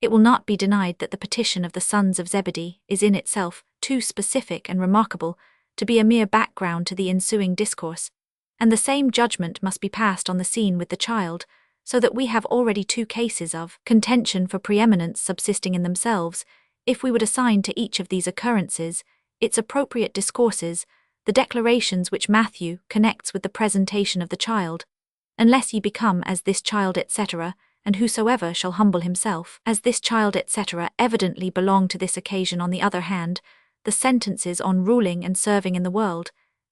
It will not be denied that the petition of the sons of Zebedee is in itself too specific and remarkable to be a mere background to the ensuing discourse, and the same judgment must be passed on the scene with the child, so that we have already two cases of contention for preeminence subsisting in themselves, if we would assign to each of these occurrences its appropriate discourses, the declarations which Matthew connects with the presentation of the child, unless ye become as this child, etc., and whosoever shall humble himself, as this child, etc., evidently belong to this occasion. On the other hand, the sentences on ruling and serving in the world,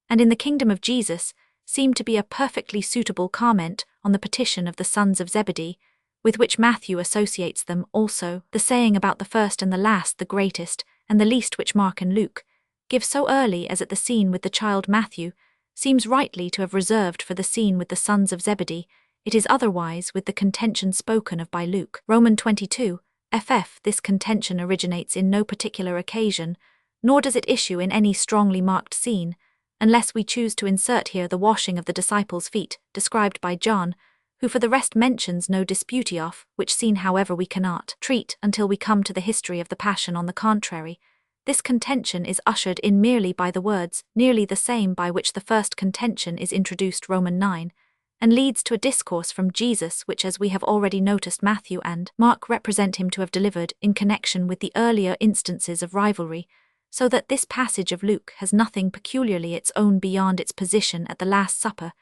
and in the kingdom of Jesus, seem to be a perfectly suitable comment on the petition of the sons of Zebedee, with which Matthew associates them also, the saying about the first and the last, the greatest and the least, which Mark and Luke give so early as at the scene with the child. Matthew seems rightly to have reserved for the scene with the sons of Zebedee. It is otherwise with the contention spoken of by Luke. Romans 22, ff. This contention originates in no particular occasion, nor does it issue in any strongly marked scene, unless we choose to insert here the washing of the disciples' feet, described by John, who for the rest mentions no dispute of, which scene however we cannot treat until we come to the history of the Passion. On the contrary, this contention is ushered in merely by the words, nearly the same by which the first contention is introduced, Romans 9, and leads to a discourse from Jesus which, as we have already noticed, Matthew and Mark represent him to have delivered in connection with the earlier instances of rivalry, so that this passage of Luke has nothing peculiarly its own beyond its position at the Last Supper.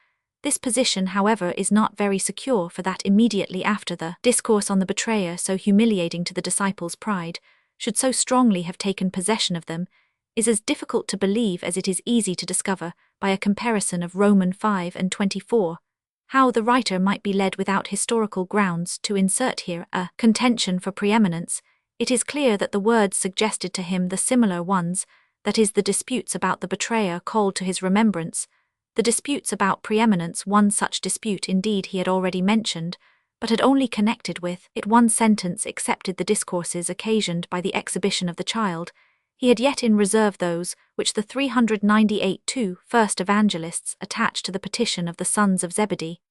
This position, however, is not very secure, for that immediately after the discourse on the betrayer, so humiliating to the disciples' pride, should so strongly have taken possession of them, is as difficult to believe as it is easy to discover by a comparison of Romans 5 and 24. How the writer might be led without historical grounds to insert here a contention for preeminence, it is clear that the words suggested to him the similar ones, that is, the disputes about the betrayer called to his remembrance. The disputes about preeminence, one such dispute indeed he had already mentioned, but had only connected with it one sentence, excepted the discourses occasioned by the exhibition of the child. He had yet in reserve those which the 398 first evangelists attached to the petition of the sons of Zebedee,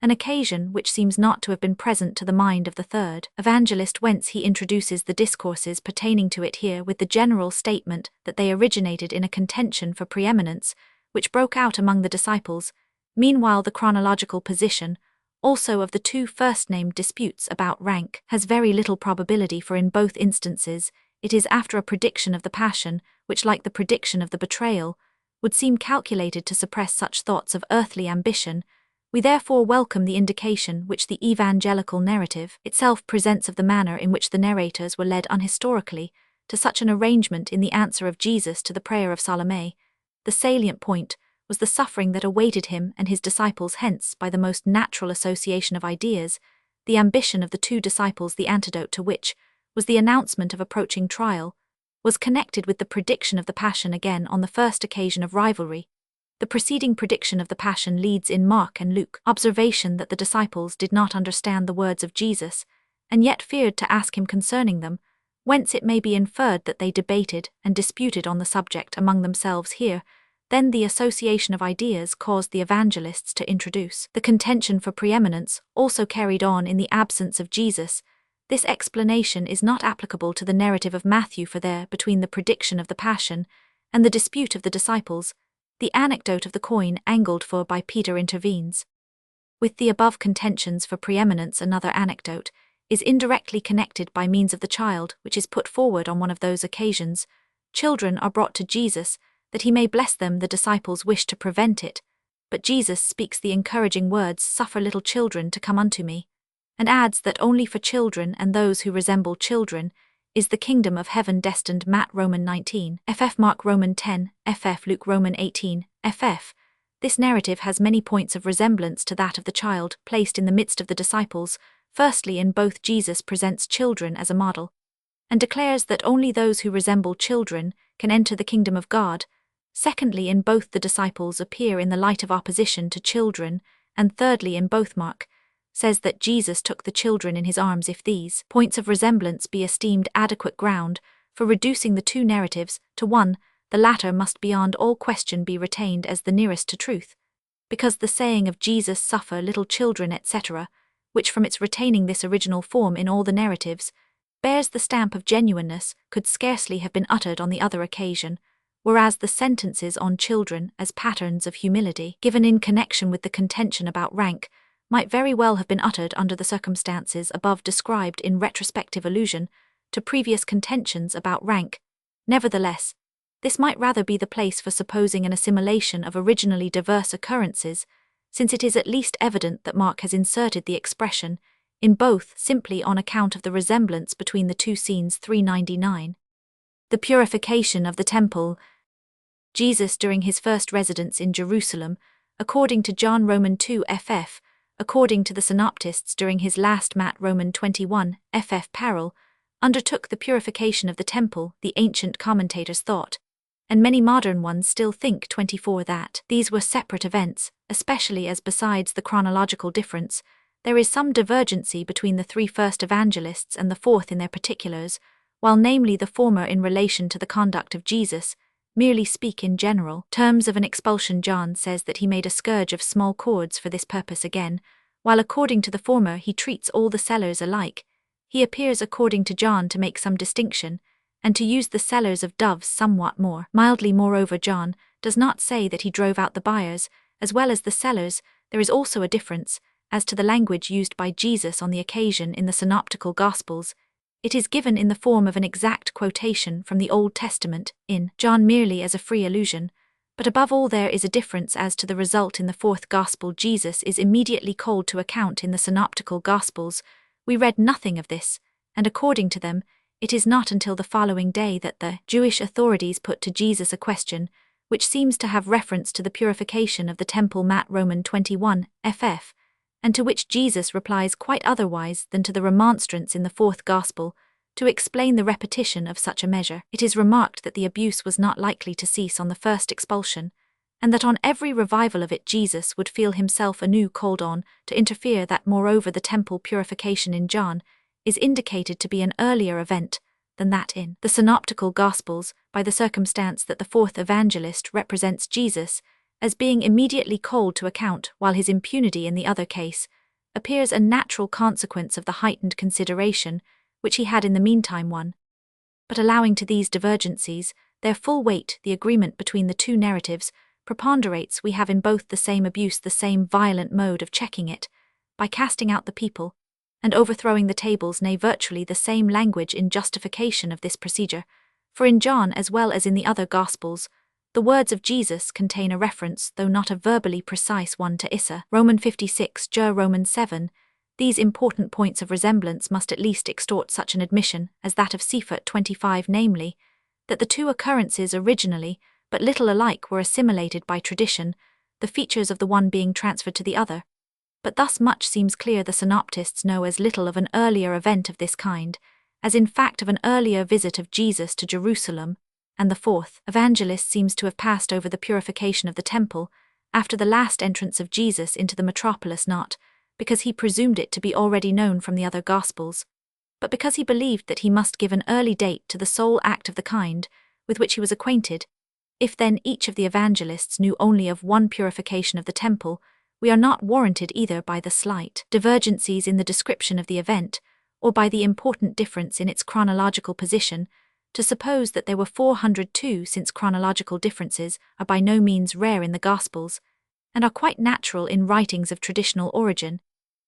an occasion which seems not to have been present to the mind of the third evangelist, whence he introduces the discourses pertaining to it here with the general statement that they originated in a contention for preeminence, which broke out among the disciples. Meanwhile, the chronological position, also of the two first-named disputes about rank, has very little probability, for in both instances it is after a prediction of the Passion, which, like the prediction of the betrayal, would seem calculated to suppress such thoughts of earthly ambition. We therefore welcome the indication which the evangelical narrative itself presents of the manner in which the narrators were led unhistorically to such an arrangement in the answer of Jesus to the prayer of Salome. The salient point was the suffering that awaited him and his disciples, hence, by the most natural association of ideas, the ambition of the two disciples, the antidote to which was the announcement of approaching trial, was connected with the prediction of the Passion again on the first occasion of rivalry. The preceding prediction of the Passion leads in Mark and Luke observation that the disciples did not understand the words of Jesus, and yet feared to ask him concerning them, whence it may be inferred that they debated and disputed on the subject among themselves here. Then the association of ideas caused the evangelists to introduce the contention for preeminence, also carried on in the absence of Jesus. This explanation is not applicable to the narrative of Matthew, for there, between the prediction of the Passion and the dispute of the disciples, the anecdote of the coin angled for by Peter intervenes. With the above contentions for preeminence, another anecdote is indirectly connected by means of the child, which is put forward on one of those occasions. Children are brought to Jesus, that he may bless them. The disciples wish to prevent it, but Jesus speaks the encouraging words, "Suffer little children to come unto me," and adds that only for children and those who resemble children is the kingdom of heaven destined. Matt Romans 19, ff. Mark Romans 10, ff. Luke Romans 18, ff. This narrative has many points of resemblance to that of the child placed in the midst of the disciples. Firstly, in both Jesus presents children as a model, and declares that only those who resemble children can enter the kingdom of God. Secondly, in both the disciples appear in the light of opposition to children, and thirdly, in both Mark says that Jesus took the children in his arms. If these points of resemblance be esteemed adequate ground for reducing the two narratives to one, the latter must beyond all question be retained as the nearest to truth, because the saying of Jesus, "Suffer little children," etc., which from its retaining this original form in all the narratives, bears the stamp of genuineness could scarcely have been uttered on the other occasion, whereas the sentences on children as patterns of humility, given in connection with the contention about rank, might very well have been uttered under the circumstances above described in retrospective allusion to previous contentions about rank. Nevertheless, this might rather be the place for supposing an assimilation of originally diverse occurrences, since it is at least evident that Mark has inserted the expression in both simply on account of the resemblance between the two scenes. 399. The purification of the temple. Jesus during his first residence in Jerusalem, according to John Roman 2 ff, according to the synoptists during his last Matt Roman 21 ff parallel, undertook the purification of the temple, the ancient commentators thought, and many modern ones still think 24 that these were separate events, especially as besides the chronological difference, there is some divergency between the three first evangelists and the fourth in their particulars, while namely the former in relation to the conduct of Jesus, merely speak in general terms of an expulsion. John says that he made a scourge of small cords for this purpose again, while according to the former he treats all the sellers alike. He appears according to John to make some distinction, and to use the sellers of doves somewhat more mildly. Moreover, John does not say that he drove out the buyers, as well as the sellers. There is also a difference as to the language used by Jesus on the occasion in the synoptical Gospels. It is given in the form of an exact quotation from the Old Testament, in John merely as a free allusion, but above all there is a difference as to the result in the fourth Gospel. Jesus is immediately called to account in the synoptical Gospels. We read nothing of this, and according to them, it is not until the following day that the Jewish authorities put to Jesus a question, which seems to have reference to the purification of the temple. Matt Roman 21 ff, and to which Jesus replies quite otherwise than to the remonstrance in the fourth Gospel, to explain the repetition of such a measure. It is remarked that the abuse was not likely to cease on the first expulsion, and that on every revival of it Jesus would feel himself anew called on to interfere. That moreover the temple purification in John is indicated to be an earlier event than that in the synoptical Gospels, by the circumstance that the fourth evangelist represents Jesus as being immediately called to account, while his impunity in the other case appears a natural consequence of the heightened consideration which he had in the meantime won. But allowing to these divergencies their full weight, the agreement between the two narratives preponderates. We have in both the same abuse, the same violent mode of checking it, by casting out the people, and overthrowing the tables, nay, virtually the same language in justification of this procedure. For in John as well as in the other Gospels, the words of Jesus contain a reference, though not a verbally precise one, to Issa. Roman 56 Jer Roman 7. These important points of resemblance must at least extort such an admission as that of Seifert 25, namely, that the two occurrences originally but little alike were assimilated by tradition, the features of the one being transferred to the other. But thus much seems clear: the synoptists know as little of an earlier event of this kind, as in fact of an earlier visit of Jesus to Jerusalem, and the fourth evangelist seems to have passed over the purification of the temple after the last entrance of Jesus into the metropolis, not because he presumed it to be already known from the other Gospels, but because he believed that he must give an early date to the sole act of the kind with which he was acquainted. If then each of the evangelists knew only of one purification of the temple, we are not warranted either by the slight divergencies in the description of the event, or by the important difference in its chronological position, to suppose that there were 402, since chronological differences are by no means rare in the Gospels, and are quite natural in writings of traditional origin.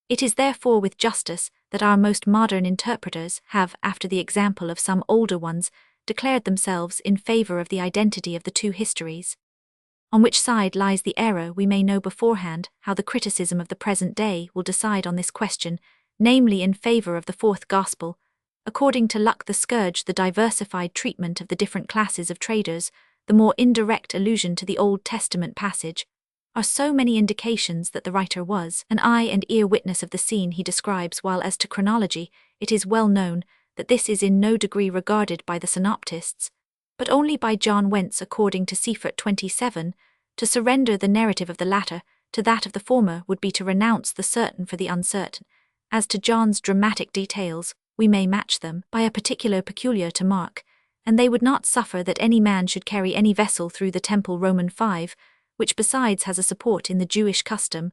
It is therefore with justice that our most modern interpreters have, after the example of some older ones, declared themselves in favor of the identity of the two histories. On which side lies the error we may know beforehand how the criticism of the present day will decide on this question, namely in favor of the fourth Gospel. According to Luck the Scourge, the diversified treatment of the different classes of traders, the more indirect allusion to the Old Testament passage, are so many indications that the writer was an eye and ear witness of the scene he describes, while as to chronology, it is well known that this is in no degree regarded by the synoptists, but only by John, whence, according to Seifert 27, to surrender the narrative of the latter to that of the former would be to renounce the certain for the uncertain. As to John's dramatic details, we may match them by a particular peculiar to Mark, and they would not suffer that any man should carry any vessel through the temple. Roman 5, which besides has a support in the Jewish custom,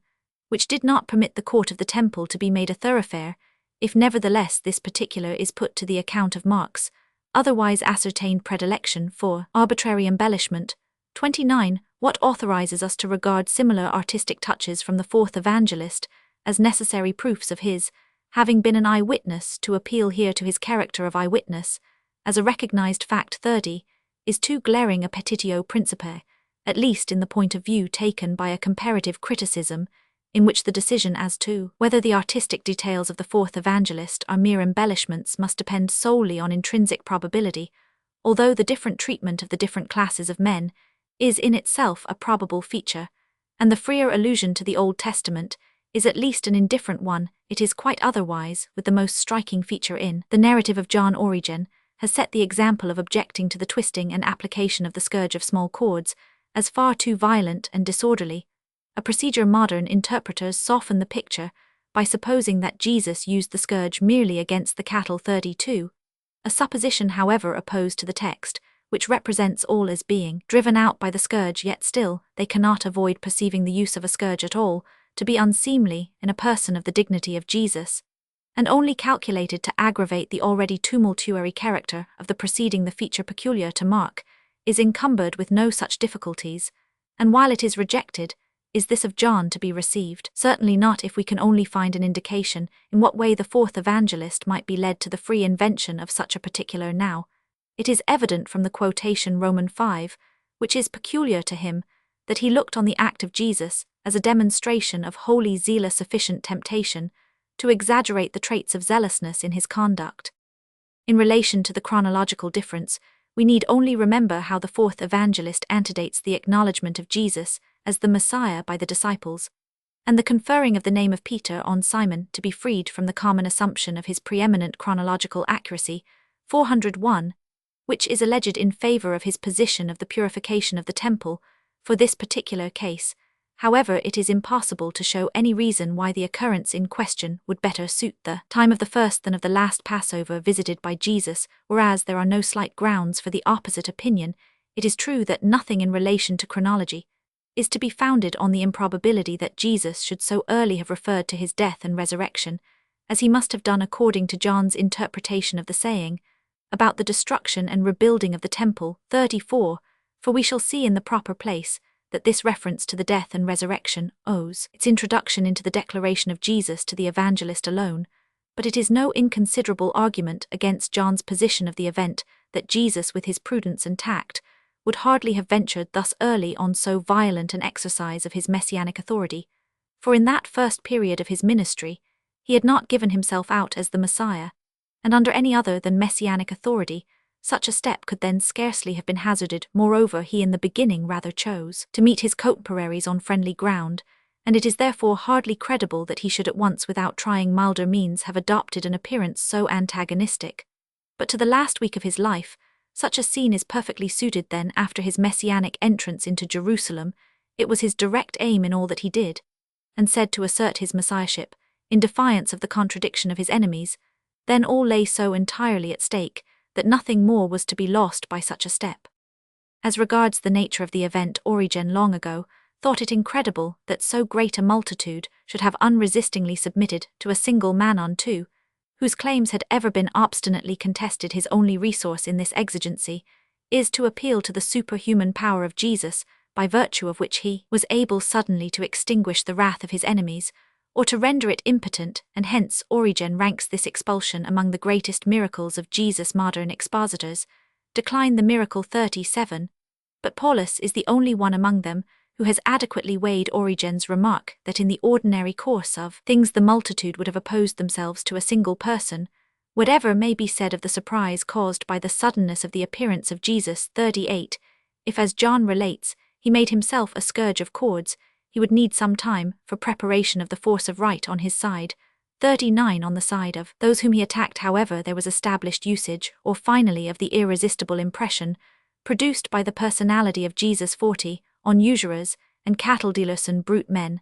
which did not permit the court of the temple to be made a thoroughfare, if nevertheless this particular is put to the account of Mark's otherwise ascertained predilection for arbitrary embellishment. 29. What authorizes us to regard similar artistic touches from the fourth evangelist as necessary proofs of his having been an eyewitness, to appeal here to his character of eyewitness as a recognized fact. 30. Is too glaring a petitio principe, at least in the point of view taken by a comparative criticism, in which the decision as to whether the artistic details of the fourth evangelist are mere embellishments must depend solely on intrinsic probability, although the different treatment of the different classes of men is in itself a probable feature, and the freer allusion to the Old Testament is at least an indifferent one. It is quite otherwise with the most striking feature in the narrative of John. Origen has set the example of objecting to the twisting and application of the scourge of small cords as far too violent and disorderly, a procedure modern interpreters soften the picture by supposing that Jesus used the scourge merely against the cattle. 32, a supposition however opposed to the text, which represents all as being driven out by the scourge, yet still they cannot avoid perceiving the use of a scourge at all to be unseemly in a person of the dignity of Jesus, and only calculated to aggravate the already tumultuary character of the preceding. The feature peculiar to Mark is encumbered with no such difficulties, and while it is rejected, is this of John to be received? Certainly not, if we can only find an indication in what way the fourth evangelist might be led to the free invention of such a particular. Now, it is evident from the quotation Romans 5, which is peculiar to him, that he looked on the act of Jesus as a demonstration of wholly zealous sufficient temptation to exaggerate the traits of zealousness in his conduct. In relation to the chronological difference, we need only remember how the fourth evangelist antedates the acknowledgement of Jesus as the Messiah by the disciples, and the conferring of the name of Peter on Simon to be freed from the common assumption of his preeminent chronological accuracy. 401, which is alleged in favor of his position of the purification of the temple. For this particular case, however, it is impossible to show any reason why the occurrence in question would better suit the time of the first than of the last Passover visited by Jesus, whereas there are no slight grounds for the opposite opinion. It is true that nothing in relation to chronology is to be founded on the improbability that Jesus should so early have referred to his death and resurrection, as he must have done according to John's interpretation of the saying, about the destruction and rebuilding of the temple. 34, for we shall see in the proper place that this reference to the death and resurrection owes its introduction into the declaration of Jesus to the evangelist alone, but it is no inconsiderable argument against John's position of the event that Jesus, with his prudence and tact, would hardly have ventured thus early on so violent an exercise of his messianic authority, for in that first period of his ministry he had not given himself out as the Messiah, and under any other than messianic authority such a step could then scarcely have been hazarded. Moreover, he in the beginning rather chose to meet his contemporaries on friendly ground, and it is therefore hardly credible that he should at once, without trying milder means, have adopted an appearance so antagonistic. But to the last week of his life, such a scene is perfectly suited. Then, after his messianic entrance into Jerusalem, it was his direct aim in all that he did and said to assert his messiahship, in defiance of the contradiction of his enemies. Then all lay so entirely at stake that nothing more was to be lost by such a step. As regards the nature of the event, Origen long ago thought it incredible that so great a multitude should have unresistingly submitted to a single man on two, whose claims had ever been obstinately contested. His only resource in this exigency is to appeal to the superhuman power of Jesus, by virtue of which he was able suddenly to extinguish the wrath of his enemies, or to render it impotent, and hence Origen ranks this expulsion among the greatest miracles of Jesus. Modern expositors decline the miracle. 37, but Paulus is the only one among them who has adequately weighed Origen's remark that in the ordinary course of things the multitude would have opposed themselves to a single person, whatever may be said of the surprise caused by the suddenness of the appearance of Jesus. 38, if, as John relates, he made himself a scourge of cords, he would need some time for preparation of the force of right on his side. 39, on the side of those whom he attacked, however, there was established usage, or finally of the irresistible impression produced by the personality of Jesus. 40, on usurers and cattle dealers and brute men,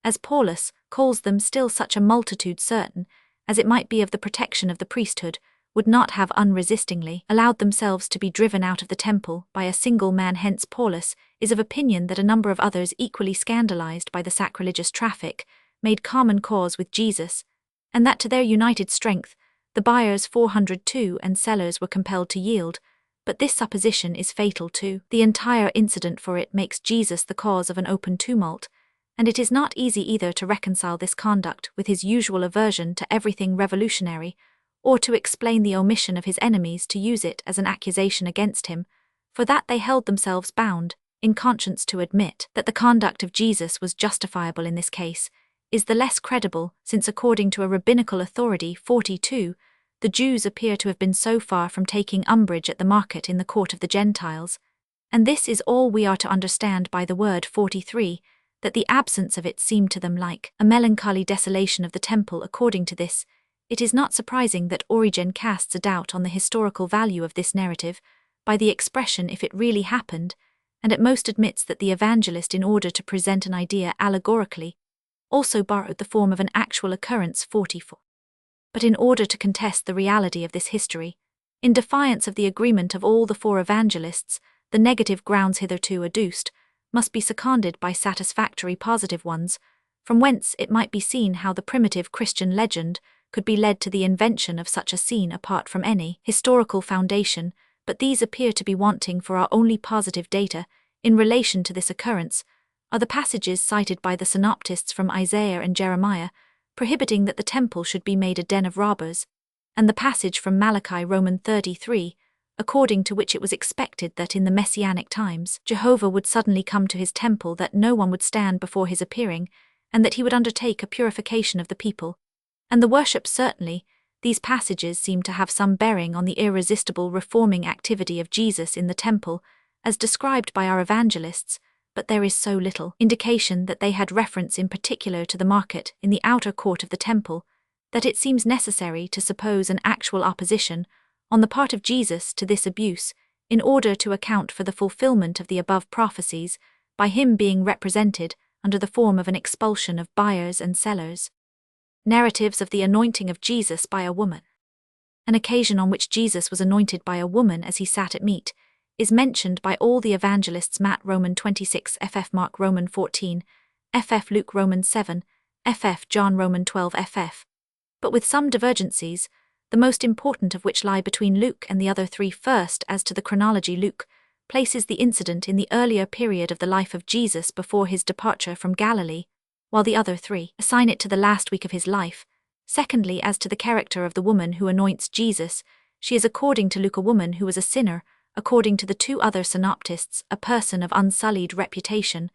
as Paulus calls them. Still such a multitude, certain as it might be of the protection of the priesthood, would not have unresistingly allowed themselves to be driven out of the temple by a single man. Hence Paulus is of opinion that a number of others, equally scandalized by the sacrilegious traffic, made common cause with Jesus, and that to their united strength, the buyers 402 and sellers were compelled to yield, but this supposition is fatal too. The entire incident for it makes Jesus the cause of an open tumult, and it is not easy either to reconcile this conduct with his usual aversion to everything revolutionary, or to explain the omission of his enemies to use it as an accusation against him, for that they held themselves bound, in conscience, to admit that the conduct of Jesus was justifiable in this case, is the less credible, since according to a rabbinical authority 42, the Jews appear to have been so far from taking umbrage at the market in the court of the Gentiles, and this is all we are to understand by the word 43, that the absence of it seemed to them like a melancholy desolation of the temple. According to this, it is not surprising that Origen casts a doubt on the historical value of this narrative by the expression "if it really happened," and at most admits that the evangelist, in order to present an idea allegorically, also borrowed the form of an actual occurrence 44. But in order to contest the reality of this history, in defiance of the agreement of all the four evangelists, the negative grounds hitherto adduced must be seconded by satisfactory positive ones, from whence it might be seen how the primitive Christian legend could be led to the invention of such a scene apart from any historical foundation, but these appear to be wanting, for our only positive data in relation to this occurrence are the passages cited by the synoptists from Isaiah and Jeremiah, prohibiting that the temple should be made a den of robbers, and the passage from Malachi Roman 33, according to which it was expected that in the messianic times Jehovah would suddenly come to his temple, that no one would stand before his appearing, and that he would undertake a purification of the people, and the worship. Certainly, these passages seem to have some bearing on the irresistible reforming activity of Jesus in the temple, as described by our evangelists, but there is so little indication that they had reference in particular to the market in the outer court of the temple, that it seems necessary to suppose an actual opposition on the part of Jesus to this abuse, in order to account for the fulfillment of the above prophecies, by him being represented under the form of an expulsion of buyers and sellers. Narratives of the anointing of Jesus by a woman. An occasion on which Jesus was anointed by a woman as he sat at meat is mentioned by all the evangelists: Matt Roman 26, ff Mark Roman 14, ff Luke Roman 7, ff John Roman 12 ff. But with some divergencies, the most important of which lie between Luke and the other three. First, as to the chronology, Luke places the incident in the earlier period of the life of Jesus before his departure from Galilee, while the other three assign it to the last week of his life. Secondly, as to the character of the woman who anoints Jesus, she is, according to Luke, a woman who was a sinner; according to the two other synoptists, a person of unsullied reputation;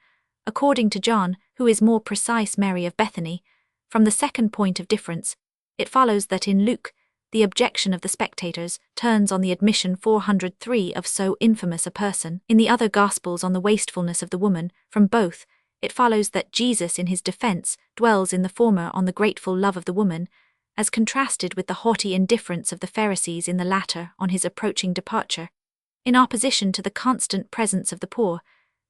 according to John, who is more precise, Mary of Bethany. From the second point of difference, it follows that in Luke, the objection of the spectators turns on the admission 403 of so infamous a person; in the other Gospels on the wastefulness of the woman. From both, it follows that Jesus in his defense dwells in the former on the grateful love of the woman, as contrasted with the haughty indifference of the Pharisees in the latter on his approaching departure. In opposition to the constant presence of the poor,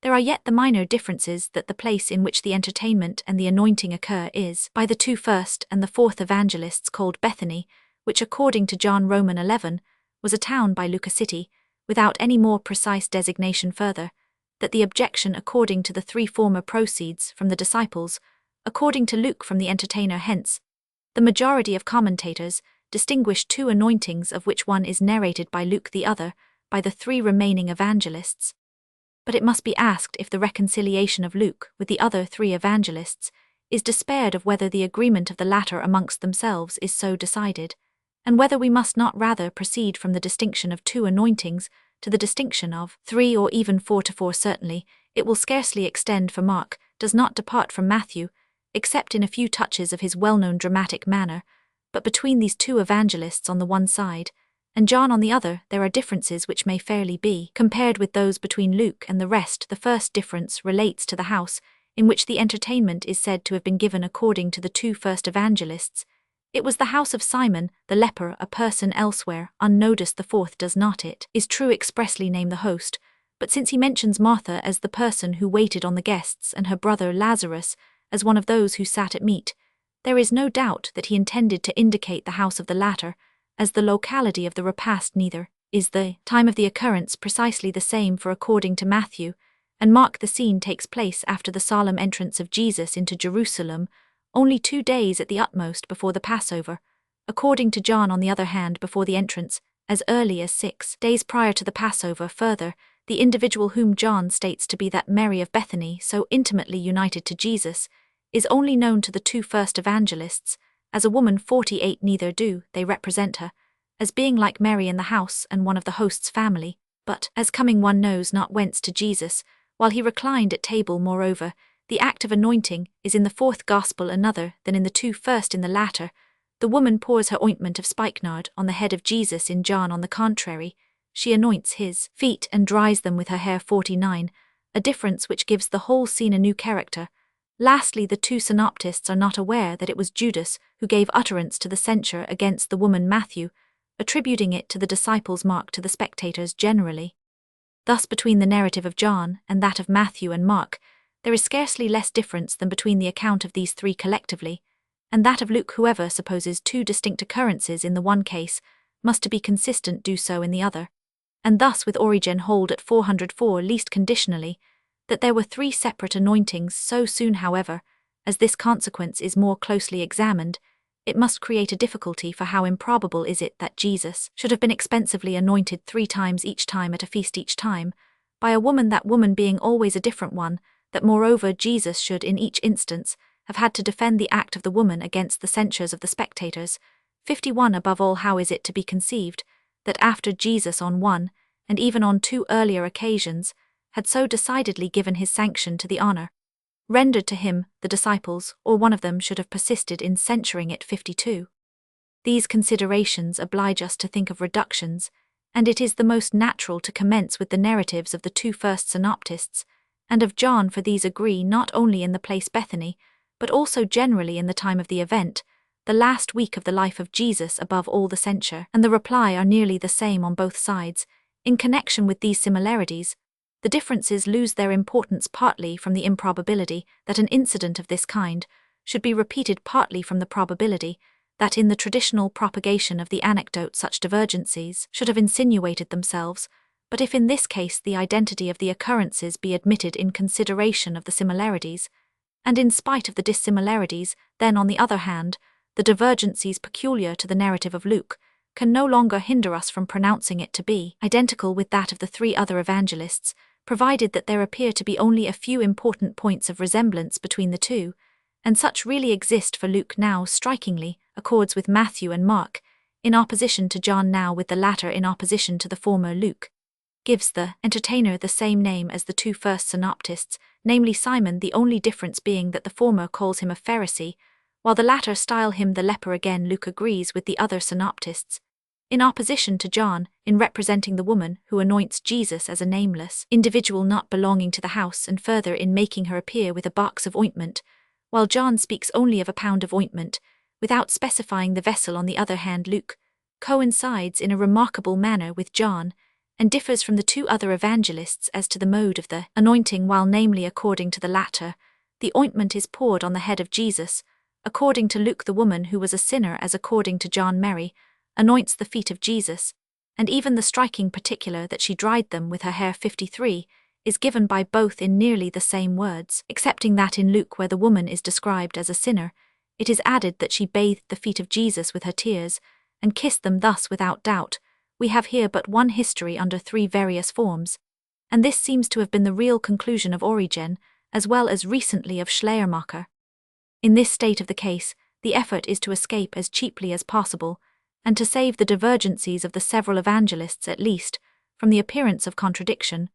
there are yet the minor differences that the place in which the entertainment and the anointing occur is, by the two first and the fourth evangelists, called Bethany, which according to John Roman 11, was a town, by Luke a city, without any more precise designation further; that the objection according to the three former proceeds from the disciples, according to Luke from the entertainer. Hence, the majority of commentators distinguish two anointings, of which one is narrated by Luke, the other by the three remaining evangelists. But it must be asked if the reconciliation of Luke with the other three evangelists is despaired of, whether the agreement of the latter amongst themselves is so decided, and whether we must not rather proceed from the distinction of two anointings to the distinction of 3 or even 4 to 4. Certainly, it will scarcely extend, for Mark does not depart from Matthew, except in a few touches of his well-known dramatic manner, but between these two evangelists on the one side, and John on the other, there are differences which may fairly be compared with those between Luke and the rest. The first difference relates to the house in which the entertainment is said to have been given. According to the two first evangelists, it was the house of Simon the leper, a person elsewhere unnoticed. The fourth does not, it is true, expressly name the host, but since he mentions Martha as the person who waited on the guests and her brother Lazarus as one of those who sat at meat, there is no doubt that he intended to indicate the house of the latter as the locality of the repast. Neither is the time of the occurrence precisely the same, for according to Matthew and Mark the scene takes place after the solemn entrance of Jesus into Jerusalem, only 2 days at the utmost before the Passover, according to John on the other hand before the entrance, as early as 6 days prior to the Passover. Further, the individual whom John states to be that Mary of Bethany, so intimately united to Jesus, is only known to the 2 first evangelists, as a woman 48. Neither do they represent her as being like Mary in the house and one of the host's family, but as coming one knows not whence to Jesus, while he reclined at table. Moreover, the act of anointing is in the 4th Gospel another than in the 2 first. In the latter, the woman pours her ointment of spikenard on the head of Jesus. In John, on the contrary, she anoints his feet and dries them with her hair. 49, a difference which gives the whole scene a new character. Lastly, the 2 synoptists are not aware that it was Judas who gave utterance to the censure against the woman Matthew, attributing it to the disciples. Mark to the spectators generally. Thus between the narrative of John and that of Matthew and Mark, there is scarcely less difference than between the account of these 3 collectively, and that of Luke. Whoever supposes 2 distinct occurrences in the one case must, to be consistent, do so in the other, and thus with Origen hold at 404 least conditionally that there were 3 separate anointings. So soon, however, as this consequence is more closely examined, it must create a difficulty, for how improbable is it that Jesus should have been expensively anointed 3 times, each time at a feast, each time by a woman, that woman being always a different one, that moreover Jesus should in each instance have had to defend the act of the woman against the censures of the spectators. 51. Above all, how is it to be conceived that after Jesus on one, and even on 2 earlier occasions, had so decidedly given his sanction to the honor rendered to him, the disciples, or one of them, should have persisted in censuring it? 52. These considerations oblige us to think of reductions, and it is the most natural to commence with the narratives of the 2 first synoptists, and of John, for these agree not only in the place Bethany, but also generally in the time of the event, the last week of the life of Jesus. Above all, the censure and the reply are nearly the same on both sides. In connection with these similarities, the differences lose their importance partly from the improbability that an incident of this kind should be repeated, partly from the probability that in the traditional propagation of the anecdote such divergencies should have insinuated themselves. But if in this case the identity of the occurrences be admitted in consideration of the similarities, and in spite of the dissimilarities, then on the other hand, the divergencies peculiar to the narrative of Luke can no longer hinder us from pronouncing it to be identical with that of the 3 other evangelists, provided that there appear to be only a few important points of resemblance between the 2, and such really exist, for Luke now strikingly accords with Matthew and Mark, in opposition to John, now with the latter in opposition to the former. Luke gives the entertainer the same name as the 2 first synoptists, namely Simon, the only difference being that the former calls him a Pharisee, while the latter style him the leper. Again, Luke agrees with the other synoptists, in opposition to John, in representing the woman who anoints Jesus as a nameless individual not belonging to the house, and further in making her appear with a box of ointment, while John speaks only of a pound of ointment, without specifying the vessel. On the other hand, Luke coincides in a remarkable manner with John, and differs from the 2 other evangelists as to the mode of the anointing, while namely according to the latter, the ointment is poured on the head of Jesus. According to Luke, the woman who was a sinner, as according to John Mary, anoints the feet of Jesus, and even the striking particular that she dried them with her hair. 53, is given by both in nearly the same words, excepting that in Luke, where the woman is described as a sinner, it is added that she bathed the feet of Jesus with her tears, and kissed them. Thus, without doubt, we have here but one history under 3 various forms, and this seems to have been the real conclusion of Origen, as well as recently of Schleiermacher. In this state of the case, the effort is to escape as cheaply as possible, and to save the divergencies of the several evangelists at least from the appearance of contradiction.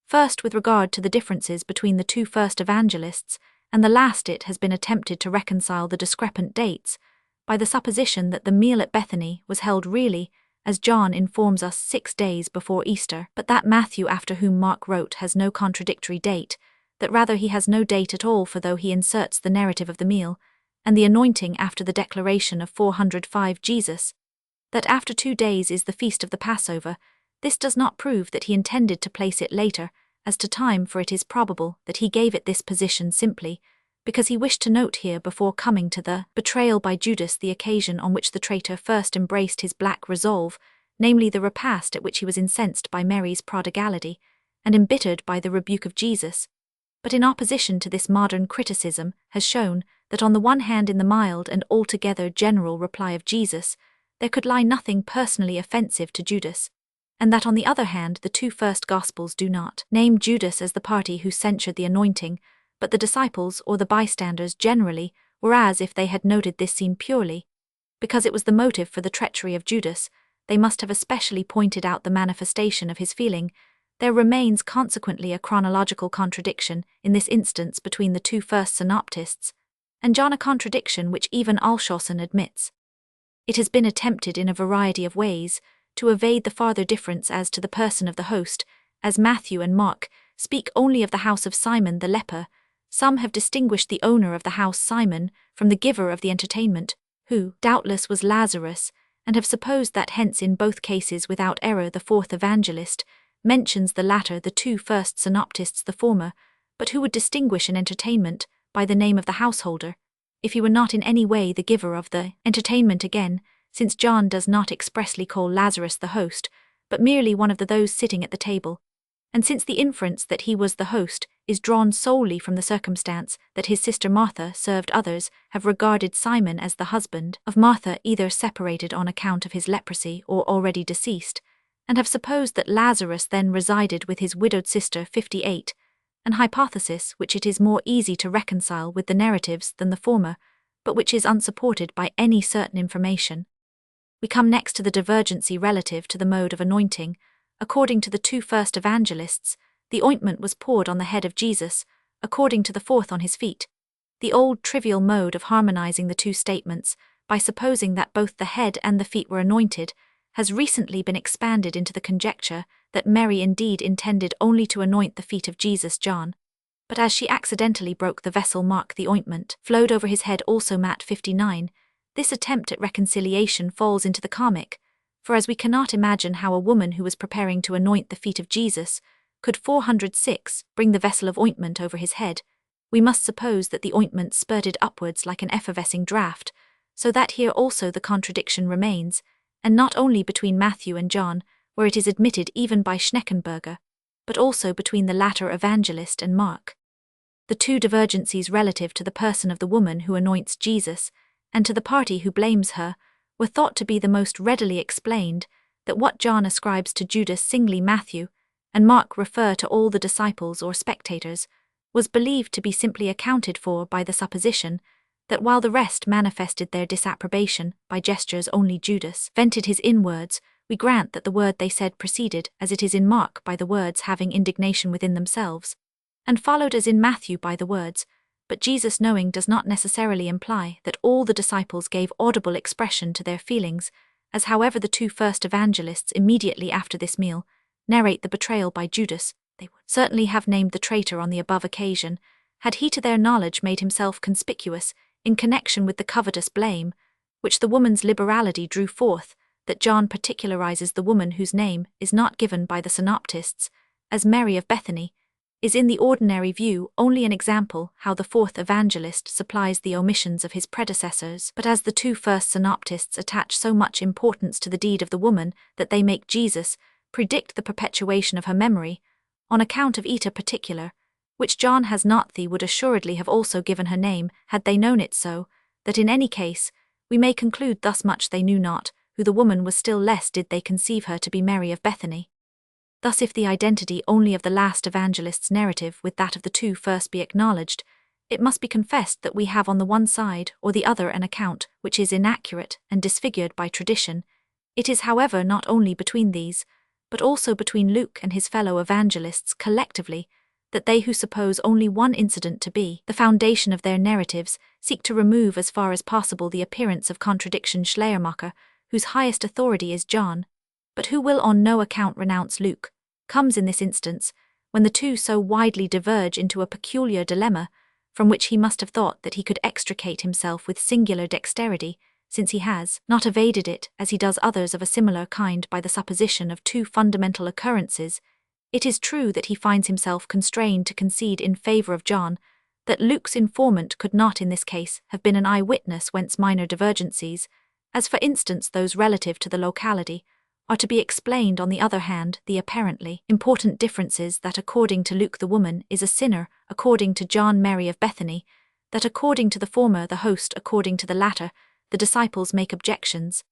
First, with regard to the differences between the 2 first evangelists and the last, it has been attempted to reconcile the discrepant dates by the supposition that the meal at Bethany was held really, as John informs us, 6 days before Easter, but that Matthew, after whom Mark wrote, has no contradictory date, that rather he has no date at all, for though he inserts the narrative of the meal and the anointing after the declaration of 405 Jesus, that after 2 days is the feast of the Passover, this does not prove that he intended to place it later as to time, for it is probable that he gave it this position simply because he wished to note here, before coming to the betrayal by Judas, the occasion on which the traitor first embraced his black resolve, namely the repast at which he was incensed by Mary's prodigality, and embittered by the rebuke of Jesus. but in opposition to this modern criticism has shown that on the one hand in the mild and altogether general reply of Jesus, there could lie nothing personally offensive to Judas, and that on the other hand the two first Gospels do not name Judas as the party who censured the anointing, but the disciples or the bystanders generally, whereas if they had noted this scene purely, because it was the motive for the treachery of Judas, they must have especially pointed out the manifestation of his feeling. There remains consequently a chronological contradiction in this instance between the two first synoptists, and John, a contradiction which even Alshausen admits. It has been attempted in a variety of ways to evade the farther difference as to the person of the host, as Matthew and Mark speak only of the house of Simon the leper. Some have distinguished the owner of the house Simon from the giver of the entertainment, who doubtless was Lazarus, and have supposed that hence in both cases without error the fourth evangelist mentions the latter, the two first synoptists the former, but who would distinguish an entertainment by the name of the householder, if he were not in any way the giver of the entertainment again, since John does not expressly call Lazarus the host, but merely one of those sitting at the table, and since the inference that he was the host is drawn solely from the circumstance that his sister Martha served others, have regarded Simon as the husband of Martha, either separated on account of his leprosy or already deceased, and have supposed that Lazarus then resided with his widowed sister 58, an hypothesis which it is more easy to reconcile with the narratives than the former, but which is unsupported by any certain information. We come next to the divergency relative to the mode of anointing. According to the two first evangelists, the ointment was poured on the head of Jesus, according to the fourth on his feet. The old trivial mode of harmonizing the two statements, by supposing that both the head and the feet were anointed, has recently been expanded into the conjecture that Mary indeed intended only to anoint the feet of Jesus John, but as she accidentally broke the vessel Mark, the ointment flowed over his head also Matt 59, this attempt at reconciliation falls into the comic, for as we cannot imagine how a woman who was preparing to anoint the feet of Jesus could 406 bring the vessel of ointment over his head, we must suppose that the ointment spurted upwards like an effervescing draught, so that here also the contradiction remains, and not only between Matthew and John, where it is admitted even by Schneckenberger, but also between the latter evangelist and Mark. The two divergencies relative to the person of the woman who anoints Jesus, and to the party who blames her, were thought to be the most readily explained, that what John ascribes to Judas singly Matthew, and Mark refer to all the disciples or spectators, was believed to be simply accounted for by the supposition that while the rest manifested their disapprobation by gestures, only Judas vented his inwards. We grant that the word they said proceeded, as it is in Mark, by the words having indignation within themselves, and followed as in Matthew by the words, but Jesus knowing does not necessarily imply that all the disciples gave audible expression to their feelings, as however the two first evangelists immediately after this meal narrate the betrayal by Judas, they would certainly have named the traitor on the above occasion, had he to their knowledge made himself conspicuous in connection with the covetous blame, which the woman's liberality drew forth, that John particularizes the woman whose name is not given by the synoptists, as Mary of Bethany, is in the ordinary view only an example how the fourth evangelist supplies the omissions of his predecessors, but as the two first synoptists attach so much importance to the deed of the woman that they make Jesus predict the perpetuation of her memory, on account of eta particular, which John has not, they would assuredly have also given her name had they known it so, that in any case, we may conclude thus much they knew not, who the woman was, still less did they conceive her to be Mary of Bethany. Thus if the identity only of the last evangelist's narrative with that of the two first be acknowledged, it must be confessed that we have on the one side or the other an account which is inaccurate and disfigured by tradition. It is however not only between these, but also between Luke and his fellow evangelists collectively, that they who suppose only one incident to be the foundation of their narratives seek to remove as far as possible the appearance of contradiction. Schleiermacher, whose highest authority is John, but who will on no account renounce Luke, comes in this instance, when the two so widely diverge, into a peculiar dilemma, from which he must have thought that he could extricate himself with singular dexterity, since he has not evaded it as he does others of a similar kind by the supposition of two fundamental occurrences. It is true that he finds himself constrained to concede in favor of John, that Luke's informant could not in this case have been an eyewitness, whence minor divergencies, as for instance those relative to the locality, are to be explained. On the other hand, the apparently important differences that according to Luke the woman is a sinner, according to John Mary of Bethany, that according to the former the host, according to the latter the disciples make objections,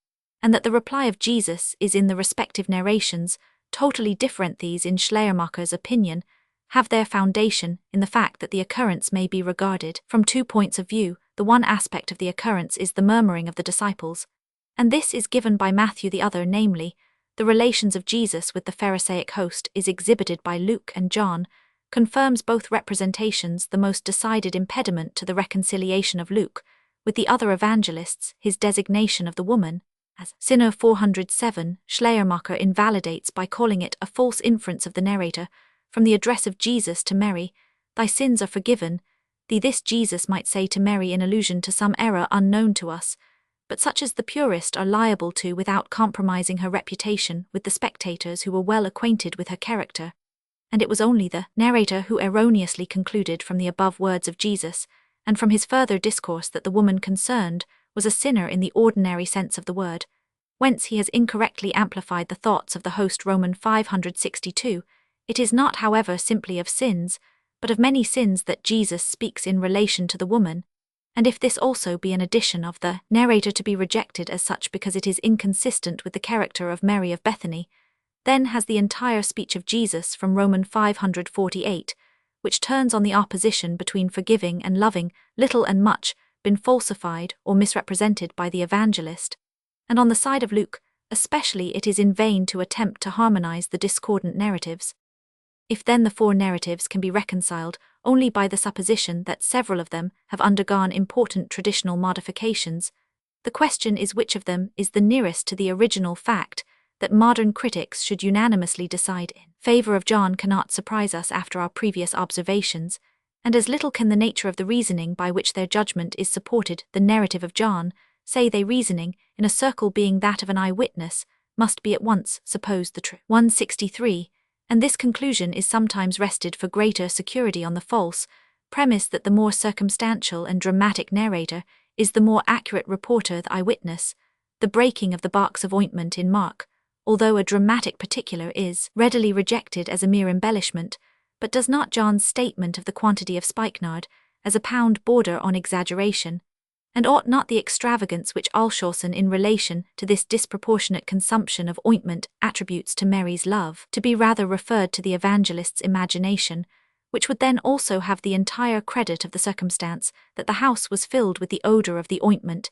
and that the reply of Jesus is in the respective narrations totally different. These, in Schleiermacher's opinion, have their foundation in the fact that the occurrence may be regarded from 2 points of view. The one aspect of the occurrence is the murmuring of the disciples, and this is given by Matthew. The other, namely, the relations of Jesus with the Pharisaic host, is exhibited by Luke, and John confirms both representations. The most decided impediment to the reconciliation of Luke with the other evangelists, his designation of the woman as sinner 407, Schleiermacher invalidates by calling it a false inference of the narrator from the address of Jesus to Mary, "Thy sins are forgiven." This Jesus might say to Mary in allusion to some error unknown to us, but such as the purist are liable to without compromising her reputation with the spectators who were well acquainted with her character. And it was only the narrator who erroneously concluded from the above words of Jesus, and from his further discourse, that the woman concerned was a sinner in the ordinary sense of the word, whence he has incorrectly amplified the thoughts of the host. Roman 562. It is not, however, simply of sins, but of many sins that Jesus speaks in relation to the woman, and if this also be an addition of the narrator to be rejected as such because it is inconsistent with the character of Mary of Bethany, then has the entire speech of Jesus from Roman 548, which turns on the opposition between forgiving and loving little and much, been falsified or misrepresented by the evangelist, and on the side of Luke, especially, it is in vain to attempt to harmonize the discordant narratives. If then the 4 narratives can be reconciled only by the supposition that several of them have undergone important traditional modifications, the question is which of them is the nearest to the original fact that modern critics should unanimously decide in favor of John cannot surprise us after our previous observations, and as little can the nature of the reasoning by which their judgment is supported. The narrative of John, say they, reasoning in a circle being that of an eyewitness, must be at once supposed the true 163, and this conclusion is sometimes rested for greater security on the false premise that the more circumstantial and dramatic narrator is the more accurate reporter. The eyewitness, the breaking of the box of ointment in Mark, although a dramatic particular, is readily rejected as a mere embellishment, but does not John's statement of the quantity of spikenard as a pound border on exaggeration, and ought not the extravagance which Alshausen in relation to this disproportionate consumption of ointment attributes to Mary's love to be rather referred to the evangelist's imagination, which would then also have the entire credit of the circumstance that the house was filled with the odour of the ointment?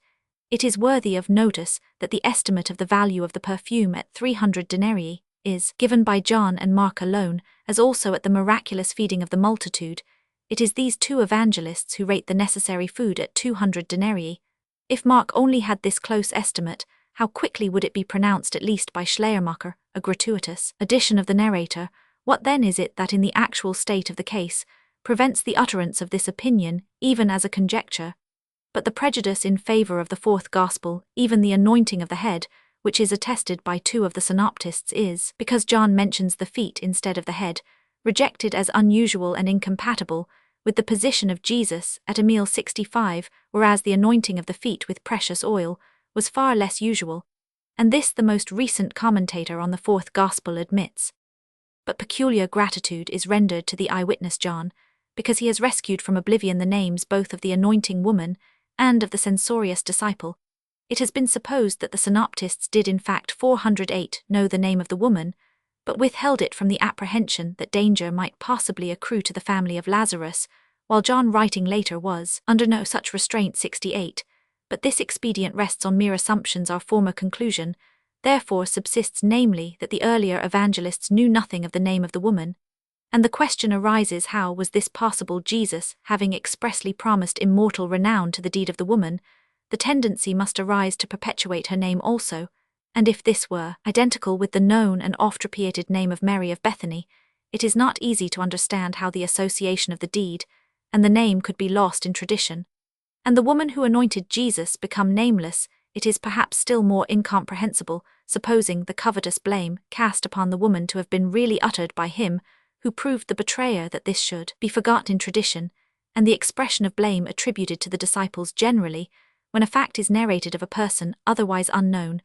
It is worthy of notice that the estimate of the value of the perfume at 300 denarii is given by John and Mark alone, as also at the miraculous feeding of the multitude. It is these 2 evangelists who rate the necessary food at 200 denarii. If Mark only had this close estimate, how quickly would it be pronounced, at least by Schleiermacher, a gratuitous addition of the narrator? What then is it that in the actual state of the case prevents the utterance of this opinion, even as a conjecture? But the prejudice in favor of the 4th Gospel, even the anointing of the head, which is attested by 2 of the synoptists, is, because John mentions the feet instead of the head, rejected as unusual and incompatible with the position of Jesus at a meal 65, whereas the anointing of the feet with precious oil was far less usual, and this the most recent commentator on the 4th Gospel admits. But peculiar gratitude is rendered to the eyewitness John, because he has rescued from oblivion the names both of the anointing woman and of the censorious disciple. It has been supposed that the synoptists did in fact 408 know the name of the woman, but withheld it from the apprehension that danger might possibly accrue to the family of Lazarus, while John, writing later, was under no such restraint 68, but this expedient rests on mere assumptions. Our former conclusion therefore subsists, namely, that the earlier evangelists knew nothing of the name of the woman, and the question arises, how was this possible? Jesus, having expressly promised immortal renown to the deed of the woman, the tendency must arise to perpetuate her name also, and if this were identical with the known and oft-repeated name of Mary of Bethany, it is not easy to understand how the association of the deed and the name could be lost in tradition, and the woman who anointed Jesus become nameless. It is perhaps still more incomprehensible, supposing the covetous blame cast upon the woman to have been really uttered by him who proved the betrayer, that this should be forgotten in tradition, and the expression of blame attributed to the disciples generally, when a fact is narrated of a person otherwise unknown,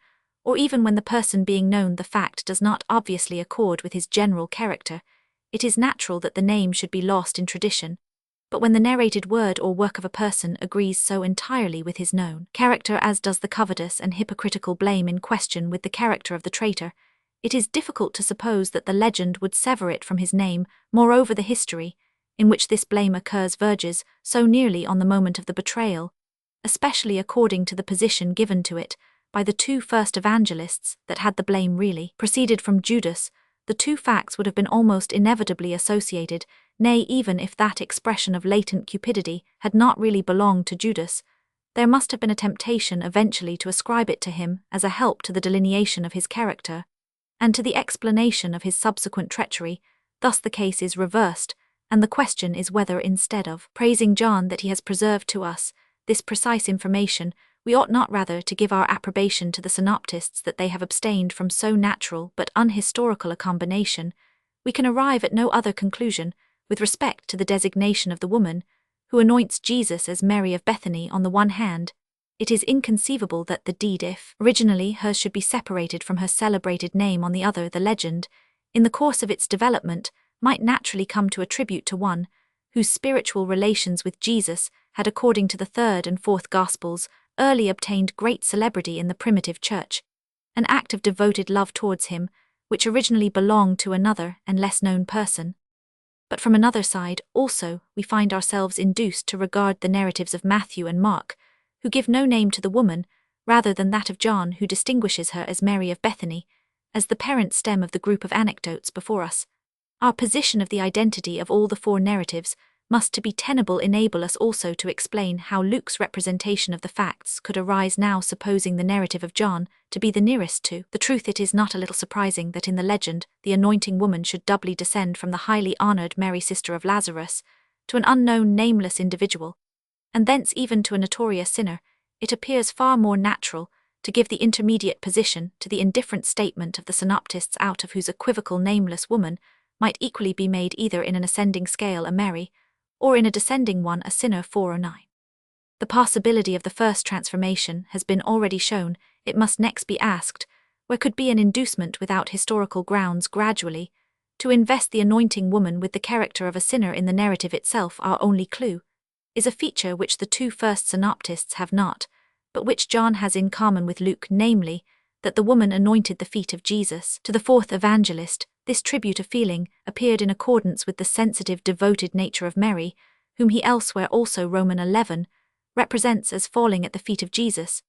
or even when the person being known the fact does not obviously accord with his general character, it is natural that the name should be lost in tradition. But when the narrated word or work of a person agrees so entirely with his known character as does the covetous and hypocritical blame in question with the character of the traitor, it is difficult to suppose that the legend would sever it from his name. Moreover, the history, in which this blame occurs, verges so nearly on the moment of the betrayal, especially according to the position given to it by the two first evangelists, that had the blame really proceeded from Judas, the two facts would have been almost inevitably associated. Nay, even if that expression of latent cupidity had not really belonged to Judas, there must have been a temptation eventually to ascribe it to him as a help to the delineation of his character, and to the explanation of his subsequent treachery. Thus the case is reversed, and the question is whether, instead of praising John that he has preserved to us this precise information, we ought not rather to give our approbation to the synoptists that they have abstained from so natural but unhistorical a combination. We can arrive at no other conclusion with respect to the designation of the woman who anoints Jesus as Mary of Bethany. On the one hand, it is inconceivable that the deed, if originally hers, should be separated from her celebrated name. On the other, the legend, in the course of its development, might naturally come to attribute to one whose spiritual relations with Jesus had, according to the third and fourth Gospels, early obtained great celebrity in the primitive church, an act of devoted love towards him, which originally belonged to another and less known person. But from another side, also, we find ourselves induced to regard the narratives of Matthew and Mark, who give no name to the woman, rather than that of John, who distinguishes her as Mary of Bethany, as the parent stem of the group of anecdotes before us. Our position of the identity of all the four narratives must, to be tenable, enable us also to explain how Luke's representation of the facts could arise. Now, supposing the narrative of John to be the nearest to the truth, it is not a little surprising that in the legend the anointing woman should doubly descend from the highly honored Mary, sister of Lazarus, to an unknown nameless individual, and thence even to a notorious sinner. It appears far more natural to give the intermediate position to the indifferent statement of the synoptists, out of whose equivocal nameless woman might equally be made, either in an ascending scale, a Mary, or in a descending one, a sinner. 4 or 9. The possibility of the first transformation has been already shown. It must next be asked, where could be an inducement without historical grounds gradually to invest the anointing woman with the character of a sinner in the narrative itself? Our only clue is a feature which the two first synoptists have not, but which John has in common with Luke, namely, that the woman anointed the feet of Jesus. To the fourth evangelist, this tribute of feeling appeared in accordance with the sensitive, devoted nature of Mary, whom he elsewhere, also Roman 11, represents as falling at the feet of Jesus.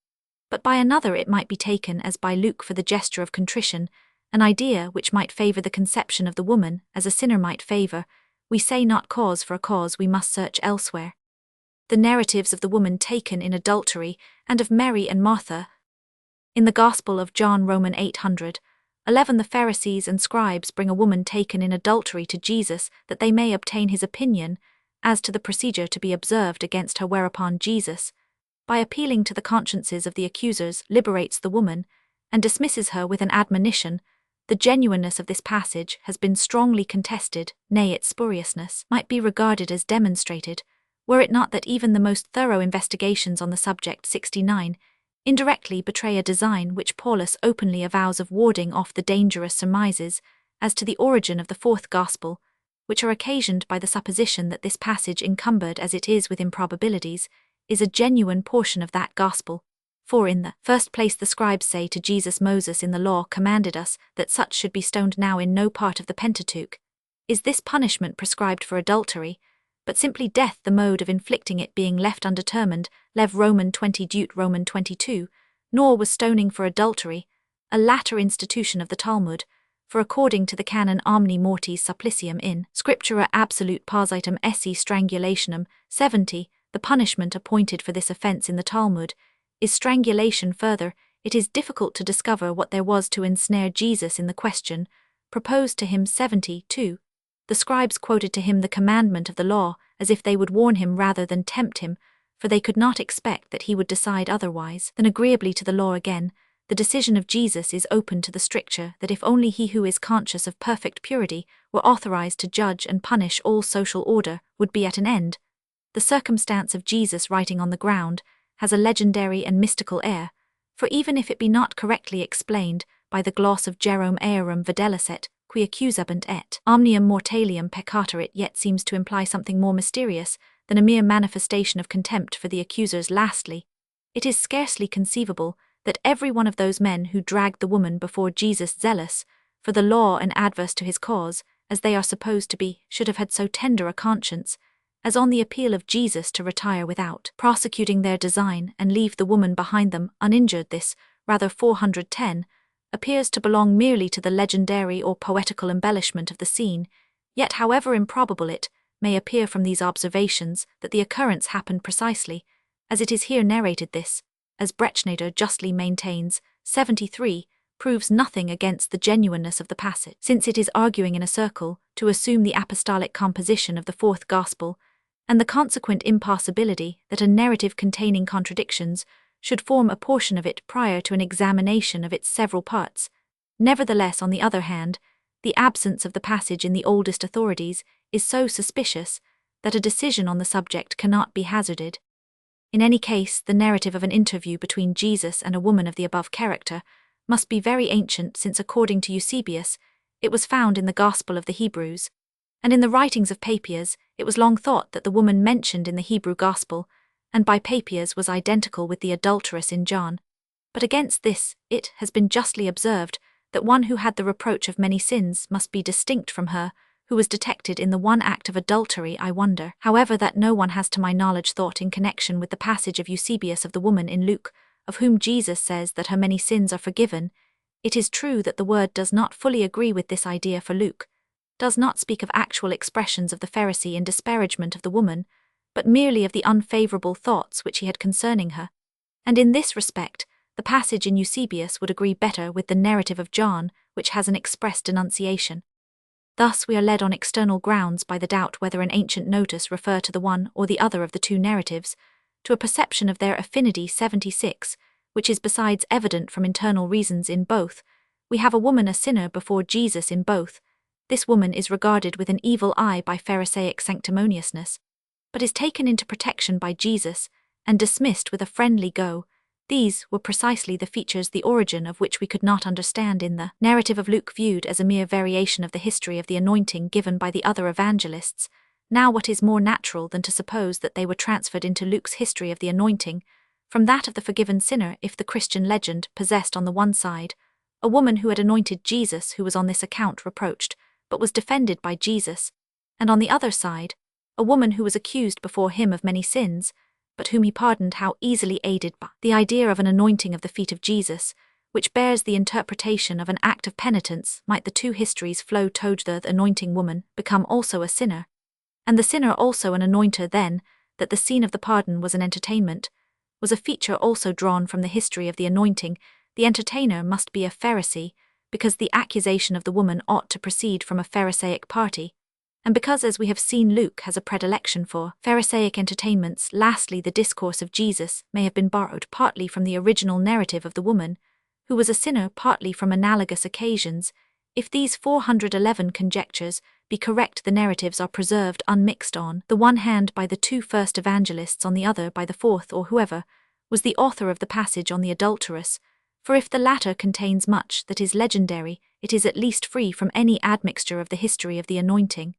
But by another it might be taken, as by Luke, for the gesture of contrition, an idea which might favor the conception of the woman as a sinner might favor. We say not cause for a cause, we must search elsewhere. The narratives of the woman taken in adultery, and of Mary and Martha. In the Gospel of John, Roman 811, the Pharisees and scribes bring a woman taken in adultery to Jesus that they may obtain his opinion as to the procedure to be observed against her, whereupon Jesus, by appealing to the consciences of the accusers, liberates the woman and dismisses her with an admonition. The genuineness of this passage has been strongly contested, nay, its spuriousness might be regarded as demonstrated, were it not that even the most thorough investigations on the subject 69 indirectly betray a design which Paulus openly avows of warding off the dangerous surmises as to the origin of the fourth Gospel, which are occasioned by the supposition that this passage, encumbered as it is with improbabilities, is a genuine portion of that Gospel. For in the first place the scribes say to Jesus, Moses in the law commanded us that such should be stoned. Now in no part of the Pentateuch is this punishment prescribed for adultery, but simply death, the mode of inflicting it being left undetermined. Lev Roman 20 Deut Roman 22, nor was stoning for adultery a latter institution of the Talmud, for according to the canon Omni Mortis Supplicium in Scriptura Absolute Parsitum Esse Strangulationem 70, the punishment appointed for this offence in the Talmud is strangulation. Further, it is difficult to discover what there was to ensnare Jesus in the question proposed to him. 72. The scribes quoted to him the commandment of the law, as if they would warn him rather than tempt him, for they could not expect that he would decide otherwise than agreeably to the law. Again, the decision of Jesus is open to the stricture that if only he who is conscious of perfect purity were authorized to judge and punish, all social order would be at an end. The circumstance of Jesus writing on the ground has a legendary and mystical air, For even if it be not correctly explained by the gloss of Jerome Eorum videlicet, qui accusabant et omnium mortalium peccata, it yet seems to imply something more mysterious than a mere manifestation of contempt for the accusers. Lastly, it is scarcely conceivable that every one of those men who dragged the woman before Jesus zealous for the law and adverse to his cause, as they are supposed to be, should have had so tender a conscience, as on the appeal of Jesus to retire without prosecuting their design and leave the woman behind them uninjured. This, rather 410, appears to belong merely to the legendary or poetical embellishment of the scene, yet however improbable it may appear from these observations that the occurrence happened precisely as it is here narrated, this, as Bretschneider justly maintains, 73, proves nothing against the genuineness of the passage, since it is arguing in a circle to assume the apostolic composition of the fourth gospel, and the consequent impossibility that a narrative containing contradictions should form a portion of it prior to an examination of its several parts. Nevertheless, on the other hand, the absence of the passage in the oldest authorities is so suspicious that a decision on the subject cannot be hazarded. In any case, the narrative of an interview between Jesus and a woman of the above character must be very ancient, since according to Eusebius, it was found in the Gospel of the Hebrews, and in the writings of Papias it was long thought that the woman mentioned in the Hebrew Gospel and by Papias was identical with the adulteress in John. But against this it has been justly observed that one who had the reproach of many sins must be distinct from her who was detected in the one act of adultery. I wonder, however, that no one has to my knowledge thought in connection with the passage of Eusebius of the woman in Luke, of whom Jesus says that her many sins are forgiven. It is true that the word does not fully agree with this idea, for Luke does not speak of actual expressions of the Pharisee in disparagement of the woman, but merely of the unfavorable thoughts which he had concerning her, and in this respect the passage in Eusebius would agree better with the narrative of John, which has an express denunciation. Thus we are led on external grounds by the doubt whether an ancient notice refer to the one or the other of the two narratives, to a perception of their affinity. 76, which is besides evident from internal reasons in both. We have a woman a sinner before Jesus in both. This woman is regarded with an evil eye by Pharisaic sanctimoniousness, but is taken into protection by Jesus and dismissed with a friendly go. These were precisely the features the origin of which we could not understand in the narrative of Luke, viewed as a mere variation of the history of the anointing given by the other evangelists. Now what is more natural than to suppose that they were transferred into Luke's history of the anointing from that of the forgiven sinner, if the Christian legend possessed on the one side a woman who had anointed Jesus, who was on this account reproached, but was defended by Jesus, and on the other side a woman who was accused before him of many sins, but whom he pardoned, how easily aided by the idea of an anointing of the feet of Jesus, which bears the interpretation of an act of penitence, might the two histories flow toward the anointing woman become also a sinner, and the sinner also an anointer. Then, that the scene of the pardon was an entertainment, was a feature also drawn from the history of the anointing. The entertainer must be a Pharisee, because the accusation of the woman ought to proceed from a Pharisaic party, and because, as we have seen, Luke has a predilection for Pharisaic entertainments. Lastly, the discourse of Jesus may have been borrowed partly from the original narrative of the woman, who was a sinner, partly from analogous occasions. If these 411 conjectures be correct, the narratives are preserved unmixed on the one hand by the two first evangelists, on the other by the fourth, or whoever was the author of the passage on the adulteress. For if the latter contains much that is legendary, it is at least free from any admixture of the history of the anointing.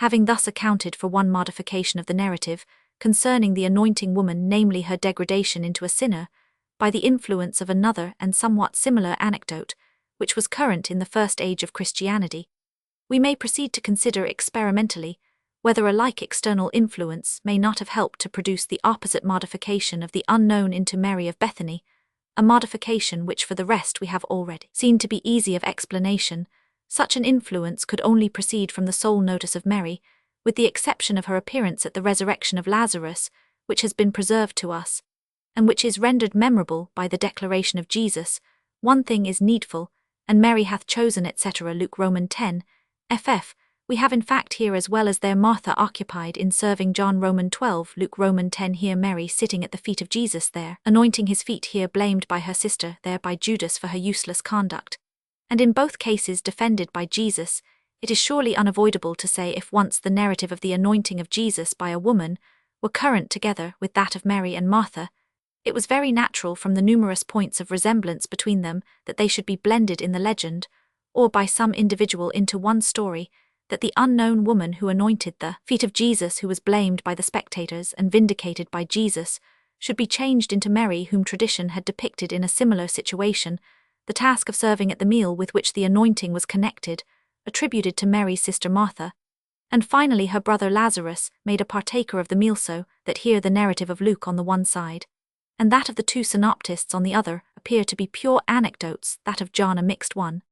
Having thus accounted for one modification of the narrative concerning the anointing woman, namely her degradation into a sinner, by the influence of another and somewhat similar anecdote, which was current in the first age of Christianity, we may proceed to consider experimentally whether a like external influence may not have helped to produce the opposite modification of the unknown into Mary of Bethany, a modification which for the rest we have already seen to be easy of explanation. Such an influence could only proceed from the sole notice of Mary, with the exception of her appearance at the resurrection of Lazarus, which has been preserved to us, and which is rendered memorable by the declaration of Jesus, "One thing is needful, and Mary hath chosen," etc. Luke Roman 10, ff. We have in fact here as well as there Martha occupied in serving John Roman 12, Luke Roman 10, here Mary sitting at the feet of Jesus, there anointing his feet, here blamed by her sister, there by Judas for her useless conduct, and in both cases defended by Jesus. It is surely unavoidable to say, if once the narrative of the anointing of Jesus by a woman were current together with that of Mary and Martha, It was very natural from the numerous points of resemblance between them that they should be blended in the legend, or by some individual into one story, that the unknown woman who anointed the feet of Jesus, who was blamed by the spectators and vindicated by Jesus, should be changed into Mary, whom tradition had depicted in a similar situation, the task of serving at the meal with which the anointing was connected, attributed to Mary's sister Martha, and finally her brother Lazarus, made a partaker of the meal, so that here the narrative of Luke on the one side, and that of the two synoptists on the other, appear to be pure anecdotes, that of John a mixed one.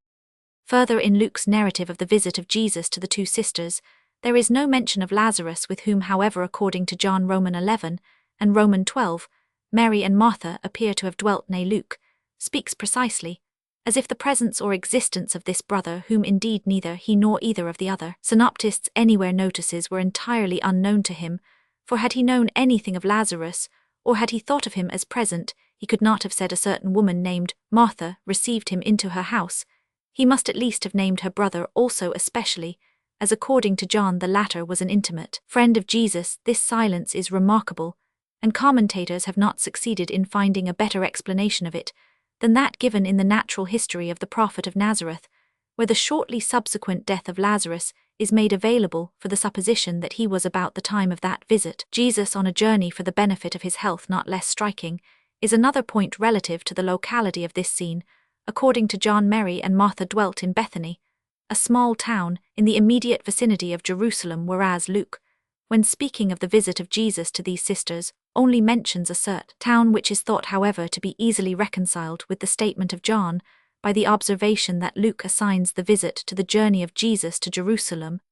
Further, in Luke's narrative of the visit of Jesus to the two sisters, there is no mention of Lazarus, with whom, however, according to John Roman 11 and Roman 12, Mary and Martha appear to have dwelt. Nay, Luke speaks precisely, as if the presence or existence of this brother, whom indeed neither he nor either of the other synoptists anywhere notices, were entirely unknown to him, for had he known anything of Lazarus, or had he thought of him as present, he could not have said a certain woman named Martha received him into her house. He must at least have named her brother also especially, as according to John the latter was an intimate friend of Jesus. This silence is remarkable, and commentators have not succeeded in finding a better explanation of it than that given in the natural history of the prophet of Nazareth, where the shortly subsequent death of Lazarus is made available for the supposition that he was about the time of that visit. Jesus on a journey for the benefit of his health. Not less striking is another point relative to the locality of this scene. According to John, Mary and Martha dwelt in Bethany, a small town in the immediate vicinity of Jerusalem, whereas Luke, when speaking of the visit of Jesus to these sisters, only mentions a certain town, which is thought, however, to be easily reconciled with the statement of John by the observation that Luke assigns the visit to the journey of Jesus to Jerusalem,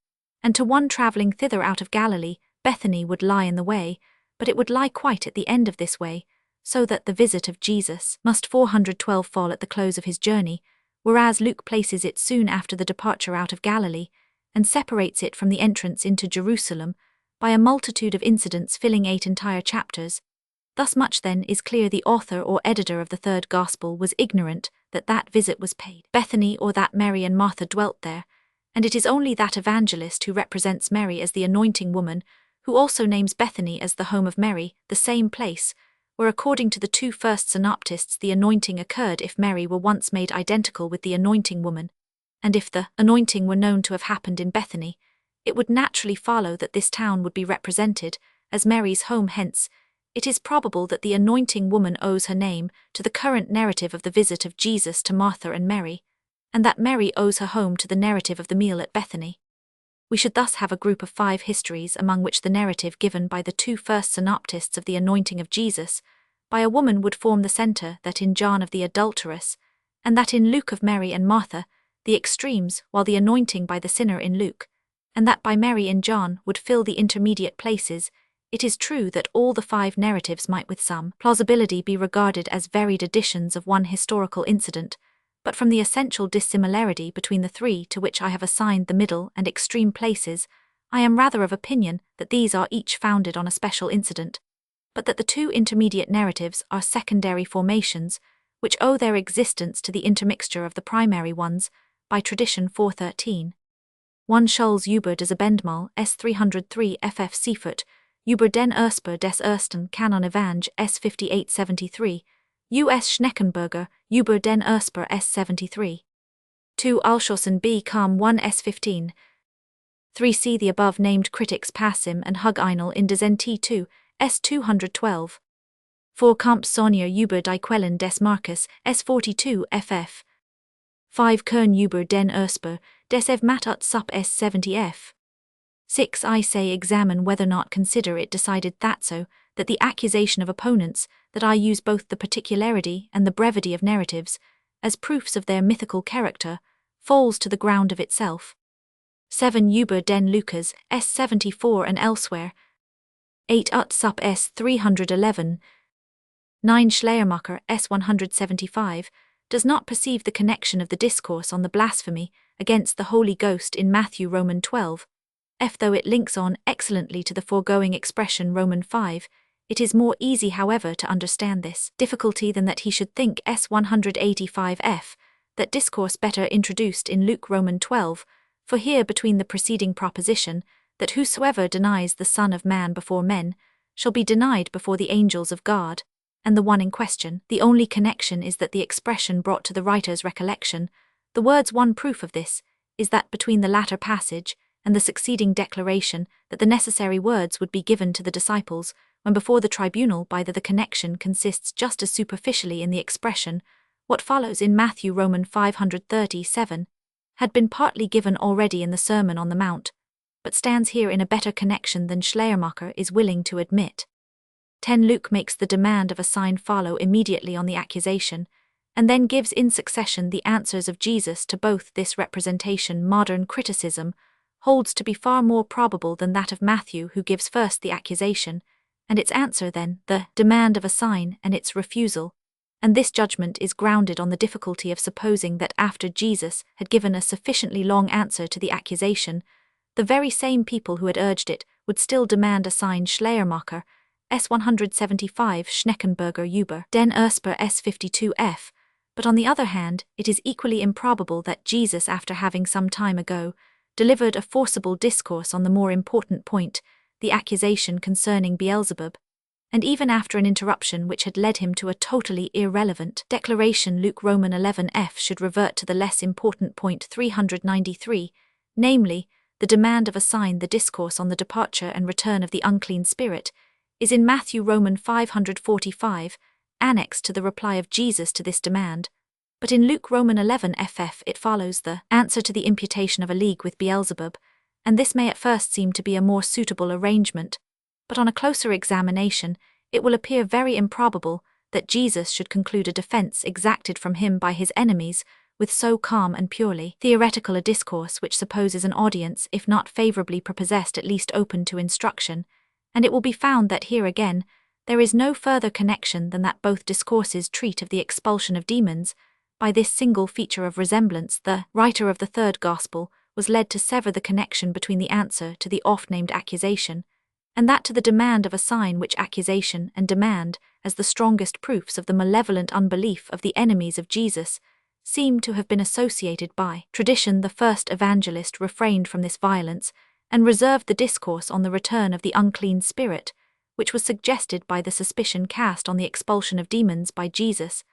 and to one travelling thither out of Galilee. Bethany would lie in the way, but it would lie quite at the end of this way, so that the visit of Jesus must 412 fall at the close of his journey, whereas Luke places it soon after the departure out of Galilee, and separates it from the entrance into Jerusalem by a multitude of incidents filling 8 entire chapters. Thus much then is clear: the author or editor of the third Gospel was ignorant that that visit was paid Bethany, or that Mary and Martha dwelt there, and it is only that evangelist who represents Mary as the anointing woman who also names Bethany as the home of Mary, the same place where, according to the two first synoptists, the anointing occurred. If Mary were once made identical with the anointing woman, and if the anointing were known to have happened in Bethany, it would naturally follow that this town would be represented as Mary's home. Hence, it is probable that the anointing woman owes her name to the current narrative of the visit of Jesus to Martha and Mary, and that Mary owes her home to the narrative of the meal at Bethany. We should thus have a group of 5 histories, among which the narrative given by the two first synoptists of the anointing of Jesus by a woman would form the centre, that in John of the adulteress, and that in Luke of Mary and Martha, the extremes, while the anointing by the sinner in Luke, and that by Mary in John, would fill the intermediate places. It is true that all the 5 narratives might with some plausibility be regarded as varied editions of one historical incident, but from the essential dissimilarity between the 3 to which I have assigned the middle and extreme places, I am rather of opinion that these are each founded on a special incident, but that the 2 intermediate narratives are secondary formations, which owe their existence to the intermixture of the primary ones, by tradition 413. 1 Schulz über des Abendmahl S 303 ff Seefoot, über den Ursprung des ersten Kanon Evang S 5873, U.S. Schneckenburger, über den Ursprung S 73. 2 Alschossen B. Calm 1 S 15. 3 See the above named critics Passim and Hugeinel in des NT 2, S 212. 4 Kamp Sonia über die Quellen des Marcus, S 42 ff. 5 Kern über den Ursprung des Evmatut sup S 70 f. 6 I say examine whether not consider it decided that so, that the accusation of opponents, that I use both the particularity and the brevity of narratives, as proofs of their mythical character, falls to the ground of itself. 7 Über den Lucas, S 74 and elsewhere. 8 Ut sup S 311. 9 Schleiermacher, S 175, does not perceive the connection of the discourse on the blasphemy against the Holy Ghost in Matthew Roman 12, f though it links on excellently to the foregoing expression Roman 5, it is more easy however to understand this difficulty than that he should think S 185 f, that discourse better introduced in Luke Roman 12, for here between the preceding proposition, that whosoever denies the Son of Man before men, shall be denied before the angels of God, and the one in question. The only connection is that the expression brought to the writer's recollection. The words one proof of this is that between the latter passage and the succeeding declaration that the necessary words would be given to the disciples when before the tribunal, by the connection consists just as superficially in the expression. What follows in Matthew Roman 537 had been partly given already in the Sermon on the Mount, but stands here in a better connection than Schleiermacher is willing to admit. 10 Luke makes the demand of a sign follow immediately on the accusation, and then gives in succession the answers of Jesus to both. This representation modern criticism holds to be far more probable than that of Matthew, who gives first the accusation, and its answer then the demand of a sign and its refusal, and this judgment is grounded on the difficulty of supposing that after Jesus had given a sufficiently long answer to the accusation, the very same people who had urged it would still demand a sign. Schleiermacher, S. 175, Schneckenberger Huber, Den Ursper S. 52f. But on the other hand, it is equally improbable that Jesus, after having some time ago delivered a forcible discourse on the more important point, the accusation concerning Beelzebub, and even after an interruption which had led him to a totally irrelevant declaration, Luke Roman 11f, should revert to the less important point 393, namely, the demand of a sign. The discourse on the departure and return of the unclean spirit is in Matthew Roman 545, annexed to the reply of Jesus to this demand, but in Luke Roman 11ff it follows the answer to the imputation of a league with Beelzebub, and this may at first seem to be a more suitable arrangement, but on a closer examination it will appear very improbable that Jesus should conclude a defense exacted from him by his enemies with so calm and purely theoretical a discourse, which supposes an audience, if not favorably prepossessed, at least open to instruction, and it will be found that here again there is no further connection than that both discourses treat of the expulsion of demons. By this single feature of resemblance, the writer of the third gospel was led to sever the connection between the answer to the oft-named accusation and that to the demand of a sign, which accusation and demand, as the strongest proofs of the malevolent unbelief of the enemies of Jesus, seem to have been associated. By tradition, the first evangelist refrained from this violence and reserved the discourse on the return of the unclean spirit, which was suggested by the suspicion cast on the expulsion of demons by Jesus,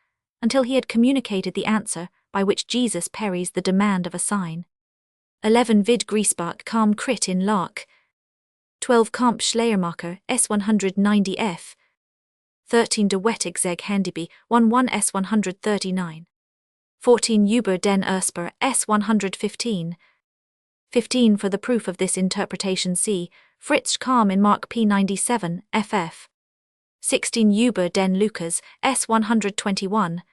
until he had communicated the answer by which Jesus parries the demand of a sign. 11 Vid Griesbach Kam Crit in Lark, 12 Kamp Schleiermacher S 190f, 13 De Wettig Zeg Handiby 11 S 139, 14 Huber Den Ursper S 115, 15 For the proof of this interpretation see Fritz Kam in Mark P 97 ff, 16 Huber Den Lucas S 121,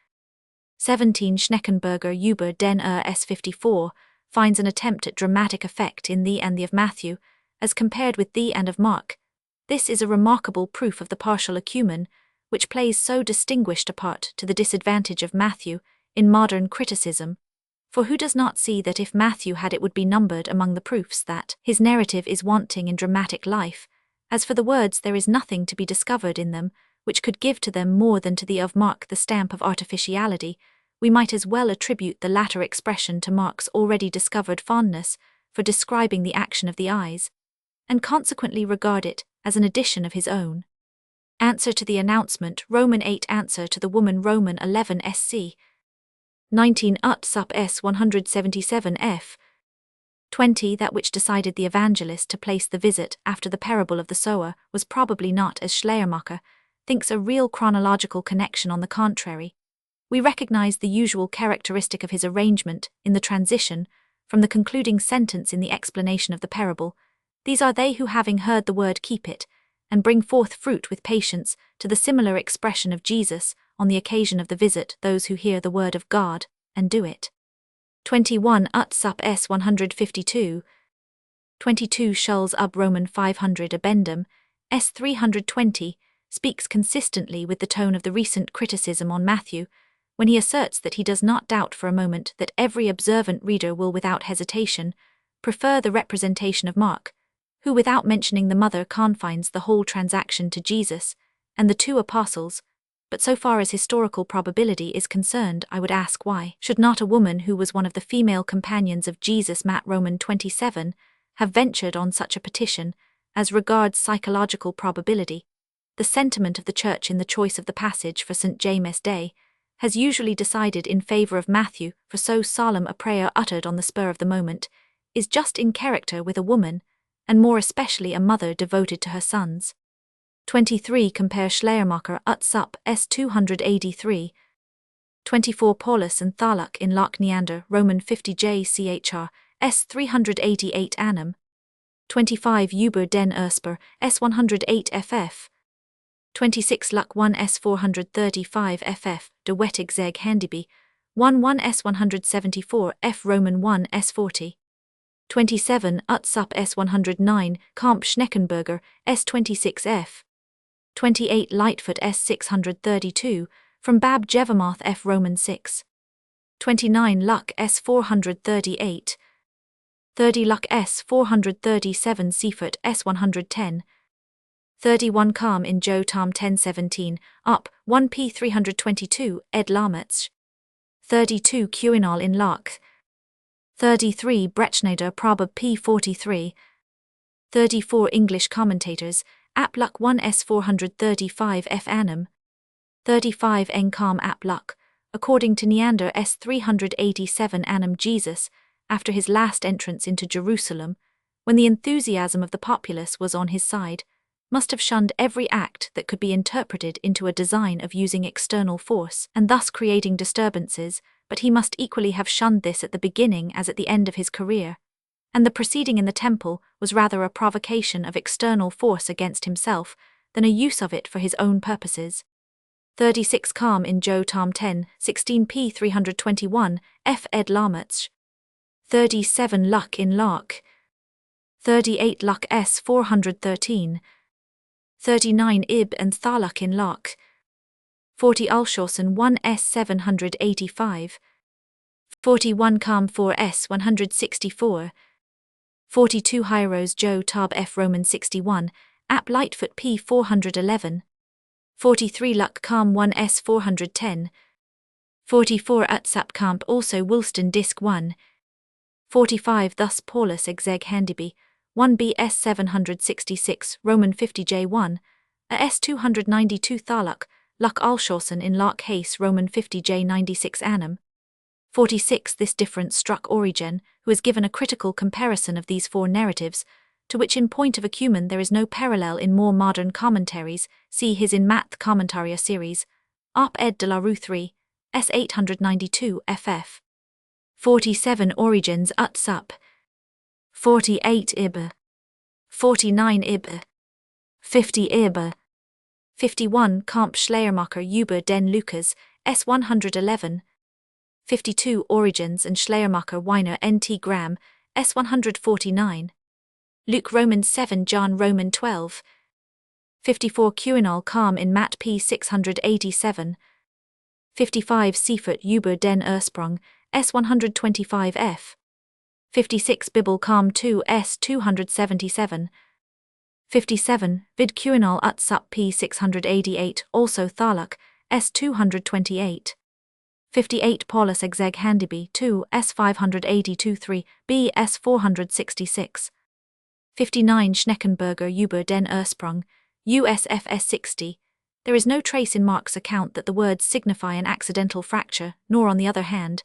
17 Schneckenberger Huber Den S 54, finds an attempt at dramatic effect in the and the of Matthew, as compared with the and of Mark. This is a remarkable proof of the partial acumen, which plays so distinguished a part to the disadvantage of Matthew in modern criticism. For who does not see that if Matthew had it would be numbered among the proofs that his narrative is wanting in dramatic life? As for the words, there is nothing to be discovered in them which could give to them more than to the of Mark the stamp of artificiality. We might as well attribute the latter expression to Mark's already discovered fondness for describing the action of the eyes, and consequently regard it as an addition of his own. Answer to the announcement Roman 8 Answer to the woman Roman 11 SC 19 Ut Sup S 177 F 20 That which decided the evangelist to place the visit after the parable of the sower was probably not, as Schleiermacher thinks, a real chronological connection. On the contrary, we recognize the usual characteristic of his arrangement in the transition from the concluding sentence in the explanation of the parable. These are they who, having heard the word, keep it, and bring forth fruit with patience, to the similar expression of Jesus on the occasion of the visit, those who hear the word of God and do it. 21 Ut Sup S 152, 22 Schulz Ub Roman 500 Abendum, S 320, speaks consistently with the tone of the recent criticism on Matthew, when he asserts that he does not doubt for a moment that every observant reader will without hesitation prefer the representation of Mark, who without mentioning the mother confines the whole transaction to Jesus and the two apostles. But so far as historical probability is concerned, I would ask, why should not a woman who was one of the female companions of Jesus, Matt Roman 27, have ventured on such a petition? As regards psychological probability, the sentiment of the Church in the choice of the passage for St. James' Day has usually decided in favour of Matthew, for so solemn a prayer uttered on the spur of the moment is just in character with a woman, and more especially a mother devoted to her sons. 23. Compare Schleiermacher ut sup s. 283. 24. Paulus and Tharlach in Lach Neander, Roman 50 J.Chr. s. 388 annum. 25. Über den Ursper, s. 108 ff. 26. Luck 1 s. 435 ff. De Wettig zeg Handiby, 1 s. 174 f. Roman 1 s. 40. 27. Ut sup s. 109, Kamp Schneckenburger, s. 26 f. 28. Lightfoot s. 632, from Bab Jevermoth f. Roman 6. 29. Luck s. 438. 30. Luck s. 437 Seafoot s. 110. 31. Calm in Jo Tam 1017, up, 1 p. 322, ed Lametz. 32. Quirinal in Lach. 33. Bretschneider Prabab p. 43. 34. English commentators, ap Luck 1 s. 435 f. annum. 35. Encam ap Luck, according to Neander s. 387 annum. Jesus, after his last entrance into Jerusalem, when the enthusiasm of the populace was on his side, must have shunned every act that could be interpreted into a design of using external force and thus creating disturbances, but he must equally have shunned this at the beginning as at the end of his career, and the proceeding in the temple was rather a provocation of external force against himself than a use of it for his own purposes. 36. Calm in Jo Tam 10, 16 p. 321, f. ed Lametz. 37. Luck in Lach. 38. Luck s. 413. 39. Ib and Tharlach in Lach. 40. Alshausen 1 s. 785. 41. Calm 4 s. 164. 42. Hyros Jo Tab f. Roman 61, ap Lightfoot p. 411. 43. Luck Calm 1 s. 410. 44. Utsap Camp also Woolston Disc 1. 45. Thus Paulus exeg Handiby, 1 b. s. 766, Roman 50 j1, a s. 292 Tharlach, Luck Alshausen in Lach Hase, Roman 50 j96 annum. 46. This difference struck Origen, who has given a critical comparison of these four narratives, to which in point of acumen there is no parallel in more modern commentaries, see his In Math Commentaria series, Op ed de la Rue 3, s. 892 ff. 47. Origen's ut sup. 48. Iber. 49. Iber. 50. Iber. 51. Kamp Schleiermacher über den Lukas, s. 111. 52. Origens and Schleiermacher Weiner Nt. Graham, s. 149. Luke Roman 7 John Roman 12. 54. Quirinal Calm in Mat p. 687. 55. Seafoot über den Ursprung, s. 125 f. 56. Bibel Calm 2 s. 277. 57. Vid Quirinal ut sup p. 688, also Tharlach, s. 228. 58. Paulus exeg Handiby 2 s. 582 3, b. s. 466. 59. Schneckenburger über den Ursprung, USFS 60. There is no trace in Mark's account that the words signify an accidental fracture, nor on the other hand,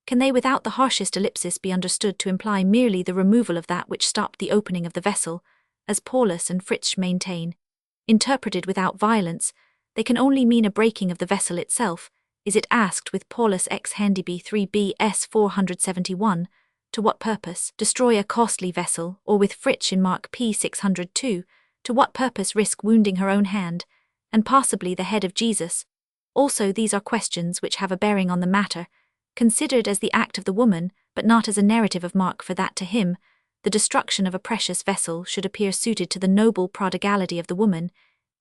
can they without the harshest ellipsis be understood to imply merely the removal of that which stopped the opening of the vessel, as Paulus and Fritzsch maintain. Interpreted without violence, they can only mean a breaking of the vessel itself. Is it asked with Paulus ex Handiby 3b s. 471, to what purpose destroy a costly vessel, or with Fritzsch in Mark p. 602, to what purpose risk wounding her own hand, and possibly the head of Jesus? Also these are questions which have a bearing on the matter, considered as the act of the woman, but not as a narrative of Mark, for that to him, the destruction of a precious vessel should appear suited to the noble prodigality of the woman,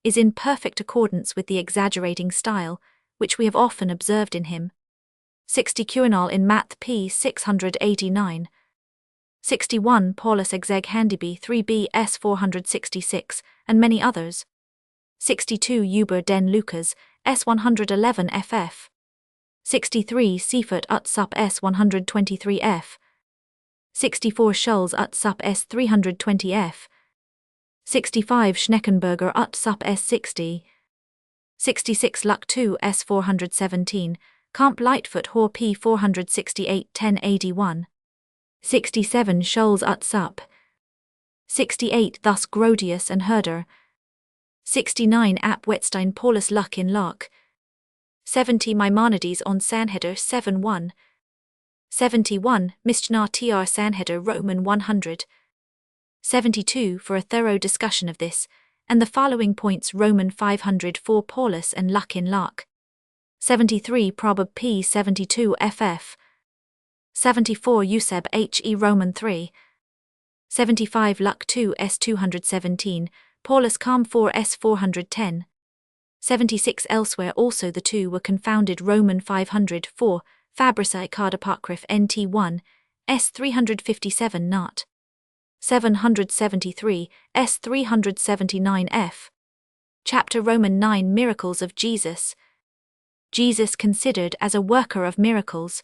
is in perfect accordance with the exaggerating style, which we have often observed in him. 60. Quirinal in Math p. 689. 61. Paulus exeg Handiby 3b s. 466, and many others. 62. Über den Lukas, s. 111 ff. 63. Seafoot ut sup s. 123 f. 64. Schulz ut sup s. 320 f. 65 Schneckenberger ut sup S60. 66 Luck 2 S417, Camp Lightfoot Hor P 468 1081. 67 Scholz ut sup. 68 Thus Grotius and Herder. 69 App Wetstein Paulus Luck in Locke. 70 Maimonides on Sanheder 7-1. 71 Mischna tr Sanheder Roman 100. 72 For a thorough discussion of this, and the following points Roman 504 Paulus and Luck in Locke. 73 Probab P 72 ff. 74 Euseb he Roman 3. 75 Luck 2 s 217, Paulus Calm 4 s 410. 76 Elsewhere also the two were confounded Roman 504, Fabrici Card Apocryph NT1, s 357 not. 773, s 379 f. Chapter Roman 9 Miracles of Jesus. Jesus considered as a worker of miracles.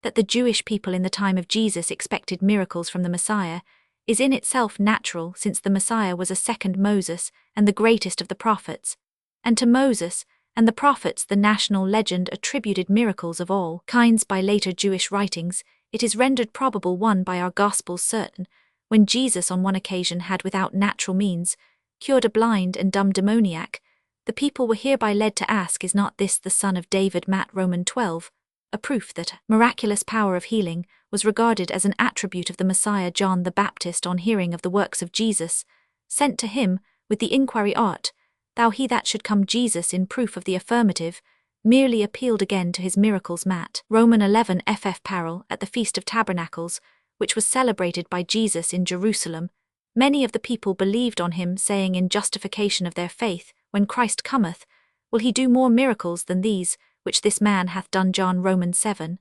That the Jewish people in the time of Jesus expected miracles from the Messiah is in itself natural, since the Messiah was a second Moses and the greatest of the prophets, and to Moses and the prophets the national legend attributed miracles of all kinds by later Jewish writings. It is rendered probable, one, by our Gospels certain, when Jesus on one occasion had without natural means cured a blind and dumb demoniac, the people were hereby led to ask, is not this the son of David? Matt Roman 12, a proof that miraculous power of healing was regarded as an attribute of the Messiah. John the Baptist, on hearing of the works of Jesus, sent to him with the inquiry, art thou he that should come? Jesus, in proof of the affirmative, merely appealed again to his miracles. Matt Roman 11 ff. Parallel, at the Feast of Tabernacles, which was celebrated by Jesus in Jerusalem, many of the people believed on him, saying in justification of their faith, when Christ cometh, will he do more miracles than these, which this man hath done? John Roman 7.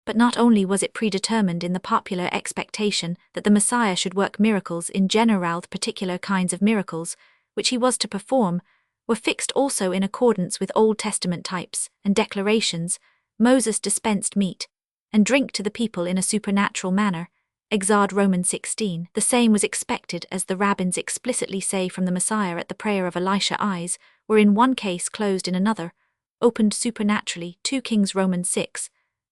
But not only was it predetermined in the popular expectation that the Messiah should work miracles in general, the particular kinds of miracles which he was to perform were fixed also in accordance with Old Testament types and declarations. Moses dispensed meat and drink to the people in a supernatural manner, Exod Roman 16. The same was expected, as the rabbins explicitly say, from the Messiah. At the prayer of Elisha, eyes were in one case closed, in another opened supernaturally, 2 Kings Roman 6.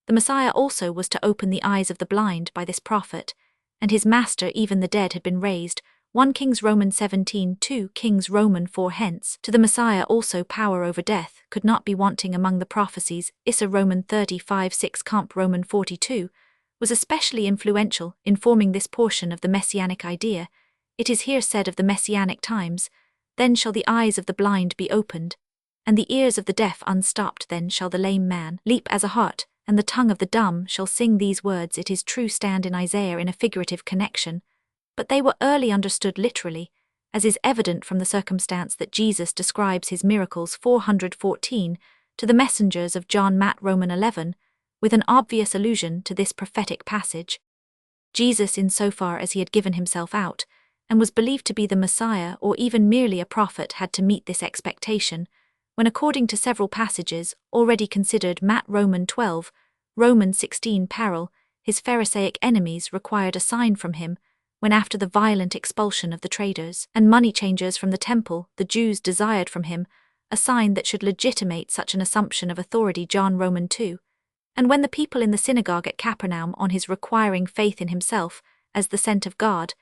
The Messiah also was to open the eyes of the blind by this prophet, and his master even the dead had been raised, 1 Kings Roman 17, 2 Kings Roman 4. Hence, to the Messiah also power over death could not be wanting among the prophecies. Issa Roman 35, 6 Comp Roman 42, was especially influential in forming this portion of the messianic idea. It is here said of the messianic times, then shall the eyes of the blind be opened, and the ears of the deaf unstopped. Then shall the lame man leap as a hart, and the tongue of the dumb shall sing these words. It is true, stand in Isaiah in a figurative connection, but they were early understood literally, as is evident from the circumstance that Jesus describes his miracles 414 to the messengers of John. Matt Roman 11, with an obvious allusion to this prophetic passage. Jesus, in so far as he had given himself out, and was believed to be the Messiah or even merely a prophet, had to meet this expectation, when according to several passages already considered, Matt Roman 12, Roman 16 parallel, his Pharisaic enemies required a sign from him, when after the violent expulsion of the traders and money changers from the temple, the Jews desired from him a sign that should legitimate such an assumption of authority. John Roman 2. And when the people in the synagogue at Capernaum, on his requiring faith in himself as the sent of God,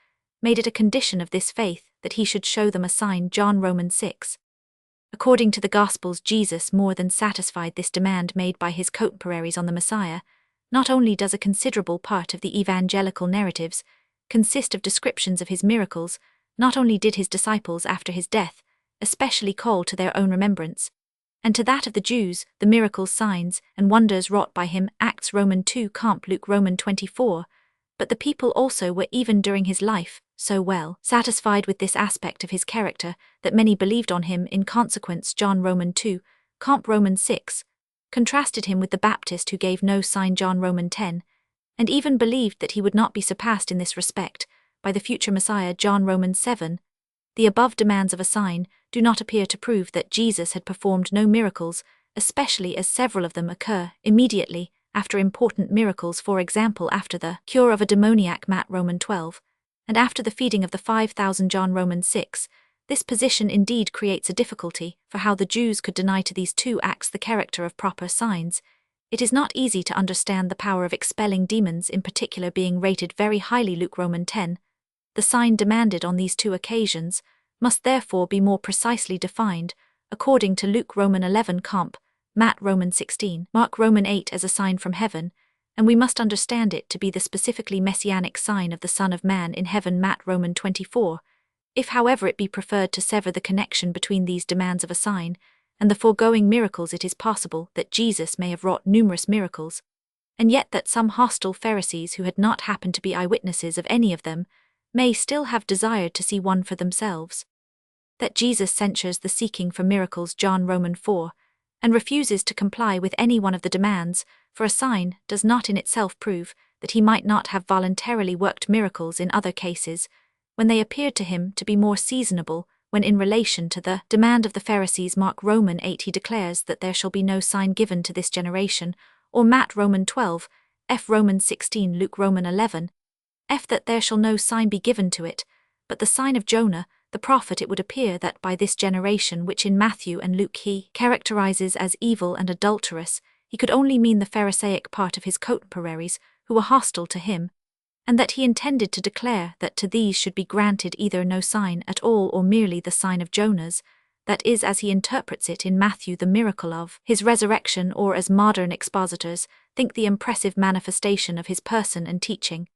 made it a condition of this faith that he should show them a sign. John Roman 6. According to the Gospels, Jesus more than satisfied this demand made by his contemporaries on the Messiah. Not only does a considerable part of the evangelical narratives consist of descriptions of his miracles, not only did his disciples after his death especially call to their own remembrance, and to that of the Jews, the miracles, signs, and wonders wrought by him, Acts Roman 2 Comp Luke Roman 24, but the people also were, even during his life, so well satisfied with this aspect of his character that many believed on him in consequence. John Roman 2, Comp Roman 6, contrasted him with the Baptist who gave no sign. John Roman 10, and even believed that he would not be surpassed in this respect by the future Messiah. John Roman 7. The above demands of a sign do not appear to prove that Jesus had performed no miracles, especially as several of them occur immediately after important miracles, for example after the cure of a demoniac. Matt Roman 12. and after the feeding of the 5,000 John Romans 6, this position indeed creates a difficulty, for how the Jews could deny to these two acts the character of proper signs. It is not easy to understand the power of expelling demons in particular being rated very highly. Luke Roman 10. The sign demanded on these two occasions must therefore be more precisely defined, according to Luke Roman 11 comp, Matt Roman 16, Mark Roman 8 as a sign from heaven, and we must understand it to be the specifically messianic sign of the Son of Man in heaven. Matt Roman 24. If however it be preferred to sever the connection between these demands of a sign and the foregoing miracles, it is possible that Jesus may have wrought numerous miracles, and yet that some hostile Pharisees who had not happened to be eyewitnesses of any of them may still have desired to see one for themselves. That Jesus censures the seeking for miracles John Roman 4, and refuses to comply with any one of the demands for a sign does not in itself prove that he might not have voluntarily worked miracles in other cases, when they appeared to him to be more seasonable, when in relation to the demand of the Pharisees. Mark Roman 8 he declares that there shall be no sign given to this generation, or Matt Roman 12, F Roman 16 Luke Roman 11, F that there shall no sign be given to it, but the sign of Jonah, the prophet. It would appear that by this generation which in Matthew and Luke he characterizes as evil and adulterous, he could only mean the Pharisaic part of his contemporaries who were hostile to him, and that he intended to declare that to these should be granted either no sign at all or merely the sign of Jonah's, that is as he interprets it in Matthew the miracle of his resurrection, or as modern expositors think the impressive manifestation of his person and teaching.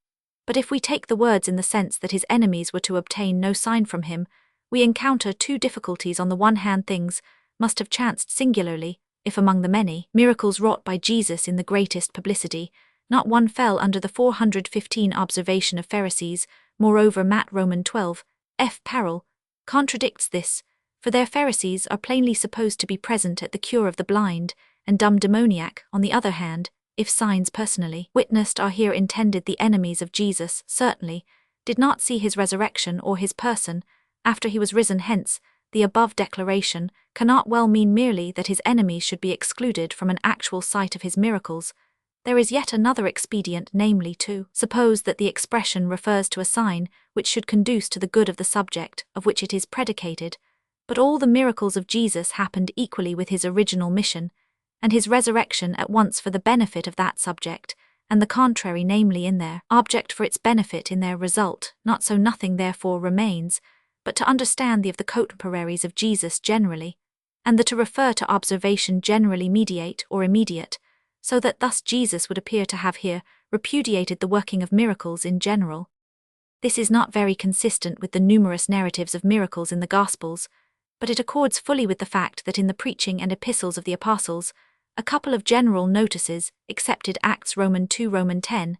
But if we take the words in the sense that his enemies were to obtain no sign from him, we encounter two difficulties. On the one hand, things must have chanced singularly, if among the many miracles wrought by Jesus in the greatest publicity, not one fell under the 415 observation of Pharisees. Moreover, Matt Roman 12, F. Parallel, contradicts this, for their Pharisees are plainly supposed to be present at the cure of the blind and dumb demoniac. On the other hand, if signs personally witnessed are here intended, the enemies of Jesus certainly did not see his resurrection or his person after he was risen. Hence, the above declaration cannot well mean merely that his enemies should be excluded from an actual sight of his miracles. There is yet another expedient, namely to suppose that the expression refers to a sign which should conduce to the good of the subject of which it is predicated. But all the miracles of Jesus happened equally with his original mission, and his resurrection at once for the benefit of that subject, and the contrary, namely in their object for its benefit in their result. Not so. Nothing therefore remains but to understand the of the contemporaries of Jesus generally, and the to refer to observation generally mediate or immediate, so that thus Jesus would appear to have here repudiated the working of miracles in general. This is not very consistent with the numerous narratives of miracles in the Gospels, but it accords fully with the fact that in the preaching and epistles of the apostles, a couple of general notices, excepted Acts Roman 2 Roman 10,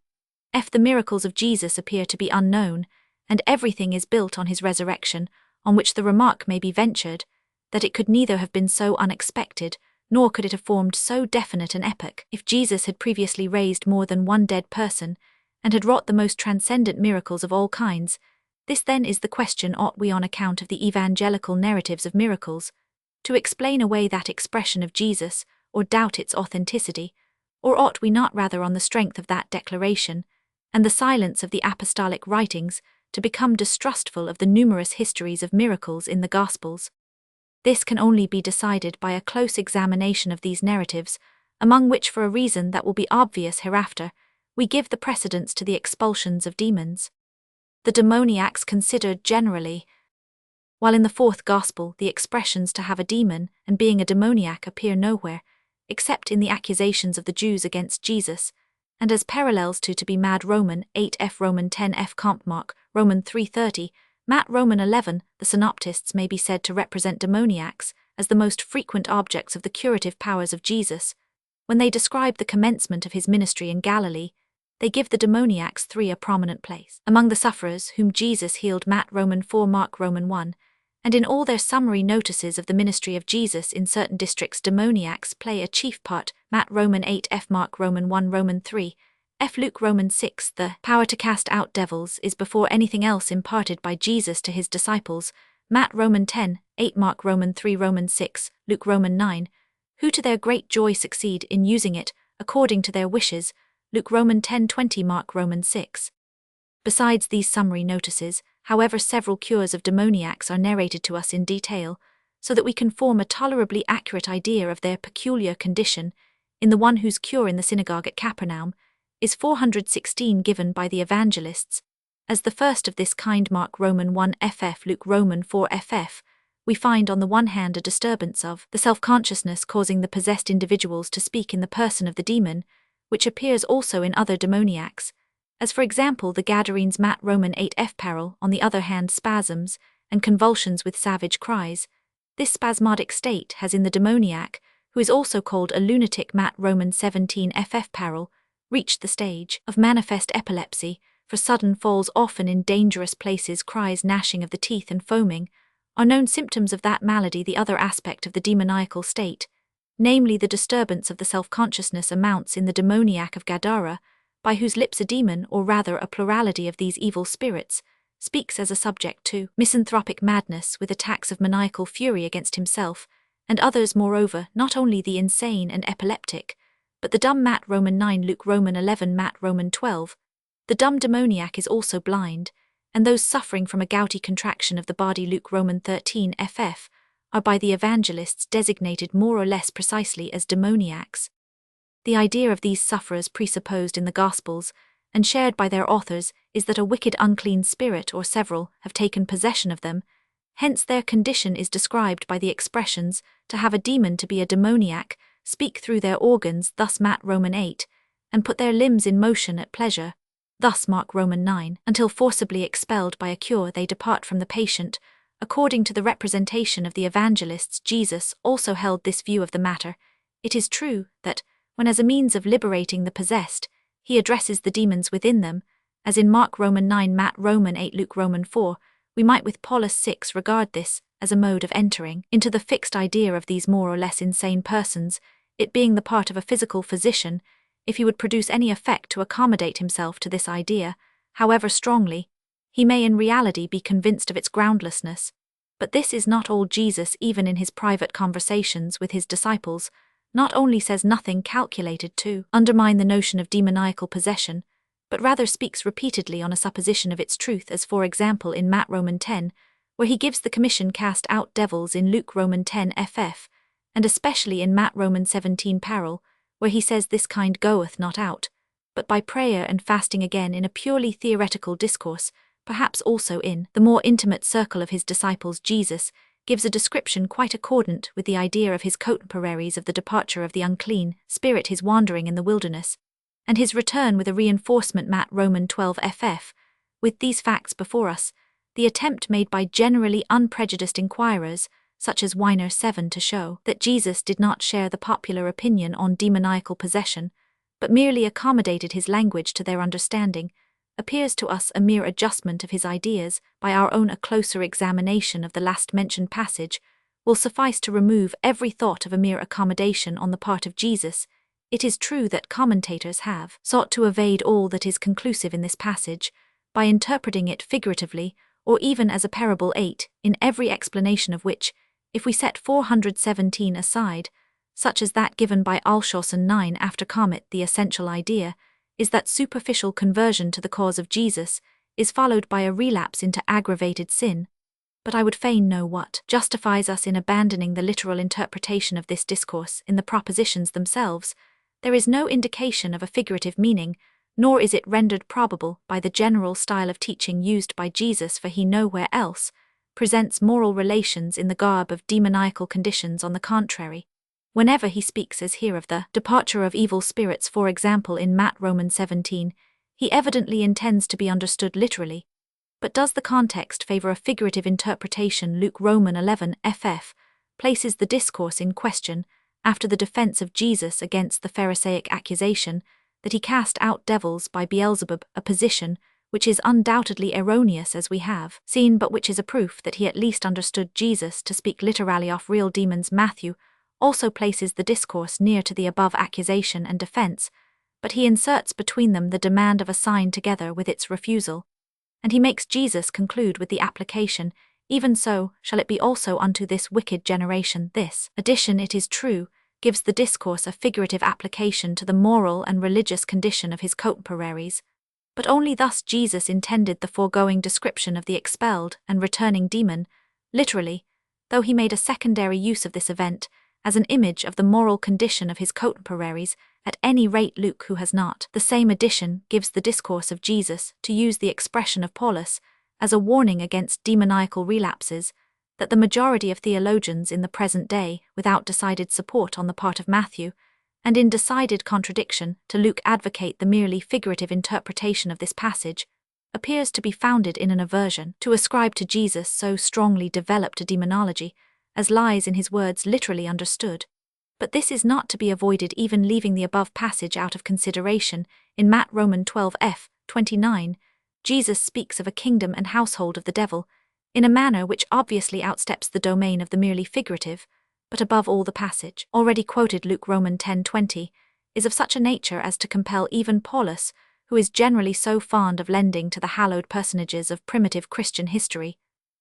F. the miracles of Jesus appear to be unknown, and everything is built on his resurrection, on which the remark may be ventured, that it could neither have been so unexpected, nor could it have formed so definite an epoch, if Jesus had previously raised more than one dead person, and had wrought the most transcendent miracles of all kinds. This then is the question: ought we, on account of the evangelical narratives of miracles, to explain away that expression of Jesus, or doubt its authenticity, or ought we not rather, on the strength of that declaration, and the silence of the apostolic writings, to become distrustful of the numerous histories of miracles in the Gospels? This can only be decided by a close examination of these narratives, among which, for a reason that will be obvious hereafter, we give the precedence to the expulsions of demons. The demoniacs considered generally, while in the fourth Gospel the expressions to have a demon and being a demoniac appear nowhere, except in the accusations of the Jews against Jesus, and as parallels to be mad. Roman 8 F Roman 10 F comp Mark Roman 3:30, Matt Roman 11. The synoptists may be said to represent demoniacs as the most frequent objects of the curative powers of Jesus. When they describe the commencement of his ministry in Galilee, they give the demoniacs 3 a prominent place among the sufferers whom Jesus healed. Matt Roman 4 Mark Roman 1, and in all their summary notices of the ministry of Jesus in certain districts, demoniacs play a chief part. Matt Roman 8 F Mark Roman 1 Roman 3 F Luke Roman 6. The power to cast out devils is before anything else imparted by Jesus to his disciples. Matt Roman 10 8 Mark Roman 3 Roman 6 Luke Roman 9, who to their great joy succeed in using it according to their wishes. Luke Roman 10:20 Mark Roman 6. Besides these summary notices, however, several cures of demoniacs are narrated to us in detail, so that we can form a tolerably accurate idea of their peculiar condition. In the one whose cure in the synagogue at Capernaum is 416 given by the evangelists, as the first of this kind, Mark Roman 1 ff, Luke Roman 4 ff, we find on the one hand a disturbance of the self-consciousness causing the possessed individuals to speak in the person of the demon, which appears also in other demoniacs, as for example the Gadarenes Matt Roman 8 f peril, on the other hand spasms and convulsions with savage cries. This spasmodic state has in the demoniac, who is also called a lunatic Matt Roman 17 ff peril, reached the stage of manifest epilepsy, for sudden falls often in dangerous places, cries, gnashing of the teeth and foaming, are known symptoms of that malady. The other aspect of the demoniacal state, namely the disturbance of the self-consciousness, amounts in the demoniac of Gadara, by whose lips a demon, or rather a plurality of these evil spirits, speaks as a subject to misanthropic madness with attacks of maniacal fury against himself and others. Moreover, not only the insane and epileptic, but the dumb Matt Roman 9 Luke Roman 11 Matt Roman 12, the dumb demoniac is also blind, and those suffering from a gouty contraction of the body Luke Roman 13 ff, are by the evangelists designated more or less precisely as demoniacs. The idea of these sufferers presupposed in the Gospels, and shared by their authors, is that a wicked unclean spirit or several have taken possession of them. Hence their condition is described by the expressions to have a demon, to be a demoniac, speak through their organs, thus Matt Roman 8, and put their limbs in motion at pleasure, thus Mark Roman 9, until forcibly expelled by a cure they depart from the patient. According to the representation of the evangelists, Jesus also held this view of the matter. It is true that, when as a means of liberating the possessed, he addresses the demons within them, as in Mark Roman 9 Matt Roman 8 Luke Roman 4, we might with Paulus 6 regard this as a mode of entering into the fixed idea of these more or less insane persons, it being the part of a physical physician, if he would produce any effect to accommodate himself to this idea, however strongly, he may in reality be convinced of its groundlessness. But this is not all. Jesus, even in his private conversations with his disciples, not only says nothing calculated to undermine the notion of demoniacal possession, but rather speaks repeatedly on a supposition of its truth, as for example in Matt Roman 10, where he gives the commission cast out devils, in Luke Roman 10 ff, and especially in Matt Roman 17 peril, where he says this kind goeth not out, but by prayer and fasting. Again in a purely theoretical discourse, perhaps also in the more intimate circle of his disciples, Jesus gives a description quite accordant with the idea of his contemporaries of the departure of the unclean spirit, his wandering in the wilderness, and his return with a reinforcement Matt Roman 12 ff. With these facts before us, the attempt made by generally unprejudiced inquirers, such as Weiner 7, to show that Jesus did not share the popular opinion on demoniacal possession, but merely accommodated his language to their understanding, appears to us a mere adjustment of his ideas. By our own a closer examination of the last-mentioned passage will suffice to remove every thought of a mere accommodation on the part of Jesus. It is true that commentators have sought to evade all that is conclusive in this passage, by interpreting it figuratively, or even as a parable 8, in every explanation of which, if we set 417 aside, such as that given by Alshausen 9 after Comet, the essential idea is that superficial conversion to the cause of Jesus is followed by a relapse into aggravated sin. But I would fain know what justifies us in abandoning the literal interpretation of this discourse in the propositions themselves. There is no indication of a figurative meaning, nor is it rendered probable by the general style of teaching used by Jesus, for he nowhere else presents moral relations in the garb of demoniacal conditions. On the contrary, whenever he speaks as here of the departure of evil spirits, for example in Matt Roman 17, he evidently intends to be understood literally. But does the context favor a figurative interpretation? Luke Roman 11 ff. places the discourse in question after the defense of Jesus against the Pharisaic accusation that he cast out devils by Beelzebub, a position which is undoubtedly erroneous as we have seen, but which is a proof that he at least understood Jesus to speak literally of real demons. Matthew also places the discourse near to the above accusation and defense, but he inserts between them the demand of a sign together with its refusal, and he makes Jesus conclude with the application, even so shall it be also unto this wicked generation. This addition, it is true, gives the discourse a figurative application to the moral and religious condition of his contemporaries, But only thus Jesus intended the foregoing description of the expelled and returning demon, literally, though he made a secondary use of this event as an image of the moral condition of his contemporaries. At any rate, Luke, who has not the same addition, gives the discourse of Jesus, to use the expression of Paulus, as a warning against demoniacal relapses, that the majority of theologians in the present day, without decided support on the part of Matthew, and in decided contradiction to Luke, advocate the merely figurative interpretation of this passage, appears to be founded in an aversion to ascribe to Jesus so strongly developed a demonology, as lies in his words literally understood. But this is not to be avoided even leaving the above passage out of consideration. In Matt Roman 12 29, Jesus speaks of a kingdom and household of the devil, in a manner which obviously outsteps the domain of the merely figurative, but above all the passage, already quoted Luke Roman 10:20, is of such a nature as to compel even Paulus, who is generally so fond of lending to the hallowed personages of primitive Christian history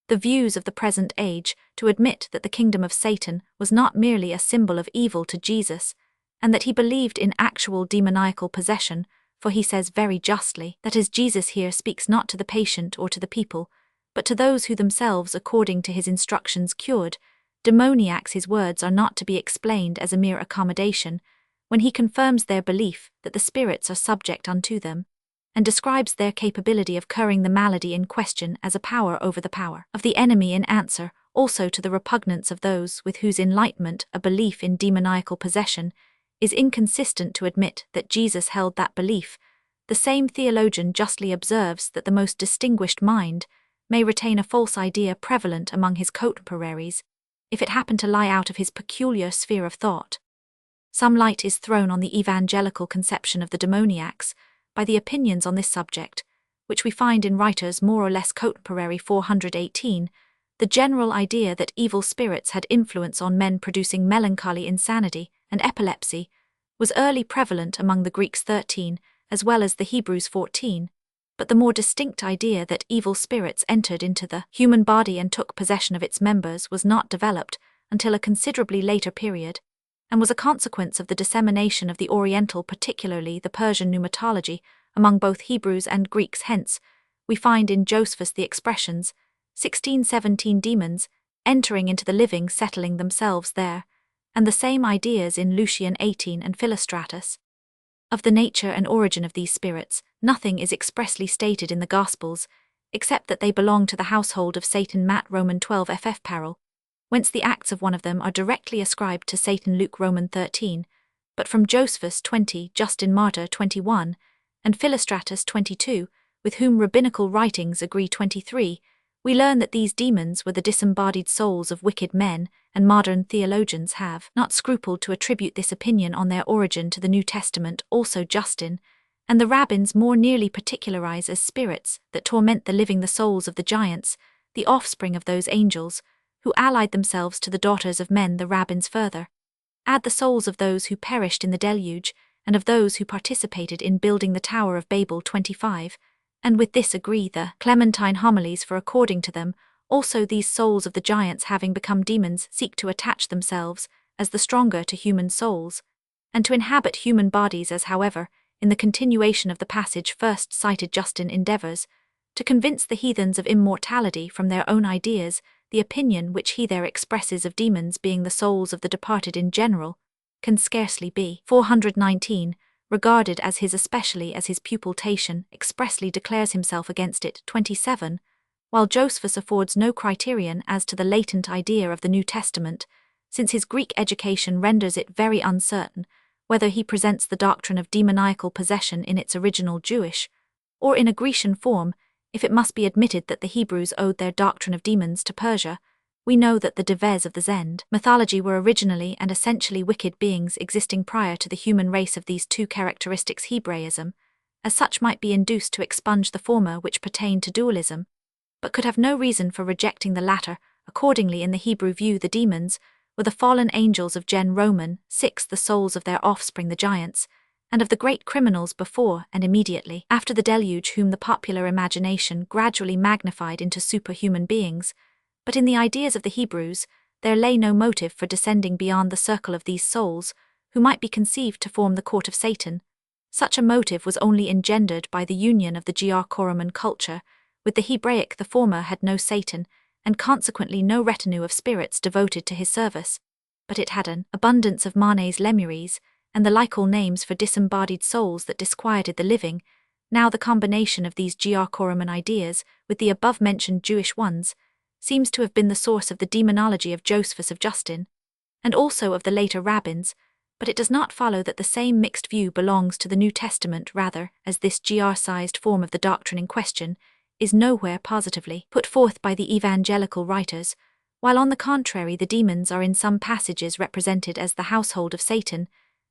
the views of the present age, to admit that the kingdom of Satan was not merely a symbol of evil to Jesus, and that he believed in actual demoniacal possession, for he says very justly that as Jesus here speaks not to the patient or to the people, but to those who themselves, according to his instructions, cured demoniacs, his words are not to be explained as a mere accommodation, when he confirms their belief that the spirits are subject unto them, and describes their capability of curing the malady in question as a power over the power of the enemy, in answer also to the repugnance of those with whose enlightenment a belief in demoniacal possession is inconsistent to admit that Jesus held that belief. The same theologian justly observes that the most distinguished mind may retain a false idea prevalent among his contemporaries, if it happen to lie out of his peculiar sphere of thought. Some light is thrown on the evangelical conception of the demoniacs by the opinions on this subject, which we find in writers more or less contemporary. 418, the general idea that evil spirits had influence on men producing melancholy, insanity, and epilepsy, was early prevalent among the Greeks. 13, as well as the Hebrews. 14, but the more distinct idea that evil spirits entered into the human body and took possession of its members was not developed until a considerably later period, and was a consequence of the dissemination of the Oriental, particularly the Persian pneumatology, among both Hebrews and Greeks. Hence, we find in Josephus the expressions 16-17 demons entering into the living, settling themselves there, and the same ideas in Lucian 18 and Philostratus. Of the nature and origin of these spirits, nothing is expressly stated in the Gospels, except that they belong to the household of Satan. Matt Roman 12 ff parallel, whence the acts of one of them are directly ascribed to Satan. Luke Roman 13, but from Josephus 20, Justin Martyr 21, and Philostratus 22, with whom rabbinical writings agree. 23, we learn that these demons were the disembodied souls of wicked men, and modern theologians have not scrupled to attribute this opinion on their origin to the New Testament. Also Justin and the rabbins more nearly particularize as spirits that torment the living the souls of the giants, the offspring of those angels who allied themselves to the daughters of men. The rabbins further add the souls of those who perished in the deluge, and of those who participated in building the Tower of Babel. 25, and with this agree the Clementine homilies, for according to them, also these souls of the giants, having become demons, seek to attach themselves, as the stronger, to human souls, and to inhabit human bodies, as however, in the continuation of the passage first cited, Justin endeavors to convince the heathens of immortality from their own ideas. The opinion which he there expresses of demons being the souls of the departed in general can scarcely be 419 regarded as his, especially as his pupil Tatian expressly declares himself against it. 27, while Josephus affords no criterion as to the latent idea of the New Testament, since his Greek education renders it very uncertain whether he presents the doctrine of demoniacal possession in its original Jewish or in a Grecian form. If it must be admitted that the Hebrews owed their doctrine of demons to Persia, we know that the devas of the Zend mythology were originally and essentially wicked beings existing prior to the human race. Of these two characteristics, Hebraism, as such, might be induced to expunge the former, which pertained to dualism, but could have no reason for rejecting the latter. Accordingly, in the Hebrew view, the demons were the fallen angels of Gen Roman 6, the souls of their offspring, the giants, and of the great criminals before and immediately after the deluge, whom the popular imagination gradually magnified into superhuman beings. But in the ideas of the Hebrews, there lay no motive for descending beyond the circle of these souls, who might be conceived to form the court of Satan, Such a motive was only engendered by the union of the Gear-Chorum and culture. With the Hebraic, the former had no Satan, and consequently no retinue of spirits devoted to his service, but it had an abundance of manes lemures, and the lycal names for disembodied souls that disquieted the living. Now the combination of these Gear-Choruman ideas with the above-mentioned Jewish ones seems to have been the source of the demonology of Josephus of Justin, and also of the later rabbins, but it does not follow that the same mixed view belongs to the New Testament rather, as this Gear-sized form of the doctrine in question is nowhere positively put forth by the evangelical writers, while on the contrary the demons are in some passages represented as the household of Satan.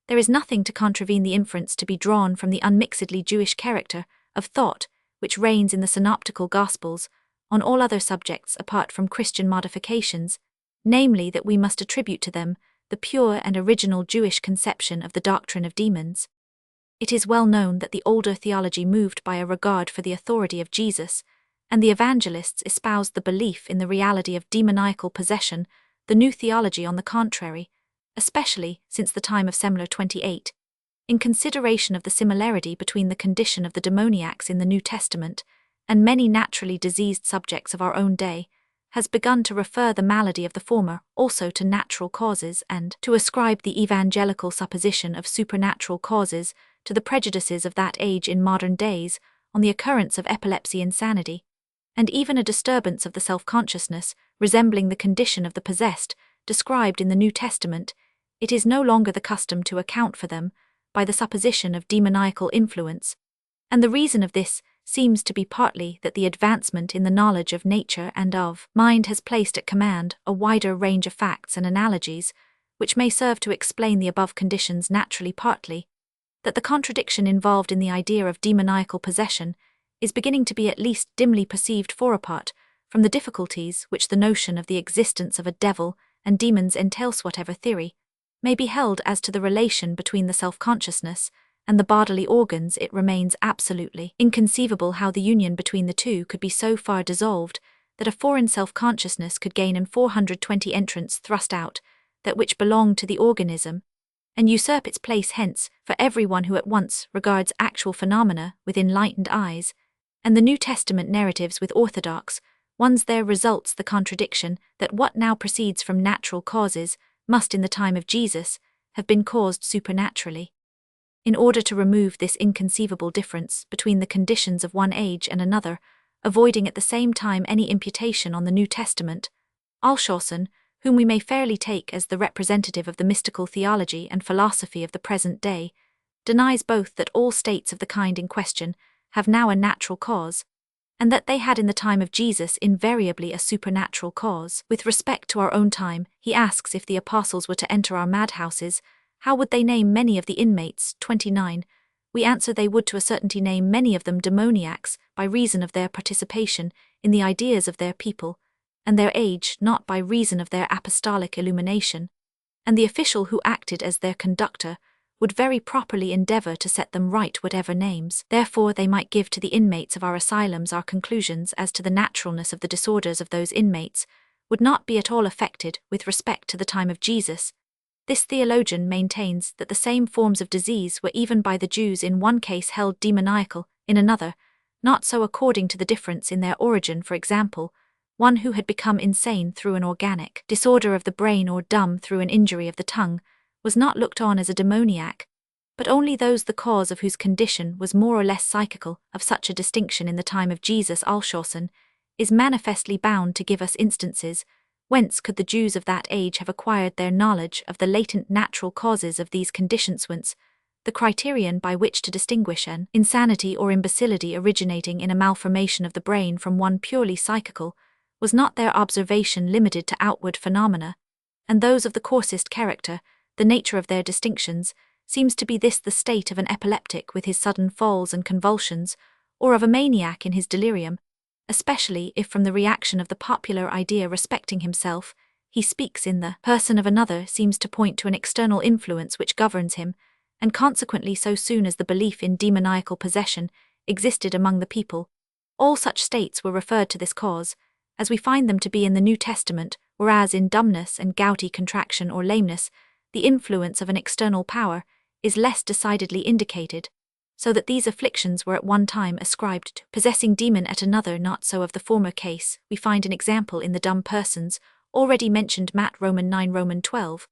There is nothing to contravene the inference to be drawn from the unmixedly Jewish character of thought which reigns in the synoptical Gospels on all other subjects apart from Christian modifications, namely that we must attribute to them the pure and original Jewish conception of the doctrine of demons. It is well known that the older theology moved by a regard for the authority of Jesus, and the evangelists espoused the belief in the reality of demoniacal possession. The new theology, on the contrary, especially since the time of Semler 28, in consideration of the similarity between the condition of the demoniacs in the New Testament and many naturally diseased subjects of our own day, has begun to refer the malady of the former also to natural causes and to ascribe the evangelical supposition of supernatural causes to the prejudices of that age in modern days on the occurrence of epilepsy insanity, and even a disturbance of the self-consciousness resembling the condition of the possessed described in the New Testament. It is no longer the custom to account for them by the supposition of demoniacal influence, and the reason of this seems to be partly that the advancement in the knowledge of nature and of mind has placed at command a wider range of facts and analogies, which may serve to explain the above conditions naturally, partly that the contradiction involved in the idea of demoniacal possession is beginning to be at least dimly perceived apart from the difficulties which the notion of the existence of a devil and demons entails. Whatever theory may be held as to the relation between the self-consciousness and the bodily organs, it remains absolutely inconceivable how the union between the two could be so far dissolved that a foreign self-consciousness could gain an 420 entrance thrust out that which belonged to the organism, and usurp its place. Hence, for everyone who at once regards actual phenomena with enlightened eyes, and the New Testament narratives with orthodox ones, there results the contradiction that what now proceeds from natural causes must in the time of Jesus have been caused supernaturally. In order to remove this inconceivable difference between the conditions of one age and another, avoiding at the same time any imputation on the New Testament, Alshausen, whom we may fairly take as the representative of the mystical theology and philosophy of the present day, denies both that all states of the kind in question have now a natural cause, and that they had in the time of Jesus invariably a supernatural cause. With respect to our own time, he asks if the apostles were to enter our madhouses, how would they name many of the inmates? 29. We answer they would to a certainty name many of them demoniacs by reason of their participation in the ideas of their people and their age, not by reason of their apostolic illumination, and the official who acted as their conductor would very properly endeavor to set them right whatever names therefore they might give to the inmates of our asylums. Our conclusions as to the naturalness of the disorders of those inmates would not be at all affected with respect to the time of Jesus. This theologian maintains that the same forms of disease were even by the Jews in one case held demoniacal, in another, not so according to the difference in their origin. For example, one who had become insane through an organic disorder of the brain or dumb through an injury of the tongue was not looked on as a demoniac, but only those the cause of whose condition was more or less psychical. Of such a distinction in the time of Jesus, Alshausen is manifestly bound to give us instances. Whence could the Jews of that age have acquired their knowledge of the latent natural causes of these conditions? Whence the criterion by which to distinguish an insanity or imbecility originating in a malformation of the brain from one purely psychical was not their observation limited to outward phenomena, and those of the coarsest character. The nature of their distinctions seems to be this: the state of an epileptic with his sudden falls and convulsions, or of a maniac in his delirium, especially if from the reaction of the popular idea respecting himself, he speaks in the person of another, seems to point to an external influence which governs him, and consequently so soon as the belief in demoniacal possession existed among the people, all such states were referred to this cause, as we find them to be in the New Testament, whereas in dumbness and gouty contraction or lameness, the influence of an external power is less decidedly indicated. so that these afflictions were at one time ascribed to possessing demon, at another not so. Of the former case, we find an example in the dumb persons, already mentioned Matt Roman 9 Roman 12,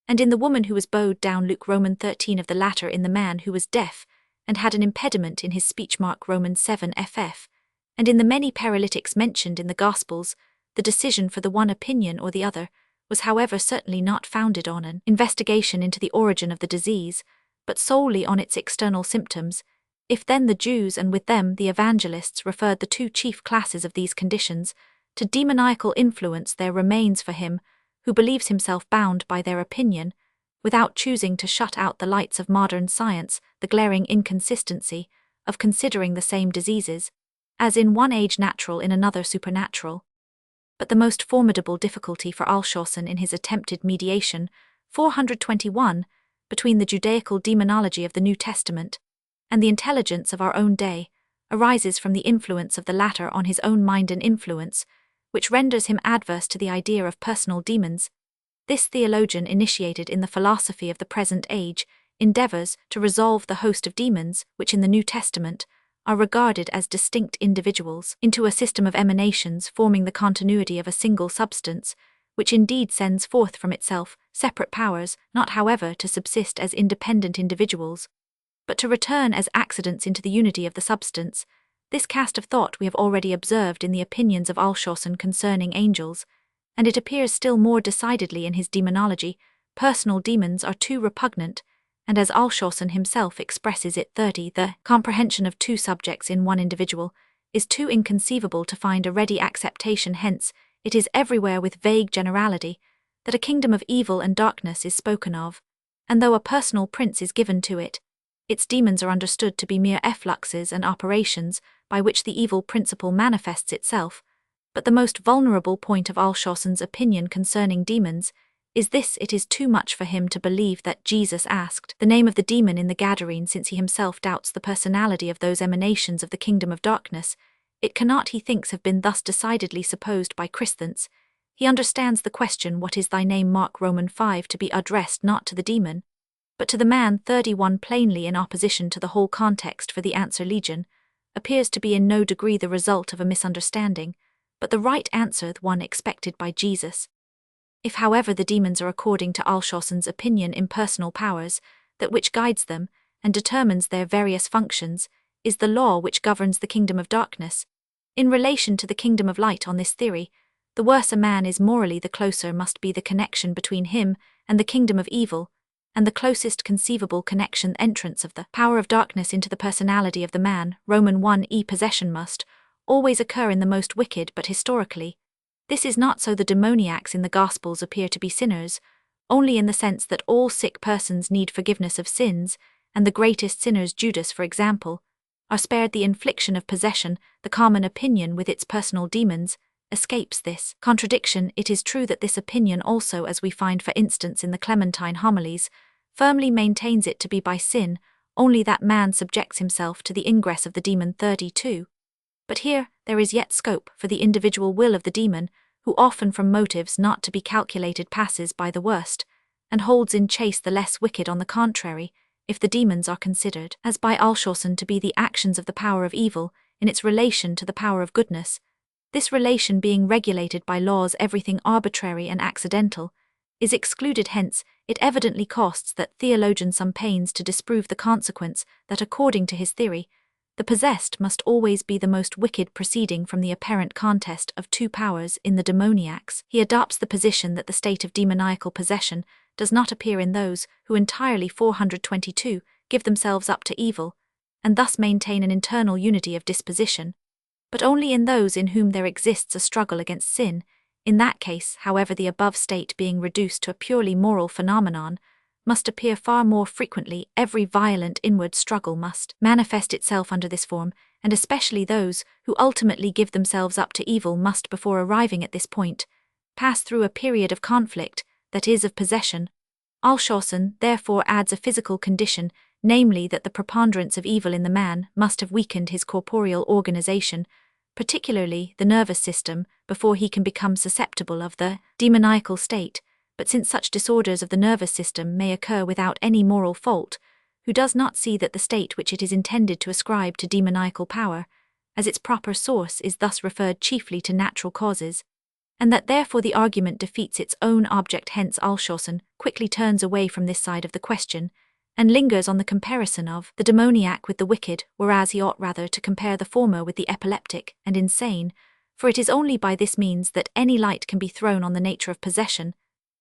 and in the woman who was bowed down Luke Roman 13, of the latter in the man who was deaf, and had an impediment in his speech Mark Roman 7 ff, and in the many paralytics mentioned in the Gospels. The decision for the one opinion or the other was however certainly not founded on an investigation into the origin of the disease, but solely on its external symptoms. If then the Jews and with them the evangelists referred the two chief classes of these conditions to demoniacal influence, there remains for him who believes himself bound by their opinion, without choosing to shut out the lights of modern science, the glaring inconsistency of considering the same diseases as in one age natural, in another supernatural. But the most formidable difficulty for Alshausen in his attempted mediation, 421, between the Judaical demonology of the New Testament and the intelligence of our own day, arises from the influence of the latter on his own mind, an influence which renders him adverse to the idea of personal demons. This theologian, initiated in the philosophy of the present age, endeavors to resolve the host of demons which in the New Testament are regarded as distinct individuals into a system of emanations forming the continuity of a single substance, which indeed sends forth from itself separate powers, not however to subsist as independent individuals, but to return as accidents into the unity of the substance. This cast of thought we have already observed in the opinions of Alshausen concerning angels, and it appears still more decidedly in his demonology. Personal demons are too repugnant, and as Alshausen himself expresses it, 30, the comprehension of two subjects in one individual is too inconceivable to find a ready acceptation. Hence, it is everywhere with vague generality that a kingdom of evil and darkness is spoken of, and though a personal prince is given to it, its demons are understood to be mere effluxes and operations by which the evil principle manifests itself. But the most vulnerable point of Alshausen's opinion concerning demons is this: it is too much for him to believe that Jesus asked the name of the demon in the Gadarene, since he himself doubts the personality of those emanations of the kingdom of darkness. It cannot, he thinks, have been thus decidedly supposed by Christians. He understands the question, "What is thy name?" Mark Roman 5 to be addressed not to the demon, but to the man. 31 plainly in opposition to the whole context, for the answer legion appears to be in no degree the result of a misunderstanding, but the right answer, the one expected by Jesus. If however the demons are, according to Alshausen's opinion, impersonal powers, that which guides them and determines their various functions is the law which governs the kingdom of darkness. In relation to the kingdom of light, on this theory, the worse a man is morally, the closer must be the connection between him and the kingdom of evil, and the closest conceivable connection entrance of the power of darkness into the personality of the man. Roman 1 possession must always occur in the most wicked, but historically this is not so. The demoniacs in the Gospels appear to be sinners, only in the sense that all sick persons need forgiveness of sins, and the greatest sinners, Judas for example, are spared the infliction of possession. The common opinion, with its personal demons, escapes this contradiction. It is true that this opinion also, as we find for instance in the Clementine homilies, firmly maintains it to be by sin only that man subjects himself to the ingress of the demon. 32. But here there is yet scope for the individual will of the demon, who often from motives not to be calculated passes by the worst, and holds in chase the less wicked. On the contrary, if the demons are considered, as by Alshausen, to be the actions of the power of evil in its relation to the power of goodness, this relation being regulated by laws, everything arbitrary and accidental is excluded. Hence, it evidently costs that theologian some pains to disprove the consequence that, according to his theory, the possessed must always be the most wicked, proceeding from the apparent contest of two powers in the demoniacs. He adopts the position that the state of demoniacal possession does not appear in those who entirely 422 give themselves up to evil, and thus maintain an internal unity of disposition, but only in those in whom there exists a struggle against sin. In that case, however, the above state, being reduced to a purely moral phenomenon, must appear far more frequently. Every violent inward struggle must manifest itself under this form, and especially those who ultimately give themselves up to evil must, before arriving at this point, pass through a period of conflict, that is, of possession. Alshausen therefore adds a physical condition, namely that the preponderance of evil in the man must have weakened his corporeal organization, particularly the nervous system, before he can become susceptible of the demoniacal state. But since such disorders of the nervous system may occur without any moral fault, who does not see that the state which it is intended to ascribe to demoniacal power, as its proper source, is thus referred chiefly to natural causes, and that therefore the argument defeats its own object. Hence Althusser quickly turns away from this side of the question, and lingers on the comparison of the demoniac with the wicked, whereas he ought rather to compare the former with the epileptic and insane, for it is only by this means that any light can be thrown on the nature of possession.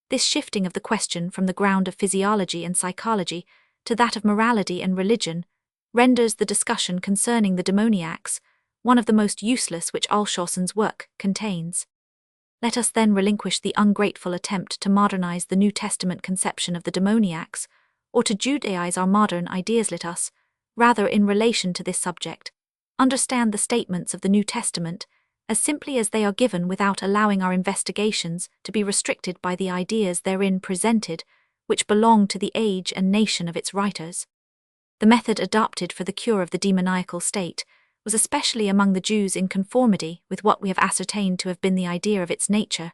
This shifting of the question from the ground of physiology and psychology to that of morality and religion renders the discussion concerning the demoniacs one of the most useless which Althusser's work contains. Let us then relinquish the ungrateful attempt to modernize the New Testament conception of the demoniacs, or to Judaize our modern ideas. Let us, rather in relation to this subject, understand the statements of the New Testament as simply as they are given, without allowing our investigations to be restricted by the ideas therein presented, which belong to the age and nation of its writers. The method adopted for the cure of the demoniacal state was especially among the Jews in conformity with what we have ascertained to have been the idea of its nature.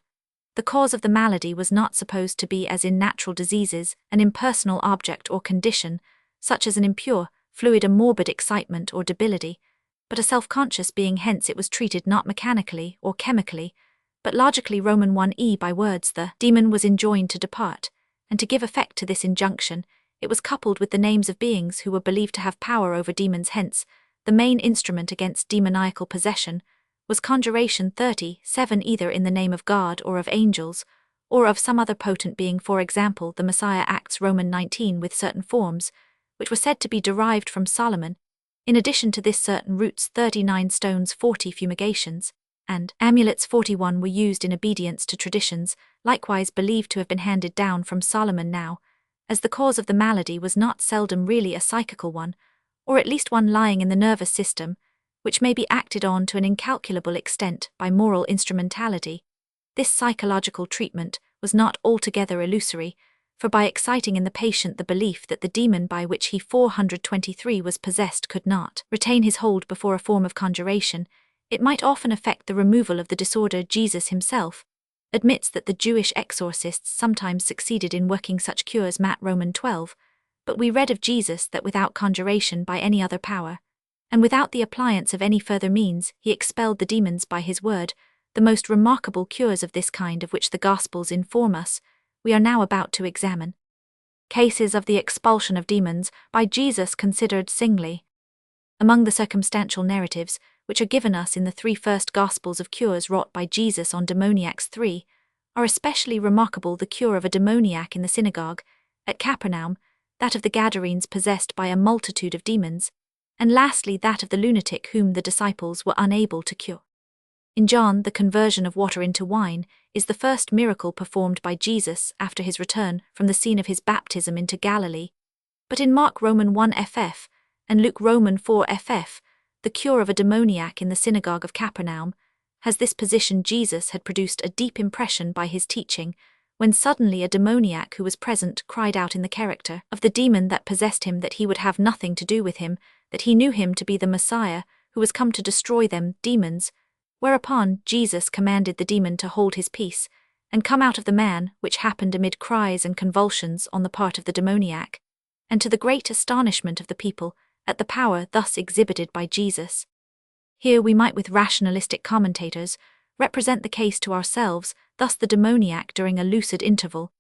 The cause of the malady was not supposed to be, as in natural diseases, an impersonal object or condition, such as an impure, fluid or morbid excitement or debility, but a self-conscious being. Hence it was treated not mechanically or chemically, but logically. Roman 1e by words the demon was enjoined to depart, and to give effect to this injunction, it was coupled with the names of beings who were believed to have power over demons. Hence, the main instrument against demoniacal possession was conjuration 37, either in the name of God or of angels, or of some other potent being. For example, the Messiah acts Roman 19 with certain forms, which were said to be derived from Solomon. In addition to this, certain roots 39 stones 40 fumigations, and amulets 41 were used in obedience to traditions, likewise believed to have been handed down from Solomon. Now, as the cause of the malady was not seldom really a psychical one, or at least one lying in the nervous system, which may be acted on to an incalculable extent by moral instrumentality, this psychological treatment was not altogether illusory, for by exciting in the patient the belief that the demon by which he 423 was possessed could not retain his hold before a form of conjuration, it might often effect the removal of the disorder. Jesus himself admits that the Jewish exorcists sometimes succeeded in working such cures. Matt Roman 12, but we read of Jesus that without conjuration by any other power, and without the appliance of any further means, he expelled the demons by his word. The most remarkable cures of this kind of which the Gospels inform us, we are now about to examine. Cases of the expulsion of demons by Jesus considered singly. Among the circumstantial narratives, which are given us in the 3 first Gospels of cures wrought by Jesus on demoniacs, 3 are especially remarkable: the cure of a demoniac in the synagogue at Capernaum, that of the Gadarenes possessed by a multitude of demons, and lastly that of the lunatic whom the disciples were unable to cure. In John, the conversion of water into wine is the first miracle performed by Jesus after his return from the scene of his baptism into Galilee, but in Mark Roman 1 ff and Luke Roman 4 ff, the cure of a demoniac in the synagogue of Capernaum has this position. Jesus had produced a deep impression by his teaching, when suddenly a demoniac who was present cried out in the character of the demon that possessed him that he would have nothing to do with him, that he knew him to be the Messiah, who was come to destroy them, demons. Whereupon Jesus commanded the demon to hold his peace, and come out of the man, which happened amid cries and convulsions on the part of the demoniac, and to the great astonishment of the people at the power thus exhibited by Jesus. Here we might, with rationalistic commentators, represent the case to ourselves. Thus the demoniac, during a lucid interval,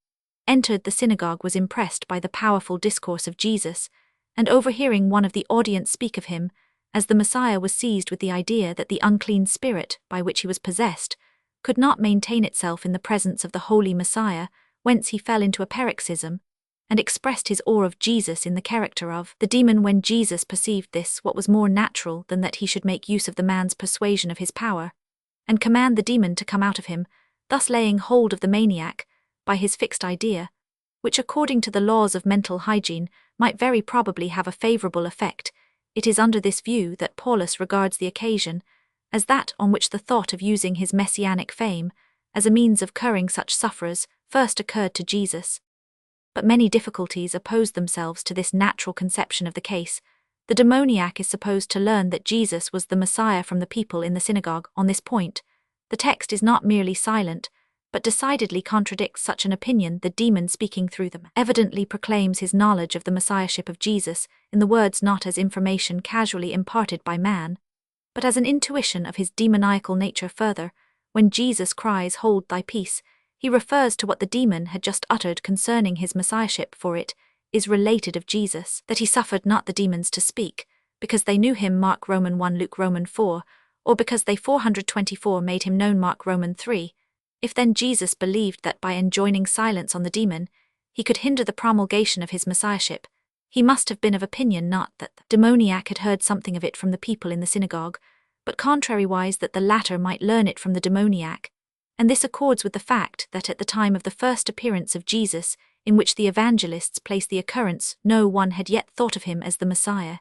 entered the synagogue, was impressed by the powerful discourse of Jesus, and overhearing one of the audience speak of him as the Messiah, was seized with the idea that the unclean spirit by which he was possessed could not maintain itself in the presence of the holy Messiah, whence he fell into a paroxysm, and expressed his awe of Jesus in the character of the demon. When Jesus perceived this, what was more natural than that he should make use of the man's persuasion of his power, and command the demon to come out of him, thus laying hold of the maniac by his fixed idea, which according to the laws of mental hygiene might very probably have a favorable effect. It is under this view that Paulus regards the occasion as that on which the thought of using his messianic fame as a means of curing such sufferers first occurred to Jesus. But many difficulties opposed themselves to this natural conception of the case. The demoniac is supposed to learn that Jesus was the Messiah from the people in the synagogue. On this point, the text is not merely silent, but decidedly contradicts such an opinion. The demon speaking through them evidently proclaims his knowledge of the messiahship of Jesus in the words not as information casually imparted by man, but as an intuition of his demoniacal nature. Further, when Jesus cries, "Hold thy peace," he refers to what the demon had just uttered concerning his messiahship, for it is related of Jesus that he suffered not the demons to speak, because they knew him, Mark Roman 1 Luke Roman 4, or because they 424 made him known, Mark Roman 3. If then Jesus believed that by enjoining silence on the demon, he could hinder the promulgation of his messiahship, he must have been of opinion not that the demoniac had heard something of it from the people in the synagogue, but contrariwise that the latter might learn it from the demoniac, and this accords with the fact that at the time of the first appearance of Jesus, in which the evangelists place the occurrence, no one had yet thought of him as the Messiah.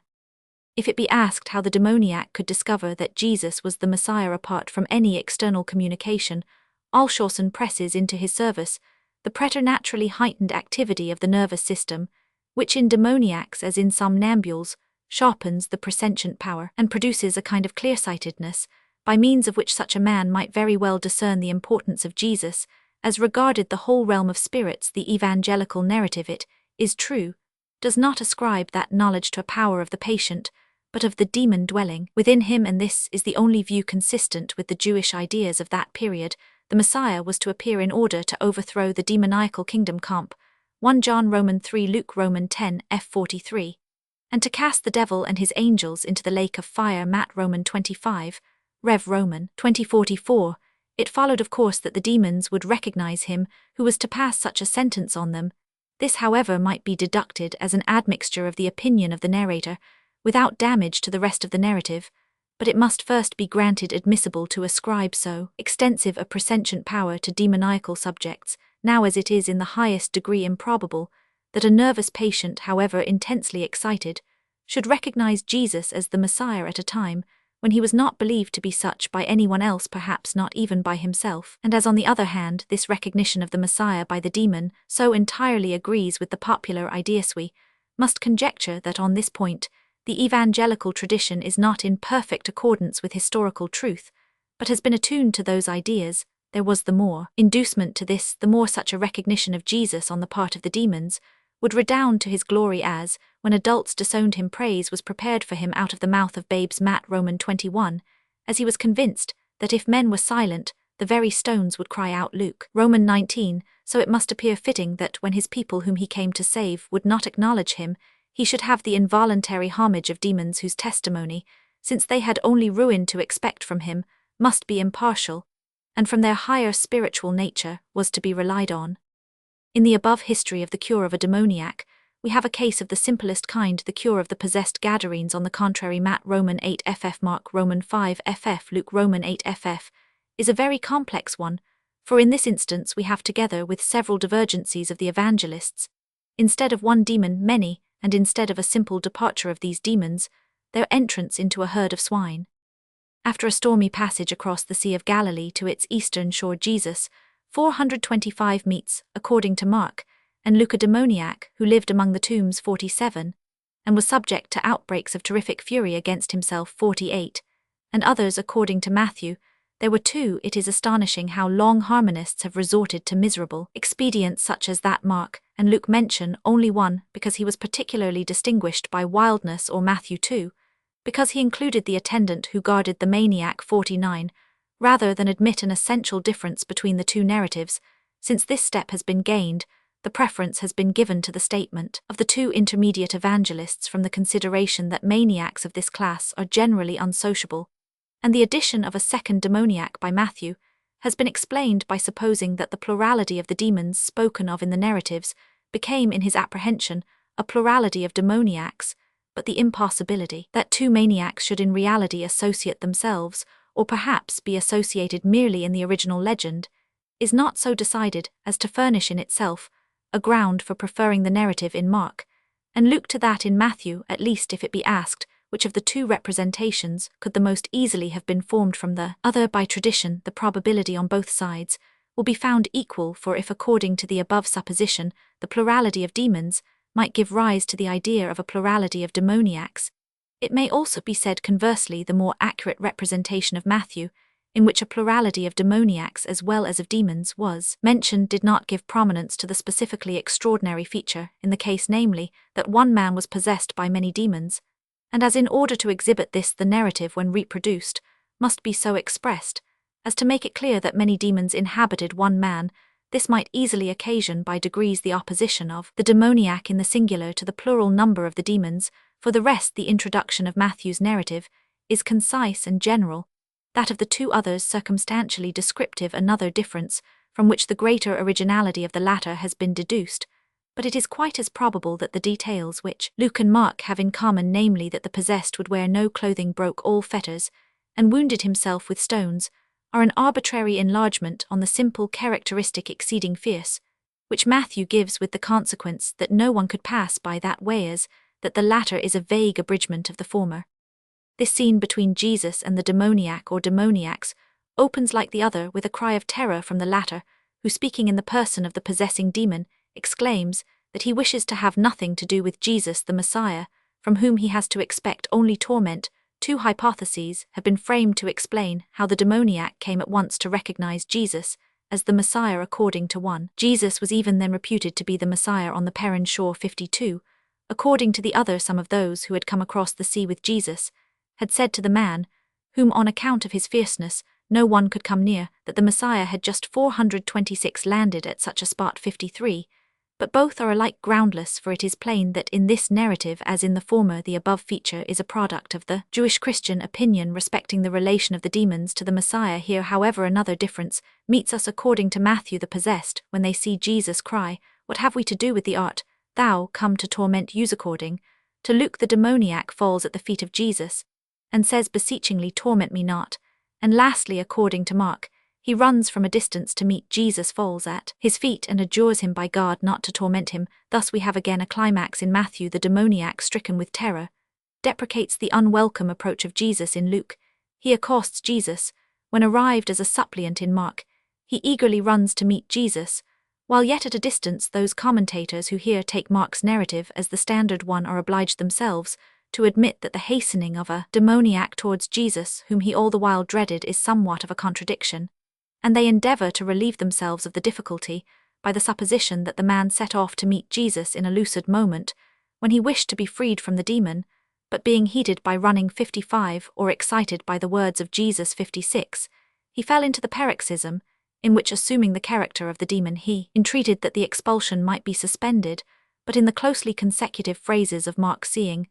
If it be asked how the demoniac could discover that Jesus was the Messiah apart from any external communication, Alshausen presses into his service the preternaturally heightened activity of the nervous system, which in demoniacs as in somnambules sharpens the presentient power and produces a kind of clearsightedness, by means of which such a man might very well discern the importance of Jesus. As regarded the whole realm of spirits, the evangelical narrative, it is true, does not ascribe that knowledge to a power of the patient, but of the demon dwelling within him, and this is the only view consistent with the Jewish ideas of that period. The Messiah was to appear in order to overthrow the demoniacal kingdom, comp. 1 John Roman 3 Luke Roman 10 f 43, and to cast the devil and his angels into the lake of fire, Matt Roman 25, Rev Roman 2044. It followed, of course, that the demons would recognize him who was to pass such a sentence on them. This, however, might be deducted as an admixture of the opinion of the narrator, without damage to the rest of the narrative, but it must first be granted admissible to ascribe so extensive a presentient power to demoniacal subjects, now as it is in the highest degree improbable that a nervous patient, however intensely excited, should recognize Jesus as the Messiah at a time when he was not believed to be such by anyone else, perhaps not even by himself, and as on the other hand this recognition of the Messiah by the demon so entirely agrees with the popular ideas, we must conjecture that on this point the evangelical tradition is not in perfect accordance with historical truth, but has been attuned to those ideas. There was the more inducement to this, the more such a recognition of Jesus on the part of the demons would redound to his glory, as, when adults disowned him, praise was prepared for him out of the mouth of babes, Matt Roman 21, as he was convinced that if men were silent, the very stones would cry out, Luke Roman 19, so it must appear fitting that when his people whom he came to save would not acknowledge him, he should have the involuntary homage of demons whose testimony, since they had only ruin to expect from him, must be impartial, and from their higher spiritual nature was to be relied on. In the above history of the cure of a demoniac, we have a case of the simplest kind. The cure of the possessed Gadarenes, on the contrary, Matt Roman 8 ff Mark Roman 5 ff Luke Roman 8 ff, is a very complex one, for in this instance we have, together with several divergencies of the evangelists, instead of one demon, many, and instead of a simple departure of these demons, their entrance into a herd of swine. After a stormy passage across the Sea of Galilee to its eastern shore, Jesus, 425 meets, according to Mark, and Luke, a demoniac who lived among the tombs, 47, and was subject to outbreaks of terrific fury against himself, 48, and others, according to Matthew. There were 2. It is astonishing how long harmonists have resorted to miserable expedients such as that Mark and Luke mention only one, because he was particularly distinguished by wildness, or Matthew 2, because he included the attendant who guarded the maniac, 49, rather than admit an essential difference between the two narratives. Since this step has been gained, the preference has been given to the statement of the 2 intermediate evangelists from the consideration that maniacs of this class are generally unsociable, and the addition of a second demoniac by Matthew has been explained by supposing that the plurality of the demons spoken of in the narratives became in his apprehension a plurality of demoniacs, but the impossibility that 2 maniacs should in reality associate themselves, or perhaps be associated merely in the original legend, is not so decided as to furnish in itself a ground for preferring the narrative in Mark and Luke to that in Matthew, at least if it be asked which of the 2 representations could the most easily have been formed from the other by tradition. The probability on both sides will be found equal, for if, according to the above supposition, the plurality of demons might give rise to the idea of a plurality of demoniacs, it may also be said conversely, the more accurate representation of Matthew in which a plurality of demoniacs as well as of demons was mentioned, did not give prominence to the specifically extraordinary feature in the case, namely, that one man was possessed by many demons, and as in order to exhibit this the narrative when reproduced must be so expressed as to make it clear that many demons inhabited one man, this might easily occasion by degrees the opposition of the demoniac in the singular to the plural number of the demons. For the rest, the introduction of Matthew's narrative is concise and general, that of the two others circumstantially descriptive, another difference, from which the greater originality of the latter has been deduced, but it is quite as probable that the details which Luke and Mark have in common, namely that the possessed would wear no clothing, broke all fetters, and wounded himself with stones, are an arbitrary enlargement on the simple characteristic exceeding fierce, which Matthew gives, with the consequence that no one could pass by that way, as that the latter is a vague abridgment of the former. This scene between Jesus and the demoniac or demoniacs opens like the other with a cry of terror from the latter, who, speaking in the person of the possessing demon, exclaims that he wishes to have nothing to do with Jesus the Messiah, from whom he has to expect only torment. Two hypotheses have been framed to explain how the demoniac came at once to recognize Jesus as the Messiah. According to one, Jesus was even then reputed to be the Messiah on the Peran shore 52. According to the other, some of those who had come across the sea with Jesus had said to the man, whom on account of his fierceness no one could come near, that the Messiah had just 426 landed at such a spot 53, but both are alike groundless, for it is plain that in this narrative as in the former the above feature is a product of the Jewish Christian opinion respecting the relation of the demons to the Messiah. Here, however, another difference meets us. According to Matthew, the possessed, when they see Jesus, cry, "What have we to do with thee, art thou come to torment us?" According to Luke, the demoniac falls at the feet of Jesus and says beseechingly, "Torment me not." And lastly, according to Mark, he runs from a distance to meet Jesus, falls at his feet, and adjures him by God not to torment him. Thus we have again a climax in Matthew. The demoniac, stricken with terror, deprecates the unwelcome approach of Jesus in Luke. He accosts Jesus. When arrived as a suppliant in Mark, he eagerly runs to meet Jesus, while yet at a distance those commentators who here take Mark's narrative as the standard one are obliged themselves to admit that the hastening of a demoniac towards Jesus, whom he all the while dreaded, is somewhat of a contradiction, and they endeavor to relieve themselves of the difficulty by the supposition that the man set off to meet Jesus in a lucid moment, when he wished to be freed from the demon, but being heated by running 55 or excited by the words of Jesus 56, he fell into the paroxysm, in which, assuming the character of the demon, he entreated that the expulsion might be suspended, but in the closely consecutive phrases of Mark, seeing,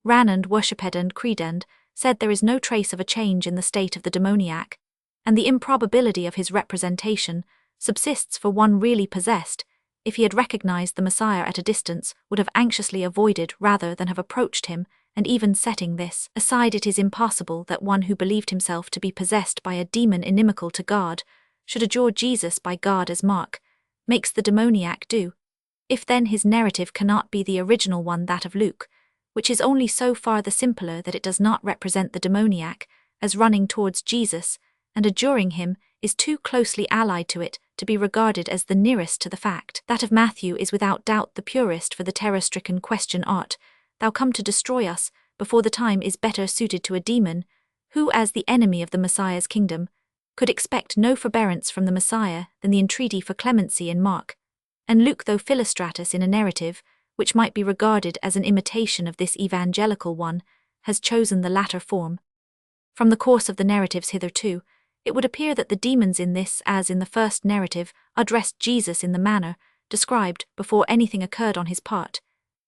ran and worshipped and credend, said there is no trace of a change in the state of the demoniac, and the improbability of his representation subsists for one really possessed, if he had recognized the Messiah at a distance, would have anxiously avoided rather than have approached him, and even setting this aside, it is impossible that one who believed himself to be possessed by a demon inimical to God should adjure Jesus by God as Mark makes the demoniac do. If then his narrative cannot be the original one, that of Luke, which is only so far the simpler that it does not represent the demoniac as running towards Jesus and adjuring him, is too closely allied to it to be regarded as the nearest to the fact. That of Matthew is without doubt the purest, for the terror-stricken question, "Art thou come to destroy us?" before the time is better suited to a demon, who, as the enemy of the Messiah's kingdom, could expect no forbearance from the Messiah than the entreaty for clemency in Mark. And Luke, though Philostratus in a narrative which might be regarded as an imitation of this evangelical one, has chosen the latter form. From the course of the narratives hitherto, it would appear that the demons in this, as in the first narrative, addressed Jesus in the manner described before anything occurred on his part.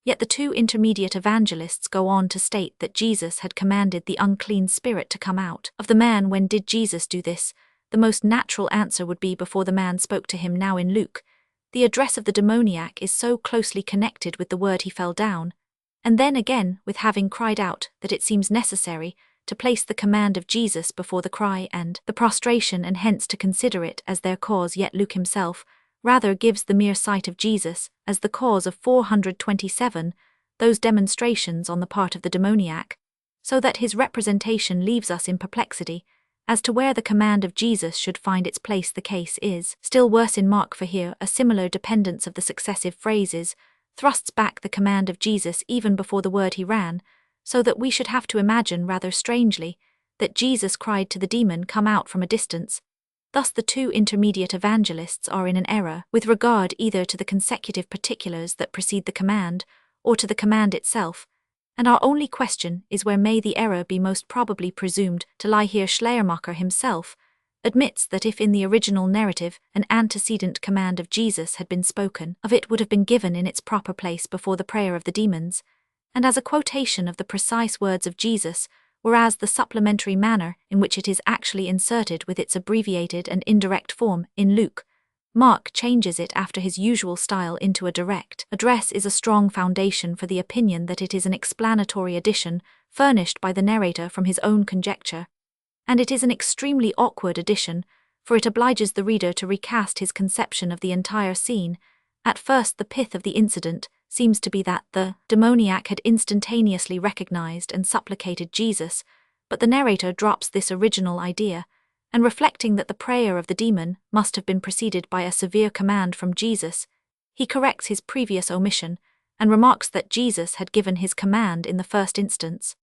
Yet the two intermediate evangelists go on to state that Jesus had commanded the unclean spirit to come out of the man. When did Jesus do this? The most natural answer would be before the man spoke to him. Now in Luke, the address of the demoniac is so closely connected with the word he fell down, and then again with having cried out, that it seems necessary to place the command of Jesus before the cry and the prostration, and hence to consider it as their cause. Yet Luke himself rather gives the mere sight of Jesus as the cause of 427 those demonstrations on the part of the demoniac, so that his representation leaves us in perplexity as to where the command of Jesus should find its place. The case is still worse in Mark, for here a similar dependence of the successive phrases thrusts back the command of Jesus even before the word he ran, so that we should have to imagine rather strangely that Jesus cried to the demon come out from a distance. Thus the two intermediate evangelists are in an error with regard either to the consecutive particulars that precede the command, or to the command itself, and our only question is where may the error be most probably presumed to lie here. Schleiermacher himself admits that if in the original narrative an antecedent command of Jesus had been spoken of, it would have been given in its proper place before the prayer of the demons, and as a quotation of the precise words of Jesus, whereas the supplementary manner in which it is actually inserted with its abbreviated and indirect form in Luke, Mark changes it after his usual style into a direct address is a strong foundation for the opinion that it is an explanatory addition furnished by the narrator from his own conjecture, and it is an extremely awkward addition, for it obliges the reader to recast his conception of the entire scene. At first the pith of the incident seems to be that the demoniac had instantaneously recognized and supplicated Jesus, but the narrator drops this original idea, and reflecting that the prayer of the demon must have been preceded by a severe command from Jesus, he corrects his previous omission, and remarks that Jesus had given his command in the first instance.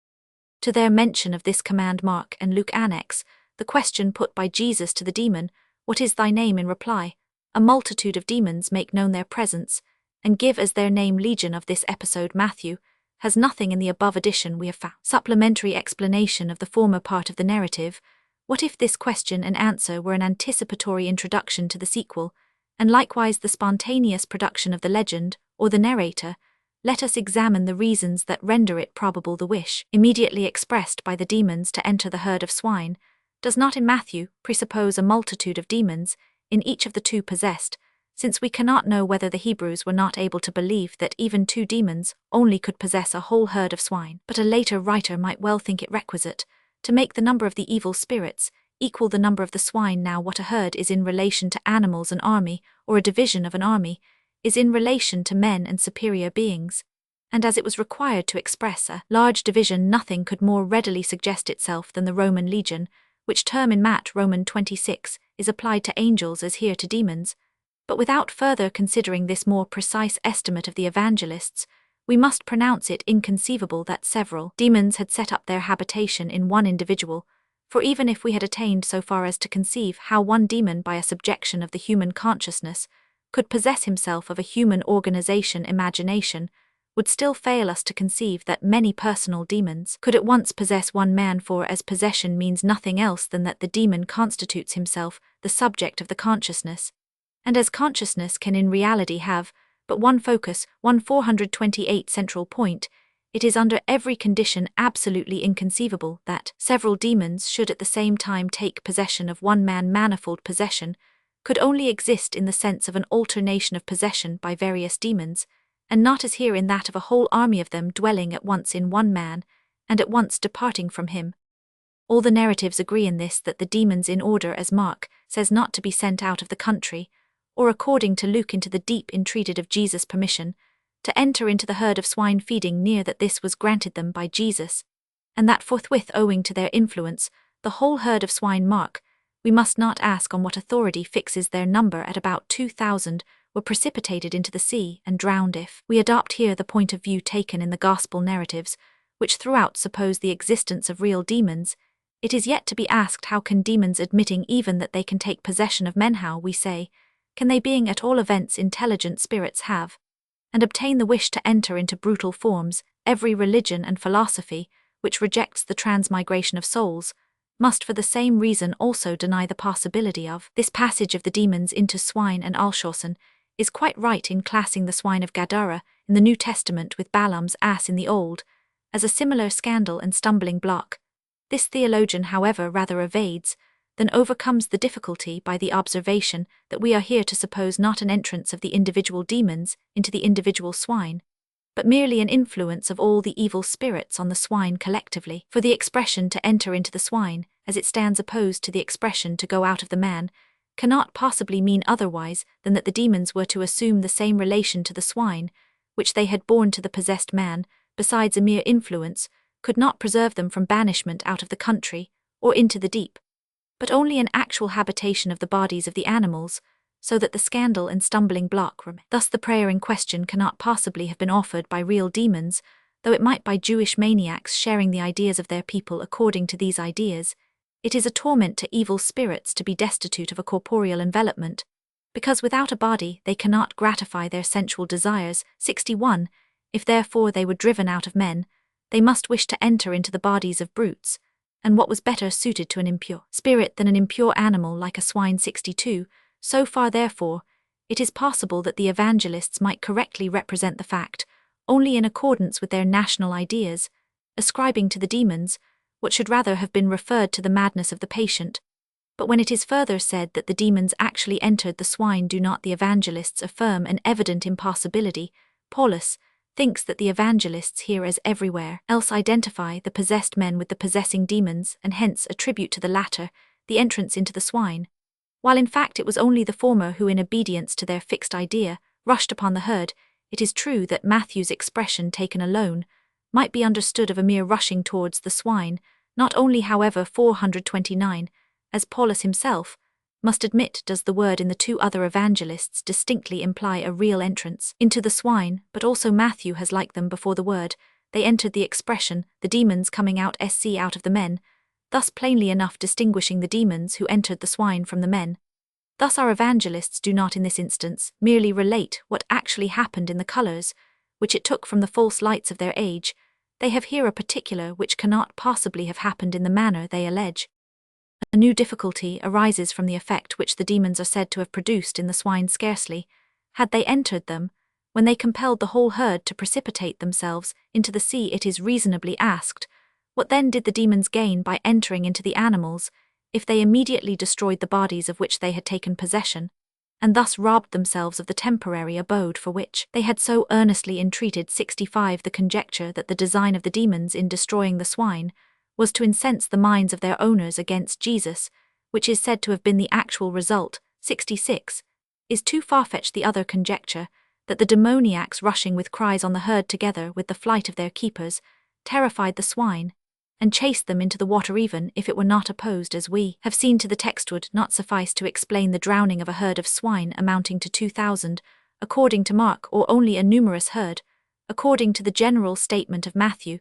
To their mention of this command Mark and Luke annex the question put by Jesus to the demon, "What is thy name?" In reply, "A multitude of demons make known their presence," and give as their name Legion. Of this episode Matthew has nothing in the above edition we have found. Supplementary explanation of the former part of the narrative. What if this question and answer were an anticipatory introduction to the sequel, and likewise the spontaneous production of the legend, or the narrator? Let us examine the reasons that render it probable the wish, immediately expressed by the demons to enter the herd of swine, does not in Matthew presuppose a multitude of demons, in each of the two possessed, since we cannot know whether the Hebrews were not able to believe that even two demons only could possess a whole herd of swine. But a later writer might well think it requisite to make the number of the evil spirits equal the number of the swine. Now what a herd is in relation to animals, an army, or a division of an army, is in relation to men and superior beings, and as it was required to express a large division, nothing could more readily suggest itself than the Roman legion, which term in Roman 26 is applied to angels as here to demons. But without further considering this more precise estimate of the evangelists, we must pronounce it inconceivable that several demons had set up their habitation in one individual, for even if we had attained so far as to conceive how one demon by a subjection of the human consciousness could possess himself of a human organization imagination, would still fail us to conceive that many personal demons could at once possess one man, for as possession means nothing else than that the demon constitutes himself the subject of the consciousness, and as consciousness can in reality have but one focus, one 428 central point, it is under every condition absolutely inconceivable that several demons should at the same time take possession of one man. Manifold possession could only exist in the sense of an alternation of possession by various demons, and not as here in that of a whole army of them dwelling at once in one man, and at once departing from him. All the narratives agree in this, that the demons, in order as Mark says not to be sent out of the country, or according to Luke into the deep, entreated of Jesus permission to enter into the herd of swine feeding near, that this was granted them by Jesus, and that forthwith, owing to their influence, the whole herd of swine, Mark, we must not ask on what authority, fixes their number at about 2,000, were precipitated into the sea and drowned. If we adopt here the point of view taken in the gospel narratives, which throughout suppose the existence of real demons, it is yet to be asked how can demons, admitting even that they can take possession of men, how, we say, can they, being at all events intelligent spirits, have and obtain the wish to enter into brutal forms? Every religion and philosophy which rejects the transmigration of souls must for the same reason also deny the possibility of this passage of the demons into swine, and Alshausen is quite right in classing the swine of Gadara in the New Testament with Balaam's ass in the Old as a similar scandal and stumbling block. This theologian, however, rather evades than overcomes the difficulty by the observation that we are here to suppose not an entrance of the individual demons into the individual swine, but merely an influence of all the evil spirits on the swine collectively. For the expression to enter into the swine, as it stands opposed to the expression to go out of the man, cannot possibly mean otherwise than that the demons were to assume the same relation to the swine which they had borne to the possessed man, besides a mere influence could not preserve them from banishment out of the country or into the deep, but only an actual habitation of the bodies of the animals, so that the scandal and stumbling block remain. Thus the prayer in question cannot possibly have been offered by real demons, though it might by Jewish maniacs sharing the ideas of their people according to these ideas, it is a torment to evil spirits to be destitute of a corporeal envelopment, because without a body they cannot gratify their sensual desires. 61. If therefore they were driven out of men, they must wish to enter into the bodies of brutes, and what was better suited to an impure spirit than an impure animal like a swine. 62. So far therefore, it is possible that the evangelists might correctly represent the fact, only in accordance with their national ideas, ascribing to the demons what should rather have been referred to the madness of the patient. But when it is further said that the demons actually entered the swine, do not the evangelists affirm an evident impossibility? Paulus thinks that the evangelists here, as everywhere else, identify the possessed men with the possessing demons, and hence attribute to the latter the entrance into the swine, while in fact it was only the former who, in obedience to their fixed idea, rushed upon the herd. It is true that Matthew's expression taken alone might be understood of a mere rushing towards the swine, not only however 429, as Paulus himself must admit does the word in the two other evangelists distinctly imply a real entrance into the swine, but also Matthew has like them before the word, they entered the expression, the demons coming out out of the men, thus plainly enough distinguishing the demons who entered the swine from the men. Thus our evangelists do not in this instance merely relate what actually happened in the colours, which it took from the false lights of their age, they have here a particular which cannot possibly have happened in the manner they allege. A new difficulty arises from the effect which the demons are said to have produced in the swine. Scarcely had they entered them, when they compelled the whole herd to precipitate themselves into the sea. It is reasonably asked, what then did the demons gain by entering into the animals, if they immediately destroyed the bodies of which they had taken possession, and thus robbed themselves of the temporary abode for which they had so earnestly entreated? 65. The conjecture that the design of the demons in destroying the swine was to incense the minds of their owners against Jesus, which is said to have been the actual result. 66. Is too far-fetched. The other conjecture, that the demoniacs rushing with cries on the herd together with the flight of their keepers, terrified the swine, and chased them into the water, even if it were not opposed, as we have seen, to the text, would not suffice to explain the drowning of a herd of swine amounting to 2,000, according to Mark, or only a numerous herd, according to the general statement of Matthew.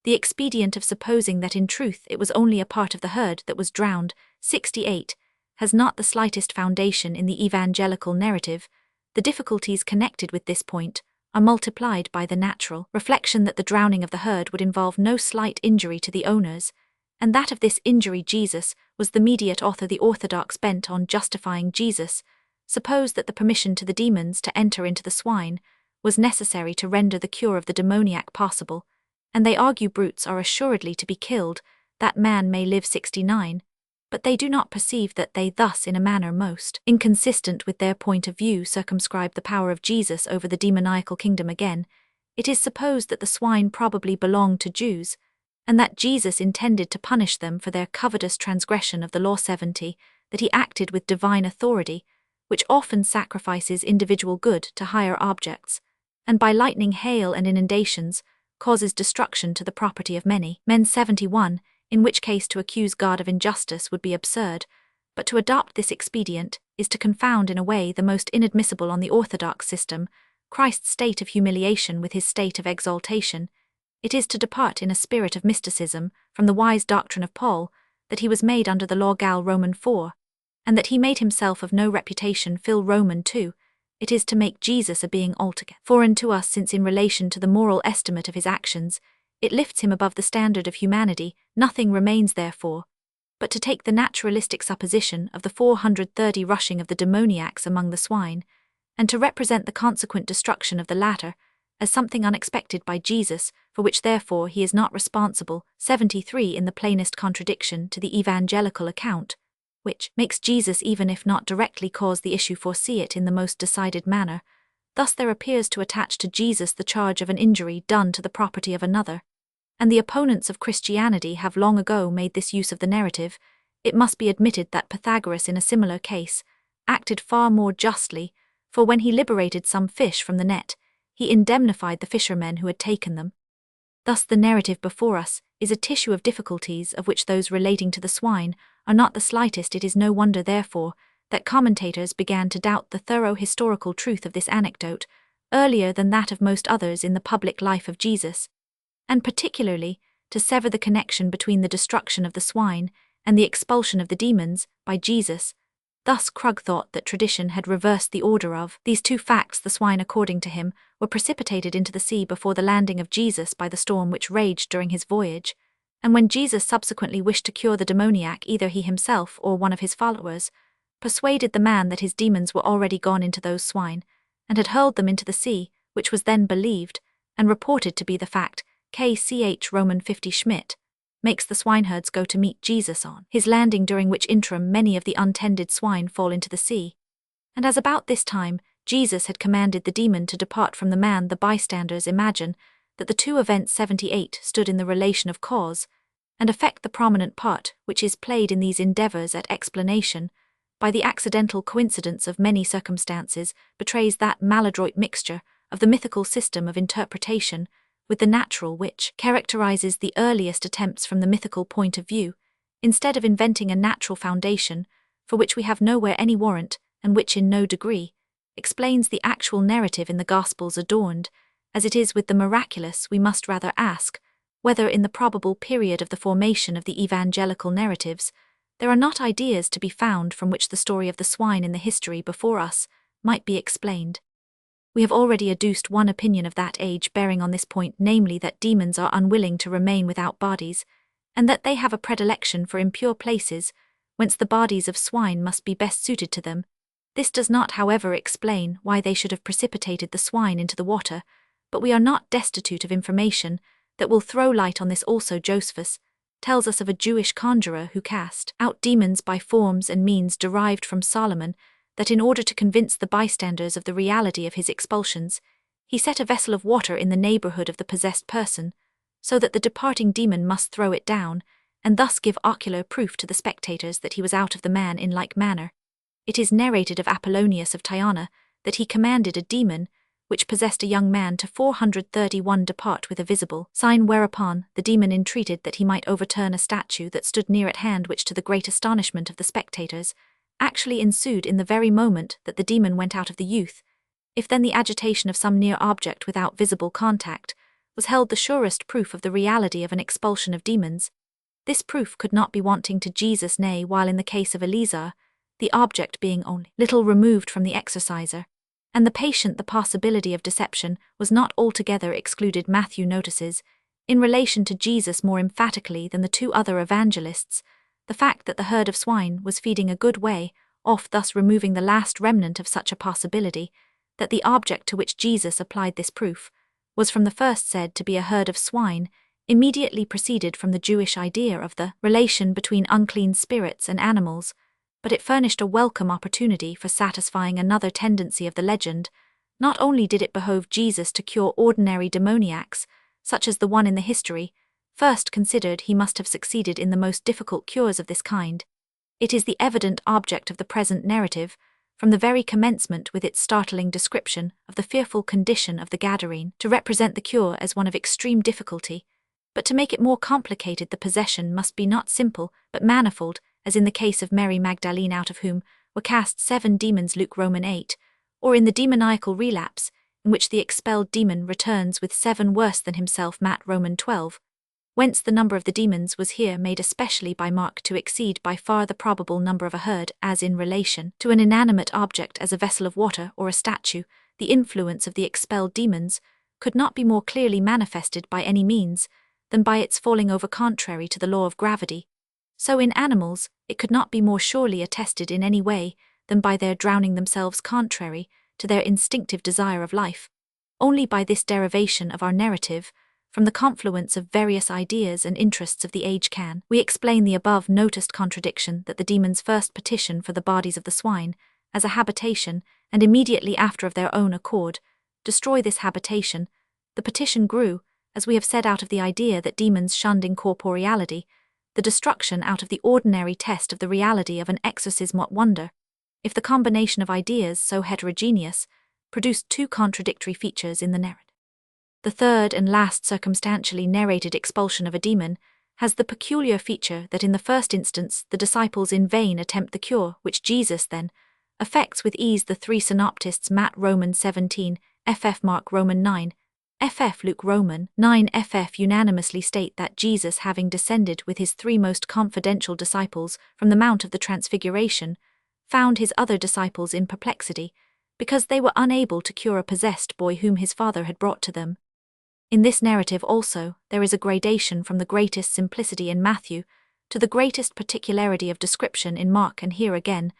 The expedient of supposing that in truth it was only a part of the herd that was drowned, 68, has not the slightest foundation in the evangelical narrative. The difficulties connected with this point are multiplied by the natural reflection that the drowning of the herd would involve no slight injury to the owners, and that of this injury Jesus was the mediate author. The orthodox, bent on justifying Jesus, suppose that the permission to the demons to enter into the swine was necessary to render the cure of the demoniac possible, and they argue brutes are assuredly to be killed, that man may live. 69. But they do not perceive that they thus, in a manner most inconsistent with their point of view, circumscribe the power of Jesus over the demoniacal kingdom. Again, it is supposed that the swine probably belonged to Jews, and that Jesus intended to punish them for their covetous transgression of the law. 70. That he acted with divine authority, which often sacrifices individual good to higher objects, and by lightning, hail, and inundations causes destruction to the property of many men. 71. In which case to accuse God of injustice would be absurd, but to adopt this expedient is to confound in a way the most inadmissible on the orthodox system Christ's state of humiliation with his state of exaltation. It is to depart in a spirit of mysticism from the wise doctrine of Paul, that he was made under the law. Gal. Roman 4, and that he made himself of no reputation. Phil. Roman 2. It is to make Jesus a being altogether foreign to us, since in relation to the moral estimate of his actions, it lifts him above the standard of humanity. Nothing remains therefore but to take the naturalistic supposition of the 430 rushing of the demoniacs among the swine, and to represent the consequent destruction of the latter as something unexpected by Jesus, for which therefore he is not responsible. 73. In the plainest contradiction to the evangelical account, which makes Jesus, even if not directly cause the issue, foresee it in the most decided manner, thus there appears to attach to Jesus the charge of an injury done to the property of another, and the opponents of Christianity have long ago made this use of the narrative. It must be admitted that Pythagoras in a similar case acted far more justly, for when he liberated some fish from the net, he indemnified the fishermen who had taken them. Thus the narrative before us is a tissue of difficulties of which those relating to the swine are not the slightest. It is no wonder therefore that commentators began to doubt the thorough historical truth of this anecdote earlier than that of most others in the public life of Jesus. and particularly to sever the connection between the destruction of the swine and the expulsion of the demons by Jesus. Thus Krug thought that tradition had reversed the order of these two facts. The swine, according to him, were precipitated into the sea before the landing of Jesus by the storm which raged during his voyage, and when Jesus subsequently wished to cure the demoniac, either he himself or one of his followers persuaded the man that his demons were already gone into those swine, and had hurled them into the sea, which was then believed and reported to be the fact. K.Ch. Roman 50 Schmidt makes the swineherds go to meet Jesus on his landing, during which interim many of the untended swine fall into the sea. And as about this time Jesus had commanded the demon to depart from the man, the bystanders imagine that the two events 78 stood in the relation of cause and effect. The prominent part which is played in these endeavors at explanation by the accidental coincidence of many circumstances betrays that maladroit mixture of the mythical system of interpretation with the natural which characterizes the earliest attempts from the mythical point of view, instead of inventing a natural foundation for which we have nowhere any warrant, and which in no degree explains the actual narrative in the Gospels. Adorned as it is with the miraculous, we must rather ask whether in the probable period of the formation of the evangelical narratives there are not ideas to be found from which the story of the swine in the history before us might be explained. We have already adduced one opinion of that age bearing on this point, namely that demons are unwilling to remain without bodies, and that they have a predilection for impure places, whence the bodies of swine must be best suited to them. This does not, however, explain why they should have precipitated the swine into the water, but we are not destitute of information that will throw light on this also. Josephus tells us of a Jewish conjurer who cast out demons by forms and means derived from Solomon, that in order to convince the bystanders of the reality of his expulsions, he set a vessel of water in the neighborhood of the possessed person, so that the departing demon must throw it down, and thus give ocular proof to the spectators that he was out of the man. In like manner, it is narrated of Apollonius of Tyana that he commanded a demon, which possessed a young man, to 431 depart with a visible sign, whereupon the demon entreated that he might overturn a statue that stood near at hand, which to the great astonishment of the spectators actually ensued in the very moment that the demon went out of the youth. If then the agitation of some near object without visible contact was held the surest proof of the reality of an expulsion of demons, this proof could not be wanting to Jesus, nay, while in the case of Eleazar, the object being only little removed from the exorciser, and the patient, the possibility of deception was not altogether excluded. Matthew notices, in relation to Jesus more emphatically than the two other evangelists, the fact that the herd of swine was feeding a good way off, thus removing the last remnant of such a possibility. That the object to which Jesus applied this proof was from the first said to be a herd of swine, immediately proceeded from the Jewish idea of the relation between unclean spirits and animals, but it furnished a welcome opportunity for satisfying another tendency of the legend. Not only did it behove Jesus to cure ordinary demoniacs, such as the one in the history first considered, he must have succeeded in the most difficult cures of this kind. It is the evident object of the present narrative, from the very commencement with its startling description of the fearful condition of the Gadarene, to represent the cure as one of extreme difficulty. But to make it more complicated, the possession must be not simple, but manifold, as in the case of Mary Magdalene, out of whom were cast 7 demons. Luke Roman 8, or in the demoniacal relapse, in which the expelled demon returns with 7 worse than himself. Matt. Roman 12. Whence the number of the demons was here made especially by Mark to exceed by far the probable number of a herd, as in relation to an inanimate object as a vessel of water or a statue, the influence of the expelled demons could not be more clearly manifested by any means than by its falling over contrary to the law of gravity. So in animals, it could not be more surely attested in any way than by their drowning themselves contrary to their instinctive desire of life. Only by this derivation of our narrative, from the confluence of various ideas and interests of the age, can we explain the above noticed contradiction that the demons first petition for the bodies of the swine as a habitation, and immediately after of their own accord destroy this habitation. The petition grew, as we have said, out of the idea that demons shunned incorporeality, the destruction out of the ordinary test of the reality of an exorcism. What wonder if the combination of ideas so heterogeneous produced 2 contradictory features in the narrative? The third and last circumstantially narrated expulsion of a demon has the peculiar feature that in the first instance the disciples in vain attempt the cure, which Jesus then effects with ease. The 3 synoptists, Matt. Roman 17, ff. Mark. Roman 9, ff. Luke Roman 9 ff. unanimously state that Jesus, having descended with his three most confidential disciples from the Mount of the Transfiguration, found his other disciples in perplexity, because they were unable to cure a possessed boy whom his father had brought to them. In this narrative also, there is a gradation from the greatest simplicity in Matthew to the greatest particularity of description in Mark, and here again,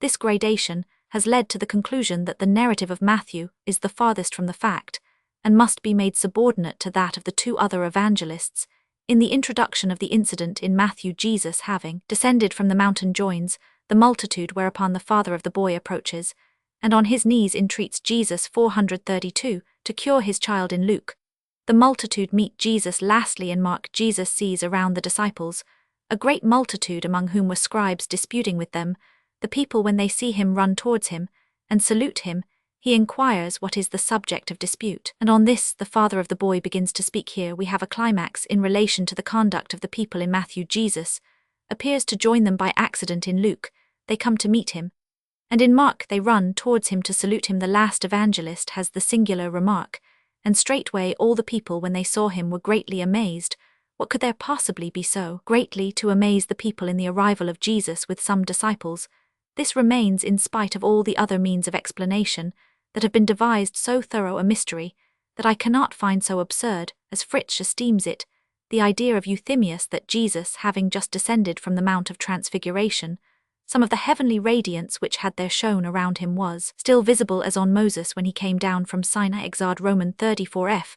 this gradation has led to the conclusion that the narrative of Matthew is the farthest from the fact, and must be made subordinate to that of the two other evangelists. In the introduction of the incident in Matthew, Jesus, having descended from the mountain, joins the multitude, whereupon the father of the boy approaches, and on his knees entreats Jesus 432 to cure his child. In Luke, the multitude meet Jesus lastly. In Mark, Jesus sees around the disciples a great multitude, among whom were scribes disputing with them. The people, when they see him, run towards him and salute him. He inquires what is the subject of dispute, and on this the father of the boy begins to speak. Here we have a climax in relation to the conduct of the people. In Matthew, Jesus appears to join them by accident. In Luke, they come to meet him, and in Mark they run towards him to salute him. The last evangelist has the singular remark, and straightway all the people, when they saw him, were greatly amazed. What could there possibly be so greatly to amaze the people in the arrival of Jesus with some disciples? This remains, in spite of all the other means of explanation that have been devised, so thorough a mystery that I cannot find so absurd, as Fritzsche esteems it, the idea of Euthemius that Jesus, having just descended from the Mount of Transfiguration, some of the heavenly radiance which had there shone around him was still visible as on Moses when he came down from Sinai. Exard Roman 34 f.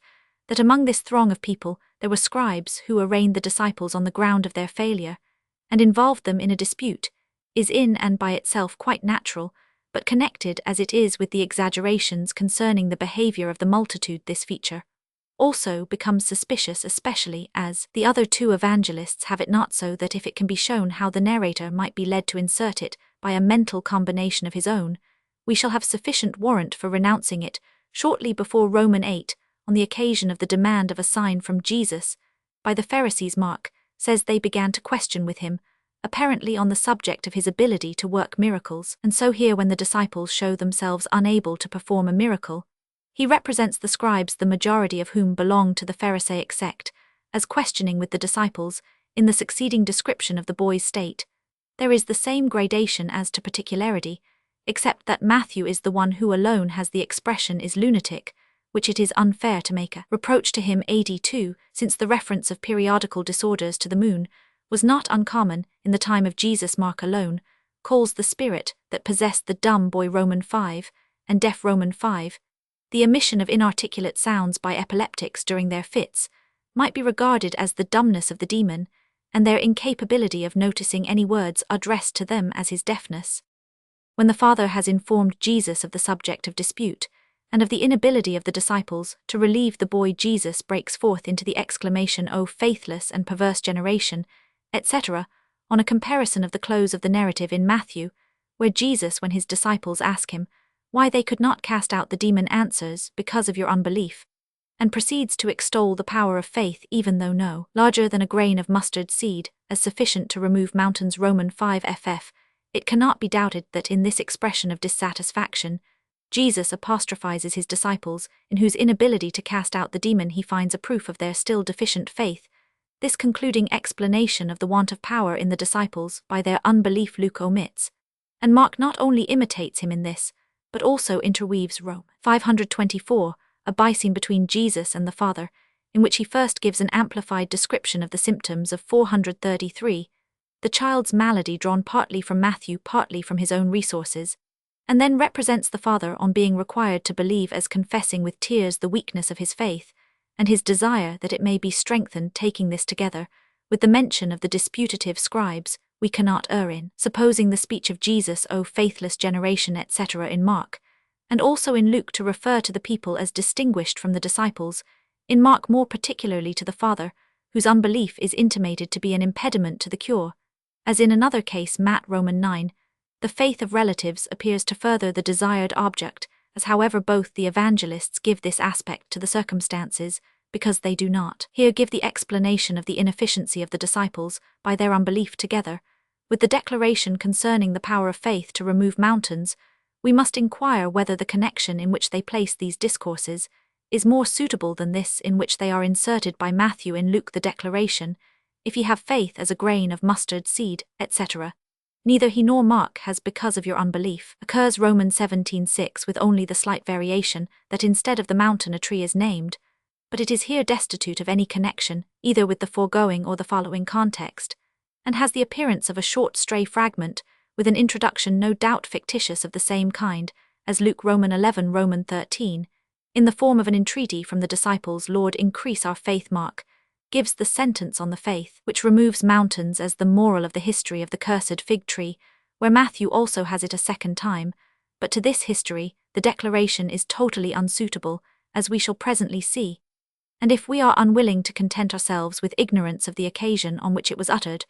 That among this throng of people there were scribes who arraigned the disciples on the ground of their failure, and involved them in a dispute, is in and by itself quite natural, but connected as it is with the exaggerations concerning the behavior of the multitude, this feature also becomes suspicious, especially as the other two evangelists have it not so, that if it can be shown how the narrator might be led to insert it by a mental combination of his own, we shall have sufficient warrant for renouncing it. Shortly before Roman 8, on the occasion of the demand of a sign from Jesus by the Pharisees, Mark says they began to question with him, apparently on the subject of his ability to work miracles. And so here, when the disciples show themselves unable to perform a miracle, he represents the scribes, the majority of whom belonged to the Pharisaic sect, as questioning with the disciples. In the succeeding description of the boy's state, there is the same gradation as to particularity, except that Matthew is the one who alone has the expression is lunatic, which it is unfair to make a reproach to him. 82, since the reference of periodical disorders to the moon was not uncommon in the time of Jesus. Mark alone calls the spirit that possessed the dumb boy Roman 5, and deaf Roman 5. The emission of inarticulate sounds by epileptics during their fits might be regarded as the dumbness of the demon, and their incapability of noticing any words addressed to them as his deafness. When the Father has informed Jesus of the subject of dispute, and of the inability of the disciples to relieve the boy, Jesus breaks forth into the exclamation, "O faithless and perverse generation," etc., on a comparison of the close of the narrative in Matthew, where Jesus, when his disciples ask him why they could not cast out the demon, answers, "Because of your unbelief," and proceeds to extol the power of faith, even though no larger than a grain of mustard seed, as sufficient to remove mountains. Roman 5 ff. It cannot be doubted that in this expression of dissatisfaction, Jesus apostrophizes his disciples, in whose inability to cast out the demon he finds a proof of their still deficient faith. This concluding explanation of the want of power in the disciples by their unbelief Luke omits, and Mark not only imitates him in this, but also interweaves Rome 524, a bisecting between Jesus and the Father, in which he first gives an amplified description of the symptoms of 433, the child's malady drawn partly from Matthew, partly from his own resources, and then represents the Father on being required to believe as confessing with tears the weakness of his faith, and his desire that it may be strengthened. Taking this together with the mention of the disputative scribes, we cannot err in supposing the speech of Jesus, "O faithless generation," etc. in Mark, and also in Luke, to refer to the people as distinguished from the disciples, in Mark more particularly to the Father, whose unbelief is intimated to be an impediment to the cure. As in another case, Matt Roman 9, the faith of relatives appears to further the desired object, as however both the evangelists give this aspect to the circumstances, because they do not here give the explanation of the inefficiency of the disciples by their unbelief together with the declaration concerning the power of faith to remove mountains. We must inquire whether the connection in which they place these discourses is more suitable than this in which they are inserted by Matthew in Luke, the declaration, if ye have faith as a grain of mustard seed, etc. Neither he nor Mark has because of your unbelief, occurs Romans 17:6 with only the slight variation that instead of the mountain a tree is named, but it is here destitute of any connection, either with the foregoing or the following context, and has the appearance of a short stray fragment, with an introduction no doubt fictitious of the same kind, as Luke Roman 11 Roman 13, in the form of an entreaty from the disciples, Lord, increase our faith. Mark gives the sentence on the faith, which removes mountains as the moral of the history of the cursed fig tree, where Matthew also has it a second time, but to this history the declaration is totally unsuitable, as we shall presently see. And if we are unwilling to content ourselves with ignorance of the occasion on which it was uttered,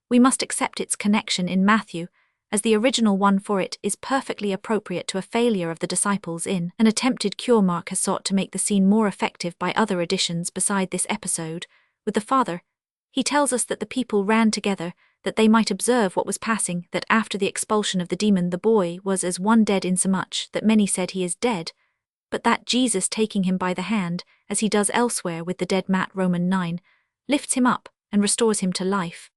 we must accept its connection in Matthew, as the original one for it is perfectly appropriate to a failure of the disciples in an attempted cure. Mark has sought to make the scene more effective by other additions beside this episode. With the father, he tells us that the people ran together, that they might observe what was passing, that after the expulsion of the demon the boy was as one dead, insomuch that many said he is dead, but that Jesus, taking him by the hand, as he does elsewhere with the dead Matt Roman 9, lifts him up and restores him to life.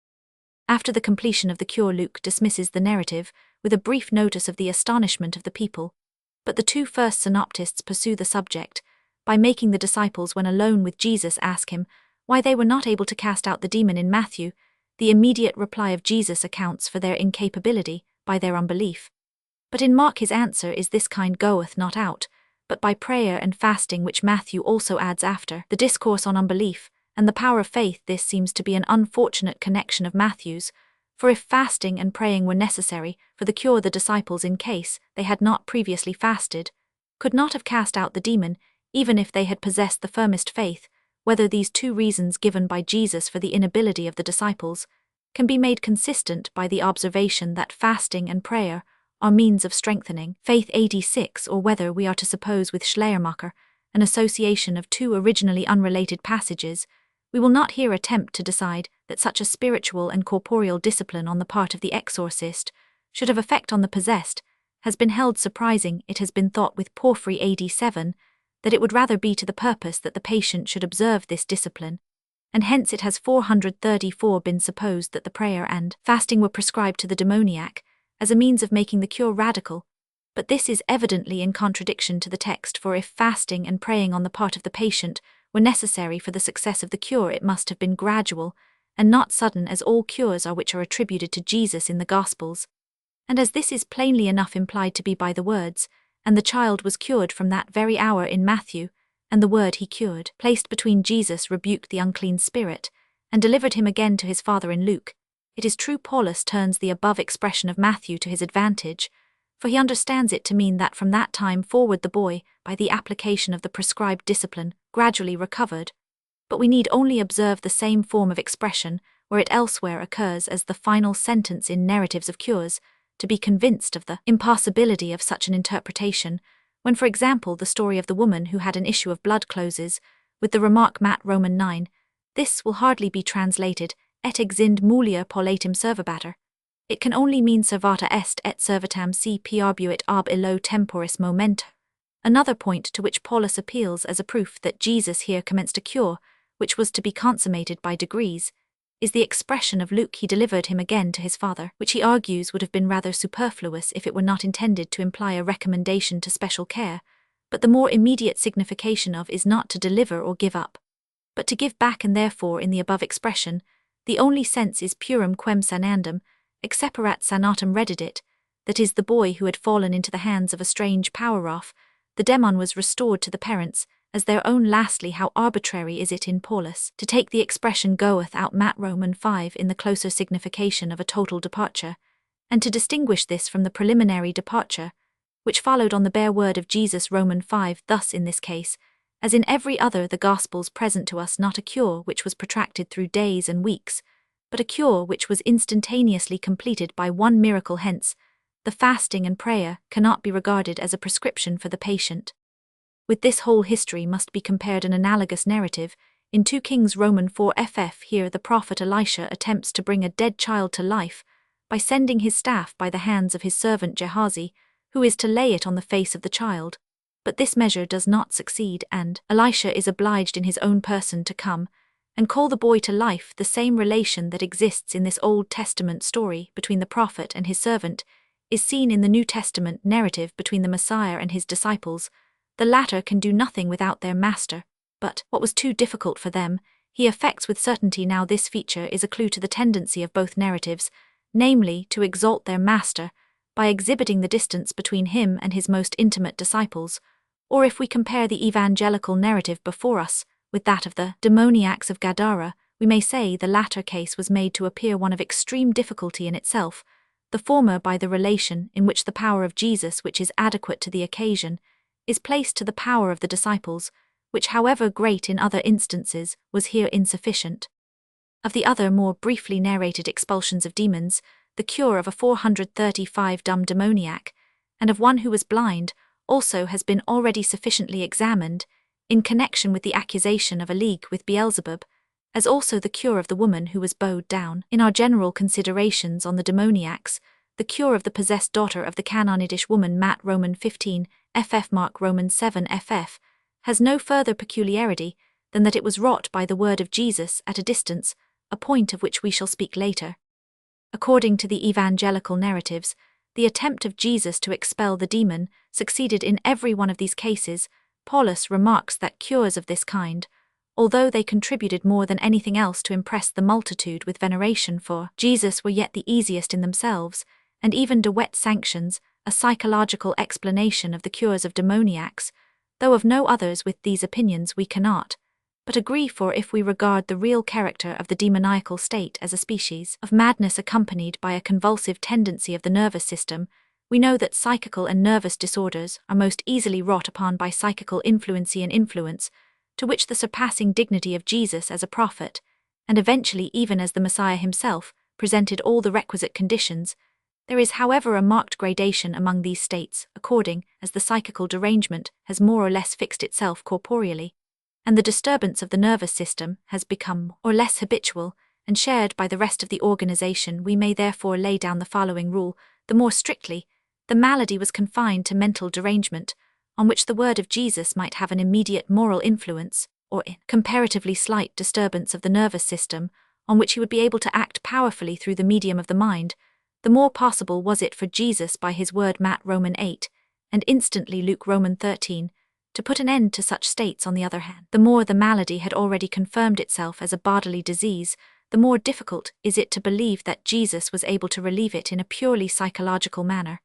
After the completion of the cure, Luke dismisses the narrative with a brief notice of the astonishment of the people, but the two first synoptists pursue the subject by making the disciples, when alone with Jesus, ask him why they were not able to cast out the demon. In Matthew, the immediate reply of Jesus accounts for their incapability by their unbelief. But in Mark his answer is, this kind goeth not out, but by prayer and fasting, which Matthew also adds after the discourse on unbelief and the power of faith. This seems to be an unfortunate connection of Matthew's, for if fasting and praying were necessary for the cure, the disciples, in case they had not previously fasted, could not have cast out the demon, even if they had possessed the firmest faith. Whether these two reasons given by Jesus for the inability of the disciples can be made consistent by the observation that fasting and prayer are means of strengthening faith 86, or whether we are to suppose with Schleiermacher an association of two originally unrelated passages, we will not here attempt to decide that such a spiritual and corporeal discipline on the part of the exorcist should have effect on the possessed has been held surprising. It has been thought with Porphyry AD 7 that it would rather be to the purpose that the patient should observe this discipline, and hence it has 434 been supposed that the prayer and fasting were prescribed to the demoniac as a means of making the cure radical. But this is evidently in contradiction to the text, for if fasting and praying on the part of the patient were necessary for the success of the cure, it must have been gradual and not sudden, as all cures are which are attributed to Jesus in the Gospels. And as this is plainly enough implied to be by the words, and the child was cured from that very hour in Matthew, and the word he cured, placed between Jesus, rebuked the unclean spirit, and delivered him again to his father in Luke, it is true Paulus turns the above expression of Matthew to his advantage, for he understands it to mean that from that time forward the boy, by the application of the prescribed discipline, gradually recovered. But we need only observe the same form of expression where it elsewhere occurs as the final sentence in narratives of cures, to be convinced of the impossibility of such an interpretation, when, for example, the story of the woman who had an issue of blood closes with the remark Matt Roman 9, this will hardly be translated et exind mulier polatum servabater. It can only mean servata est et servatam si piarbuit ab illo temporis moment. Another point to which Paulus appeals as a proof that Jesus here commenced a cure, which was to be consummated by degrees, is the expression of Luke, he delivered him again to his father, which he argues would have been rather superfluous if it were not intended to imply a recommendation to special care, but the more immediate signification of is not to deliver or give up, but to give back, and therefore in the above expression, the only sense is purum quem sanandum, exceperat sanatum redidit, that is, the boy who had fallen into the hands of a strange power of, the demon was restored to the parents, as their own. Lastly, how arbitrary is it in Paulus to take the expression goeth out Matt Roman 5 in the closer signification of a total departure, and to distinguish this from the preliminary departure, which followed on the bare word of Jesus Roman 5. Thus in this case, as in every other, the Gospels present to us not a cure which was protracted through days and weeks, but a cure which was instantaneously completed by one miracle. Hence, the fasting and prayer cannot be regarded as a prescription for the patient. With this whole history must be compared an analogous narrative in 2 Kings Roman 4 ff. Here the prophet Elisha attempts to bring a dead child to life by sending his staff by the hands of his servant Gehazi, who is to lay it on the face of the child. But this measure does not succeed, and Elisha is obliged in his own person to come and call the boy to life. The same relation that exists in this Old Testament story between the prophet and his servant is seen in the New Testament narrative between the Messiah and his disciples. The latter can do nothing without their master, but what was too difficult for them, he effects with certainty. Now this feature is a clue to the tendency of both narratives, namely to exalt their master by exhibiting the distance between him and his most intimate disciples. Or if we compare the evangelical narrative before us with that of the demoniacs of Gadara, we may say the latter case was made to appear one of extreme difficulty in itself, the former by the relation in which the power of Jesus, which is adequate to the occasion, is placed to the power of the disciples, which, however great in other instances, was here insufficient. Of the other more briefly narrated expulsions of demons, the cure of a 435 dumb demoniac, and of one who was blind, also has been already sufficiently examined, in connection with the accusation of a league with Beelzebub, as also the cure of the woman who was bowed down. In our general considerations on the demoniacs, the cure of the possessed daughter of the Canaanidish woman Matt Roman 15, ff Mark Roman 7 ff, has no further peculiarity than that it was wrought by the word of Jesus at a distance, a point of which we shall speak later. According to the evangelical narratives, the attempt of Jesus to expel the demon succeeded in every one of these cases. Paulus remarks that cures of this kind, although they contributed more than anything else to impress the multitude with veneration for Jesus, were yet the easiest in themselves, and even De Wet sanctions a psychological explanation of the cures of demoniacs, though of no others with these opinions we cannot but agree. For if we regard the real character of the demoniacal state as a species of madness accompanied by a convulsive tendency of the nervous system, we know that psychical and nervous disorders are most easily wrought upon by psychical influency and influence, to which the surpassing dignity of Jesus as a prophet, and eventually even as the Messiah himself, presented all the requisite conditions. There is, however, a marked gradation among these states, according as the psychical derangement has more or less fixed itself corporeally, and the disturbance of the nervous system has become more or less habitual and shared by the rest of the organization. We may therefore lay down the following rule: the more strictly the malady was confined to mental derangement, on which the word of Jesus might have an immediate moral influence, or in comparatively slight disturbance of the nervous system, on which he would be able to act powerfully through the medium of the mind, the more possible was it for Jesus by his word Matt Roman 8, and instantly Luke Roman 13, to put an end to such states. On the other hand, the more the malady had already confirmed itself as a bodily disease, the more difficult is it to believe that Jesus was able to relieve it in a purely psychological manner.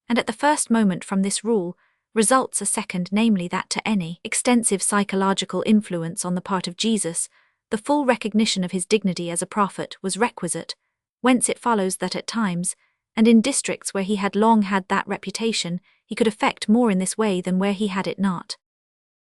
And at the first moment from this rule results a second, namely that to any extensive psychological influence on the part of Jesus, the full recognition of his dignity as a prophet was requisite, whence it follows that at times, and in districts where he had long had that reputation, he could effect more in this way than where he had it not.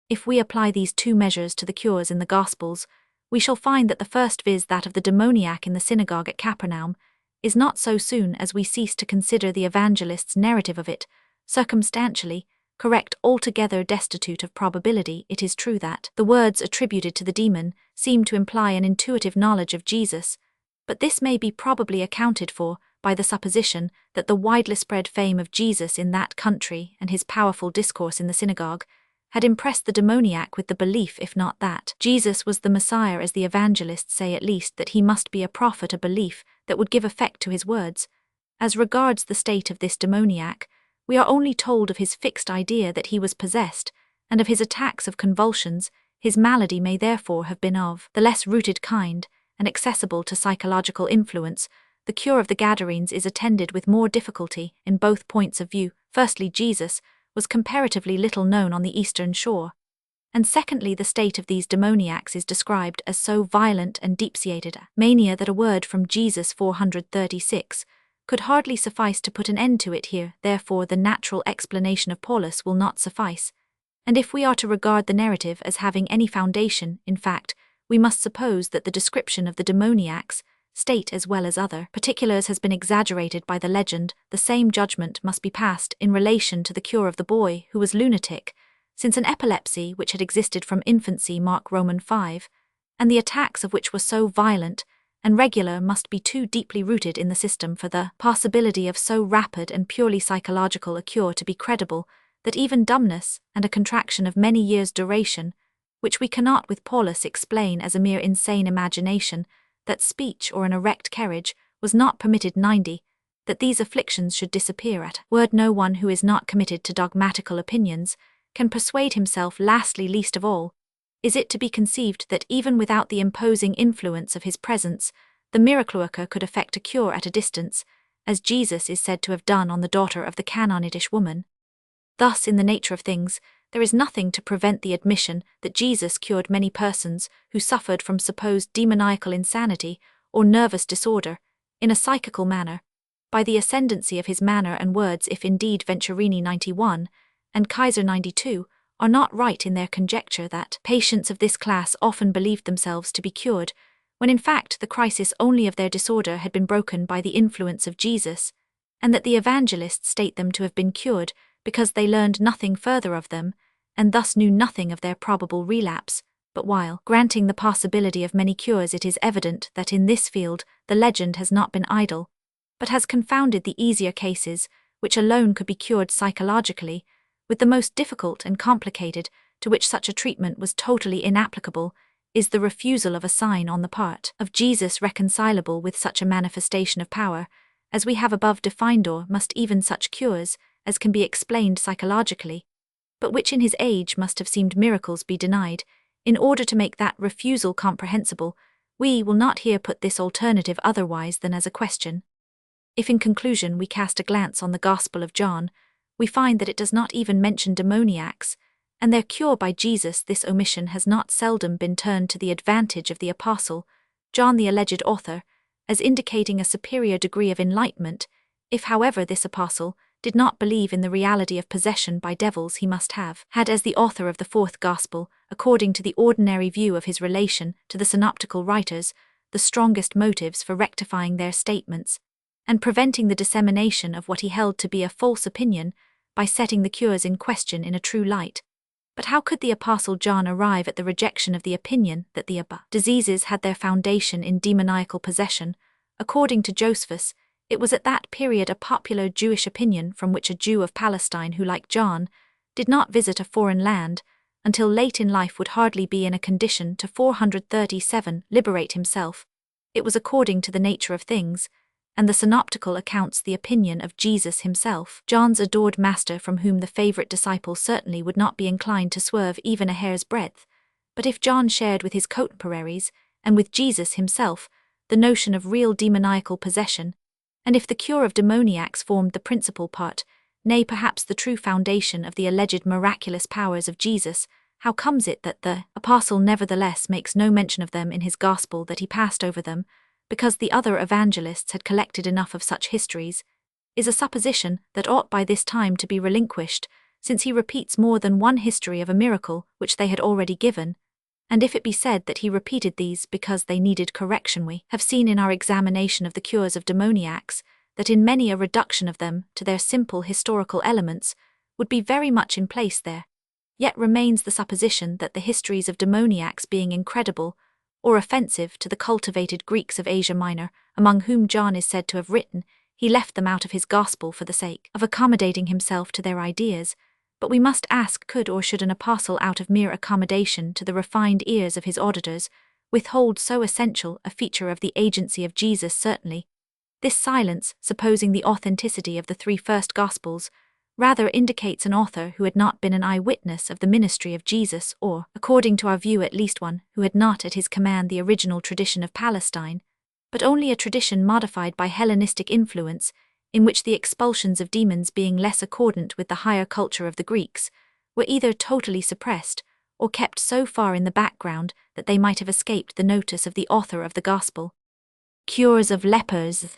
If we apply these two measures to the cures in the Gospels, we shall find that the first, viz. That of the demoniac in the synagogue at Capernaum, is not so soon as we cease to consider the evangelist's narrative of it, circumstantially, correct, altogether destitute of probability. It is true that the words attributed to the demon seem to imply an intuitive knowledge of Jesus, but this may be probably accounted for by the supposition that the widely spread fame of Jesus in that country and his powerful discourse in the synagogue had impressed the demoniac with the belief, if not that Jesus was the Messiah, as the evangelists say, at least that he must be a prophet, a belief that would give effect to his words. As regards the state of this demoniac, we are only told of his fixed idea that he was possessed, and of his attacks of convulsions. His malady may therefore have been of the less rooted kind, and accessible to psychological influence. The cure of the Gadarenes is attended with more difficulty in both points of view. Firstly, Jesus was comparatively little known on the eastern shore, and secondly, the state of these demoniacs is described as so violent and deep-seated a mania that a word from Jesus 436 could hardly suffice to put an end to it here. Therefore the natural explanation of Paulus will not suffice, and if we are to regard the narrative as having any foundation, in fact, we must suppose that the description of the demoniac's state as well as other particulars has been exaggerated by the legend. The same judgment must be passed in relation to the cure of the boy who was lunatic, since an epilepsy which had existed from infancy Mark Roman 5, and the attacks of which were so violent and regular must be too deeply rooted in the system for the possibility of so rapid and purely psychological a cure to be credible. that even dumbness and a contraction of many years' duration, which we cannot with Paulus explain as a mere insane imagination, that speech or an erect carriage was not permitted 90, that these afflictions should disappear at word. No one who is not committed to dogmatical opinions can persuade himself. Lastly, least of all, is it to be conceived that even without the imposing influence of his presence, the miracle worker could effect a cure at a distance, as Jesus is said to have done on the daughter of the Canaanitish woman. Thus, in the nature of things, there is nothing to prevent the admission that Jesus cured many persons who suffered from supposed demoniacal insanity or nervous disorder, in a psychical manner, by the ascendancy of his manner and words, if indeed Venturini 91 and Kaiser 92 are not right in their conjecture that patients of this class often believed themselves to be cured, when in fact the crisis only of their disorder had been broken by the influence of Jesus, and that the evangelists state them to have been cured because they learned nothing further of them, and thus knew nothing of their probable relapse. But while granting the possibility of many cures, it is evident that in this field the legend has not been idle, but has confounded the easier cases, which alone could be cured psychologically, with the most difficult and complicated, to which such a treatment was totally inapplicable, is the refusal of a sign on the part of Jesus reconcilable with such a manifestation of power, as we have above defined. Or must even such cures, as can be explained psychologically, but which in his age must have seemed miracles, be denied, in order to make that refusal comprehensible? We will not here put this alternative otherwise than as a question. If in conclusion we cast a glance on the Gospel of John, we find that it does not even mention demoniacs, and their cure by Jesus. This omission has not seldom been turned to the advantage of the Apostle, John the alleged author, as indicating a superior degree of enlightenment. If, however, this Apostle did not believe in the reality of possession by devils, he must have had, as the author of the fourth Gospel, according to the ordinary view of his relation to the synoptical writers, the strongest motives for rectifying their statements, and preventing the dissemination of what he held to be a false opinion, by setting the cures in question in a true light. But how could the Apostle John arrive at the rejection of the opinion that the diseases had their foundation in demoniacal possession? According to Josephus, it was at that period a popular Jewish opinion from which a Jew of Palestine who, like John, did not visit a foreign land, until late in life would hardly be in a condition to 437 liberate himself. It was according to the nature of things, and the synoptical accounts the opinion of Jesus himself, John's adored master, from whom the favorite disciple certainly would not be inclined to swerve even a hair's breadth. But if John shared with his contemporaries, and with Jesus himself, the notion of real demoniacal possession, and if the cure of demoniacs formed the principal part, nay, perhaps the true foundation of the alleged miraculous powers of Jesus, how comes it that the Apostle nevertheless makes no mention of them in his Gospel, that he passed over them, because the other evangelists had collected enough of such histories, is a supposition that ought by this time to be relinquished, since he repeats more than one history of a miracle which they had already given, and if it be said that he repeated these because they needed correction, we have seen in our examination of the cures of demoniacs that in many a reduction of them to their simple historical elements would be very much in place there. Yet remains the supposition that the histories of demoniacs being incredible, or offensive to the cultivated Greeks of Asia Minor, among whom John is said to have written, he left them out of his Gospel for the sake of accommodating himself to their ideas. But we must ask, could or should an apostle, out of mere accommodation to the refined ears of his auditors, withhold so essential a feature of the agency of Jesus? Certainly. This silence, supposing the authenticity of the three first Gospels, rather indicates an author who had not been an eyewitness of the ministry of Jesus, or, according to our view, at least one who had not at his command the original tradition of Palestine, but only a tradition modified by Hellenistic influence, in which the expulsions of demons, being less accordant with the higher culture of the Greeks, were either totally suppressed, or kept so far in the background that they might have escaped the notice of the author of the Gospel. Cures of lepers.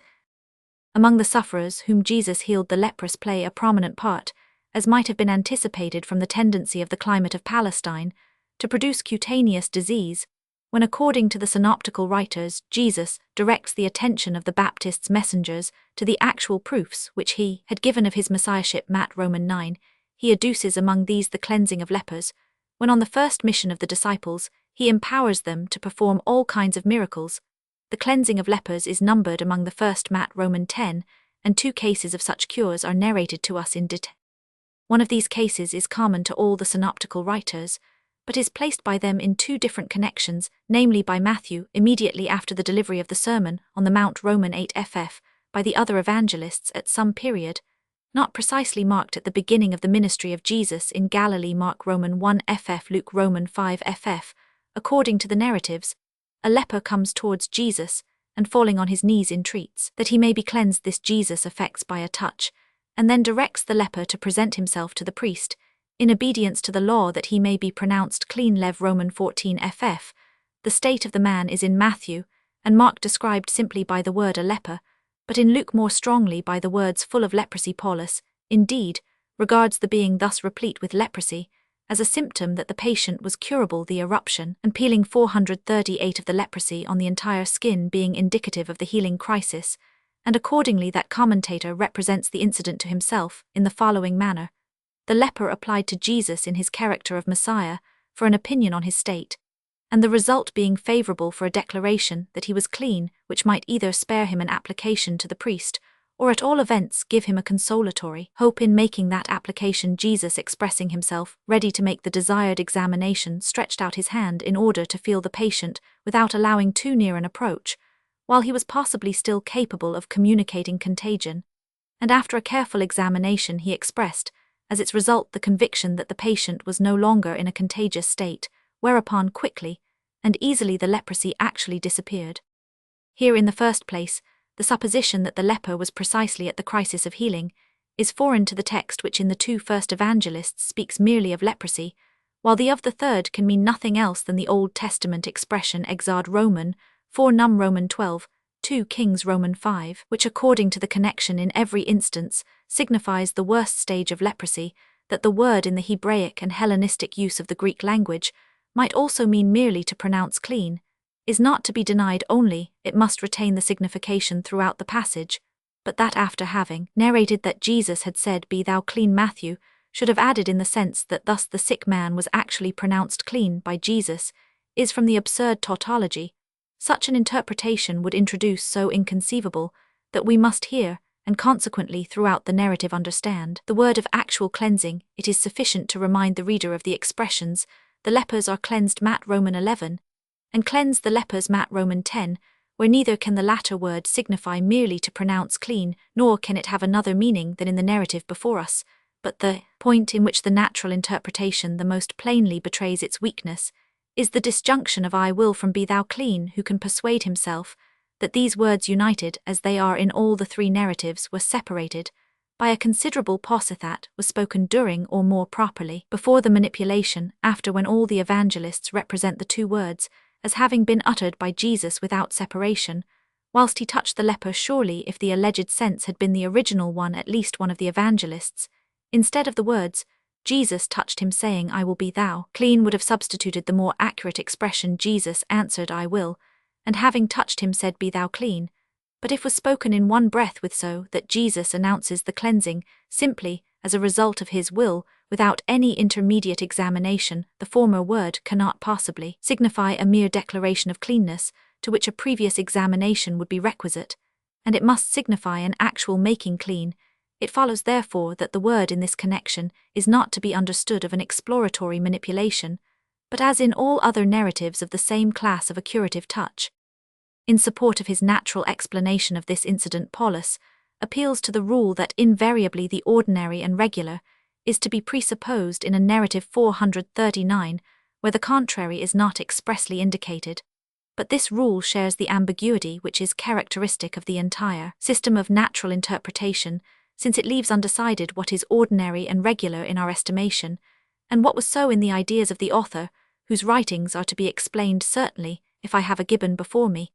Among the sufferers whom Jesus healed, the leprous play a prominent part, as might have been anticipated from the tendency of the climate of Palestine to produce cutaneous disease, when, according to the synoptical writers, Jesus directs the attention of the Baptist's messengers to the actual proofs which he had given of his messiahship. Matt Roman 9, he adduces among these the cleansing of lepers, when on the first mission of the disciples he empowers them to perform all kinds of miracles. The cleansing of lepers is numbered among the first. Matt Roman 10, and 2 cases of such cures are narrated to us in detail. One of these cases is common to all the synoptical writers, but is placed by them in two different connections, namely by Matthew immediately after the delivery of the Sermon on the Mount Roman 8 ff, by the other evangelists at some period, not precisely marked at the beginning of the ministry of Jesus in Galilee Mark Roman 1 ff Luke Roman 5 ff. According to the narratives, a leper comes towards Jesus, and falling on his knees entreats that he may be cleansed. This Jesus effects by a touch, and then directs the leper to present himself to the priest, in obedience to the law that he may be pronounced clean. Lev Roman 14 ff. The state of the man is in Matthew, and Mark described simply by the word a leper, but in Luke more strongly by the words full of leprosy. Paulus, indeed, regards the being thus replete with leprosy as a symptom that the patient was curable, the eruption and peeling 438 of the leprosy on the entire skin being indicative of the healing crisis, and accordingly that commentator represents the incident to himself in the following manner. The leper applied to Jesus in his character of Messiah for an opinion on his state, and the result being favorable for a declaration that he was clean, which might either spare him an application to the priest, or at all events give him a consolatory hope in making that application. Jesus, expressing himself ready to make the desired examination, stretched out his hand in order to feel the patient without allowing too near an approach, while he was possibly still capable of communicating contagion, and after a careful examination he expressed, as its result, the conviction that the patient was no longer in a contagious state, whereupon quickly and easily the leprosy actually disappeared. Here, in the first place, the supposition that the leper was precisely at the crisis of healing is foreign to the text, which in the two first evangelists speaks merely of leprosy, while the of the third can mean nothing else than the Old Testament expression exard Roman 4 Num Roman 12, 2 Kings Roman 5, which according to the connection in every instance signifies the worst stage of leprosy, that the word in the Hebraic and Hellenistic use of the Greek language might also mean merely to pronounce clean, is not to be denied. Only it must retain the signification throughout the passage, but that after having narrated that Jesus had said, "Be thou clean," Matthew should have added in the sense that thus the sick man was actually pronounced clean by Jesus, is from the absurd tautology. Such an interpretation would introduce so inconceivable that we must hear, and consequently throughout the narrative understand, the word of actual cleansing. It is sufficient to remind the reader of the expressions, "The lepers are cleansed," Matt Roman 11, and "cleanse the lepers," Matt Roman 10, where neither can the latter word signify merely to pronounce clean, nor can it have another meaning than in the narrative before us, but the point in which the natural interpretation the most plainly betrays its weakness is the disjunction of "I will" from "Be thou clean." Who can persuade himself that these words, united as they are in all the three narratives, were separated by a considerable pause that was spoken during, or more properly, before the manipulation, after, when all the evangelists represent the two words as having been uttered by Jesus without separation, whilst he touched the leper? Surely, if the alleged sense had been the original one, at least one of the evangelists, instead of the words, "Jesus touched him saying, I will be thou clean," would have substituted the more accurate expression, "Jesus answered, I will, and having touched him said, Be thou clean." But if was spoken in one breath with so that Jesus announces the cleansing simply as a result of his will, without any intermediate examination, the former word cannot possibly signify a mere declaration of cleanness, to which a previous examination would be requisite, and it must signify an actual making clean. It follows therefore that the word in this connection is not to be understood of an exploratory manipulation, but as in all other narratives of the same class of a curative touch. In support of his natural explanation of this incident, Paulus appeals to the rule that invariably the ordinary and regular is to be presupposed in a narrative 439, where the contrary is not expressly indicated. But this rule shares the ambiguity which is characteristic of the entire system of natural interpretation, since it leaves undecided what is ordinary and regular in our estimation, and what was so in the ideas of the author, whose writings are to be explained. Certainly, if I have a Gibbon before me,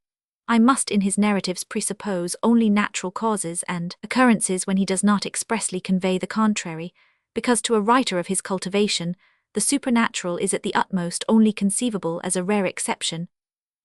I must in his narratives presuppose only natural causes and occurrences when he does not expressly convey the contrary, because to a writer of his cultivation, the supernatural is at the utmost only conceivable as a rare exception.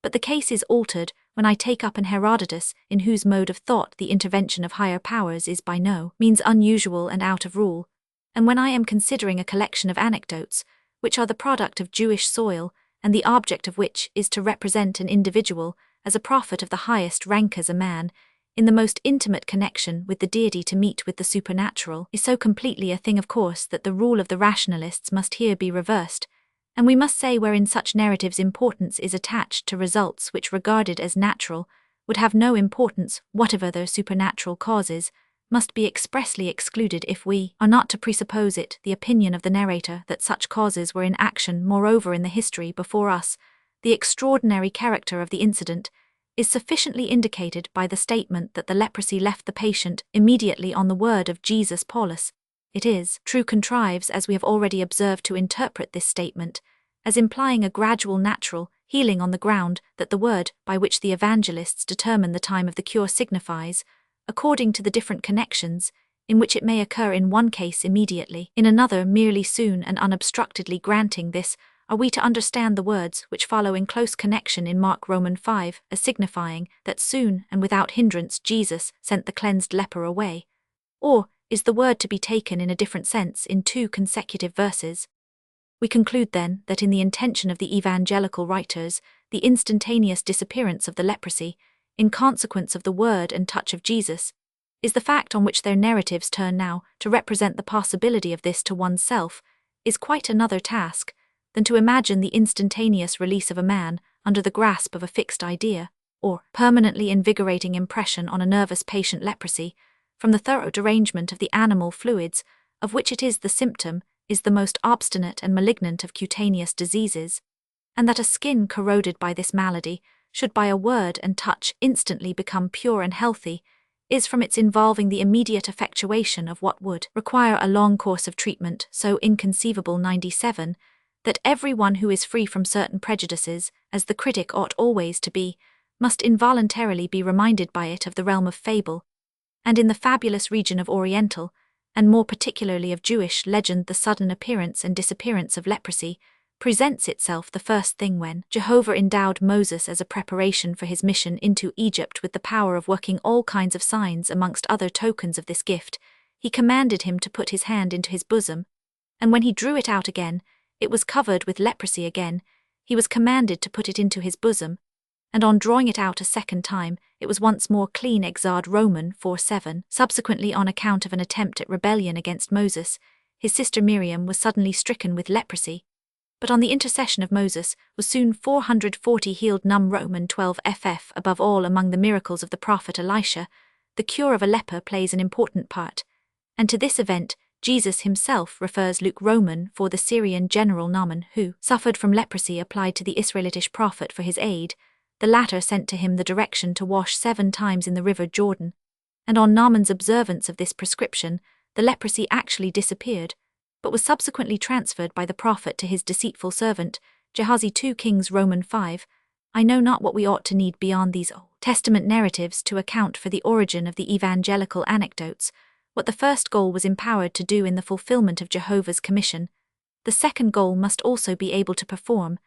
But the case is altered when I take up an Herodotus, in whose mode of thought the intervention of higher powers is by no means unusual and out of rule, and when I am considering a collection of anecdotes, which are the product of Jewish soil, and the object of which is to represent an individual as a prophet of the highest rank as a man, in the most intimate connection with the deity to meet with the supernatural, is so completely a thing of course that the rule of the rationalists must here be reversed, and we must say wherein such narratives importance is attached to results which regarded as natural would have no importance whatever their supernatural causes, must be expressly excluded if we are not to presuppose it the opinion of the narrator that such causes were in action. Moreover, in the history before us, the extraordinary character of the incident is sufficiently indicated by the statement that the leprosy left the patient immediately on the word of Jesus Paulus. It is true contrives, as we have already observed, to interpret this statement as implying a gradual natural healing on the ground that the word by which the evangelists determine the time of the cure signifies, according to the different connections, in which it may occur in one case immediately, in another merely soon and unobstructedly. Granting this, are we to understand the words which follow in close connection in Mark Roman 5 as signifying that soon and without hindrance Jesus sent the cleansed leper away? Or is the word to be taken in a different sense in two consecutive verses? We conclude then that in the intention of the evangelical writers, the instantaneous disappearance of the leprosy, in consequence of the word and touch of Jesus, is the fact on which their narratives turn. Now, to represent the possibility of this to oneself is quite another task than to imagine the instantaneous release of a man under the grasp of a fixed idea, or permanently invigorating impression on a nervous patient leprosy, from the thorough derangement of the animal fluids, of which it is the symptom, is the most obstinate and malignant of cutaneous diseases, and that a skin corroded by this malady should by a word and touch instantly become pure and healthy, is from its involving the immediate effectuation of what would require a long course of treatment so inconceivable. 97. That every one who is free from certain prejudices, as the critic ought always to be, must involuntarily be reminded by it of the realm of fable, and in the fabulous region of Oriental, and more particularly of Jewish legend, the sudden appearance and disappearance of leprosy presents itself the first thing when Jehovah endowed Moses as a preparation for his mission into Egypt with the power of working all kinds of signs. Amongst other tokens of this gift, he commanded him to put his hand into his bosom, and when he drew it out again, it was covered with leprosy. Again, he was commanded to put it into his bosom, and on drawing it out a second time, it was once more clean. Exard Roman 4:7. Subsequently, on account of an attempt at rebellion against Moses, his sister Miriam was suddenly stricken with leprosy, but on the intercession of Moses was soon 440 healed. Num Roman 12 ff. Above all, among the miracles of the prophet Elisha, the cure of a leper plays an important part, and to this event Jesus himself refers. Luke Roman for the Syrian general Naaman, who suffered from leprosy, applied to the Israelitish prophet for his aid. The latter sent to him the direction to wash 7 times in the river Jordan, and on Naaman's observance of this prescription, the leprosy actually disappeared, but was subsequently transferred by the prophet to his deceitful servant, Gehazi. 2 Kings Roman 5. I know not what we ought to need beyond these Old Testament narratives to account for the origin of the evangelical anecdotes, what the first goal was empowered to do in the fulfillment of Jehovah's commission, the second goal must also be able to perform,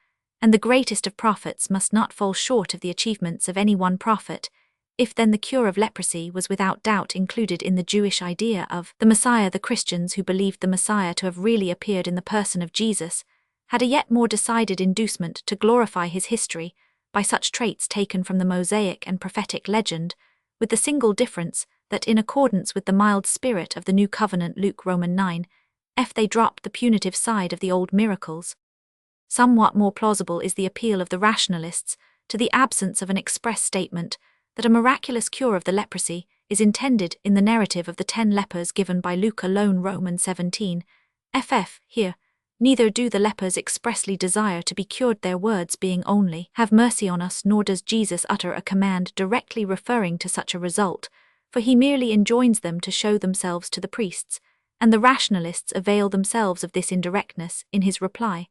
and the greatest of prophets must not fall short of the achievements of any one prophet. If then the cure of leprosy was without doubt included in the Jewish idea of the Messiah, the Christians who believed the Messiah to have really appeared in the person of Jesus had a yet more decided inducement to glorify his history by such traits taken from the Mosaic and prophetic legend, with the single difference that in accordance with the mild spirit of the New Covenant, Luke Roman 9, they dropped the punitive side of the old miracles. Somewhat more plausible is the appeal of the rationalists to the absence of an express statement that a miraculous cure of the leprosy is intended in the narrative of the 10 lepers given by Luke alone. Roman 17 ff. Here, neither do the lepers expressly desire to be cured, their words being only, "Have mercy on us," nor does Jesus utter a command directly referring to such a result, for he merely enjoins them to show themselves to the priests, and the rationalists avail themselves of this indirectness in his reply,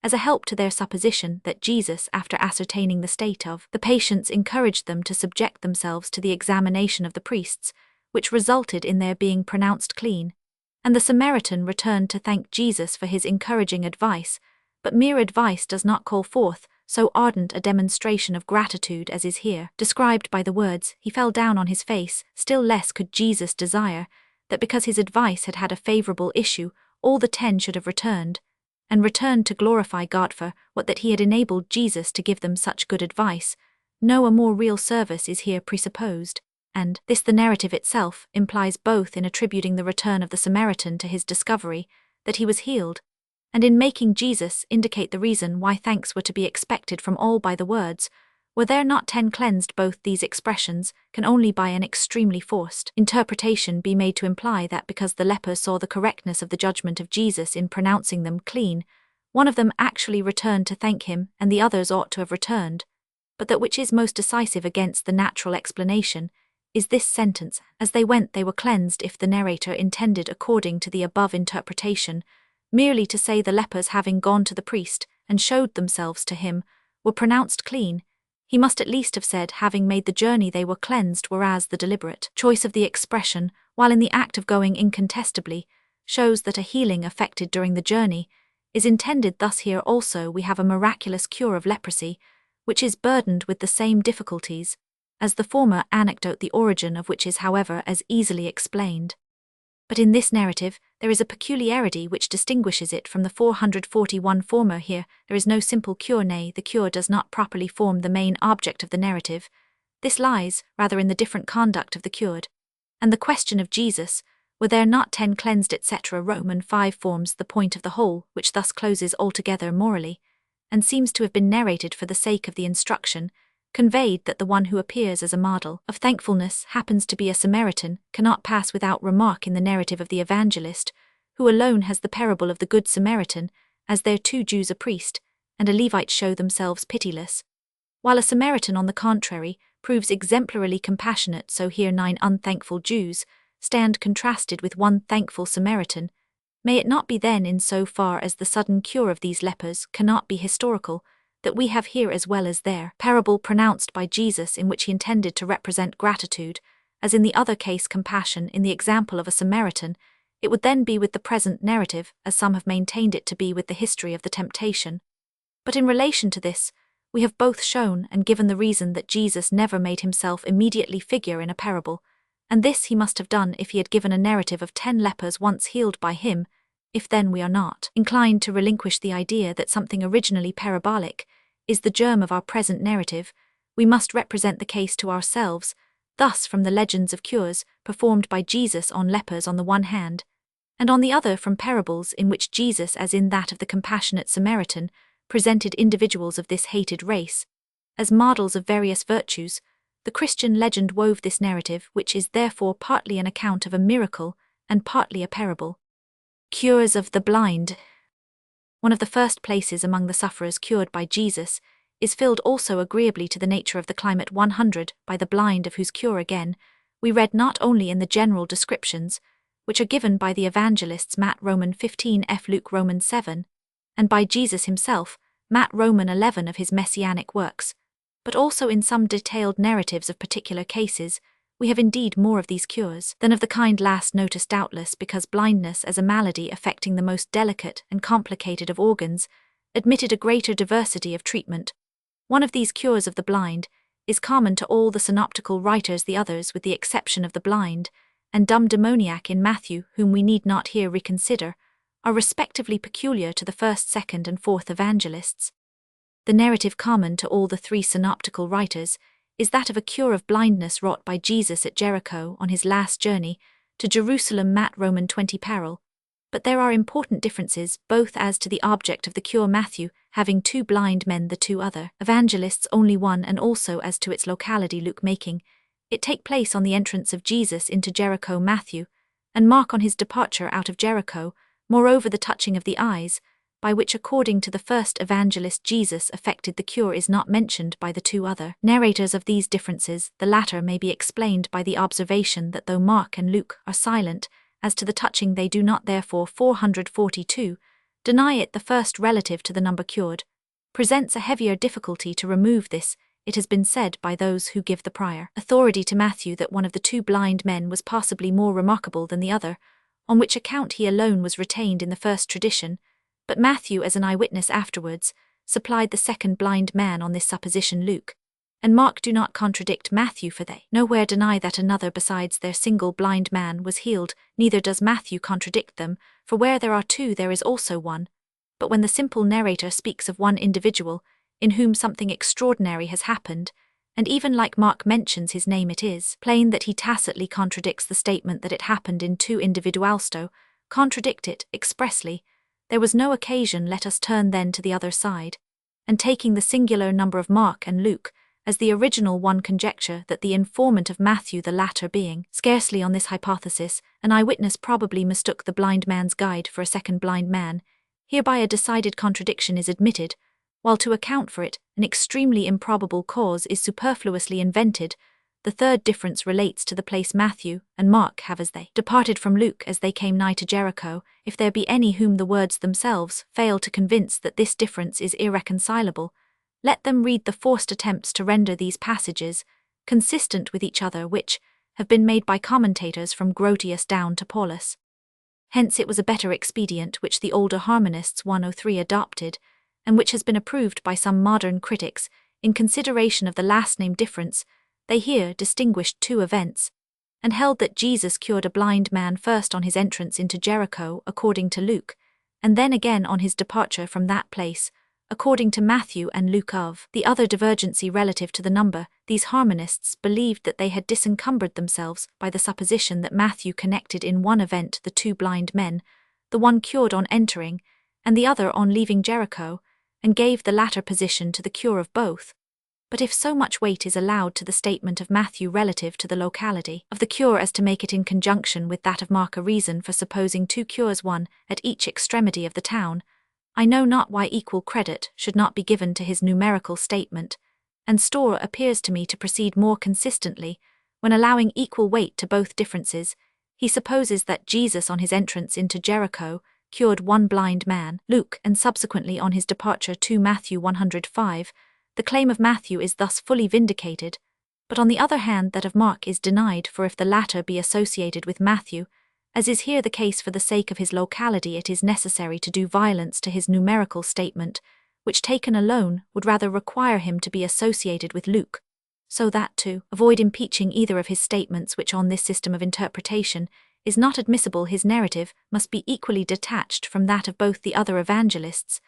as a help to their supposition that Jesus, after ascertaining the state of the patients, encouraged them to subject themselves to the examination of the priests, which resulted in their being pronounced clean, and the Samaritan returned to thank Jesus for his encouraging advice, but mere advice does not call forth so ardent a demonstration of gratitude as is here described by the words, "He fell down on his face." Still less could Jesus desire that because his advice had had a favorable issue, all the 10 should have returned to glorify God for what that he had enabled Jesus to give them such good advice. No, a more real service is here presupposed. and this the narrative itself implies both in attributing the return of the Samaritan to his discovery that he was healed, and in making Jesus indicate the reason why thanks were to be expected from all by the words, "Were there not 10 cleansed?" Both these expressions can only by an extremely forced interpretation be made to imply that because the lepers saw the correctness of the judgment of Jesus in pronouncing them clean, one of them actually returned to thank him and the others ought to have returned, but that which is most decisive against the natural explanation is this sentence, "As they went they were cleansed." If the narrator intended, according to the above interpretation, merely to say the lepers having gone to the priest and showed themselves to him were pronounced clean, he must at least have said having made the journey they were cleansed, whereas the deliberate choice of the expression, while in the act of going incontestably, shows that a healing effected during the journey is intended. Thus here also we have a miraculous cure of leprosy, which is burdened with the same difficulties as the former anecdote, the origin of which is, however, as easily explained. But in this narrative there is a peculiarity which distinguishes it from the 441 former. Here there is no simple cure, nay, the cure does not properly form the main object of the narrative. This lies rather in the different conduct of the cured, and the question of Jesus, "Were there not 10 cleansed?" etc. Roman 5 forms the point of the whole, which thus closes altogether morally, and seems to have been narrated for the sake of the instruction conveyed that the one who appears as a model of thankfulness happens to be a Samaritan, cannot pass without remark in the narrative of the evangelist, who alone has the parable of the Good Samaritan, as there 2 Jews, a priest and a Levite, show themselves pitiless, while a Samaritan, on the contrary, proves exemplarily compassionate. So here 9 unthankful Jews stand contrasted with 1 thankful Samaritan. May it not be then, in so far as the sudden cure of these lepers cannot be historical, that we have here as well as there parable pronounced by Jesus in which he intended to represent gratitude, as in the other case compassion in the example of a Samaritan? It would then be with the present narrative, as some have maintained it to be with the history of the temptation. But in relation to this, we have both shown and given the reason that Jesus never made himself immediately figure in a parable, and this he must have done if he had given a narrative of 10 lepers once healed by him. If then we are not inclined to relinquish the idea that something originally parabolic is the germ of our present narrative, we must represent the case to ourselves, thus from the legends of cures performed by Jesus on lepers on the one hand, and on the other from parables in which Jesus, as in that of the compassionate Samaritan, presented individuals of this hated race as models of various virtues, the Christian legend wove this narrative, which is therefore partly an account of a miracle and partly a parable. Cures of the blind. One of the first places among the sufferers cured by Jesus is filled also agreeably to the nature of the climate 100 by the blind, of whose cure again we read not only in the general descriptions, which are given by the evangelists Matt, Roman 15 f, Luke, Roman 7, and by Jesus himself, Matt, Roman 11 of his messianic works, but also in some detailed narratives of particular cases. We have indeed more of these cures than of the kind last noticed, doubtless because blindness as a malady affecting the most delicate and complicated of organs admitted a greater diversity of treatment. One of these cures of the blind is common to all the synoptical writers, the others, with the exception of the blind and dumb demoniac in Matthew, whom we need not here reconsider, are respectively peculiar to the first, second, and fourth evangelists. The narrative common to all the 3 synoptical writers is that of a cure of blindness wrought by Jesus at Jericho on his last journey to Jerusalem, Matt, Roman 20 parallel. But there are important differences both as to the object of the cure, Matthew having 2 blind men, the 2 other evangelists only 1, and also as to its locality, Luke making it take place on the entrance of Jesus into Jericho, Matthew, and Mark on his departure out of Jericho. Moreover, the touching of the eyes, by which according to the first evangelist Jesus effected the cure, is not mentioned by the 2 other narrators. Of these differences, the latter may be explained by the observation that though Mark and Luke are silent as to the touching, they do not therefore 442 deny it. The first, relative to the number cured, presents a heavier difficulty to remove. This, it has been said by those who give the prior authority to Matthew that one of the 2 blind men was possibly more remarkable than the other, on which account he alone was retained in the first tradition, but Matthew, as an eyewitness afterwards, supplied the second blind man on this supposition. Luke and Mark do not contradict Matthew, for they nowhere deny that another besides their single blind man was healed, neither does Matthew contradict them, for where there are 2 there is also 1. But when the simple narrator speaks of 1 individual, in whom something extraordinary has happened, And even like Mark mentions his name, it is plain that he tacitly contradicts the statement that it happened in two individualsto, contradict it expressly. There was no occasion, let us turn then to the other side, and taking the singular number of Mark and Luke, as the original one conjecture that the informant of Matthew, the latter being scarcely on this hypothesis, an eyewitness probably mistook the blind man's guide for a second blind man. Hereby a decided contradiction is admitted, while to account for it, an extremely improbable cause is superfluously invented. The third difference relates to the place Matthew and Mark have as they departed from Luke as they came nigh to Jericho. If there be any whom the words themselves fail to convince that this difference is irreconcilable, let them read the forced attempts to render these passages consistent with each other which have been made by commentators from Grotius down to Paulus. Hence it was a better expedient which the older harmonists 103 adopted, and which has been approved by some modern critics. In consideration of the last-named difference, they here distinguished two events, and held that Jesus cured a blind man first on his entrance into Jericho, according to Luke, and then again on his departure from that place, according to Matthew and Luke. Of the other divergency relative to the number, these harmonists believed that they had disencumbered themselves by the supposition that Matthew connected in one event the two blind men, the one cured on entering, and the other on leaving Jericho, and gave the latter position to the cure of both. But if so much weight is allowed to the statement of Matthew relative to the locality of the cure as to make it in conjunction with that of Mark a reason for supposing two cures, one at each extremity of the town, I know not why equal credit should not be given to his numerical statement, and Storr appears to me to proceed more consistently, when allowing equal weight to both differences. He supposes that Jesus on his entrance into Jericho cured one blind man, Luke, and subsequently on his departure to Matthew 105, the claim of Matthew is thus fully vindicated, but on the other hand that of Mark is denied, for if the latter be associated with Matthew, as is here the case for the sake of his locality, it is necessary to do violence to his numerical statement, which taken alone would rather require him to be associated with Luke, so that to avoid impeaching either of his statements which on this system of interpretation is not admissible, his narrative must be equally detached from that of both the other evangelists.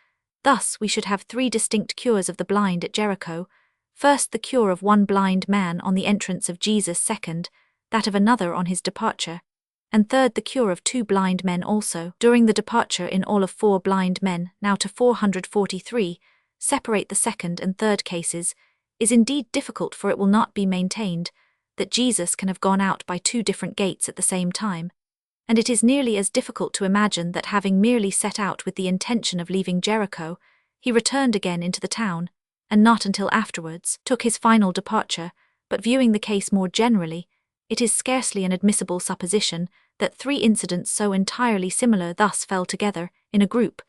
Thus we should have three distinct cures of the blind at Jericho: first, the cure of one blind man on the entrance of Jesus; second, that of another on his departure; and third, the cure of two blind men also during the departure, in all of four blind men. Now to 443, separate the second and third cases is indeed difficult, for it will not be maintained that Jesus can have gone out by two different gates at the same time, and it is nearly as difficult to imagine that having merely set out with the intention of leaving Jericho, he returned again into the town, and not until afterwards took his final departure. But viewing the case more generally, it is scarcely an admissible supposition that three incidents so entirely similar thus fell together in a group.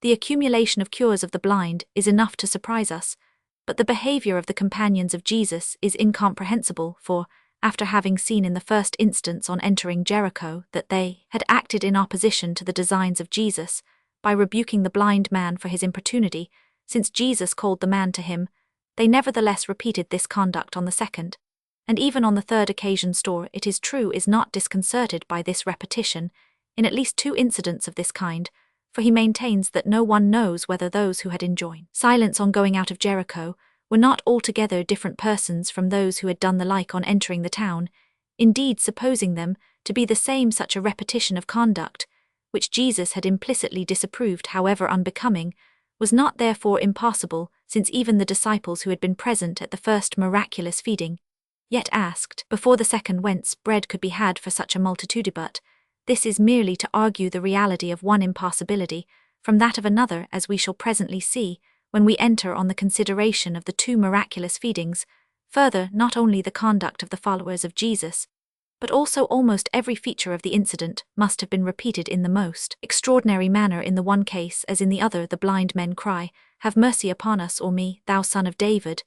The accumulation of cures of the blind is enough to surprise us, but the behavior of the companions of Jesus is incomprehensible, for, after having seen in the first instance on entering Jericho that they had acted in opposition to the designs of Jesus, by rebuking the blind man for his importunity, since Jesus called the man to him, they nevertheless repeated this conduct on the second, and even on the third occasion. Storr, it is true, is not disconcerted by this repetition, in at least two incidents of this kind, for he maintains that no one knows whether those who had enjoined silence on going out of Jericho were not altogether different persons from those who had done the like on entering the town. Indeed, supposing them to be the same, such a repetition of conduct, which Jesus had implicitly disapproved, however unbecoming, was not therefore impossible, since even the disciples who had been present at the first miraculous feeding yet asked before the second whence bread could be had for such a multitude. But this is merely to argue the reality of one impossibility from that of another, as we shall presently see when we enter on the consideration of the two miraculous feedings. Further, not only the conduct of the followers of Jesus, but also almost every feature of the incident must have been repeated in the most extraordinary manner. In the one case as in the other, the blind men cry, "Have mercy upon us, or me, thou Son of David."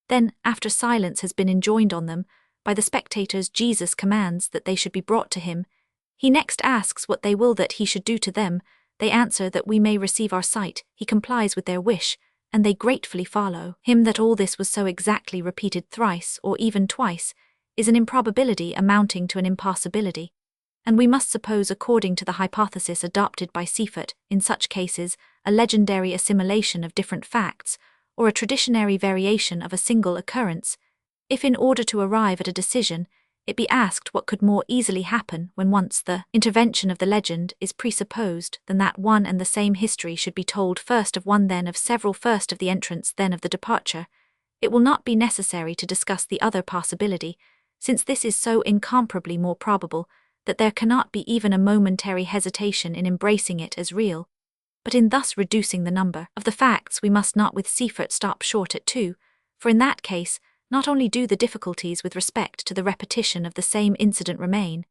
Then, after silence has been enjoined on them by the spectators, Jesus commands that they should be brought to him. He next asks what they will that he should do to them. They answer that we may receive our sight. He complies with their wish, and they gratefully follow him. That all this was so exactly repeated thrice, or even twice, is an improbability amounting to an impossibility, and we must suppose, according to the hypothesis adopted by Seifert, in such cases, a legendary assimilation of different facts, or a traditionary variation of a single occurrence. If in order to arrive at a decision, it be asked what could more easily happen when once the intervention of the legend is presupposed than that one and the same history should be told first of one, then of several, first of the entrance, then of the departure, it will not be necessary to discuss the other possibility, since this is so incomparably more probable that there cannot be even a momentary hesitation in embracing it as real. But in thus reducing the number of the facts, we must not with Seifert stop short at 2, for in that case, not only do the difficulties with respect to the repetition of the same incident remain,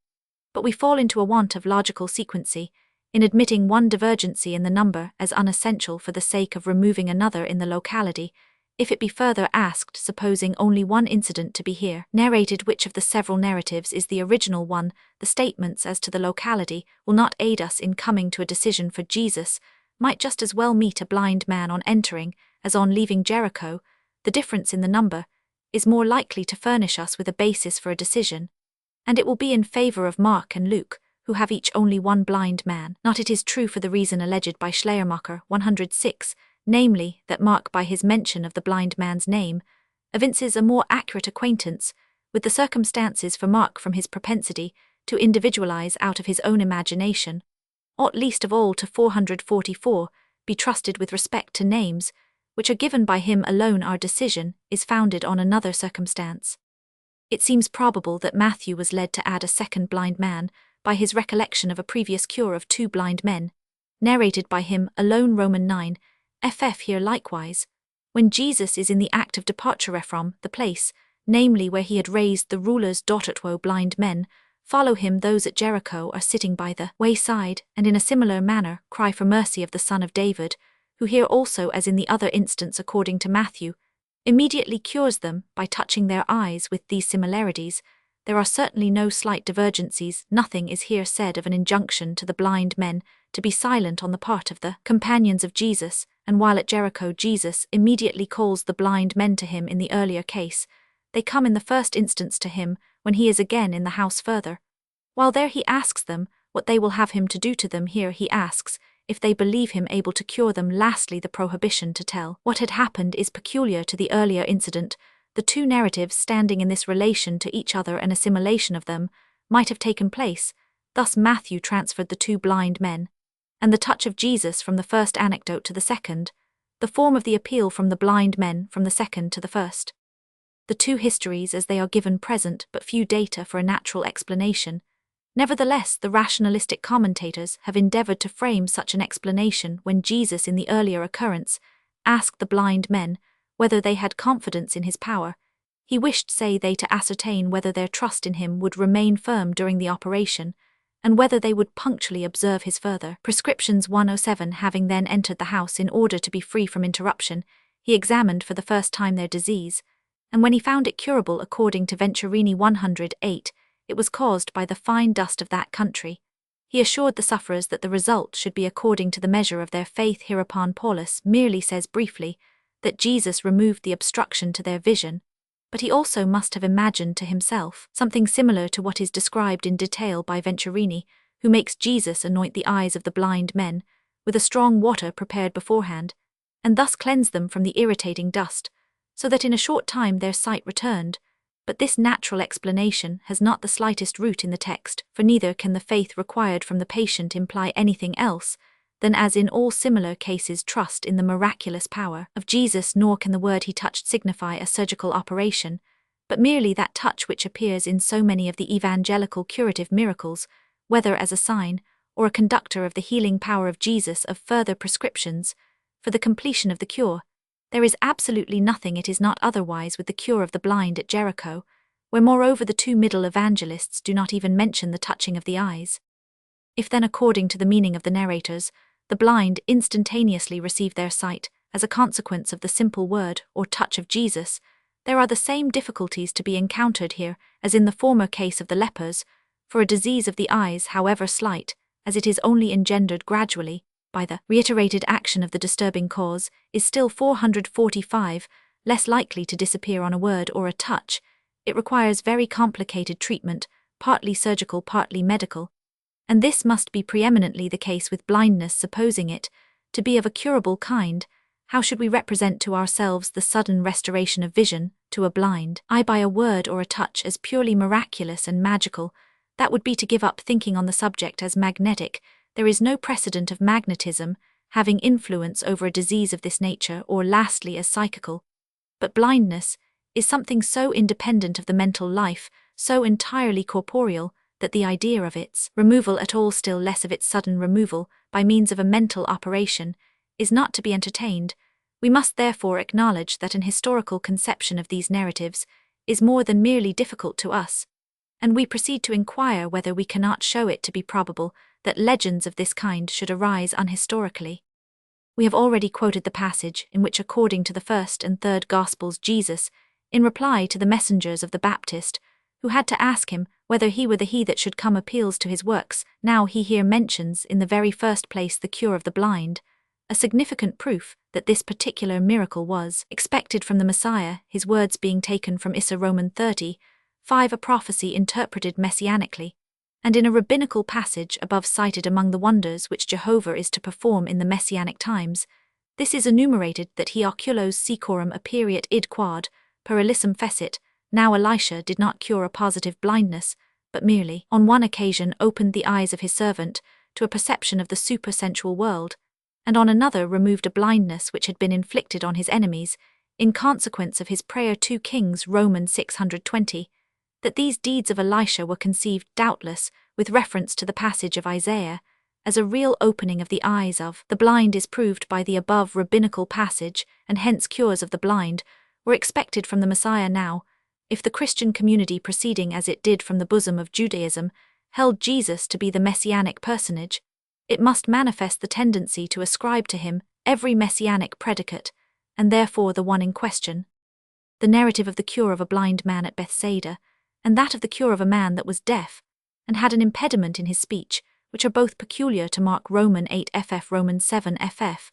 but we fall into a want of logical sequency in admitting one divergency in the number as unessential for the sake of removing another in the locality. If it be further asked, supposing only one incident to be here narrated, which of the several narratives is the original one, the statements as to the locality will not aid us in coming to a decision, for Jesus might just as well meet a blind man on entering as on leaving Jericho. The difference in the number is more likely to furnish us with a basis for a decision, and it will be in favor of Mark and Luke, who have each only one blind man. Not it is true for the reason alleged by Schleiermacher 106, namely, that Mark by his mention of the blind man's name evinces a more accurate acquaintance with the circumstances, for Mark, from his propensity to individualize out of his own imagination, ought least of all to 444 be trusted with respect to names, which are given by him alone. Our decision is founded on another circumstance. It seems probable that Matthew was led to add a second blind man by his recollection of a previous cure of 2 blind men, narrated by him alone. Roman 9, ff. Here likewise, when Jesus is in the act of departure from the place, namely where he had raised the ruler's daughter, 2 blind men follow him. Those at Jericho are sitting by the wayside, and in a similar manner cry for mercy of the Son of David, who here also, as in the other instance according to Matthew, immediately cures them by touching their eyes. With these similarities, there are certainly no slight divergencies. Nothing is here said of an injunction to the blind men to be silent on the part of the companions of Jesus, and while at Jericho Jesus immediately calls the blind men to him in the earlier case, they come in the first instance to him when he is again in the house further. While there he asks them what they will have him to do to them, here he asks if they believe him able to cure them. Lastly, the prohibition to tell what had happened is peculiar to the earlier incident. The 2 narratives standing in this relation to each other, an assimilation of them might have taken place. Thus Matthew transferred the 2 blind men and the touch of Jesus from the first anecdote to the second, the form of the appeal from the blind men from the second to the first. The 2 histories as they are given present but few data for a natural explanation. Nevertheless, the rationalistic commentators have endeavored to frame such an explanation when Jesus in the earlier occurrence asked the blind men whether they had confidence in his power. He wished, say they, to ascertain whether their trust in him would remain firm during the operation, and whether they would punctually observe his further prescriptions. 107. Having then entered the house in order to be free from interruption, he examined for the first time their disease, and when he found it curable according to Venturini 108, it was caused by the fine dust of that country. He assured the sufferers that the result should be according to the measure of their faith. Hereupon Paulus merely says briefly that Jesus removed the obstruction to their vision, but he also must have imagined to himself something similar to what is described in detail by Venturini, who makes Jesus anoint the eyes of the blind men with a strong water prepared beforehand, and thus cleanse them from the irritating dust, so that in a short time their sight returned. But this natural explanation has not the slightest root in the text, for neither can the faith required from the patient imply anything else than, as in all similar cases, trust in the miraculous power of Jesus, nor can the word he touched signify a surgical operation, but merely that touch which appears in so many of the evangelical curative miracles, whether as a sign or a conductor of the healing power of Jesus of further prescriptions for the completion of the cure. There is absolutely nothing it is not otherwise with the cure of the blind at Jericho, where moreover the 2 middle evangelists do not even mention the touching of the eyes. If then, according to the meaning of the narrators, the blind instantaneously receive their sight as a consequence of the simple word or touch of Jesus, there are the same difficulties to be encountered here as in the former case of the lepers, for a disease of the eyes, however slight, as it is only engendered gradually by the reiterated action of the disturbing cause, is still 445 less likely to disappear on a word or a touch. It requires very complicated treatment, partly surgical, partly medical, and this must be preeminently the case with blindness. Supposing it to be of a curable kind, how should we represent to ourselves the sudden restoration of vision to a blind eye by a word or a touch as purely miraculous and magical, that would be to give up thinking on the subject as magnetic. There is no precedent of magnetism having influence over a disease of this nature, or lastly as psychical. But blindness is something so independent of the mental life, so entirely corporeal, that the idea of its removal at all, still less of its sudden removal by means of a mental operation, is not to be entertained. We must therefore acknowledge that an historical conception of these narratives is more than merely difficult to us, and we proceed to inquire whether we cannot show it to be probable that legends of this kind should arise unhistorically. We have already quoted the passage in which, according to the first and third Gospels, Jesus, in reply to the messengers of the Baptist, who had to ask him whether he were the he that should come, appeals to his works. Now he here mentions in the very first place the cure of the blind, a significant proof that this particular miracle was expected from the Messiah, his words being taken from Romans 30:5, a prophecy interpreted messianically, and in a rabbinical passage above cited among the wonders which Jehovah is to perform in the messianic times. This is enumerated that he oculos secorum aperiat id quad, per illissum fecit. Now Elisha did not cure a positive blindness, but merely, on one occasion, opened the eyes of his servant to a perception of the supersensual world, and on another removed a blindness which had been inflicted on his enemies, in consequence of his prayer. 2 Kings Romans 620, that these deeds of Elisha were conceived, doubtless, with reference to the passage of Isaiah, as a real opening of the eyes of the blind is proved by the above rabbinical passage, and hence cures of the blind were expected from the Messiah. Now, if the Christian community, proceeding as it did from the bosom of Judaism, held Jesus to be the messianic personage, it must manifest the tendency to ascribe to him every messianic predicate, and therefore the one in question, the narrative of the cure of a blind man at Bethsaida, and that of the cure of a man that was deaf, and had an impediment in his speech, which are both peculiar to Mark. Romans 8 ff. Romans 7 ff.,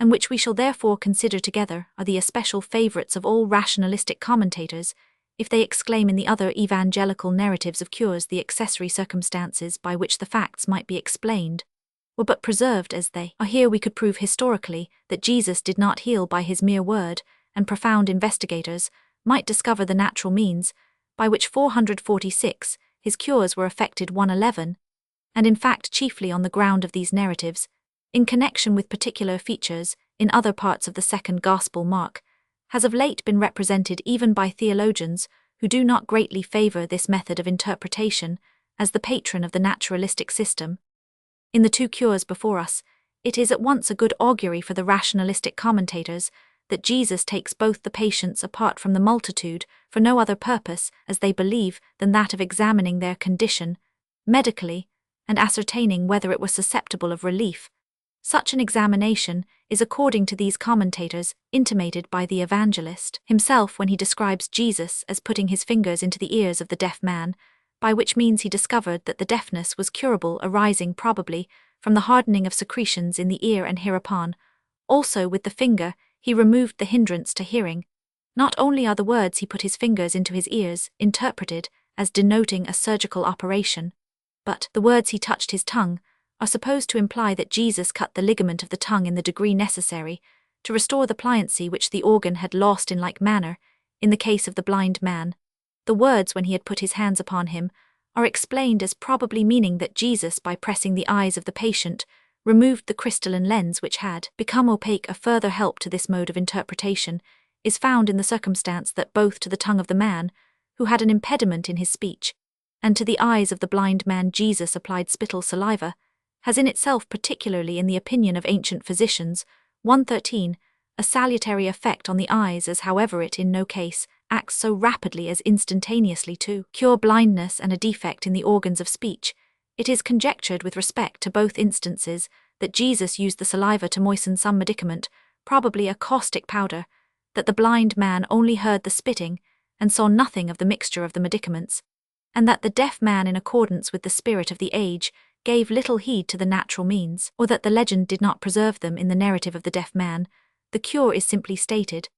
and which we shall therefore consider together, are the especial favourites of all rationalistic commentators, if they exclaim in the other evangelical narratives of cures the accessory circumstances by which the facts might be explained were but preserved as they are. Here we could prove historically that Jesus did not heal by his mere word, and profound investigators might discover the natural means by which 446 his cures were effected. 111, and in fact chiefly on the ground of these narratives, in connection with particular features in other parts of the second Gospel. Mark has of late been represented even by theologians who do not greatly favour this method of interpretation as the patron of the naturalistic system. In the 2 cures before us, it is at once a good augury for the rationalistic commentators that Jesus takes both the patients apart from the multitude for no other purpose, as they believe, than that of examining their condition medically and ascertaining whether it was susceptible of relief. Such an examination is, according to these commentators, intimated by the evangelist himself when he describes Jesus as putting his fingers into the ears of the deaf man, by which means he discovered that the deafness was curable, arising probably from the hardening of secretions in the ear, and hereupon, also with the finger, he removed the hindrance to hearing. Not only are the words "he put his fingers into his ears" interpreted as denoting a surgical operation, but the words "he touched his tongue" are supposed to imply that Jesus cut the ligament of the tongue in the degree necessary to restore the pliancy which the organ had lost. In like manner, in the case of the blind man, the words "when he had put his hands upon him" are explained as probably meaning that Jesus, by pressing the eyes of the patient, removed the crystalline lens which had become opaque. A further help to this mode of interpretation is found in the circumstance that both to the tongue of the man, who had an impediment in his speech, and to the eyes of the blind man Jesus applied spittle saliva, has in itself, particularly in the opinion of ancient physicians, 113, a salutary effect on the eyes, as however it in no case acts so rapidly as instantaneously to cure blindness and a defect in the organs of speech. It is conjectured with respect to both instances that Jesus used the saliva to moisten some medicament, probably a caustic powder, that the blind man only heard the spitting and saw nothing of the mixture of the medicaments, and that the deaf man, in accordance with the spirit of the age, gave little heed to the natural means, or that the legend did not preserve them in the narrative of the deaf man. The cure is simply stated,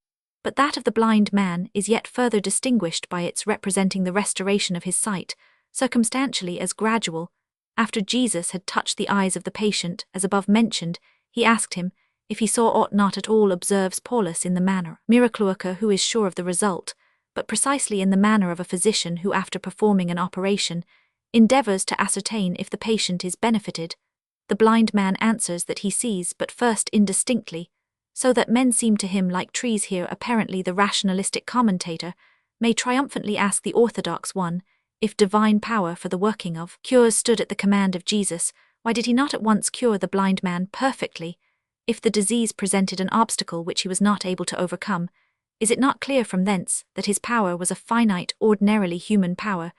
but that of the blind man is yet further distinguished by its representing the restoration of his sight, circumstantially as gradual. After Jesus had touched the eyes of the patient, as above mentioned, he asked him if he saw aught. Not at all, observes Paulus in the manner miracluica, who is sure of the result, but precisely in the manner of a physician who, after performing an operation, endeavors to ascertain if the patient is benefited. The blind man answers that he sees, but first indistinctly, so that men seem to him like trees. Here apparently the rationalistic commentator may triumphantly ask the orthodox one, if divine power for the working of cures stood at the command of Jesus, why did he not at once cure the blind man perfectly? If the disease presented an obstacle which he was not able to overcome, is it not clear from thence that his power was a finite, ordinarily human power?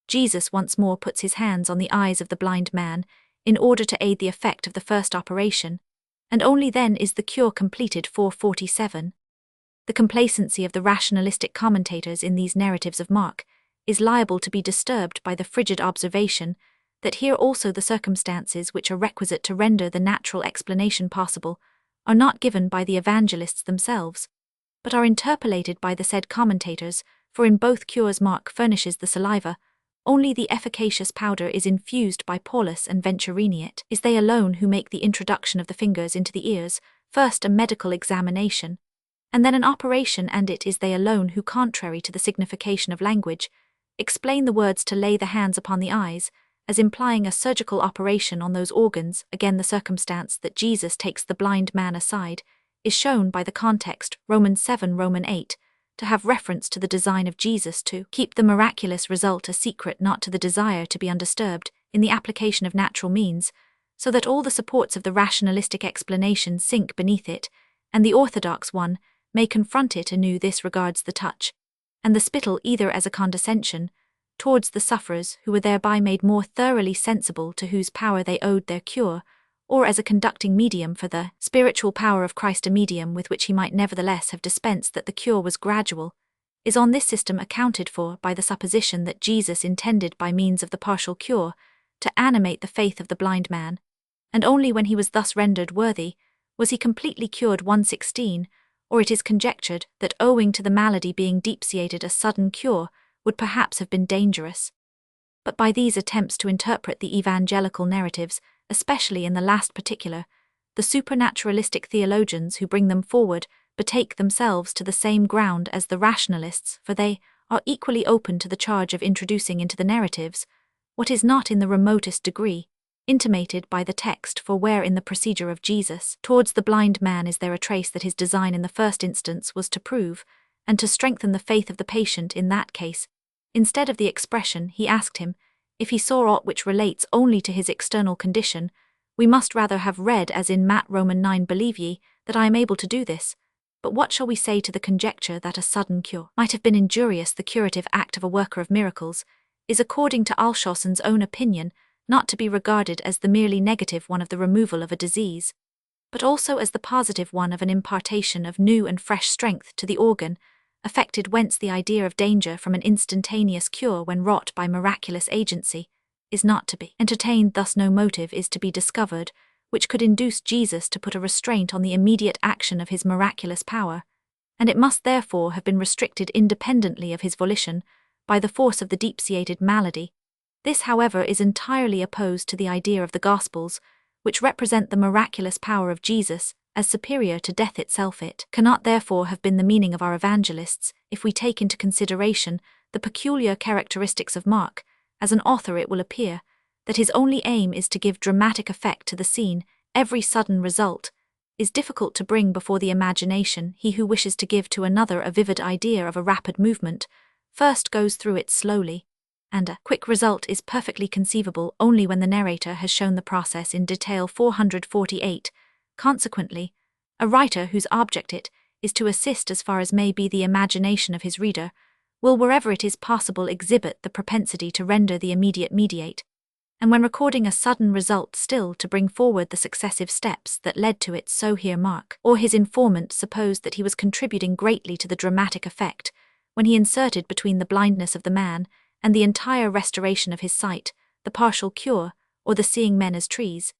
Jesus once more puts his hands on the eyes of the blind man in order to aid the effect of the first operation, and only then is the cure completed. 447. The complacency of the rationalistic commentators in these narratives of Mark is liable to be disturbed by the frigid observation that here also the circumstances which are requisite to render the natural explanation possible are not given by the evangelists themselves, but are interpolated by the said commentators, for in both cures Mark furnishes the saliva, only the efficacious powder is infused by Paulus and Venturini. It is they alone who make the introduction of the fingers into the ears, first a medical examination, and then an operation, and it is they alone who, contrary to the signification of language, explain the words to lay the hands upon the eyes, as implying a surgical operation on those organs. Again, the circumstance that Jesus takes the blind man aside is shown by the context, Romans 7, Romans 8, to have reference to the design of Jesus to keep the miraculous result a secret, not to the desire to be undisturbed in the application of natural means, so that all the supports of the rationalistic explanation sink beneath it, and the orthodox one may confront it anew. This regards the touch and the spittle either as a condescension towards the sufferers who were thereby made more thoroughly sensible to whose power they owed their cure, or as a conducting medium for the spiritual power of Christ, a medium with which he might nevertheless have dispensed that the cure was gradual, is on this system accounted for by the supposition that Jesus intended by means of the partial cure to animate the faith of the blind man, and only when he was thus rendered worthy was he completely cured. 116, or it is conjectured that owing to the malady being deep-seated a sudden cure would perhaps have been dangerous. But by these attempts to interpret the evangelical narratives, especially in the last particular, the supernaturalistic theologians who bring them forward betake themselves to the same ground as the rationalists, for they are equally open to the charge of introducing into the narratives what is not in the remotest degree intimated by the text. For where in the procedure of Jesus towards the blind man is there a trace that his design in the first instance was to prove and to strengthen the faith of the patient, in that case, instead of the expression he asked him if he saw aught which relates only to his external condition, we must rather have read as in Matt Roman 9, believe ye that I am able to do this. But what shall we say to the conjecture that a sudden cure might have been injurious? The curative act of a worker of miracles is, according to Alshausen's own opinion, not to be regarded as the merely negative one of the removal of a disease, but also as the positive one of an impartation of new and fresh strength to the organ affected, whence the idea of danger from an instantaneous cure when wrought by miraculous agency is not to be entertained. Thus no motive is to be discovered which could induce Jesus to put a restraint on the immediate action of his miraculous power, and it must therefore have been restricted independently of his volition by the force of the deep-seated malady. This, however, is entirely opposed to the idea of the Gospels, which represent the miraculous power of Jesus as superior to death itself. It cannot therefore have been the meaning of our evangelists, if we take into consideration the peculiar characteristics of Mark. As an author it will appear that his only aim is to give dramatic effect to the scene. Every sudden result is difficult to bring before the imagination. He who wishes to give to another a vivid idea of a rapid movement first goes through it slowly, and a quick result is perfectly conceivable only when the narrator has shown the process in detail. 448. Consequently, a writer whose object it is to assist as far as may be the imagination of his reader will, wherever it is possible, exhibit the propensity to render the immediate mediate, and when recording a sudden result still to bring forward the successive steps that led to it. So here Mark or his informant supposed that he was contributing greatly to the dramatic effect when he inserted between the blindness of the man and the entire restoration of his sight the partial cure, or the seeing men as trees.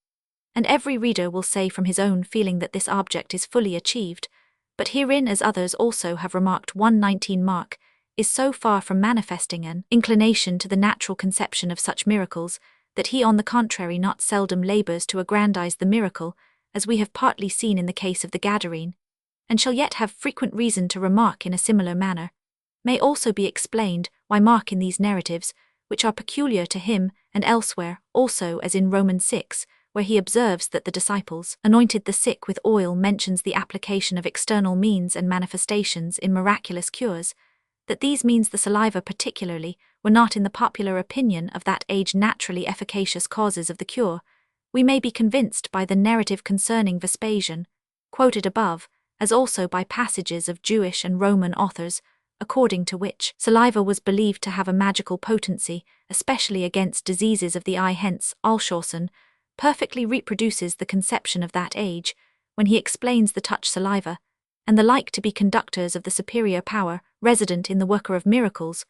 And every reader will say from his own feeling that this object is fully achieved, but herein, as others also have remarked, 119 Mark is so far from manifesting an inclination to the natural conception of such miracles, that he on the contrary not seldom labours to aggrandize the miracle, as we have partly seen in the case of the Gadarene, and shall yet have frequent reason to remark in a similar manner, may also be explained why Mark in these narratives, which are peculiar to him and elsewhere, also as in Romans 6, where he observes that the disciples anointed the sick with oil, mentions the application of external means and manifestations in miraculous cures, that these means, the saliva particularly, were not in the popular opinion of that age naturally efficacious causes of the cure. We may be convinced by the narrative concerning Vespasian, quoted above, as also by passages of Jewish and Roman authors, according to which saliva was believed to have a magical potency, especially against diseases of the eye. Hence, Alshausen perfectly reproduces the conception of that age, when he explains the touch saliva, and the like to be conductors of the superior power resident in the worker of miracles.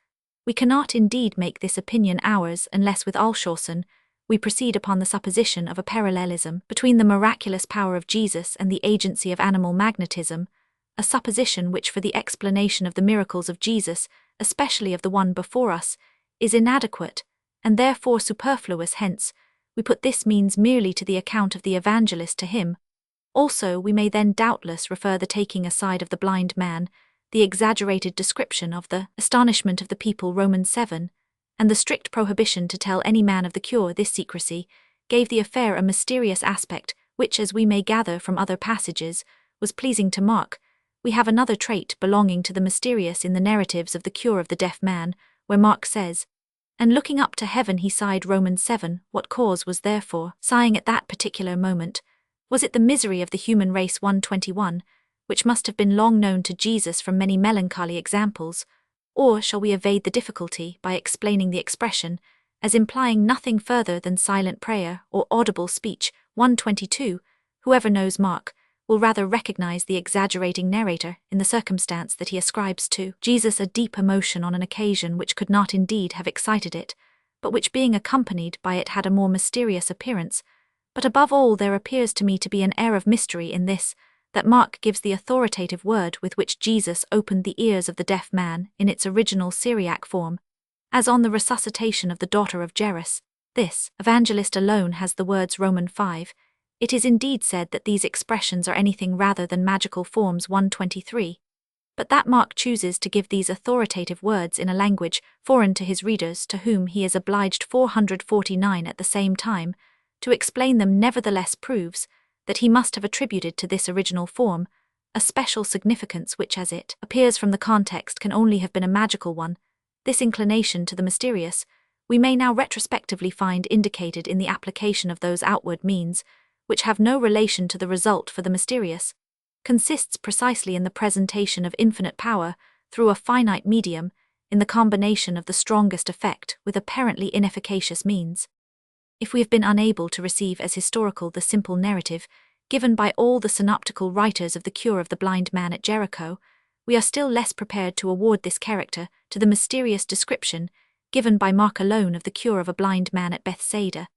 We cannot indeed make this opinion ours unless with Alshausen we proceed upon the supposition of a parallelism between the miraculous power of Jesus and the agency of animal magnetism, a supposition which for the explanation of the miracles of Jesus, especially of the one before us, is inadequate, and therefore superfluous. Hence, we put this means merely to the account of the evangelist to him. Also we may then doubtless refer the taking aside of the blind man, the exaggerated description of the astonishment of the people Romans 7, and the strict prohibition to tell any man of the cure. This secrecy gave the affair a mysterious aspect, which, as we may gather from other passages, was pleasing to Mark. We have another trait belonging to the mysterious in the narratives of the cure of the deaf man, where Mark says, "And looking up to heaven he sighed." Romans 7. What cause was therefore sighing at that particular moment? Was it the misery of the human race? 121, which must have been long known to Jesus from many melancholy examples? Or shall we evade the difficulty by explaining the expression as implying nothing further than silent prayer or audible speech? 122. Whoever knows Mark will rather recognize the exaggerating narrator in the circumstance that he ascribes to Jesus a deep emotion on an occasion which could not indeed have excited it, but which being accompanied by it had a more mysterious appearance. But above all there appears to me to be an air of mystery in this, that Mark gives the authoritative word with which Jesus opened the ears of the deaf man in its original Syriac form, as on the resuscitation of the daughter of Jairus. This evangelist alone has the words Romans 5. It is indeed said that these expressions are anything rather than magical forms. 123. But that Mark chooses to give these authoritative words in a language foreign to his readers, to whom he is obliged 449 at the same time, to explain them, nevertheless proves that he must have attributed to this original form a special significance which, as it appears from the context, can only have been a magical one. This inclination to the mysterious we may now retrospectively find indicated in the application of those outward means which have no relation to the result, for the mysterious consists precisely in the presentation of infinite power through a finite medium, in the combination of the strongest effect with apparently inefficacious means. If we have been unable to receive as historical the simple narrative given by all the synoptical writers of the cure of the blind man at Jericho, we are still less prepared to award this character to the mysterious description given by Mark alone of the cure of a blind man at Bethsaida,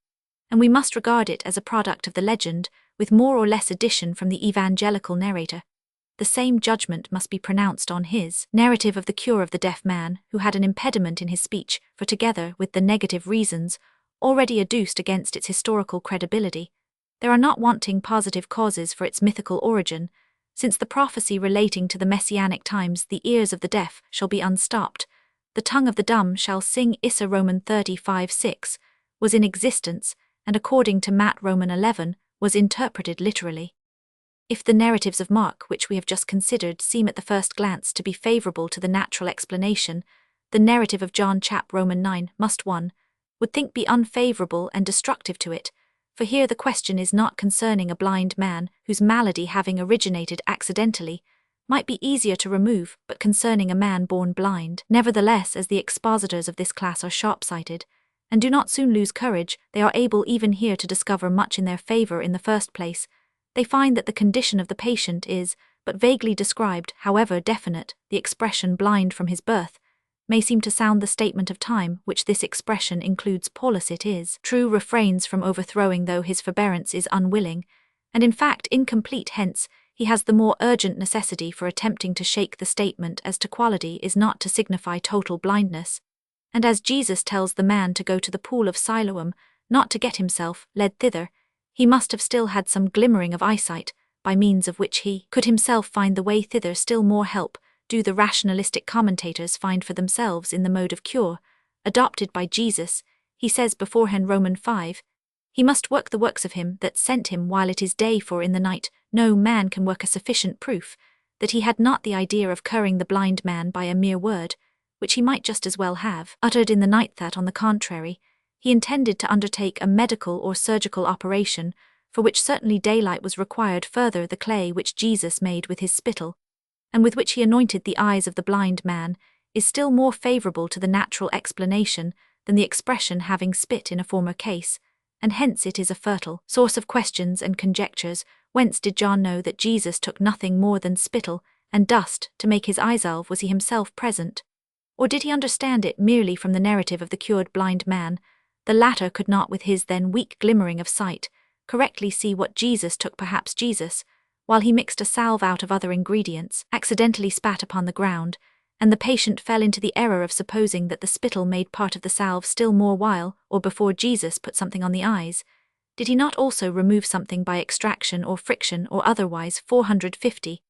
and we must regard it as a product of the legend, with more or less addition from the evangelical narrator. The same judgment must be pronounced on his narrative of the cure of the deaf man, who had an impediment in his speech, for together with the negative reasons already adduced against its historical credibility, there are not wanting positive causes for its mythical origin, since the prophecy relating to the messianic times, the ears of the deaf shall be unstopped, the tongue of the dumb shall sing. Issa Roman 35:6, was in existence, and according to Matt Roman 11, was interpreted literally. If the narratives of Mark, which we have just considered, seem at the first glance to be favorable to the natural explanation, the narrative of John chap Roman 9 must one would think be unfavorable and destructive to it, for here the question is not concerning a blind man whose malady, having originated accidentally, might be easier to remove, but concerning a man born blind. Nevertheless, as the expositors of this class are sharp-sighted, and do not soon lose courage, they are able even here to discover much in their favor. In the first place, they find that the condition of the patient is but vaguely described, however definite. The expression blind from his birth may seem to sound the statement of time, which this expression includes. Paulus it is true refrains from overthrowing, though his forbearance is unwilling, and in fact incomplete. Hence, he has the more urgent necessity for attempting to shake the statement as to quality is not to signify total blindness. And as Jesus tells the man to go to the pool of Siloam, not to get himself led thither, he must have still had some glimmering of eyesight, by means of which he could himself find the way thither. Still more help do the rationalistic commentators find for themselves in the mode of cure adopted by Jesus. He says beforehand Romans 5, he must work the works of him that sent him while it is day, for in the night no man can work a sufficient proof that he had not the idea of curing the blind man by a mere word, which he might just as well have uttered in the night, that, on the contrary, he intended to undertake a medical or surgical operation, for which certainly daylight was required. Further, the clay which Jesus made with his spittle, and with which he anointed the eyes of the blind man, is still more favourable to the natural explanation than the expression having spit in a former case, and hence it is a fertile source of questions and conjectures. Whence did John know that Jesus took nothing more than spittle and dust to make his eyes salve? Was he himself present? Or did he understand it merely from the narrative of the cured blind man? The latter could not, with his then weak glimmering of sight, correctly see what Jesus took. Perhaps Jesus, while he mixed a salve out of other ingredients, accidentally spat upon the ground, and the patient fell into the error of supposing that the spittle made part of the salve. Still more, while, or before Jesus put something on the eyes, did he not also remove something by extraction or friction or otherwise? 450.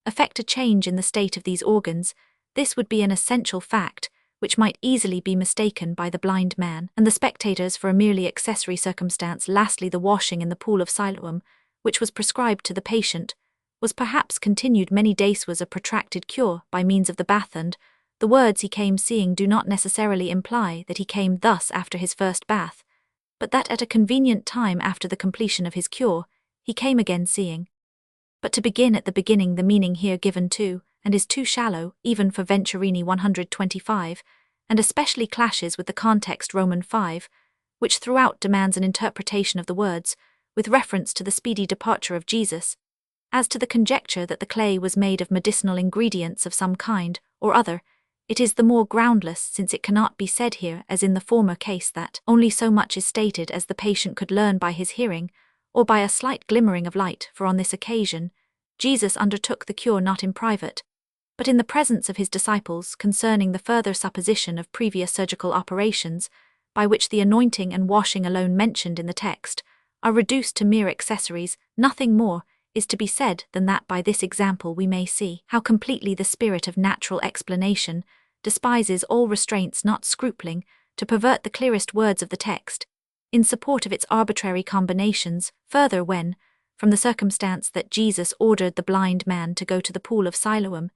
Effect a change in the state of these organs. This would be an essential fact, which might easily be mistaken by the blind man and the spectators for a merely accessory circumstance. Lastly, the washing in the pool of Siloam, which was prescribed to the patient, was perhaps continued many days, was a protracted cure by means of the bath, and the words he came seeing do not necessarily imply that he came thus after his first bath, but that at a convenient time after the completion of his cure, he came again seeing. But to begin at the beginning, the meaning here given to, and is too shallow, even for Venturini 125, and especially clashes with the context Romans 5, which throughout demands an interpretation of the words, with reference to the speedy departure of Jesus. As to the conjecture that the clay was made of medicinal ingredients of some kind or other, it is the more groundless, since it cannot be said here, as in the former case, that only so much is stated as the patient could learn by his hearing, or by a slight glimmering of light, for on this occasion Jesus undertook the cure not in private, but in the presence of his disciples. Concerning the further supposition of previous surgical operations, by which the anointing and washing alone mentioned in the text are reduced to mere accessories, nothing more is to be said than that by this example we may see how completely the spirit of natural explanation despises all restraints, not scrupling to pervert the clearest words of the text in support of its arbitrary combinations. Further, when, from the circumstance that Jesus ordered the blind man to go to the pool of Siloam,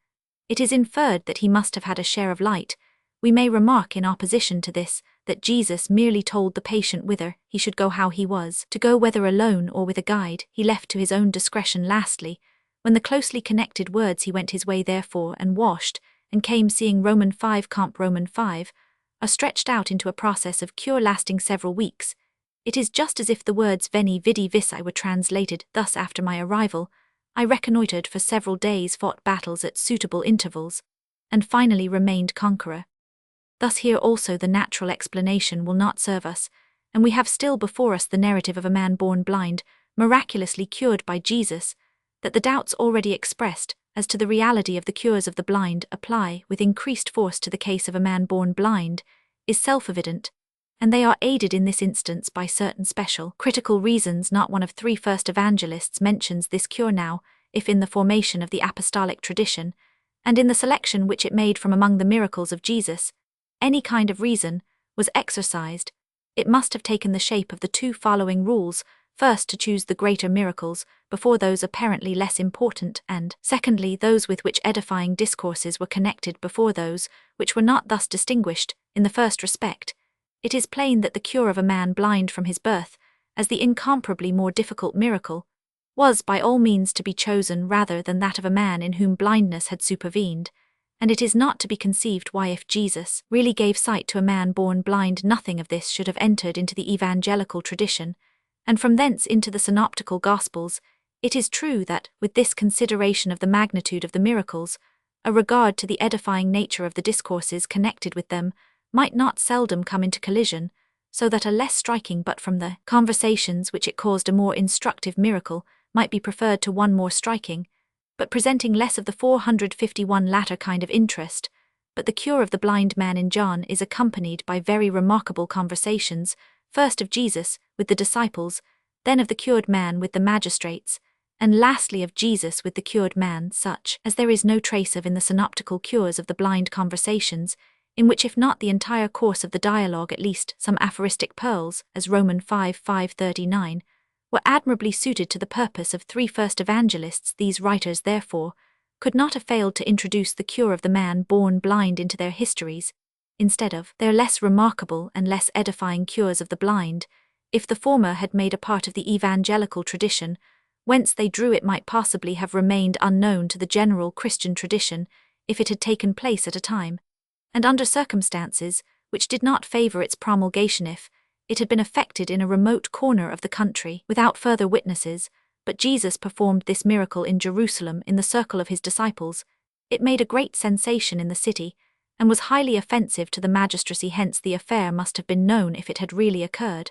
it is inferred that he must have had a share of light, we may remark in opposition to this, that Jesus merely told the patient whither he should go. How he was to go, whether alone or with a guide, he left to his own discretion. Lastly, when the closely connected words he went his way therefore and washed, and came seeing Romans 5 comp Romans 5, are stretched out into a process of cure lasting several weeks, it is just as if the words veni vidi vici were translated thus: after my arrival, I reconnoitred for several days, fought battles at suitable intervals, and finally remained conqueror. Thus here also the natural explanation will not serve us, and we have still before us the narrative of a man born blind, miraculously cured by Jesus. That the doubts already expressed as to the reality of the cures of the blind apply with increased force to the case of a man born blind is self-evident, and they are aided in this instance by certain special critical reasons. Not one of three first evangelists mentions this cure now, if in the formation of the apostolic tradition, and in the selection which it made from among the miracles of Jesus, any kind of reason was exercised, it must have taken the shape of the two following rules: first, to choose the greater miracles before those apparently less important, and, secondly, those with which edifying discourses were connected before those which were not. Thus distinguished, in the first respect, it is plain that the cure of a man blind from his birth, as the incomparably more difficult miracle, was by all means to be chosen rather than that of a man in whom blindness had supervened, and it is not to be conceived why, if Jesus really gave sight to a man born blind, nothing of this should have entered into the evangelical tradition, and from thence into the synoptical gospels. It is true that, with this consideration of the magnitude of the miracles, a regard to the edifying nature of the discourses connected with them might not seldom come into collision, so that a less striking but from the conversations which it caused a more instructive miracle might be preferred to one more striking, but presenting less of the 451 latter kind of interest. But the cure of the blind man in John is accompanied by very remarkable conversations, first of Jesus with the disciples, then of the cured man with the magistrates, and lastly of Jesus with the cured man, such as there is no trace of in the synoptical cures of the blind conversations, in which if not the entire course of the dialogue at least some aphoristic pearls, as Roman 5:539, were admirably suited to the purpose of three first evangelists. These writers, therefore, could not have failed to introduce the cure of the man born blind into their histories, instead of their less remarkable and less edifying cures of the blind, if the former had made a part of the evangelical tradition, whence they drew it might possibly have remained unknown to the general Christian tradition if it had taken place at a time, and under circumstances which did not favor its promulgation if it had been effected in a remote corner of the country without further witnesses. But Jesus performed this miracle in Jerusalem in the circle of his disciples. It made a great sensation in the city, and was highly offensive to the magistracy, hence the affair must have been known if it had really occurred.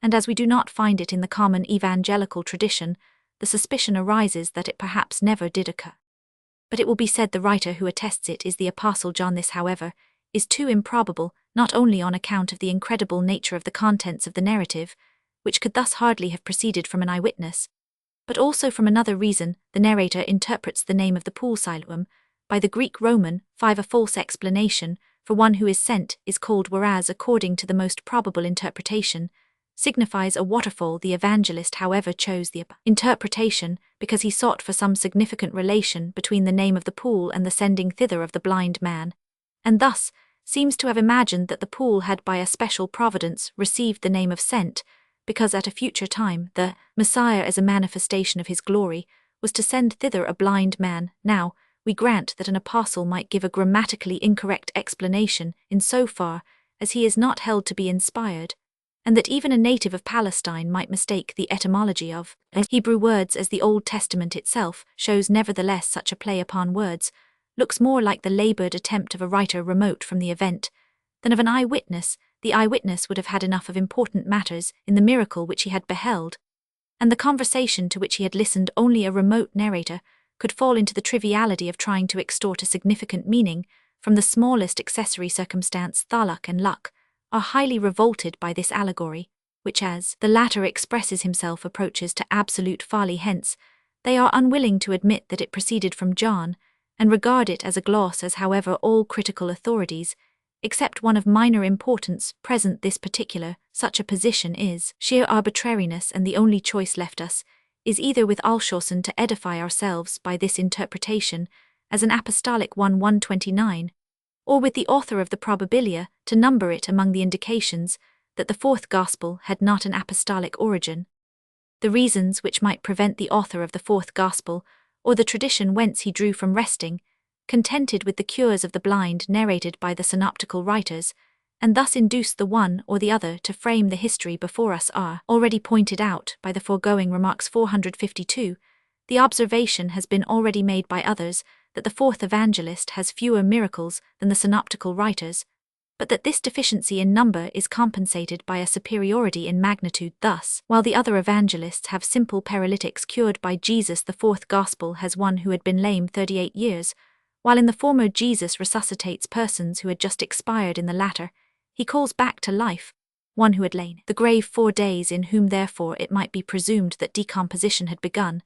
And as we do not find it in the common evangelical tradition, the suspicion arises that it perhaps never did occur. But it will be said the writer who attests it is the Apostle John. This, however, is too improbable, not only on account of the incredible nature of the contents of the narrative, which could thus hardly have proceeded from an eyewitness, but also from another reason. The narrator interprets the name of the pool Siloam by the Greek Roman 5, a false explanation for one who is sent is called, whereas according to the most probable interpretation signifies a waterfall. The evangelist, however, chose the interpretation because he sought for some significant relation between the name of the pool and the sending thither of the blind man, and thus seems to have imagined that the pool had by a special providence received the name of sent, because at a future time the Messiah, as a manifestation of his glory, was to send thither a blind man. Now, we grant that an apostle might give a grammatically incorrect explanation in so far as he is not held to be inspired, and that even a native of Palestine might mistake the etymology of Hebrew words, as the Old Testament itself shows. Nevertheless, such a play upon words looks more like the labored attempt of a writer remote from the event than of an eyewitness. The eyewitness would have had enough of important matters in the miracle which he had beheld, and the conversation to which he had listened. Only a remote narrator could fall into the triviality of trying to extort a significant meaning from the smallest accessory circumstance. Thalak and Luck are highly revolted by this allegory, which, as the latter expresses himself, approaches to absolute folly. Hence, they are unwilling to admit that it proceeded from John, and regard it as a gloss. As however all critical authorities, except one of minor importance, present this particular, such a position is sheer arbitrariness, and the only choice left us is either with Alshausen to edify ourselves by this interpretation as an apostolic one 129, or with the author of the Probabilia to number it among the indications that the fourth gospel had not an apostolic origin. The reasons which might prevent the author of the fourth gospel, or the tradition whence he drew from resting contented with the cures of the blind narrated by the synoptical writers, and thus induced the one or the other to frame the history before us, are already pointed out by the foregoing remarks. 452. The observation has been already made by others that the fourth evangelist has fewer miracles than the synoptical writers, but that this deficiency in number is compensated by a superiority in magnitude. Thus, while the other evangelists have simple paralytics cured by Jesus, the fourth gospel has one who had been lame 38 years, while in the former Jesus resuscitates persons who had just expired. In the latter, he calls back to life one who had lain the grave 4 days, in whom therefore it might be presumed that decomposition had begun.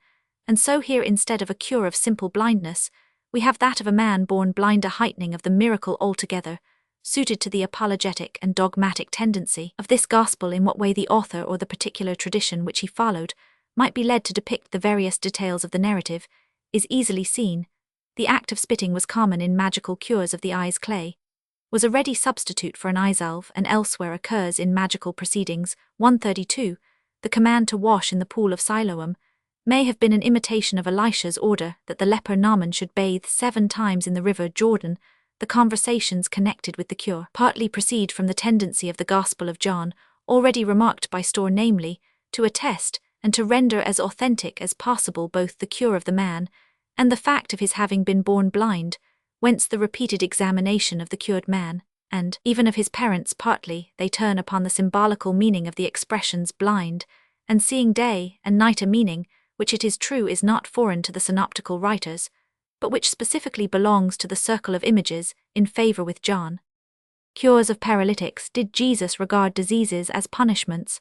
And so here, instead of a cure of simple blindness, we have that of a man born blind, a heightening of the miracle altogether, suited to the apologetic and dogmatic tendency of this gospel. In what way the author or the particular tradition which he followed might be led to depict the various details of the narrative is easily seen. The act of spitting was common in magical cures of the eye's clay, was a ready substitute for an eye salve, and elsewhere occurs in magical proceedings. 132. The command to wash in the pool of Siloam may have been an imitation of Elisha's order that the leper Naaman should bathe 7 times in the river Jordan. The conversations connected with the cure partly proceed from the tendency of the Gospel of John, already remarked by Storr, namely, to attest and to render as authentic as possible both the cure of the man and the fact of his having been born blind, whence the repeated examination of the cured man, and even of his parents. Partly they turn upon the symbolical meaning of the expressions blind and seeing day and night, a meaning which it is true is not foreign to the synoptical writers, but which specifically belongs to the circle of images in favor with John. Cures of paralytics. Did Jesus regard diseases as punishments?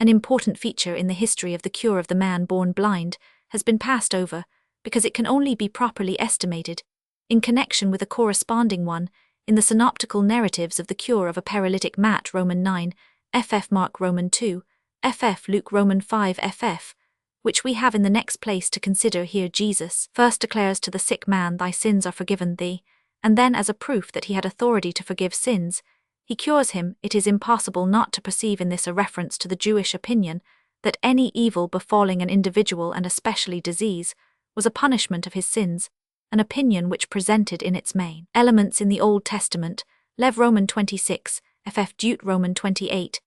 An important feature in the history of the cure of the man born blind has been passed over, because it can only be properly estimated, in connection with a corresponding one, in the synoptical narratives of the cure of a paralytic Matt Roman 9, ff Mark Roman 2, ff Luke Roman 5 ff, which we have in the next place to consider here. Jesus first declares to the sick man, "Thy sins are forgiven thee," and then, as a proof that he had authority to forgive sins, he cures him. It is impossible not to perceive in this a reference to the Jewish opinion that any evil befalling an individual, and especially disease, was a punishment of his sins, an opinion which presented in its main elements in the Old Testament, Lev Roman 26, ff Deut Roman 28,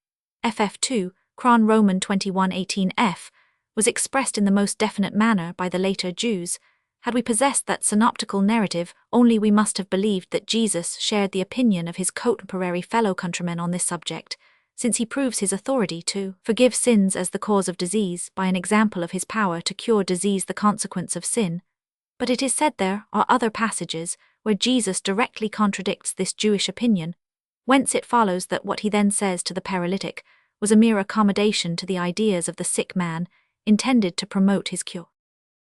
ff 2, Cron Roman 21:18 f, was expressed in the most definite manner by the later Jews. Had we possessed that synoptical narrative, only we must have believed that Jesus shared the opinion of his contemporary fellow countrymen on this subject, since he proves his authority to forgive sins as the cause of disease by an example of his power to cure disease, the consequence of sin. But it is said there are other passages where Jesus directly contradicts this Jewish opinion, whence it follows that what he then says to the paralytic was a mere accommodation to the ideas of the sick man, intended to promote his cure.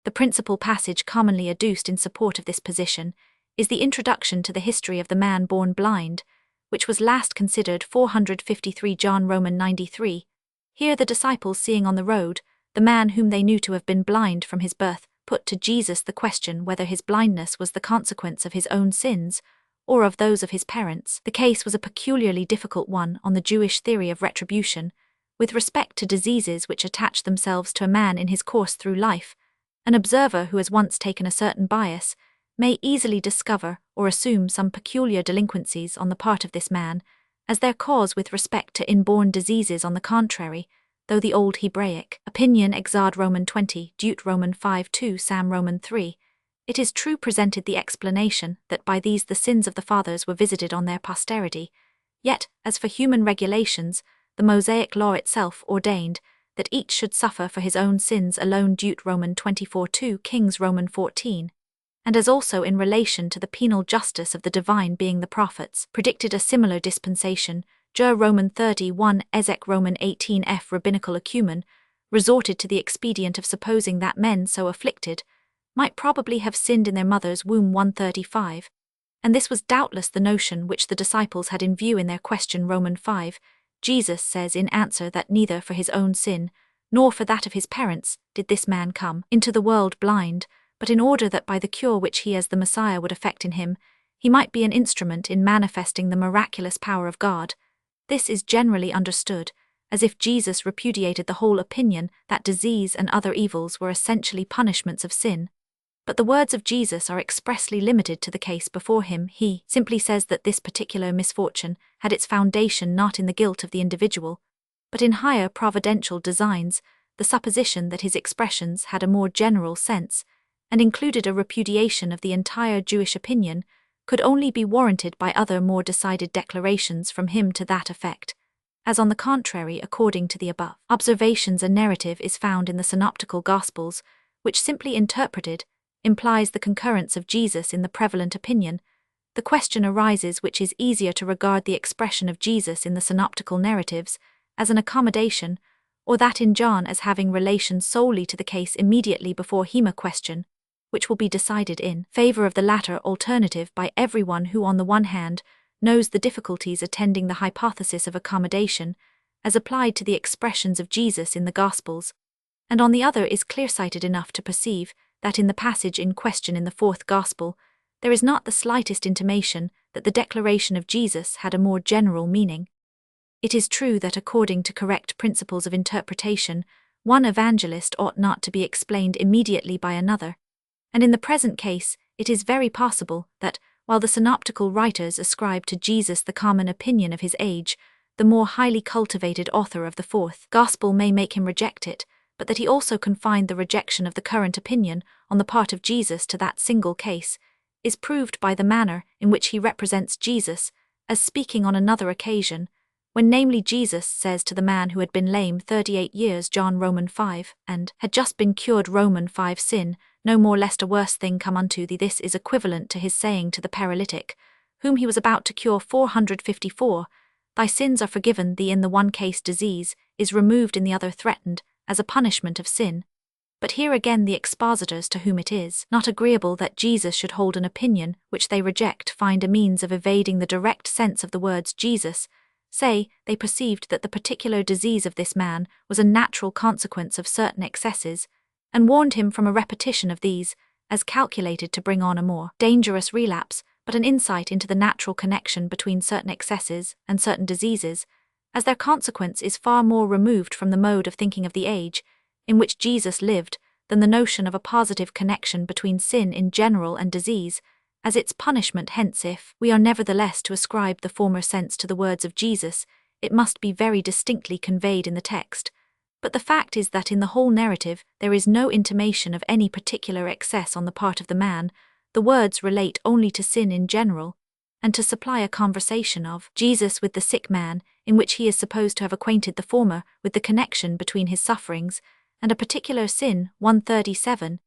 The principal passage commonly adduced in support of this position is the introduction to the history of the man born blind, which was last considered 453 John Roman 93. Here the disciples, seeing on the road the man whom they knew to have been blind from his birth, put to Jesus the question whether his blindness was the consequence of his own sins or of those of his parents. The case was a peculiarly difficult one on the Jewish theory of retribution, with respect to diseases which attach themselves to a man in his course through life. An observer who has once taken a certain bias may easily discover or assume some peculiar delinquencies on the part of this man as their cause with respect to inborn diseases. On the contrary, though the Old Hebraic opinion Exod Roman 20, Deut Roman 5:2, Sam Roman 3, it is true presented the explanation that by these the sins of the fathers were visited on their posterity, yet, as for human regulations, the Mosaic law itself ordained that each should suffer for his own sins alone, Deut Roman 24:2, Kings Roman 14, and as also in relation to the penal justice of the divine being the prophets predicted a similar dispensation, Jer Roman 31, Ezek Roman 18 f. Rabbinical acumen resorted to the expedient of supposing that men so afflicted might probably have sinned in their mother's womb 135, and this was doubtless the notion which the disciples had in view in their question. Roman 5, Jesus says in answer that neither for his own sin nor for that of his parents did this man come into the world blind, but in order that by the cure which he as the Messiah would effect in him, he might be an instrument in manifesting the miraculous power of God. This is generally understood as if Jesus repudiated the whole opinion that disease and other evils were essentially punishments of sin. But the words of Jesus are expressly limited to the case before him. He simply says that this particular misfortune had its foundation not in the guilt of the individual, but in higher providential designs, the supposition that his expressions had a more general sense, and included a repudiation of the entire Jewish opinion, could only be warranted by other more decided declarations from him to that effect. As on the contrary, according to the above observations, a narrative is found in the synoptical Gospels, which simply interpreted implies the concurrence of Jesus in the prevalent opinion. The question arises which is easier to regard the expression of Jesus in the synoptical narratives as an accommodation, or that in John as having relation solely to the case immediately before him, a question which will be decided in favor of the latter alternative by everyone who on the one hand knows the difficulties attending the hypothesis of accommodation as applied to the expressions of Jesus in the Gospels, and on the other is clear-sighted enough to perceive that in the passage in question in the fourth Gospel, there is not the slightest intimation that the declaration of Jesus had a more general meaning. It is true that according to correct principles of interpretation, one evangelist ought not to be explained immediately by another, and in the present case it is very possible that, while the synoptical writers ascribe to Jesus the common opinion of his age, the more highly cultivated author of the fourth Gospel may make him reject it, but that he also confined the rejection of the current opinion on the part of Jesus to that single case, is proved by the manner in which he represents Jesus as speaking on another occasion, when namely Jesus says to the man who had been lame 38 years, John Roman 5, and had just been cured, Roman 5, sin, no more lest a worse thing come unto thee. This is equivalent to his saying to the paralytic, whom he was about to cure 454, thy sins are forgiven thee. In the one case disease is removed, in the other threatened, as a punishment of sin. But here again the expositors to whom it is not agreeable that Jesus should hold an opinion which they reject find a means of evading the direct sense of the words Jesus, say they perceived that the particular disease of this man was a natural consequence of certain excesses, and warned him from a repetition of these, as calculated to bring on a more dangerous relapse, but an insight into the natural connection between certain excesses and certain diseases, as their consequence is far more removed from the mode of thinking of the age in which Jesus lived than the notion of a positive connection between sin in general and disease, as its punishment. Hence, if we are nevertheless to ascribe the former sense to the words of Jesus, it must be very distinctly conveyed in the text. But the fact is that in the whole narrative there is no intimation of any particular excess on the part of the man. The words relate only to sin in general, and to supply a conversation of Jesus with the sick man, in which he is supposed to have acquainted the former with the connection between his sufferings and a particular sin. 137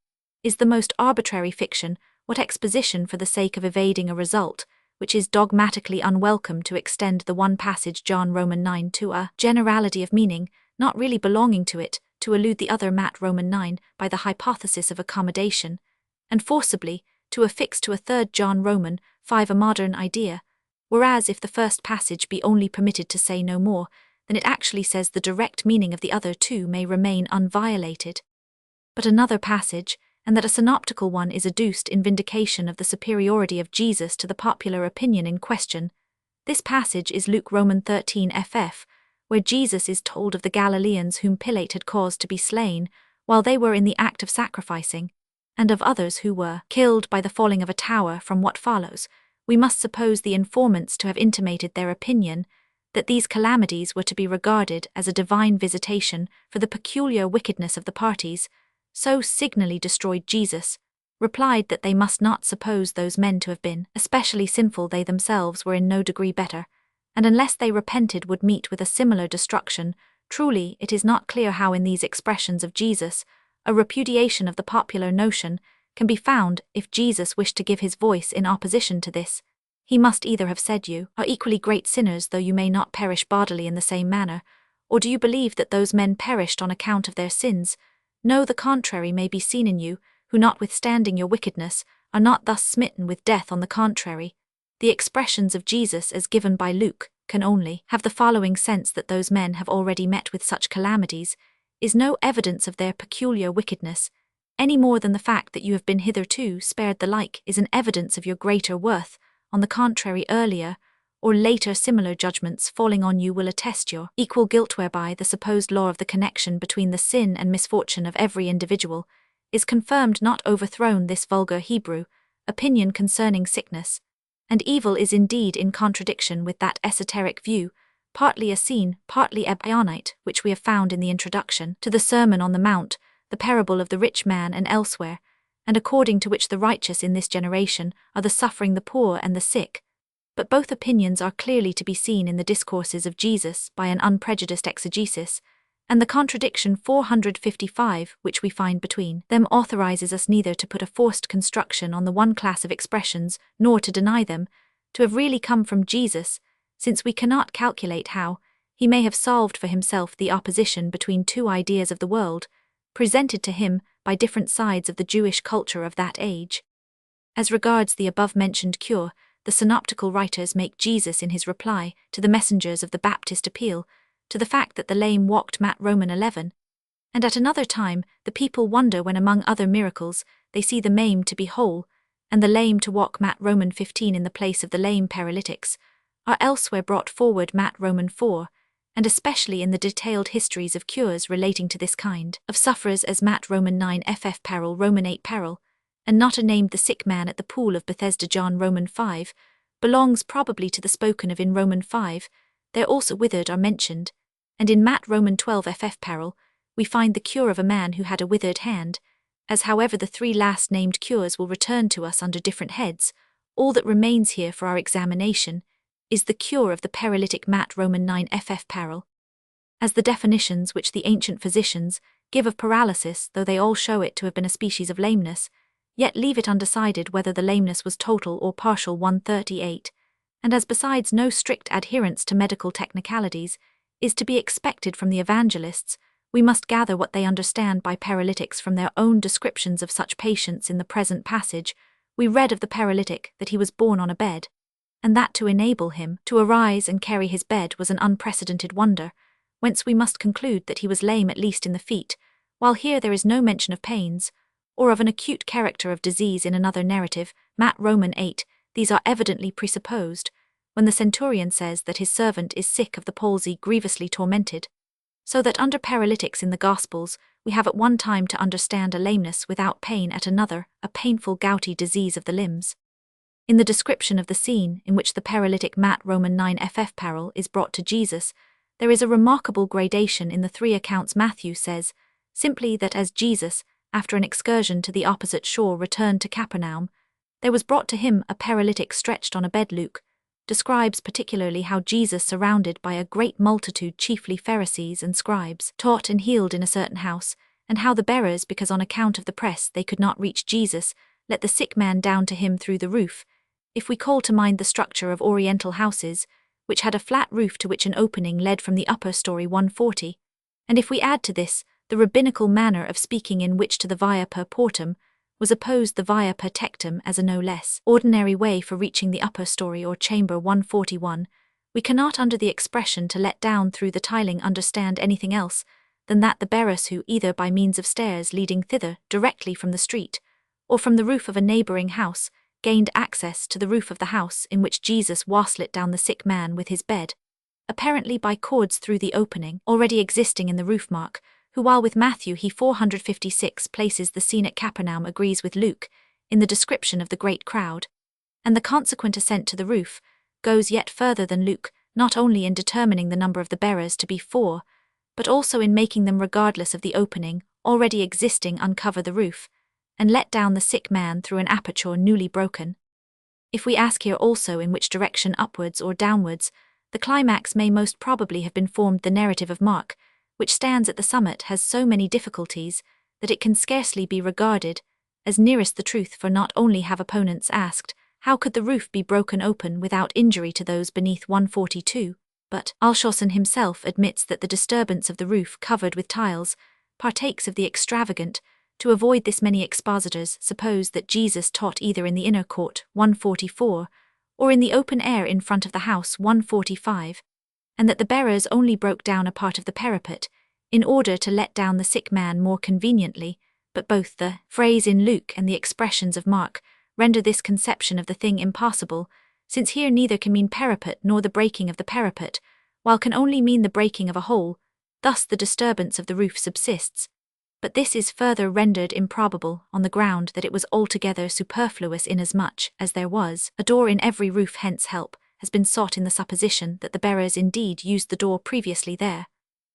is the most arbitrary fiction. What exposition for the sake of evading a result, which is dogmatically unwelcome, to extend the one passage John Roman 9 to a generality of meaning, not really belonging to it, to elude the other Matt Roman 9 by the hypothesis of accommodation, and forcibly to affix to a third John Roman 5 a modern idea, whereas if the first passage be only permitted to say no more, then it actually says the direct meaning of the other two may remain unviolated. But another passage, and that a synoptical one, is adduced in vindication of the superiority of Jesus to the popular opinion in question. This passage is Luke Roman 13 ff, where Jesus is told of the Galileans whom Pilate had caused to be slain while they were in the act of sacrificing, and of others who were killed by the falling of a tower. From what follows, we must suppose the informants to have intimated their opinion that these calamities were to be regarded as a divine visitation for the peculiar wickedness of the parties so signally destroyed. Jesus replied that they must not suppose those men to have been especially sinful. They themselves were in no degree better, and unless they repented would meet with a similar destruction. Truly, it is not clear how in these expressions of Jesus a repudiation of the popular notion can be found. If Jesus wished to give his voice in opposition to this, he must either have said, "You are equally great sinners, though you may not perish bodily in the same manner," or, "Do you believe that those men perished on account of their sins? No, the contrary may be seen in you, who notwithstanding your wickedness are not thus smitten with death. On the contrary, the expressions of Jesus as given by Luke can only have the following sense: that those men have already met with such calamities is no evidence of their peculiar wickedness, any more than the fact that you have been hitherto spared the like is an evidence of your greater worth. On the contrary, earlier or later similar judgments falling on you will attest your equal guilt, whereby the supposed law of the connection between the sin and misfortune of every individual is confirmed, not overthrown. This vulgar Hebrew opinion concerning sickness and evil is indeed in contradiction with that esoteric view, partly Essene, partly Ebionite, which we have found in the introduction to the Sermon on the Mount, the parable of the rich man, and elsewhere, and according to which the righteous in this generation are the suffering, the poor, and the sick. But both opinions are clearly to be seen in the discourses of Jesus by an unprejudiced exegesis, and the contradiction 455 which we find between them authorizes us neither to put a forced construction on the one class of expressions nor to deny them to have really come from Jesus, since we cannot calculate how he may have solved for himself the opposition between two ideas of the world, presented to him by different sides of the Jewish culture of that age. As regards the above-mentioned cure, the synoptical writers make Jesus in his reply to the messengers of the Baptist appeal to the fact that the lame walked. Matt Roman 11, and at another time the people wonder when among other miracles they see the maimed to be whole, and the lame to walk. Matt Roman 15 in the place of the lame paralytics are elsewhere brought forward. Matt Roman 4, and especially in the detailed histories of cures relating to this kind of sufferers, as Matt Roman 9 ff peril Roman 8 peril, and not a named the sick man at the pool of Bethesda. John Roman 5 belongs probably to the spoken of in Roman 5. There also withered are mentioned, and in Matt Roman 12 ff peril we find the cure of a man who had a withered hand. As however the three last named cures will return to us under different heads, all that remains here for our examination is the cure of the paralytic. Matt Roman 9 ff peril. As the definitions which the ancient physicians give of paralysis, though they all show it to have been a species of lameness, yet leave it undecided whether the lameness was total or partial. 138, and as besides no strict adherence to medical technicalities is to be expected from the evangelists, We must gather what they understand by paralytics from their own descriptions of such patients in the present passage. We read of the paralytic that he was borne on a bed, and that to enable him to arise and carry his bed was an unprecedented wonder, whence we must conclude that he was lame at least in the feet, while here there is no mention of pains, or of an acute character of disease in another narrative, Matt Roman 8, these are evidently presupposed, when the centurion says that his servant is sick of the palsy grievously tormented, so that under paralytics in the Gospels we have at one time to understand a lameness without pain, at another a painful gouty disease of the limbs. In the description of the scene in which the paralytic Matt Roman 9 ff parallel is brought to Jesus, there is a remarkable gradation in the three accounts. Matthew says simply that as Jesus, after an excursion to the opposite shore, returned to Capernaum, there was brought to him a paralytic stretched on a bed. Luke describes particularly how Jesus, surrounded by a great multitude, chiefly Pharisees and scribes, taught and healed in a certain house, and how the bearers, because on account of the press they could not reach Jesus, let the sick man down to him through the roof. If we call to mind the structure of Oriental houses, which had a flat roof to which an opening led from the upper story 140, and if we add to this the rabbinical manner of speaking in which to the via per portum was opposed the via per tectum as a no less ordinary way for reaching the upper story or chamber 141, we cannot under the expression to let down through the tiling understand anything else than that the bearers who, either by means of stairs leading thither directly from the street, or from the roof of a neighbouring house, gained access to the roof of the house in which Jesus waslet down the sick man with his bed, apparently by cords through the opening already existing in the roof. Mark, who while with Matthew he 456 places the scene at Capernaum, agrees with Luke in the description of the great crowd, and the consequent ascent to the roof goes yet further than Luke, not only in determining the number of the bearers to be 4, but also in making them, regardless of the opening already existing, uncover the roof, and let down the sick man through an aperture newly broken. If we ask here also in which direction, upwards or downwards, the climax may most probably have been formed, the narrative of Mark, which stands at the summit, has so many difficulties that it can scarcely be regarded as nearest the truth, for not only have opponents asked, how could the roof be broken open without injury to those beneath 142, but Alshausen himself admits that the disturbance of the roof covered with tiles partakes of the extravagant. To avoid this, many expositors suppose that Jesus taught either in the inner court 144 or in the open air in front of the house 145, and that the bearers only broke down a part of the parapet in order to let down the sick man more conveniently, but both the phrase in Luke and the expressions of Mark render this conception of the thing impossible, since here neither can mean parapet nor the breaking of the parapet, while can only mean the breaking of a hole. Thus the disturbance of the roof subsists, but this is further rendered improbable on the ground that it was altogether superfluous, inasmuch as there was a door in every roof. Hence help has been sought in the supposition that the bearers indeed used the door previously there,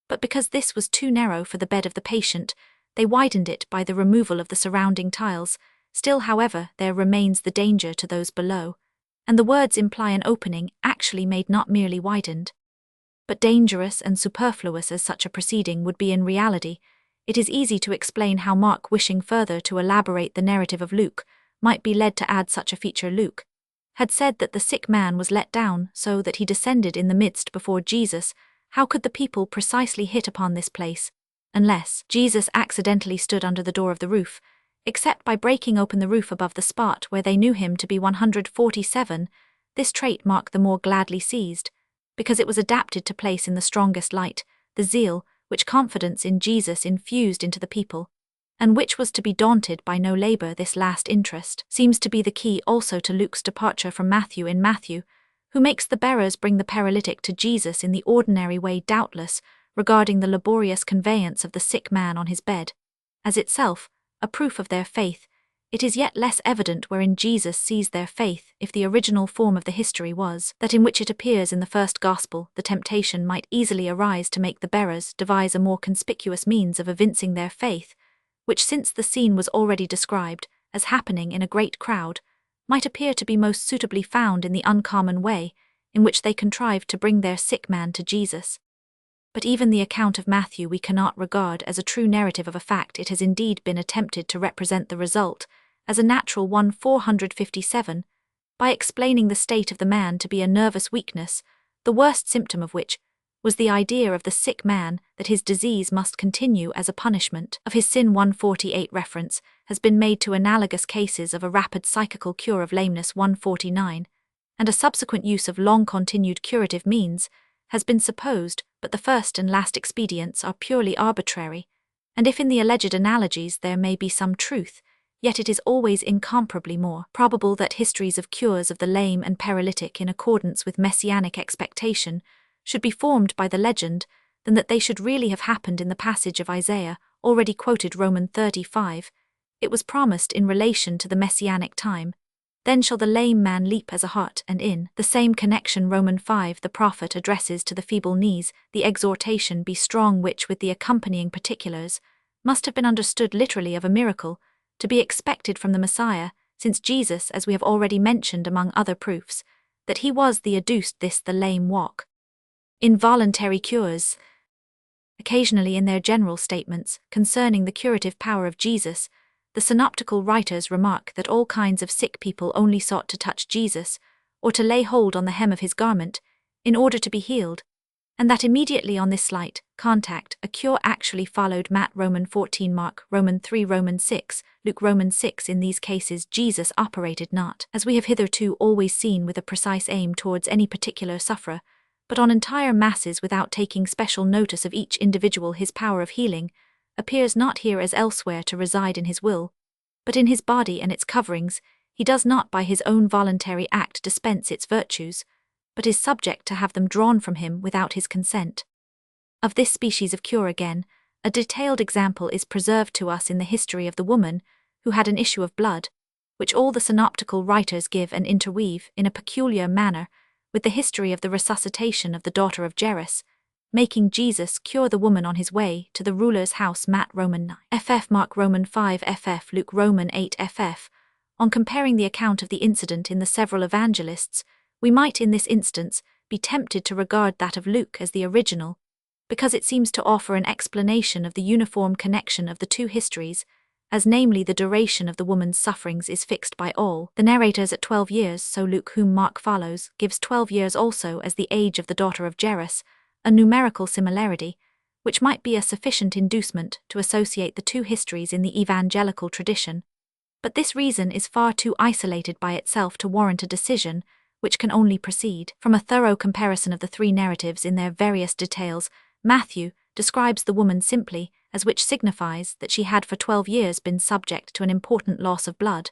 but because this was too narrow for the bed of the patient, they widened it by the removal of the surrounding tiles. Still, however, there remains the danger to those below, and the words imply an opening actually made, not merely widened. But dangerous and superfluous as such a proceeding would be in reality, it is easy to explain how Mark, wishing further to elaborate the narrative of Luke, might be led to add such a feature. Luke had said that the sick man was let down so that he descended in the midst before Jesus. How could the people precisely hit upon this place, unless Jesus accidentally stood under the door of the roof, except by breaking open the roof above the spot where they knew him to be 147? This trait Mark the more gladly seized, because it was adapted to place in the strongest light the zeal which confidence in Jesus infused into the people, and which was to be daunted by no labour. This last interest seems to be the key also to Luke's departure from Matthew. In Matthew, who makes the bearers bring the paralytic to Jesus in the ordinary way, doubtless regarding the laborious conveyance of the sick man on his bed as itself a proof of their faith, it is yet less evident wherein Jesus sees their faith. If the original form of the history was that in which it appears in the first gospel, the temptation might easily arise to make the bearers devise a more conspicuous means of evincing their faith, which, since the scene was already described as happening in a great crowd, might appear to be most suitably found in the uncommon way in which they contrived to bring their sick man to Jesus. But even the account of Matthew we cannot regard as a true narrative of a fact. It has indeed been attempted to represent the result as a natural one, 457, by explaining the state of the man to be a nervous weakness, the worst symptom of which was the idea of the sick man that his disease must continue as a punishment. Of his sin 148 reference has been made to analogous cases of a rapid psychical cure of lameness 149, and a subsequent use of long-continued curative means has been supposed, but the first and last expedients are purely arbitrary, and if in the alleged analogies there may be some truth, yet it is always incomparably more probable that histories of cures of the lame and paralytic in accordance with messianic expectation should be formed by the legend than that they should really have happened in the passage of Isaiah, already quoted Romans 35. It was promised in relation to the messianic time, "Then shall the lame man leap as a hart," and in the same connection Romans 5 the prophet addresses to the feeble knees the exhortation "Be strong," which with the accompanying particulars must have been understood literally of a miracle, to be expected from the Messiah, since Jesus, as we have already mentioned among other proofs, that he was the adduced this the lame walk. Involuntary cures. Occasionally in their general statements concerning the curative power of Jesus, the synoptical writers remark that all kinds of sick people only sought to touch Jesus, or to lay hold on the hem of his garment, in order to be healed, and that immediately on this slight contact a cure actually followed. Matt Roman 14 Mark Roman 3 Roman 6 Luke Roman 6. In these cases Jesus operated not, as we have hitherto always seen, with a precise aim towards any particular sufferer, but on entire masses without taking special notice of each individual. His power of healing appears not here as elsewhere to reside in his will, but in his body and its coverings. He does not by his own voluntary act dispense its virtues, but is subject to have them drawn from him without his consent. Of this species of cure again, a detailed example is preserved to us in the history of the woman who had an issue of blood, which all the synoptical writers give and interweave in a peculiar manner with the history of the resuscitation of the daughter of Jairus, making Jesus cure the woman on his way to the ruler's house. Matt Roman 9 ff Mark Roman 5 ff Luke Roman 8 ff. On comparing the account of the incident in the several evangelists, we might in this instance be tempted to regard that of Luke as the original, because it seems to offer an explanation of the uniform connection of the two histories, as namely the duration of the woman's sufferings is fixed by all the narrators at 12 years, so Luke, whom Mark follows, gives 12 years also as the age of the daughter of Jairus, a numerical similarity, which might be a sufficient inducement to associate the two histories in the evangelical tradition. But this reason is far too isolated by itself to warrant a decision which can only proceed from a thorough comparison of the three narratives in their various details. Matthew describes the woman simply, as which signifies that she had for 12 years been subject to an important loss of blood,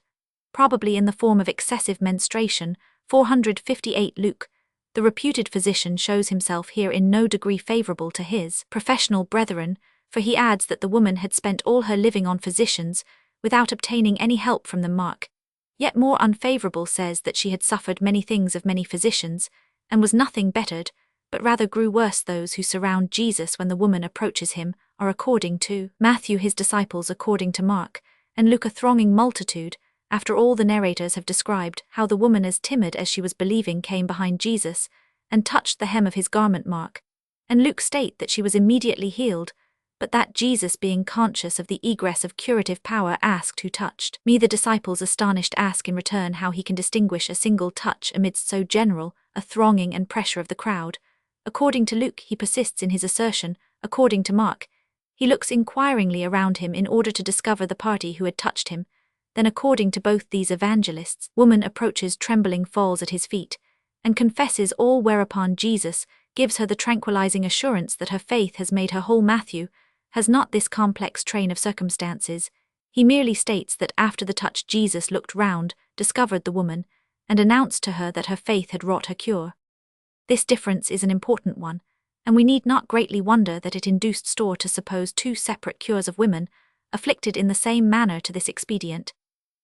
probably in the form of excessive menstruation. 458 Luke, the reputed physician, shows himself here in no degree favorable to his professional brethren, for he adds that the woman had spent all her living on physicians without obtaining any help from them. Mark, yet more unfavorable, says that she had suffered many things of many physicians, and was nothing bettered, but rather grew worse. Those who surround Jesus when the woman approaches him are, according to Matthew, his disciples, according to Mark, and Luke, a thronging multitude. After all, the narrators have described how the woman, as timid as she was believing, came behind Jesus and touched the hem of his garment. Mark and Luke state that she was immediately healed, but that Jesus, being conscious of the egress of curative power, asked, "Who touched me?" The disciples, astonished, ask in return how he can distinguish a single touch amidst so general a thronging and pressure of the crowd. According to Luke, he persists in his assertion. According to Mark, he looks inquiringly around him in order to discover the party who had touched him. Then, according to both these evangelists, woman approaches trembling, falls at his feet, and confesses all, whereupon Jesus gives her the tranquilizing assurance that her faith has made her whole. Matthew has not this complex train of circumstances. He merely states that after the touch Jesus looked round, discovered the woman, and announced to her that her faith had wrought her cure. This difference is an important one, and we need not greatly wonder that it induced Strauss to suppose two separate cures of women, afflicted in the same manner, to this expedient.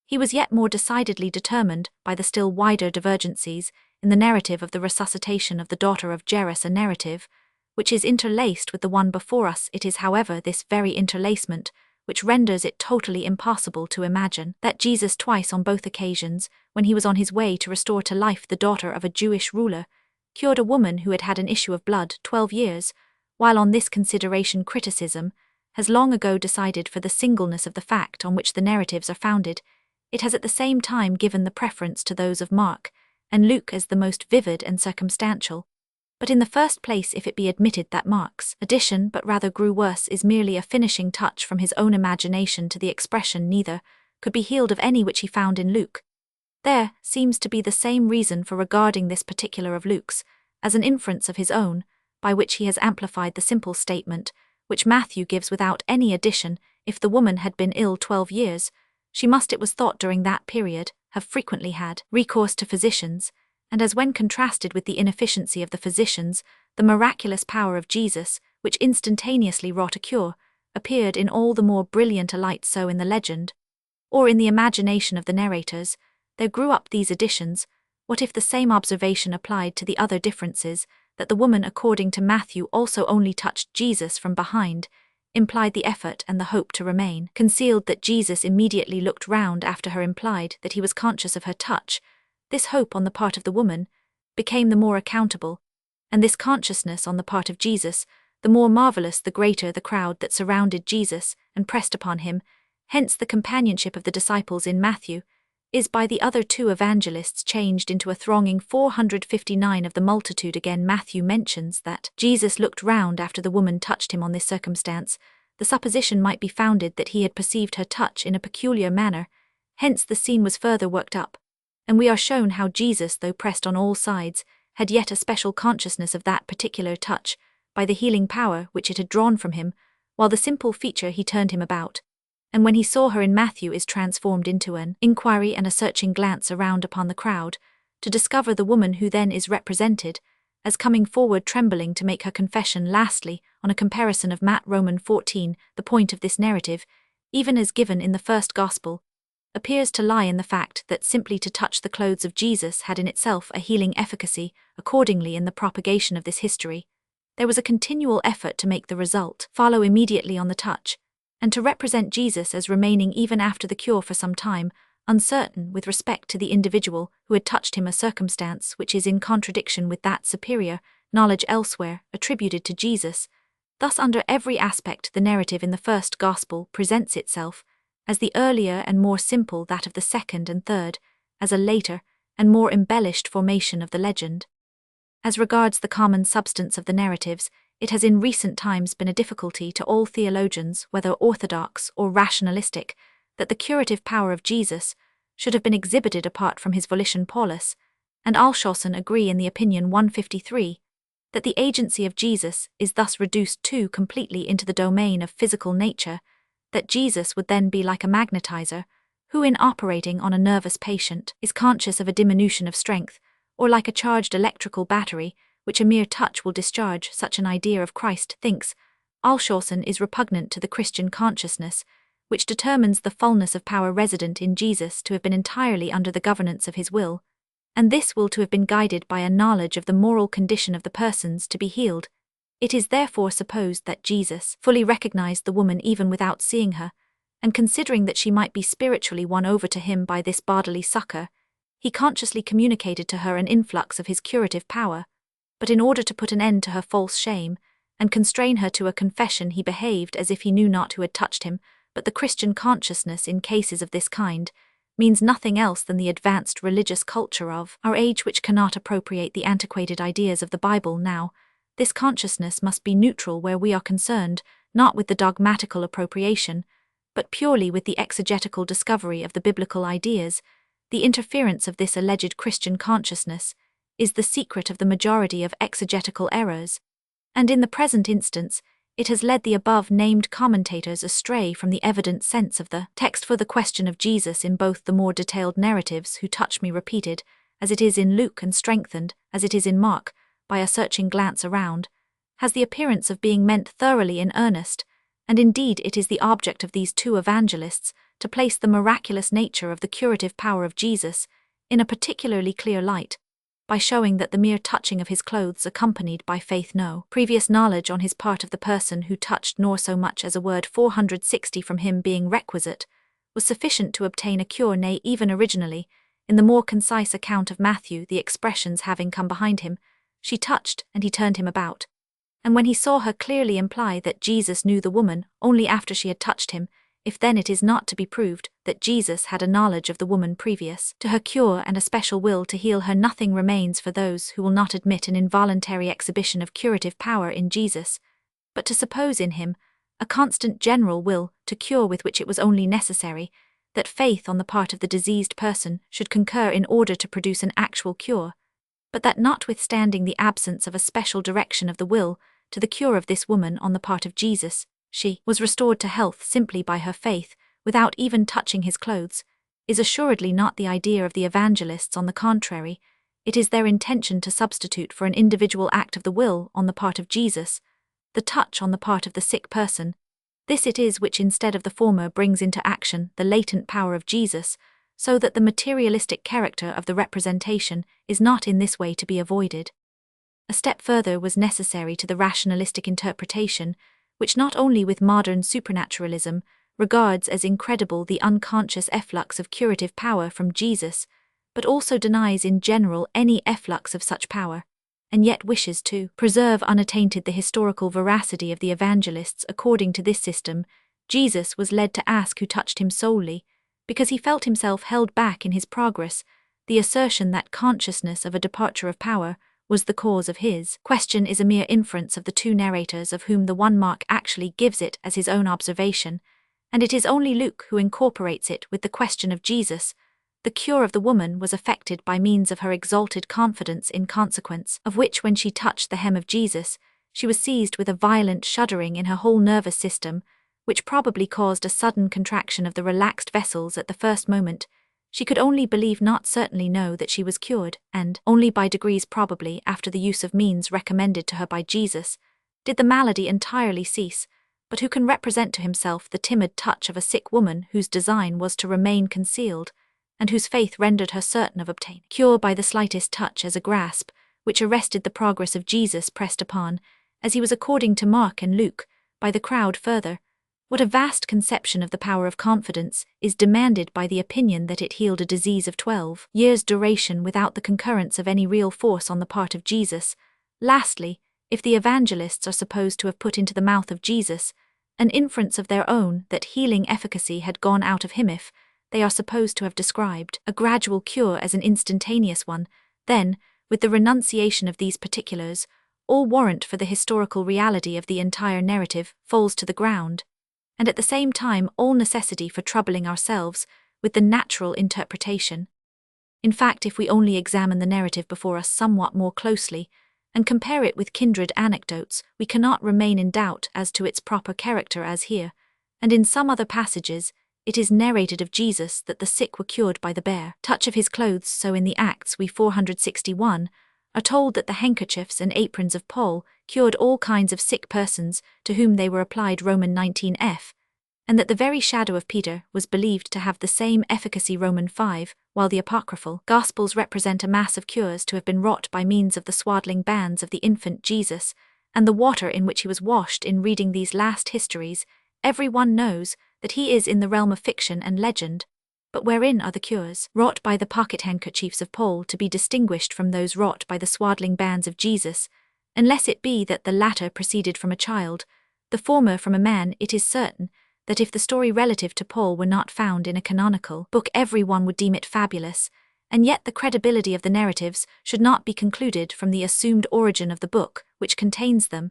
He was yet more decidedly determined by the still wider divergencies in the narrative of the resuscitation of the daughter of Jairus, a narrative which is interlaced with the one before us. It is, however, this very interlacement which renders it totally impossible to imagine that Jesus twice, on both occasions, when he was on his way to restore to life the daughter of a Jewish ruler, cured a woman who had had an issue of blood 12 years, while on this consideration criticism has long ago decided for the singleness of the fact on which the narratives are founded. It has at the same time given the preference to those of Mark and Luke as the most vivid and circumstantial. But in the first place, if it be admitted that Mark's addition but rather grew worse is merely a finishing touch from his own imagination to the expression neither could be healed of any which he found in Luke, there seems to be the same reason for regarding this particular of Luke's as an inference of his own, by which he has amplified the simple statement, which Matthew gives without any addition: if the woman had been ill 12 years, she must, it was thought during that period, have frequently had recourse to physicians, and as when contrasted with the inefficiency of the physicians, the miraculous power of Jesus, which instantaneously wrought a cure, appeared in all the more brilliant a light, so in the legend, or in the imagination of the narrators, there grew up these additions. What if the same observation applied to the other differences, that the woman according to Matthew also only touched Jesus from behind, implied the effort and the hope to remain concealed, that Jesus immediately looked round after her implied that he was conscious of her touch? This hope on the part of the woman became the more accountable, and this consciousness on the part of Jesus the more marvelous the greater the crowd that surrounded Jesus and pressed upon him. Hence the companionship of the disciples in Matthew is by the other two evangelists changed into a thronging 459 of the multitude. Again, Matthew mentions that Jesus looked round after the woman touched him. On this circumstance, the supposition might be founded that he had perceived her touch in a peculiar manner, hence the scene was further worked up, and we are shown how Jesus, though pressed on all sides, had yet a special consciousness of that particular touch, by the healing power which it had drawn from him, while the simple feature he turned him about, and when he saw her in Matthew is transformed into an inquiry and a searching glance around upon the crowd, to discover the woman who then is represented as coming forward trembling to make her confession. Lastly, on a comparison of Matt Roman 14, the point of this narrative, even as given in the first Gospel, appears to lie in the fact that simply to touch the clothes of Jesus had in itself a healing efficacy. Accordingly, in the propagation of this history, there was a continual effort to make the result follow immediately on the touch, and to represent Jesus as remaining even after the cure for some time, uncertain with respect to the individual who had touched him, a circumstance which is in contradiction with that superior knowledge elsewhere attributed to Jesus. Thus, under every aspect, the narrative in the first Gospel presents itself as the earlier and more simple, that of the second and third as a later and more embellished formation of the legend. As regards the common substance of the narratives, it has in recent times been a difficulty to all theologians, whether orthodox or rationalistic, that the curative power of Jesus should have been exhibited apart from his volition. Paulus and Alshausen agree in the opinion 153 that the agency of Jesus is thus reduced too completely into the domain of physical nature, that Jesus would then be like a magnetizer, who in operating on a nervous patient is conscious of a diminution of strength, or like a charged electrical battery, which a mere touch will discharge. Such an idea of Christ, thinks Alshausen, is repugnant to the Christian consciousness, which determines the fullness of power resident in Jesus to have been entirely under the governance of his will, and this will to have been guided by a knowledge of the moral condition of the persons to be healed. It is therefore supposed that Jesus fully recognized the woman even without seeing her, and considering that she might be spiritually won over to him by this bodily succor, he consciously communicated to her an influx of his curative power. But in order to put an end to her false shame, and constrain her to a confession, he behaved as if he knew not who had touched him. But the Christian consciousness in cases of this kind means nothing else than the advanced religious culture of our age, which cannot appropriate the antiquated ideas of the Bible now. This consciousness must be neutral where we are concerned, not with the dogmatical appropriation, but purely with the exegetical discovery of the biblical ideas. The interference of this alleged Christian consciousness is the secret of the majority of exegetical errors, and in the present instance, it has led the above-named commentators astray from the evident sense of the text. For the question of Jesus in both the more detailed narratives, who touch me, repeated, as it is in Luke, and strengthened, as it is in Mark, by a searching glance around, has the appearance of being meant thoroughly in earnest, and indeed it is the object of these two evangelists to place the miraculous nature of the curative power of Jesus in a particularly clear light, by showing that the mere touching of his clothes, accompanied by faith, no previous knowledge on his part of the person who touched, nor so much as a word 460 from him being requisite, was sufficient to obtain a cure. Nay, even originally, in the more concise account of Matthew, the expressions having come behind him, she touched, and he turned him about. And when he saw her clearly imply that Jesus knew the woman only after she had touched him, if then it is not to be proved that Jesus had a knowledge of the woman previous to her cure and a special will to heal her, nothing remains for those who will not admit an involuntary exhibition of curative power in Jesus, but to suppose in him a constant general will to cure, with which it was only necessary that faith on the part of the diseased person should concur in order to produce an actual cure, but that notwithstanding the absence of a special direction of the will to the cure of this woman on the part of Jesus, she was restored to health simply by her faith, without even touching his clothes, is assuredly not the idea of the evangelists. On the contrary, it is their intention to substitute for an individual act of the will on the part of Jesus the touch on the part of the sick person. This it is which, instead of the former, brings into action the latent power of Jesus, so that the materialistic character of the representation is not in this way to be avoided. A step further was necessary to the rationalistic interpretation, which not only with modern supernaturalism regards as incredible the unconscious efflux of curative power from Jesus, but also denies in general any efflux of such power, and yet wishes to preserve unattainted the historical veracity of the evangelists. According to this system, Jesus was led to ask who touched him solely, because he felt himself held back in his progress. The assertion that consciousness of a departure of power was the cause of his question is a mere inference of the two narrators, of whom the one Mark actually gives it as his own observation, and it is only Luke who incorporates it with the question of Jesus. The cure of the woman was effected by means of her exalted confidence, in consequence of which, when she touched the hem of Jesus, she was seized with a violent shuddering in her whole nervous system, which probably caused a sudden contraction of the relaxed vessels at the first moment. She could only believe, not certainly know, that she was cured, and only by degrees, probably after the use of means recommended to her by Jesus, did the malady entirely cease. But who can represent to himself the timid touch of a sick woman whose design was to remain concealed, and whose faith rendered her certain of obtaining cure by the slightest touch, as a grasp which arrested the progress of Jesus pressed upon, as he was, according to Mark and Luke, by the crowd further? What a vast conception of the power of confidence is demanded by the opinion that it healed a disease of 12 years' duration without the concurrence of any real force on the part of Jesus. Lastly, if the evangelists are supposed to have put into the mouth of Jesus an inference of their own that healing efficacy had gone out of him, if they are supposed to have described a gradual cure as an instantaneous one, then, with the renunciation of these particulars, all warrant for the historical reality of the entire narrative falls to the ground, and at the same time all necessity for troubling ourselves with the natural interpretation. In fact, if we only examine the narrative before us somewhat more closely, and compare it with kindred anecdotes, we cannot remain in doubt as to its proper character, as here, and in some other passages, it is narrated of Jesus that the sick were cured by the bare touch of his clothes. So in the Acts we 461 are told that the handkerchiefs and aprons of Paul cured all kinds of sick persons to whom they were applied, Roman 19f, and that the very shadow of Peter was believed to have the same efficacy, Roman 5, while the apocryphal Gospels represent a mass of cures to have been wrought by means of the swaddling bands of the infant Jesus, and the water in which he was washed. In reading these last histories, every one knows that he is in the realm of fiction and legend, but wherein are the cures wrought by the pocket handkerchiefs of Paul to be distinguished from those wrought by the swaddling bands of Jesus, unless it be that the latter proceeded from a child, the former from a man? It is certain that if the story relative to Paul were not found in a canonical book, every one would deem it fabulous, and yet the credibility of the narratives should not be concluded from the assumed origin of the book which contains them,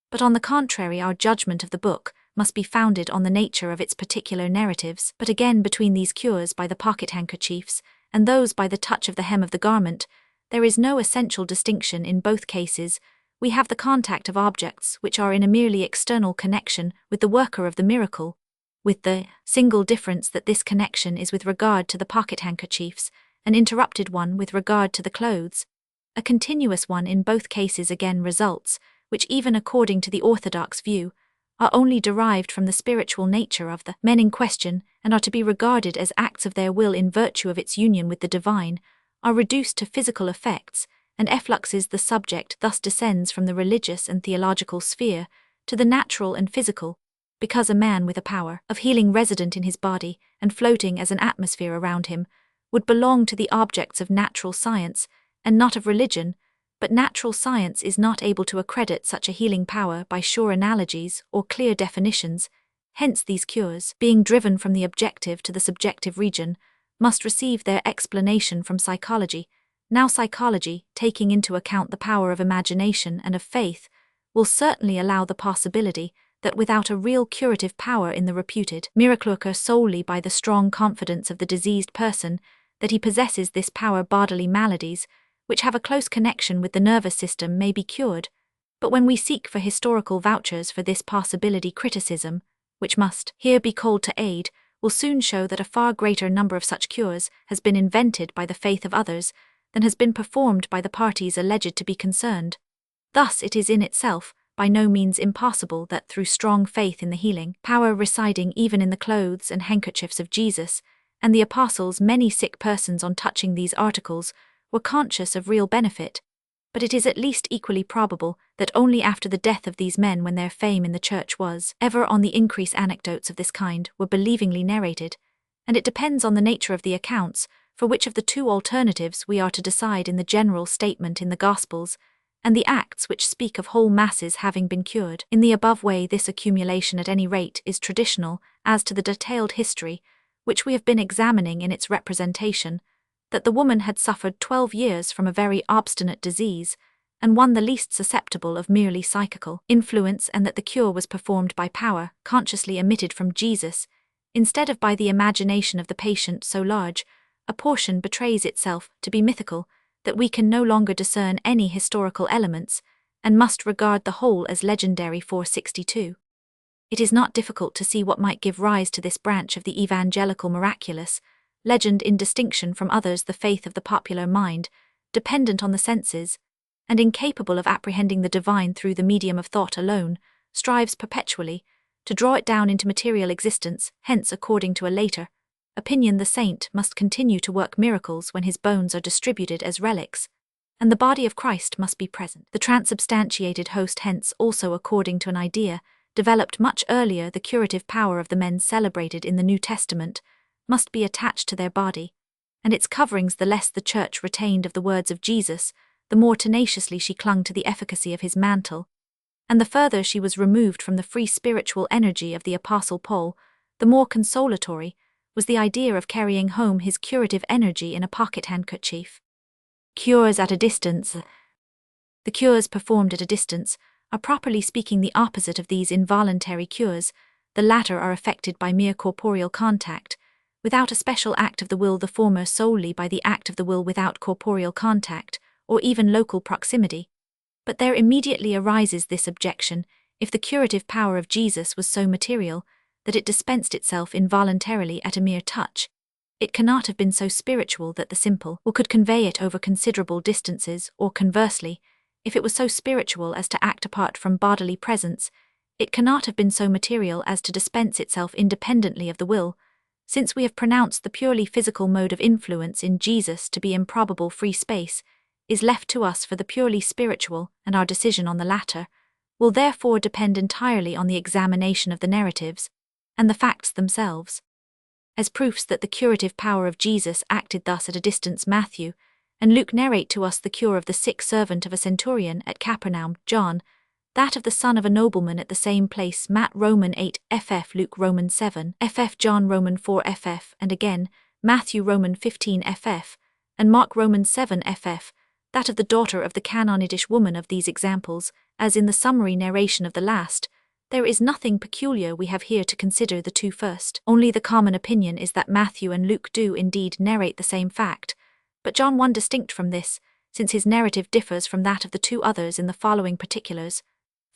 but on the contrary our judgment of the book must be founded on the nature of its particular narratives. But again, between these cures by the pocket handkerchiefs and those by the touch of the hem of the garment, there is no essential distinction. In both cases, we have the contact of objects which are in a merely external connection with the worker of the miracle, with the single difference that this connection is with regard to the pocket handkerchiefs, an interrupted one with regard to the clothes. A continuous one in both cases again results, which even according to the orthodox view, are only derived from the spiritual nature of the men in question, and are to be regarded as acts of their will in virtue of its union with the divine, are reduced to physical effects, and effluxes. The subject thus descends from the religious and theological sphere to the natural and physical, because a man with a power of healing resident in his body and floating as an atmosphere around him would belong to the objects of natural science and not of religion. But natural science is not able to accredit such a healing power by sure analogies or clear definitions. Hence these cures, being driven from the objective to the subjective region, must receive their explanation from psychology. Now psychology, taking into account the power of imagination and of faith, will certainly allow the possibility that without a real curative power in the reputed miracle occur solely by the strong confidence of the diseased person that he possesses this power, bodily maladies, which have a close connection with the nervous system, may be cured. But when we seek for historical vouchers for this possibility, criticism, which must here be called to aid, will soon show that a far greater number of such cures has been invented by the faith of others than has been performed by the parties alleged to be concerned. Thus it is in itself by no means impossible that through strong faith in the healing power residing even in the clothes and handkerchiefs of Jesus and the apostles, many sick persons on touching these articles were conscious of real benefit. But it is at least equally probable that only after the death of these men, when their fame in the church was ever on the increase, anecdotes of this kind were believingly narrated, and it depends on the nature of the accounts for which of the two alternatives we are to decide in the general statement in the Gospels, and the Acts which speak of whole masses having been cured. In the above way, this accumulation at any rate is traditional as to the detailed history which we have been examining in its representation, that the woman had suffered 12 years from a very obstinate disease, and one the least susceptible of merely psychical influence, and that the cure was performed by power consciously emitted from Jesus, instead of by the imagination of the patient. So large a portion betrays itself to be mythical, that we can no longer discern any historical elements, and must regard the whole as legendary. 462. It is not difficult to see what might give rise to this branch of the evangelical miraculous legend, in distinction from others the faith of the popular mind, dependent on the senses, and incapable of apprehending the divine through the medium of thought alone, strives perpetually to draw it down into material existence. Hence, according to a later opinion, the saint must continue to work miracles when his bones are distributed as relics, and the body of Christ must be present. The transubstantiated host, hence also according to an idea developed much earlier, the curative power of the men celebrated in the New Testament must be attached to their body, and its coverings. The less the Church retained of the words of Jesus, the more tenaciously she clung to the efficacy of his mantle, and the further she was removed from the free spiritual energy of the Apostle Paul, the more consolatory was the idea of carrying home his curative energy in a pocket handkerchief. Cures at a distance. The cures performed at a distance are, properly speaking, the opposite of these involuntary cures. The latter are effected by mere corporeal contact, without a special act of the will; the former solely by the act of the will without corporeal contact, or even local proximity. But there immediately arises this objection: if the curative power of Jesus was so material that it dispensed itself involuntarily at a mere touch, it cannot have been so spiritual that the simple will could convey it over considerable distances, or conversely, if it was so spiritual as to act apart from bodily presence, it cannot have been so material as to dispense itself independently of the will, since we have pronounced the purely physical mode of influence in Jesus to be improbable. Free space is left to us for the purely spiritual, and our decision on the latter will therefore depend entirely on the examination of the narratives and the facts themselves. As proofs that the curative power of Jesus acted thus at a distance, Matthew and Luke narrate to us the cure of the sick servant of a centurion at Capernaum, John that of the son of a nobleman at the same place, Matt Roman 8 ff, Luke Roman 7 ff, John Roman 4 ff, and again Matthew Roman 15 ff, and Mark Roman 7 ff, that of the daughter of the Canaanitish woman. Of these examples, as in the summary narration of the last, there is nothing peculiar we have here to consider the two first. Only the common opinion is that Matthew and Luke do indeed narrate the same fact, but John one distinct from this, since his narrative differs from that of the two others in the following particulars.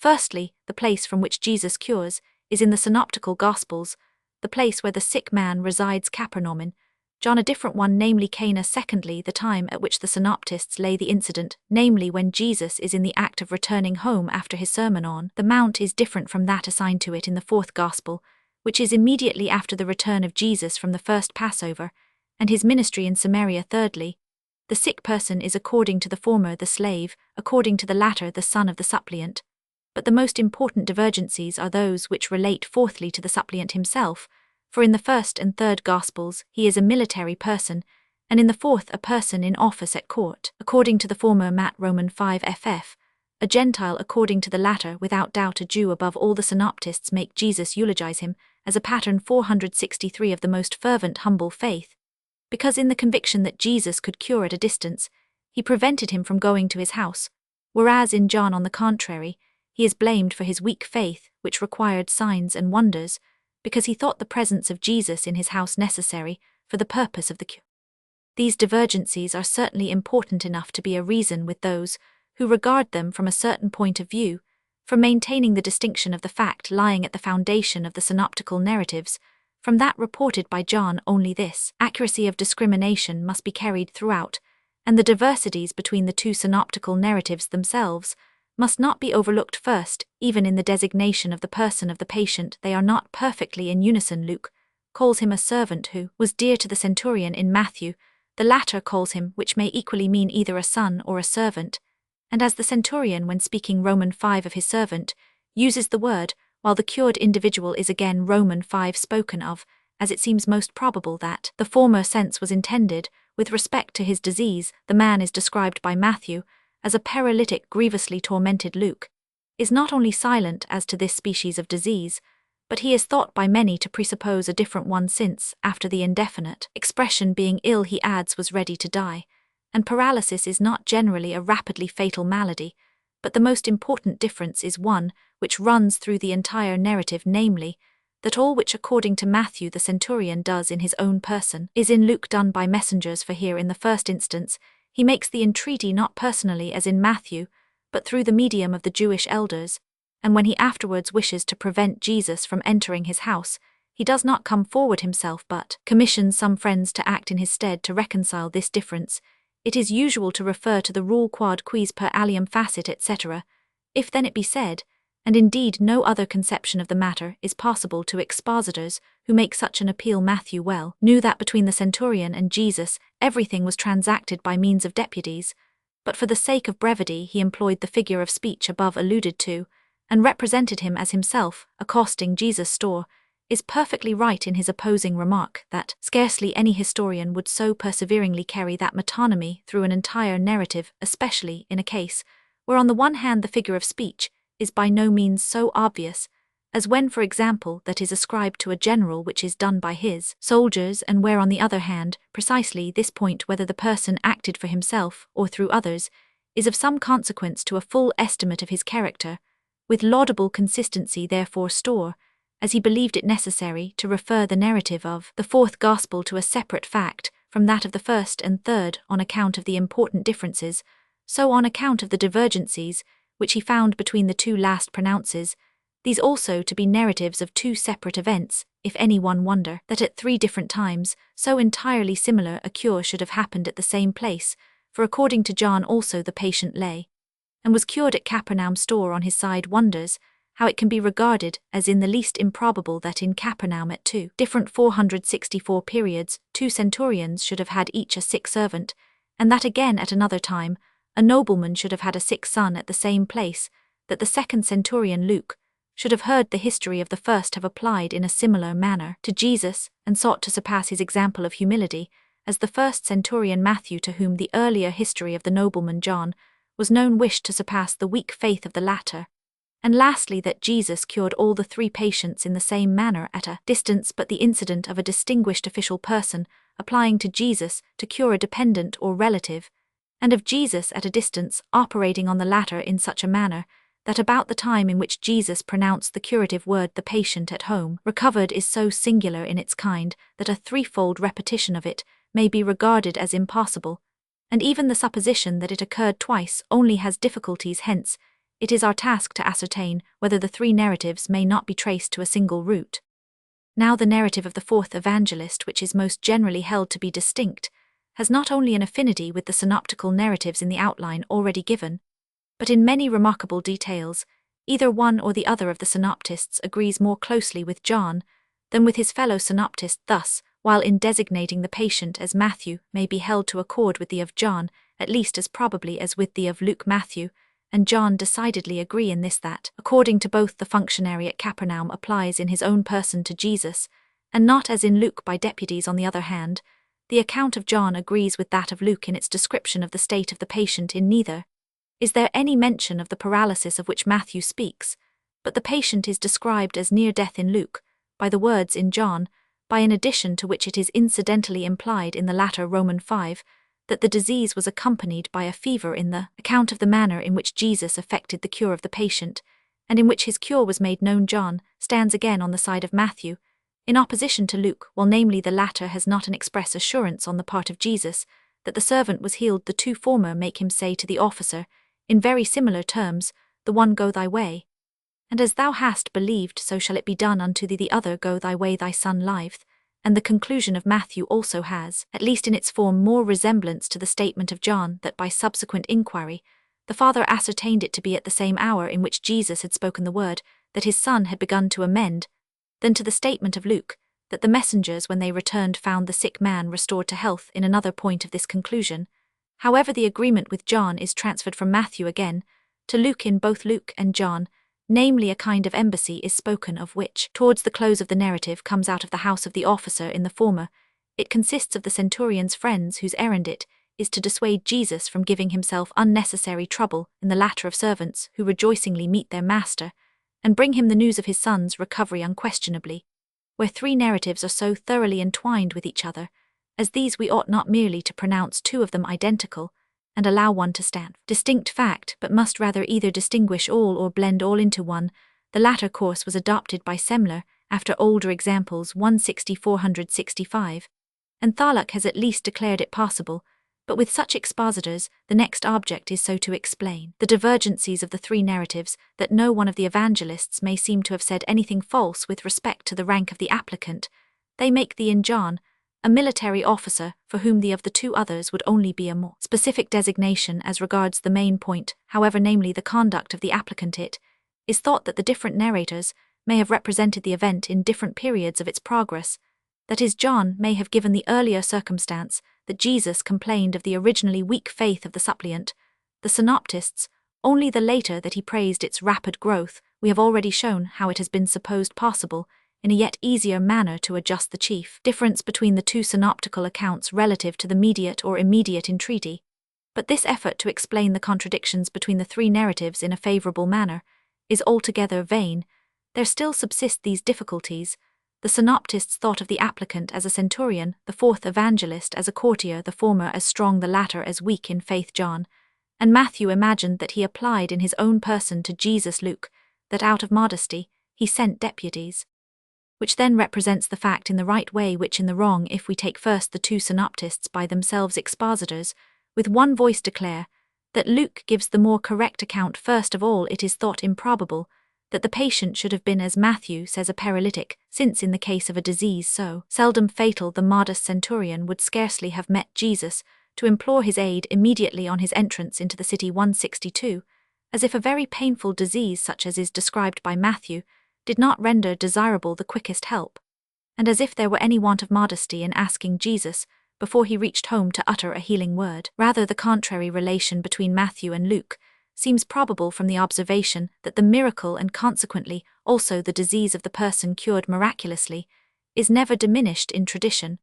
Firstly, the place from which Jesus cures is in the synoptical Gospels, the place where the sick man resides, Capernaum; John a different one, namely Cana. Secondly, the time at which the synoptists lay the incident, namely when Jesus is in the act of returning home after his Sermon on the Mount, is different from that assigned to it in the fourth Gospel, which is immediately after the return of Jesus from the first Passover, and his ministry in Samaria. Thirdly, the sick person is according to the former the slave, according to the latter the son of the suppliant. But the most important divergencies are those which relate fourthly to the suppliant himself, for in the first and third Gospels he is a military person, and in the fourth a person in office at court, according to the former Matt Roman 5 ff, a Gentile according to the latter, without doubt a Jew. Above all, the synoptists make Jesus eulogize him as a pattern 463 of the most fervent humble faith, because in the conviction that Jesus could cure at a distance, he prevented him from going to his house, whereas in John, on the contrary, he is blamed for his weak faith, which required signs and wonders, because he thought the presence of Jesus in his house necessary for the purpose of the cure. These divergencies are certainly important enough to be a reason with those who regard them from a certain point of view for maintaining the distinction of the fact lying at the foundation of the synoptical narratives from that reported by John. Only this accuracy of discrimination must be carried throughout, and the diversities between the two synoptical narratives themselves must not be overlooked. First, even in the designation of the person of the patient, they are not perfectly in unison. Luke calls him a servant who was dear to the centurion in Matthew. The latter calls him, which may equally mean either a son or a servant, and as the centurion, when speaking Roman 5 of his servant, uses the word, while the cured individual is again Roman 5 spoken of, as it seems most probable that the former sense was intended. With respect to his disease, the man is described by Matthew as a paralytic grievously tormented. Luke is not only silent as to this species of disease, but he is thought by many to presuppose a different one, since, after the indefinite expression being ill, he adds was ready to die, and paralysis is not generally a rapidly fatal malady. But the most important difference is one which runs through the entire narrative, namely, that all which according to Matthew the centurion does in his own person is in Luke done by messengers. For here in the first instance he makes the entreaty not personally as in Matthew, but through the medium of the Jewish elders, and when he afterwards wishes to prevent Jesus from entering his house, he does not come forward himself but commissions some friends to act in his stead to reconcile this difference. It is usual to refer to the rule quod quis per alium facit, etc. If then it be said, and indeed no other conception of the matter is possible to expositors who make such an appeal. Matthew well knew that between the centurion and Jesus everything was transacted by means of deputies, but for the sake of brevity he employed the figure of speech above alluded to, and represented him as himself accosting Jesus' store, is perfectly right in his opposing remark that scarcely any historian would so perseveringly carry that metonymy through an entire narrative, especially in a case where on the one hand the figure of speech is by no means so obvious as when, for example, that is ascribed to a general which is done by his soldiers, and where on the other hand precisely this point, whether the person acted for himself or through others, is of some consequence to a full estimate of his character. With laudable consistency therefore store, as he believed it necessary to refer the narrative of the fourth gospel to a separate fact from that of the first and third on account of the important differences, so on account of the divergencies which he found between the two last pronounces, these also to be narratives of two separate events. If any one wonder that at 3 different times so entirely similar a cure should have happened at the same place, for according to John also the patient lay and was cured at Capernaum, store on his side wonders how it can be regarded as in the least improbable that in Capernaum at 2 different 464 periods 2 centurions should have had each a sick servant, and that again at another time a nobleman should have had a sick son at the same place, that the second centurion Luke should have heard the history of the first have applied in a similar manner to Jesus and sought to surpass his example of humility, as the first centurion Matthew, to whom the earlier history of the nobleman John was known, wished to surpass the weak faith of the latter. And lastly, that Jesus cured all the 3 patients in the same manner at a distance, but the incident of a distinguished official person applying to Jesus to cure a dependent or relative, and of Jesus at a distance operating on the latter in such a manner that about the time in which Jesus pronounced the curative word the patient at home recovered is so singular in its kind that a 3-fold repetition of it may be regarded as impossible, and even the supposition that it occurred twice only has difficulties. Hence, it is our task to ascertain whether the 3 narratives may not be traced to a single root. Now the narrative of the 4th evangelist, which is most generally held to be distinct, has not only an affinity with the synoptical narratives in the outline already given, but in many remarkable details, either one or the other of the synoptists agrees more closely with John than with his fellow synoptist. Thus, while in designating the patient as Matthew may be held to accord with the of John, at least as probably as with the of Luke, Matthew and John decidedly agree in this, that, according to both, the functionary at Capernaum applies in his own person to Jesus, and not as in Luke by deputies. On the other hand, the account of John agrees with that of Luke in its description of the state of the patient. In neither is there any mention of the paralysis of which Matthew speaks, but the patient is described as near death in Luke, by the words in John, by an addition to which it is incidentally implied in the latter Roman 5, that the disease was accompanied by a fever in the account of the manner in which Jesus effected the cure of the patient, and in which his cure was made known. John stands again on the side of Matthew, in opposition to Luke, while namely the latter has not an express assurance on the part of Jesus that the servant was healed. The two former make him say to the officer, in very similar terms, the one, go thy way, and as thou hast believed, so shall it be done unto thee. The other, go thy way, thy son liveth. And the conclusion of Matthew also has, at least in its form, more resemblance to the statement of John that by subsequent inquiry, the father ascertained it to be at the same hour in which Jesus had spoken the word, that his son had begun to amend, than to the statement of Luke, that the messengers when they returned found the sick man restored to health. In another point of this conclusion, however, the agreement with John is transferred from Matthew again to Luke. In both Luke and John, namely a kind of embassy is spoken of which, towards the close of the narrative, comes out of the house of the officer. In the former, it consists of the centurion's friends whose errand it is to dissuade Jesus from giving himself unnecessary trouble. In the latter, of servants who rejoicingly meet their master and bring him the news of his son's recovery unquestionably. Where three narratives are so thoroughly entwined with each other as these, we ought not merely to pronounce two of them identical and allow one to stand distinct fact, but must rather either distinguish all or blend all into one. The latter course was adopted by Semler after older examples 160-465, and Tholuck has at least declared it possible, but with such expositors, the next object is so to explain the divergencies of the three narratives that no one of the evangelists may seem to have said anything false with respect to the rank of the applicant. They make the in John a military officer, for whom the of the two others would only be a more specific designation as regards the main point, however, namely the conduct of the applicant. It is thought that the different narrators may have represented the event in different periods of its progress. That is, John may have given the earlier circumstance that Jesus complained of the originally weak faith of the suppliant, the synoptists only the later that he praised its rapid growth. We have already shown how it has been supposed possible in a yet easier manner to adjust the chief difference between the two synoptical accounts relative to the mediate or immediate entreaty. But this effort to explain the contradictions between the three narratives in a favorable manner is altogether vain. There still subsist these difficulties. The synoptists thought of the applicant as a centurion, the fourth evangelist as a courtier, the former as strong, the latter as weak in faith. John and Matthew imagined that he applied in his own person to Jesus. Luke, that out of modesty he sent deputies, which then represents the fact in the right way, which in the wrong, if we take first the two synoptists by themselves expositors, with one voice declare that Luke gives the more correct account. First of all, it is thought improbable that the patient should have been, as Matthew says, a paralytic, since in the case of a disease so seldom fatal, the modest centurion would scarcely have met Jesus to implore his aid immediately on his entrance into the city. 162, as if a very painful disease such as is described by Matthew did not render desirable the quickest help, and as if there were any want of modesty in asking Jesus, before he reached home, to utter a healing word. Rather, the contrary relation between Matthew and Luke seems probable from the observation that the miracle, and consequently also the disease of the person cured miraculously, is never diminished in tradition,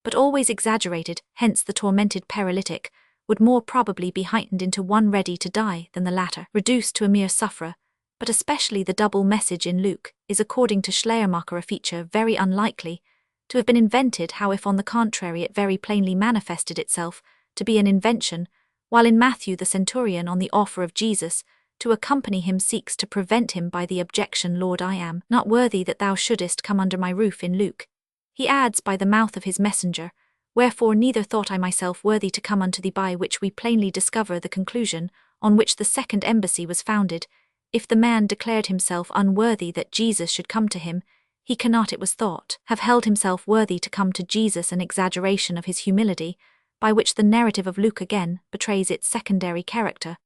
but always exaggerated. Hence the tormented paralytic would more probably be heightened into one ready to die than the latter, reduced to a mere sufferer. But especially the double message in Luke is, according to Schleiermacher, a feature very unlikely to have been invented, how if on the contrary it very plainly manifested itself to be an invention, while in Matthew the centurion on the offer of Jesus to accompany him seeks to prevent him by the objection, Lord, I am not worthy that thou shouldest come under my roof. In Luke he adds, by the mouth of his messenger, wherefore neither thought I myself worthy to come unto thee, by which we plainly discover the conclusion on which the second embassy was founded. If the man declared himself unworthy that Jesus should come to him, he cannot, it was thought, have held himself worthy to come to Jesus, an exaggeration of his humility, by which the narrative of Luke again betrays its secondary character.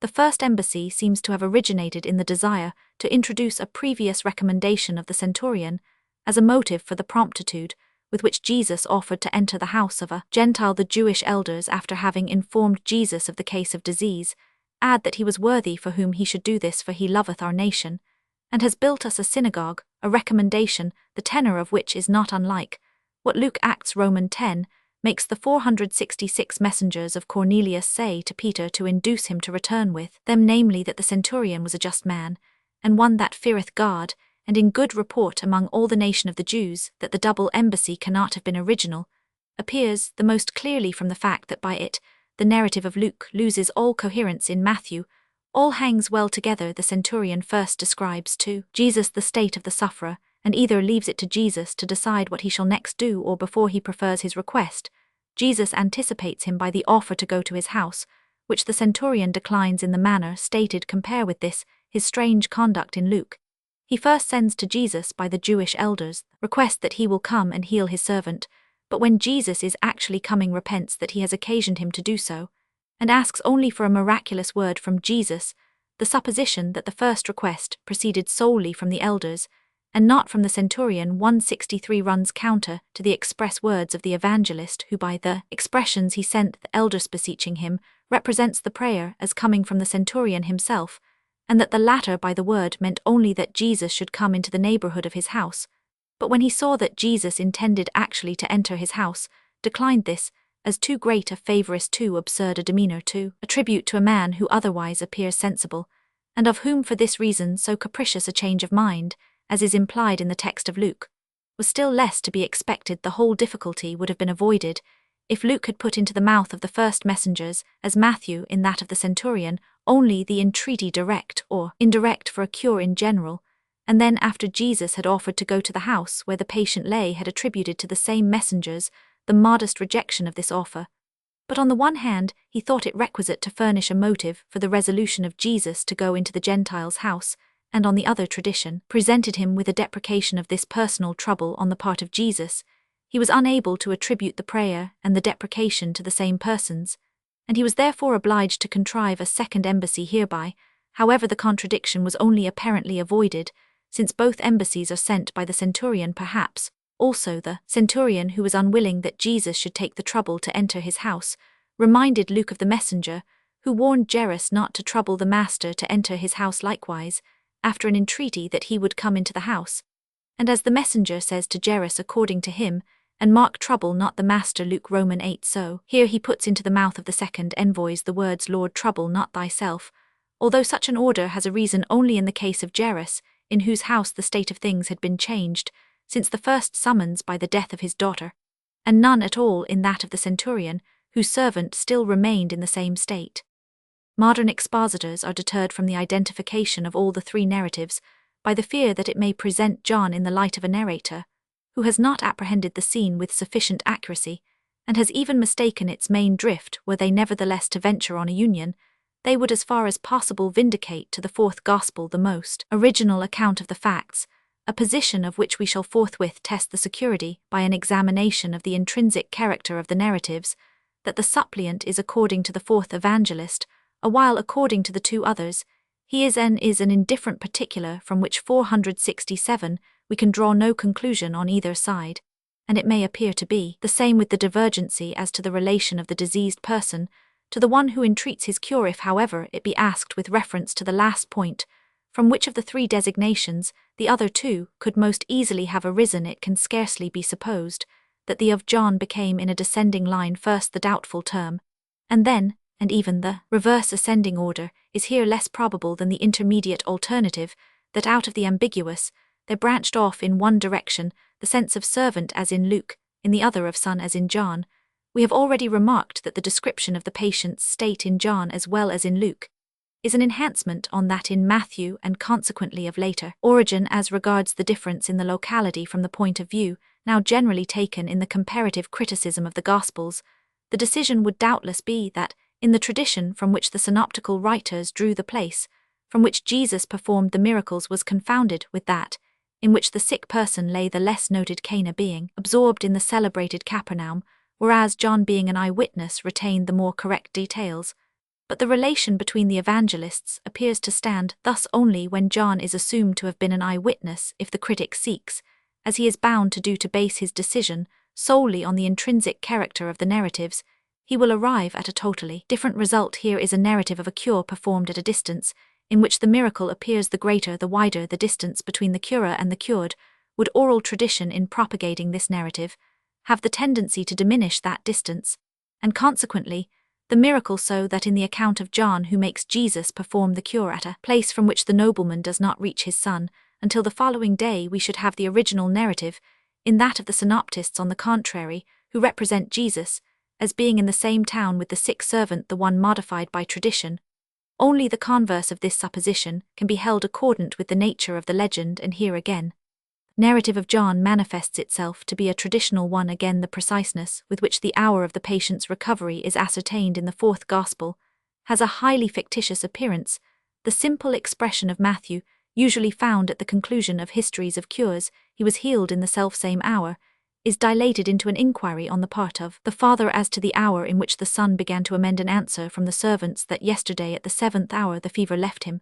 The first embassy seems to have originated in the desire to introduce a previous recommendation of the centurion as a motive for the promptitude with which Jesus offered to enter the house of a Gentile. The Jewish elders, after having informed Jesus of the case of disease, add that he was worthy for whom he should do this, for he loveth our nation, and has built us a synagogue, a recommendation, the tenor of which is not unlike what Luke Acts Roman 10 makes the 466 messengers of Cornelius say to Peter to induce him to return with them, namely that the centurion was a just man, and one that feareth God, and in good report among all the nation of the Jews, that the double embassy cannot have been original, appears the most clearly from the fact that by it the narrative of Luke loses all coherence in Matthew. All hangs well together. The centurion first describes to Jesus the state of the sufferer, and either leaves it to Jesus to decide what he shall next do, or before he prefers his request, Jesus anticipates him by the offer to go to his house, which the centurion declines in the manner stated. Compare with this his strange conduct in Luke. He first sends to Jesus by the Jewish elders, request that he will come and heal his servant, but when Jesus is actually coming repents that he has occasioned him to do so, and asks only for a miraculous word from Jesus. The supposition that the first request proceeded solely from the elders, and not from the centurion 163 runs counter to the express words of the evangelist, who by the expressions he sent the elders beseeching him, represents the prayer as coming from the centurion himself, and that the latter by the word meant only that Jesus should come into the neighborhood of his house. But when he saw that Jesus intended actually to enter his house, declined this, as too great a favor, as too absurd a demeanor to attribute to a man who otherwise appears sensible, and of whom for this reason so capricious a change of mind, as is implied in the text of Luke, was still less to be expected. The whole difficulty would have been avoided if Luke had put into the mouth of the first messengers, as Matthew in that of the centurion, only the entreaty direct or indirect for a cure in general, and then after Jesus had offered to go to the house where the patient lay had attributed to the same messengers the modest rejection of this offer. But on the one hand, he thought it requisite to furnish a motive for the resolution of Jesus to go into the Gentiles' house, and on the other, tradition presented him with a deprecation of this personal trouble on the part of Jesus. He was unable to attribute the prayer and the deprecation to the same persons, and he was therefore obliged to contrive a second embassy hereby. However, the contradiction was only apparently avoided, since both embassies are sent by the centurion. Perhaps also the centurion, who was unwilling that Jesus should take the trouble to enter his house, reminded Luke of the messenger, who warned Jairus not to trouble the master to enter his house likewise, after an entreaty that he would come into the house. And as the messenger says to Jairus according to him, and Mark, trouble not the master, Luke Roman 8, so here he puts into the mouth of the second envoys the words, Lord, trouble not thyself, although such an order has a reason only in the case of Jairus, in whose house the state of things had been changed, since the first summons by the death of his daughter, and none at all in that of the centurion, whose servant still remained in the same state. Modern expositors are deterred from the identification of all the three narratives by the fear that it may present John in the light of a narrator who has not apprehended the scene with sufficient accuracy, and has even mistaken its main drift. Were they nevertheless to venture on a union, they would as far as possible vindicate to the fourth gospel the most original account of the facts, a position of which we shall forthwith test the security by an examination of the intrinsic character of the narratives, that the suppliant is according to the fourth evangelist, while according to the two others, he is an indifferent particular from which 467 we can draw no conclusion on either side, and it may appear to be the same with the divergency as to the relation of the diseased person to the one who entreats his cure. If, however, it be asked with reference to the last point, from which of the three designations the other two could most easily have arisen, it can scarcely be supposed that the of John became in a descending line first the doubtful term, and then, and even the reverse ascending order is here less probable than the intermediate alternative, that out of the ambiguous there branched off in one direction the sense of servant as in Luke, in the other of son as in John. We have already remarked that the description of the patient's state in John as well as in Luke is an enhancement on that in Matthew, and consequently of later origin as regards the difference in the locality from the point of view now generally taken in the comparative criticism of the Gospels. The decision would doubtless be that, in the tradition from which the synoptical writers drew the place from which Jesus performed the miracles was confounded with that in which the sick person lay, the less noted Cana being absorbed in the celebrated Capernaum, whereas John, being an eyewitness, retained the more correct details. But the relation between the evangelists appears to stand thus only when John is assumed to have been an eyewitness. If the critic seeks, as he is bound to do, to base his decision solely on the intrinsic character of the narratives, he will arrive at a totally different result. Here is a narrative of a cure performed at a distance, in which the miracle appears the greater the wider the distance between the curer and the cured. Would oral tradition, in propagating this narrative, have the tendency to diminish that distance, and consequently the miracle, so that in the account of John, who makes Jesus perform the cure at a place from which the nobleman does not reach his son, until the following day we should have the original narrative, in that of the synoptists on the contrary, who represent Jesus as being in the same town with the sick servant, the one modified by tradition. Only the converse of this supposition can be held accordant with the nature of the legend, and here again, narrative of John manifests itself to be a traditional one. Again, the preciseness with which the hour of the patient's recovery is ascertained in the fourth Gospel has a highly fictitious appearance. The simple expression of Matthew, usually found at the conclusion of histories of cures, "he was healed in the selfsame hour," is dilated into an inquiry on the part of the Father as to the hour in which the Son began to amend an answer from the servants that yesterday at the 7th hour the fever left him.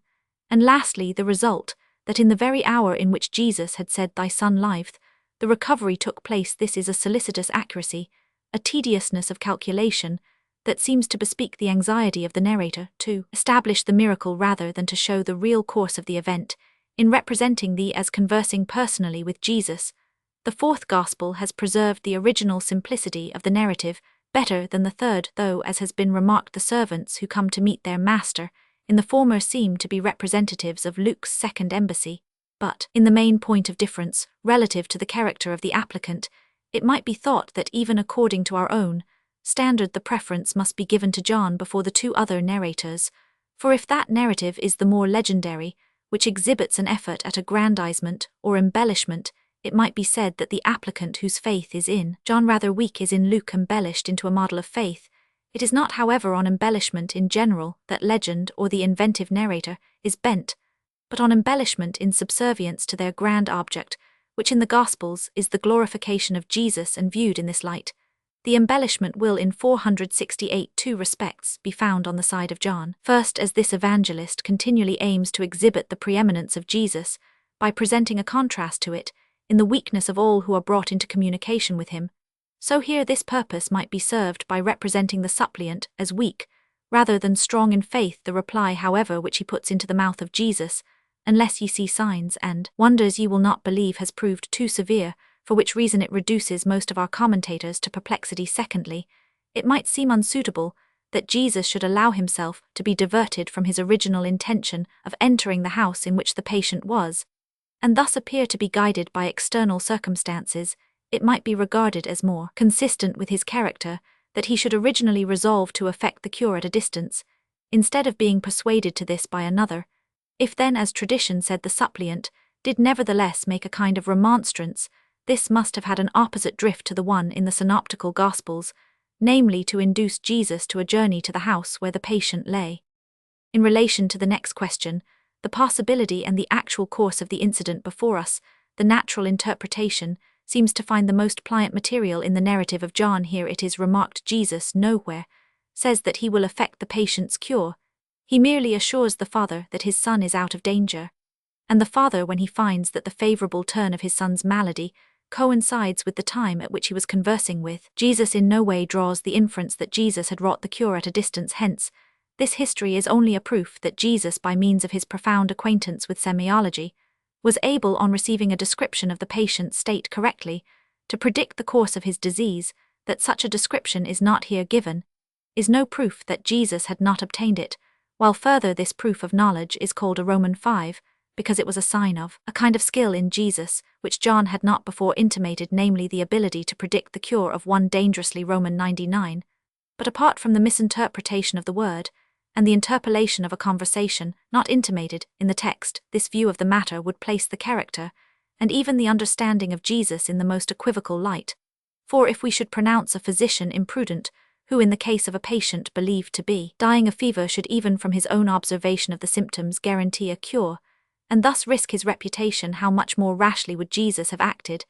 And lastly, the result, that in the very hour in which Jesus had said, "Thy son liveth," the recovery took place. This is a solicitous accuracy, a tediousness of calculation, that seems to bespeak the anxiety of the narrator to establish the miracle rather than to show the real course of the event. In representing thee as conversing personally with Jesus, the fourth Gospel has preserved the original simplicity of the narrative better than the third, though, as has been remarked, the servants who come to meet their master in the former seem to be representatives of Luke's second embassy. But, in the main point of difference, relative to the character of the applicant, it might be thought that even according to our own standard the preference must be given to John before the two other narrators, for if that narrative is the more legendary, which exhibits an effort at aggrandizement or embellishment, it might be said that the applicant whose faith is in John rather weak is in Luke embellished into a model of faith. It is not, however, on embellishment in general that legend or the inventive narrator is bent, but on embellishment in subservience to their grand object, which in the Gospels is the glorification of Jesus, and viewed in this light, the embellishment will in 468 two respects be found on the side of John. First, as this evangelist continually aims to exhibit the preeminence of Jesus by presenting a contrast to it in the weakness of all who are brought into communication with him, so here this purpose might be served by representing the suppliant as weak, rather than strong in faith. The reply, however, which he puts into the mouth of Jesus, "Unless ye see signs and wonders ye will not believe," has proved too severe, for which reason it reduces most of our commentators to perplexity. Secondly, it might seem unsuitable that Jesus should allow himself to be diverted from his original intention of entering the house in which the patient was, and thus appear to be guided by external circumstances. It might be regarded as more consistent with his character that he should originally resolve to effect the cure at a distance, instead of being persuaded to this by another. If then, as tradition said, the suppliant did nevertheless make a kind of remonstrance, this must have had an opposite drift to the one in the synoptical Gospels, namely to induce Jesus to a journey to the house where the patient lay. In relation to the next question, the possibility and the actual course of the incident before us, the natural interpretation seems to find the most pliant material in the narrative of John. Here it is remarked, Jesus nowhere says that he will effect the patient's cure. He merely assures the Father that his Son is out of danger. And the Father, when he finds that the favorable turn of his Son's malady coincides with the time at which he was conversing with Jesus, in no way draws the inference that Jesus had wrought the cure at a distance. Hence, this history is only a proof that Jesus, by means of his profound acquaintance with semiology, was able, on receiving a description of the patient's state correctly, to predict the course of his disease. That such a description is not here given is no proof that Jesus had not obtained it, while further this proof of knowledge is called a Roman 5, because it was a sign of a kind of skill in Jesus, which John had not before intimated, namely the ability to predict the cure of one dangerously Roman 99. But apart from the misinterpretation of the word, and the interpolation of a conversation not intimated in the text, this view of the matter would place the character, and even the understanding of Jesus in the most equivocal light. For if we should pronounce a physician imprudent, who in the case of a patient believed to be dying of fever should even from his own observation of the symptoms guarantee a cure, and thus risk his reputation, how much more rashly would Jesus have acted,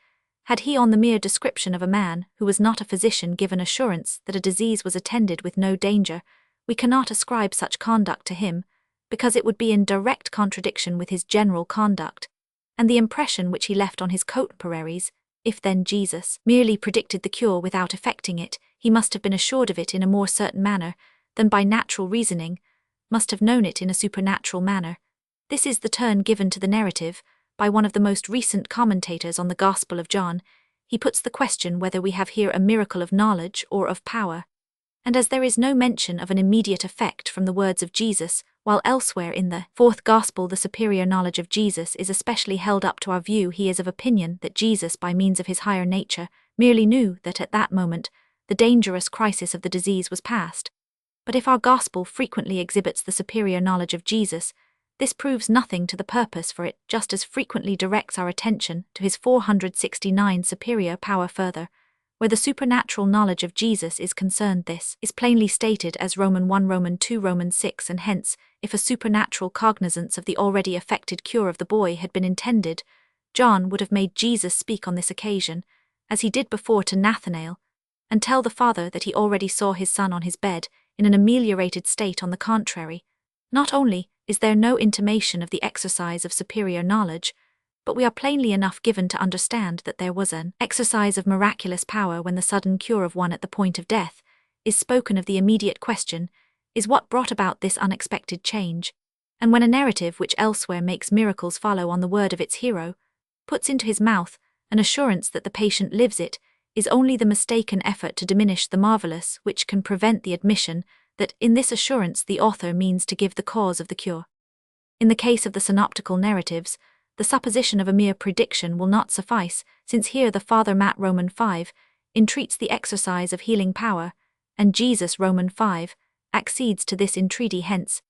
had he on the mere description of a man who was not a physician given assurance that a disease was attended with no danger. We cannot ascribe such conduct to him, because it would be in direct contradiction with his general conduct, and the impression which he left on his contemporaries. If then Jesus merely predicted the cure without effecting it, he must have been assured of it in a more certain manner than by natural reasoning, must have known it in a supernatural manner. This is the turn given to the narrative by one of the most recent commentators on the Gospel of John. He puts the question whether we have here a miracle of knowledge or of power. And as there is no mention of an immediate effect from the words of Jesus, while elsewhere in the fourth gospel the superior knowledge of Jesus is especially held up to our view. He is of opinion that Jesus, by means of his higher nature, merely knew that at that moment the dangerous crisis of the disease was past. But if our gospel frequently exhibits the superior knowledge of Jesus, this proves nothing to the purpose, for it just as frequently directs our attention to his 469 superior power further. Where the supernatural knowledge of Jesus is concerned, this is plainly stated as Roman 1, Roman 2, Roman 6, and hence, if a supernatural cognizance of the already effected cure of the boy had been intended, John would have made Jesus speak on this occasion, as he did before to Nathanael, and tell the father that he already saw his son on his bed, in an ameliorated state. On the contrary, not only is there no intimation of the exercise of superior knowledge, but we are plainly enough given to understand that there was an exercise of miraculous power when the sudden cure of one at the point of death is spoken of. The immediate question is what brought about this unexpected change, and when a narrative which elsewhere makes miracles follow on the word of its hero, puts into his mouth an assurance that the patient lives, it is only the mistaken effort to diminish the marvelous which can prevent the admission that in this assurance the author means to give the cause of the cure. In the case of the synoptical narratives, the supposition of a mere prediction will not suffice, since here the Father Matt Roman 5 entreats the exercise of healing power, and Jesus Roman 5 accedes to this entreaty. Hence,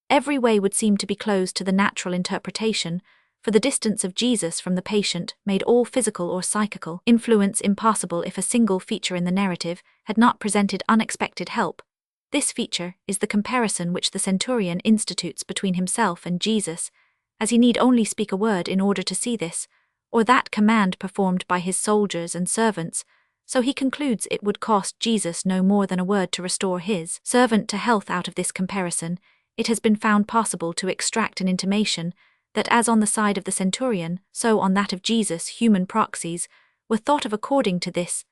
every way would seem to be closed to the natural interpretation, for the distance of Jesus from the patient made all physical or psychical influence impossible if a single feature in the narrative had not presented unexpected help. This feature is the comparison which the centurion institutes between himself and Jesus, as he need only speak a word in order to see this, or that command performed by his soldiers and servants, so he concludes it would cost Jesus no more than a word to restore his servant to health. Out of this comparison, it has been found possible to extract an intimation that as on the side of the centurion, so on that of Jesus human proxies were thought of. According to this,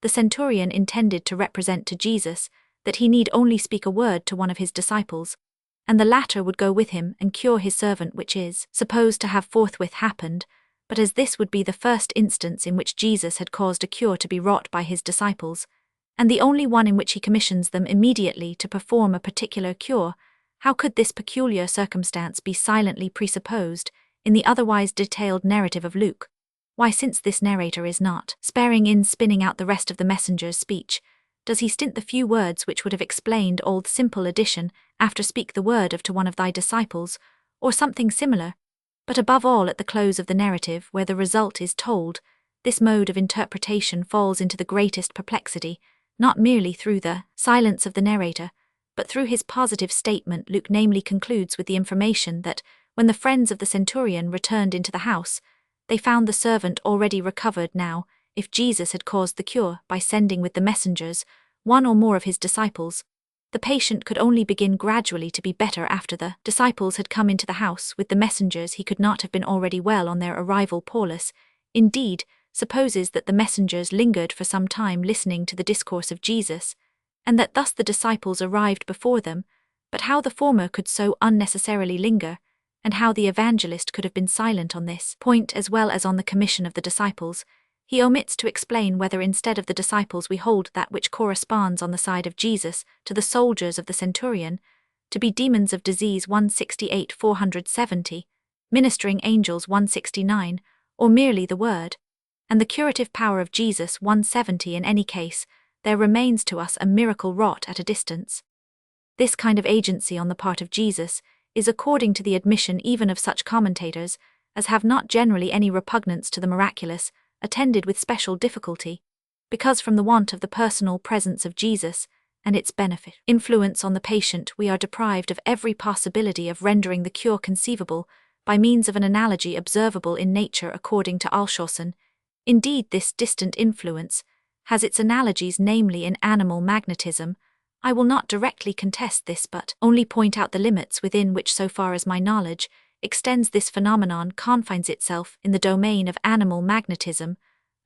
the centurion intended to represent to Jesus that he need only speak a word to one of his disciples, and the latter would go with him and cure his servant, which is supposed to have forthwith happened. But as this would be the first instance in which Jesus had caused a cure to be wrought by his disciples, and the only one in which he commissions them immediately to perform a particular cure, how could this peculiar circumstance be silently presupposed in the otherwise detailed narrative of Luke? Why, since this narrator is not sparing in spinning out the rest of the messenger's speech, does he stint the few words which would have explained all the simple addition, after speak the word of to one of thy disciples, or something similar? But above all at the close of the narrative, where the result is told, this mode of interpretation falls into the greatest perplexity, not merely through the silence of the narrator, but through his positive statement. Luke namely concludes with the information that, when the friends of the centurion returned into the house, they found the servant already recovered. Now, if Jesus had caused the cure by sending with the messengers one or more of his disciples, the patient could only begin gradually to be better after the disciples had come into the house. With the messengers he could not have been already well on their arrival. Paulus, indeed, supposes that the messengers lingered for some time listening to the discourse of Jesus, and that thus the disciples arrived before them. But how the former could so unnecessarily linger, and how the evangelist could have been silent on this point as well as on the commission of the disciples, he omits to explain. Whether instead of the disciples we hold that which corresponds on the side of Jesus to the soldiers of the centurion, to be demons of disease 168-470, ministering angels 169, or merely the word, and the curative power of Jesus 170. In any case, there remains to us a miracle wrought at a distance. This kind of agency on the part of Jesus is, according to the admission even of such commentators as have not generally any repugnance to the miraculous, attended with special difficulty, because from the want of the personal presence of Jesus and its benefit influence on the patient we are deprived of every possibility of rendering the cure conceivable by means of an analogy observable in nature. According to Alshausen, indeed this distant influence has its analogies, namely in animal magnetism. I will not directly contest this, but only point out the limits within which, so far as my knowledge extends, this phenomenon confines itself in the domain of animal magnetism.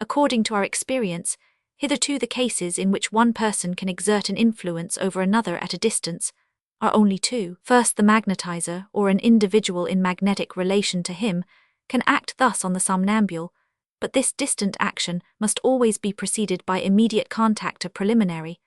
According to our experience, hitherto the cases in which one person can exert an influence over another at a distance are only two. First, the magnetizer, or an individual in magnetic relation to him, can act thus on the somnambule, but this distant action must always be preceded by immediate contact, a preliminary,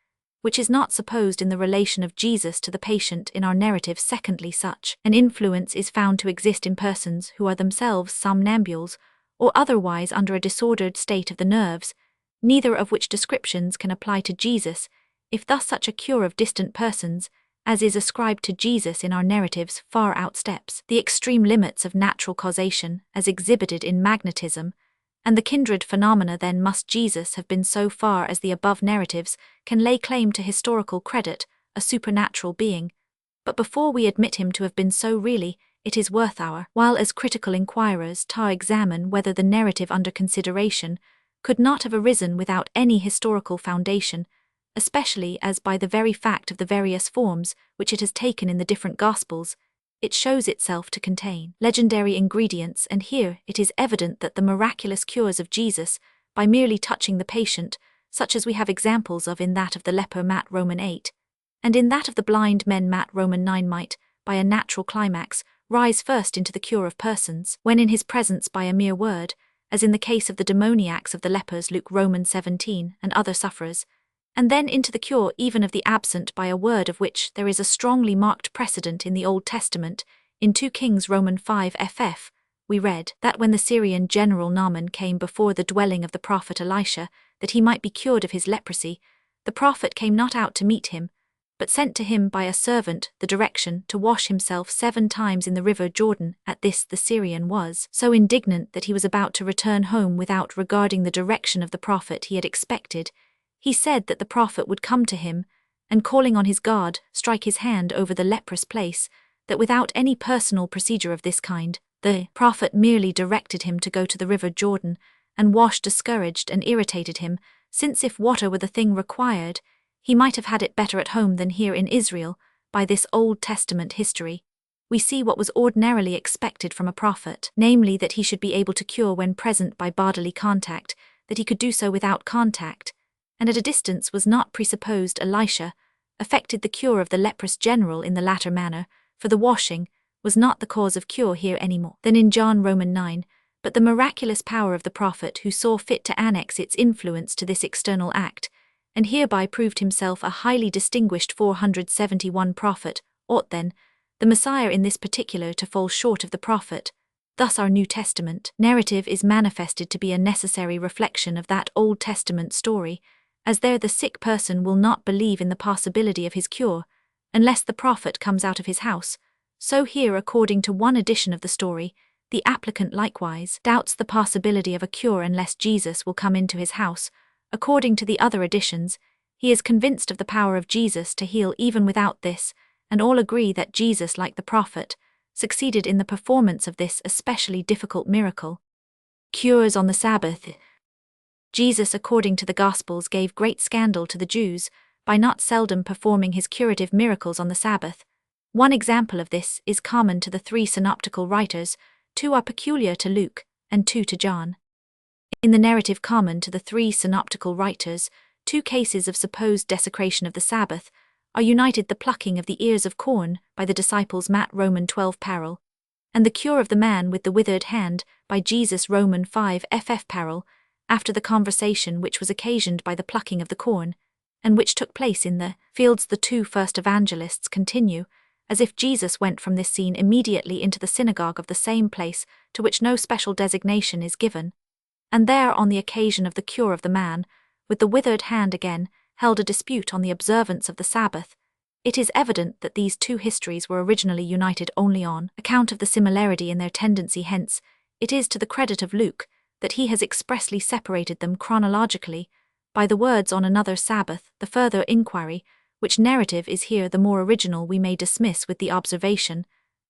which is not supposed in the relation of Jesus to the patient in our narrative. Secondly, such an influence is found to exist in persons who are themselves somnambules, or otherwise under a disordered state of the nerves, neither of which descriptions can apply to Jesus. If thus such a cure of distant persons, as is ascribed to Jesus in our narratives, far outsteps the extreme limits of natural causation as exhibited in magnetism, and the kindred phenomena, then must Jesus have been so far as the above narratives can lay claim to historical credit, a supernatural being. But before we admit him to have been so really, it is worth our while as critical inquirers to examine whether the narrative under consideration could not have arisen without any historical foundation, especially as by the very fact of the various forms which it has taken in the different Gospels, it shows itself to contain legendary ingredients. And here it is evident that the miraculous cures of Jesus, by merely touching the patient, such as we have examples of in that of the leper Matt Roman 8, and in that of the blind men Matt Roman 9, might, by a natural climax, rise first into the cure of persons, when in his presence by a mere word, as in the case of the demoniacs of the lepers Luke Roman 17 and other sufferers, and then into the cure even of the absent by a word, of which there is a strongly marked precedent in the Old Testament. In 2 Kings Roman 5 ff, we read that when the Syrian general Naaman came before the dwelling of the prophet Elisha, that he might be cured of his leprosy, the prophet came not out to meet him, but sent to him by a servant the direction to wash himself 7 times in the river Jordan. At this the Syrian was so indignant that he was about to return home without regarding the direction of the prophet he had expected. He said that the prophet would come to him, and calling on his God, strike his hand over the leprous place, that without any personal procedure of this kind, the prophet merely directed him to go to the river Jordan, and wash. Discouraged and irritated him, since if water were the thing required, he might have had it better at home than here in Israel. By this Old Testament history, we see what was ordinarily expected from a prophet, namely that he should be able to cure when present by bodily contact, that he could do so without contact, and at a distance was not presupposed. Elisha effected the cure of the leprous general in the latter manner, for the washing was not the cause of cure here any more than in John Roman 9, but the miraculous power of the prophet who saw fit to annex its influence to this external act, and hereby proved himself a highly distinguished 471 prophet. Ought then the Messiah in this particular to fall short of the prophet? Thus our New Testament narrative is manifested to be a necessary reflection of that Old Testament story, as there the sick person will not believe in the possibility of his cure, unless the prophet comes out of his house. So here, according to one edition of the story, the applicant likewise doubts the possibility of a cure unless Jesus will come into his house. According to the other editions, he is convinced of the power of Jesus to heal even without this, and all agree that Jesus, like the prophet, succeeded in the performance of this especially difficult miracle. Cures on the Sabbath. Jesus, according to the Gospels, gave great scandal to the Jews by not seldom performing his curative miracles on the Sabbath. One example of this is common to the 3 synoptical writers, 2 are peculiar to Luke, and 2 to John. In the narrative common to the 3 synoptical writers, 2 cases of supposed desecration of the Sabbath are united: the plucking of the ears of corn by the disciples Matt Roman 12 parallel, and the cure of the man with the withered hand by Jesus Roman 5 ff parallel, after the conversation which was occasioned by the plucking of the corn, and which took place in the fields. The 2 first evangelists continue, as if Jesus went from this scene immediately into the synagogue of the same place, to which no special designation is given, and there, on the occasion of the cure of the man with the withered hand, again held a dispute on the observance of the Sabbath. It is evident that these 2 histories were originally united only on account of the similarity in their tendency. Hence, it is to the credit of Luke that he has expressly separated them chronologically by the words on another Sabbath. The further inquiry, which narrative is here the more original, we may dismiss with the observation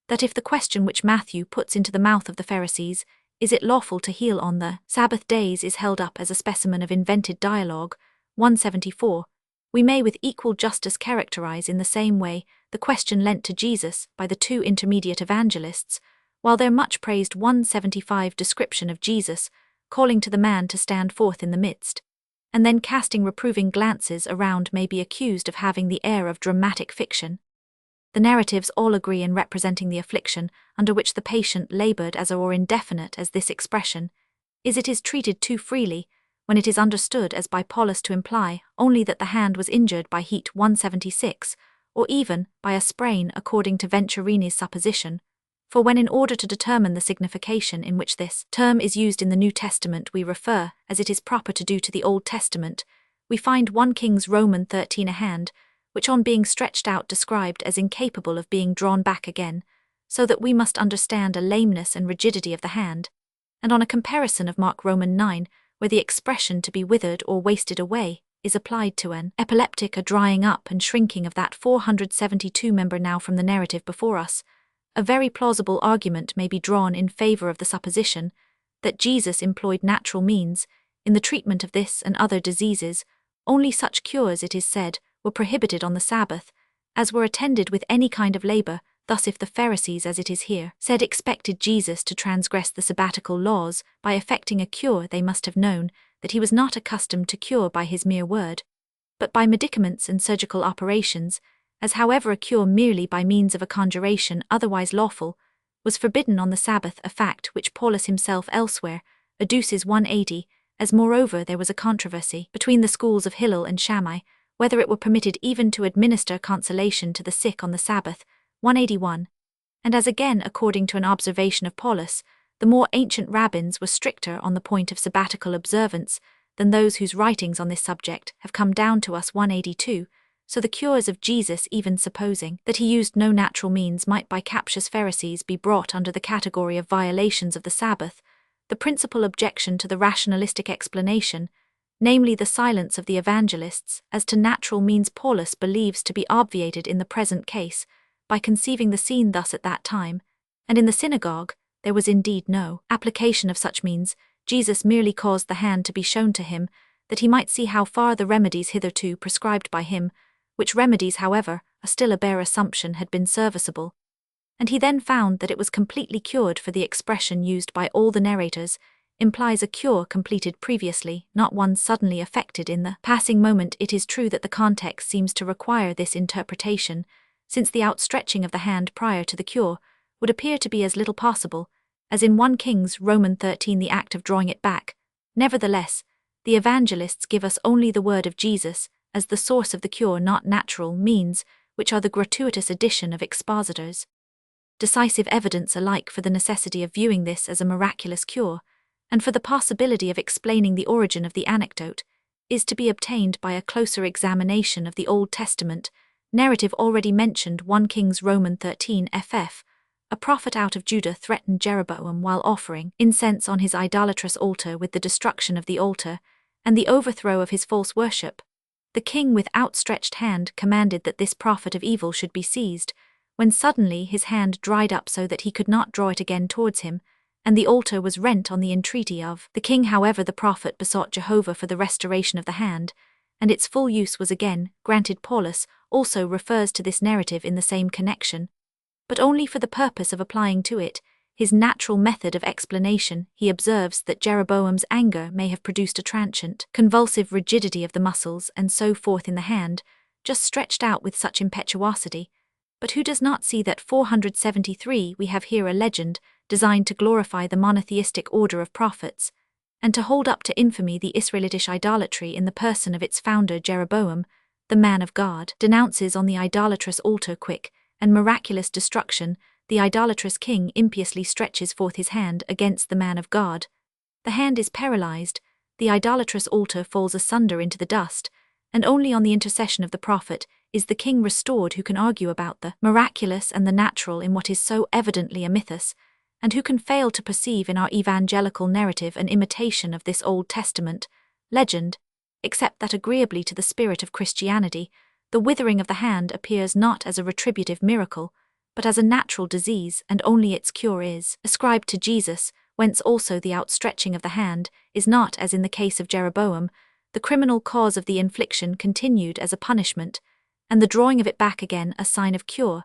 that if the question which Matthew puts into the mouth of the Pharisees, "Is it lawful to heal on the Sabbath days?" is held up as a specimen of invented dialogue, 174, we may with equal justice characterize in the same way the question lent to Jesus by the 2 intermediate evangelists, while their much praised 175 description of Jesus calling to the man to stand forth in the midst, and then casting reproving glances around, may be accused of having the air of dramatic fiction. The narratives all agree in representing the affliction under which the patient labored as or indefinite as this expression is. It is treated too freely, when it is understood as by Paulus to imply only that the hand was injured by heat 176, or even by a sprain according to Venturini's supposition, for when in order to determine the signification in which this term is used in the New Testament we refer, as it is proper to do, to the Old Testament, we find 1 Kings Roman 13 a hand, which on being stretched out described as incapable of being drawn back again, so that we must understand a lameness and rigidity of the hand, and on a comparison of Mark Roman 9, where the expression to be withered or wasted away is applied to an epileptic, a drying up and shrinking of that 472 member now from the narrative before us, a very plausible argument may be drawn in favor of the supposition that Jesus employed natural means in the treatment of this and other diseases. Only such cures, it is said, were prohibited on the Sabbath, as were attended with any kind of labor. Thus if the Pharisees, as it is here said, expected Jesus to transgress the sabbatical laws by effecting a cure, they must have known that he was not accustomed to cure by his mere word, but by medicaments and surgical operations, as however a cure merely by means of a conjuration, otherwise lawful, was forbidden on the Sabbath, a fact which Paulus himself elsewhere adduces 180, as moreover there was a controversy between the schools of Hillel and Shammai, whether it were permitted even to administer consolation to the sick on the Sabbath, 181, and as again according to an observation of Paulus, the more ancient rabbins were stricter on the point of sabbatical observance than those whose writings on this subject have come down to us, 182, so the cures of Jesus, even supposing that he used no natural means, might by captious Pharisees be brought under the category of violations of the Sabbath. The principal objection to the rationalistic explanation, namely the silence of the evangelists as to natural means, Paulus believes to be obviated in the present case, by conceiving the scene thus at that time, and in the synagogue, there was indeed no application of such means. Jesus merely caused the hand to be shown to him, that he might see how far the remedies hitherto prescribed by him, which remedies, however, are still a bare assumption, had been serviceable. And he then found that it was completely cured, for the expression used by all the narrators implies a cure completed previously, not one suddenly effected in the passing moment. It is true that the context seems to require this interpretation, since the outstretching of the hand prior to the cure would appear to be as little possible, as in 1 Kings Roman 13 the act of drawing it back. Nevertheless, the evangelists give us only the word of Jesus as the source of the cure, not natural means, which are the gratuitous addition of expositors. Decisive evidence alike for the necessity of viewing this as a miraculous cure, and for the possibility of explaining the origin of the anecdote, is to be obtained by a closer examination of the Old Testament narrative already mentioned. 1 Kings Roman 13 ff. A prophet out of Judah threatened Jeroboam while offering incense on his idolatrous altar with the destruction of the altar and the overthrow of his false worship. The king with outstretched hand commanded that this prophet of evil should be seized, when suddenly his hand dried up so that he could not draw it again towards him, and the altar was rent on the entreaty of the king. However, the prophet besought Jehovah for the restoration of the hand, and its full use was again granted. Paulus also refers to this narrative in the same connection, but only for the purpose of applying to it his natural method of explanation. He observes that Jeroboam's anger may have produced a transient, convulsive rigidity of the muscles and so forth in the hand, just stretched out with such impetuosity. But who does not see that 473 we have here a legend designed to glorify the monotheistic order of prophets, and to hold up to infamy the Israelitish idolatry in the person of its founder Jeroboam, the man of God, denounces on the idolatrous altar quick and miraculous destruction. The idolatrous king impiously stretches forth his hand against the man of God. The hand is paralyzed, the idolatrous altar falls asunder into the dust, and only on the intercession of the prophet is the king restored. Who can argue about the miraculous and the natural in what is so evidently a mythos, and who can fail to perceive in our evangelical narrative an imitation of this Old Testament legend, except that agreeably to the spirit of Christianity, the withering of the hand appears not as a retributive miracle, but as a natural disease, and only its cure is ascribed to Jesus, whence also the outstretching of the hand is not, as in the case of Jeroboam, the criminal cause of the infliction continued as a punishment, and the drawing of it back again a sign of cure,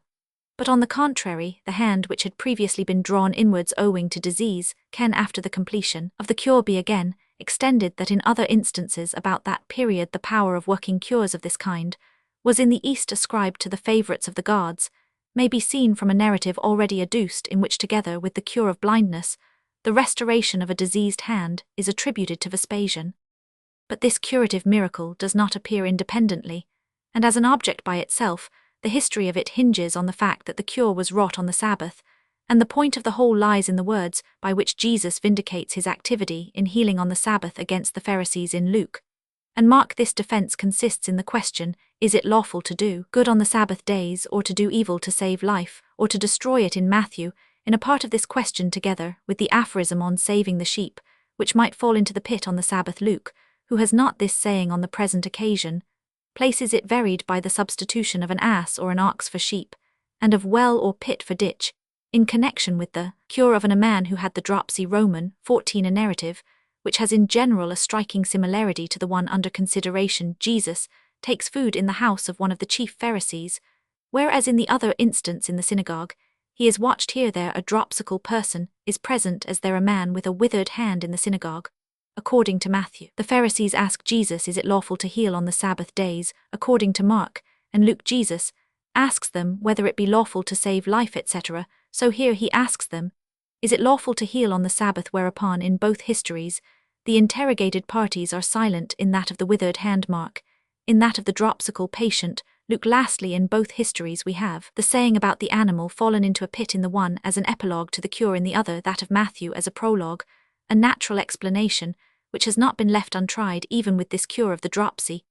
but on the contrary, the hand which had previously been drawn inwards owing to disease can after the completion of the cure be again extended. That in other instances about that period the power of working cures of this kind was in the East ascribed to the favourites of the gods, may be seen from a narrative already adduced, in which together with the cure of blindness, the restoration of a diseased hand is attributed to Vespasian. But this curative miracle does not appear independently, and as an object by itself, the history of it hinges on the fact that the cure was wrought on the Sabbath, and the point of the whole lies in the words by which Jesus vindicates his activity in healing on the Sabbath against the Pharisees in Luke. And Mark, this defense consists in the question, is it lawful to do good on the Sabbath days, or to do evil to save life, or to destroy it in Matthew, in a part of this question together with the aphorism on saving the sheep, which might fall into the pit on the Sabbath. Luke, who has not this saying on the present occasion, places it varied by the substitution of an ass or an ox for sheep, and of well or pit for ditch, in connection with the cure of a man who had the dropsy. Roman 14, a narrative, which has in general a striking similarity to the one under consideration. Jesus takes food in the house of one of the chief Pharisees, whereas in the other instance in the synagogue, he is watched. Here there a dropsical person is present as there a man with a withered hand in the synagogue. According to Matthew, the Pharisees ask Jesus, is it lawful to heal on the Sabbath days? According to Mark and Luke, Jesus asks them whether it be lawful to save life, etc. So here he asks them, is it lawful to heal on the Sabbath? Whereupon in both histories, the interrogated parties are silent. In that of the withered hand, Mark; in that of the dropsical patient, Luke. Lastly, in both histories we have the saying about the animal fallen into a pit in the one as an epilogue to the cure, in the other that of Matthew as a prologue, a natural explanation, which has not been left untried even with this cure of the dropsy.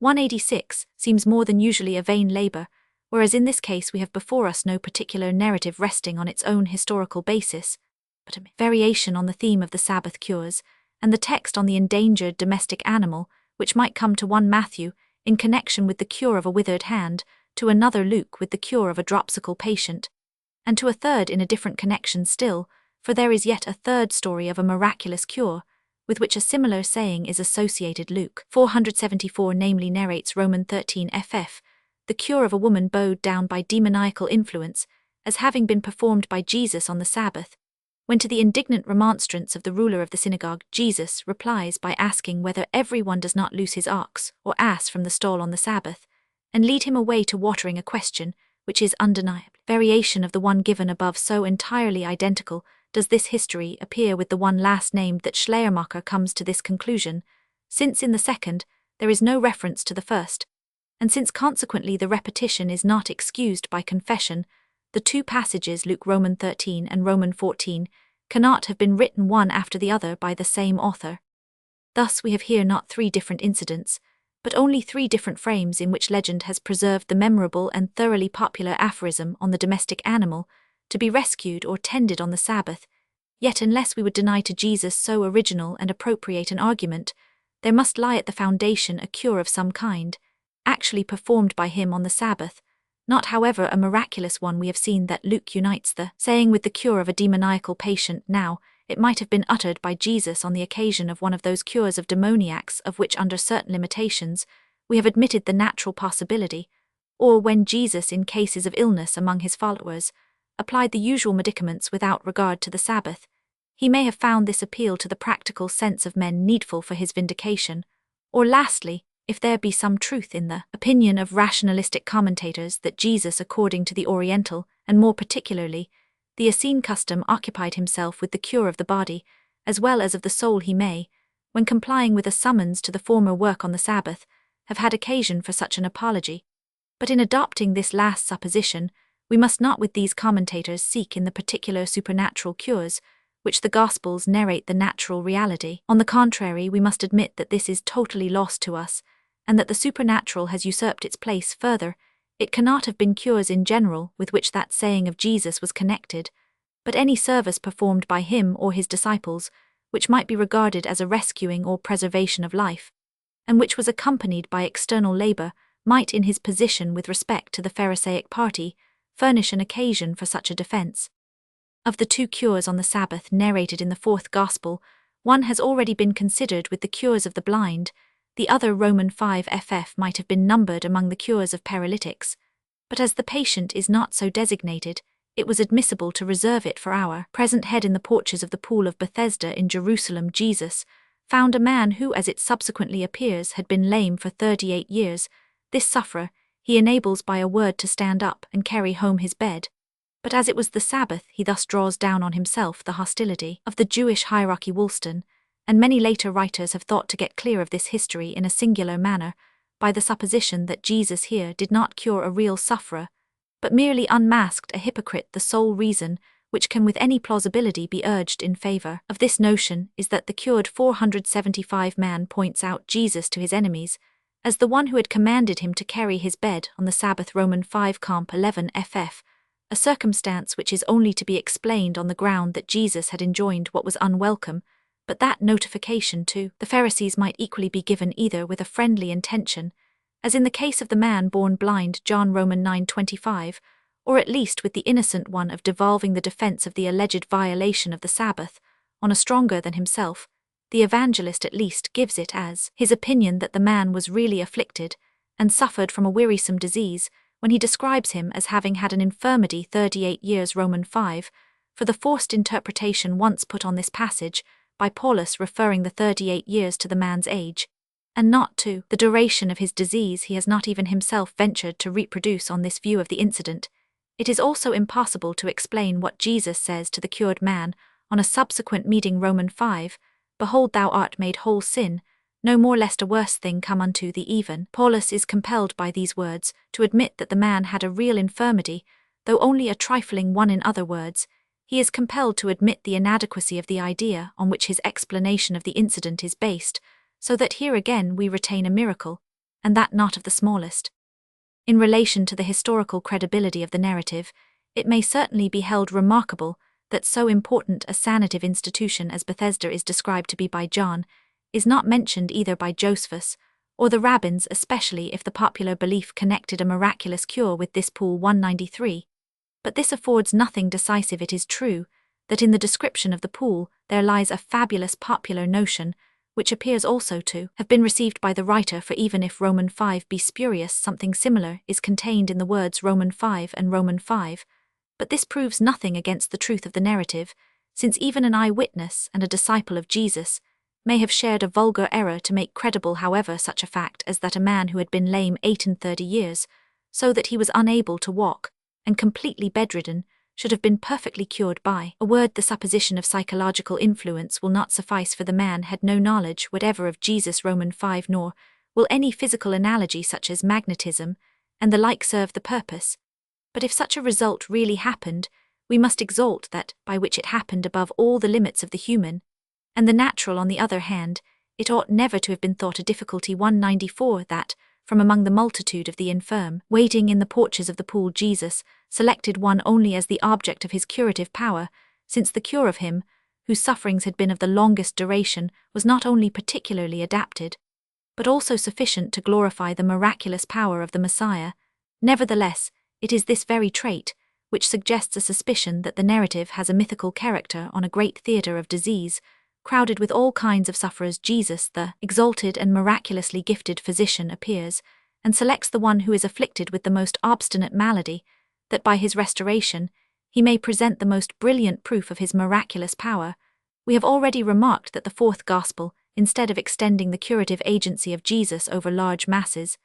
186 seems more than usually a vain labor, whereas in this case we have before us no particular narrative resting on its own historical basis, but a variation on the theme of the Sabbath cures, and the text on the endangered domestic animal, which might come to one Matthew in connection with the cure of a withered hand, to another Luke with the cure of a dropsical patient, and to a third in a different connection still, for there is yet a third story of a miraculous cure, with which a similar saying is associated. Luke 474 namely narrates Roman 13 ff, the cure of a woman bowed down by demoniacal influence, as having been performed by Jesus on the Sabbath, when to the indignant remonstrance of the ruler of the synagogue, Jesus replies by asking whether everyone does not loose his ox or ass from the stall on the Sabbath, and lead him away to watering, a question which is undeniable variation of the one given above. So entirely identical does this history appear with the one last named that Schleiermacher comes to this conclusion, since in the second there is no reference to the first, and since consequently the repetition is not excused by confession, the two passages, Luke Roman 13 and Roman 14, cannot have been written one after the other by the same author. Thus we have here not three different incidents, but only three different frames in which legend has preserved the memorable and thoroughly popular aphorism on the domestic animal, to be rescued or tended on the Sabbath. Yet unless we would deny to Jesus so original and appropriate an argument, there must lie at the foundation a cure of some kind, actually performed by him on the Sabbath, not however a miraculous one. We have seen that Luke unites the saying with the cure of a demoniacal patient. Now, it might have been uttered by Jesus on the occasion of one of those cures of demoniacs of which, under certain limitations, we have admitted the natural possibility, or when Jesus, in cases of illness among his followers, applied the usual medicaments without regard to the Sabbath. He may have found this appeal to the practical sense of men needful for his vindication, or lastly, if there be some truth in the opinion of rationalistic commentators that Jesus, according to the Oriental, and more particularly, the Essene custom, occupied himself with the cure of the body, as well as of the soul, he may, when complying with a summons to the former work on the Sabbath, have had occasion for such an apology. But in adopting this last supposition, we must not with these commentators seek in the particular supernatural cures, which the Gospels narrate the natural reality. On the contrary, we must admit that this is totally lost to us, and that the supernatural has usurped its place. Further, it cannot have been cures in general with which that saying of Jesus was connected, but any service performed by him or his disciples, which might be regarded as a rescuing or preservation of life, and which was accompanied by external labor, might in his position with respect to the Pharisaic party, furnish an occasion for such a defense. Of the two cures on the Sabbath narrated in the fourth Gospel, one has already been considered with the cures of the blind, the other Roman 5 ff might have been numbered among the cures of paralytics, but as the patient is not so designated, it was admissible to reserve it for our present head. In the porches of the pool of Bethesda in Jerusalem, Jesus found a man who, as it subsequently appears, had been lame for 38 years. This sufferer he enables by a word to stand up and carry home his bed. But as it was the Sabbath, he thus draws down on himself the hostility of the Jewish hierarchy. Woolston and many later writers have thought to get clear of this history in a singular manner by the supposition that Jesus here did not cure a real sufferer, but merely unmasked a hypocrite. The sole reason which can with any plausibility be urged in favor of this notion is that the cured 475 man points out Jesus to his enemies as the one who had commanded him to carry his bed on the Sabbath. Roman 5 Comp 11 ff, a circumstance which is only to be explained on the ground that Jesus had enjoined what was unwelcome, but that notification to the Pharisees might equally be given either with a friendly intention, as in the case of the man born blind John Roman 9:25, or at least with the innocent one of devolving the defense of the alleged violation of the Sabbath on a stronger than himself. The evangelist at least gives it as his opinion that the man was really afflicted and suffered from a wearisome disease when he describes him as having had an infirmity 38 years. Roman 5, for the forced interpretation once put on this passage by Paulus referring the 38 years to the man's age, and not to the duration of his disease, he has not even himself ventured to reproduce on this view of the incident. It is also impossible to explain what Jesus says to the cured man on a subsequent meeting. Roman 5, Behold, thou art made whole, sin, no more lest a worse thing come unto thee. Even Paulus is compelled by these words to admit that the man had a real infirmity, though only a trifling one. In other words, he is compelled to admit the inadequacy of the idea on which his explanation of the incident is based, so that here again we retain a miracle, and that not of the smallest. In relation to the historical credibility of the narrative, it may certainly be held remarkable that so important a sanative institution as Bethesda is described to be by John is not mentioned either by Josephus or the rabbins, especially if the popular belief connected a miraculous cure with this pool. 193. But this affords nothing decisive. It is true that in the description of the pool there lies a fabulous popular notion, which appears also to have been received by the writer, for even if Roman 5 be spurious, something similar is contained in the words Roman 5 and Roman 5. But this proves nothing against the truth of the narrative, since even an eyewitness and a disciple of Jesus may have shared a vulgar error to make credible, however, such a fact as that a man who had been lame 38 years, so that he was unable to walk, and completely bedridden, should have been perfectly cured by a word. The supposition of psychological influence will not suffice, for the man had no knowledge whatever of Jesus. Roman 5, nor will any physical analogy such as magnetism and the like serve the purpose. But if such a result really happened, we must exalt that by which it happened above all the limits of the human and the natural. On the other hand, it ought never to have been thought a difficulty. 194 that, from among the multitude of the infirm waiting in the porches of the pool, Jesus selected one only as the object of his curative power, since the cure of him, whose sufferings had been of the longest duration, was not only particularly adapted, but also sufficient to glorify the miraculous power of the Messiah. Nevertheless, it is this very trait which suggests a suspicion that the narrative has a mythical character. On a great theatre of disease, crowded with all kinds of sufferers, Jesus, the exalted and miraculously gifted physician, appears, and selects the one who is afflicted with the most obstinate malady, that by his restoration he may present the most brilliant proof of his miraculous power. We have already remarked that the fourth Gospel, instead of extending the curative agency of Jesus over large masses,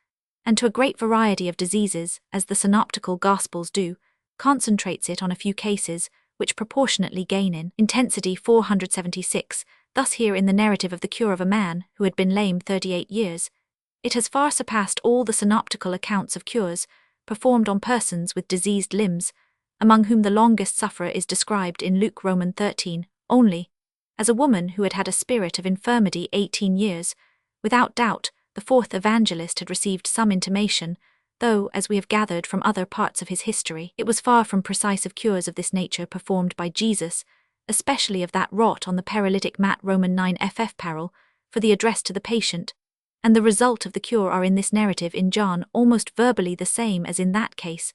and to a great variety of diseases, as the synoptical Gospels do, concentrates it on a few cases, which proportionately gain in intensity. 476. Thus here in the narrative of the cure of a man who had been lame 38 years, it has far surpassed all the synoptical accounts of cures performed on persons with diseased limbs, among whom the longest sufferer is described in Luke. Roman 13, only, as a woman who had had a spirit of infirmity 18 years. Without doubt, the fourth evangelist had received some intimation, though, as we have gathered from other parts of his history, it was far from precise of cures of this nature performed by Jesus, especially of that wrought on the paralytic mat. Roman 9 ff parallel, for the address to the patient, and the result of the cure are in this narrative in John almost verbally the same as in that case,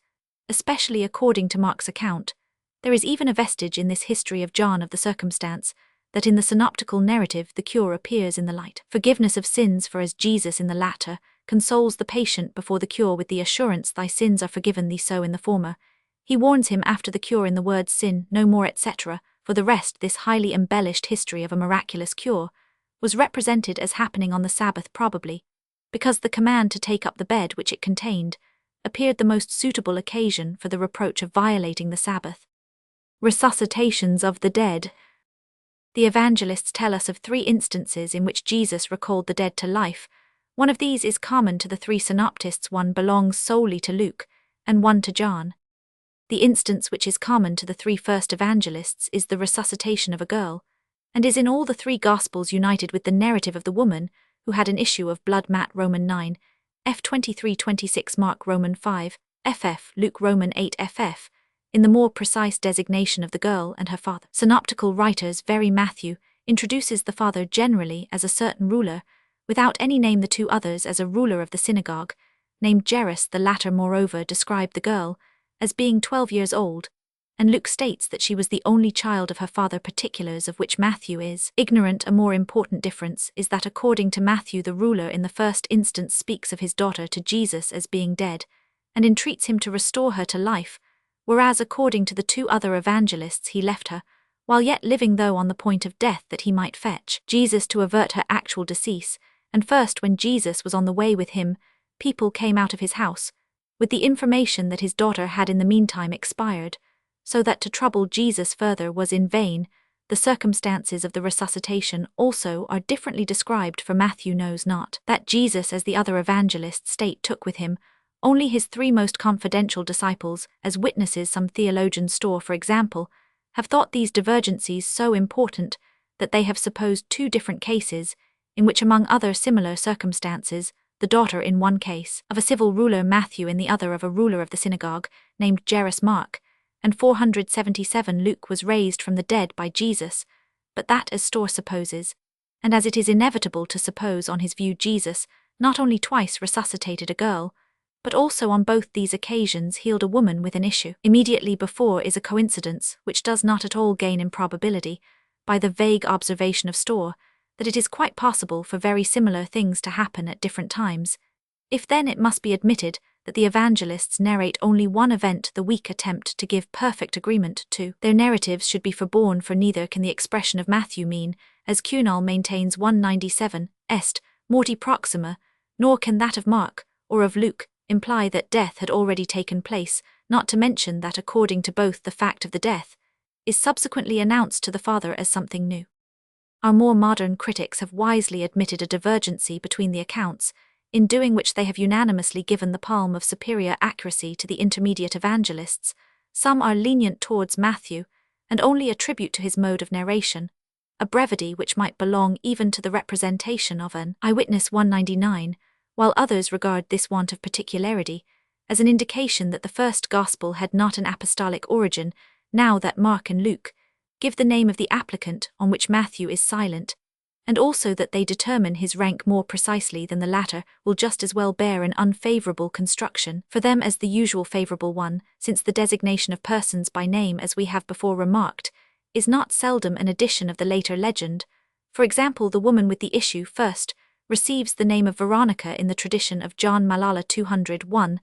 especially according to Mark's account. There is even a vestige in this history of John of the circumstance that in the synoptical narrative the cure appears in the light forgiveness of sins, for as Jesus in the latter consoles the patient before the cure with the assurance, thy sins are forgiven thee, so in the former he warns him after the cure in the words, sin no more, etc. For the rest, this highly embellished history of a miraculous cure was represented as happening on the Sabbath, probably because the command to take up the bed which it contained appeared the most suitable occasion for the reproach of violating the Sabbath. Resuscitations of the dead. The evangelists tell us of 3 instances in which Jesus recalled the dead to life. One of these is common to the 3 synoptists, one belongs solely to Luke, and one to John. The instance which is common to the 3 first evangelists is the resuscitation of a girl, and is in all the 3 Gospels united with the narrative of the woman who had an issue of blood. Matt Roman 9, f 23-26, Mark Roman 5, ff, Luke Roman 8 ff, in the more precise designation of the girl and her father. Synoptical writers vary. Matthew introduces the father generally as a certain ruler, without any name the 2 others as a ruler of the synagogue, named Jairus. The latter moreover described the girl as being 12 years old, and Luke states that she was the only child of her father, particulars of which Matthew is ignorant. A more important difference is that according to Matthew, the ruler in the first instance speaks of his daughter to Jesus as being dead, and entreats him to restore her to life, whereas according to the 2 other evangelists he left her, while yet living, though on the point of death, that he might fetch Jesus to avert her actual decease. And first, when Jesus was on the way with him, people came out of his house, with the information that his daughter had in the meantime expired, so that to trouble Jesus further was in vain. The circumstances of the resuscitation also are differently described, for Matthew knows not that Jesus, as the other evangelists state, took with him only his 3 most confidential disciples as witnesses. Some theologians, for example, have thought these divergencies so important that they have supposed 2 different cases, in which among other similar circumstances, the daughter in one case of a civil ruler Matthew, in the other of a ruler of the synagogue, named Jairus Mark, and 477 Luke, was raised from the dead by Jesus, but that, as Strauss supposes, and as it is inevitable to suppose on his view, Jesus not only twice resuscitated a girl, but also on both these occasions healed a woman with an issue. Immediately before is a coincidence which does not at all gain in probability, by the vague observation of Strauss, that it is quite possible for very similar things to happen at different times. If then it must be admitted that the evangelists narrate only one event, the weak attempt to give perfect agreement to their narratives should be forborne, for neither can the expression of Matthew mean, as Communal maintains 197, est, morti proxima, nor can that of Mark, or of Luke, imply that death had already taken place, not to mention that according to both the fact of the death is subsequently announced to the father as something new. Our more modern critics have wisely admitted a divergency between the accounts, in doing which they have unanimously given the palm of superior accuracy to the intermediate evangelists. Some are lenient towards Matthew, and only attribute to his mode of narration a brevity which might belong even to the representation of an eyewitness. 199, while others regard this want of particularity as an indication that the first gospel had not an apostolic origin, now that Mark and Luke give the name of the applicant on which Matthew is silent, and also that they determine his rank more precisely than the latter, will just as well bear an unfavorable construction for them as the usual favorable one, since the designation of persons by name, as we have before remarked, is not seldom an addition of the later legend. For example, the woman with the issue first receives the name of Veronica in the tradition of John Malala 201,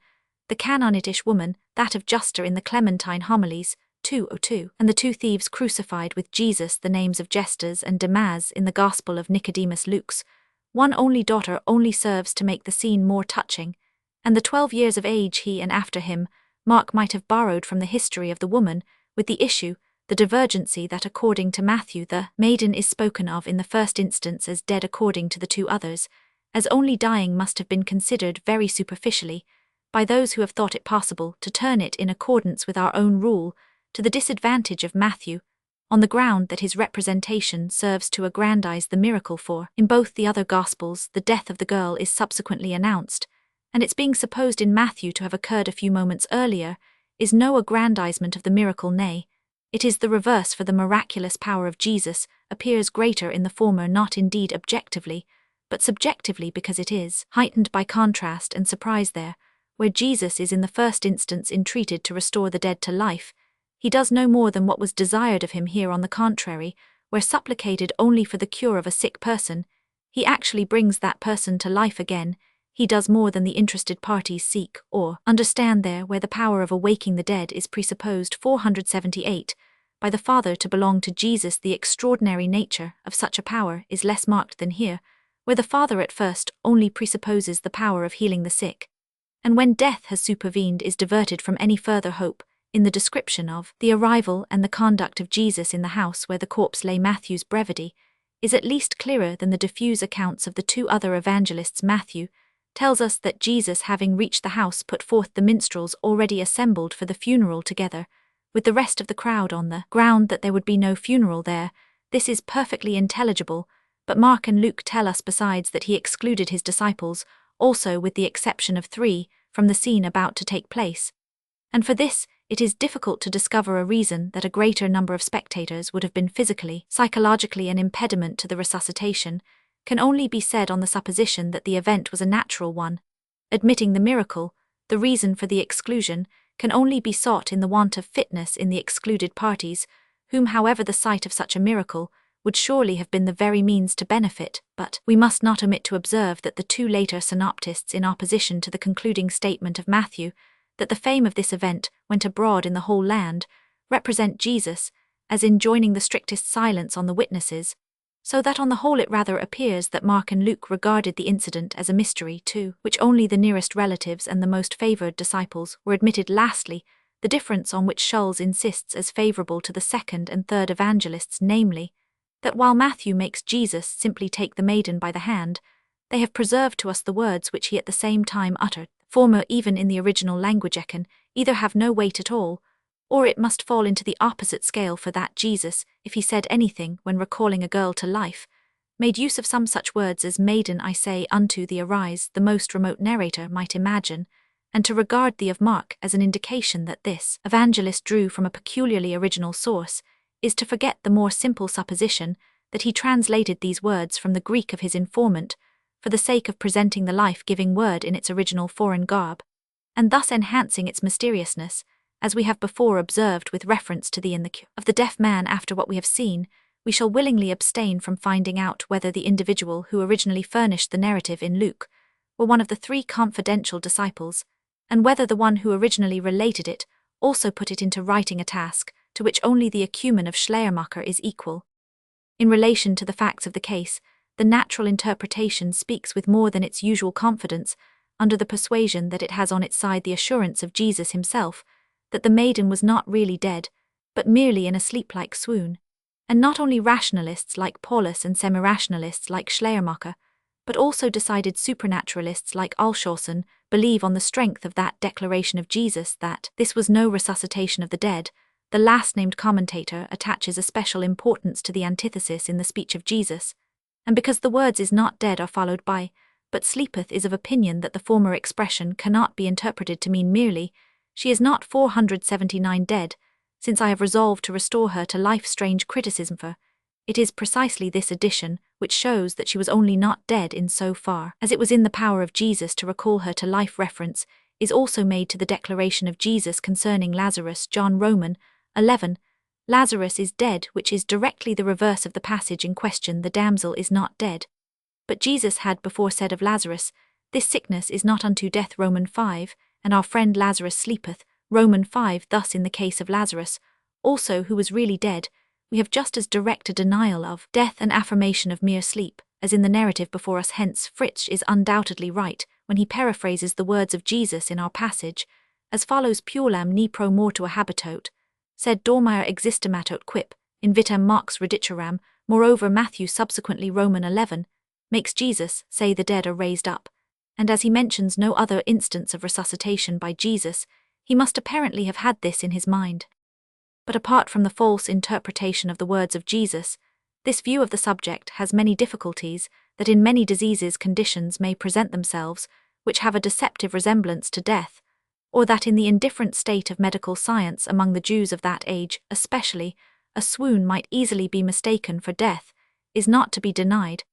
the Canaanitish woman that of Justa in the Clementine Homilies 202, and the 2 thieves crucified with Jesus the names of Justus and Demas in the Gospel of Nicodemus. Luke's one only daughter only serves to make the scene more touching, and the 12 years of age he and after him Mark might have borrowed from the history of the woman with the issue, the divergency that according to Matthew the maiden is spoken of in the first instance as dead according to the 2 others, as only dying, must have been considered very superficially by those who have thought it possible to turn it in accordance with our own rule to the disadvantage of Matthew, on the ground that his representation serves to aggrandize the miracle, for in both the other Gospels the death of the girl is subsequently announced, and its being supposed in Matthew to have occurred a few moments earlier is no aggrandizement of the miracle, nay, it is the reverse, for the miraculous power of Jesus appears greater in the former, not indeed objectively, but subjectively, because it is heightened by contrast and surprise there, where Jesus is in the first instance entreated to restore the dead to life. He does no more than what was desired of him here. On the contrary, where supplicated only for the cure of a sick person, he actually brings that person to life again. He does more than the interested parties seek or understand there, where the power of awaking the dead is presupposed 478 by the Father to belong to Jesus. The extraordinary nature of such a power is less marked than here, where the Father at first only presupposes the power of healing the sick, and when death has supervened is diverted from any further hope in the description of the arrival and the conduct of Jesus in the house where the corpse lay. Matthew's brevity is at least clearer than the diffuse accounts of the two other evangelists. Matthew tells us that Jesus, having reached the house, put forth the minstrels already assembled for the funeral together with the rest of the crowd on the ground that there would be no funeral there. This is perfectly intelligible, but Mark and Luke tell us besides that he excluded his disciples, also with the exception of 3, from the scene about to take place. And for this, it is difficult to discover a reason that a greater number of spectators would have been physically, psychologically an impediment to the resuscitation, can only be said on the supposition that the event was a natural one. Admitting the miracle, the reason for the exclusion can only be sought in the want of fitness in the excluded parties, whom, however, the sight of such a miracle would surely have been the very means to benefit. But we must not omit to observe that the two later synoptists, in opposition to the concluding statement of Matthew, that the fame of this event went abroad in the whole land, represent Jesus as enjoining the strictest silence on the witnesses, so that on the whole it rather appears that Mark and Luke regarded the incident as a mystery to which only the nearest relatives and the most favoured disciples were admitted. Lastly, the difference on which Strauss insists as favourable to the second and third evangelists, namely, that while Matthew makes Jesus simply take the maiden by the hand, they have preserved to us the words which he at the same time uttered. Former, even in the original language, can either have no weight at all, or it must fall into the opposite scale, for that Jesus, if he said anything when recalling a girl to life, made use of some such words as maiden, I say unto thee arise, the most remote narrator might imagine, and to regard the of Mark as an indication that this evangelist drew from a peculiarly original source, is to forget the more simple supposition that he translated these words from the Greek of his informant, for the sake of presenting the life-giving word in its original foreign garb, and thus enhancing its mysteriousness, as we have before observed with reference to the in the cure of the deaf man. After what we have seen, we shall willingly abstain from finding out whether the individual who originally furnished the narrative in Luke were one of the 3 confidential disciples, and whether the one who originally related it also put it into writing, a task to which only the acumen of Schleiermacher is equal. In relation to the facts of the case, the natural interpretation speaks with more than its usual confidence, under the persuasion that it has on its side the assurance of Jesus himself, that the maiden was not really dead, but merely in a sleep-like swoon. And not only rationalists like Paulus and semi-rationalists like Schleiermacher, but also decided supernaturalists like Alshausen, believe on the strength of that declaration of Jesus that this was no resuscitation of the dead. The last-named commentator attaches a special importance to the antithesis in the speech of Jesus, and because the words is not dead are followed by, but sleepeth, is of opinion that the former expression cannot be interpreted to mean merely, she is not 479 dead, since I have resolved to restore her to life. Strange criticism, for it is precisely this addition which shows that she was only not dead in so far as it was in the power of Jesus to recall her to life. Reference is also made to the declaration of Jesus concerning Lazarus, John Roman 11, Lazarus is dead, which is directly the reverse of the passage in question, the damsel is not dead. But Jesus had before said of Lazarus, this sickness is not unto death, Roman 5, and our friend Lazarus sleepeth, Roman 5. Thus in the case of Lazarus, also who was really dead, we have just as direct a denial of death and affirmation of mere sleep, as in the narrative before us. Hence Fritzsch is undoubtedly right when he paraphrases the words of Jesus in our passage, as follows: Puellam ni pro mortua habitote, sed dormire existimatot quip, in vitam mox rediceram. Moreover, Matthew subsequently Roman 11 makes Jesus say the dead are raised up, and as he mentions no other instance of resuscitation by Jesus, he must apparently have had this in his mind. But apart from the false interpretation of the words of Jesus, this view of the subject has many difficulties that in many diseases conditions may present themselves which have a deceptive resemblance to death, or that in the indifferent state of medical science among the Jews of that age, especially, a swoon might easily be mistaken for death, is not to be denied.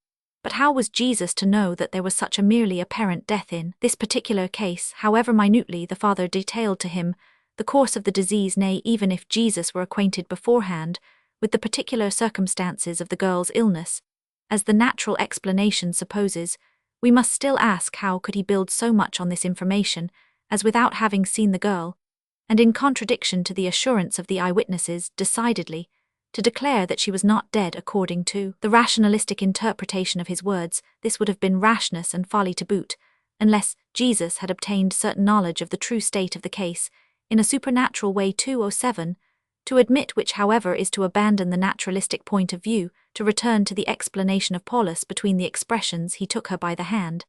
But how was Jesus to know that there was such a merely apparent death in this particular case, however minutely the Father detailed to him the course of the disease? Nay, even if Jesus were acquainted beforehand with the particular circumstances of the girl's illness, as the natural explanation supposes, we must still ask how could he build so much on this information, as without having seen the girl, and in contradiction to the assurance of the eyewitnesses, decidedly to declare that she was not dead according to the rationalistic interpretation of his words. This would have been rashness and folly to boot, unless Jesus had obtained certain knowledge of the true state of the case, in a supernatural way 207, to admit which however is to abandon the naturalistic point of view, to return to the explanation of Paulus between the expressions he took her by the hand,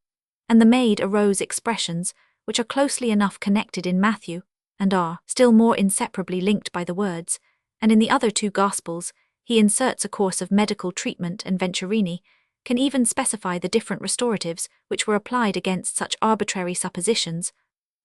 and the maid arose expressions, which are closely enough connected in Matthew, and are still more inseparably linked by the words, and in the other two Gospels, he inserts a course of medical treatment and Venturini, can even specify the different restoratives which were applied against such arbitrary suppositions.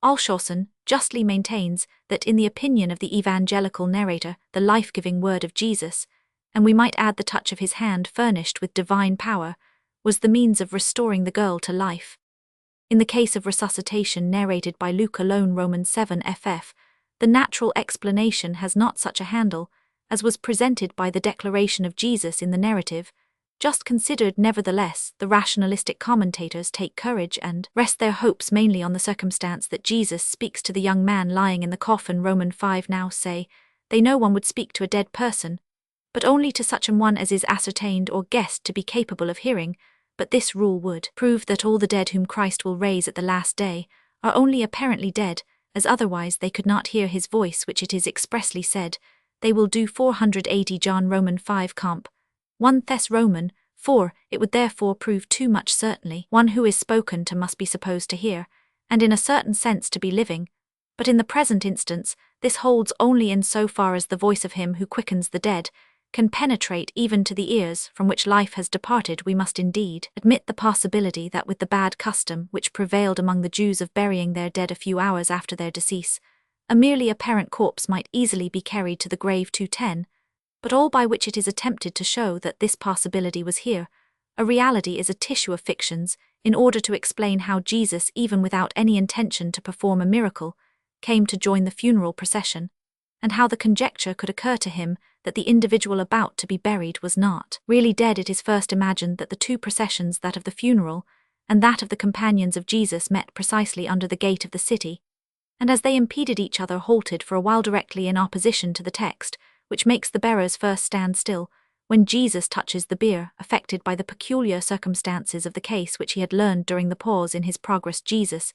Alshausen justly maintains that in the opinion of the evangelical narrator, the life-giving word of Jesus, and we might add the touch of his hand furnished with divine power, was the means of restoring the girl to life. In the case of resuscitation narrated by Luke alone Romans 7 ff, the natural explanation has not such a handle, as was presented by the declaration of Jesus in the narrative. Just considered, nevertheless, the rationalistic commentators take courage and rest their hopes mainly on the circumstance that Jesus speaks to the young man lying in the coffin. Romans 5 now say, they know one would speak to a dead person, but only to such an one as is ascertained or guessed to be capable of hearing, but this rule would prove that all the dead whom Christ will raise at the last day are only apparently dead, as otherwise they could not hear his voice, which it is expressly said, they will do 480 John Roman 5 comp. 1 Thess Roman 4, it would therefore prove too much certainly one who is spoken to must be supposed to hear, and in a certain sense to be living, but in the present instance this holds only in so far as the voice of him who quickens the dead can penetrate even to the ears from which life has departed. We must indeed admit the possibility that with the bad custom which prevailed among the Jews of burying their dead a few hours after their decease, a merely apparent corpse might easily be carried to the grave 210, but all by which it is attempted to show that this possibility was here, a reality is a tissue of fictions, in order to explain how Jesus, even without any intention to perform a miracle, came to join the funeral procession, and how the conjecture could occur to him that the individual about to be buried was not really dead. It is first imagined that the two processions, that of the funeral and that of the companions of Jesus, met precisely under the gate of the city, and as they impeded each other halted for a while directly in opposition to the text, which makes the bearers first stand still, when Jesus touches the bier, affected by the peculiar circumstances of the case which he had learned during the pause in his progress. Jesus,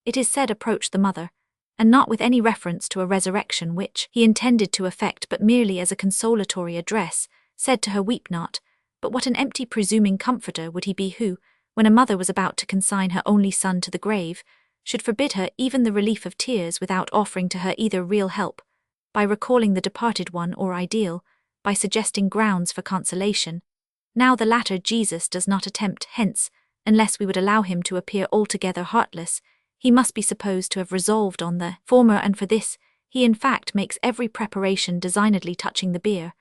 it is said, approached the mother, and not with any reference to a resurrection which he intended to effect, but merely as a consolatory address, said to her, "Weep not." But what an empty presuming comforter would he be who, when a mother was about to consign her only son to the grave, should forbid her even the relief of tears without offering to her either real help, by recalling the departed one, or ideal, by suggesting grounds for consolation. Now the latter Jesus does not attempt, hence, unless we would allow him to appear altogether heartless, he must be supposed to have resolved on the former, and for this, he in fact makes every preparation designedly touching the bier,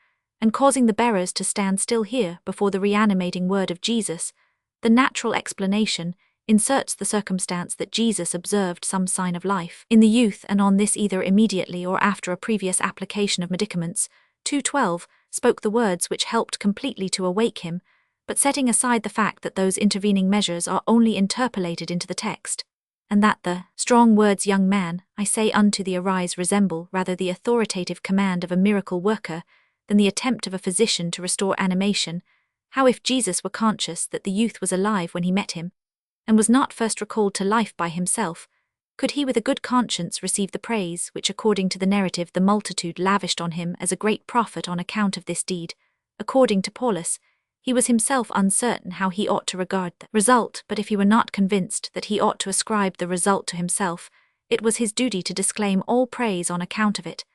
and causing the bearers to stand still here before the reanimating word of Jesus. The natural explanation inserts the circumstance that Jesus observed some sign of life in the youth, and on this, either immediately or after a previous application of medicaments, 2:12, spoke the words which helped completely to awake him, but setting aside the fact that those intervening measures are only interpolated into the text, and that the strong words "young man, I say unto thee arise" resemble rather the authoritative command of a miracle worker than the attempt of a physician to restore animation, how if Jesus were conscious that the youth was alive when he met him, and was not first recalled to life by himself, could he with a good conscience receive the praise which, according to the narrative, the multitude lavished on him as a great prophet on account of this deed? According to Paulus, he was himself uncertain how he ought to regard the result, but if he were not convinced that he ought to ascribe the result to himself, it was his duty to disclaim all praise on account of it,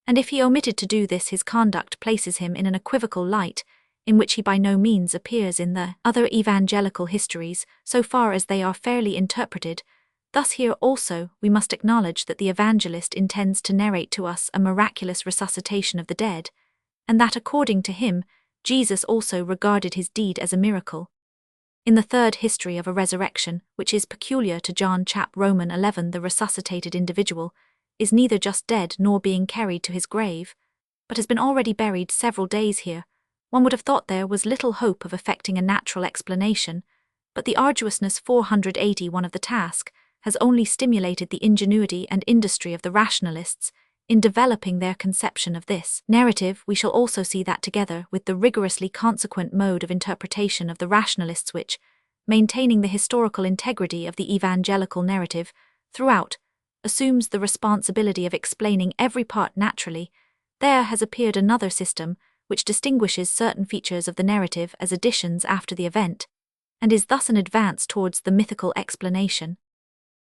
and if he omitted to do this, his conduct places him in an equivocal light, in which he by no means appears in the other evangelical histories, so far as they are fairly interpreted. Thus here also we must acknowledge that the evangelist intends to narrate to us a miraculous resuscitation of the dead, and that according to him, Jesus also regarded his deed as a miracle. In the third history of a resurrection, which is peculiar to John chap Roman 11, the resuscitated individual is neither just dead nor being carried to his grave, but has been already buried several days here. One would have thought there was little hope of effecting a natural explanation, but the arduousness 481 of the task has only stimulated the ingenuity and industry of the rationalists in developing their conception of this narrative. We shall also see that together with the rigorously consequent mode of interpretation of the rationalists which, maintaining the historical integrity of the evangelical narrative throughout, assumes the responsibility of explaining every part naturally, there has appeared another system which distinguishes certain features of the narrative as additions after the event, and is thus an advance towards the mythical explanation.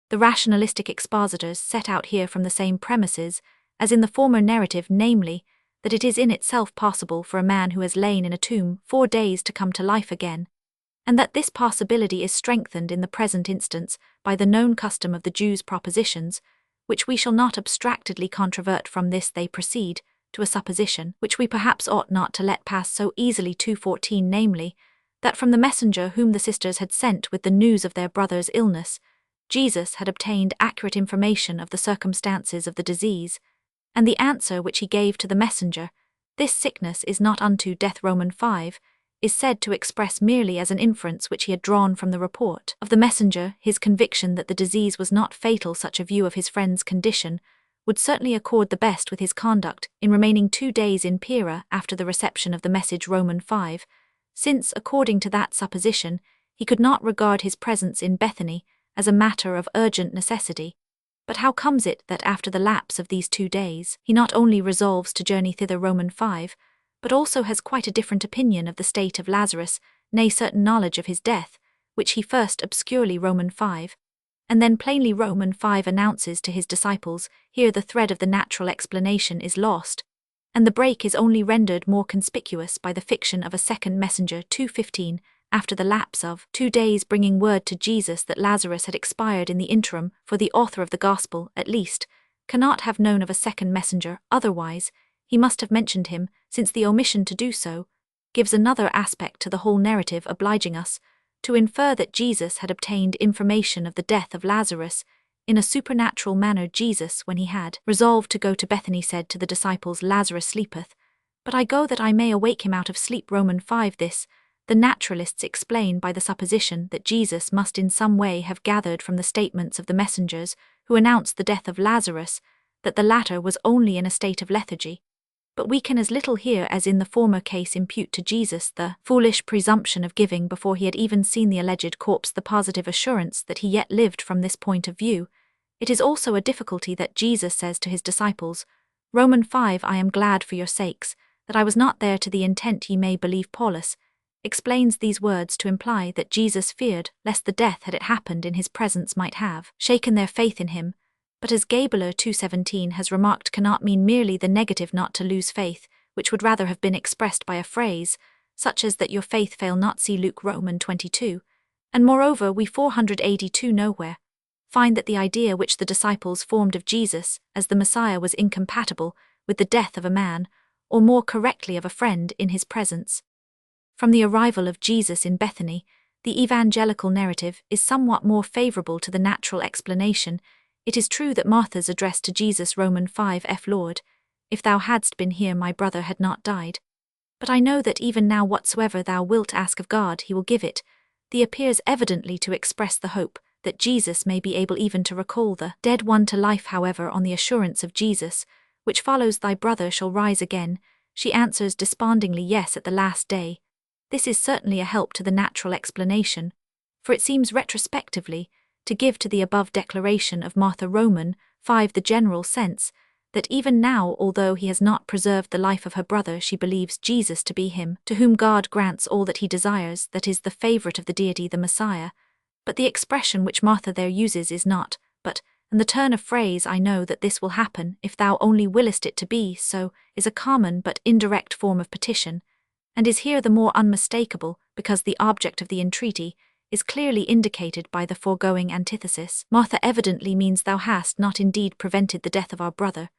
The rationalistic expositors set out here from the same premises as in the former narrative, namely, that it is in itself possible for a man who has lain in a tomb 4 days to come to life again, and that this possibility is strengthened in the present instance by the known custom of the Jews' propositions, which we shall not abstractedly controvert. From this they proceed to a supposition, which we perhaps ought not to let pass so easily. 2:14, namely, that from the messenger whom the sisters had sent with the news of their brother's illness, Jesus had obtained accurate information of the circumstances of the disease, and the answer which he gave to the messenger, "This sickness is not unto death," Romans 5, is said to express merely as an inference which he had drawn from the report of the messenger his conviction that the disease was not fatal. Such a view of his friend's condition would certainly accord the best with his conduct in remaining 2 days in Pera after the reception of the message. Romans 5, since, according to that supposition, he could not regard his presence in Bethany as a matter of urgent necessity. But how comes it that after the lapse of these 2 days, he not only resolves to journey thither, Romans 5, but also has quite a different opinion of the state of Lazarus, nay, certain knowledge of his death, which he first obscurely, Romans 5, and then plainly, Romans 5, announces to his disciples? Here the thread of the natural explanation is lost, and the break is only rendered more conspicuous by the fiction of a second messenger. 2:15, after the lapse of 2 days, bringing word to Jesus that Lazarus had expired in the interim, for the author of the Gospel, at least, cannot have known of a second messenger, otherwise he must have mentioned him, since the omission to do so gives another aspect to the whole narrative, obliging us to infer that Jesus had obtained information of the death of Lazarus in a supernatural manner. Jesus, when he had resolved to go to Bethany, said to the disciples, "Lazarus sleepeth, but I go that I may awake him out of sleep." Romans 5. This the naturalists explain by the supposition that Jesus must in some way have gathered from the statements of the messengers who announced the death of Lazarus that the latter was only in a state of lethargy. But we can as little here as in the former case impute to Jesus the foolish presumption of giving, before he had even seen the alleged corpse, the positive assurance that he yet lived. From this point of view, it is also a difficulty that Jesus says to his disciples, Romans 5, "I am glad for your sakes that I was not there, to the intent ye may believe." Paulus explains these words to imply that Jesus feared lest the death, had it happened in his presence, might have shaken their faith in him, but as Gabler 2:17 has remarked, cannot mean merely the negative "not to lose faith," which would rather have been expressed by a phrase such as "that your faith fail not." See Luke, Romans 22, and moreover we 482 nowhere find that the idea which the disciples formed of Jesus as the Messiah was incompatible with the death of a man, or more correctly of a friend, in his presence. From the arrival of Jesus in Bethany, the evangelical narrative is somewhat more favorable to the natural explanation. It is true that Martha's address to Jesus, Romans 5, "F Lord, if thou hadst been here, my brother had not died. But I know that even now whatsoever thou wilt ask of God, he will give it," appears evidently to express the hope that Jesus may be able even to recall the dead one to life. However, on the assurance of Jesus, which follows, "Thy brother shall rise again," she answers despondingly, "Yes, at the last day." This is certainly a help to the natural explanation, for it seems retrospectively to give to the above declaration of Martha, Romans 5, the general sense that even now, although he has not preserved the life of her brother, she believes Jesus to be him to whom God grants all that he desires, that is, the favorite of the deity, the Messiah. But the expression which Martha there uses is not, but, and the turn of phrase, "I know that this will happen, if thou only willest it to be so," is a common but indirect form of petition, and is here the more unmistakable because the object of the entreaty is clearly indicated by the foregoing antithesis. Martha evidently means, "Thou hast not indeed prevented the death of our brother,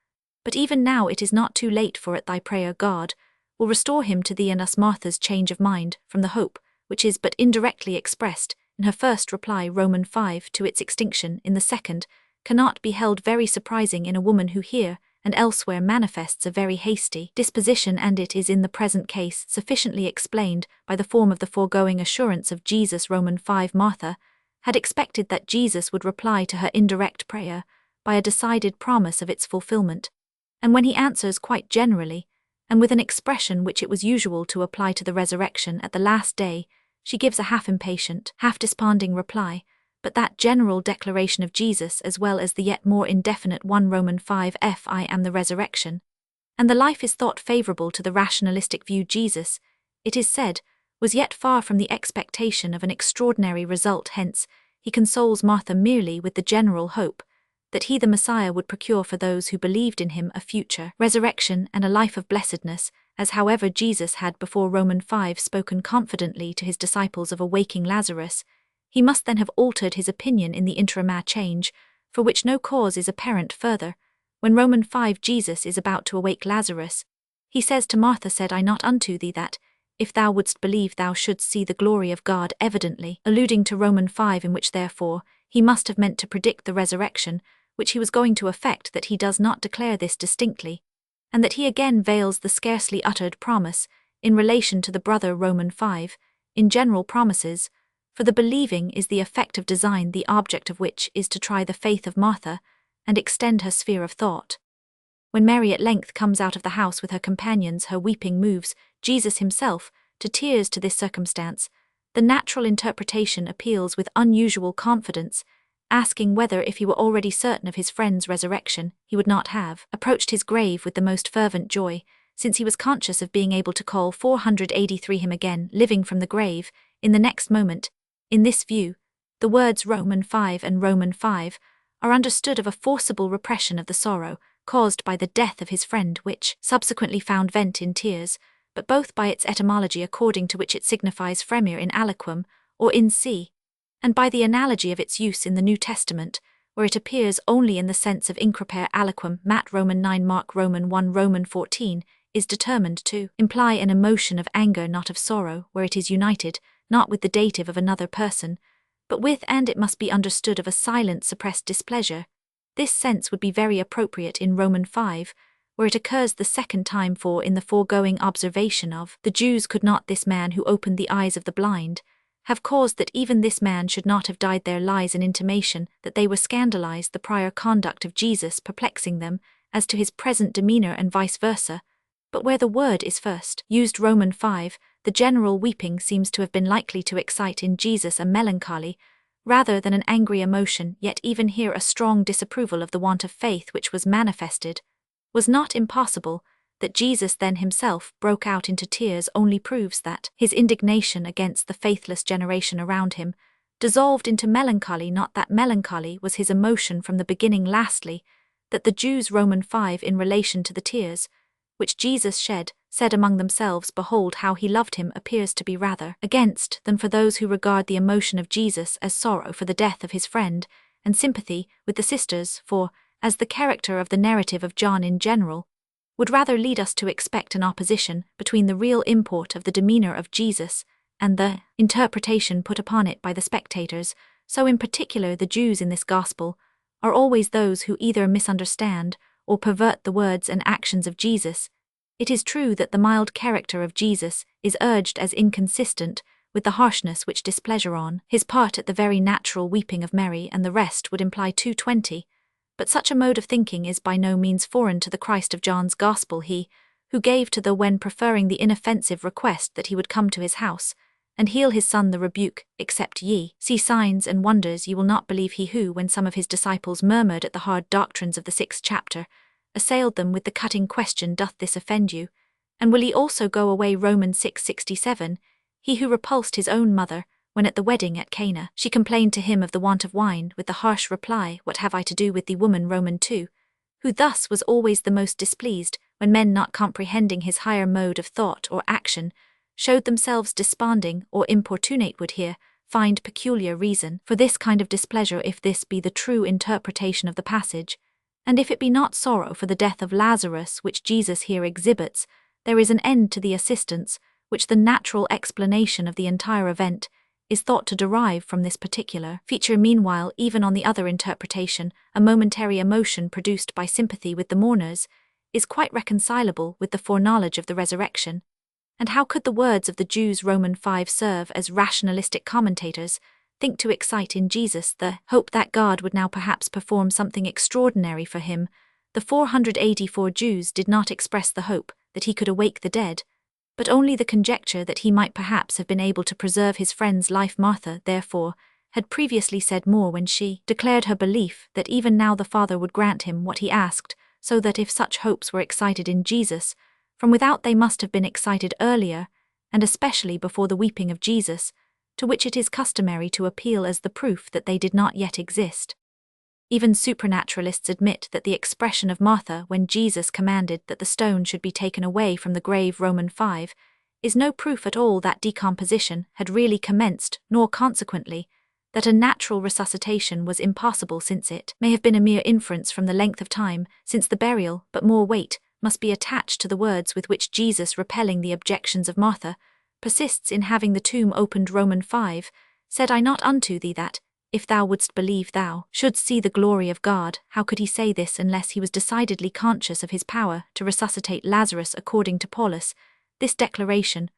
but even now it is not too late, for at thy prayer God will restore him to thee and us." Martha's change of mind from the hope which is but indirectly expressed in her first reply, Romans 5, to its extinction in the second, cannot be held very surprising in a woman who here and elsewhere manifests a very hasty disposition, and it is in the present case sufficiently explained by the form of the foregoing assurance of Jesus. Romans 5. Martha had expected that Jesus would reply to her indirect prayer by a decided promise of its fulfillment, and when he answers quite generally, and with an expression which it was usual to apply to the resurrection at the last day, she gives a half-impatient, half-desponding reply, but that general declaration of Jesus as well as the yet more indefinite 1 Romans 5 I am the resurrection, and the life is thought favorable to the rationalistic view. Jesus, it is said, was yet far from the expectation of an extraordinary result. Hence, he consoles Martha merely with the general hope that he the Messiah would procure for those who believed in him a future resurrection and a life of blessedness, as however Jesus had before Romans 5 spoken confidently to his disciples of awaking Lazarus, he must then have altered his opinion in the interim change, for which no cause is apparent further. When Romans 5 Jesus is about to awake Lazarus, he says to Martha, said I not unto thee that, if thou wouldst believe thou shouldst see the glory of God, evidently alluding to Romans 5, in which therefore he must have meant to predict the resurrection, which he was going to effect, that he does not declare this distinctly, and that he again veils the scarcely uttered promise in relation to the brother Romans 5, in general promises, for the believing is the effect of design, the object of which is to try the faith of Martha and extend her sphere of thought. When Mary at length comes out of the house with her companions, her weeping moves Jesus himself to tears. To this circumstance, the natural interpretation appeals with unusual confidence, asking whether if he were already certain of his friend's resurrection, he would not have approached his grave with the most fervent joy, since he was conscious of being able to call 483 him again, living from the grave, in the next moment. In this view, the words Romans 5 and Romans 5 are understood of a forcible repression of the sorrow caused by the death of his friend, which subsequently found vent in tears, but both by its etymology, according to which it signifies fremere in aliquum, or in si, and by the analogy of its use in the New Testament, where it appears only in the sense of increpare aliquum. Matt Roman 9 Mark Roman 1 Roman 14, is determined to imply an emotion of anger, not of sorrow, where it is united, not with the dative of another person, but with, and it must be understood, of a silent suppressed displeasure. This sense would be very appropriate in Romans 5, where it occurs the second time, for in the foregoing observation of the Jews could not this man who opened the eyes of the blind have caused that even this man should not have died. There lies an intimation that they were scandalized, the prior conduct of Jesus perplexing them as to his present demeanor, and vice versa. But where the word is first used, Romans 5, the general weeping seems to have been likely to excite in Jesus a melancholy rather than an angry emotion, yet even here a strong disapproval of the want of faith which was manifested. Was not impossible that Jesus then himself broke out into tears only proves that his indignation against the faithless generation around him dissolved into melancholy, not that melancholy was his emotion from the beginning. Lastly, that the Jews Romans 5 in relation to the tears which Jesus shed, said among themselves, behold how he loved him, appears to be rather against than for those who regard the emotion of Jesus as sorrow for the death of his friend, and sympathy with the sisters, for, as the character of the narrative of John in general would rather lead us to expect an opposition between the real import of the demeanor of Jesus and the interpretation put upon it by the spectators, so in particular the Jews in this gospel are always those who either misunderstand or pervert the words and actions of Jesus. It is true that the mild character of Jesus is urged as inconsistent with the harshness which displeasure on his part at the very natural weeping of Mary, and the rest would imply 220. But such a mode of thinking is by no means foreign to the Christ of John's Gospel, he who gave to the when preferring the inoffensive request that he would come to his house and heal his son the rebuke, except ye see signs and wonders ye will not believe. He who, when some of his disciples murmured at the hard doctrines of the 6th chapter, assailed them with the cutting question, doth this offend you? And will ye also go away? Romans 6:67, he who repulsed his own mother, when at the wedding at Cana she complained to him of the want of wine, with the harsh reply, what have I to do with thee, woman? Romans 2, who thus was always the most displeased, when men not comprehending his higher mode of thought or action, showed themselves desponding or importunate, would here find peculiar reason for this kind of displeasure, if this be the true interpretation of the passage. And if it be not sorrow for the death of Lazarus which Jesus here exhibits, there is an end to the assistance which the natural explanation of the entire event is thought to derive from this particular feature. Meanwhile, even on the other interpretation, a momentary emotion produced by sympathy with the mourners is quite reconcilable with the foreknowledge of the resurrection. And how could the words of the Jews Romans 5 serve as rationalistic commentators think to excite in Jesus the hope that God would now perhaps perform something extraordinary for him? The 484 Jews did not express the hope that he could awake the dead, but only the conjecture that he might perhaps have been able to preserve his friend's life. Martha, therefore, had previously said more when she declared her belief that even now the Father would grant him what he asked, so that if such hopes were excited in Jesus, from without they must have been excited earlier, and especially before the weeping of Jesus, to which it is customary to appeal as the proof that they did not yet exist. Even supranaturalists admit that the expression of Martha when Jesus commanded that the stone should be taken away from the grave Romans 5 is no proof at all that decomposition had really commenced, nor consequently, that a natural resuscitation was impossible, since it may have been a mere inference from the length of time since the burial, but more weight must be attached to the words with which Jesus, repelling the objections of Martha, persists in having the tomb opened. Romans 5, said I not unto thee that, if thou wouldst believe thou shouldst see the glory of God. How could he say this unless he was decidedly conscious of his power to resuscitate Lazarus? According to Paulus, this declaration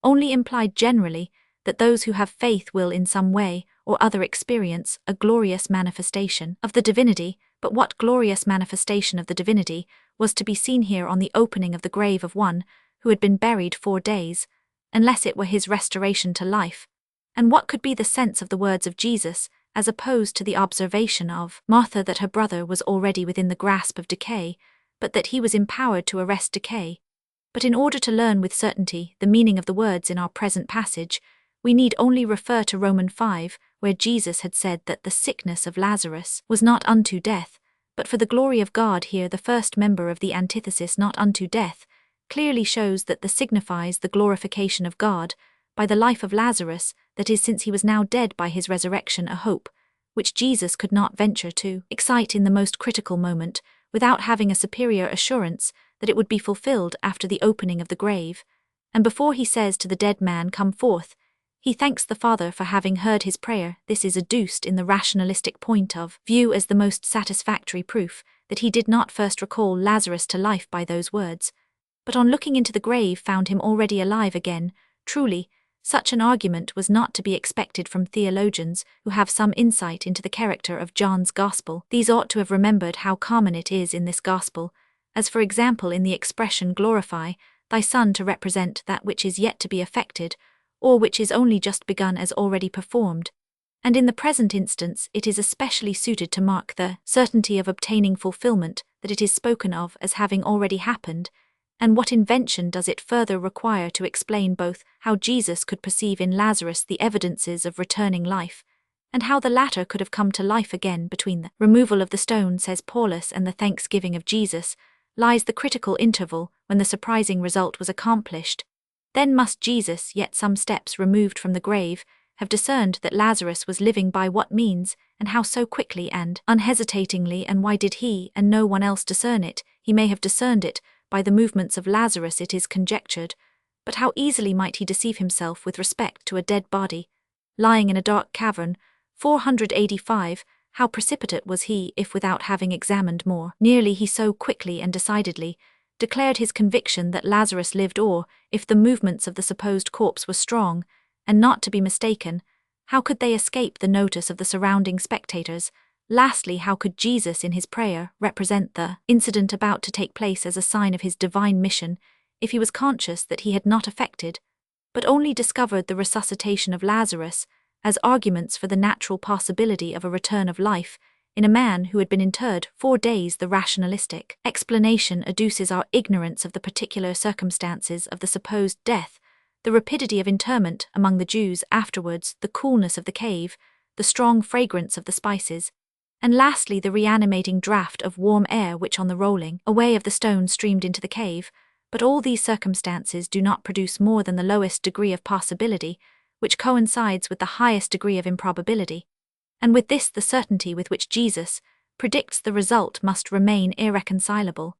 only implied generally that those who have faith will in some way or other experience a glorious manifestation of the divinity, but what glorious manifestation of the divinity was to be seen here on the opening of the grave of one who had been buried 4 days, unless it were his restoration to life? And what could be the sense of the words of Jesus, as opposed to the observation of Martha that her brother was already within the grasp of decay, but that he was empowered to arrest decay? But in order to learn with certainty the meaning of the words in our present passage, we need only refer to Romans 5, where Jesus had said that the sickness of Lazarus was not unto death, but for the glory of God. Here the first member of the antithesis, not unto death, clearly shows that the signifies the glorification of God by the life of Lazarus, that is, since he was now dead, by his resurrection, a hope which Jesus could not venture to excite in the most critical moment without having a superior assurance that it would be fulfilled after the opening of the grave. And before he says to the dead man, come forth, he thanks the Father for having heard his prayer. This is adduced in the rationalistic point of view as the most satisfactory proof that he did not first recall Lazarus to life by those words, but on looking into the grave found him already alive again. Truly, such an argument was not to be expected from theologians who have some insight into the character of John's Gospel. These ought to have remembered how common it is in this Gospel, as for example in the expression glorify thy Son, to represent that which is yet to be effected, or which is only just begun as already performed. And in the present instance it is especially suited to mark the certainty of obtaining fulfillment that it is spoken of as having already happened. And what invention does it further require to explain both how Jesus could perceive in Lazarus the evidences of returning life, and how the latter could have come to life again? Between the removal of the stone, says Paulus, and the thanksgiving of Jesus, lies the critical interval when the surprising result was accomplished. Then must Jesus, yet some steps removed from the grave, have discerned that Lazarus was living. By what means, and how so quickly and unhesitatingly? And why did he and no one else discern it? He may have discerned it by the movements of Lazarus, it is conjectured, but how easily might he deceive himself with respect to a dead body, lying in a dark cavern? 485, how precipitate was he if, without having examined more nearly, he so quickly and decidedly declared his conviction that Lazarus lived, or, if the movements of the supposed corpse were strong, and not to be mistaken, how could they escape the notice of the surrounding spectators? Lastly, how could Jesus in his prayer represent the incident about to take place as a sign of his divine mission, if he was conscious that he had not effected, but only discovered the resuscitation of Lazarus, as arguments for the natural possibility of a return of life in a man who had been interred 4 days? The rationalistic explanation adduces our ignorance of the particular circumstances of the supposed death, the rapidity of interment among the Jews afterwards, the coolness of the cave, the strong fragrance of the spices, and lastly the reanimating draught of warm air which on the rolling away of the stone streamed into the cave. But all these circumstances do not produce more than the lowest degree of possibility, which coincides with the highest degree of improbability, and with this the certainty with which Jesus predicts the result must remain irreconcilable.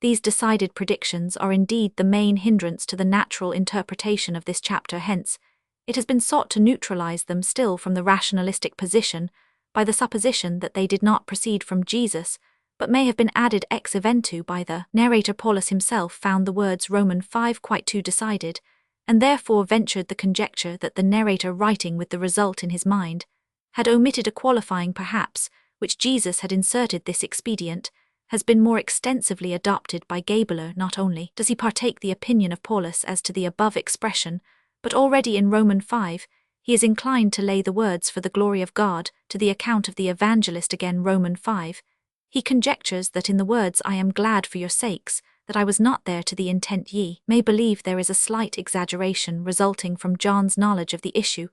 These decided predictions are indeed the main hindrance to the natural interpretation of this chapter. Hence, it has been sought to neutralize them still from the rationalistic position by the supposition that they did not proceed from Jesus, but may have been added ex eventu by the narrator. Paulus himself found the words Romans 5 quite too decided, and therefore ventured the conjecture that the narrator, writing with the result in his mind, had omitted a qualifying perhaps, which Jesus had inserted. This expedient has been more extensively adopted by Gabler. Not only does he partake the opinion of Paulus as to the above expression, but already in Romans 5, he is inclined to lay the words for the glory of God to the account of the evangelist again Romans 5. He conjectures that in the words I am glad for your sakes, that I was not there to the intent ye may believe there is a slight exaggeration resulting from John's knowledge of the issue.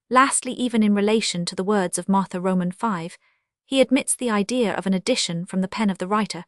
Lastly, even in relation to the words of Martha Romans 5, he admits the idea of an addition from the pen of the writer.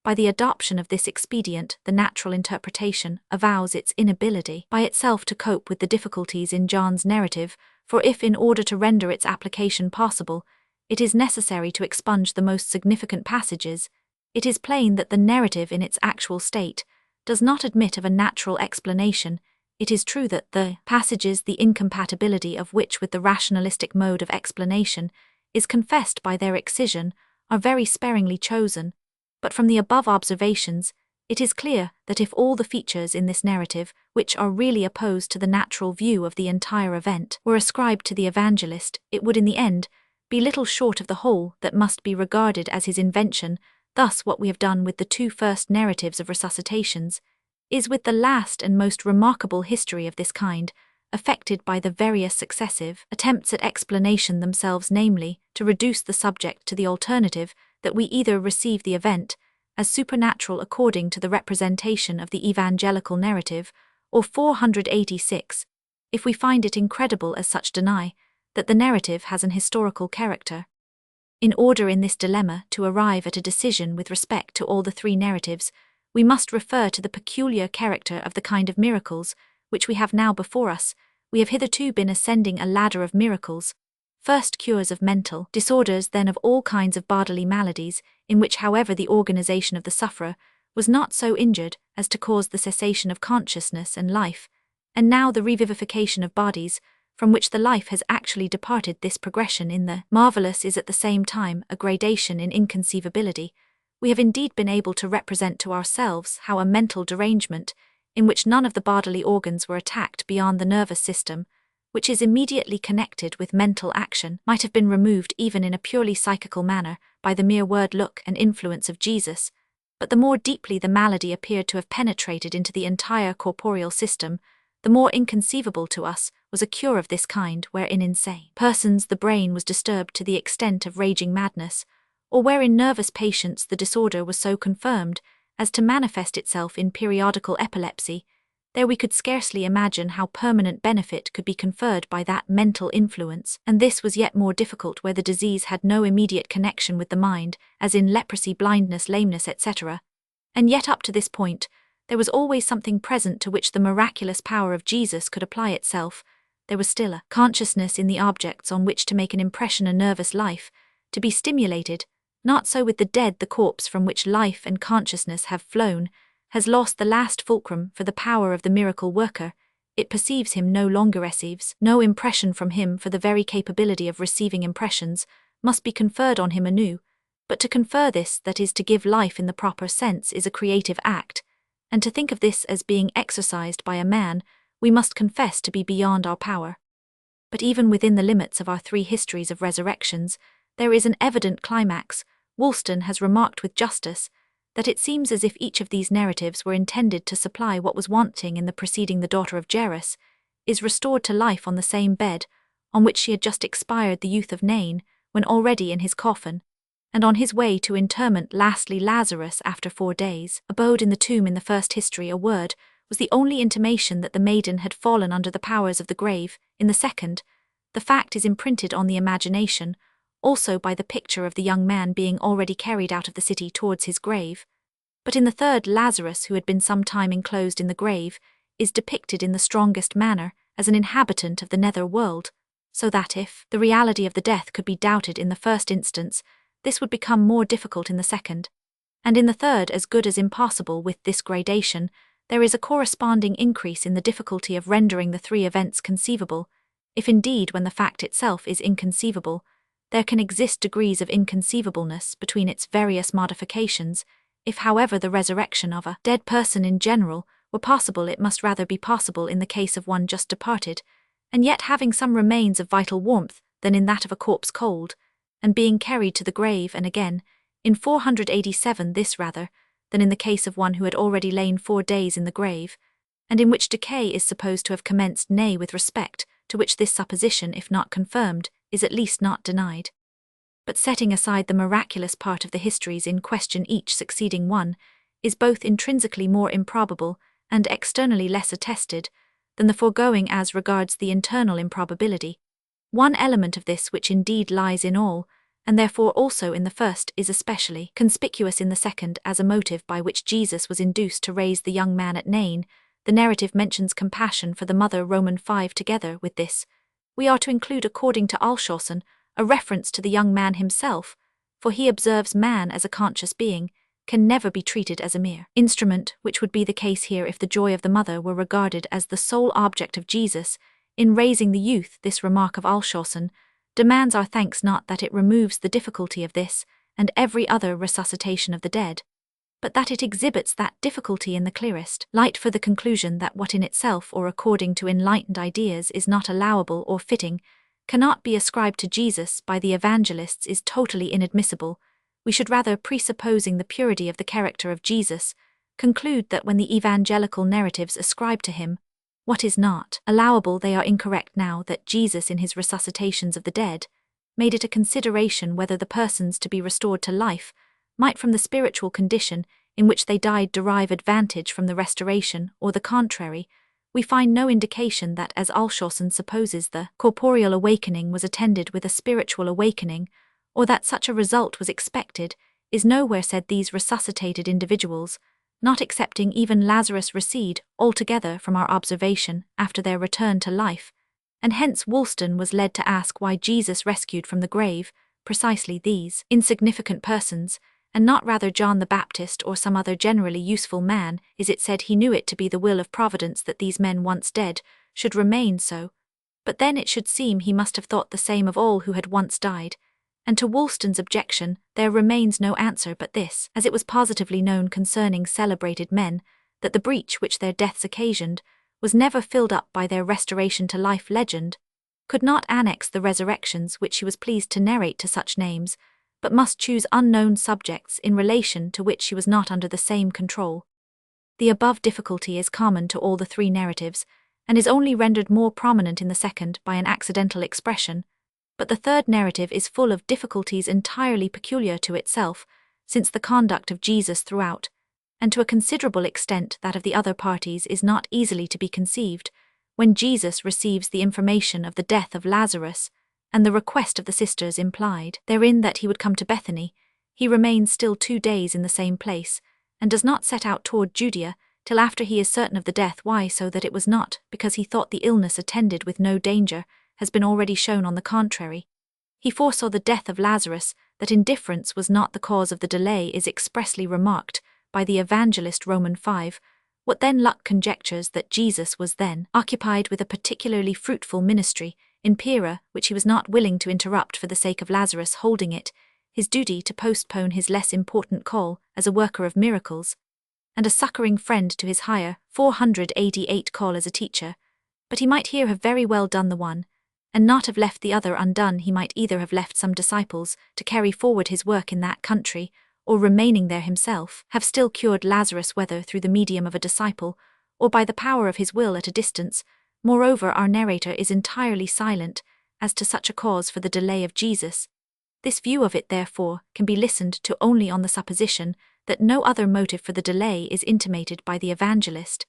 By the adoption of this expedient, the natural interpretation avows its inability by itself to cope with the difficulties in John's narrative, for if in order to render its application possible, it is necessary to expunge the most significant passages, it is plain that the narrative in its actual state does not admit of a natural explanation. It is true that the passages, the incompatibility of which with the rationalistic mode of explanation is confessed by their excision, are very sparingly chosen, but from the above observations, it is clear that if all the features in this narrative, which are really opposed to the natural view of the entire event, were ascribed to the evangelist, it would in the end be little short of the whole that must be regarded as his invention. Thus what we have done with the two first narratives of resuscitations is with the last and most remarkable history of this kind, affected by the various successive attempts at explanation themselves, namely, to reduce the subject to the alternative that we either receive the event as supernatural according to the representation of the evangelical narrative, or 486, if we find it incredible as such deny that the narrative has an historical character. In order in this dilemma to arrive at a decision with respect to all the three narratives, we must refer to the peculiar character of the kind of miracles which we have now before us. We have hitherto been ascending a ladder of miracles, first cures of mental disorders, then of all kinds of bodily maladies, in which however the organization of the sufferer was not so injured as to cause the cessation of consciousness and life, and now the revivification of bodies, from which the life has actually departed. This progression in the marvelous is at the same time a gradation in inconceivability. We have indeed been able to represent to ourselves how a mental derangement, in which none of the bodily organs were attacked beyond the nervous system, which is immediately connected with mental action, might have been removed even in a purely psychical manner by the mere word, look, and influence of Jesus. But the more deeply the malady appeared to have penetrated into the entire corporeal system, the more inconceivable to us was a cure of this kind, where in insane persons the brain was disturbed to the extent of raging madness, or where in nervous patients the disorder was so confirmed as to manifest itself in periodical epilepsy. There we could scarcely imagine how permanent benefit could be conferred by that mental influence, and this was yet more difficult where the disease had no immediate connection with the mind, as in leprosy, blindness, lameness, etc. And yet up to this point, there was always something present to which the miraculous power of Jesus could apply itself. There was still a consciousness in the objects on which to make an impression, a nervous life, to be stimulated. Not so with the dead. The corpse from which life and consciousness have flown has lost the last fulcrum for the power of the miracle worker. It perceives him no longer, receives no impression from him, for the very capability of receiving impressions must be conferred on him anew. But to confer this, that is to give life in the proper sense, is a creative act, and to think of this as being exercised by a man, we must confess to be beyond our power. But even within the limits of our three histories of resurrections, there is an evident climax. Woolston has remarked with justice that it seems as if each of these narratives were intended to supply what was wanting in the preceding. The daughter of Jairus is restored to life on the same bed on which she had just expired, the youth of Nain, when already in his coffin, and on his way to interment. Lastly, Lazarus, after 4 days, abode in the tomb. In the first history, a word was the only intimation that the maiden had fallen under the powers of the grave. In the second, the fact is imprinted on the imagination, also by the picture of the young man being already carried out of the city towards his grave. But in the third, Lazarus, who had been some time enclosed in the grave, is depicted in the strongest manner as an inhabitant of the nether world, so that if the reality of the death could be doubted in the first instance, this would become more difficult in the second. And in the third, as good as impossible. With this gradation, there is a corresponding increase in the difficulty of rendering the three events conceivable. If indeed, when the fact itself is inconceivable, there can exist degrees of inconceivableness between its various modifications, if however the resurrection of a dead person in general were possible, it must rather be possible in the case of one just departed, and yet having some remains of vital warmth, than in that of a corpse cold, and being carried to the grave. And again, in 487, this rather than in the case of one who had already lain 4 days in the grave, and in which decay is supposed to have commenced, nay, with respect to which this supposition, if not confirmed, is at least not denied. But setting aside the miraculous part of the histories in question, each succeeding one is both intrinsically more improbable and externally less attested than the foregoing as regards the internal improbability. One element of this which indeed lies in all, and therefore also in the first, is especially conspicuous in the second as a motive by which Jesus was induced to raise the young man at Nain. The narrative mentions compassion for the mother Roman 5. Together with this, we are to include, according to Alshausen, a reference to the young man himself, for he observes man as a conscious being can never be treated as a mere instrument, which would be the case here if the joy of the mother were regarded as the sole object of Jesus in raising the youth. This remark of Alshausen demands our thanks, not that it removes the difficulty of this and every other resuscitation of the dead, but that it exhibits that difficulty in the clearest light, for the conclusion that what in itself or according to enlightened ideas is not allowable or fitting cannot be ascribed to Jesus by the evangelists is totally inadmissible. We should rather, presupposing the purity of the character of Jesus, conclude that when the evangelical narratives ascribe to him what is not allowable, they are incorrect, now that Jesus in his resuscitations of the dead made it a consideration whether the persons to be restored to life might from the spiritual condition in which they died derive advantage from the restoration, or the contrary. We find no indication that, as Alshausen supposes, the corporeal awakening was attended with a spiritual awakening, or that such a result was expected, is nowhere said. These resuscitated individuals, not excepting even Lazarus, recede altogether from our observation after their return to life, and hence Woolston was led to ask why Jesus rescued from the grave precisely these insignificant persons, and not rather John the Baptist or some other generally useful man. Is it said he knew it to be the will of Providence that these men once dead should remain so? But then it should seem he must have thought the same of all who had once died, and to Woolston's objection there remains no answer but this: as it was positively known concerning celebrated men that the breach which their deaths occasioned was never filled up by their restoration to life, legend could not annex the resurrections which she was pleased to narrate to such names, but must choose unknown subjects in relation to which she was not under the same control. The above difficulty is common to all the three narratives, and is only rendered more prominent in the second by an accidental expression, but the third narrative is full of difficulties entirely peculiar to itself, since the conduct of Jesus throughout, and to a considerable extent that of the other parties, is not easily to be conceived. When Jesus receives the information of the death of Lazarus, and the request of the sisters implied therein that he would come to Bethany, he remains still 2 days in the same place, and does not set out toward Judea till after he is certain of the death. Why? So that it was not because he thought the illness attended with no danger, has been already shown. On the contrary, he foresaw the death of Lazarus. That indifference was not the cause of the delay is expressly remarked by the evangelist Roman 5. What then Luck conjectures that Jesus was then occupied with a particularly fruitful ministry in Pera, which he was not willing to interrupt for the sake of Lazarus, holding it his duty to postpone his less important call as a worker of miracles, and a succoring friend to his higher 488 call as a teacher. But he might here have very well done the one, and not have left the other undone. He might either have left some disciples to carry forward his work in that country, or remaining there himself, have still cured Lazarus, whether through the medium of a disciple, or by the power of his will at a distance. Moreover, our narrator is entirely silent as to such a cause for the delay of Jesus. This view of it, therefore, can be listened to only on the supposition that no other motive for the delay is intimated by the evangelist,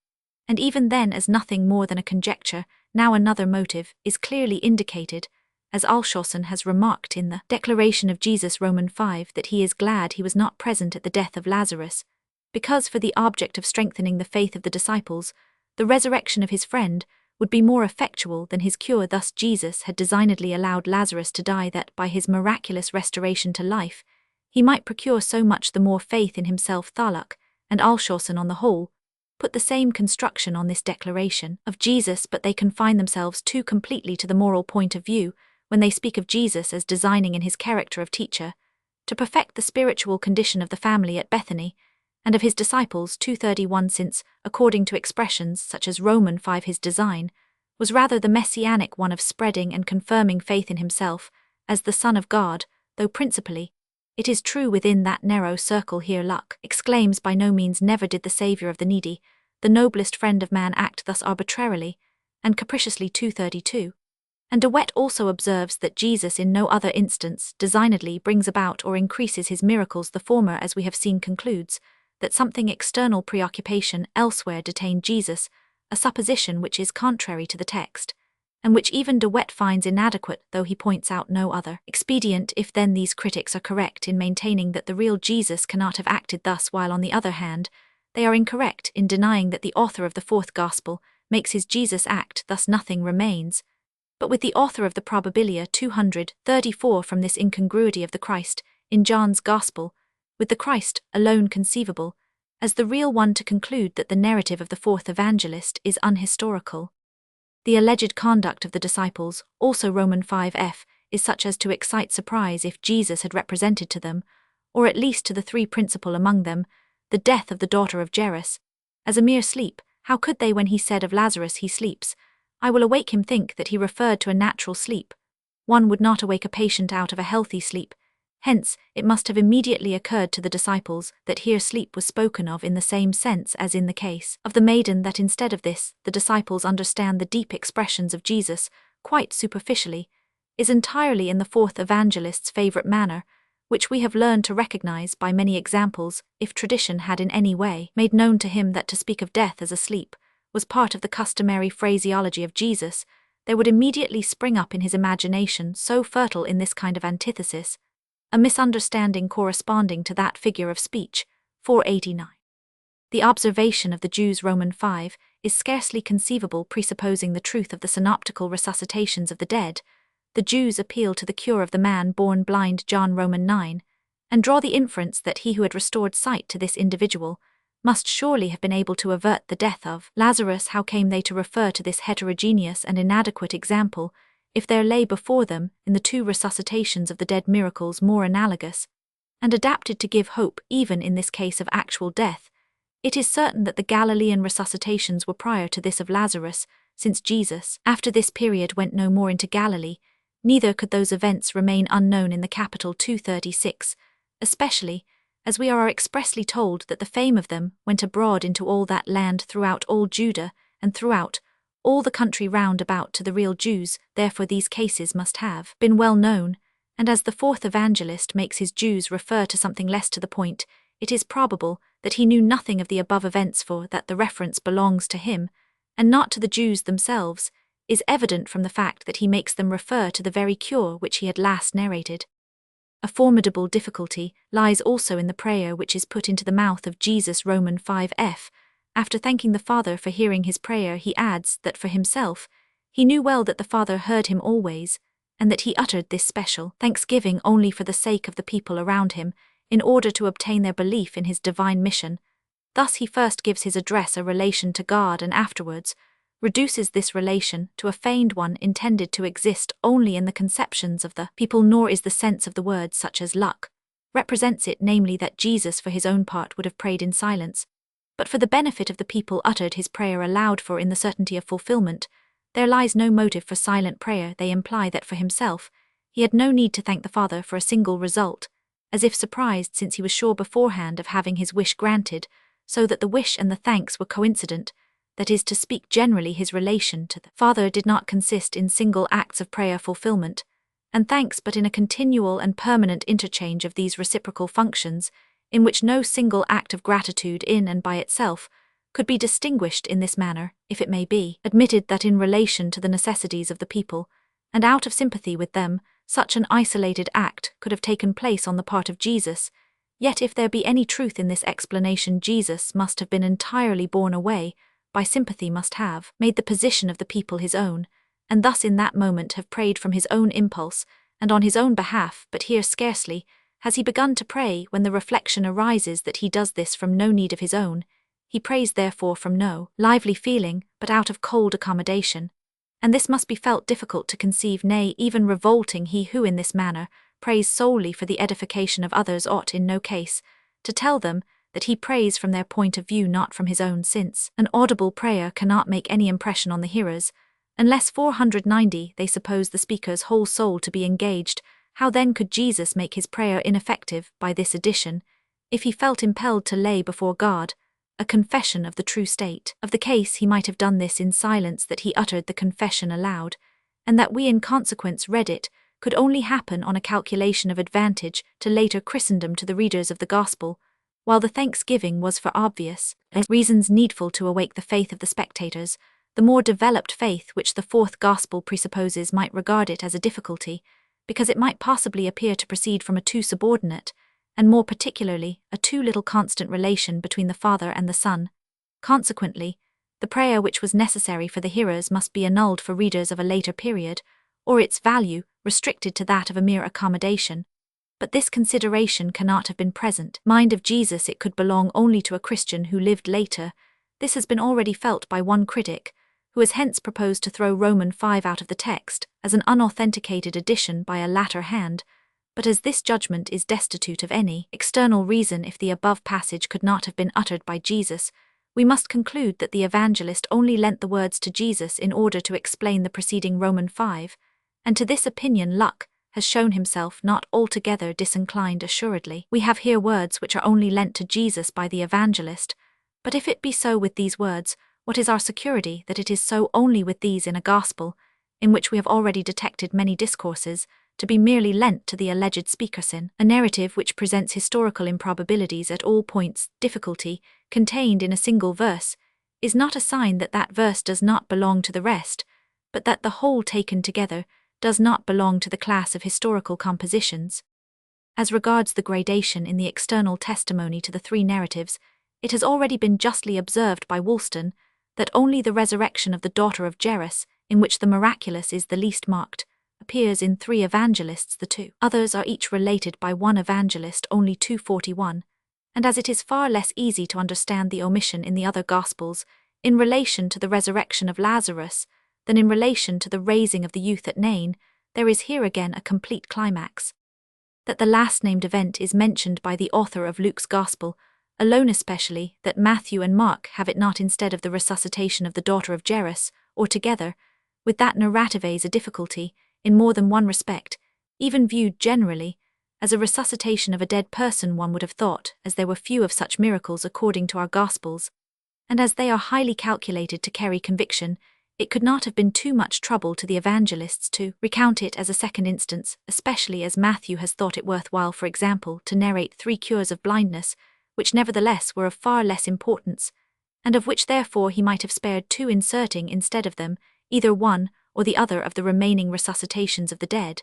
and even then as nothing more than a conjecture. Now another motive is clearly indicated, as Alshausen has remarked in the Declaration of Jesus Roman 5, that he is glad he was not present at the death of Lazarus, because for the object of strengthening the faith of the disciples, the resurrection of his friend would be more effectual than his cure. Thus Jesus had designedly allowed Lazarus to die, that by his miraculous restoration to life he might procure so much the more faith in himself. Tholuck and Alshausen, on the whole, put the same construction on this declaration of Jesus, but they confine themselves too completely to the moral point of view when they speak of Jesus as designing in his character of teacher to perfect the spiritual condition of the family at Bethany, and of his disciples 231, since, according to expressions such as Roman 5, his design was rather the messianic one of spreading and confirming faith in himself as the Son of God, though principally, it is true, within that narrow circle. Here Luck exclaims, by no means never did the Saviour of the needy, the noblest friend of man, act thus arbitrarily and capriciously. 232. And De Wet also observes that Jesus in no other instance designedly brings about or increases his miracles. The former, as we have seen, concludes that something external preoccupation elsewhere detained Jesus, a supposition which is contrary to the text, and which even De Wet finds inadequate, though he points out no other expedient. If then these critics are correct in maintaining that the real Jesus cannot have acted thus, while on the other hand, they are incorrect in denying that the author of the fourth Gospel makes his Jesus act, thus nothing remains but with the author of the Probabilia 234 from this incongruity of the Christ, in John's Gospel, with the Christ, alone conceivable, as the real one to conclude that the narrative of the fourth evangelist is unhistorical. The alleged conduct of the disciples, also Roman 5f, is such as to excite surprise if Jesus had represented to them, or at least to the three principal among them, the death of the daughter of Jairus, as a mere sleep. How could they, when he said of Lazarus he sleeps, I will awake him, think that he referred to a natural sleep? One would not awake a patient out of a healthy sleep. Hence, it must have immediately occurred to the disciples that here sleep was spoken of in the same sense as in the case of the maiden, that instead of this, the disciples understand the deep expressions of Jesus, quite superficially, is entirely in the fourth evangelist's favorite manner, which we have learned to recognize by many examples. If tradition had in any way made known to him that to speak of death as a sleep was part of the customary phraseology of Jesus, there would immediately spring up in his imagination, so fertile in this kind of antithesis, a misunderstanding corresponding to that figure of speech. 489. The observation of the Jews Roman 5 is scarcely conceivable presupposing the truth of the synoptical resuscitations of the dead. The Jews appeal to the cure of the man born blind John Roman 9, and draw the inference that he who had restored sight to this individual must surely have been able to avert the death of Lazarus. How came they to refer to this heterogeneous and inadequate example, if there lay before them, in the two resuscitations of the dead, miracles more analogous, and adapted to give hope even in this case of actual death? It is certain that the Galilean resuscitations were prior to this of Lazarus, since Jesus, after this period, went no more into Galilee. Neither could those events remain unknown in the capital 236, especially as we are expressly told that the fame of them went abroad into all that land, throughout all Judah, and throughout all the country round about to the real Jews. Therefore these cases must have been well known, and as the fourth evangelist makes his Jews refer to something less to the point, it is probable that he knew nothing of the above events, for that the reference belongs to him, and not to the Jews themselves, is evident from the fact that he makes them refer to the very cure which he had last narrated. A formidable difficulty lies also in the prayer which is put into the mouth of Jesus. Roman 5f. After thanking the Father for hearing his prayer, he adds that for himself, he knew well that the Father heard him always, and that he uttered this special thanksgiving only for the sake of the people around him, in order to obtain their belief in his divine mission. Thus he first gives his address a relation to God, and afterwards reduces this relation to a feigned one intended to exist only in the conceptions of the people. Nor is the sense of the word such as luck represents it, namely that Jesus for his own part would have prayed in silence, but for the benefit of the people uttered his prayer aloud, for in the certainty of fulfillment there lies no motive for silent prayer. They imply that for himself he had no need to thank the Father for a single result, as if surprised, since he was sure beforehand of having his wish granted, so that the wish and the thanks were coincident. That is to speak generally, his relation to the Father did not consist in single acts of prayer fulfillment and thanks, but in a continual and permanent interchange of these reciprocal functions, in which no single act of gratitude in and by itself could be distinguished in this manner. If it may be admitted that in relation to the necessities of the people, and out of sympathy with them, such an isolated act could have taken place on the part of Jesus, yet if there be any truth in this explanation, Jesus must have been entirely borne away by sympathy, must have made the position of the people his own, and thus in that moment have prayed from his own impulse and on his own behalf. But here scarcely has he begun to pray when the reflection arises that he does this from no need of his own. He prays therefore from no lively feeling, but out of cold accommodation, and this must be felt difficult to conceive, nay, even revolting. He who in this manner prays solely for the edification of others ought in no case to tell them that he prays from their point of view, not from his own, since an audible prayer cannot make any impression on the hearers, unless 490 they suppose the speaker's whole soul to be engaged. How then could Jesus make his prayer ineffective by this addition, if he felt impelled to lay before God a confession of the true state of the case? He might have done this in silence, that he uttered the confession aloud. and that we in consequence read it, could only happen on a calculation of advantage to later Christendom to the readers of the Gospel, while the thanksgiving was for obvious reasons needful to awake the faith of the spectators. The more developed faith which the fourth Gospel presupposes might regard it as a difficulty, because it might possibly appear to proceed from a too subordinate, and more particularly, a too little constant relation between the Father and the Son. Consequently, the prayer which was necessary for the hearers must be annulled for readers of a later period, or its value restricted to that of a mere accommodation. But this consideration cannot have been present. Mind of Jesus, it could belong only to a Christian who lived later. This has been already felt by one critic, who has hence proposed to throw Roman 5 out of the text as an unauthenticated addition by a latter hand. But as this judgment is destitute of any external reason, if the above passage could not have been uttered by Jesus, we must conclude that the evangelist only lent the words to Jesus in order to explain the preceding Roman 5, and to this opinion Luck has shown himself not altogether disinclined. Assuredly, we have here words which are only lent to Jesus by the evangelist, but if it be so with these words, what is our security that it is so only with these in a gospel, in which we have already detected many discourses, to be merely lent to the alleged speakersin? A narrative which presents historical improbabilities at all points, difficulty, contained in a single verse, is not a sign that that verse does not belong to the rest, but that the whole taken together does not belong to the class of historical compositions. As regards the gradation in the external testimony to the three narratives, it has already been justly observed by Woolston that only the resurrection of the daughter of Jairus, in which the miraculous is the least marked, appears in 3 evangelists. The 2 others are each related by one evangelist, only 241, and as it is far less easy to understand the omission in the other Gospels in relation to the resurrection of Lazarus than in relation to the raising of the youth at Nain, there is here again a complete climax. That the last-named event is mentioned by the author of Luke's Gospel, alone especially that Matthew and Mark have it not instead of the resuscitation of the daughter of Jairus, or together, with that narrative is a difficulty, in more than one respect, even viewed generally, as a resuscitation of a dead person one would have thought, as there were few of such miracles according to our Gospels, and as they are highly calculated to carry conviction, it could not have been too much trouble to the evangelists to recount it as a second instance, especially as Matthew has thought it worthwhile, for example, to narrate 3 cures of blindness, which nevertheless were of far less importance, and of which therefore he might have spared 2 inserting instead of them, either one or the other of the remaining resuscitations of the dead.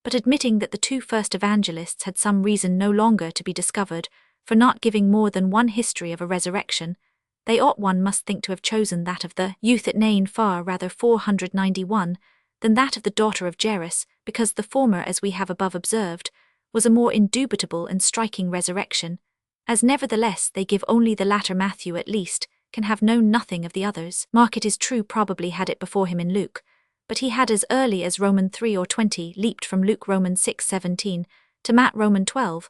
But admitting that the 2 first evangelists had some reason no longer to be discovered for not giving more than one history of a resurrection, they ought, one must think, to have chosen that of the youth at Nain far rather 491 than that of the daughter of Jairus, because the former, as we have above observed, was a more indubitable and striking resurrection, as nevertheless they give only the latter. Matthew at least can have known nothing of the others. Mark, it is true, probably had it before him in Luke, but he had as early as Roman 3 or 20 leaped from Luke Roman 6:17 to Matt Roman 12,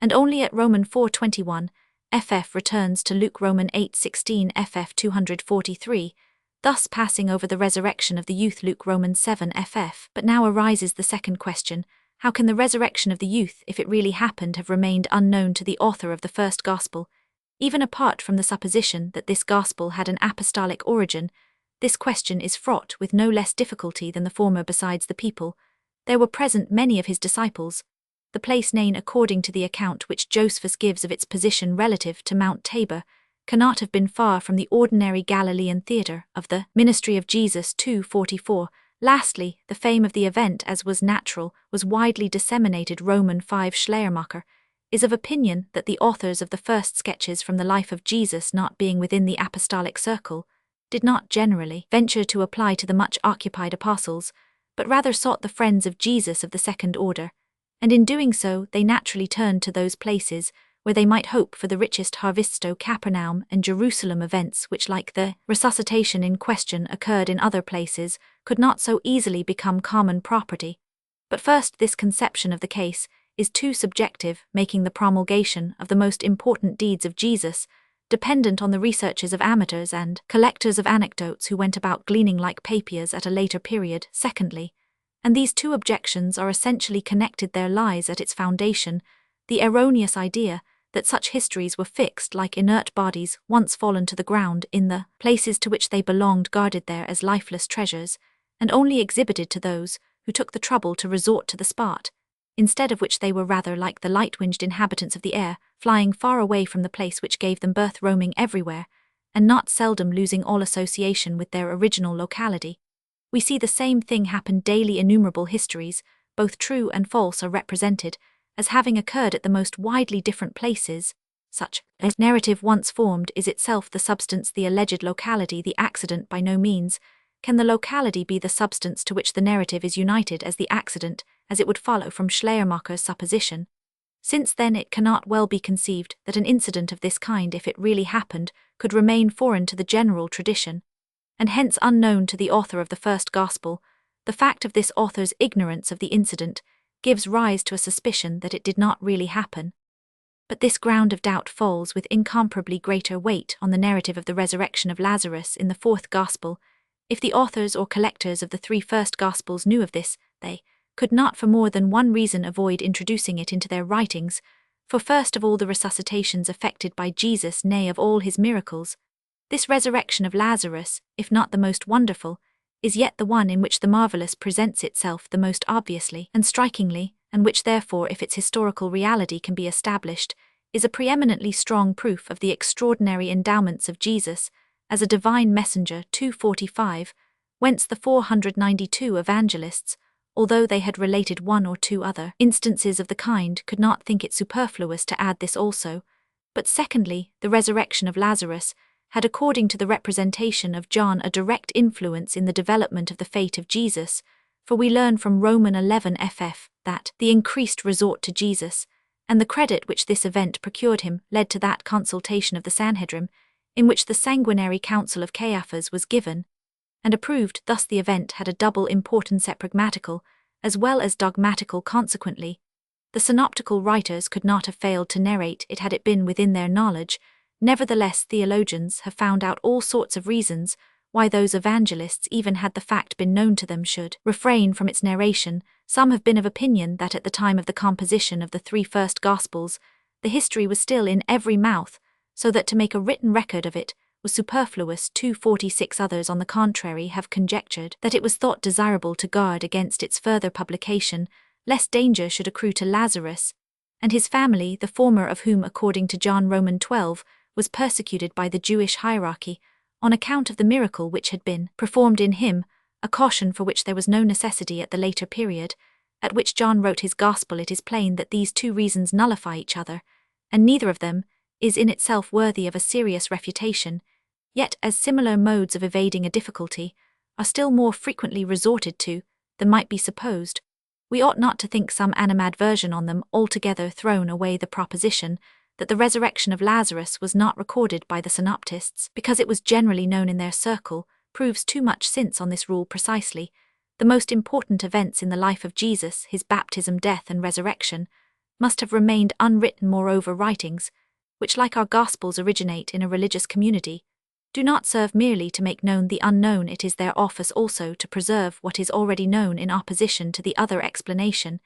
and only at Roman 4:21 FF returns to Luke Roman 8:16 FF 243, thus passing over the resurrection of the youth Luke Roman 7 FF. But now arises the second question: how can the resurrection of the youth, if it really happened, have remained unknown to the author of the first Gospel? Even apart from the supposition that this Gospel had an apostolic origin, this question is fraught with no less difficulty than the former. Besides the people, there were present many of his disciples. The place Nain, according to the account which Josephus gives of its position relative to Mount Tabor, cannot have been far from the ordinary Galilean theatre of the ministry of Jesus. 2:44. Lastly, the fame of the event, as was natural, was widely disseminated. Roman 5 Schleiermacher is of opinion that the authors of the first sketches from the life of Jesus, not being within the apostolic circle, did not generally venture to apply to the much occupied apostles, but rather sought the friends of Jesus of the second order, and in doing so they naturally turned to those places where they might hope for the richest harvests. Capernaum and Jerusalem, events which, like the resuscitation in question, occurred in other places, could not so easily become common property. But first, this conception of the case is too subjective, making the promulgation of the most important deeds of Jesus dependent on the researches of amateurs and collectors of anecdotes who went about gleaning like papiers at a later period. Secondly, and these 2 objections are essentially connected, there lies at its foundation the erroneous idea that such histories were fixed like inert bodies once fallen to the ground in the places to which they belonged, guarded there as lifeless treasures, and only exhibited to those who took the trouble to resort to the spot, instead of which they were rather like the light-winged inhabitants of the air, flying far away from the place which gave them birth, roaming everywhere, and not seldom losing all association with their original locality. We see the same thing happen daily. Innumerable histories, both true and false, are represented as having occurred at the most widely different places. Such a narrative once formed is itself the substance, the alleged locality, the accident. By no means can the locality be the substance to which the narrative is united as the accident, as it would follow from Schleiermacher's supposition. Since then it cannot well be conceived that an incident of this kind, if it really happened, could remain foreign to the general tradition, and hence unknown to the author of the first gospel. The fact of this author's ignorance of the incident gives rise to a suspicion that it did not really happen. But this ground of doubt falls with incomparably greater weight on the narrative of the resurrection of Lazarus in the fourth gospel. If the authors or collectors of the three first gospels knew of this, they could not for more than one reason avoid introducing it into their writings. For first of all, the resuscitations effected by Jesus, nay, of all his miracles, this resurrection of Lazarus, if not the most wonderful, is yet the one in which the marvelous presents itself the most obviously and strikingly, and which therefore, if its historical reality can be established, is a preeminently strong proof of the extraordinary endowments of Jesus as a divine messenger. 245, whence the 492 evangelists, although they had related one or two other instances of the kind, could not think it superfluous to add this also. But secondly, the resurrection of Lazarus had, according to the representation of John, a direct influence in the development of the fate of Jesus, for we learn from Roman 11 ff. That the increased resort to Jesus, and the credit which this event procured him, led to that consultation of the Sanhedrim, in which the sanguinary counsel of Caiaphas was given and approved. Thus the event had a double importance, pragmatical as well as dogmatical. Consequently, the synoptical writers could not have failed to narrate it had it been within their knowledge. Nevertheless, theologians have found out all sorts of reasons why those evangelists, even had the fact been known to them, should refrain from its narration. Some have been of opinion that at the time of the composition of the three first Gospels, the history was still in every mouth, so that to make a written record of it was superfluous. 246 others, on the contrary, have conjectured that it was thought desirable to guard against its further publication, lest danger should accrue to Lazarus and his family, the former of whom, according to John Roman 12, was persecuted by the Jewish hierarchy on account of the miracle which had been performed in him, a caution for which there was no necessity at the later period at which John wrote his Gospel. It is plain that these two reasons nullify each other, and neither of them is in itself worthy of a serious refutation. Yet, as similar modes of evading a difficulty are still more frequently resorted to than might be supposed, we ought not to think some animadversion on them altogether thrown away the proposition that the resurrection of Lazarus was not recorded by the synoptists, because it was generally known in their circle, proves too much, since on this rule precisely, the most important events in the life of Jesus, his baptism, death, and resurrection, must have remained unwritten. Moreover, writings, which like our Gospels originate in a religious community, do not serve merely to make known the unknown. It is their office also to preserve what is already known in opposition to the other explanation.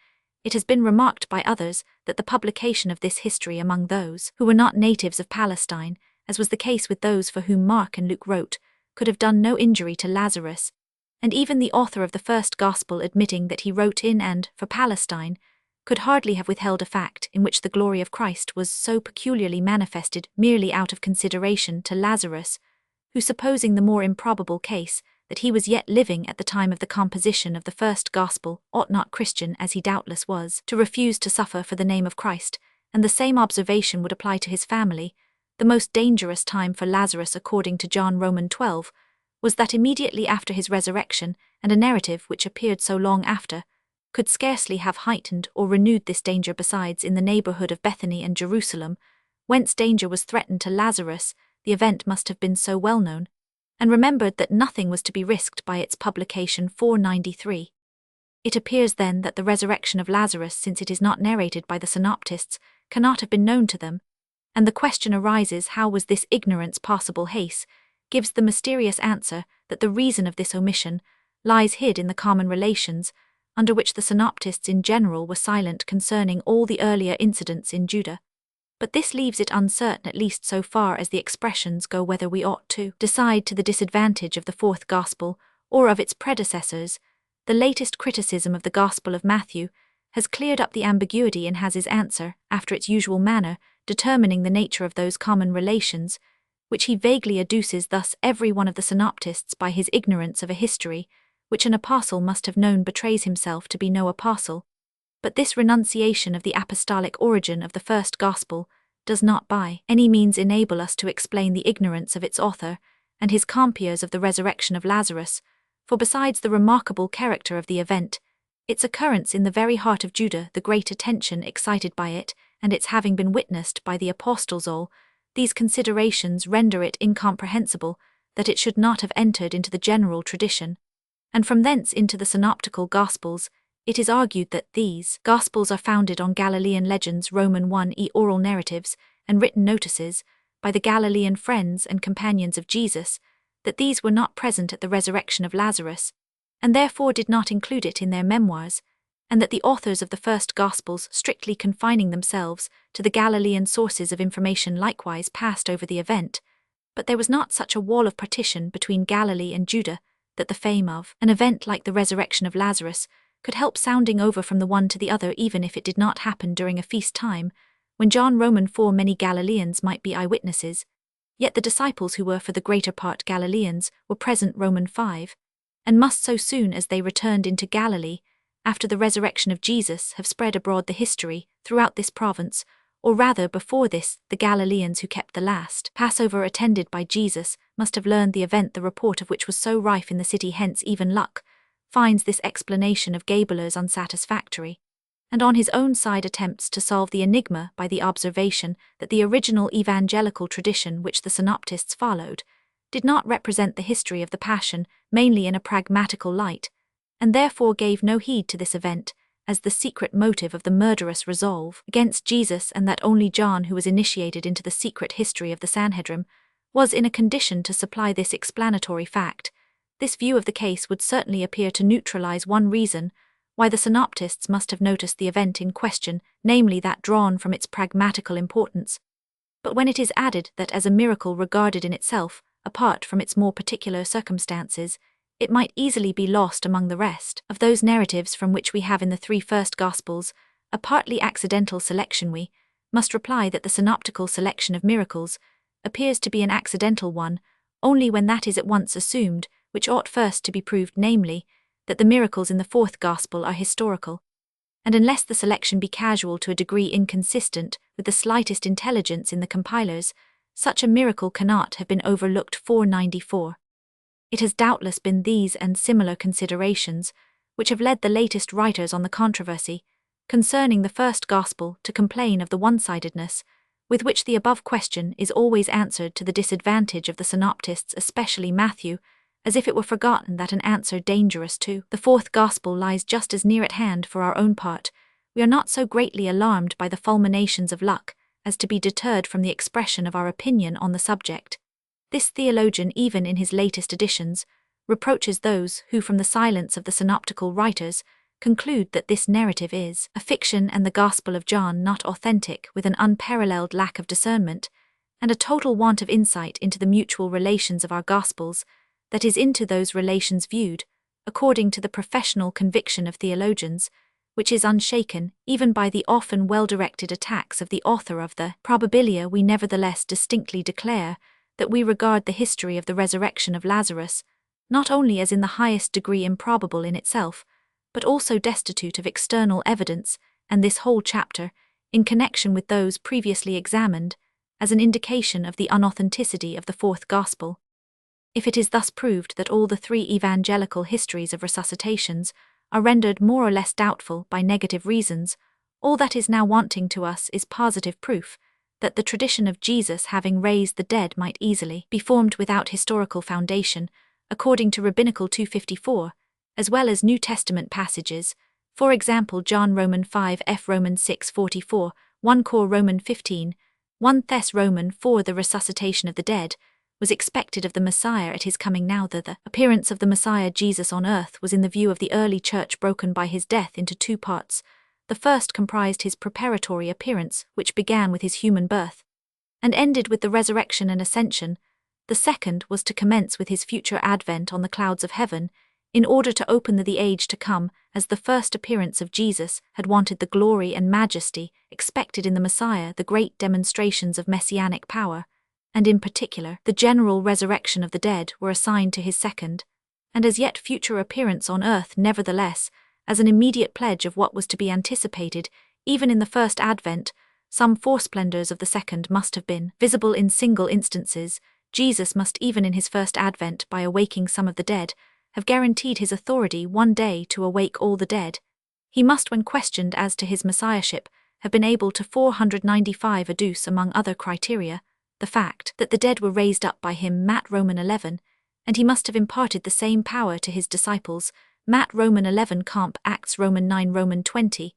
It has been remarked by others that the publication of this history among those who were not natives of Palestine, as was the case with those for whom Mark and Luke wrote, could have done no injury to Lazarus, and even the author of the first Gospel, admitting that he wrote in and for Palestine, could hardly have withheld a fact in which the glory of Christ was so peculiarly manifested merely out of consideration to Lazarus, who, supposing the more improbable case, that he was yet living at the time of the composition of the first Gospel, ought not, Christian as he doubtless was, to refuse to suffer for the name of Christ. And the same observation would apply to his family. The most dangerous time for Lazarus, according to John Roman 12, was that immediately after his resurrection, and a narrative which appeared so long after could scarcely have heightened or renewed this danger. Besides, in the neighborhood of Bethany and Jerusalem, whence danger was threatened to Lazarus, the event must have been so well known and remembered that nothing was to be risked by its publication. 493. It appears then that the resurrection of Lazarus, since it is not narrated by the synoptists, cannot have been known to them, and the question arises, how was this ignorance possible? Hayes gives the mysterious answer that the reason of this omission lies hid in the common relations, under which the synoptists in general were silent concerning all the earlier incidents in Judah. But this leaves it uncertain, at least so far as the expressions go, whether we ought to decide to the disadvantage of the fourth Gospel, or of its predecessors, the latest criticism of the Gospel of Matthew has cleared up the ambiguity and has his answer, after its usual manner, determining the nature of those common relations, which he vaguely adduces thus every one of the synoptists by his ignorance of a history, which an apostle must have known betrays himself to be no apostle. But this renunciation of the apostolic origin of the first Gospel does not by any means enable us to explain the ignorance of its author and his compeers of the resurrection of Lazarus, for besides the remarkable character of the event, its occurrence in the very heart of Judah, the great attention excited by it, and its having been witnessed by the apostles all, these considerations render it incomprehensible that it should not have entered into the general tradition, and from thence into the synoptical Gospels. It is argued that these Gospels are founded on Galilean legends, Roman 1e oral narratives, and written notices, by the Galilean friends and companions of Jesus, that these were not present at the resurrection of Lazarus, and therefore did not include it in their memoirs, and that the authors of the first Gospels, strictly confining themselves to the Galilean sources of information, likewise passed over the event, but there was not such a wall of partition between Galilee and Judah that the fame of an event like the resurrection of Lazarus could help sounding over from the one to the other, even if it did not happen during a feast time, when John Roman 4 many Galileans might be eyewitnesses, yet the disciples, who were for the greater part Galileans, were present Roman 5, and must so soon as they returned into Galilee, after the resurrection of Jesus, have spread abroad the history throughout this province, or rather before this, the Galileans who kept the last Passover attended by Jesus must have learned the event, the report of which was so rife in the city. Hence even Luck finds this explanation of Gabler's unsatisfactory, and on his own side attempts to solve the enigma by the observation that the original evangelical tradition which the synoptists followed did not represent the history of the Passion mainly in a pragmatical light, and therefore gave no heed to this event as the secret motive of the murderous resolve against Jesus, and that only John, who was initiated into the secret history of the Sanhedrim, was in a condition to supply this explanatory fact. This view of the case would certainly appear to neutralize one reason why the synoptists must have noticed the event in question, namely that drawn from its pragmatical importance. But when it is added that as a miracle regarded in itself, apart from its more particular circumstances, it might easily be lost among the rest of those narratives from which we have in the three first Gospels a partly accidental selection, we must reply that the synoptical selection of miracles appears to be an accidental one only when that is at once assumed, which ought first to be proved, namely, that the miracles in the fourth Gospel are historical, and unless the selection be casual to a degree inconsistent with the slightest intelligence in the compilers, such a miracle cannot have been overlooked. 494. It has doubtless been these and similar considerations which have led the latest writers on the controversy concerning the first Gospel to complain of the one-sidedness with which the above question is always answered, to the disadvantage of the synoptists, especially Matthew, as if it were forgotten that an answer dangerous to the fourth Gospel lies just as near at hand. For our own part, we are not so greatly alarmed by the fulminations of Luck as to be deterred from the expression of our opinion on the subject. This theologian, even in his latest editions, reproaches those who, from the silence of the synoptical writers, conclude that this narrative is a fiction and the Gospel of John not authentic, with an unparalleled lack of discernment, and a total want of insight into the mutual relations of our Gospels, that is, into those relations viewed, according to the professional conviction of theologians, which is unshaken even by the often well-directed attacks of the author of the Probabilia. We nevertheless distinctly declare that we regard the history of the resurrection of Lazarus not only as in the highest degree improbable in itself, but also destitute of external evidence, and this whole chapter, in connection with those previously examined, as an indication of the unauthenticity of the fourth Gospel. If it is thus proved that all the three evangelical histories of resuscitations are rendered more or less doubtful by negative reasons, all that is now wanting to us is positive proof that the tradition of Jesus having raised the dead might easily be formed without historical foundation, according to Rabbinical 254, as well as New Testament passages, for example John Roman 5 F Roman 6:44, 1 Cor Roman 15, 1 Thess Roman 4. The resuscitation of the dead was expected of the Messiah at his coming. Now the appearance of the Messiah Jesus on earth was in the view of the early church broken by his death into two parts. The first comprised his preparatory appearance, which began with his human birth, and ended with the resurrection and ascension. The second was to commence with his future advent on the clouds of heaven, in order to open the age to come, as the first appearance of Jesus had wanted the glory and majesty expected in the Messiah, the great demonstrations of messianic power, and in particular, the general resurrection of the dead were assigned to his second, and as yet future appearance on earth nevertheless, as an immediate pledge of what was to be anticipated, even in the first advent. Some foresplendors of the second must have been visible in single instances. Jesus must, even in his first advent, by awaking some of the dead, have guaranteed his authority one day to awake all the dead. He must, when questioned as to his messiahship, have been able to 495 adduce, among other criteria, the fact that the dead were raised up by him, Matt Roman 11, and he must have imparted the same power to his disciples, Matt Roman 11 comp Acts Roman 9 Roman 20,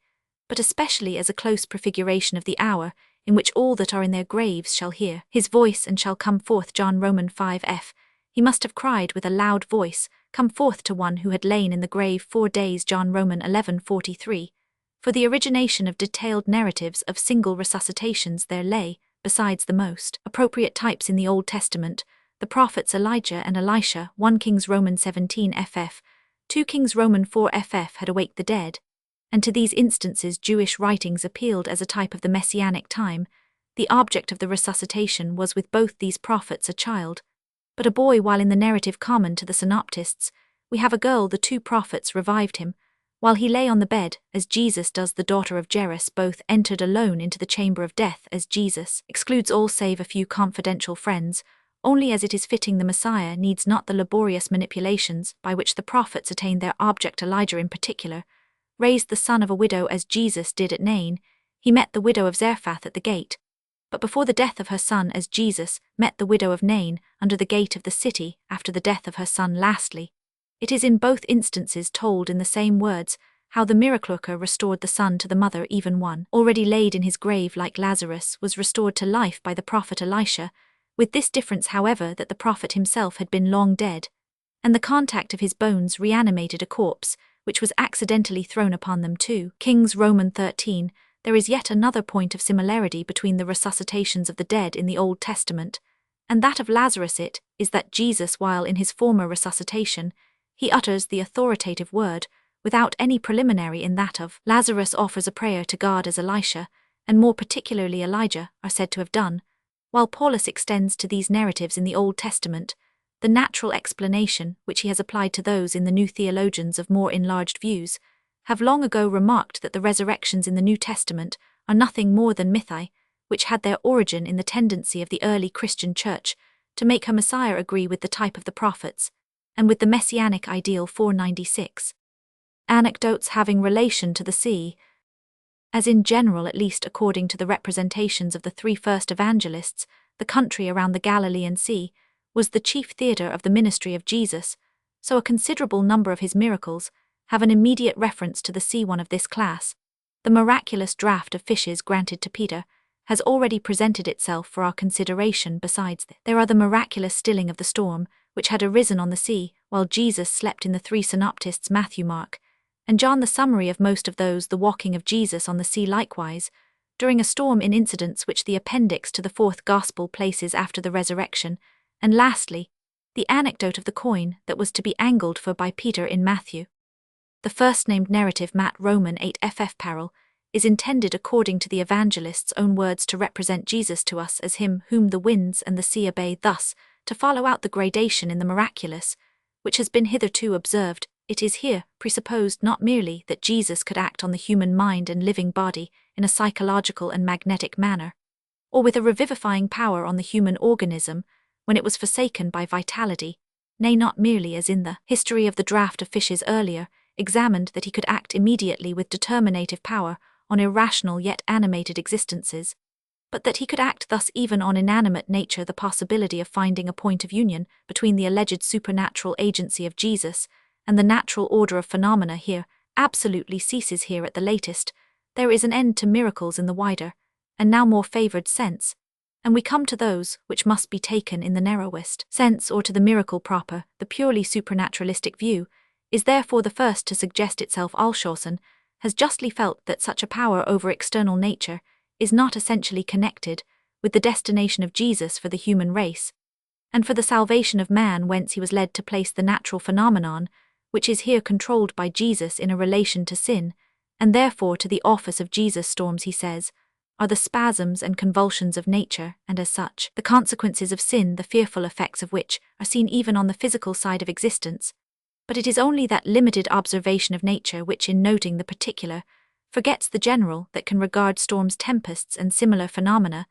but especially as a close prefiguration of the hour in which all that are in their graves shall hear his voice and shall come forth, John Roman 5 f. He must have cried with a loud voice, come forth to one who had lain in the grave 4 days, John Roman 11:43. For the origination of detailed narratives of single resuscitations there lay, besides the most appropriate types in the Old Testament, the prophets Elijah and Elisha. 1 Kings Roman 17 ff, 2 Kings Roman 4 ff had awaked the dead, and to these instances Jewish writings appealed as a type of the messianic time. The object of the resuscitation was with both these prophets a child, but a boy, while in the narrative common to the synoptists, we have a girl. The two prophets revived him, while he lay on the bed, as Jesus does. The daughter of Jairus both entered alone into the chamber of death, as Jesus excludes all save a few confidential friends, only as it is fitting the Messiah needs not the laborious manipulations by which the prophets attain their object. Elijah in particular raised the son of a widow as Jesus did at Nain. He met the widow of Zarephath at the gate, but before the death of her son, as Jesus met the widow of Nain under the gate of the city after the death of her son. Lastly, it is in both instances told in the same words how the miracle worker restored the son to the mother. Even one already laid in his grave like Lazarus was restored to life by the prophet Elisha, with this difference however that the prophet himself had been long dead, and the contact of his bones reanimated a corpse which was accidentally thrown upon them. 2 Kings Roman 13. There is yet another point of similarity between the resuscitations of the dead in the Old Testament and that of Lazarus. It is that Jesus, while in his former resuscitation, he utters the authoritative word without any preliminary. In that of Lazarus offers a prayer to God, as Elisha, and more particularly Elijah, are said to have done, while Paulus extends to these narratives in the Old Testament the natural explanation which he has applied to those in the New. Theologians of more enlarged views have long ago remarked that the resurrections in the New Testament are nothing more than mythi, which had their origin in the tendency of the early Christian Church to make her Messiah agree with the type of the prophets, and with the messianic ideal. 496. Anecdotes having relation to the sea. As in general, at least according to the representations of the three first evangelists, the country around the Galilean Sea was the chief theatre of the ministry of Jesus, so a considerable number of his miracles have an immediate reference to the sea. One of this class, the miraculous draught of fishes granted to Peter, has already presented itself for our consideration. Besides this, there are the miraculous stilling of the storm, which had arisen on the sea, while Jesus slept in the three synoptists Matthew, Mark, and John. The summary of most of those, the walking of Jesus on the sea likewise, during a storm, in incidents which the appendix to the fourth Gospel places after the resurrection, and lastly, the anecdote of the coin that was to be angled for by Peter in Matthew. The first-named narrative, Matt Roman 8 ff parallel, is intended according to the evangelist's own words to represent Jesus to us as him whom the winds and the sea obey, thus to follow out the gradation in the miraculous, which has been hitherto observed. It is here presupposed not merely that Jesus could act on the human mind and living body in a psychological and magnetic manner, or with a revivifying power on the human organism when it was forsaken by vitality, nay, not merely as in the history of the draught of fishes earlier, examined that he could act immediately with determinative power on irrational yet animated existences, but that he could act thus even on inanimate nature. The possibility of finding a point of union between the alleged supernatural agency of Jesus and the natural order of phenomena here absolutely ceases. Here at the latest, there is an end to miracles in the wider, and now more favoured sense, and we come to those which must be taken in the narrowest sense, or to the miracle proper. The purely supernaturalistic view is therefore the first to suggest itself. Alshausen has justly felt that such a power over external nature is not essentially connected with the destination of Jesus for the human race, and for the salvation of man, whence he was led to place the natural phenomenon, which is here controlled by Jesus, in a relation to sin, and therefore to the office of Jesus. Storms, he says, are the spasms and convulsions of nature, and as such, the consequences of sin, the fearful effects of which are seen even on the physical side of existence. But it is only that limited observation of nature which, in noting the particular, forgets the general, that can regard storms, tempests, and similar phenomena,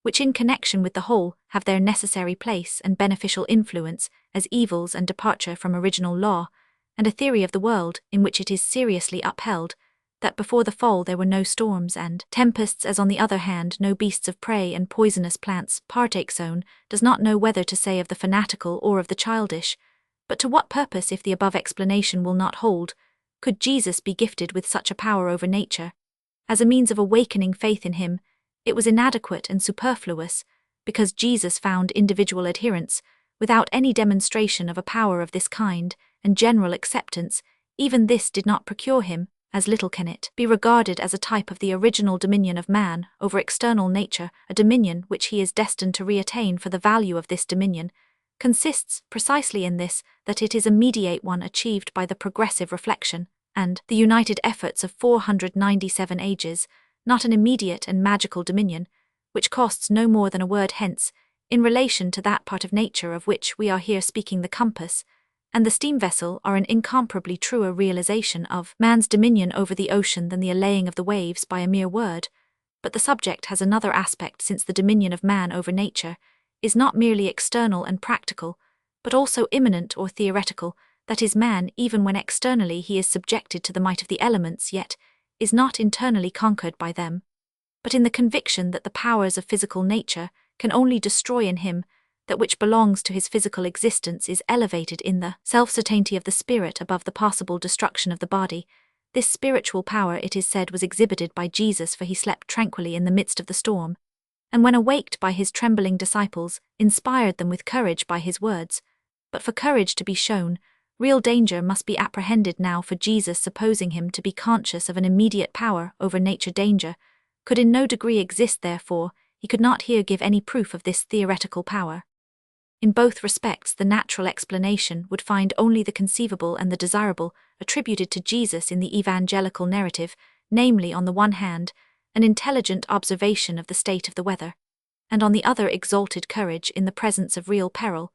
which in connection with the whole have their necessary place and beneficial influence, as evils and departure from original law, and a theory of the world in which it is seriously upheld, that before the fall there were no storms and tempests, as on the other hand no beasts of prey and poisonous plants partake zone, does not know whether to say of the fanatical or of the childish. But to what purpose, if the above explanation will not hold, could Jesus be gifted with such a power over nature? As a means of awakening faith in him, it was inadequate and superfluous, because Jesus found individual adherents, without any demonstration of a power of this kind, and general acceptance. Even this did not procure him, as little can it be regarded as a type of the original dominion of man over external nature, a dominion which he is destined to reattain. For the value of this dominion consists precisely in this, that it is a mediate one achieved by the progressive reflection and the united efforts of 497 ages, not an immediate and magical dominion, which costs no more than a word. Hence, in relation to that part of nature of which we are here speaking, the compass and the steam vessel are an incomparably truer realization of man's dominion over the ocean than the allaying of the waves by a mere word. But the subject has another aspect, since the dominion of man over nature is not merely external and practical, but also immanent or theoretical. That is, man, even when externally he is subjected to the might of the elements, yet is not internally conquered by them, but in the conviction that the powers of physical nature can only destroy in him that which belongs to his physical existence, is elevated in the self-certainty of the spirit above the possible destruction of the body. This spiritual power, it is said, was exhibited by Jesus, for he slept tranquilly in the midst of the storm, and when awaked by his trembling disciples, inspired them with courage by his words. But for courage to be shown, real danger must be apprehended now, for Jesus, supposing him to be conscious of an immediate power over nature, danger could in no degree exist. Therefore, he could not here give any proof of this theoretical power. In both respects, the natural explanation would find only the conceivable and the desirable attributed to Jesus in the evangelical narrative, namely, on the one hand, an intelligent observation of the state of the weather, and on the other, exalted courage in the presence of real peril.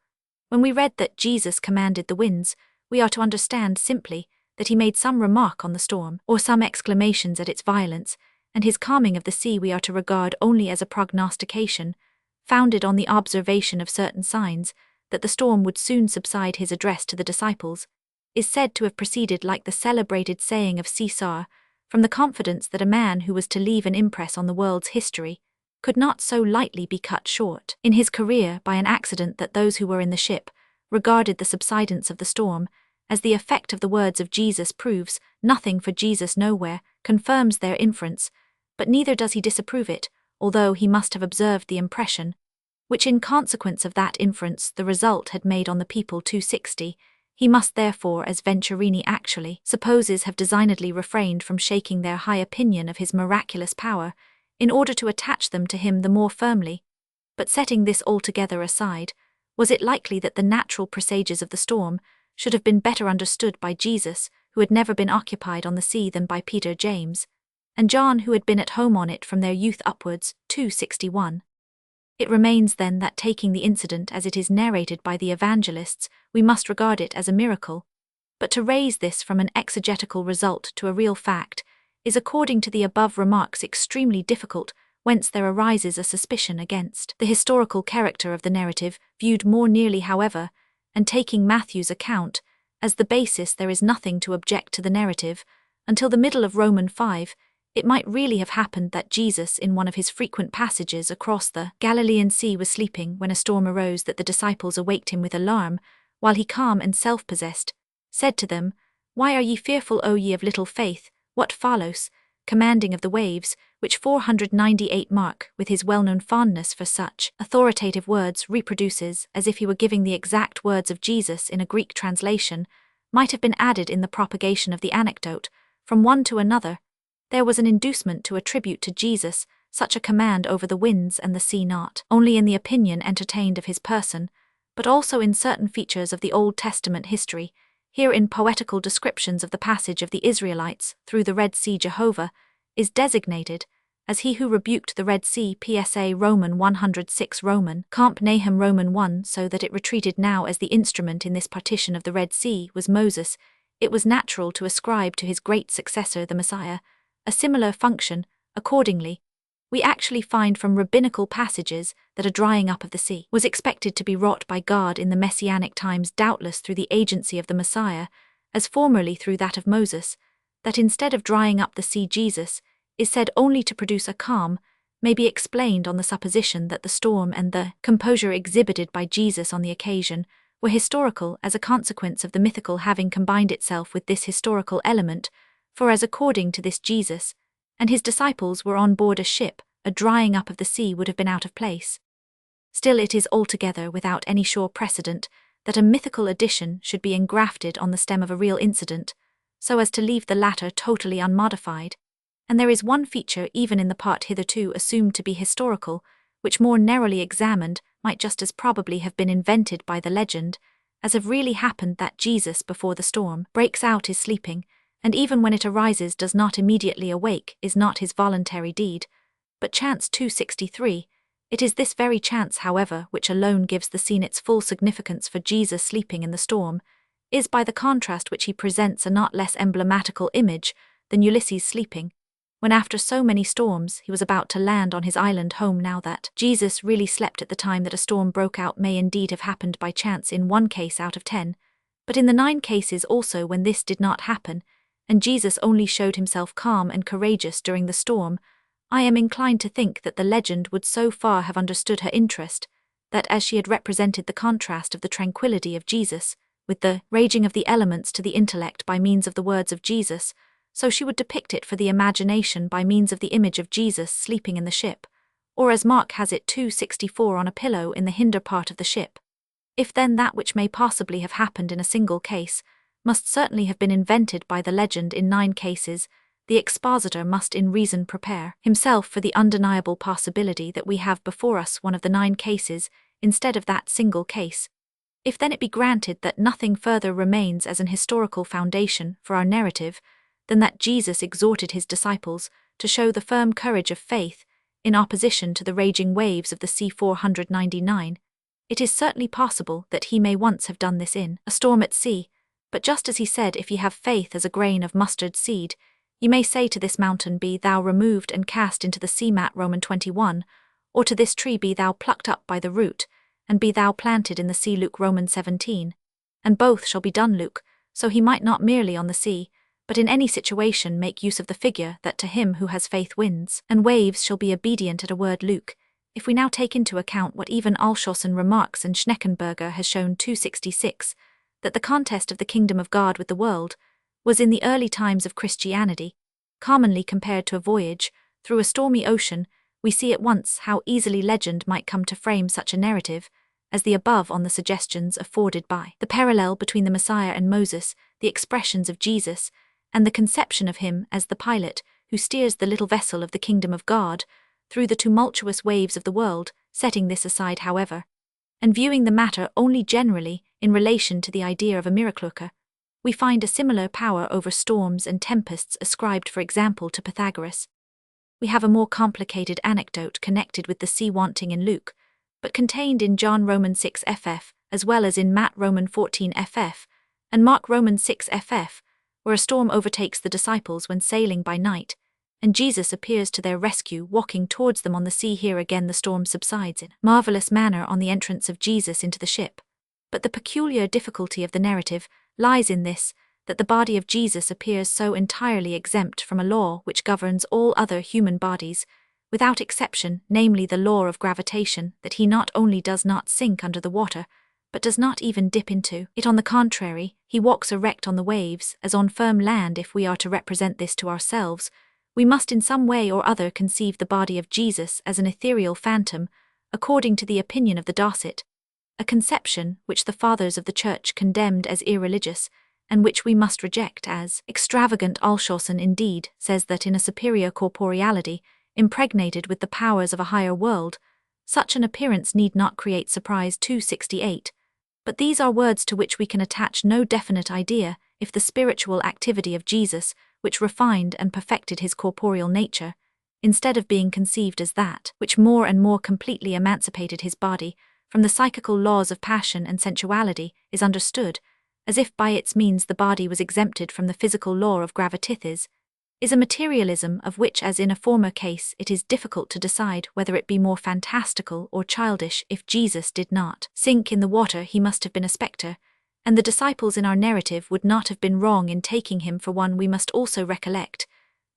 When we read that Jesus commanded the winds, we are to understand simply that he made some remark on the storm, or some exclamations at its violence, and his calming of the sea we are to regard only as a prognostication, founded on the observation of certain signs, that the storm would soon subside. His address to the disciples is said to have proceeded, like the celebrated saying of Caesar, from the confidence that a man who was to leave an impress on the world's history could not so lightly be cut short in his career by an accident, that those who were in the ship regarded the subsidence of the storm as the effect of the words of Jesus. Proves nothing, for Jesus nowhere confirms their inference, but neither does he disapprove it, although he must have observed the impression which, in consequence of that inference, the result had made on the people. 260. He must therefore, as Venturini actually supposes, have designedly refrained from shaking their high opinion of his miraculous power, in order to attach them to him the more firmly. But setting this altogether aside, was it likely that the natural presages of the storm should have been better understood by Jesus, who had never been occupied on the sea, than by Peter, James, and John, who had been at home on it from their youth upwards? 261. It remains then that, taking the incident as it is narrated by the evangelists, we must regard it as a miracle. But to raise this from an exegetical result to a real fact is, according to the above remarks, extremely difficult, whence there arises a suspicion against the historical character of the narrative. Viewed more nearly, however, and taking Matthew's account as the basis, there is nothing to object to the narrative. Until the middle of Roman 5, it might really have happened that Jesus, in one of his frequent passages across the Galilean Sea, was sleeping when a storm arose, that the disciples awaked him with alarm, while he, calm and self-possessed, said to them, "Why are ye fearful, O ye of little faith?" What Phalos, commanding of the waves, which 498 mark, with his well-known fondness for such authoritative words, reproduces, as if he were giving the exact words of Jesus in a Greek translation, might have been added in the propagation of the anecdote from one to another. There was an inducement to attribute to Jesus such a command over the winds and the sea, not only in the opinion entertained of his person, but also in certain features of the Old Testament history. Here in poetical descriptions of the passage of the Israelites through the Red Sea, Jehovah is designated as he who rebuked the Red Sea, PSA Roman 106 Roman, Comp Nahum Roman 1, so that it retreated. Now as the instrument in this partition of the Red Sea was Moses, it was natural to ascribe to his great successor the Messiah a similar function. Accordingly, we actually find from rabbinical passages that a drying up of the sea was expected to be wrought by God in the Messianic times, doubtless through the agency of the Messiah, as formerly through that of Moses, that instead of drying up the sea Jesus is said only to produce a calm, may be explained on the supposition that the storm and the composure exhibited by Jesus on the occasion were historical as a consequence of the mythical having combined itself with this historical element, for as according to this Jesus and his disciples were on board a ship, a drying up of the sea would have been out of place. Still it is altogether without any sure precedent that a mythical addition should be engrafted on the stem of a real incident, so as to leave the latter totally unmodified, and there is one feature even in the part hitherto assumed to be historical, which more narrowly examined might just as probably have been invented by the legend, as have really happened, that Jesus before the storm breaks out is sleeping, and even when it arises does not immediately awake, is not his voluntary deed, but chance. 263. It is this very chance, however, which alone gives the scene its full significance, for Jesus sleeping in the storm is, by the contrast which he presents, a not less emblematical image than Ulysses sleeping, when after so many storms he was about to land on his island home. Now that Jesus really slept at the time that a storm broke out may indeed have happened by chance in 1 case out of 10, but in the 9 cases also when this did not happen, and Jesus only showed himself calm and courageous during the storm, I am inclined to think that the legend would so far have understood her interest, that as she had represented the contrast of the tranquility of Jesus with the raging of the elements to the intellect by means of the words of Jesus, so she would depict it for the imagination by means of the image of Jesus sleeping in the ship, or as Mark has it 264 on a pillow in the hinder part of the ship. If then that which may possibly have happened in a single case must certainly have been invented by the legend in 9 cases, the expositor must in reason prepare himself for the undeniable possibility that we have before us one of the 9 cases instead of that single case. If then it be granted that nothing further remains as an historical foundation for our narrative than that Jesus exhorted his disciples to show the firm courage of faith in opposition to the raging waves of the sea 499, it is certainly possible that he may once have done this in a storm at sea. But just as he said, if ye have faith as a grain of mustard seed, ye may say to this mountain, be thou removed and cast into the sea, Matt Roman 21, or to this tree, be thou plucked up by the root, and be thou planted in the sea, Luke Roman 17, and both shall be done, Luke. So he might not merely on the sea, but in any situation make use of the figure that to him who has faith winds and waves shall be obedient at a word, Luke. If we now take into account what even Alshausen remarks and Schneckenberger has shown 266, that the contest of the kingdom of God with the world was in the early times of Christianity, commonly compared to a voyage through a stormy ocean, we see at once how easily legend might come to frame such a narrative as the above on the suggestions afforded by the parallel between the Messiah and Moses, the expressions of Jesus, and the conception of him as the pilot who steers the little vessel of the kingdom of God through the tumultuous waves of the world. Setting this aside, however, and viewing the matter only generally in relation to the idea of a miracle worker, we find a similar power over storms and tempests ascribed, for example, to Pythagoras. We have a more complicated anecdote connected with the sea wanting in Luke, but contained in John Roman 6 ff, as well as in Matt Roman 14 ff, and Mark Roman 6 ff, where a storm overtakes the disciples when sailing by night, and Jesus appears to their rescue walking towards them on the sea. Here again the storm subsides in marvelous manner on the entrance of Jesus into the ship. But the peculiar difficulty of the narrative lies in this, that the body of Jesus appears so entirely exempt from a law which governs all other human bodies, without exception, namely the law of gravitation, that he not only does not sink under the water, but does not even dip into it. On the contrary, he walks erect on the waves, as on firm land. If we are to represent this to ourselves, we must in some way or other conceive the body of Jesus as an ethereal phantom, according to the opinion of the Docet, a conception which the Fathers of the Church condemned as irreligious, and which we must reject as extravagant. Alshausen indeed says that in a superior corporeality, impregnated with the powers of a higher world, such an appearance need not create surprise. 268, But these are words to which we can attach no definite idea if the spiritual activity of Jesus, which refined and perfected his corporeal nature, instead of being conceived as that which more and more completely emancipated his body from the psychical laws of passion and sensuality, is understood as if by its means the body was exempted from the physical law of gravitithis, is a materialism of which, as in a former case, it is difficult to decide whether it be more fantastical or childish. If Jesus did not sink in the water, he must have been a spectre, and the disciples in our narrative would not have been wrong in taking him for one. We must also recollect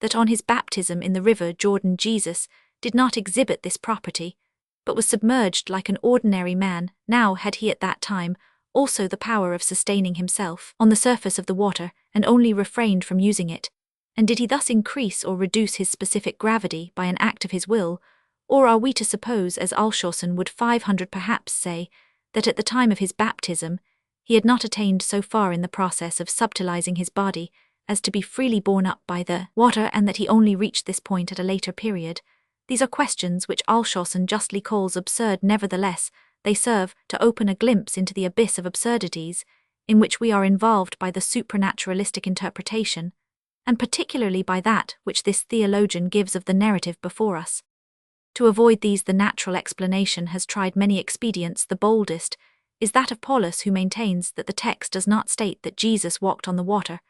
that on his baptism in the river Jordan Jesus did not exhibit this property, but was submerged like an ordinary man. Now had he at that time also the power of sustaining himself on the surface of the water, and only refrained from using it? And did he thus increase or reduce his specific gravity by an act of his will, or are we to suppose, as Alshausen would 500 perhaps say, that at the time of his baptism he had not attained so far in the process of subtilizing his body as to be freely borne up by the water, and that he only reached this point at a later period? These are questions which Alshausen justly calls absurd. Nevertheless, they serve to open a glimpse into the abyss of absurdities in which we are involved by the supranaturalistic interpretation, and particularly by that which this theologian gives of the narrative before us. To avoid these, the natural explanation has tried many expedients. The boldest is that of Paulus, who maintains that the text does not state that Jesus walked on the water,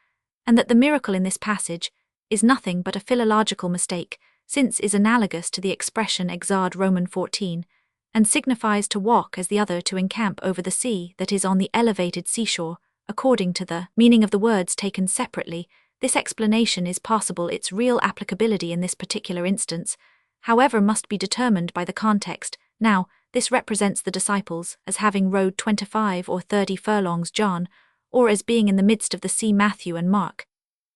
and that the miracle in this passage is nothing but a philological mistake, since is analogous to the expression exard Roman 14, and signifies to walk as the other to encamp over the sea that is on the elevated seashore. According to the meaning of the words taken separately, this explanation is possible. Its real applicability in this particular instance, however, must be determined by the context. Now, this represents the disciples as having rowed 25 or 30 furlongs John, or as being in the midst of the sea Matthew and Mark.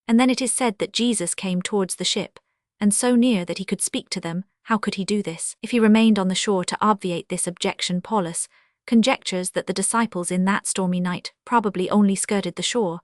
And then it is said that Jesus came towards the ship, and so near that he could speak to them. How could he do this? If he remained on the shore to obviate this objection, Paulus conjectures that the disciples in that stormy night probably only skirted the shore.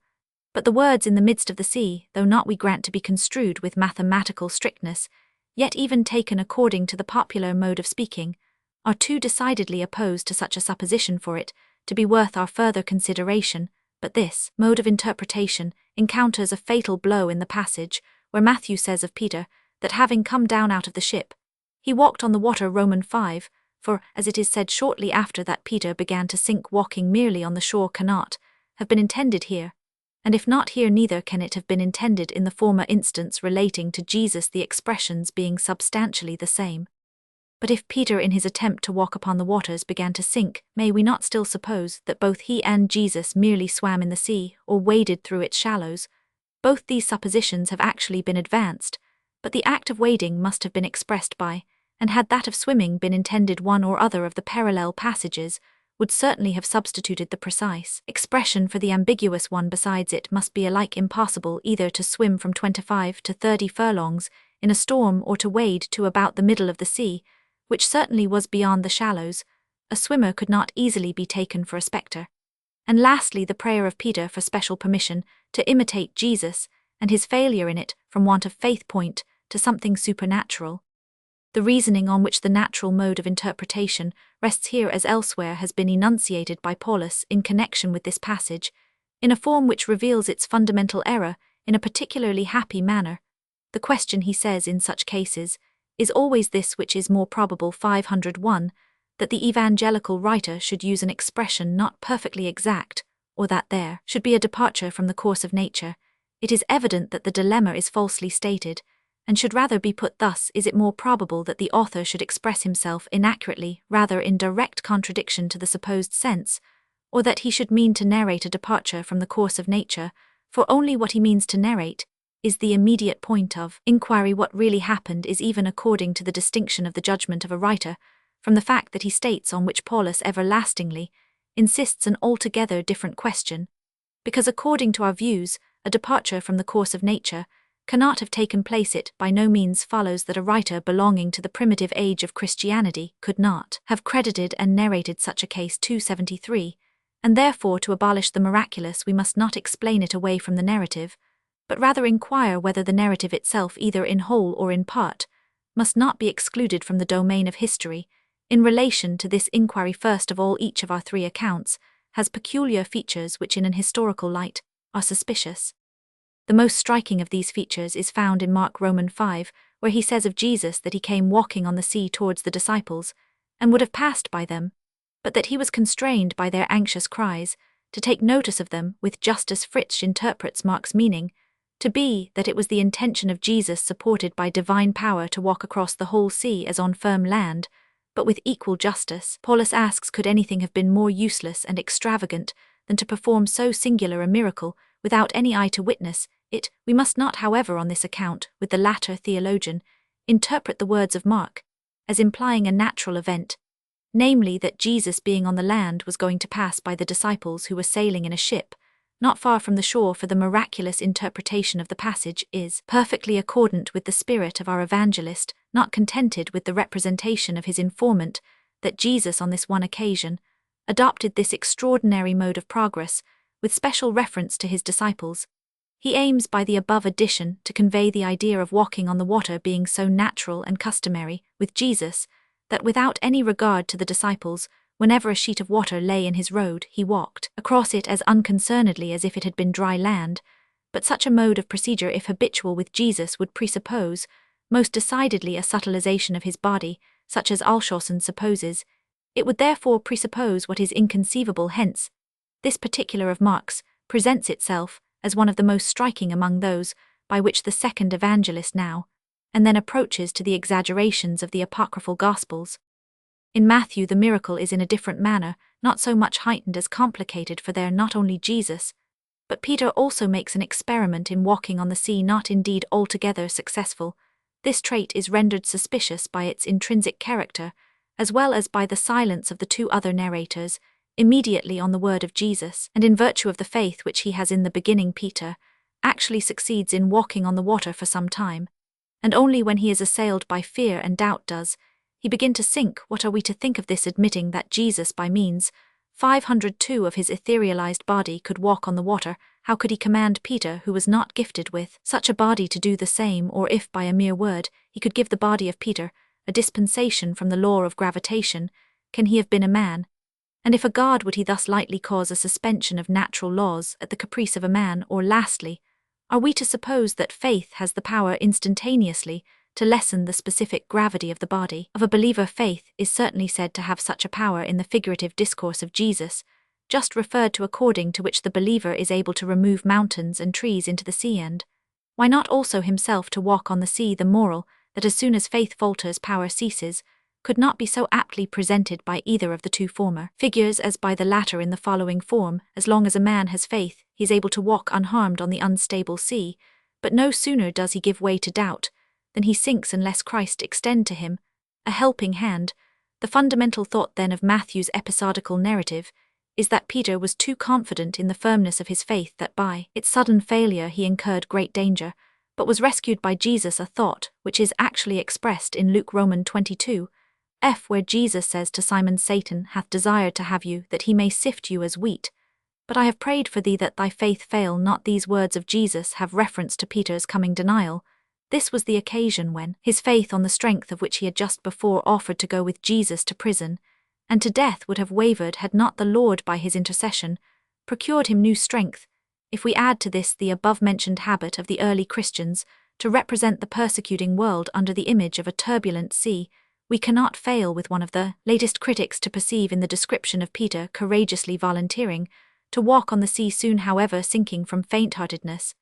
But the words "in the midst of the sea," though not, we grant, to be construed with mathematical strictness, yet even taken according to the popular mode of speaking, are too decidedly opposed to such a supposition for it to be worth our further consideration. But this mode of interpretation encounters a fatal blow in the passage where Matthew says of Peter that having come down out of the ship, he walked on the water. Roman 5, for, as it is said shortly after that Peter began to sink, walking merely on the shore cannot have been intended here. And if not here, neither can it have been intended in the former instance relating to Jesus, the expressions being substantially the same. But if Peter in his attempt to walk upon the waters began to sink, may we not still suppose that both he and Jesus merely swam in the sea or waded through its shallows? Both these suppositions have actually been advanced, but the act of wading must have been expressed by, and had that of swimming been intended, one or other of the parallel passages would certainly have substituted the precise expression for the ambiguous one. Besides, it must be alike impossible either to swim from 25 to 30 furlongs in a storm or to wade to about the middle of the sea, which certainly was beyond the shallows. A swimmer could not easily be taken for a spectre. And lastly, the prayer of Peter for special permission to imitate Jesus, and his failure in it from want of faith, point to something supernatural. The reasoning on which the natural mode of interpretation rests here as elsewhere has been enunciated by Paulus in connection with this passage, in a form which reveals its fundamental error in a particularly happy manner. The question, he says, in such cases is always this: which is more probable? 501, that the evangelical writer should use an expression not perfectly exact, or that there should be a departure from the course of nature. It is evident that the dilemma is falsely stated, and should rather be put thus: is it more probable that the author should express himself inaccurately, rather in direct contradiction to the supposed sense, or that he should mean to narrate a departure from the course of nature? For only what he means to narrate is the immediate point of inquiry. What really happened is, even according to the distinction of the judgment of a writer, from the fact that he states, on which Paulus everlastingly insists, an altogether different question, because according to our views, a departure from the course of nature cannot have taken place. It by no means follows that a writer belonging to the primitive age of Christianity could not have credited and narrated such a case. 273, and therefore to abolish the miraculous we must not explain it away from the narrative, but rather inquire whether the narrative itself, either in whole or in part, must not be excluded from the domain of history. In relation to this inquiry, first of all, each of our three accounts has peculiar features which in an historical light are suspicious. The most striking of these features is found in Mark Roman 5, where he says of Jesus that he came walking on the sea towards the disciples, and would have passed by them, but that he was constrained by their anxious cries to take notice of them, with Justus Fritzsch interprets Mark's meaning to be that it was the intention of Jesus, supported by divine power, to walk across the whole sea as on firm land, but with equal justice. Paulus asks, could anything have been more useless and extravagant than to perform so singular a miracle without any eye to witness it? We must not, however, on this account, with the latter theologian, interpret the words of Mark as implying a natural event, namely that Jesus, being on the land, was going to pass by the disciples who were sailing in a ship not far from the shore, for the miraculous interpretation of the passage is perfectly accordant with the spirit of our evangelist, not contented with the representation of his informant, that Jesus on this one occasion adopted this extraordinary mode of progress, with special reference to his disciples. He aims by the above addition to convey the idea of walking on the water being so natural and customary with Jesus, that without any regard to the disciples, whenever a sheet of water lay in his road, he walked across it as unconcernedly as if it had been dry land. But such a mode of procedure, if habitual with Jesus, would presuppose most decidedly a subtilization of his body, such as Alshausen supposes. It would therefore presuppose what is inconceivable. Hence, this particular of Mark's presents itself as one of the most striking among those by which the second evangelist now and then approaches to the exaggerations of the apocryphal Gospels. In Matthew the miracle is in a different manner, not so much heightened as complicated, for there not only Jesus, but Peter also makes an experiment in walking on the sea, not indeed altogether successful. This trait is rendered suspicious by its intrinsic character, as well as by the silence of the two other narrators, immediately on the word of Jesus, and in virtue of the faith which he has in the beginning. Peter actually succeeds in walking on the water for some time, and only when he is assailed by fear and doubt does he begin to sink. What are we to think of this, admitting that Jesus by means 502 of his etherealized body could walk on the water? How could he command Peter, who was not gifted with such a body, to do the same? Or if by a mere word he could give the body of Peter a dispensation from the law of gravitation, can he have been a man? And if a god, would he thus lightly cause a suspension of natural laws at the caprice of a man? Or lastly, are we to suppose that faith has the power instantaneously to lessen the specific gravity of the body of a believer? Faith is certainly said to have such a power in the figurative discourse of Jesus, just referred to, according to which the believer is able to remove mountains and trees into the sea, and why not also himself to walk on the sea? The moral, that as soon as faith falters, power ceases, could not be so aptly presented by either of the two former figures as by the latter in the following form: as long as a man has faith, he is able to walk unharmed on the unstable sea, but no sooner does he give way to doubt than he sinks unless Christ extend to him a helping hand. The fundamental thought then of Matthew's episodical narrative is that Peter was too confident in the firmness of his faith that by its sudden failure he incurred great danger, but was rescued by Jesus, a thought which is actually expressed in Luke Roman 22, where Jesus says to Simon, Satan hath desired to have you, that he may sift you as wheat, but I have prayed for thee that thy faith fail not. These words of Jesus have reference to Peter's coming denial. This was the occasion when his faith, on the strength of which he had just before offered to go with Jesus to prison and to death, would have wavered had not the Lord by his intercession procured him new strength. If we add to this the above-mentioned habit of the early Christians to represent the persecuting world under the image of a turbulent sea, we cannot fail with one of the latest critics to perceive in the description of Peter courageously volunteering to walk on the sea, soon however sinking from faint-heartedness,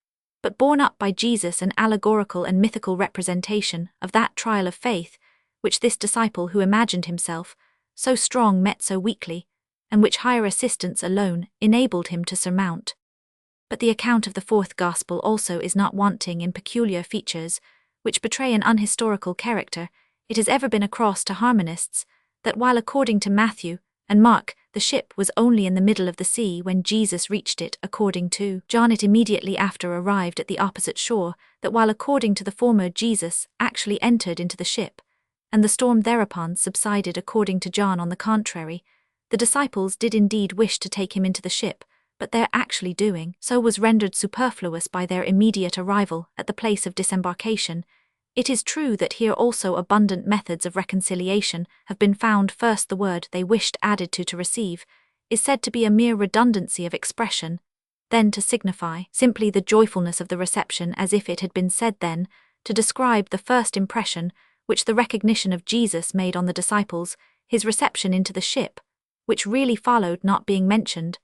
but borne up by Jesus, an allegorical and mythical representation of that trial of faith which this disciple, who imagined himself so strong, met so weakly, and which higher assistance alone enabled him to surmount. But the account of the fourth Gospel also is not wanting in peculiar features which betray an unhistorical character. It has ever been across to harmonists that while, according to Matthew and Mark, the ship was only in the middle of the sea when Jesus reached it, according to John it immediately after arrived at the opposite shore, that while according to the former Jesus actually entered into the ship, and the storm thereupon subsided, according to John on the contrary, the disciples did indeed wish to take him into the ship, but their actually doing so was rendered superfluous by their immediate arrival at the place of disembarkation. It is true that here also abundant methods of reconciliation have been found. First, the word they wished added to receive is said to be a mere redundancy of expression, then to signify simply the joyfulness of the reception as if it had been said then, to describe the first impression which the recognition of Jesus made on the disciples, his reception into the ship, which really followed not being mentioned,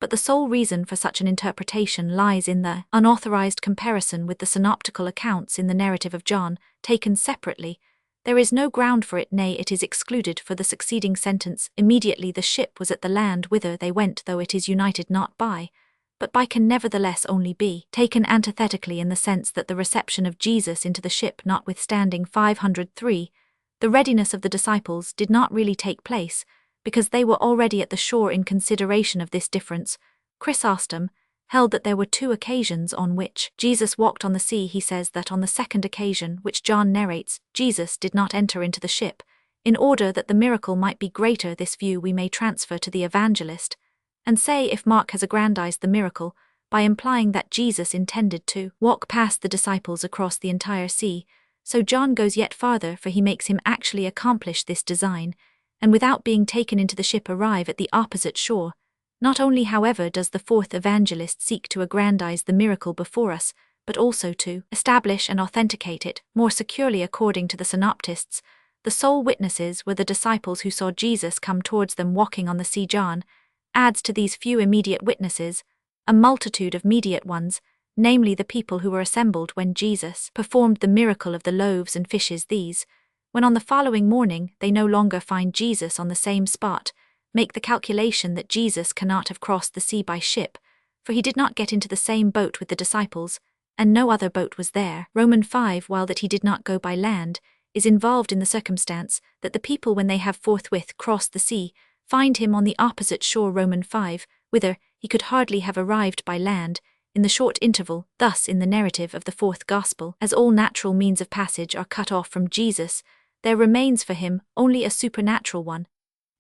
but the sole reason for such an interpretation lies in the unauthorized comparison with the synoptical accounts in the narrative of John, taken separately. There is no ground for it, nay, it is excluded, for the succeeding sentence, immediately the ship was at the land whither they went, though it is united not by, but by, can nevertheless only be taken antithetically in the sense that the reception of Jesus into the ship notwithstanding 503, the readiness of the disciples did not really take place, because they were already at the shore. In consideration of this difference, Chrysostom held that there were two occasions on which Jesus walked on the sea. He says that on the second occasion, which John narrates, Jesus did not enter into the ship, in order that the miracle might be greater. This view we may transfer to the evangelist, and say if Mark has aggrandized the miracle by implying that Jesus intended to walk past the disciples across the entire sea, so John goes yet farther, for he makes him actually accomplish this design, and without being taken into the ship arrive at the opposite shore. Not only, however, does the fourth evangelist seek to aggrandize the miracle before us, but also to establish and authenticate it more securely. According to the synoptists, the sole witnesses were the disciples who saw Jesus come towards them walking on the sea. John adds to these few immediate witnesses a multitude of mediate ones, namely the people who were assembled when Jesus performed the miracle of the loaves and fishes. These, when on the following morning they no longer find Jesus on the same spot, make the calculation that Jesus cannot have crossed the sea by ship, for he did not get into the same boat with the disciples, and no other boat was there. Romans 5, while that he did not go by land, is involved in the circumstance that the people, when they have forthwith crossed the sea, find him on the opposite shore. Romans 5, whither he could hardly have arrived by land, in the short interval. Thus in the narrative of the fourth gospel, as all natural means of passage are cut off from Jesus, there remains for him only a supernatural one,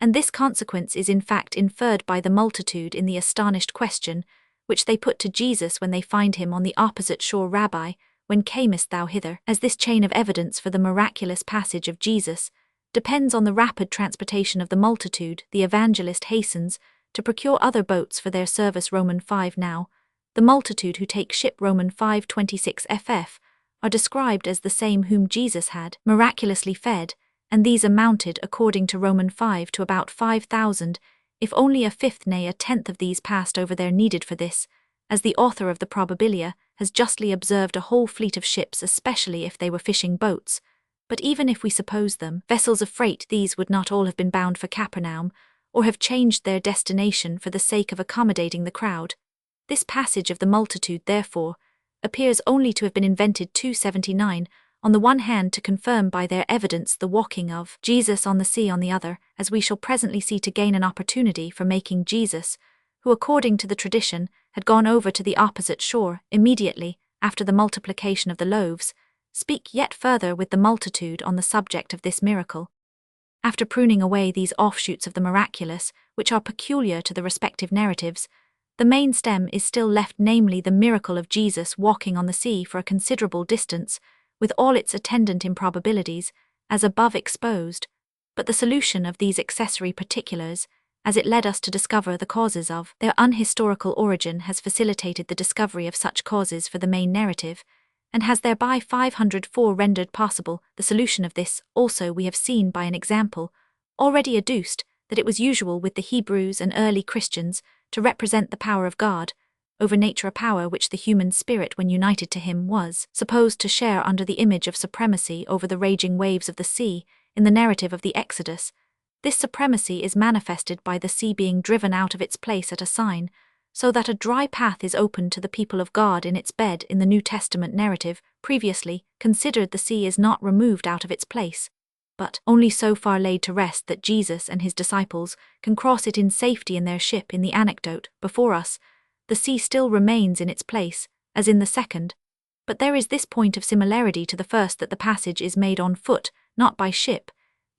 and this consequence is in fact inferred by the multitude in the astonished question which they put to Jesus when they find him on the opposite shore. Rabbi, when camest thou hither? As this chain of evidence for the miraculous passage of Jesus depends on the rapid transportation of the multitude, the evangelist hastens to procure other boats for their service. Romans 5. Now, the multitude who take ship, Romans 5:26 ff, are described as the same whom Jesus had miraculously fed, and these amounted, according to Romans 5, to about 5,000, if only a fifth, nay, a tenth of these passed over there needed for this, as the author of the Probabilia has justly observed, a whole fleet of ships, especially if they were fishing boats. But even if we suppose them vessels of freight, these would not all have been bound for Capernaum, or have changed their destination for the sake of accommodating the crowd. This passage of the multitude, therefore, appears only to have been invented 279, on the one hand to confirm by their evidence the walking of Jesus on the sea, on the other, as we shall presently see, to gain an opportunity for making Jesus, who according to the tradition had gone over to the opposite shore immediately after the multiplication of the loaves, speak yet further with the multitude on the subject of this miracle. After pruning away these offshoots of the miraculous, which are peculiar to the respective narratives, the main stem is still left, namely the miracle of Jesus walking on the sea for a considerable distance, with all its attendant improbabilities, as above exposed. But the solution of these accessory particulars, as it led us to discover the causes of their unhistorical origin, has facilitated the discovery of such causes for the main narrative, and has thereby 504 rendered possible the solution of this. Also we have seen by an example already adduced that it was usual with the Hebrews and early Christians to represent the power of God over nature, a power which the human spirit, when united to him, was supposed to share under the image of supremacy over the raging waves of the sea. In the narrative of the Exodus, this supremacy is manifested by the sea being driven out of its place at a sign, so that a dry path is opened to the people of God in its bed. In the New Testament narrative, previously considered, the sea is not removed out of its place, but only so far laid to rest that Jesus and his disciples can cross it in safety in their ship. In the anecdote before us, the sea still remains in its place, as in the second, but there is this point of similarity to the first, that the passage is made on foot, not by ship,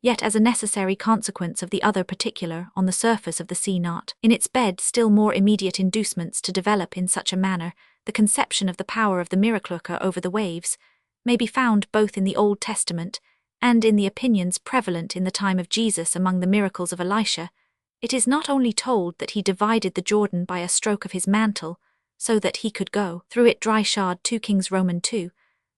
yet as a necessary consequence of the other particular, on the surface of the sea, not in its bed. Still more immediate inducements to develop in such a manner the conception of the power of the miracleworker over the waves may be found both in the Old Testament and in the opinions prevalent in the time of Jesus among the miracles of Elisha. It is not only told that he divided the Jordan by a stroke of his mantle, so that he could go through it dry-shod, 2 Kings Roman 2,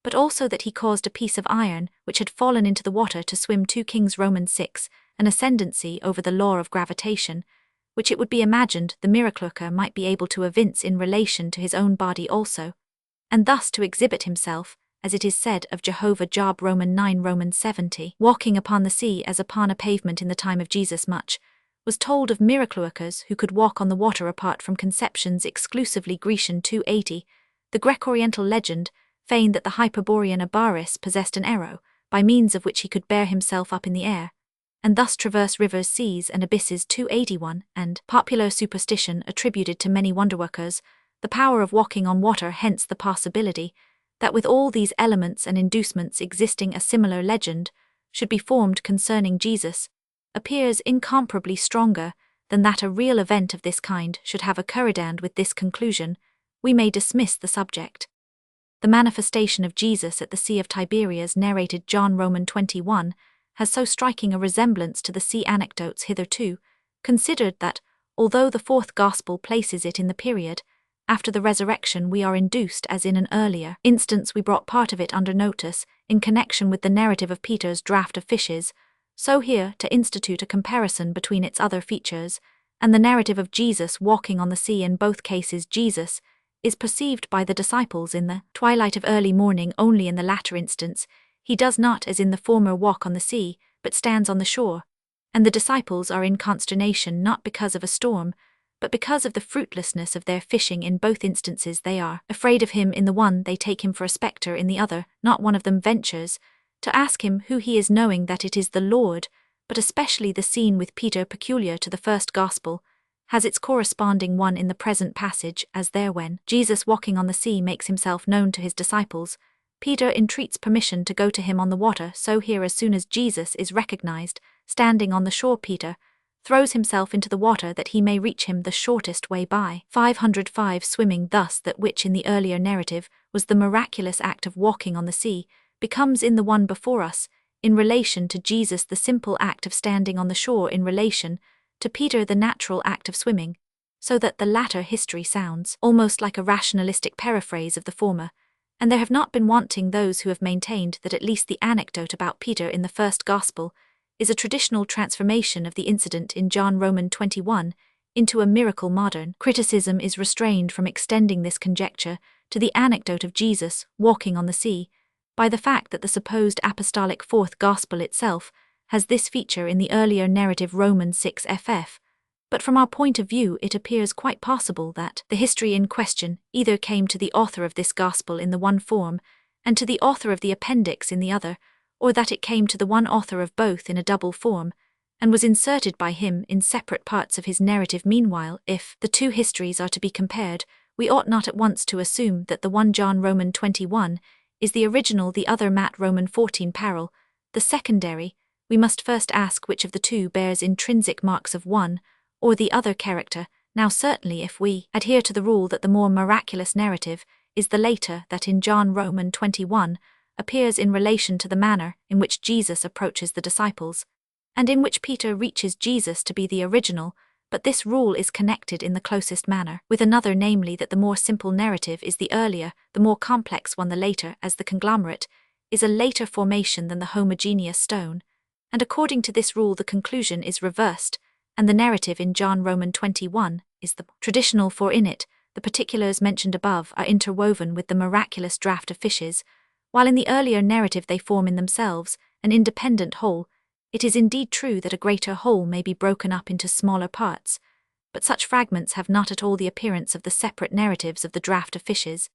but also that he caused a piece of iron which had fallen into the water to swim, 2 Kings Roman 6, an ascendancy over the law of gravitation, which it would be imagined the miracle worker might be able to evince in relation to his own body also, and thus to exhibit himself, as it is said of Jehovah Job Roman 9 Roman 70, walking upon the sea as upon a pavement in the time of Jesus much, was told of miracle workers who could walk on the water apart from conceptions exclusively Grecian 280, the Greco-Oriental legend, feign that the Hyperborean Abaris possessed an arrow, by means of which he could bear himself up in the air, and thus traverse rivers, seas, and abysses 281, and popular superstition attributed to many wonderworkers, the power of walking on water, hence the possibility that with all these elements and inducements existing a similar legend should be formed concerning Jesus, appears incomparably stronger than that a real event of this kind should have occurred, and with this conclusion we may dismiss the subject. The manifestation of Jesus at the Sea of Tiberias, narrated John Roman 21, has so striking a resemblance to the sea anecdotes hitherto considered that, although the fourth Gospel places it in the period after the resurrection, we are induced, as in an earlier instance we brought part of it under notice in connection with the narrative of Peter's draught of fishes, so here to institute a comparison between its other features and the narrative of Jesus walking on the sea. In both cases Jesus is perceived by the disciples in the twilight of early morning. Only in the latter instance he does not, as in the former, walk on the sea, but stands on the shore, and the disciples are in consternation not because of a storm, but because of the fruitlessness of their fishing. In both instances they are afraid of him. In the one they take him for a spectre, in the other not one of them ventures to ask him who he is, knowing that it is the Lord. But especially the scene with Peter, peculiar to the first Gospel, has its corresponding one in the present passage, as there when Jesus walking on the sea makes himself known to his disciples, Peter entreats permission to go to him on the water. So here, as soon as Jesus is recognized standing on the shore, Peter throws himself into the water that he may reach him the shortest way by. 505 Swimming thus, that which in the earlier narrative was the miraculous act of walking on the sea, becomes in the one before us, in relation to Jesus, the simple act of standing on the shore, in relation to Peter the natural act of swimming, so that the latter history sounds almost like a rationalistic paraphrase of the former, and there have not been wanting those who have maintained that at least the anecdote about Peter in the first Gospel is a traditional transformation of the incident in John Roman 21 into a miracle. Modern criticism is restrained from extending this conjecture to the anecdote of Jesus walking on the sea by the fact that the supposed apostolic fourth Gospel itself has this feature in the earlier narrative Romans 6 ff. But from our point of view it appears quite possible that the history in question either came to the author of this Gospel in the one form and to the author of the appendix in the other, or that it came to the one author of both in a double form, and was inserted by him in separate parts of his narrative. Meanwhile, if the two histories are to be compared, we ought not at once to assume that the one John Roman 21 is the original, the other Matt Roman 14 parallel, the secondary. We must first ask which of the two bears intrinsic marks of one or the other character. Now certainly if we adhere to the rule that the more miraculous narrative is the later, that in John Roman 21 appears in relation to the manner in which Jesus approaches the disciples, and in which Peter reaches Jesus, to be the original, but this rule is connected in the closest manner with another, namely that the more simple narrative is the earlier, the more complex one the later, as the conglomerate is a later formation than the homogeneous stone, and according to this rule the conclusion is reversed, and the narrative in John Roman 21 is the traditional, for in it the particulars mentioned above are interwoven with the miraculous draught of fishes, while in the earlier narrative they form in themselves an independent whole. It is indeed true that a greater whole may be broken up into smaller parts, but such fragments have not at all the appearance of the separate narratives of the draught of fishes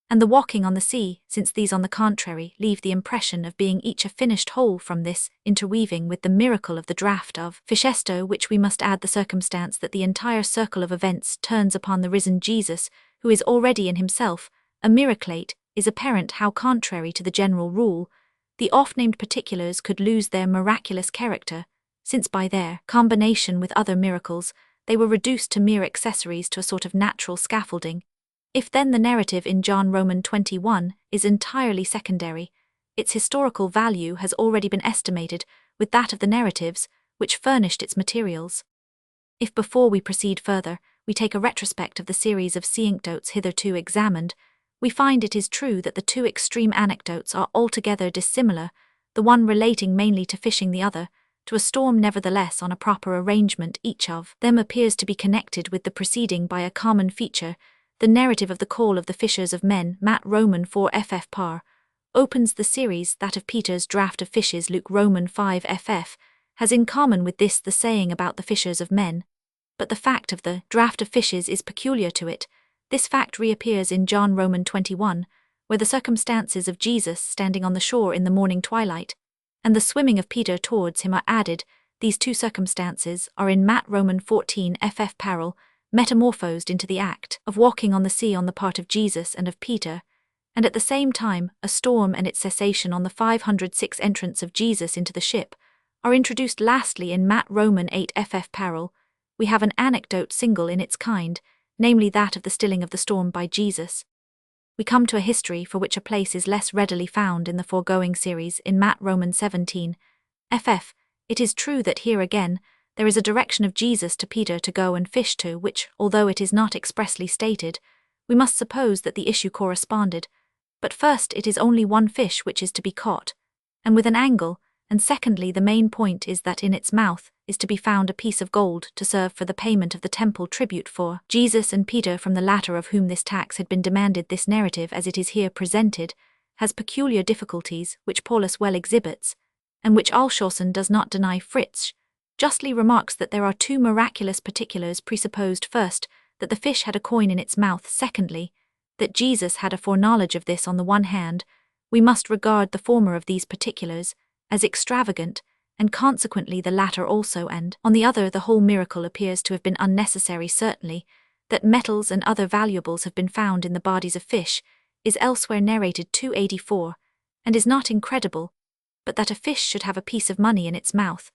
and the walking on the sea, since these on the contrary leave the impression of being each a finished whole from this interweaving with the miracle of the draught of fishes, to which we must add the circumstance that the entire circle of events turns upon the risen Jesus, who is already in himself a miraclate. Is apparent how, contrary to the general rule, the oft-named particulars could lose their miraculous character, since by their combination with other miracles they were reduced to mere accessories to a sort of natural scaffolding. If then the narrative in John Roman 21 is entirely secondary, its historical value has already been estimated with that of the narratives which furnished its materials. If before we proceed further, we take a retrospect of the series of anecdotes hitherto examined, we find it is true that the two extreme anecdotes are altogether dissimilar, the one relating mainly to fishing, the other to a storm. Nevertheless, on a proper arrangement, each of them appears to be connected with the preceding by a common feature. The narrative of the call of the fishers of men, Matt Roman 4 ff par, opens the series. That of Peter's draught of fishes, Luke Roman 5 ff, has in common with this the saying about the fishers of men. But the fact of the draught of fishes is peculiar to it. This fact reappears in John Roman 21, where the circumstances of Jesus standing on the shore in the morning twilight, and the swimming of Peter towards him are added. These two circumstances are in Matt Roman 14 ff parallel, metamorphosed into the act of walking on the sea on the part of Jesus and of Peter, and at the same time a storm and its cessation on the 506 entrance of Jesus into the ship are introduced. Lastly, in Matt Roman 8 ff parallel, we have an anecdote single in its kind, namely that of the stilling of the storm by Jesus. We come to a history for which a place is less readily found in the foregoing series in Matt Roman 17 ff. It is true that here again there is a direction of Jesus to Peter to go and fish to which, although it is not expressly stated, we must suppose that the issue corresponded. But first, it is only one fish which is to be caught, and with an angle, and secondly, the main point is that in its mouth is to be found a piece of gold to serve for the payment of the temple tribute for Jesus and Peter, from the latter of whom this tax had been demanded. This narrative, as it is here presented, has peculiar difficulties which Paulus well exhibits, and which Alshausen does not deny. Fritz justly remarks that there are two miraculous particulars presupposed: first, that the fish had a coin in its mouth; secondly, that Jesus had a foreknowledge of this. On the one hand, we must regard the former of these particulars as extravagant, and consequently the latter also, and, on the other, the whole miracle appears to have been unnecessary. Certainly, that metals and other valuables have been found in the bodies of fish is elsewhere narrated 284, and is not incredible, but that a fish should have a piece of money in its mouth,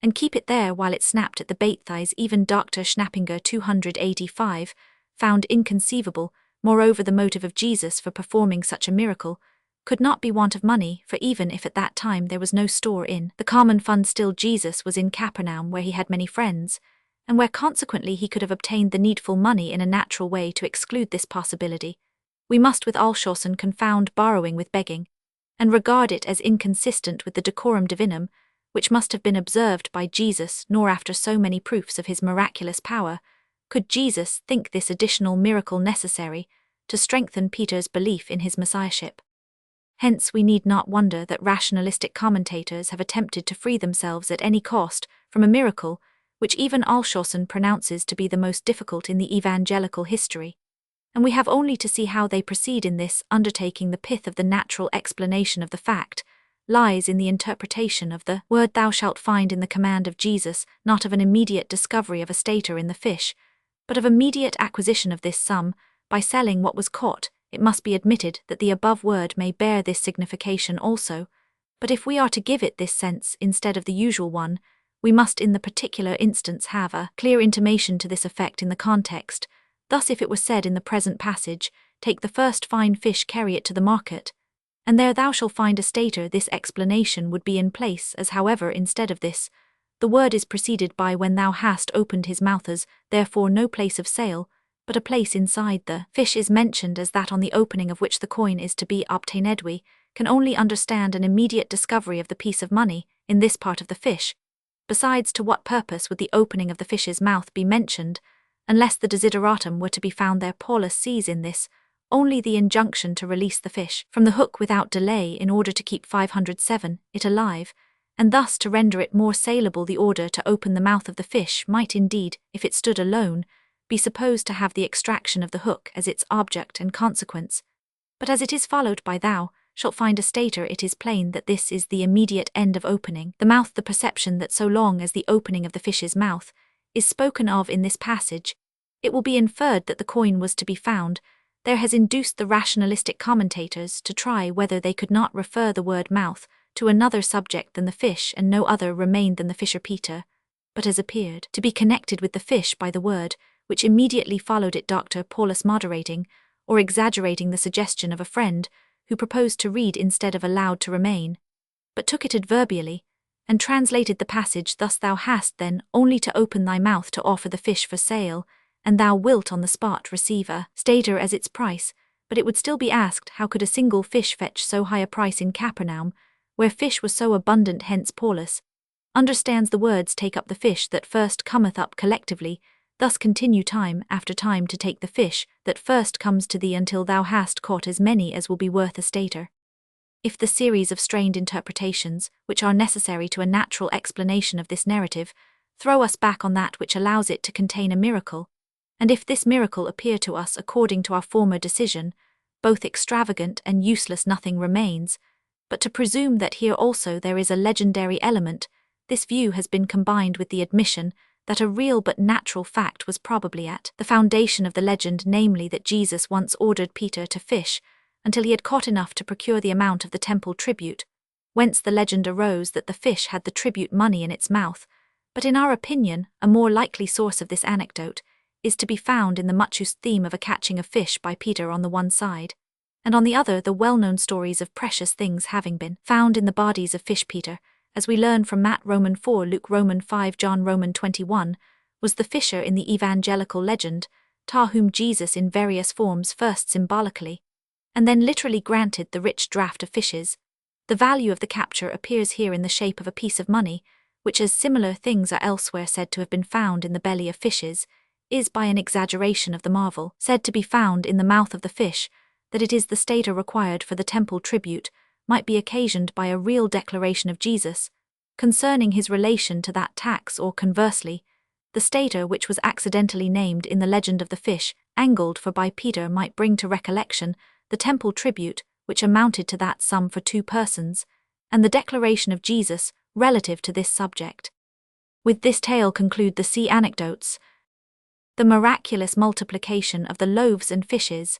and keep it there while it snapped at the bait thighs, even Dr. Schnappinger 285, found inconceivable. Moreover, the motive of Jesus for performing such a miracle could not be want of money, for even if at that time there was no store in the common fund, still Jesus was in Capernaum, where he had many friends, and where consequently he could have obtained the needful money in a natural way. To exclude this possibility, we must with Alshausen confound borrowing with begging, and regard it as inconsistent with the decorum divinum, which must have been observed by Jesus. Nor after so many proofs of his miraculous power could Jesus think this additional miracle necessary to strengthen Peter's belief in his messiahship. Hence we need not wonder that rationalistic commentators have attempted to free themselves at any cost from a miracle which even Alshausen pronounces to be the most difficult in the evangelical history, and we have only to see how they proceed in this undertaking. The pith of the natural explanation of the fact lies in the interpretation of the word "thou shalt find" in the command of Jesus, not of an immediate discovery of a stater in the fish, but of immediate acquisition of this sum by selling what was caught. It must be admitted that the above word may bear this signification also, but if we are to give it this sense instead of the usual one, we must in the particular instance have a clear intimation to this effect in the context. Thus, if it were said in the present passage, "Take the first fine fish, carry it to the market, and there thou shalt find a stater," this explanation would be in place, as however, instead of this, the word is preceded by "when thou hast opened his mouth," as therefore no place of sale, but a place inside the fish is mentioned as that on the opening of which the coin is to be obtained. We can only understand an immediate discovery of the piece of money in this part of the fish. Besides, to what purpose would the opening of the fish's mouth be mentioned, unless the desideratum were to be found there? Paulus sees in this only the injunction to release the fish from the hook without delay in order to keep 507 it alive, and thus to render it more saleable. The order to open the mouth of the fish might indeed, if it stood alone, be supposed to have the extraction of the hook as its object and consequence, but as it is followed by "thou shalt find a stater," it is plain that this is the immediate end of opening the mouth. The perception that so long as the opening of the fish's mouth is spoken of in this passage, it will be inferred that the coin was to be found, there has induced the rationalistic commentators to try whether they could not refer the word "mouth" to another subject than the fish, and no other remained than the fisher Peter, but as appeared to be connected with the fish by the word which immediately followed it. Dr. Paulus, moderating or exaggerating the suggestion of a friend who proposed to read instead of allowed to remain, but took it adverbially, and translated the passage thus: Thou hast then only to open thy mouth to offer the fish for sale, and thou wilt on the spot receive a stater as its price. But it would still be asked, how could a single fish fetch so high a price in Capernaum, where fish was so abundant? Hence Paulus understands the words: take up the fish that first cometh up collectively, thus continue time after time to take the fish that first comes to thee until thou hast caught as many as will be worth a stater. If the series of strained interpretations, which are necessary to a natural explanation of this narrative, throw us back on that which allows it to contain a miracle, and if this miracle appear to us according to our former decision, both extravagant and useless, nothing remains but to presume that here also there is a legendary element. This view has been combined with the admission that a real but natural fact was probably at the foundation of the legend, namely that Jesus once ordered Peter to fish until he had caught enough to procure the amount of the temple tribute, whence the legend arose that the fish had the tribute money in its mouth. But in our opinion, a more likely source of this anecdote is to be found in the much used theme of a catching of fish by Peter on the one side, and on the other the well-known stories of precious things having been found in the bodies of fish. Peter, as we learn from Matt Roman 4, Luke Roman 5, John Roman 21, was the fisher in the evangelical legend, to whom Jesus in various forms first symbolically, and then literally granted the rich draught of fishes. The value of the capture appears here in the shape of a piece of money, which, as similar things are elsewhere said to have been found in the belly of fishes, is, by an exaggeration of the marvel, said to be found in the mouth of the fish. That it is the stater required for the temple tribute might be occasioned by a real declaration of Jesus concerning his relation to that tax, or conversely, the stater which was accidentally named in the legend of the fish, angled for by Peter, might bring to recollection the temple tribute, which amounted to that sum for 2 persons, and the declaration of Jesus relative to this subject. With this tale conclude the sea anecdotes. The miraculous multiplication of the loaves and fishes.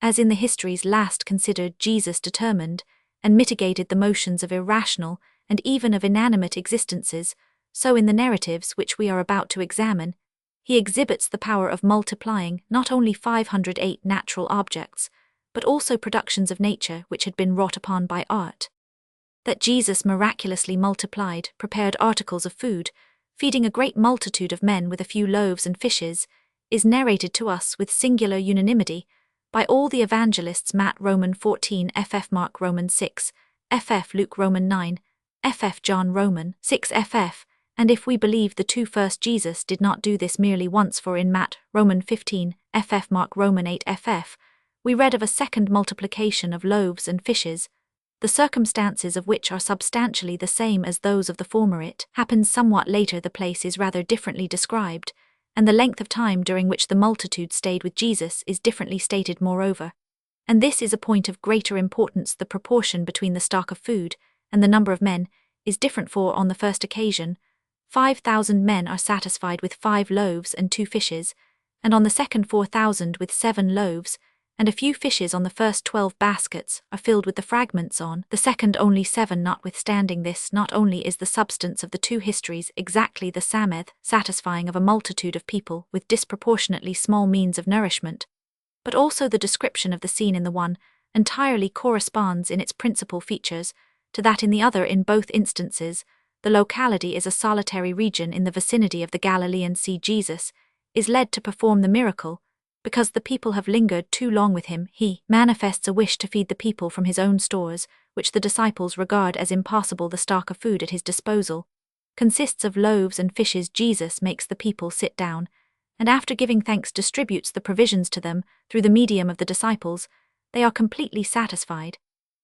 As in the histories last considered, Jesus determined and mitigated the motions of irrational and even of inanimate existences, so in the narratives which we are about to examine, he exhibits the power of multiplying not only 508 natural objects, but also productions of nature which had been wrought upon by art. That Jesus miraculously multiplied prepared articles of food, feeding a great multitude of men with a few loaves and fishes, is narrated to us with singular unanimity by all the evangelists. Matt Roman 14, ff Mark Roman 6, ff Luke Roman 9, ff John Roman 6 ff, and if we believe the 2 first, Jesus did not do this merely once, for in Matt Roman 15, ff Mark Roman 8 ff, we read of a second multiplication of loaves and fishes, the circumstances of which are substantially the same as those of the former. It happens somewhat later, the place is rather differently described, and the length of time during which the multitude stayed with Jesus is differently stated moreover. And this is a point of greater importance: the proportion between the stock of food and the number of men is different, for on the first occasion 5,000 men are satisfied with 5 loaves and 2 fishes, and on the second 4,000 with 7 loaves and a few fishes. On the first 12 baskets are filled with the fragments, on the second only 7. Notwithstanding this, not only is the substance of the 2 histories exactly the same, satisfying of a multitude of people with disproportionately small means of nourishment, but also the description of the scene in the one entirely corresponds in its principal features to that in the other. In both instances, the locality is a solitary region in the vicinity of the Galilean Sea. Jesus is led to perform the miracle because the people have lingered too long with him. He manifests a wish to feed the people from his own stores, which the disciples regard as impossible. The stock of food at his disposal consists of loaves and fishes. Jesus makes the people sit down, and after giving thanks distributes the provisions to them through the medium of the disciples. They are completely satisfied,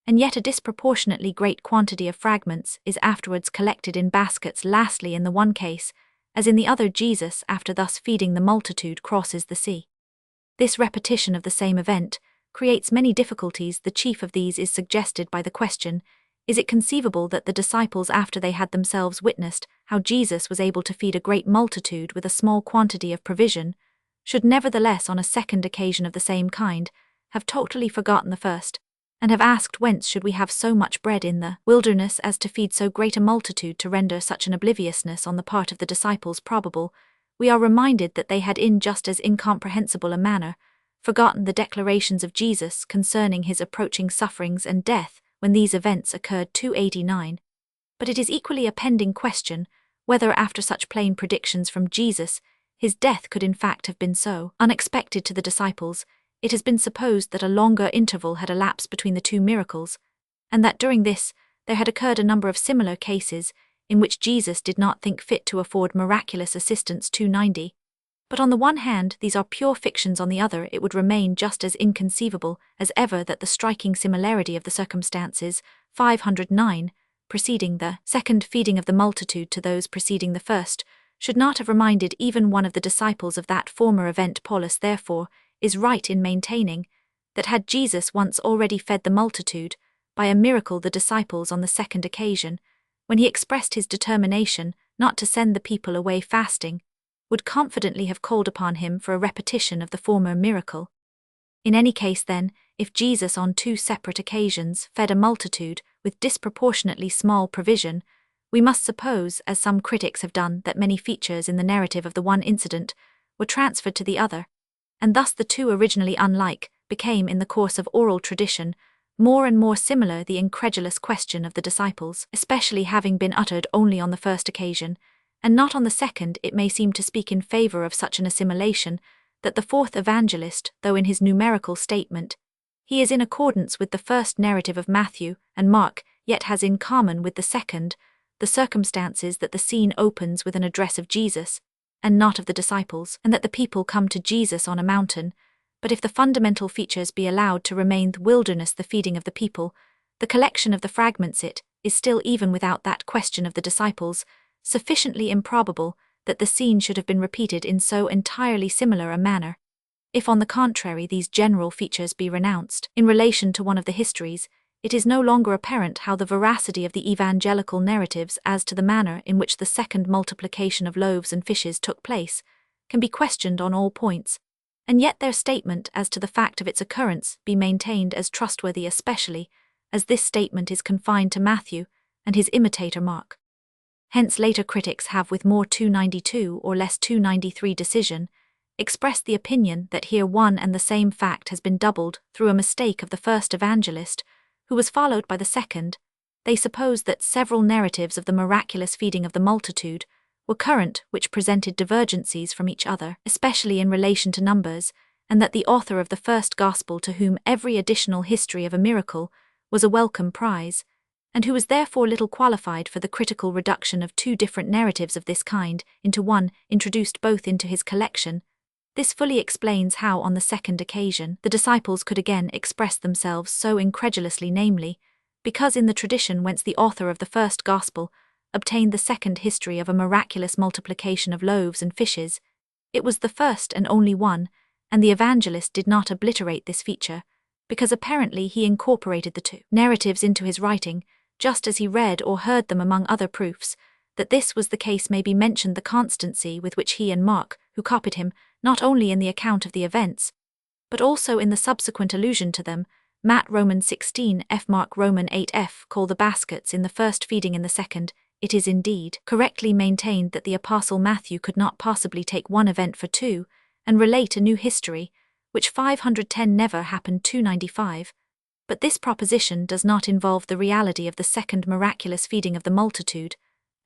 and yet a disproportionately great quantity of fragments is afterwards collected in baskets. Lastly, in the one case, as in the other, Jesus, after thus feeding the multitude, crosses the sea. This repetition of the same event creates many difficulties. The chief of these is suggested by the question: is it conceivable that the disciples, after they had themselves witnessed how Jesus was able to feed a great multitude with a small quantity of provision, should nevertheless on a second occasion of the same kind have totally forgotten the first, and have asked, whence should we have so much bread in the wilderness as to feed so great a multitude? To render such an obliviousness on the part of the disciples probable, we are reminded that they had in just as incomprehensible a manner forgotten the declarations of Jesus concerning his approaching sufferings and death when these events occurred. 289. But it is equally a pending question whether after such plain predictions from Jesus, his death could in fact have been so unexpected to the disciples. It has been supposed that a longer interval had elapsed between the two miracles, and that during this there had occurred a number of similar cases in which Jesus did not think fit to afford miraculous assistance 290. But on the one hand, these are pure fictions, on the other, it would remain just as inconceivable as ever that the striking similarity of the circumstances, 509, preceding the second feeding of the multitude to those preceding the first, should not have reminded even one of the disciples of that former event. Paulus, therefore, is right in maintaining that had Jesus once already fed the multitude, by a miracle the disciples on the second occasion, when he expressed his determination not to send the people away fasting, would confidently have called upon him for a repetition of the former miracle. In any case, then, if Jesus on two separate occasions fed a multitude with disproportionately small provision, we must suppose, as some critics have done, that many features in the narrative of the one incident were transferred to the other, and thus the two originally unlike became, in the course of oral tradition, more and more similar. The incredulous question of the disciples, especially having been uttered only on the first occasion, and not on the second, it may seem to speak in favor of such an assimilation, that the fourth evangelist, though in his numerical statement he is in accordance with the first narrative of Matthew and Mark, yet has in common with the second the circumstances that the scene opens with an address of Jesus, and not of the disciples, and that the people come to Jesus on a mountain. But if the fundamental features be allowed to remain, the wilderness, the feeding of the people, the collection of the fragments, it is still, even without that question of the disciples, sufficiently improbable that the scene should have been repeated in so entirely similar a manner. If, on the contrary, these general features be renounced in relation to one of the histories, it is no longer apparent how the veracity of the evangelical narratives as to the manner in which the second multiplication of loaves and fishes took place can be questioned on all points, and yet their statement as to the fact of its occurrence be maintained as trustworthy, especially as this statement is confined to Matthew and his imitator Mark. Hence later critics have, with more 292 or less 293 decision, expressed the opinion that here one and the same fact has been doubled through a mistake of the first evangelist, who was followed by the second. They suppose that several narratives of the miraculous feeding of the multitude were current which presented divergencies from each other, especially in relation to numbers, and that the author of the first gospel, to whom every additional history of a miracle was a welcome prize, and who was therefore little qualified for the critical reduction of two different narratives of this kind into one, introduced both into his collection. This fully explains how, on the second occasion, the disciples could again express themselves so incredulously, namely, because in the tradition whence the author of the first gospel obtained the second history of a miraculous multiplication of loaves and fishes, it was the first and only one, and the evangelist did not obliterate this feature, because apparently he incorporated the two narratives into his writing, just as he read or heard them. Among other proofs that this was the case may be mentioned the constancy with which he and Mark, who copied him, not only in the account of the events, but also in the subsequent allusion to them, Matt Romans 16 f Mark Roman 8 f, call the baskets in the first feeding in the second. It is indeed correctly maintained that the Apostle Matthew could not possibly take one event for two, and relate a new history, which 510 never happened 295. But this proposition does not involve the reality of the second miraculous feeding of the multitude,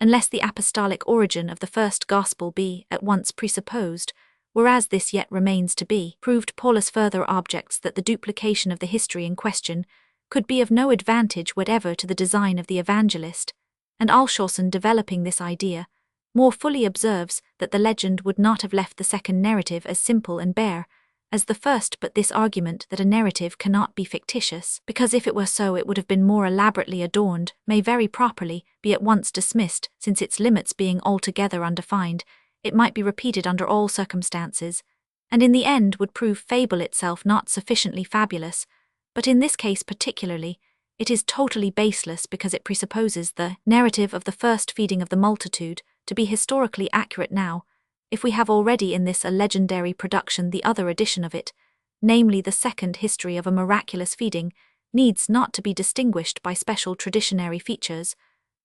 unless the apostolic origin of the first gospel be at once presupposed, whereas this yet remains to be proved. Paulus further objects that the duplication of the history in question could be of no advantage whatever to the design of the evangelist, and Alshausen, developing this idea, more fully observes that the legend would not have left the second narrative as simple and bare as the first, but this argument that a narrative cannot be fictitious, because if it were so it would have been more elaborately adorned, may very properly be at once dismissed, since its limits being altogether undefined, it might be repeated under all circumstances, and in the end would prove fable itself not sufficiently fabulous, but in this case particularly, it is totally baseless because it presupposes the narrative of the first feeding of the multitude to be historically accurate. Now, if we have already in this a legendary production, the other edition of it, namely the second history of a miraculous feeding, needs not to be distinguished by special traditionary features.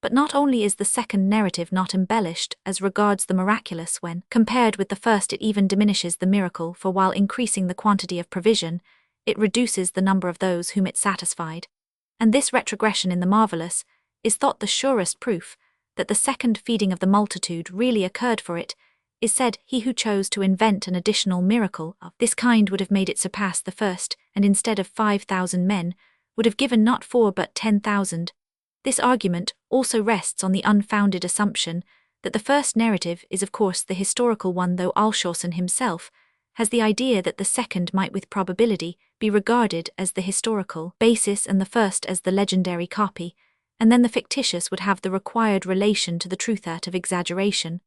But not only is the second narrative not embellished as regards the miraculous, when compared with the first it even diminishes the miracle, for while increasing the quantity of provision, it reduces the number of those whom it satisfied. And this retrogression in the marvelous is thought the surest proof that the second feeding of the multitude really occurred, for it is said, he who chose to invent an additional miracle of this kind would have made it surpass the first, and instead of 5,000 men, would have given not 4 but 10,000. This argument also rests on the unfounded assumption that the first narrative is of course the historical one, though Althusser himself has the idea that the second might with probability be regarded as the historical basis and the first as the legendary copy, and then the fictitious would have the required relation to the truthat of exaggeration.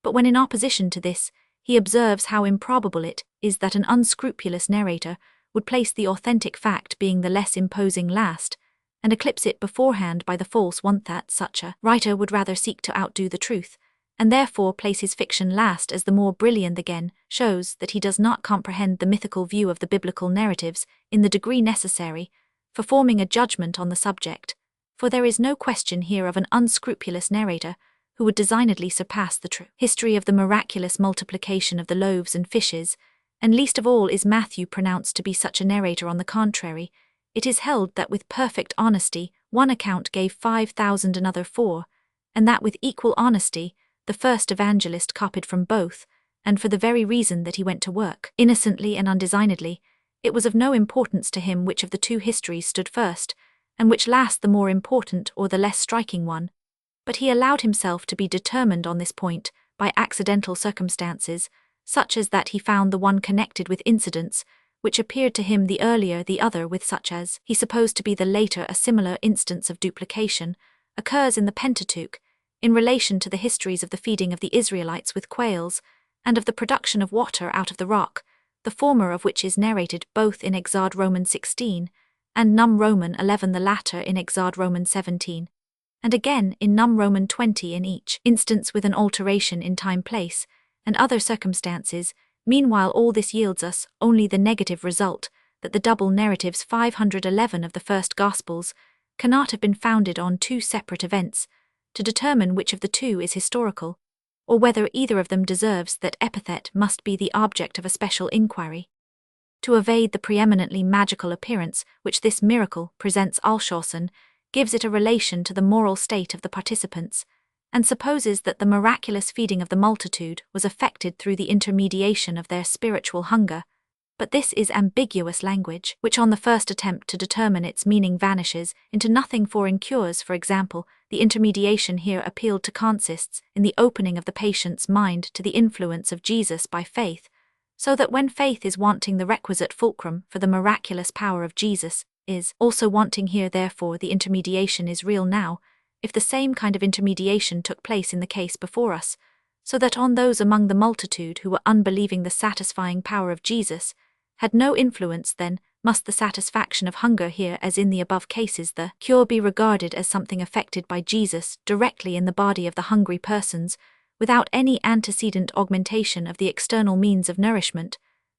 But when in opposition to this, he observes how improbable it is that an unscrupulous narrator would place the authentic fact being the less imposing last, and eclipse it beforehand by the false one, that such a writer would rather seek to outdo the truth, and therefore place his fiction last as the more brilliant, again shows that he does not comprehend the mythical view of the biblical narratives in the degree necessary for forming a judgment on the subject, for there is no question here of an unscrupulous narrator who would designedly surpass the true history of the miraculous multiplication of the loaves and fishes, and least of all is Matthew pronounced to be such a narrator. On the contrary, it is held that with perfect honesty one account gave 5,000, another 4, and that with equal honesty the first evangelist copied from both, and for the very reason that he went to work innocently and undesignedly, it was of no importance to him which of the two histories stood first, and which last the more important or the less striking one, but he allowed himself to be determined on this point by accidental circumstances, such as that he found the one connected with incidents which appeared to him the earlier, the other with such as he supposed to be the later. A similar instance of duplication occurs in the Pentateuch, in relation to the histories of the feeding of the Israelites with quails, and of the production of water out of the rock, the former of which is narrated both in Exod Roman 16 and Num Roman 11, the latter in Exod Roman 17, and again in Num Roman 20, in each instance with an alteration in time, place, and other circumstances. Meanwhile all this yields us only the negative result that the double narratives 511 of the first Gospels cannot have been founded on two separate events, to determine which of the two is historical, or whether either of them deserves that epithet must be the object of a special inquiry. To evade the preeminently magical appearance which this miracle presents, Althusser gives it a relation to the moral state of the participants, and supposes that the miraculous feeding of the multitude was effected through the intermediation of their spiritual hunger. But this is ambiguous language, which on the first attempt to determine its meaning vanishes into nothing. For in cures, for example, the intermediation here appealed to consists in the opening of the patient's mind to the influence of Jesus by faith, so that when faith is wanting, the requisite fulcrum for the miraculous power of Jesus is also wanting here. Therefore the intermediation is real now, if the same kind of intermediation took place in the case before us, so that on those among the multitude who were unbelieving the satisfying power of Jesus had no influence, then must the satisfaction of hunger here, as in the above cases, the cure, be regarded as something effected by Jesus directly in the body of the hungry persons, without any antecedent augmentation of the external means of nourishment.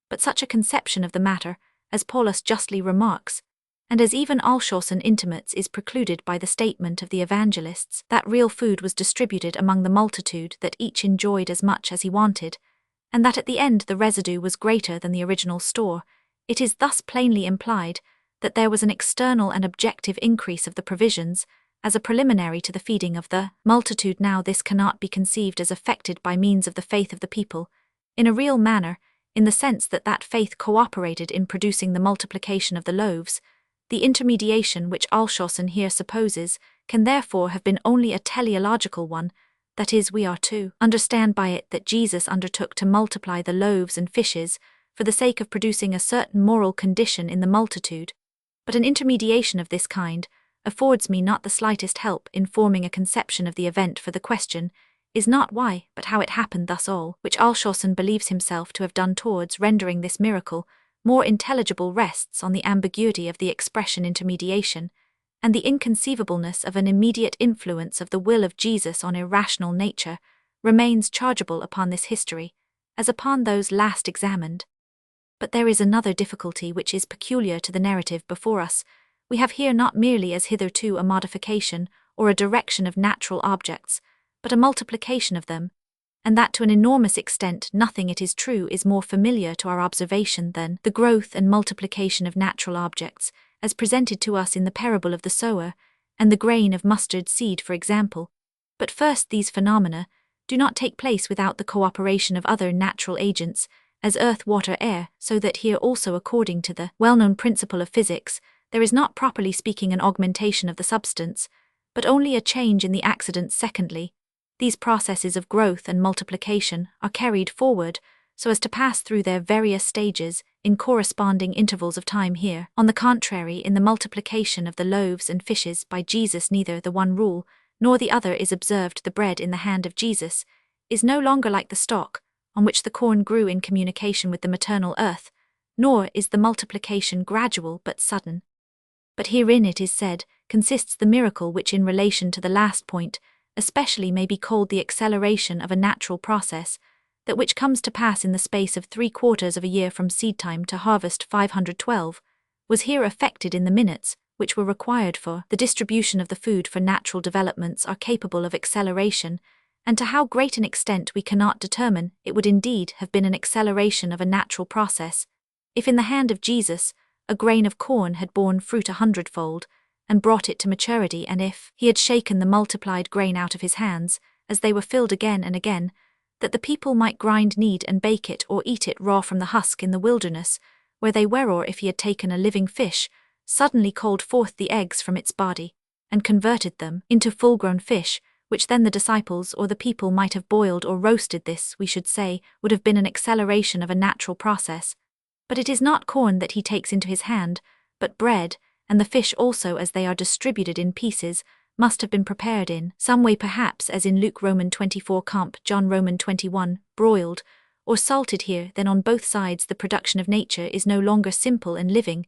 But such a conception of the matter, as Paulus justly remarks, and as even Althusser intimates, is precluded by the statement of the evangelists that real food was distributed among the multitude, that each enjoyed as much as he wanted, and that at the end the residue was greater than the original store. It is thus plainly implied that there was an external and objective increase of the provisions as a preliminary to the feeding of the multitude. Now this cannot be conceived as effected by means of the faith of the people, in a real manner, in the sense that that faith cooperated in producing the multiplication of the loaves. The intermediation which Althusser here supposes can therefore have been only a teleological one, that is, we are to understand by it that Jesus undertook to multiply the loaves and fishes for the sake of producing a certain moral condition in the multitude. But an intermediation of this kind affords me not the slightest help in forming a conception of the event, for the question is not why but how it happened thus. All which Althusser believes himself to have done towards rendering this miracle more intelligible rests on the ambiguity of the expression intermediation, and the inconceivableness of an immediate influence of the will of Jesus on irrational nature remains chargeable upon this history, as upon those last examined. But there is another difficulty which is peculiar to the narrative before us. We have here not merely as hitherto a modification or a direction of natural objects, but a multiplication of them, and that to an enormous extent. Nothing, it is true, is more familiar to our observation than the growth and multiplication of natural objects, as presented to us in the parable of the sower, and the grain of mustard seed, for example. But first, these phenomena do not take place without the cooperation of other natural agents, as earth, water, air, so that here also, according to the well-known principle of physics, there is not properly speaking an augmentation of the substance, but only a change in the accidents. Secondly, these processes of growth and multiplication are carried forward so as to pass through their various stages in corresponding intervals of time here. On the contrary, in the multiplication of the loaves and fishes by Jesus, neither the one rule nor the other is observed. The bread in the hand of Jesus is no longer like the stalk on which the corn grew in communication with the maternal earth, nor is the multiplication gradual but sudden. But herein, it is said, consists the miracle which, in relation to the last point, especially may be called the acceleration of a natural process, that which comes to pass in the space of 3/4 of a year from seed-time to harvest 512, was here effected in the minutes which were required for the distribution of the food. For natural developments are capable of acceleration, and to how great an extent we cannot determine. It would indeed have been an acceleration of a natural process, if in the hand of Jesus a grain of corn had borne fruit 100-fold, and brought it to maturity, and if he had shaken the multiplied grain out of his hands, as they were filled again and again, that the people might grind, knead, and bake it, or eat it raw from the husk in the wilderness, where they were, or if he had taken a living fish, suddenly called forth the eggs from its body, and converted them into full-grown fish, which then the disciples or the people might have boiled or roasted, this, we should say, would have been an acceleration of a natural process. But it is not corn that he takes into his hand, but bread, and the fish also, as they are distributed in pieces, must have been prepared in some way, perhaps as in Luke Roman 24 comp John Roman 21, broiled, or salted. Here then on both sides the production of nature is no longer simple and living,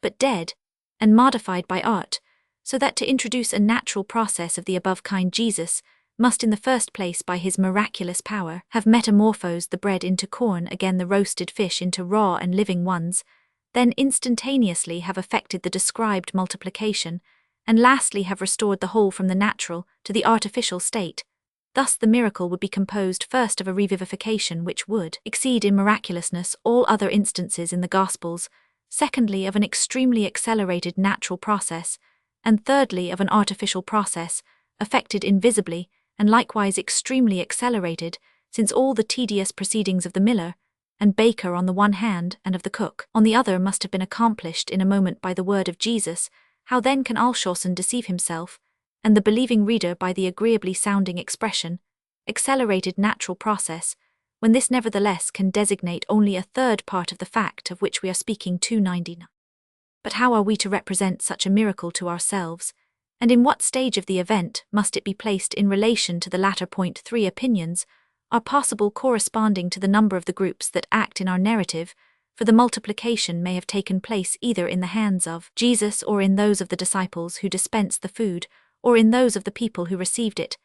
but dead, and modified by art, so that to introduce a natural process of the above kind, Jesus must in the first place by his miraculous power have metamorphosed the bread into corn, again the roasted fish into raw and living ones, then instantaneously have effected the described multiplication, and lastly have restored the whole from the natural to the artificial state. Thus the miracle would be composed first of a revivification which would exceed in miraculousness all other instances in the Gospels, secondly of an extremely accelerated natural process, and thirdly of an artificial process, effected invisibly, and likewise extremely accelerated, since all the tedious proceedings of the miller and baker on the one hand, and of the cook on the other, must have been accomplished in a moment by the word of Jesus. How then can Alshausen deceive himself, and the believing reader by the agreeably sounding expression, accelerated natural process, when this nevertheless can designate only a third part of the fact of which we are speaking? 299. But how are we to represent such a miracle to ourselves, and in what stage of the event must it be placed in relation to the latter point? 3 opinions are possible corresponding to the number of the groups that act in our narrative, for the multiplication may have taken place either in the hands of Jesus or in those of the disciples who dispensed the food, or in those of the people who received it.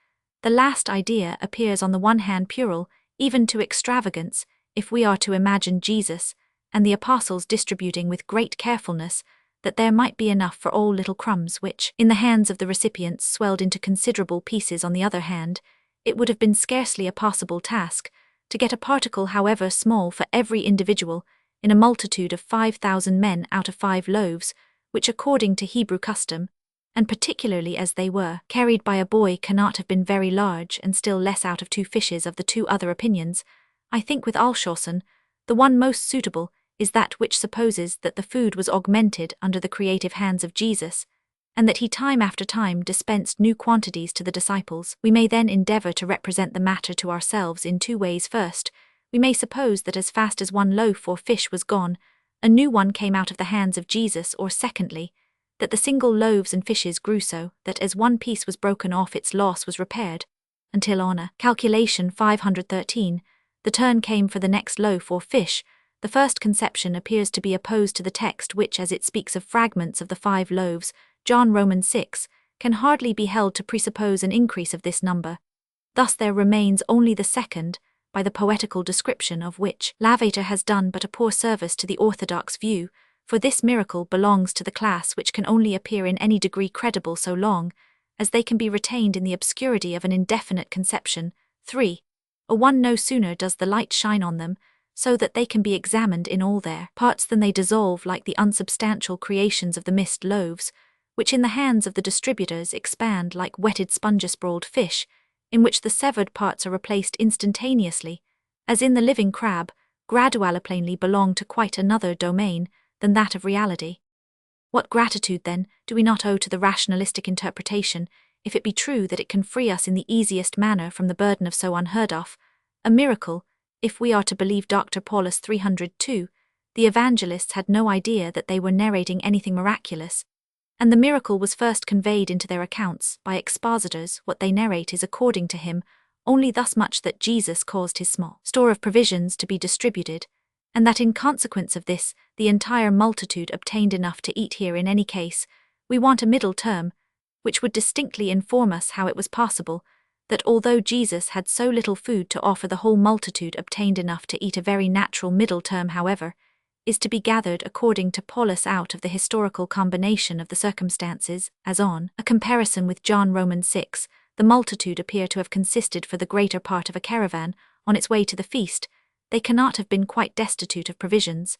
The last idea appears on the one hand puerile, even to extravagance, if we are to imagine Jesus and the apostles distributing with great carefulness, that there might be enough for all little crumbs which, in the hands of the recipients, swelled into considerable pieces. On the other hand, it would have been scarcely a possible task to get a particle, however small, for every individual, in a multitude of 5,000 men out of 5 loaves, which according to Hebrew custom, and particularly as they were carried by a boy, cannot have been very large, and still less out of 2 fishes. Of the 2 other opinions, I think with Alshausen, the one most suitable is that which supposes that the food was augmented under the creative hands of Jesus, and that he time after time dispensed new quantities to the disciples. We may then endeavor to represent the matter to ourselves in 2 ways. First, we may suppose that as fast as 1 loaf or fish was gone, a new one came out of the hands of Jesus, or secondly, that the single loaves and fishes grew so that as 1 piece was broken off, its loss was repaired, until on a calculation 513, the turn came for the next loaf or fish. The first conception appears to be opposed to the text which, as it speaks of fragments of the 5 loaves, John Roman 6, can hardly be held to presuppose an increase of this number. Thus there remains only the second, by the poetical description of which Lavater has done but a poor service to the orthodox view, for this miracle belongs to the class which can only appear in any degree credible so long as they can be retained in the obscurity of an indefinite conception. 3. A one no sooner does the light shine on them, so that they can be examined in all their parts, than they dissolve like the unsubstantial creations of the mist loaves, which in the hands of the distributors expand like wetted sponge-sprawled fish, in which the severed parts are replaced instantaneously, as in the living crab, gradually plainly belong to quite another domain than that of reality. What gratitude, then, do we not owe to the rationalistic interpretation, if it be true that it can free us in the easiest manner from the burden of so unheard of a miracle? If we are to believe Dr. Paulus 302, the evangelists had no idea that they were narrating anything miraculous, and the miracle was first conveyed into their accounts by expositors. What they narrate is, according to him, only thus much that Jesus caused his small store of provisions to be distributed, and that in consequence of this, the entire multitude obtained enough to eat. Here, in any case, we want a middle term, which would distinctly inform us how it was possible that although Jesus had so little food to offer, the whole multitude obtained enough to eat. A very natural middle term, however, is to be gathered according to Paulus out of the historical combination of the circumstances, as on a comparison with John Romans 6, the multitude appear to have consisted for the greater part of a caravan on its way to the feast. They cannot have been quite destitute of provisions,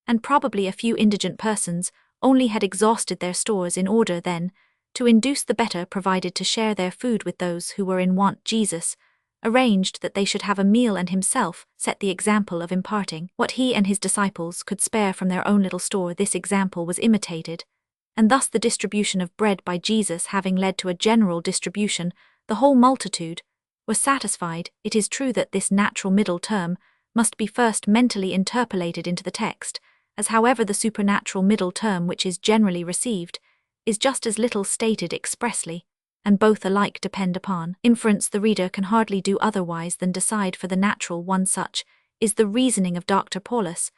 and probably a few indigent persons only had exhausted their stores in order then to induce the better provided to share their food with those who were in want. Jesus arranged that they should have a meal, and himself set the example of imparting what he and his disciples could spare from their own little store. This example was imitated, and thus the distribution of bread by Jesus having led to a general distribution, the whole multitude was satisfied. It is true that this natural middle term must be first mentally interpolated into the text, as however the supernatural middle term which is generally received is just as little stated expressly, and both alike depend upon inference. The reader can hardly do otherwise than decide for the natural one. Such is the reasoning of Dr. Paulus,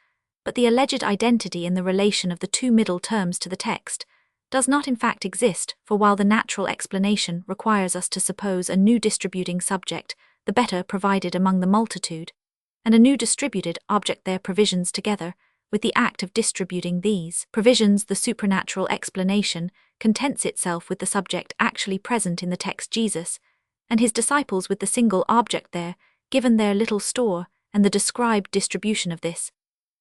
but the alleged identity in the relation of the two middle terms to the text does not in fact exist, for while the natural explanation requires us to suppose a new distributing subject, the better provided among the multitude, and a new distributed object, their provisions together, with the act of distributing these provisions, the supernatural explanation contents itself with the subject actually present in the text, Jesus and his disciples, with the single object there, given their little store, and the described distribution of this,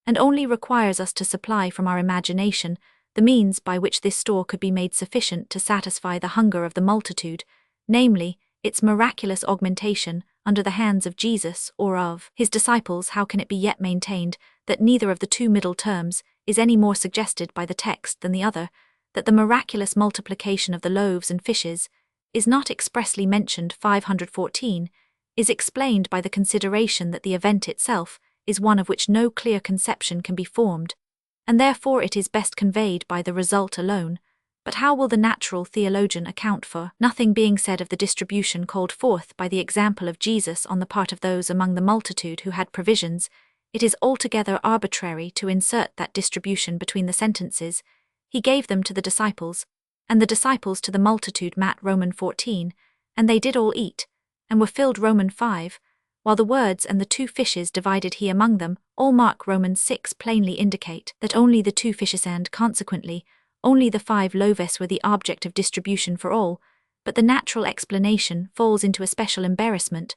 and only requires us to supply from our imagination the means by which this store could be made sufficient to satisfy the hunger of the multitude, namely, its miraculous augmentation under the hands of Jesus or of his disciples. How can it be yet maintained that neither of the two middle terms is any more suggested by the text than the other, that the miraculous multiplication of the loaves and fishes is not expressly mentioned 514, is explained by the consideration that the event itself is one of which no clear conception can be formed, and therefore it is best conveyed by the result alone. But how will the natural theologian account for nothing being said of the distribution called forth by the example of Jesus on the part of those among the multitude who had provisions? It is altogether arbitrary to insert that distribution between the sentences, he gave them to the disciples, and the disciples to the multitude. Matt. Roman 14, and they did all eat, and were filled. Roman 5, while the words and the two fishes divided he among them, all Mark. Romans 6 plainly indicate that only the two fishes and, consequently, only the 5 loaves were the object of distribution for all, but the natural explanation falls into a special embarrassment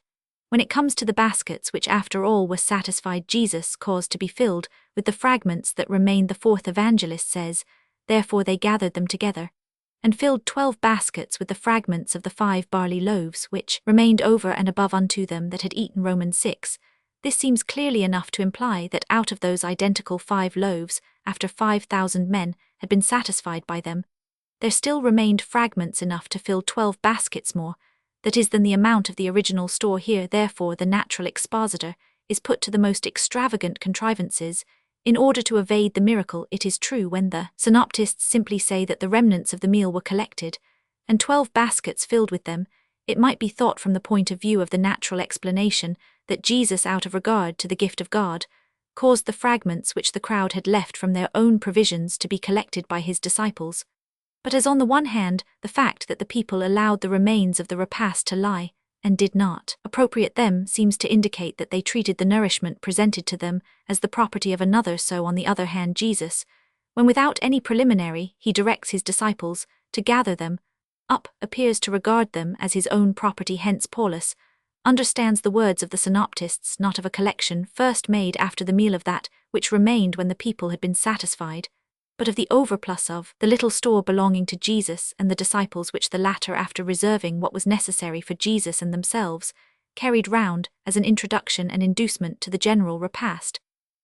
when it comes to the baskets which after all were satisfied. Jesus caused to be filled with the fragments that remained. The fourth evangelist says, therefore they gathered them together, and filled 12 baskets with the fragments of the 5 barley loaves which remained over and above unto them that had eaten. Romans 6. This seems clearly enough to imply that out of those identical 5 loaves, after 5,000 men had been satisfied by them, there still remained fragments enough to fill 12 baskets more, that is, than the amount of the original store. Here, therefore, the natural expositor is put to the most extravagant contrivances in order to evade the miracle. It is true, when the synoptists simply say that the remnants of the meal were collected, and 12 baskets filled with them, it might be thought from the point of view of the natural explanation that Jesus, out of regard to the gift of God, caused the fragments which the crowd had left from their own provisions to be collected by his disciples. But as on the one hand, the fact that the people allowed the remains of the repast to lie, and did not appropriate them, seems to indicate that they treated the nourishment presented to them as the property of another, so on the other hand Jesus, when without any preliminary he directs his disciples to gather them up, appears to regard them as his own property. Hence Paulus understands the words of the synoptists not of a collection first made after the meal of that which remained when the people had been satisfied, but of the overplus of the little store belonging to Jesus and the disciples, which the latter, after reserving what was necessary for Jesus and themselves, carried round as an introduction and inducement to the general repast.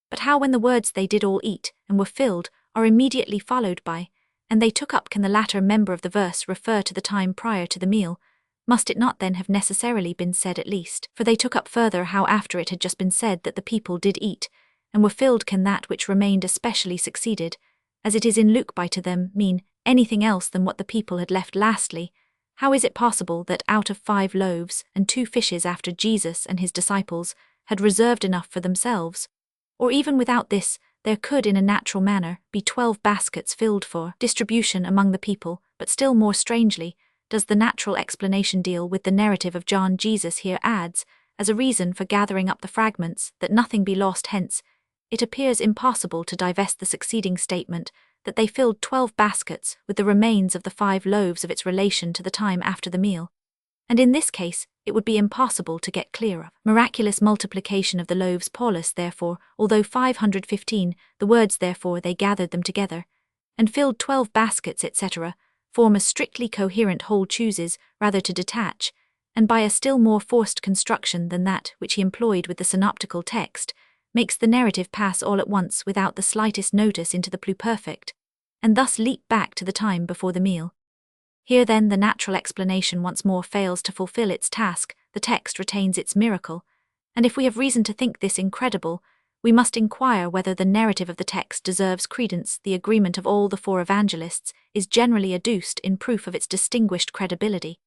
But how, when the words "they did all eat, and were filled," are immediately followed by "and they took up," can the latter member of the verse refer to the time prior to the meal? Must it not then have necessarily been said at least? For they took up further, how after it had just been said that the people did eat, and were filled, can that which remained especially succeeded, as it is in Luke, by to them, mean anything else than what the people had left lastly? How is it possible that out of 5 loaves and 2 fishes, after Jesus and his disciples had reserved enough for themselves, or even without this, there could in a natural manner be 12 baskets filled for distribution among the people? But still more strangely does the natural explanation deal with the narrative of John. Jesus here adds, as a reason for gathering up the fragments, that nothing be lost. Hence, it appears impossible to divest the succeeding statement that they filled 12 baskets with the remains of the 5 loaves of its relation to the time after the meal. And in this case, it would be impossible to get clear of miraculous multiplication of the loaves. Paulus, therefore, although 515, the words "therefore they gathered them together, and filled 12 baskets," etc., form a strictly coherent whole, chooses rather to detach, and by a still more forced construction than that which he employed with the synoptical text, makes the narrative pass all at once without the slightest notice into the pluperfect, and thus leap back to the time before the meal. Here then the natural explanation once more fails to fulfill its task, the text retains its miracle, and if we have reason to think this incredible, we must inquire whether the narrative of the text deserves credence. The agreement of all the 4 evangelists is generally adduced in proof of its distinguished credibility.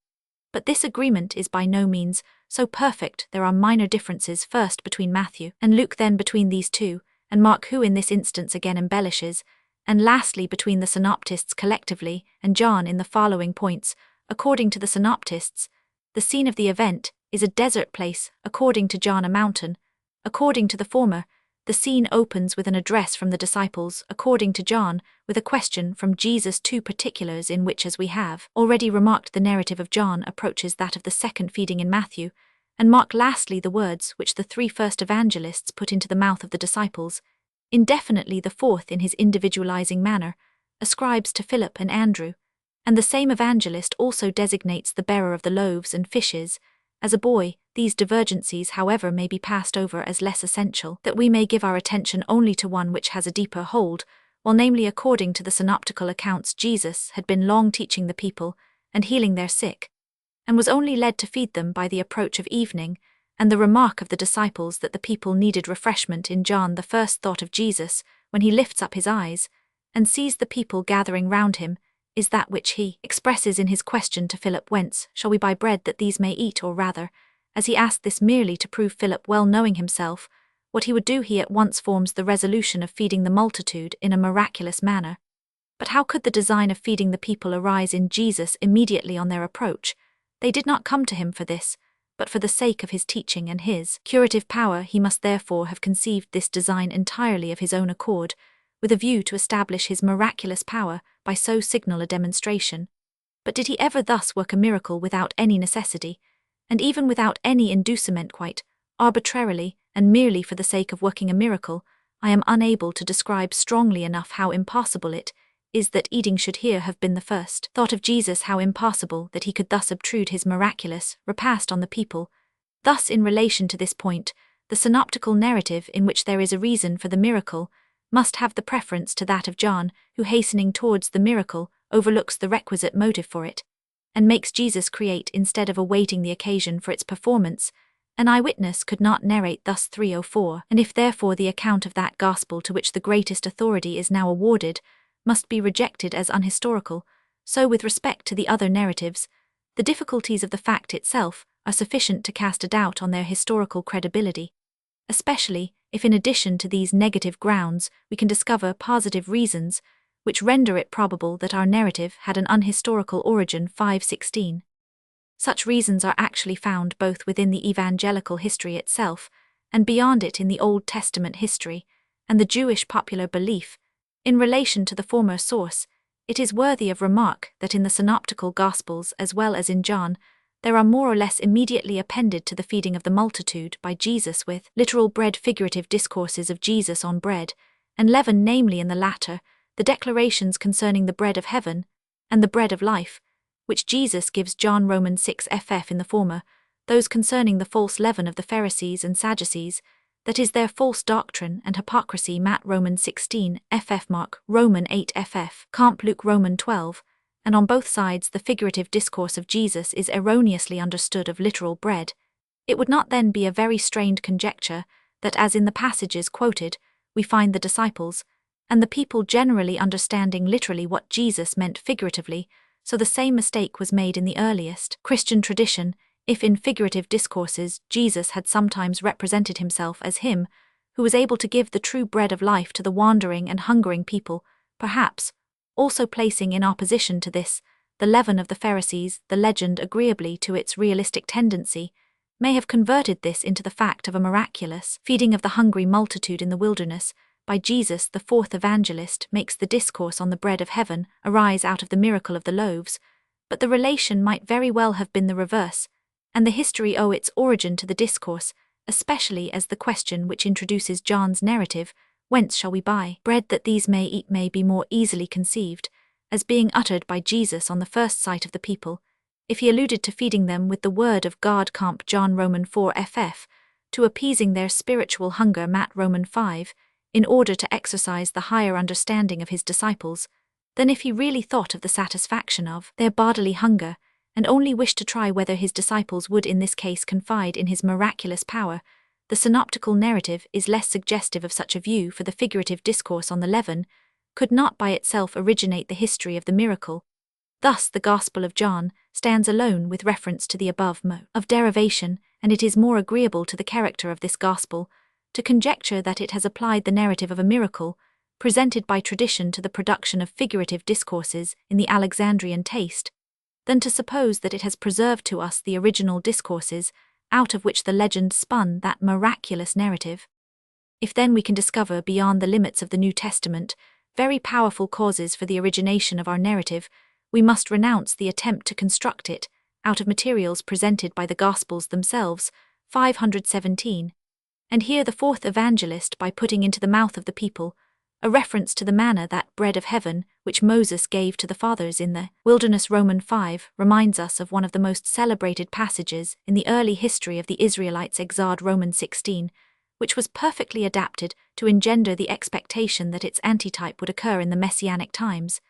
But this agreement is by no means so perfect. There are minor differences, first between Matthew and Luke, then between these 2, and Mark, who in this instance again embellishes, and lastly between the synoptists collectively and John in the following points. According to the synoptists, the scene of the event is a desert place, according to John a mountain. According to the former, the scene opens with an address from the disciples, according to John, with a question from Jesus, 2 particulars in which, as we have already remarked, the narrative of John approaches that of the second feeding in Matthew, and Mark lastly the words which the 3 first evangelists put into the mouth of the disciples. Indefinitely the 4th, in his individualizing manner, ascribes to Philip and Andrew, and the same evangelist also designates the bearer of the loaves and fishes as a boy. These divergencies, however, may be passed over as less essential, that we may give our attention only to one which has a deeper hold, while namely, according to the synoptical accounts, Jesus had been long teaching the people and healing their sick, and was only led to feed them by the approach of evening, and the remark of the disciples that the people needed refreshment in John. The first thought of Jesus, when he lifts up his eyes and sees the people gathering round him, is that which he expresses in his question to Philip, "Whence shall we buy bread that these may eat?" Or rather, as he asked this merely to prove Philip, well knowing himself what he would do, he at once forms the resolution of feeding the multitude in a miraculous manner. But how could the design of feeding the people arise in Jesus immediately on their approach? They did not come to him for this, but for the sake of his teaching and his curative power. He must therefore have conceived this design entirely of his own accord, with a view to establish his miraculous power by so signal a demonstration. But did he ever thus work a miracle without any necessity, and even without any inducement, quite arbitrarily and merely for the sake of working a miracle? I am unable to describe strongly enough how impossible it is that eating should here have been the first thought of Jesus, how impossible that he could thus obtrude his miraculous repast on the people. Thus, in relation to this point, the synoptical narrative, in which there is a reason for the miracle, must have the preference to that of John, who, hastening towards the miracle, overlooks the requisite motive for it, and makes Jesus create instead of awaiting the occasion for its performance. An eyewitness could not narrate thus 304, and if therefore the account of that gospel to which the greatest authority is now awarded must be rejected as unhistorical, so with respect to the other narratives, the difficulties of the fact itself are sufficient to cast a doubt on their historical credibility, especially if in addition to these negative grounds we can discover positive reasons which render it probable that our narrative had an unhistorical origin. 516. Such reasons are actually found both within the evangelical history itself and beyond it in the Old Testament history and the Jewish popular belief. In relation to the former source, it is worthy of remark that in the synoptical Gospels as well as in John, there are more or less immediately appended to the feeding of the multitude by Jesus with literal bread figurative discourses of Jesus on bread and leaven, namely in the latter, the declarations concerning the bread of heaven and the bread of life, which Jesus gives John Romans 6 ff in the former, those concerning the false leaven of the Pharisees and Sadducees, that is their false doctrine and hypocrisy Matt Romans 16 ff Mark Roman 8 ff Comp Luke Roman 12, and on both sides the figurative discourse of Jesus is erroneously understood of literal bread. It would not then be a very strained conjecture that, as in the passages quoted, we find the disciples and the people generally understanding literally what Jesus meant figuratively, so the same mistake was made in the earliest Christian tradition, if in figurative discourses Jesus had sometimes represented himself as him who was able to give the true bread of life to the wandering and hungering people, perhaps also placing in opposition to this the leaven of the Pharisees. The legend, agreeably to its realistic tendency, may have converted this into the fact of a miraculous feeding of the hungry multitude in the wilderness by Jesus. The fourth evangelist makes the discourse on the bread of heaven arise out of the miracle of the loaves, but the relation might very well have been the reverse, and the history owe its origin to the discourse, especially as the question which introduces John's narrative, "Whence shall we buy bread that these may eat?" may be more easily conceived, as being uttered by Jesus on the first sight of the people, if he alluded to feeding them with the word of God Comp John Roman 4 ff, to appeasing their spiritual hunger Matt Roman 5, in order to exercise the higher understanding of his disciples, than if he really thought of the satisfaction of their bodily hunger, and only wished to try whether his disciples would in this case confide in his miraculous power. The synoptical narrative is less suggestive of such a view, for the figurative discourse on the leaven could not by itself originate the history of the miracle. Thus the Gospel of John stands alone with reference to the above mode of derivation, and it is more agreeable to the character of this Gospel to conjecture that it has applied the narrative of a miracle presented by tradition to the production of figurative discourses in the Alexandrian taste, than to suppose that it has preserved to us the original discourses out of which the legend spun that miraculous narrative. If then we can discover beyond the limits of the New Testament very powerful causes for the origination of our narrative, we must renounce the attempt to construct it out of materials presented by the Gospels themselves. 517. And here the fourth evangelist, by putting into the mouth of the people a reference to the manna, that bread of heaven, which Moses gave to the fathers in the wilderness Roman 5, reminds us of one of the most celebrated passages in the early history of the Israelites exod Roman 16, which was perfectly adapted to engender the expectation that its antitype would occur in the Messianic times.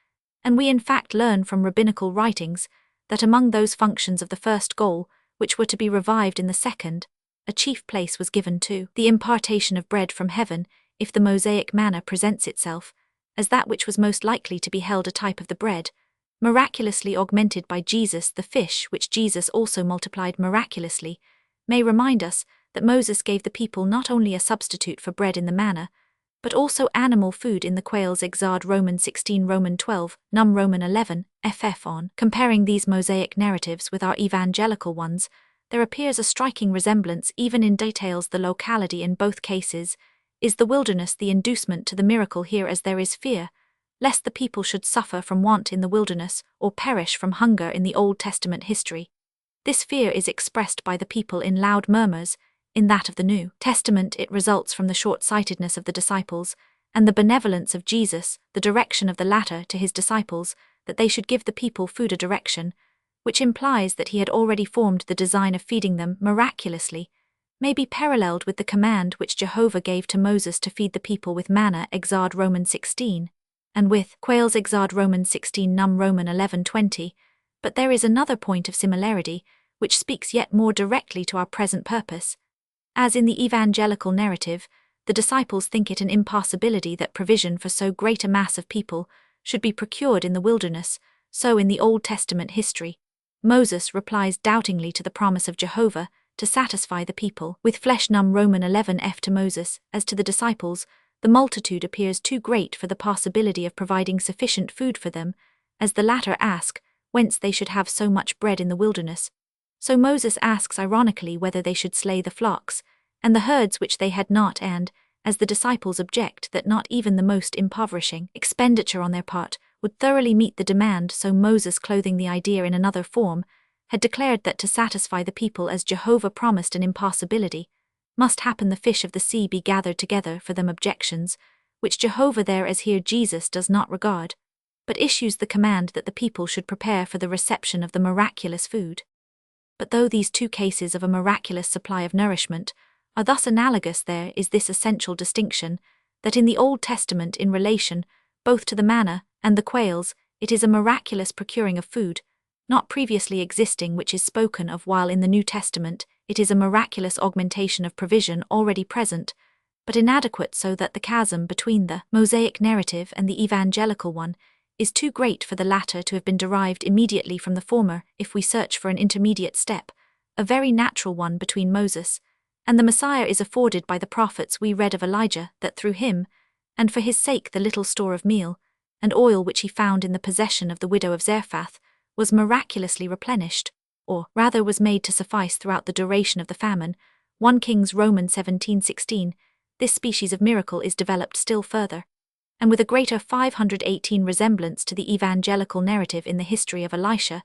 And we in fact learn from rabbinical writings that among those functions of the first goal, which were to be revived in the second, a chief place was given to the impartation of bread from heaven, if the Mosaic manna presents itself as that which was most likely to be held a type of the bread, miraculously augmented by Jesus. The fish, which Jesus also multiplied miraculously, may remind us that Moses gave the people not only a substitute for bread in the manna, but also animal food in the quails exod Roman 16 Roman 12, Num Roman 11, ff. On comparing these Mosaic narratives with our evangelical ones, there appears a striking resemblance even in details. The locality in both cases is the wilderness, the inducement to the miracle here, as there is fear lest the people should suffer from want in the wilderness or perish from hunger in the Old Testament history. This fear is expressed by the people in loud murmurs. In that of the New Testament it results from the short-sightedness of the disciples and the benevolence of Jesus, the direction of the latter to his disciples that they should give the people food, a direction which implies that he had already formed the design of feeding them miraculously, may be paralleled with the command which Jehovah gave to Moses to feed the people with manna exod Roman 16, and with quails exod Roman 16 Num Roman 11:20, but there is another point of similarity which speaks yet more directly to our present purpose. As in the evangelical narrative, the disciples think it an impossibility that provision for so great a mass of people should be procured in the wilderness, so in the Old Testament history, Moses replies doubtingly to the promise of Jehovah to satisfy the people with flesh. Num Roman 11 f. To Moses, as to the disciples, the multitude appears too great for the possibility of providing sufficient food for them, as the latter ask whence they should have so much bread in the wilderness. So Moses asks ironically whether they should slay the flocks and the herds which they had not, and, as the disciples object that not even the most impoverishing expenditure on their part would thoroughly meet the demand, so Moses, clothing the idea in another form, had declared that to satisfy the people as Jehovah promised an impossibility, must happen the fish of the sea be gathered together for them. Objections, which Jehovah there as here Jesus does not regard, but issues the command that the people should prepare for the reception of the miraculous food. But though these two cases of a miraculous supply of nourishment are thus analogous, there is this essential distinction, that in the Old Testament in relation both to the manna and the quails, it is a miraculous procuring of food, not previously existing, which is spoken of, while in the New Testament it is a miraculous augmentation of provision already present, but inadequate, so that the chasm between the Mosaic narrative and the evangelical one is too great for the latter to have been derived immediately from the former if we search for an intermediate step, a very natural one between Moses and the Messiah is afforded by the prophets we read of Elijah, that through him, and for his sake the little store of meal and oil which he found in the possession of the widow of Zarephath was miraculously replenished, or rather was made to suffice throughout the duration of the famine. 1 Kings Romans 17:16. This species of miracle is developed still further, and with a greater 518 resemblance to the evangelical narrative in the history of Elisha,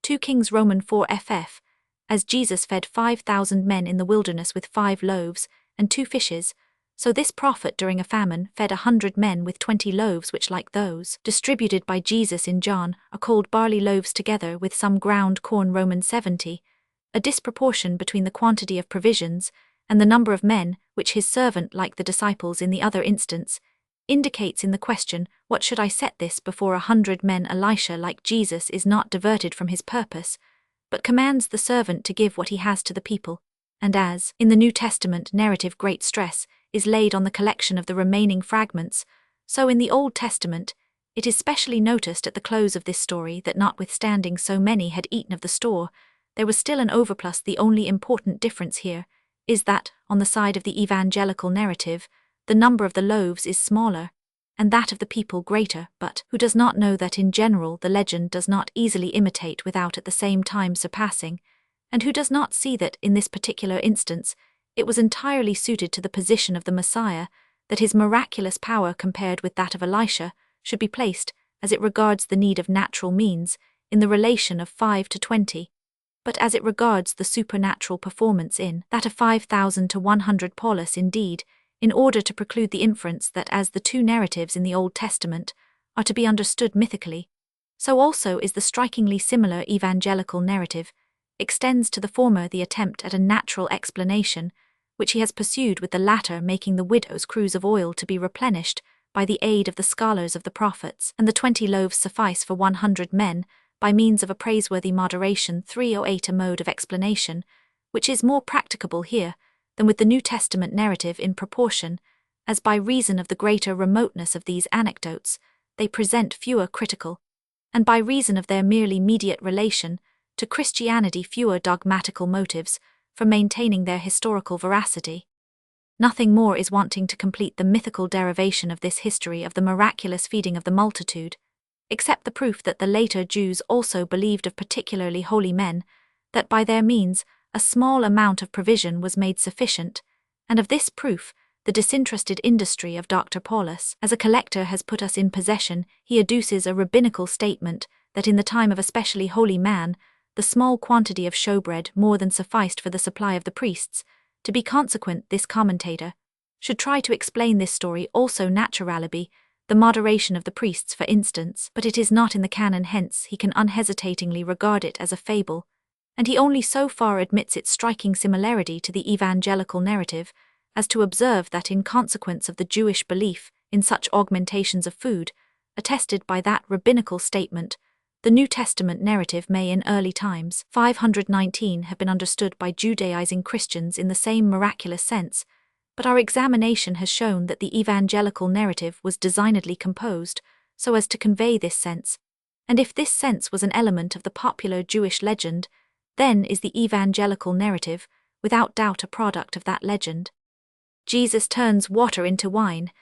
2 Kings Roman 4ff, as Jesus fed 5,000 men in the wilderness with 5 loaves and 2 fishes, so this prophet during a famine fed 100 men with 20 loaves, which, like those distributed by Jesus in John, are called barley loaves together with some ground corn. Romans 70, a disproportion between the quantity of provisions and the number of men, which his servant, like the disciples in the other instance, indicates in the question, "What should I set this before 100 men?" Elisha, like Jesus, is not diverted from his purpose, but commands the servant to give what he has to the people, and as, in the New Testament narrative, great stress is laid on the collection of the remaining fragments, so in the Old Testament it is specially noticed at the close of this story that notwithstanding so many had eaten of the store, there was still an overplus. The only important difference here is that, on the side of the evangelical narrative, the number of the loaves is smaller, and that of the people greater, but who does not know that in general the legend does not easily imitate without at the same time surpassing, and who does not see that, in this particular instance, it was entirely suited to the position of the Messiah that his miraculous power compared with that of Elisha should be placed, as it regards the need of natural means, in the relation of 5 to 20, but as it regards the supernatural performance in that of 5,000 to 100. Paulus, indeed, in order to preclude the inference that as the two narratives in the Old Testament are to be understood mythically, so also is the strikingly similar evangelical narrative, extends to the former the attempt at a natural explanation, which he has pursued with the latter, making the widow's cruse of oil to be replenished by the aid of the scholars of the prophets, and the 20 loaves suffice for 100 men, by means of a praiseworthy moderation. 308. A mode of explanation, which is more practicable here than with the New Testament narrative, in proportion as by reason of the greater remoteness of these anecdotes, they present fewer critical, and by reason of their merely mediate relation to Christianity fewer dogmatical motives for maintaining their historical veracity. Nothing more is wanting to complete the mythical derivation of this history of the miraculous feeding of the multitude, except the proof that the later Jews also believed of particularly holy men, that by their means a small amount of provision was made sufficient, and of this proof the disinterested industry of Dr. Paulus as a collector has put us in possession. He adduces a rabbinical statement that in the time of a specially holy man, the small quantity of showbread more than sufficed for the supply of the priests. To be consequent, this commentator should try to explain this story also naturalibly, the moderation of the priests, for instance, but it is not in the canon, hence he can unhesitatingly regard it as a fable, and he only so far admits its striking similarity to the evangelical narrative as to observe that in consequence of the Jewish belief in such augmentations of food, attested by that rabbinical statement, the New Testament narrative may in early times 519 have been understood by Judaizing Christians in the same miraculous sense, but our examination has shown that the evangelical narrative was designedly composed so as to convey this sense, and if this sense was an element of the popular Jewish legend, then is the evangelical narrative without doubt a product of that legend. Jesus turns water into wine.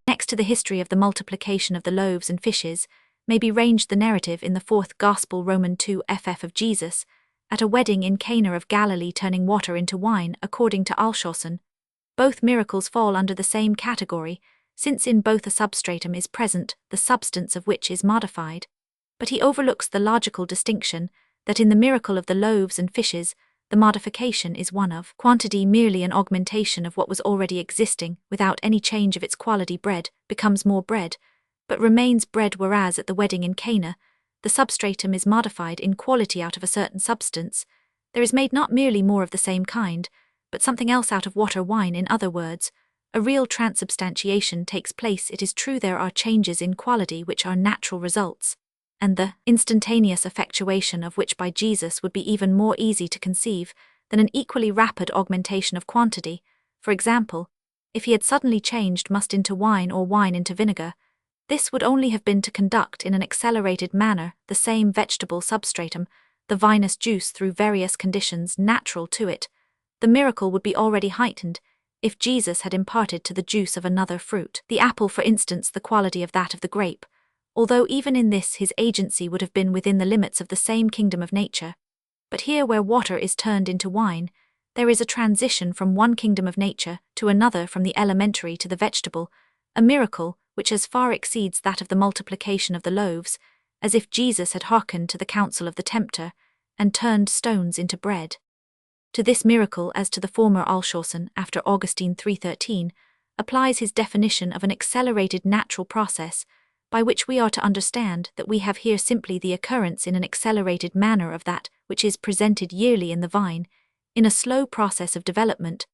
Next to the history of the multiplication of the loaves and fishes, may be ranged the narrative in the fourth Gospel, Roman 2ff, of Jesus at a wedding in Cana of Galilee turning water into wine, according to Alshausen. Both miracles fall under the same category, since in both a substratum is present, the substance of which is modified. But he overlooks the logical distinction that in the miracle of the loaves and fishes, the modification is one of quantity, merely an augmentation of what was already existing without any change of its quality. Bread becomes more bread, but remains bread, whereas at the wedding in Cana, the substratum is modified in quality out of a certain substance. There is made not merely more of the same kind, but something else out of water, wine. In other words, a real transubstantiation takes place. It is true there are changes in quality which are natural results, and the instantaneous effectuation of which by Jesus would be even more easy to conceive than an equally rapid augmentation of quantity. For example, if he had suddenly changed must into wine or wine into vinegar, this would only have been to conduct in an accelerated manner the same vegetable substratum, the vinous juice, through various conditions natural to it. The miracle would be already heightened if Jesus had imparted to the juice of another fruit, the apple for instance, the quality of that of the grape, although even in this his agency would have been within the limits of the same kingdom of nature. But here, where water is turned into wine, there is a transition from one kingdom of nature to another, from the elementary to the vegetable, a miracle which as far exceeds that of the multiplication of the loaves, as if Jesus had hearkened to the counsel of the tempter, and turned stones into bread. To this miracle, as to the former, Alshausen, after Augustine 3:13, applies his definition of an accelerated natural process, by which we are to understand that we have here simply the occurrence in an accelerated manner of that which is presented yearly in the vine, in a slow process of development.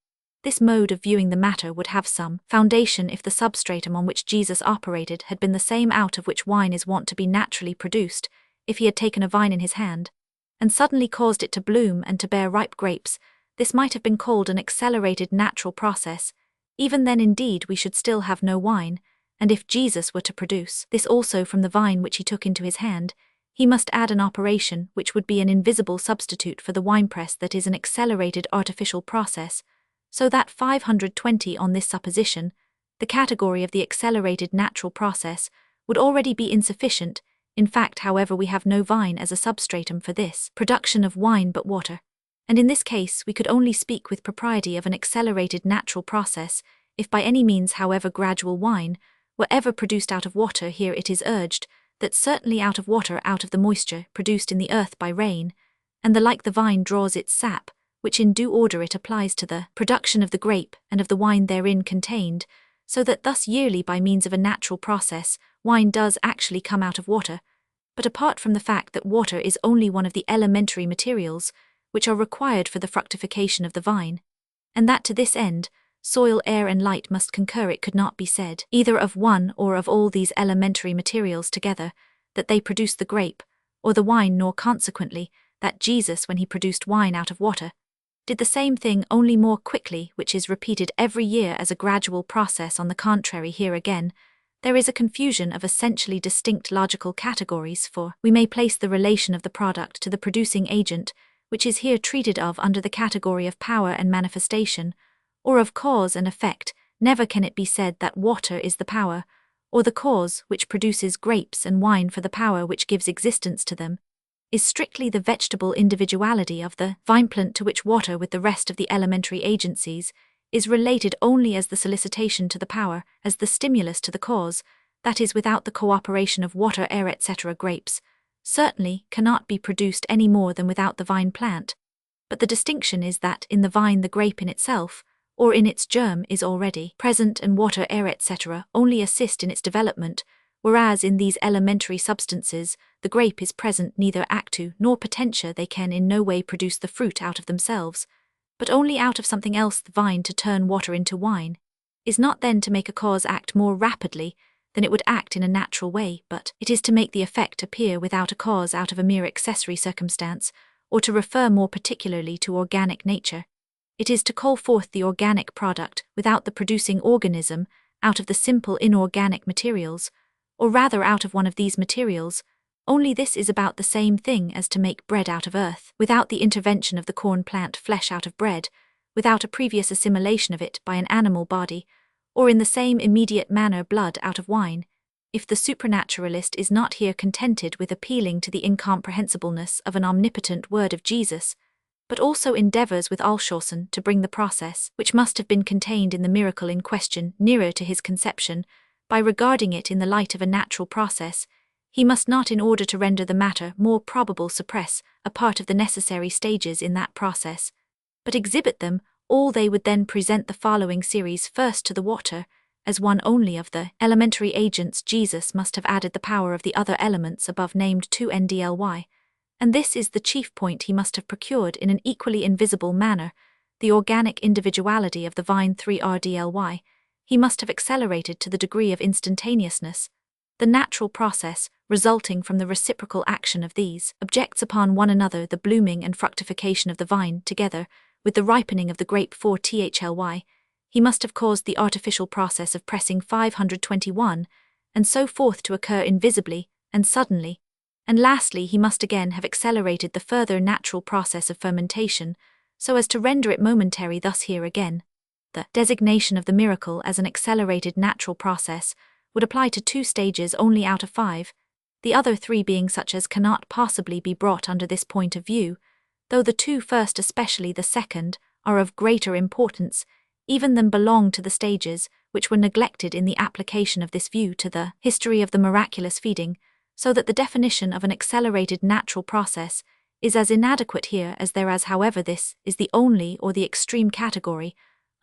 This mode of viewing the matter would have some foundation if the substratum on which Jesus operated had been the same out of which wine is wont to be naturally produced. If he had taken a vine in his hand, and suddenly caused it to bloom and to bear ripe grapes, this might have been called an accelerated natural process. Even then indeed we should still have no wine, and if Jesus were to produce this also from the vine which he took into his hand, he must add an operation which would be an invisible substitute for the winepress, that is, an accelerated artificial process, so that 520 on this supposition, the category of the accelerated natural process, would already be insufficient. In fact, however, we have no vine as a substratum for this production of wine but water, and in this case we could only speak with propriety of an accelerated natural process if by any means, however gradual, wine were ever produced out of water. Here it is urged that certainly out of water, out of the moisture produced in the earth by rain, and the like the vine draws its sap, which in due order it applies to the production of the grape and of the wine therein contained, so that thus yearly by means of a natural process wine does actually come out of water. But apart from the fact that water is only one of the elementary materials which are required for the fructification of the vine, and that to this end soil, air and light must concur, it could not be said, either of one or of all these elementary materials together, that they produce the grape or the wine, nor consequently that Jesus, when he produced wine out of water, did the same thing only more quickly, which is repeated every year as a gradual process. On the contrary, here again there is a confusion of essentially distinct logical categories, for we may place the relation of the product to the producing agent, which is here treated of under the category of power and manifestation, or of cause and effect. Never can it be said that water is the power, or the cause which produces grapes and wine, for the power which gives existence to them is strictly the vegetable individuality of the vine plant, to which water, with the rest of the elementary agencies, is related only as the solicitation to the power, as the stimulus to the cause, that is, without the cooperation of water, air, etc. Grapes certainly cannot be produced any more than without the vine plant, but the distinction is that in the vine the grape in itself, or in its germ, is already present, and water, air, etc. only assist in its development, whereas in these elementary substances the grape is present neither actu nor potentia. They can in no way produce the fruit out of themselves, but only out of something else. The vine, to turn water into wine, is not then to make a cause act more rapidly than it would act in a natural way, but it is to make the effect appear without a cause out of a mere accessory circumstance, or to refer more particularly to organic nature. It is to call forth the organic product without the producing organism out of the simple inorganic materials, or rather out of one of these materials. Only this is about the same thing as to make bread out of earth, without the intervention of the corn plant, flesh out of bread, without a previous assimilation of it by an animal body, or in the same immediate manner blood out of wine. If the supranaturalist is not here contented with appealing to the incomprehensibleness of an omnipotent word of Jesus, but also endeavours with Alshausen to bring the process which must have been contained in the miracle in question nearer to his conception, by regarding it in the light of a natural process, He must not, in order to render the matter more probable, suppress a part of the necessary stages in that process, but exhibit them all. They would then present the following series: first, to the water, as one only of the elementary agents. Jesus must have added the power of the other elements above named to ndly, and this is the chief point. He must have procured in an equally invisible manner the organic individuality of the vine 3rdly. He must have accelerated to the degree of instantaneousness the natural process resulting from the reciprocal action of these objects upon one another, the blooming and fructification of the vine together with the ripening of the grape 4thly. He must have caused the artificial process of pressing 521 and so forth to occur invisibly and suddenly, and lastly he must again have accelerated the further natural process of fermentation so as to render it momentary. Thus here again, the designation of the miracle as an accelerated natural process would apply to 2 stages only out of 5, the other 3 being such as cannot possibly be brought under this point of view, though the 2 first, especially the second, are of greater importance even than belong to the stages which were neglected in the application of this view to the history of the miraculous feeding, so that the definition of an accelerated natural process is as inadequate here as there, as however this is the only or the extreme category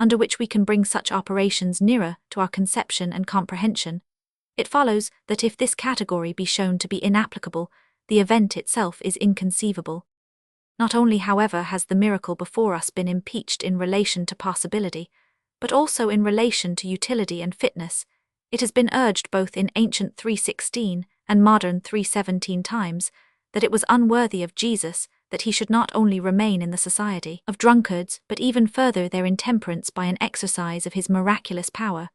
under which we can bring such operations nearer to our conception and comprehension. It follows that if this category be shown to be inapplicable, the event itself is inconceivable. Not only, however, has the miracle before us been impeached in relation to possibility, but also in relation to utility and fitness. It has been urged both in ancient 316 and modern 317 times that it was unworthy of Jesus that he should not only remain in the society of drunkards, but even further their intemperance by an exercise of his miraculous power.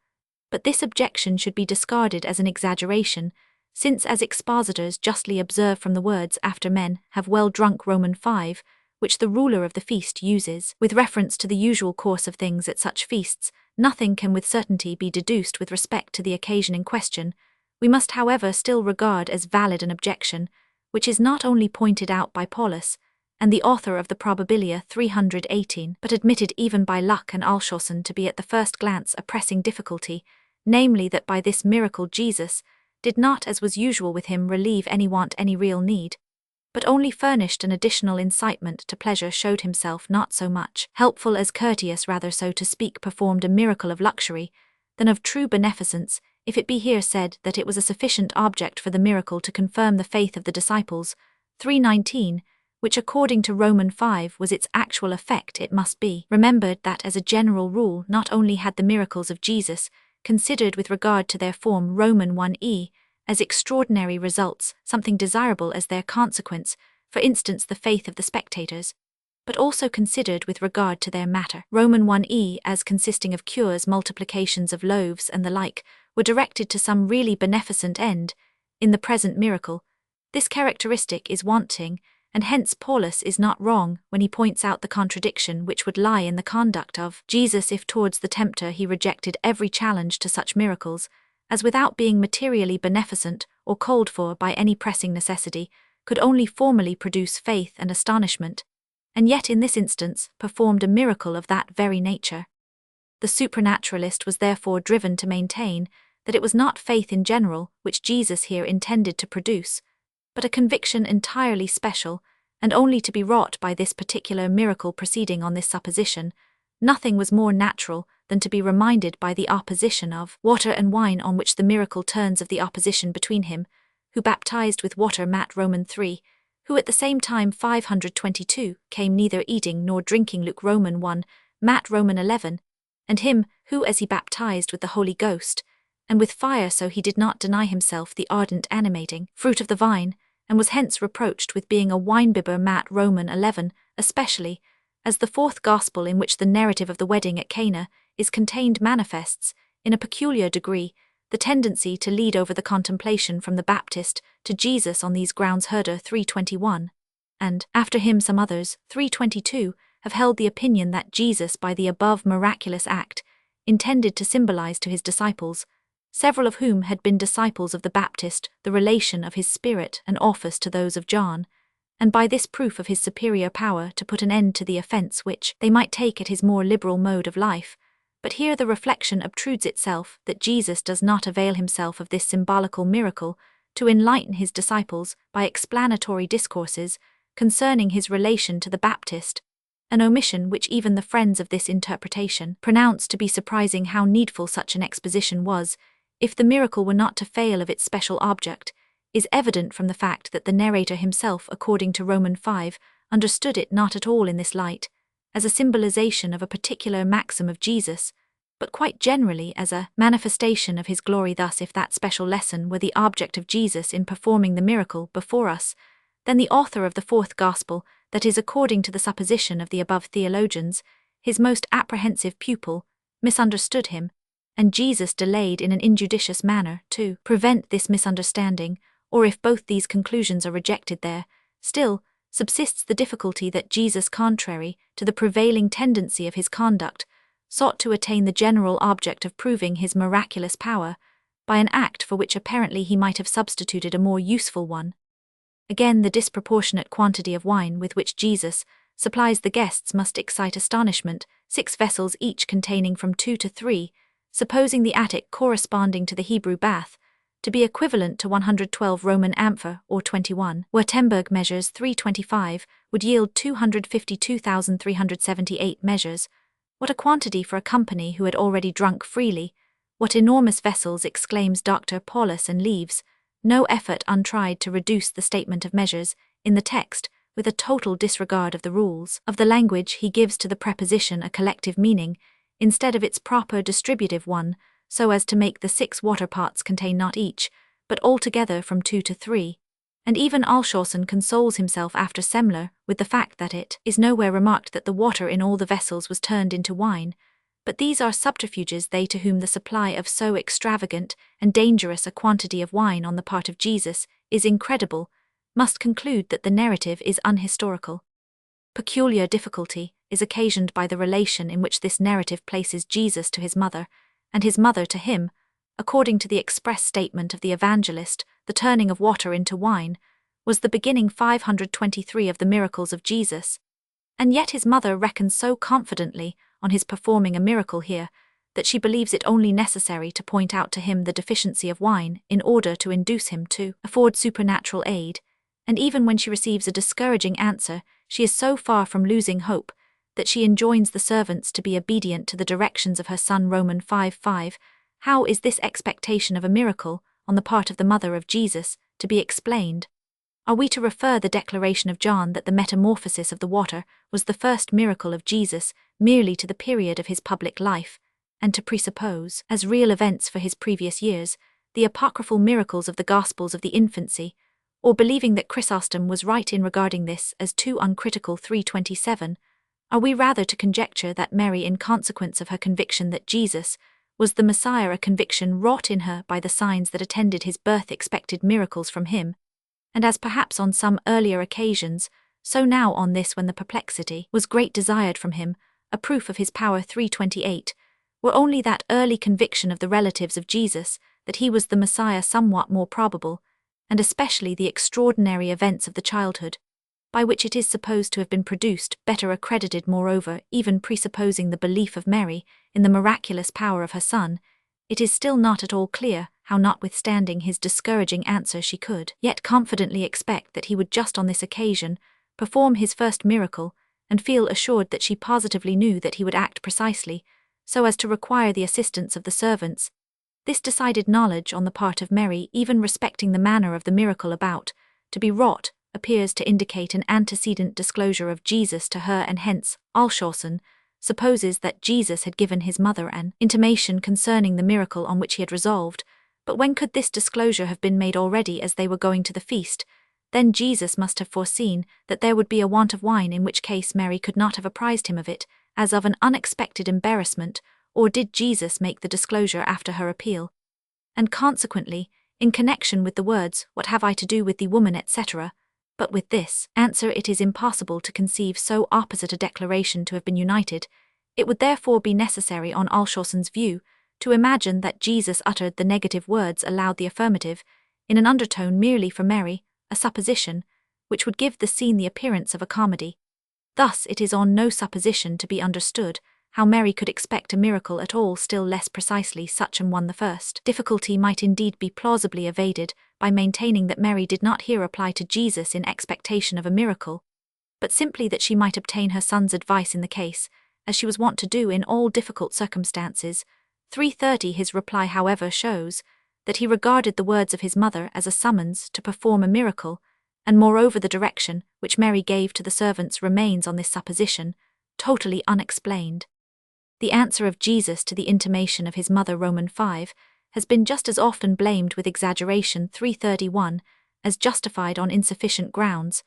But this objection should be discarded as an exaggeration, since, as expositors justly observe from the words "after men have well drunk" Roman 5, which the ruler of the feast uses with reference to the usual course of things at such feasts, nothing can with certainty be deduced with respect to the occasion in question. We must, however, still regard as valid an objection, which is not only pointed out by Paulus and the author of the Probabilia 318, but admitted even by Luck and Alshausen to be at the first glance a pressing difficulty, namely that by this miracle Jesus did not, as was usual with him, relieve any want, any real need, but only furnished an additional incitement to pleasure, showed himself not so much helpful as courteous, rather, so to speak, performed a miracle of luxury than of true beneficence, if it be here said that it was a sufficient object for the miracle to confirm the faith of the disciples, 319, which according to Roman 5 was its actual effect. It must be remembered that as a general rule not only had the miracles of Jesus, considered with regard to their form Roman 1e, as extraordinary results, something desirable as their consequence, for instance the faith of the spectators, but also considered with regard to their matter Roman 1e as consisting of cures, multiplications of loaves and the like, were directed to some really beneficent end. In the present miracle, this characteristic is wanting, and hence Paulus is not wrong when he points out the contradiction which would lie in the conduct of Jesus if towards the tempter he rejected every challenge to such miracles, as without being materially beneficent or called for by any pressing necessity, could only formally produce faith and astonishment, and yet in this instance performed a miracle of that very nature. The supranaturalist was therefore driven to maintain that it was not faith in general which Jesus here intended to produce, but a conviction entirely special, and only to be wrought by this particular miracle. Proceeding on this supposition, nothing was more natural than to be reminded by the opposition of water and wine, on which the miracle turns, of the opposition between him, who baptized with water Matt Roman 3, who at the same time 522 came neither eating nor drinking Luke Roman 1, Matt Roman 11, and him who as he baptized with the Holy Ghost, and with fire, so he did not deny himself the ardent animating fruit of the vine, and was hence reproached with being a winebibber Matt Roman 11, especially as the fourth gospel, in which the narrative of the wedding at Cana is contained, manifests, in a peculiar degree, the tendency to lead over the contemplation from the Baptist to Jesus on these grounds. Herder 321, and, after him, some others, 322, have held the opinion that Jesus, by the above miraculous act, intended to symbolize to his disciples, several of whom had been disciples of the Baptist, the relation of his spirit and office to those of John, and by this proof of his superior power to put an end to the offense which they might take at his more liberal mode of life. But here the reflection obtrudes itself that Jesus does not avail himself of this symbolical miracle to enlighten his disciples by explanatory discourses concerning his relation to the Baptist, an omission which even the friends of this interpretation pronounce to be surprising. How needful such an exposition was, if the miracle were not to fail of its special object, is evident from the fact that the narrator himself, according to Romans 5, understood it not at all in this light, as a symbolization of a particular maxim of Jesus, but quite generally as a manifestation of his glory. Thus, if that special lesson were the object of Jesus in performing the miracle before us, then the author of the fourth gospel, that is, according to the supposition of the above theologians, his most apprehensive pupil, misunderstood him, and Jesus delayed in an injudicious manner to prevent this misunderstanding, or if both these conclusions are rejected, there still subsists the difficulty that Jesus, contrary to the prevailing tendency of his conduct, sought to attain the general object of proving his miraculous power by an act for which apparently he might have substituted a more useful one. Again, the disproportionate quantity of wine with which Jesus supplies the guests must excite astonishment. 6 vessels each containing from 2 to 3, supposing the Attic corresponding to the Hebrew bath to be equivalent to 112 Roman amphor or 21, Württemberg measures 325, would yield 252,378 measures. What a quantity for a company who had already drunk freely! What enormous vessels, exclaims Dr. Paulus, and leaves no effort untried to reduce the statement of measures in the text, with a total disregard of the rules of the language. He gives to the preposition a collective meaning instead of its proper distributive one, so as to make the 6 water pots contain not each, but altogether from 2 to 3. And even Alshausen consoles himself after Semler with the fact that it is nowhere remarked that the water in all the vessels was turned into wine. But these are subterfuges. They to whom the supply of so extravagant and dangerous a quantity of wine on the part of Jesus is incredible, must conclude that the narrative is unhistorical. Peculiar difficulty is occasioned by the relation in which this narrative places Jesus to his mother, and his mother to him. According to the express statement of the evangelist, the turning of water into wine was the beginning 523 of the miracles of Jesus, and yet his mother reckons so confidently on his performing a miracle here that she believes it only necessary to point out to him the deficiency of wine in order to induce him to afford supernatural aid, and even when she receives a discouraging answer, she is so far from losing hope that she enjoins the servants to be obedient to the directions of her son. Romans 5:5. How is this expectation of a miracle on the part of the mother of Jesus to be explained? Are we to refer the declaration of John that the metamorphosis of the water was the first miracle of Jesus merely to the period of his public life, and to presuppose, as real events for his previous years, the apocryphal miracles of the Gospels of the infancy, or believing that Chrysostom was right in regarding this as too uncritical? 327. Are we rather to conjecture that Mary, in consequence of her conviction that Jesus was the Messiah, a conviction wrought in her by the signs that attended his birth, expected miracles from him, and as perhaps on some earlier occasions, so now on this, when the perplexity was great, desired from him a proof of his power? 328. Were only that early conviction of the relatives of Jesus that he was the Messiah somewhat more probable, and especially the extraordinary events of the childhood, by which it is supposed to have been produced, better accredited? Moreover, even presupposing the belief of Mary in the miraculous power of her Son, it is still not at all clear how, notwithstanding his discouraging answer, she could yet confidently expect that he would just on this occasion perform his first miracle, and feel assured that she positively knew that he would act precisely so as to require the assistance of the servants. This decided knowledge on the part of Mary, even respecting the manner of the miracle about to be wrought, appears to indicate an antecedent disclosure of Jesus to her, and hence Alshausen supposes that Jesus had given his mother an intimation concerning the miracle on which he had resolved. But when could this disclosure have been made? Already as they were going to the feast, then Jesus must have foreseen that there would be a want of wine, in which case Mary could not have apprised him of it as of an unexpected embarrassment. Or did Jesus make the disclosure after her appeal? And consequently, in connection with the words, "What have I to do with thee, woman?" etc. But with this answer it is impossible to conceive so opposite a declaration to have been united. It would therefore be necessary, on Alshausen's view, to imagine that Jesus uttered the negative words, allowed the affirmative, in an undertone merely for Mary, a supposition which would give the scene the appearance of a comedy. Thus it is on no supposition to be understood how Mary could expect a miracle at all, still less precisely such an one. The first difficulty might indeed be plausibly evaded by maintaining that Mary did not here apply to Jesus in expectation of a miracle, but simply that she might obtain her son's advice in the case, as she was wont to do in all difficult circumstances. 330 His reply, however, shows that he regarded the words of his mother as a summons to perform a miracle, and moreover the direction which Mary gave to the servants remains on this supposition totally unexplained. The answer of Jesus to the intimation of his mother, Romans 5, has been just as often blamed with exaggeration, 331, as justified on insufficient grounds.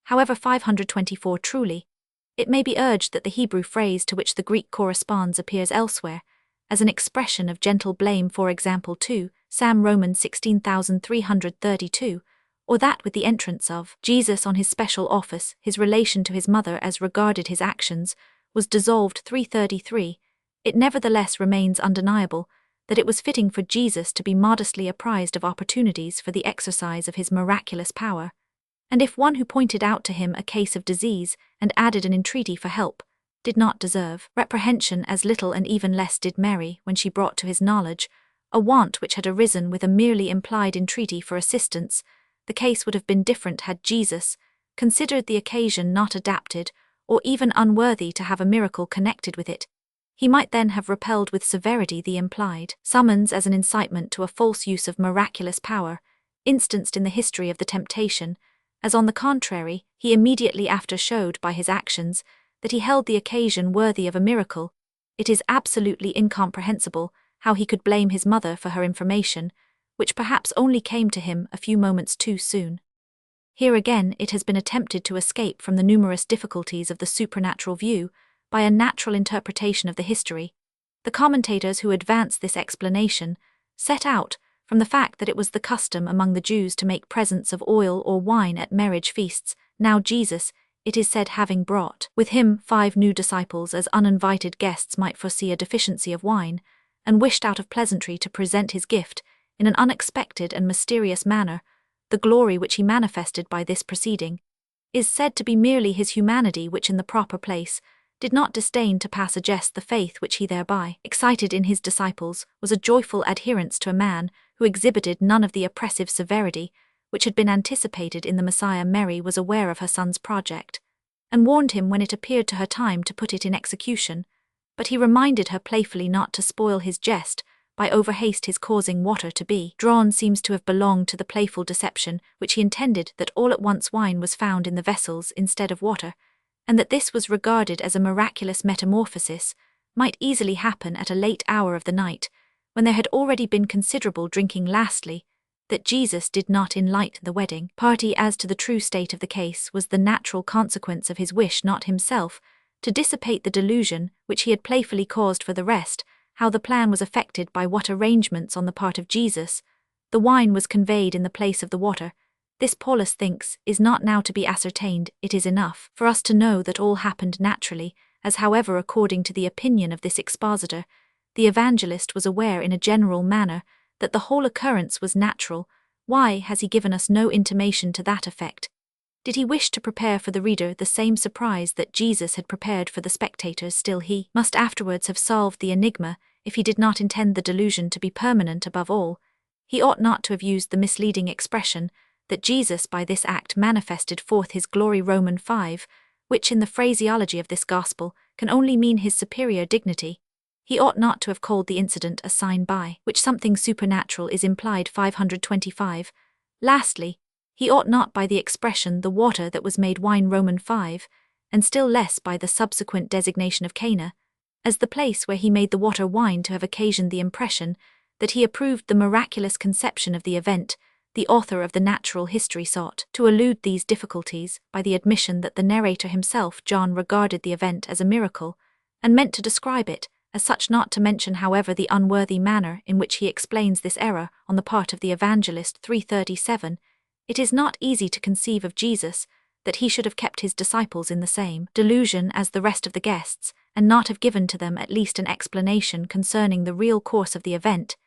However, 524 truly, it may be urged that the Hebrew phrase to which the Greek corresponds appears elsewhere, as an expression of gentle blame, for example 2 Sam Romans 16,332, or that with the entrance of Jesus on his special office, his relation to his mother as regarded his actions was dissolved, 333, it nevertheless remains undeniable that it was fitting for Jesus to be modestly apprised of opportunities for the exercise of his miraculous power, and if one who pointed out to him a case of disease and added an entreaty for help did not deserve reprehension as little, and even less did Mary when she brought to his knowledge a want which had arisen with a merely implied entreaty for assistance, the case would have been different had Jesus considered the occasion not adapted or even unworthy to have a miracle connected with it. He might then have repelled with severity the implied summons as an incitement to a false use of miraculous power, instanced in the history of the temptation, as on the contrary, he immediately after showed by his actions that he held the occasion worthy of a miracle. It is absolutely incomprehensible how he could blame his mother for her information, which perhaps only came to him a few moments too soon. Here again it has been attempted to escape from the numerous difficulties of the supernatural view by a natural interpretation of the history. The commentators who advance this explanation set out from the fact that it was the custom among the Jews to make presents of oil or wine at marriage feasts. Now Jesus, it is said, having brought with him 5 new disciples, as uninvited guests might foresee a deficiency of wine, and wished out of pleasantry to present his gift in an unexpected and mysterious manner, the glory which he manifested by this proceeding is said to be merely his humanity, which in the proper place did not disdain to pass a jest. The faith which he thereby excited in his disciples was a joyful adherence to a man who exhibited none of the oppressive severity which had been anticipated in the Messiah. Mary was aware of her son's project, and warned him when it appeared to her time to put it in execution, but he reminded her playfully not to spoil his jest by overhaste. His causing water to be drawn seems to have belonged to the playful deception which he intended that all at once wine was found in the vessels instead of water, and that this was regarded as a miraculous metamorphosis, might easily happen at a late hour of the night, when there had already been considerable drinking. Lastly, that Jesus did not enlighten the wedding party as to the true state of the case was the natural consequence of his wish not himself to dissipate the delusion which he had playfully caused. For the rest, how the plan was effected, by what arrangements on the part of Jesus the wine was conveyed in the place of the water, this Paulus thinks is not now to be ascertained. It is enough for us to know that all happened naturally, as however according to the opinion of this expositor, the evangelist was aware in a general manner that the whole occurrence was natural. Why has he given us no intimation to that effect? Did he wish to prepare for the reader the same surprise that Jesus had prepared for the spectators? Still, he must afterwards have solved the enigma if he did not intend the delusion to be permanent. Above all, he ought not to have used the misleading expression that Jesus by this act manifested forth his glory, Romans 5, which in the phraseology of this gospel can only mean his superior dignity. He ought not to have called the incident a sign by which something supernatural is implied, 525. Lastly, he ought not by the expression the water that was made wine, Romans 5, and still less by the subsequent designation of Cana as the place where he made the water wine, to have occasioned the impression that he approved the miraculous conception of the event. The author of the natural history sought to elude these difficulties by the admission that the narrator himself, John, regarded the event as a miracle, and meant to describe it as such, not to mention, however, the unworthy manner in which he explains this error on the part of the evangelist. 337. It is not easy to conceive of Jesus that he should have kept his disciples in the same delusion as the rest of the guests, and not have given to them at least an explanation concerning the real course of the event.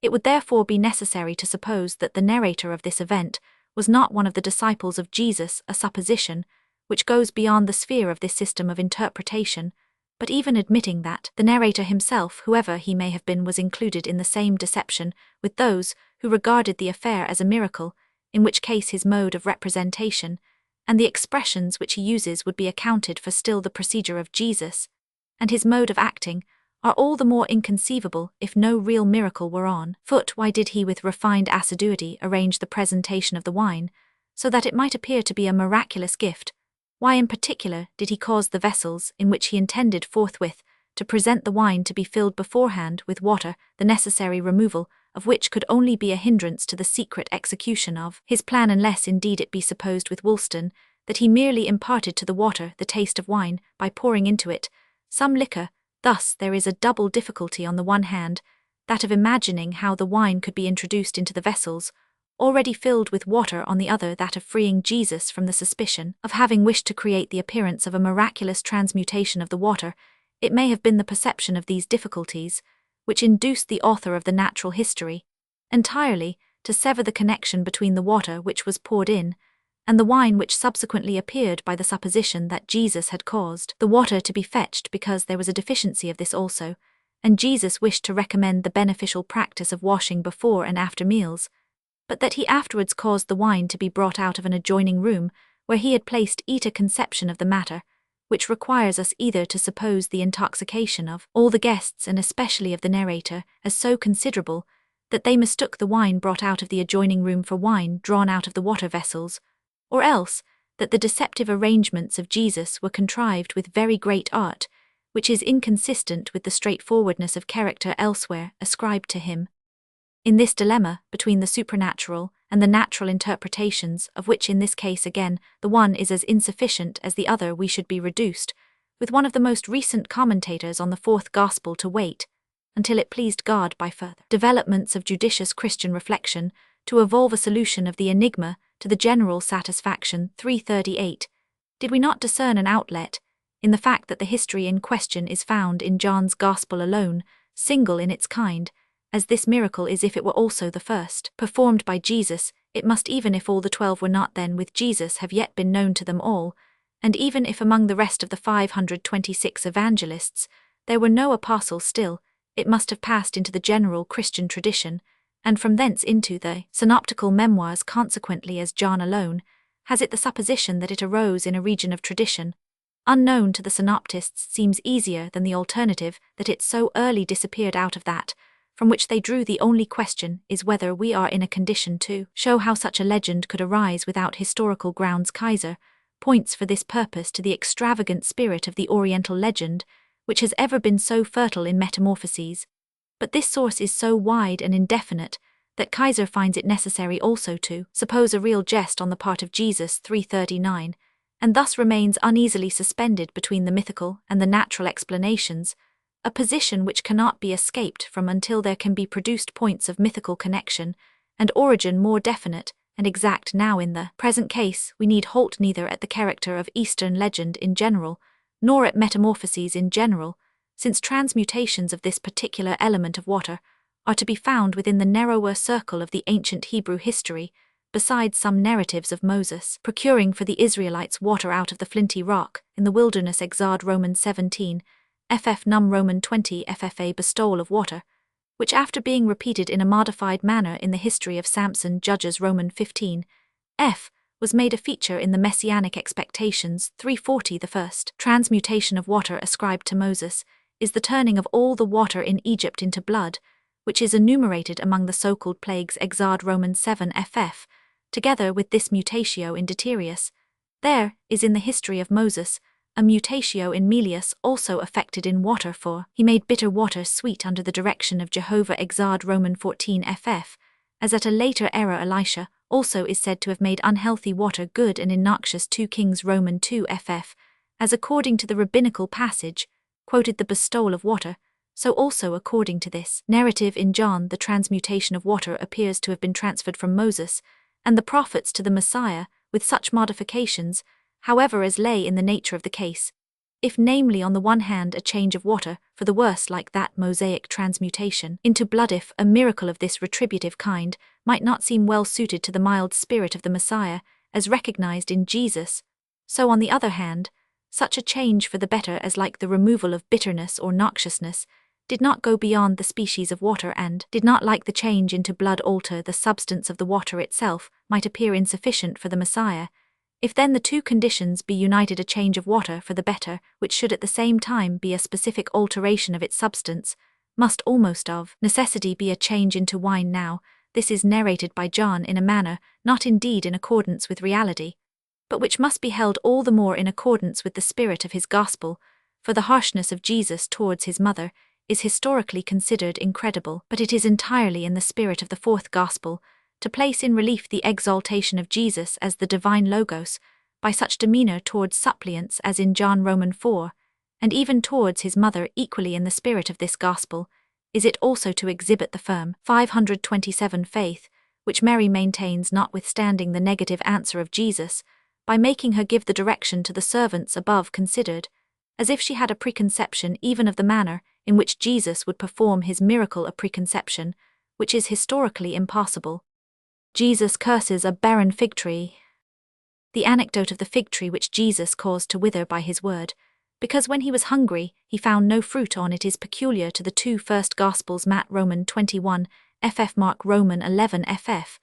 It would therefore be necessary to suppose that the narrator of this event was not one of the disciples of Jesus, a supposition which goes beyond the sphere of this system of interpretation, But even admitting that, the narrator himself, whoever he may have been, was included in the same deception with those who regarded the affair as a miracle, in which case his mode of representation and the expressions which he uses would be accounted for still the procedure of Jesus, and his mode of acting are all the more inconceivable if no real miracle were on foot. Why did he with refined assiduity arrange the presentation of the wine, so that it might appear to be a miraculous gift? Why in particular did he cause the vessels in which he intended forthwith to present the wine to be filled beforehand with water, the necessary removal of which could only be a hindrance to the secret execution of his plan, unless indeed it be supposed with Woolston that he merely imparted to the water the taste of wine by pouring into it some liquor? Thus there is a double difficulty: on the one hand, that of imagining how the wine could be introduced into the vessels already filled with water; on the other, that of freeing Jesus from the suspicion of having wished to create the appearance of a miraculous transmutation of the water. It may have been the perception of these difficulties which induced the author of the Natural History entirely to sever the connection between the water which was poured in and the wine, which subsequently appeared by the supposition that Jesus had caused the water to be fetched because there was a deficiency of this also, and Jesus wished to recommend the beneficial practice of washing before and after meals, but that he afterwards caused the wine to be brought out of an adjoining room where he had placed it. A conception of the matter which requires us either to suppose the intoxication of all the guests, and especially of the narrator, as so considerable that they mistook the wine brought out of the adjoining room for wine drawn out of the water vessels, or else that the deceptive arrangements of Jesus were contrived with very great art, which is inconsistent with the straightforwardness of character elsewhere ascribed to him. In this dilemma between the supernatural and the natural interpretations, of which in this case again the one is as insufficient as the other, we should be reduced, with one of the most recent commentators on the fourth gospel, to wait until it pleased God by further developments of judicious Christian reflection to evolve a solution of the enigma to the general satisfaction. 338. Did we not discern an outlet in the fact that the history in question is found in John's Gospel alone, single in its kind, as this miracle is, if it were also the first performed by Jesus, it must, even if all the 12 were not then with Jesus, have yet been known to them all, and even if among the rest of the 526 evangelists there were no apostles, still it must have passed into the general Christian tradition, and from thence into the synoptical memoirs. Consequently, as John alone has it the supposition that it arose in a region of tradition unknown to the synoptists, seems easier than the alternative that it so early disappeared out of that from which they drew. The only question is whether we are in a condition to show how such a legend could arise without historical grounds. Kaiser points for this purpose to the extravagant spirit of the Oriental legend, which has ever been so fertile in metamorphoses. But this source is so wide and indefinite that Kaiser finds it necessary also to suppose a real jest on the part of Jesus. 339, and thus remains uneasily suspended between the mythical and the natural explanations, a position which cannot be escaped from until there can be produced points of mythical connection and origin more definite and exact. Now in the present case we need halt neither at the character of Eastern legend in general, nor at metamorphoses in general, since transmutations of this particular element of water are to be found within the narrower circle of the ancient Hebrew history, besides some narratives of Moses procuring for the Israelites water out of the flinty rock in the wilderness. Exard Romans 17, ff num Roman 20 ffa bestowal of water, which after being repeated in a modified manner in the history of Samson Judges Roman 15, f was made a feature in the Messianic expectations. 340. The first transmutation of water ascribed to Moses is the turning of all the water in Egypt into blood, which is enumerated among the so-called plagues. Exard Romans 7 ff. Together with this mutatio in Deterius, there is in the history of Moses a mutatio in Melius also affected in water, for he made bitter water sweet under the direction of Jehovah. Exard Roman 14 ff. As at a later era Elisha also is said to have made unhealthy water good and innoxious. 2 Kings Roman 2 ff. As according to the rabbinical passage quoted the bestowal of water, so also according to this narrative in John the transmutation of water appears to have been transferred from Moses and the prophets to the Messiah, with such modifications, however, as lay in the nature of the case, if namely on the one hand a change of water for the worse like that Mosaic transmutation into blood, if a miracle of this retributive kind might not seem well suited to the mild spirit of the Messiah as recognized in Jesus, so on the other hand Such a change for the better as like the removal of bitterness or noxiousness, did not go beyond the species of water and did not like the change into blood alter the substance of the water itself, might appear insufficient for the Messiah. If then the two conditions be united, a change of water for the better, which should at the same time be a specific alteration of its substance, must almost of necessity be a change into wine. Now, this is narrated by John in a manner not indeed in accordance with reality, but which must be held all the more in accordance with the spirit of his gospel, for the harshness of Jesus towards his mother is historically considered incredible, but it is entirely in the spirit of the fourth gospel, to place in relief the exaltation of Jesus as the divine Logos, by such demeanor towards suppliants as in John Roman 4, and even towards his mother equally in the spirit of this gospel, is it also to exhibit the firm 527 faith, which Mary maintains notwithstanding the negative answer of Jesus, by making her give the direction to the servants above considered, as if she had a preconception even of the manner in which Jesus would perform his miracle, a preconception which is historically impossible. Jesus curses a barren fig tree. The anecdote of the fig tree which Jesus caused to wither by his word, because when he was hungry he found no fruit on it, is peculiar to the two first Gospels, Matt Roman 21, ff Mark Roman 11 ff,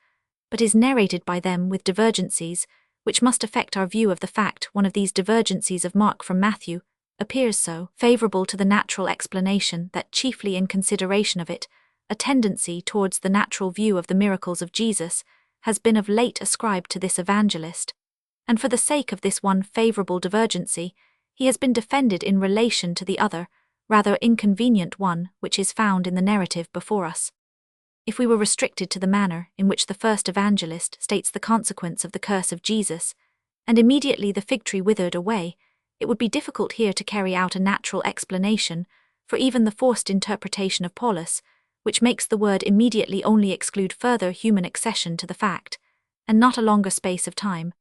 but is narrated by them with divergencies, which must affect our view of the fact. One of these divergencies of Mark from Matthew appears so favourable to the natural explanation that, chiefly in consideration of it, a tendency towards the natural view of the miracles of Jesus has been of late ascribed to this evangelist, and for the sake of this one favourable divergency, he has been defended in relation to the other, rather inconvenient one which is found in the narrative before us. If we were restricted to the manner in which the first evangelist states the consequence of the curse of Jesus, and immediately the fig tree withered away, it would be difficult here to carry out a natural explanation, for even the forced interpretation of Paulus, which makes the word immediately only exclude further human accession to the fact, and not a longer space of time,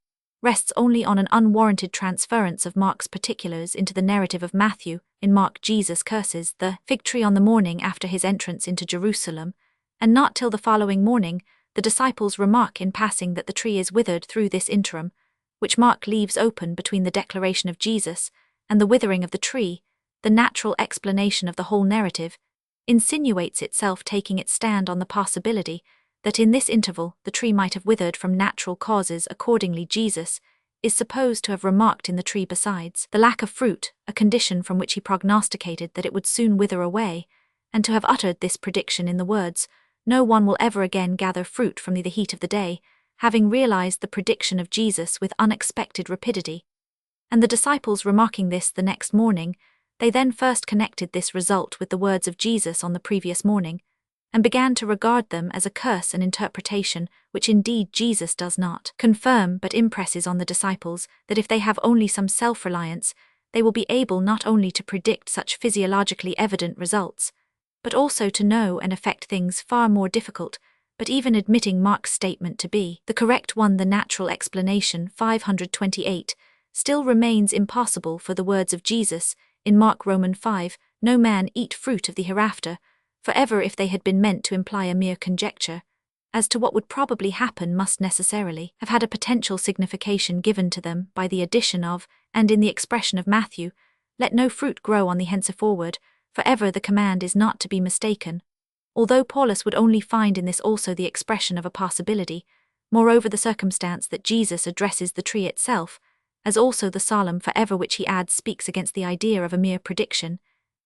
rests only on an unwarranted transference of Mark's particulars into the narrative of Matthew. In Mark, Jesus curses the fig tree on the morning after his entrance into Jerusalem, and not till the following morning the disciples remark in passing that the tree is withered. Through this interim, which Mark leaves open between the declaration of Jesus and the withering of the tree, the natural explanation of the whole narrative insinuates itself, taking its stand on the possibility that in this interval the tree might have withered from natural causes. Accordingly, Jesus is supposed to have remarked in the tree, besides the lack of fruit, a condition from which he prognosticated that it would soon wither away, and to have uttered this prediction in the words, "No one will ever again gather fruit from the heat of the day," having realized the prediction of Jesus with unexpected rapidity. And the disciples remarking this the next morning, they then first connected this result with the words of Jesus on the previous morning, and began to regard them as a curse, an interpretation which indeed Jesus does not confirm but impresses on the disciples that if they have only some self-reliance, they will be able not only to predict such physiologically evident results, but also to know and effect things far more difficult. But even admitting Mark's statement to be the correct one, the natural explanation 528 still remains impossible for the words of Jesus in Mark Roman 5, "No man eat fruit of the hereafter," forever if they had been meant to imply a mere conjecture as to what would probably happen, must necessarily have had a potential signification given to them by the addition of, and in the expression of Matthew, "Let no fruit grow on thee henceforward," forever the command is not to be mistaken, although Paulus would only find in this also the expression of a possibility. Moreover, the circumstance that Jesus addresses the tree itself, as also the solemn forever which he adds, speaks against the idea of a mere prediction,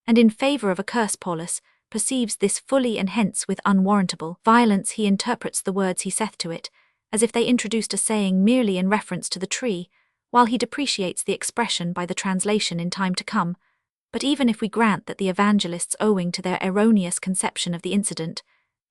and in favour of a curse. Paulus perceives this fully, and hence with unwarrantable violence he interprets the words he saith to it, as if they introduced a saying merely in reference to the tree, while he depreciates the expression by the translation in time to come. But even if we grant that the evangelists, owing to their erroneous conception of the incident,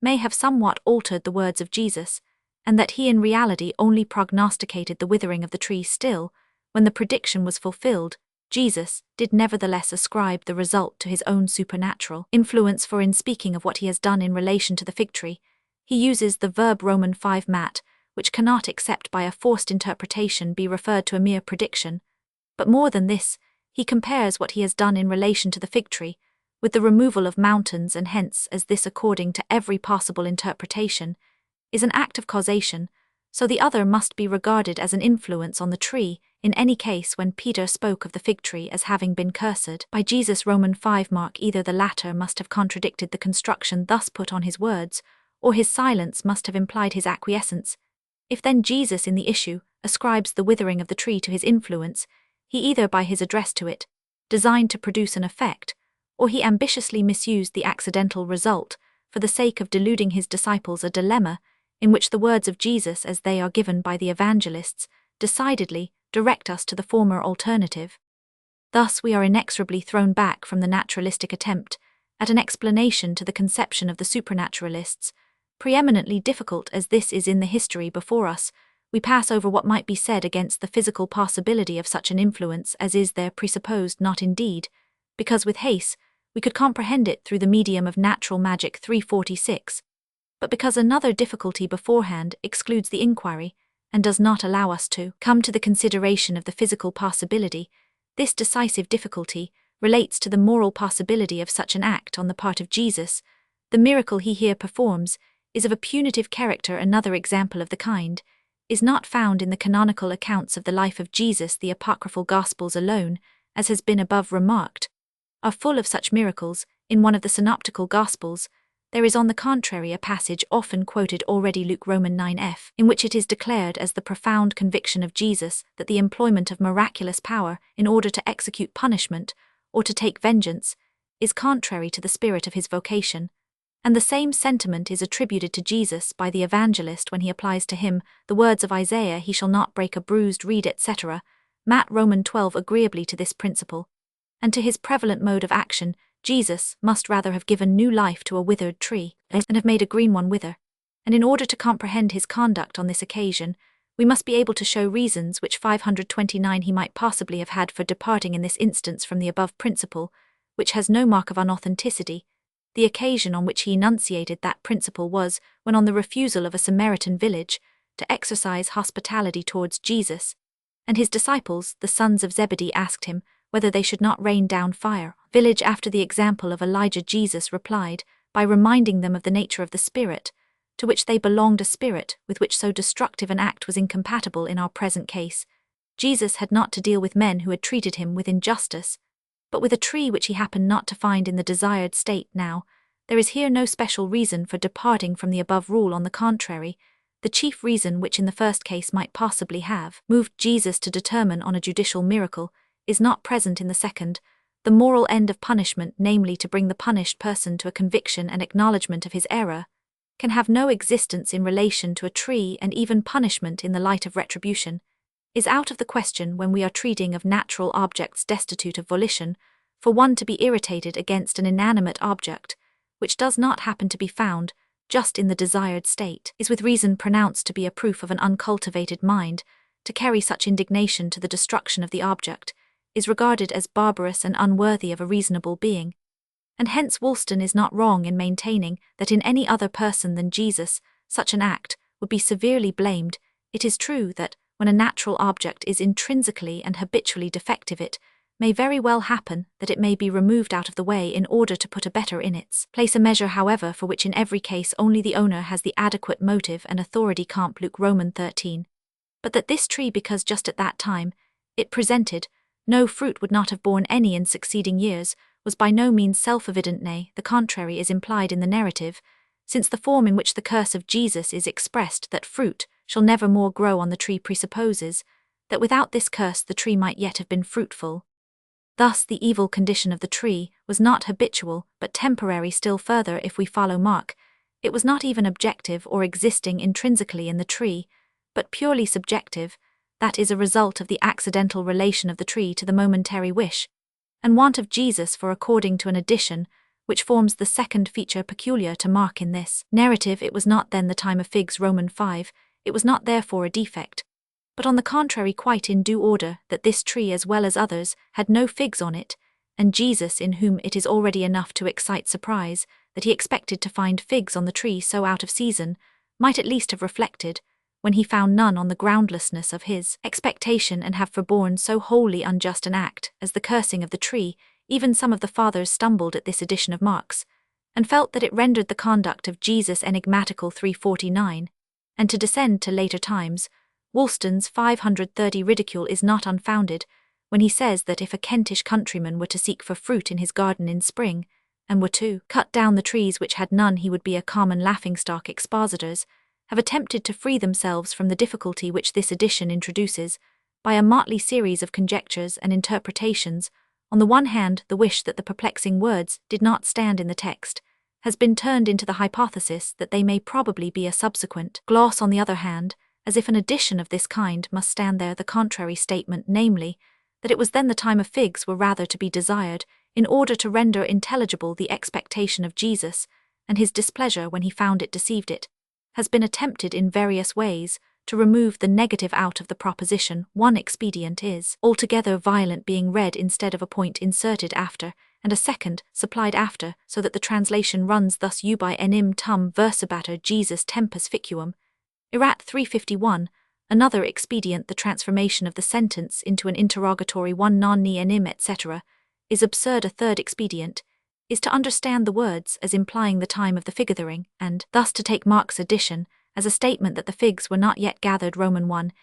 may have somewhat altered the words of Jesus, and that he in reality only prognosticated the withering of the tree, still, when the prediction was fulfilled, Jesus did nevertheless ascribe the result to his own supernatural influence, for in speaking of what he has done in relation to the fig tree, he uses the verb Roman 5 mat, which cannot, except by a forced interpretation, be referred to a mere prediction. But more than this, he compares what he has done in relation to the fig tree with the removal of mountains, and hence, as this according to every possible interpretation is an act of causation, so the other must be regarded as an influence on the tree, in any case when Peter spoke of the fig tree as having been cursed by Jesus. Romans 5 mark either the latter must have contradicted the construction thus put on his words, or his silence must have implied his acquiescence. If then Jesus in the issue ascribes the withering of the tree to his influence, he either by his address to it designed to produce an effect, or he ambitiously misused the accidental result for the sake of deluding his disciples, a dilemma in which the words of Jesus as they are given by the evangelists decidedly direct us to the former alternative. Thus we are inexorably thrown back from the naturalistic attempt at an explanation to the conception of the supranaturalists. Preeminently difficult as this is in the history before us, we pass over what might be said against the physical possibility of such an influence as is there presupposed, not indeed, because with Hayes we could comprehend it through the medium of natural magic 346, but because another difficulty beforehand excludes the inquiry, and does not allow us to come to the consideration of the physical possibility. This decisive difficulty relates to the moral possibility of such an act on the part of Jesus. The miracle he here performs is of a punitive character. Another example of the kind is not found in the canonical accounts of the life of Jesus. The apocryphal Gospels alone, as has been above remarked, are full of such miracles. In one of the synoptical Gospels, there is on the contrary a passage often quoted already, Luke Roman 9f, in which it is declared as the profound conviction of Jesus that the employment of miraculous power in order to execute punishment or to take vengeance is contrary to the spirit of his vocation, and the same sentiment is attributed to Jesus by the evangelist when he applies to him the words of Isaiah, "He shall not break a bruised reed," etc. Matt Roman 12 agreeably to this principle, and to his prevalent mode of action. Jesus must rather have given new life to a withered tree, and have made a green one wither. And in order to comprehend his conduct on this occasion, we must be able to show reasons which 529 he might possibly have had for departing in this instance from the above principle, which has no mark of unauthenticity. The occasion on which he enunciated that principle was when, on the refusal of a Samaritan village to exercise hospitality towards Jesus, and his disciples, the sons of Zebedee, asked him whether they should not rain down fire. Village after the example of Elijah, Jesus replied by reminding them of the nature of the spirit, to which they belonged, a spirit with which so destructive an act was incompatible in our present case. Jesus had not to deal with men who had treated him with injustice, but with a tree which he happened not to find in the desired state. Now, there is here no special reason for departing from the above rule. On the contrary, the chief reason which in the first case might possibly have moved Jesus to determine on a judicial miracle is not present in the second. The moral end of punishment, namely to bring the punished person to a conviction and acknowledgement of his error, can have no existence in relation to a tree, and even punishment in the light of retribution is out of the question when we are treating of natural objects destitute of volition. For one to be irritated against an inanimate object, which does not happen to be found just in the desired state, is with reason pronounced to be a proof of an uncultivated mind. To carry such indignation to the destruction of the object is regarded as barbarous and unworthy of a reasonable being, and hence Woolston is not wrong in maintaining that in any other person than Jesus such an act would be severely blamed. It is true that when a natural object is intrinsically and habitually defective, it may very well happen that it may be removed out of the way in order to put a better in its place, a measure however for which in every case only the owner has the adequate motive and authority. Comp. Luke Roman 13. But that this tree, because just at that time it presented no fruit, would not have borne any in succeeding years, was by no means self-evident. Nay, the contrary is implied in the narrative, since the form in which the curse of Jesus is expressed, that fruit shall never more grow on the tree, presupposes that without this curse the tree might yet have been fruitful. Thus the evil condition of the tree was not habitual, but temporary. Still further, if we follow Mark, it was not even objective or existing intrinsically in the tree, but purely subjective, that is a result of the accidental relation of the tree to the momentary wish and want of Jesus. For according to an addition which forms the second feature peculiar to Mark in this narrative, it was not then the time of figs. Roman 5. It was not therefore a defect, but on the contrary quite in due order, that this tree as well as others had no figs on it, and Jesus, in whom it is already enough to excite surprise that he expected to find figs on the tree so out of season, might at least have reflected, when he found none, on the groundlessness of his expectation, and have forborne so wholly unjust an act as the cursing of the tree. Even some of the fathers stumbled at this edition of Mark's, and felt that it rendered the conduct of Jesus enigmatical. 349. And to descend to later times, Woolston's 530 ridicule is not unfounded when he says that if a Kentish countryman were to seek for fruit in his garden in spring, and were to cut down the trees which had none, he would be a common laughingstock. Expositors have attempted to free themselves from the difficulty which this addition introduces by a motley series of conjectures and interpretations. On the one hand, the wish that the perplexing words did not stand in the text has been turned into the hypothesis that they may probably be a subsequent gloss. On the other hand, as if an addition of this kind must stand there the contrary statement, namely, that it was then the time of figs were rather to be desired, in order to render intelligible the expectation of Jesus, and his displeasure when he found it deceived it, has been attempted in various ways to remove the negative out of the proposition. One expedient is altogether violent being read instead of a point inserted after, and a second supplied after, so that the translation runs thus: ubi enim tum versabatur Jesus tempus ficuum. Erat 351. Another expedient, the transformation of the sentence into an interrogatory one non ni enim etc., is absurd. A third expedient is to understand the words as implying the time of the fig-gathering, and thus to take Mark's addition as a statement that the figs were not yet gathered. Roman 1,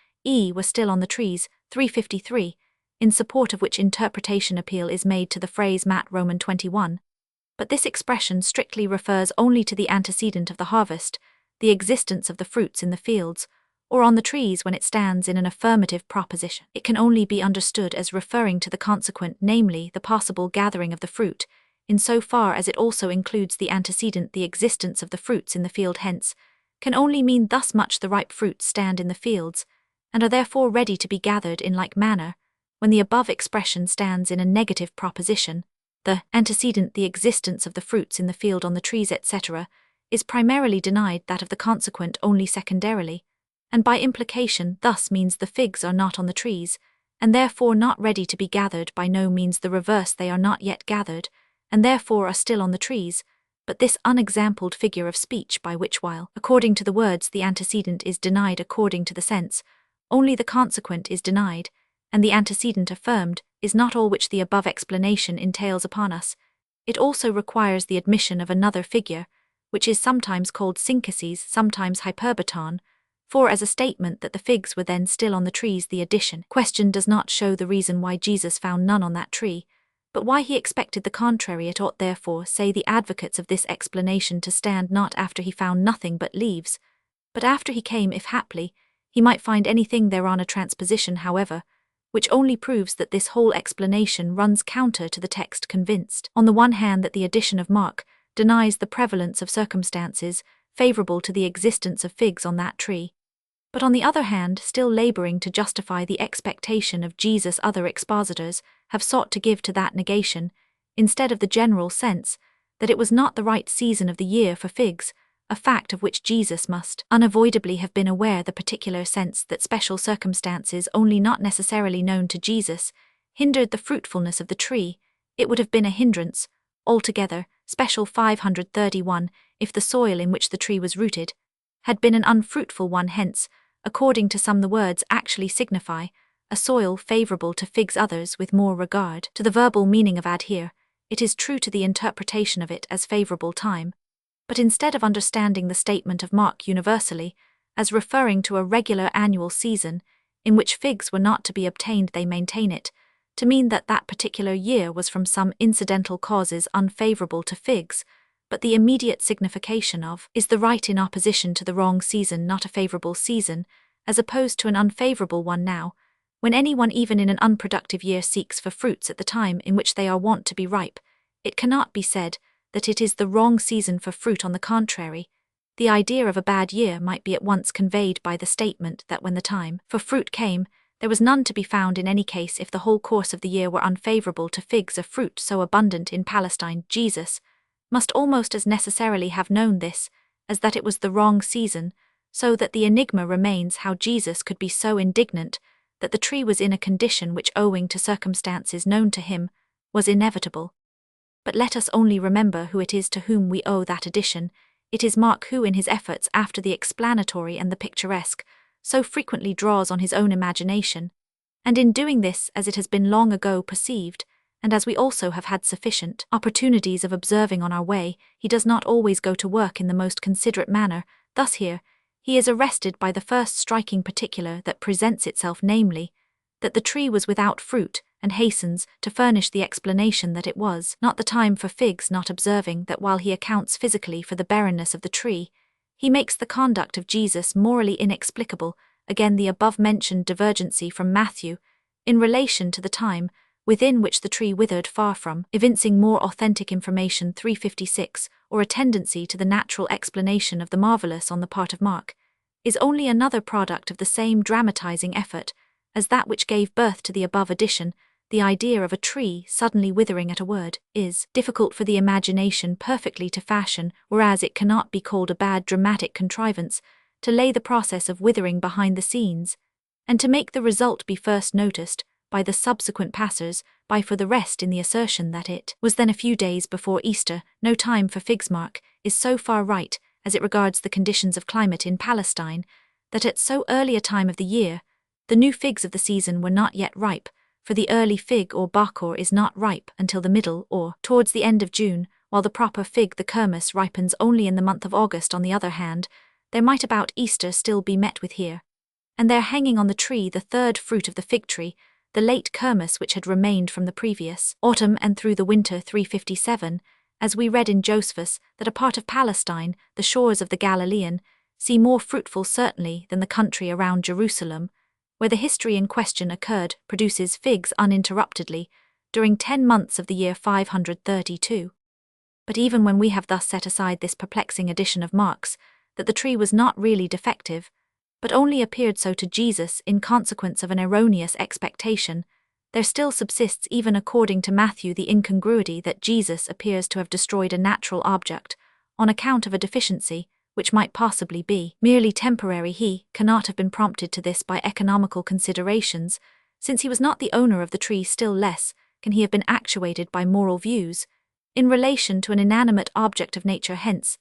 were still on the trees, 353, in support of which interpretation appeal is made to the phrase Matt Roman 21. But this expression strictly refers only to the antecedent of the harvest, the existence of the fruits in the fields, or on the trees when it stands in an affirmative proposition. It can only be understood as referring to the consequent, namely, the possible gathering of the fruit, in so far as it also includes the antecedent, the existence of the fruits in the field. Hence, can only mean thus much: the ripe fruits stand in the fields, and are therefore ready to be gathered. In like manner, when the above expression stands in a negative proposition, the antecedent, the existence of the fruits in the field on the trees etc., is primarily denied, that of the consequent only secondarily, and by implication thus means the figs are not on the trees, and therefore not ready to be gathered. By no means the reverse: they are not yet gathered, and therefore are still on the trees, but this unexampled figure of speech by which, while, according to the words, the antecedent is denied according to the sense, only the consequent is denied, and the antecedent affirmed, is not all which the above explanation entails upon us. It also requires the admission of another figure, which is sometimes called syncases, sometimes hyperbaton, for as a statement that the figs were then still on the trees, the addition question does not show the reason why Jesus found none on that tree, but why he expected the contrary. It ought therefore, say the advocates of this explanation, to stand not after he found nothing but leaves, but after he came, if haply he might find anything thereon. A transposition, however, which only proves that this whole explanation runs counter to the text, convinced, on the one hand, that the addition of Mark denies the prevalence of circumstances favourable to the existence of figs on that tree, but on the other hand, still labouring to justify the expectation of Jesus. Other expositors have sought to give to that negation, instead of the general sense, that it was not the right season of the year for figs, a fact of which Jesus must unavoidably have been aware, the particular sense that special circumstances, only not necessarily known to Jesus, hindered the fruitfulness of the tree. It would have been a hindrance, altogether, special 531, if the soil in which the tree was rooted had been an unfruitful one. Hence, according to some, the words actually signify a soil favourable to figs. Others, with more regard to the verbal meaning of adhere, it is true to the interpretation of it as favourable time, but instead of understanding the statement of Mark universally as referring to a regular annual season in which figs were not to be obtained, they maintain it to mean that that particular year was from some incidental causes unfavourable to figs, but the immediate signification of is the right in opposition to the wrong season, not a favourable season, as opposed to an unfavourable one. Now, when anyone even in an unproductive year seeks for fruits at the time in which they are wont to be ripe, it cannot be said that it is the wrong season for fruit. On the contrary, the idea of a bad year might be at once conveyed by the statement that when the time for fruit came, there was none to be found in any case. If the whole course of the year were unfavourable to figs, a fruit so abundant in Palestine, Jesus must almost as necessarily have known this as that it was the wrong season, so that the enigma remains how Jesus could be so indignant that the tree was in a condition which, owing to circumstances known to him, was inevitable. But let us only remember who it is to whom we owe that addition. It is Mark who, in his efforts after the explanatory and the picturesque, so frequently draws on his own imagination, and in doing this, as it has been long ago perceived, and as we also have had sufficient opportunities of observing on our way, he does not always go to work in the most considerate manner. Thus here, he is arrested by the first striking particular that presents itself, namely, that the tree was without fruit, and hastens to furnish the explanation that it was not the time for figs, not observing that while he accounts physically for the barrenness of the tree, he makes the conduct of Jesus morally inexplicable. Again, the above-mentioned divergency from Matthew, in relation to the time within which the tree withered, far from evincing more authentic information 356, or a tendency to the natural explanation of the marvelous on the part of Mark, is only another product of the same dramatizing effort as that which gave birth to the above addition. The idea of a tree suddenly withering at a word is difficult for the imagination perfectly to fashion, whereas it cannot be called a bad dramatic contrivance to lay the process of withering behind the scenes, and to make the result be first noticed by the subsequent passers-by. For the rest, in the assertion that it was then a few days before Easter, no time for figs, Mark is so far right as it regards the conditions of climate in Palestine, that at so early a time of the year, the new figs of the season were not yet ripe, for the early fig or bakor is not ripe until the middle or towards the end of June, while the proper fig, the kermes, ripens only in the month of August. On the other hand, there might about Easter still be met with here and there hanging on the tree the third fruit of the fig tree, the late kermes which had remained from the previous autumn and through the winter 357, as we read in Josephus, that a part of Palestine, the shores of the Galilean, see more fruitful certainly than the country around Jerusalem, where the history in question occurred, produces figs uninterruptedly during 10 months of the year 532. But even when we have thus set aside this perplexing addition of Mark's, that the tree was not really defective, but only appeared so to Jesus in consequence of an erroneous expectation, there still subsists, even according to Matthew, the incongruity that Jesus appears to have destroyed a natural object on account of a deficiency which might possibly be merely temporary. He cannot have been prompted to this by economical considerations, since he was not the owner of the tree. Still less can he have been actuated by moral views in relation to an inanimate object of nature. Hence,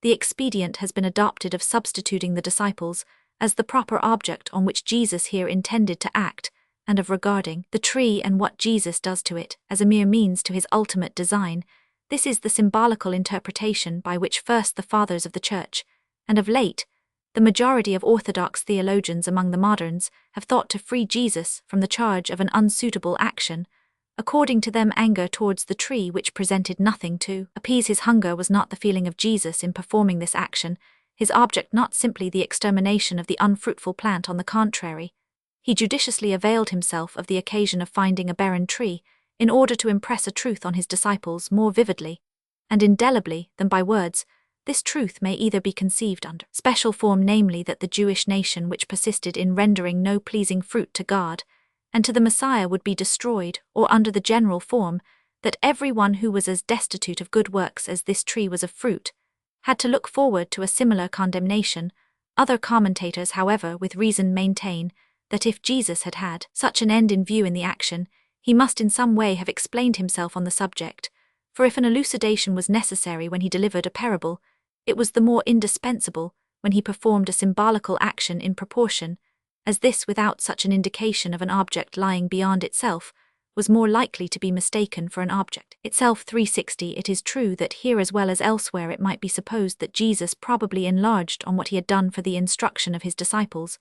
the expedient has been adopted of substituting the disciples as the proper object on which Jesus here intended to act, and of regarding the tree and what Jesus does to it as a mere means to his ultimate design. This is the symbolical interpretation by which first the fathers of the Church, and of late, the majority of orthodox theologians among the moderns, have thought to free Jesus from the charge of an unsuitable action. According to them, anger towards the tree which presented nothing to appease his hunger was not the feeling of Jesus in performing this action, his object not simply the extermination of the unfruitful plant. On the contrary, he judiciously availed himself of the occasion of finding a barren tree, in order to impress a truth on his disciples more vividly and indelibly than by words. This truth may either be conceived under special form, namely that the Jewish nation which persisted in rendering no pleasing fruit to God and to the Messiah would be destroyed, or under the general form that every one who was as destitute of good works as this tree was of fruit had to look forward to a similar condemnation. Other commentators, however, with reason maintain that if Jesus had had such an end in view in the action, he must in some way have explained himself on the subject, for if an elucidation was necessary when he delivered a parable, it was the more indispensable when he performed a symbolical action, in proportion as this, without such an indication of an object lying beyond itself, was more likely to be mistaken for an object itself. 360. It is true that here as well as elsewhere it might be supposed that Jesus probably enlarged on what he had done for the instruction of his disciples,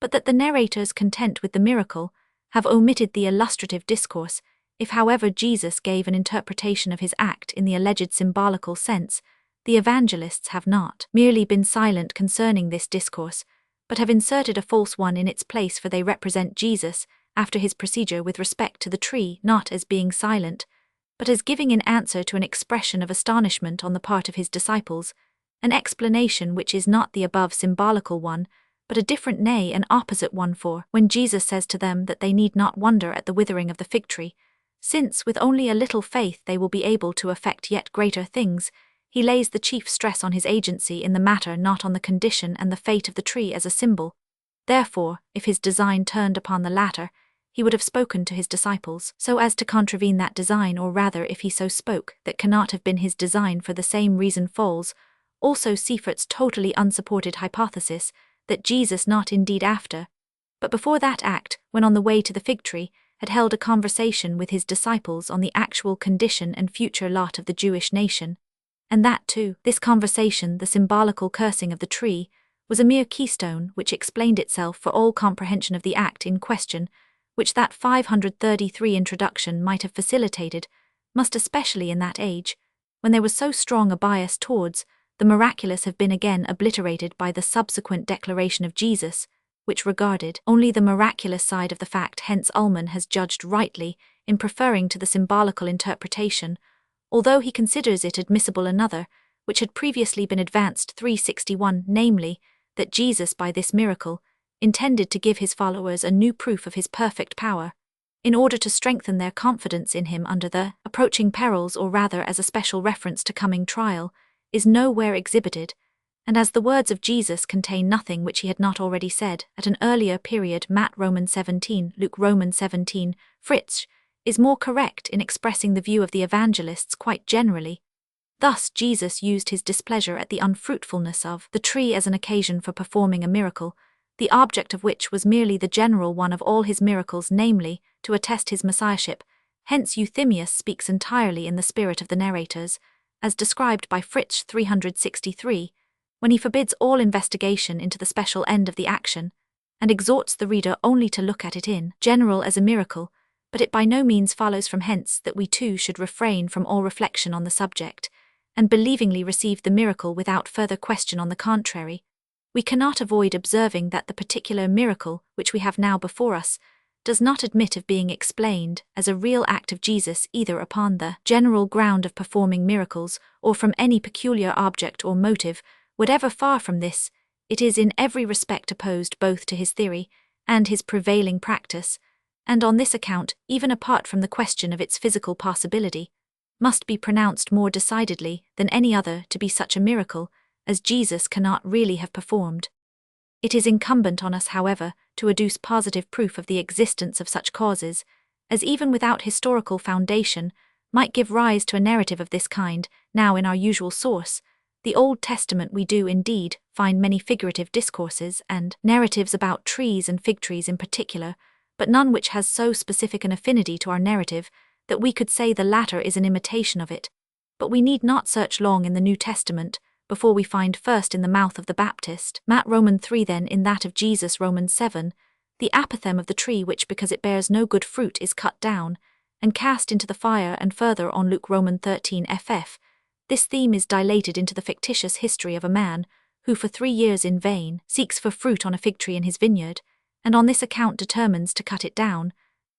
but that the narrators, content with the miracle, have omitted the illustrative discourse. If, however, Jesus gave an interpretation of his act in the alleged symbolical sense, the evangelists have not merely been silent concerning this discourse, but have inserted a false one in its place, for they represent Jesus, after his procedure with respect to the tree, not as being silent, but as giving in answer to an expression of astonishment on the part of his disciples, an explanation which is not the above symbolical one, but a different, nay, an opposite one. For when Jesus says to them that they need not wonder at the withering of the fig tree, since with only a little faith they will be able to effect yet greater things, he lays the chief stress on his agency in the matter, not on the condition and the fate of the tree as a symbol. Therefore, if his design turned upon the latter, he would have spoken to his disciples so as to contravene that design, or rather, if he so spoke, that cannot have been his design. For the same reason falls also Seifert's totally unsupported hypothesis that Jesus not indeed after, but before that act, when on the way to the fig tree, had held a conversation with his disciples on the actual condition and future lot of the Jewish nation, and that too, this conversation, the symbolical cursing of the tree, was a mere keystone which explained itself for all comprehension of the act in question, which that 533 introduction might have facilitated, must especially in that age, when there was so strong a bias towards the miraculous, have been again obliterated by the subsequent declaration of Jesus, which regarded only the miraculous side of the fact. Hence Ullmann has judged rightly in preferring to the symbolical interpretation, although he considers it admissible another, which had previously been advanced 361, namely, that Jesus by this miracle intended to give his followers a new proof of his perfect power, in order to strengthen their confidence in him under the approaching perils, or rather as a special reference to coming trial, is nowhere exhibited, and as the words of Jesus contain nothing which he had not already said at an earlier period. Matt Romans 17, Luke Romans 17, Fritzsch is more correct in expressing the view of the evangelists quite generally. Thus Jesus used his displeasure at the unfruitfulness of the tree as an occasion for performing a miracle, the object of which was merely the general one of all his miracles, namely, to attest his messiahship. Hence Euthymia speaks entirely in the spirit of the narrators, as described by Fritzsch 363, when he forbids all investigation into the special end of the action, and exhorts the reader only to look at it in general as a miracle, but it by no means follows from hence that we too should refrain from all reflection on the subject, and believingly receive the miracle without further question. On the contrary, we cannot avoid observing that the particular miracle which we have now before us does not admit of being explained as a real act of Jesus either upon the general ground of performing miracles or from any peculiar object or motive, whatever. Far from this, it is in every respect opposed both to his theory and his prevailing practice, and on this account, even apart from the question of its physical possibility, must be pronounced more decidedly than any other to be such a miracle as Jesus cannot really have performed. It is incumbent on us, however, to adduce positive proof of the existence of such causes, as even without historical foundation might give rise to a narrative of this kind. Now in our usual source, the Old Testament, we do indeed find many figurative discourses and narratives about trees and fig trees in particular, but none which has so specific an affinity to our narrative that we could say the latter is an imitation of it. But we need not search long in the New Testament before we find first in the mouth of the Baptist, Matt Romans 3, then in that of Jesus Romans 7, the apothegm of the tree which because it bears no good fruit is cut down and cast into the fire, and further on Luke Romans 13 ff. This theme is dilated into the fictitious history of a man who for 3 years in vain seeks for fruit on a fig tree in his vineyard, and on this account determines to cut it down,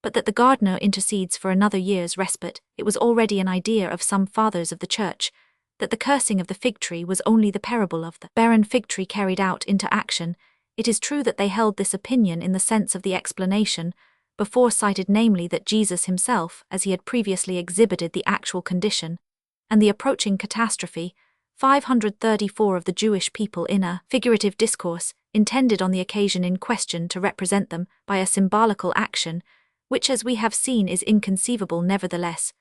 but that the gardener intercedes for another year's respite. It was already an idea of some fathers of the Church that the cursing of the fig tree was only the parable of the barren fig tree carried out into action. It is true that they held this opinion in the sense of the explanation before cited, namely that Jesus himself, as he had previously exhibited the actual condition and the approaching catastrophe, 534 of the Jewish people in a figurative discourse, intended on the occasion in question to represent them by a symbolical action, which as we have seen is inconceivable. Nevertheless,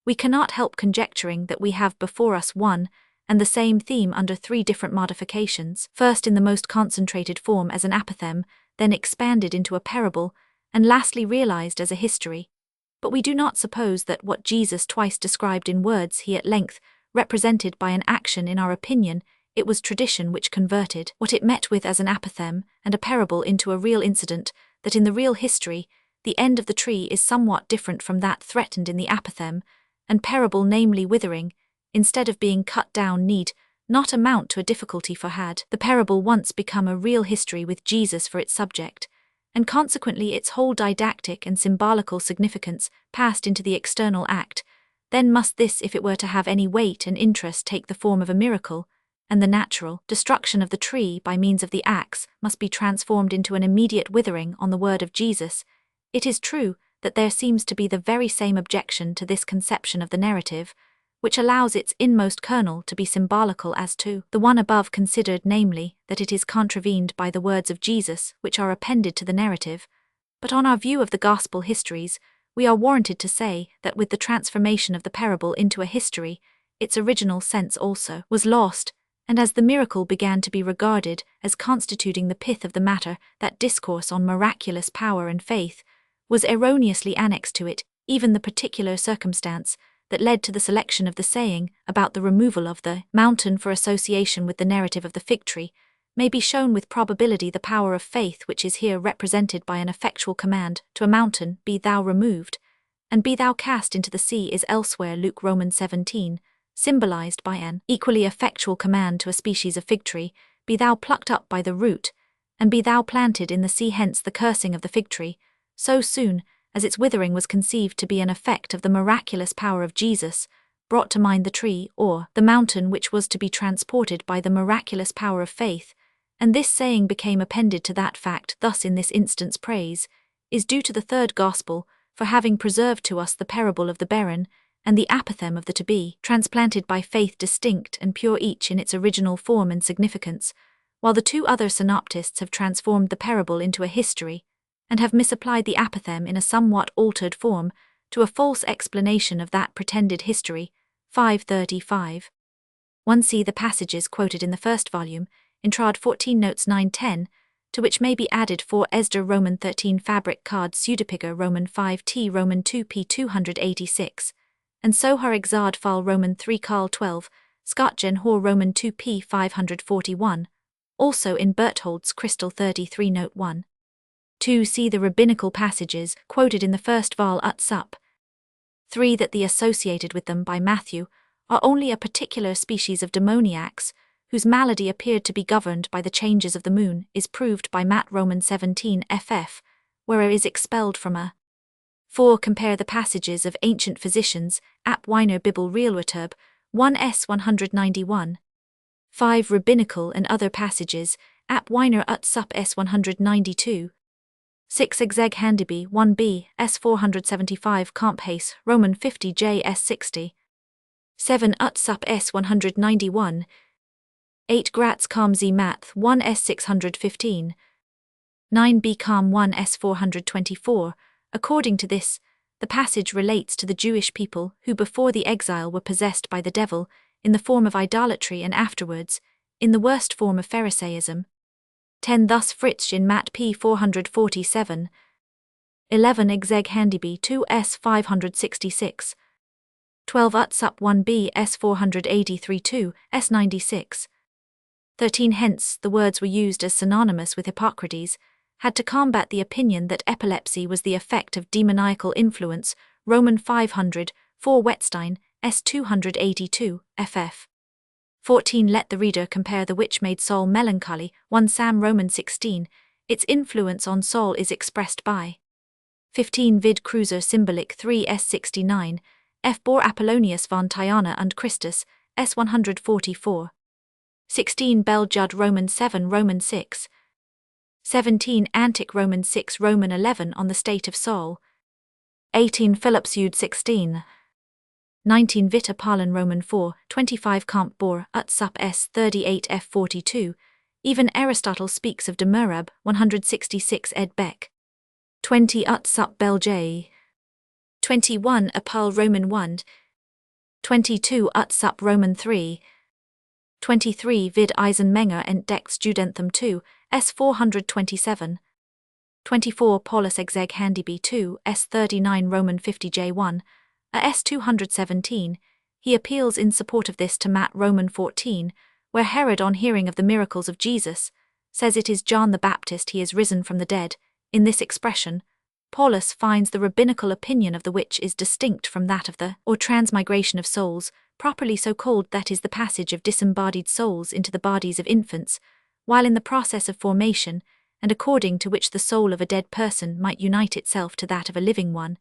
we cannot help conjecturing that we have before us one and the same theme under 3 different modifications, first in the most concentrated form as an apothegm, then expanded into a parable, and lastly realized as a history. But we do not suppose that what Jesus twice described in words he at length represented by an action. In our opinion, it was tradition which converted what it met with as an apothegm and a parable into a real incident, that in the real history, the end of the tree is somewhat different from that threatened in the apothegm and parable, namely withering, instead of being cut down, need not amount to a difficulty, for had the parable once become a real history with Jesus for its subject, and consequently its whole didactic and symbolical significance passed into the external act, then must this, if it were to have any weight and interest, take the form of a miracle, and the natural destruction of the tree by means of the axe must be transformed into an immediate withering on the word of Jesus. It is true that there seems to be the very same objection to this conception of the narrative, which allows its inmost kernel to be symbolical as to the one above considered, namely, that it is contravened by the words of Jesus which are appended to the narrative. But on our view of the gospel histories, we are warranted to say that with the transformation of the parable into a history, its original sense also was lost, and as the miracle began to be regarded as constituting the pith of the matter, that discourse on miraculous power and faith was erroneously annexed to it, even the particular circumstance that led to the selection of the saying about the removal of the mountain for association with the narrative of the fig tree, may be shown with probability the power of faith, which is here represented by an effectual command to a mountain, be thou removed, and be thou cast into the sea is elsewhere Luke Romans 17, symbolized by an equally effectual command to a species of fig tree, be thou plucked up by the root, and be thou planted in the sea. Hence the cursing of the fig tree, so soon as its withering was conceived to be an effect of the miraculous power of Jesus, brought to mind the tree, or the mountain, which was to be transported by the miraculous power of faith, and this saying became appended to that fact. Thus in this instance praise is due to the third gospel for having preserved to us the parable of the barren, and the apothegm of the to be, transplanted by faith, distinct and pure each in its original form and significance, while the two other synoptists have transformed the parable into a history, and have misapplied the apothegm in a somewhat altered form to a false explanation of that pretended history. 535. 1. See the passages quoted in the first volume, in Trad 14 notes 9-10, to which may be added 4 Esdra Roman 13 Fabric Card Pseudepiga Roman 5 T Roman 2 P 286, and Sohar Exard Fal Roman 3 Carl 12, Skatgen Hor Roman 2 P 541, also in Berthold's Crystal 33 note 1. 2. See the rabbinical passages quoted in the first Val ut Sup. 3. That the associated with them by Matthew are only a particular species of demoniacs, whose malady appeared to be governed by the changes of the moon, is proved by Matt Roman 17 ff, where it is expelled from a. 4. Compare the passages of ancient physicians, Ap Weiner Bibel Realreturb, 1s 191. 5. Rabbinical and other passages, Ap Weiner ut Sup s 192. 6. Exeg Handiby 1b s 475 Comp Hace Roman 50 j s 60. 7. Ut Sup s 191. 8. Gratz Com Z Math 1 s 615. 9. B Com 1 s 424. According to this, the passage relates to the Jewish people who before the exile were possessed by the devil, in the form of idolatry, and afterwards, in the worst form of Pharisaism. 10. Thus Fritzsch in Matt p 447. 11. Exeg Handiby 2 s 566. 12. Ut Sup 1b s 483 2 s 96. 13. Hence, the words were used as synonymous with Hippocrates, had to combat the opinion that epilepsy was the effect of demoniacal influence. Roman 500, 4 Wettstein, s 282, ff. 14. Let the reader compare the which made Saul melancholy, 1 Sam Roman 16, its influence on Saul is expressed by. 15. Vid Cruiser Symbolic 3 s 69, f Bor Apollonius von Tyana und Christus, s 144. 16. Bell Judd Roman 7 Roman 6. 17. Antic Roman 6 Roman 11 on the state of Saul. 18. Phillips Jude 16. 19. Vita Parlan Roman 4, 25 Comp Bor ut Sup s 38 f 42. Even Aristotle speaks of Demurab 166 ed Beck. 20. Ut Sup Bel J. 21. Apal Roman 1. 22. Ut Sup Roman 3. 23. Vid Eisenmenger Entdecks Judenthum 2, s 427. 24. Paulus Exeg Handiby 2, s 39 Roman 50 j1, a s 217. He appeals in support of this to Matt Roman 14, where Herod, on hearing of the miracles of Jesus, says it is John the Baptist he is risen from the dead. In this expression, Paulus finds the rabbinical opinion of the which is distinct from that of the, or transmigration of souls, properly so called, that is the passage of disembodied souls into the bodies of infants, while in the process of formation, and according to which the soul of a dead person might unite itself to that of a living one,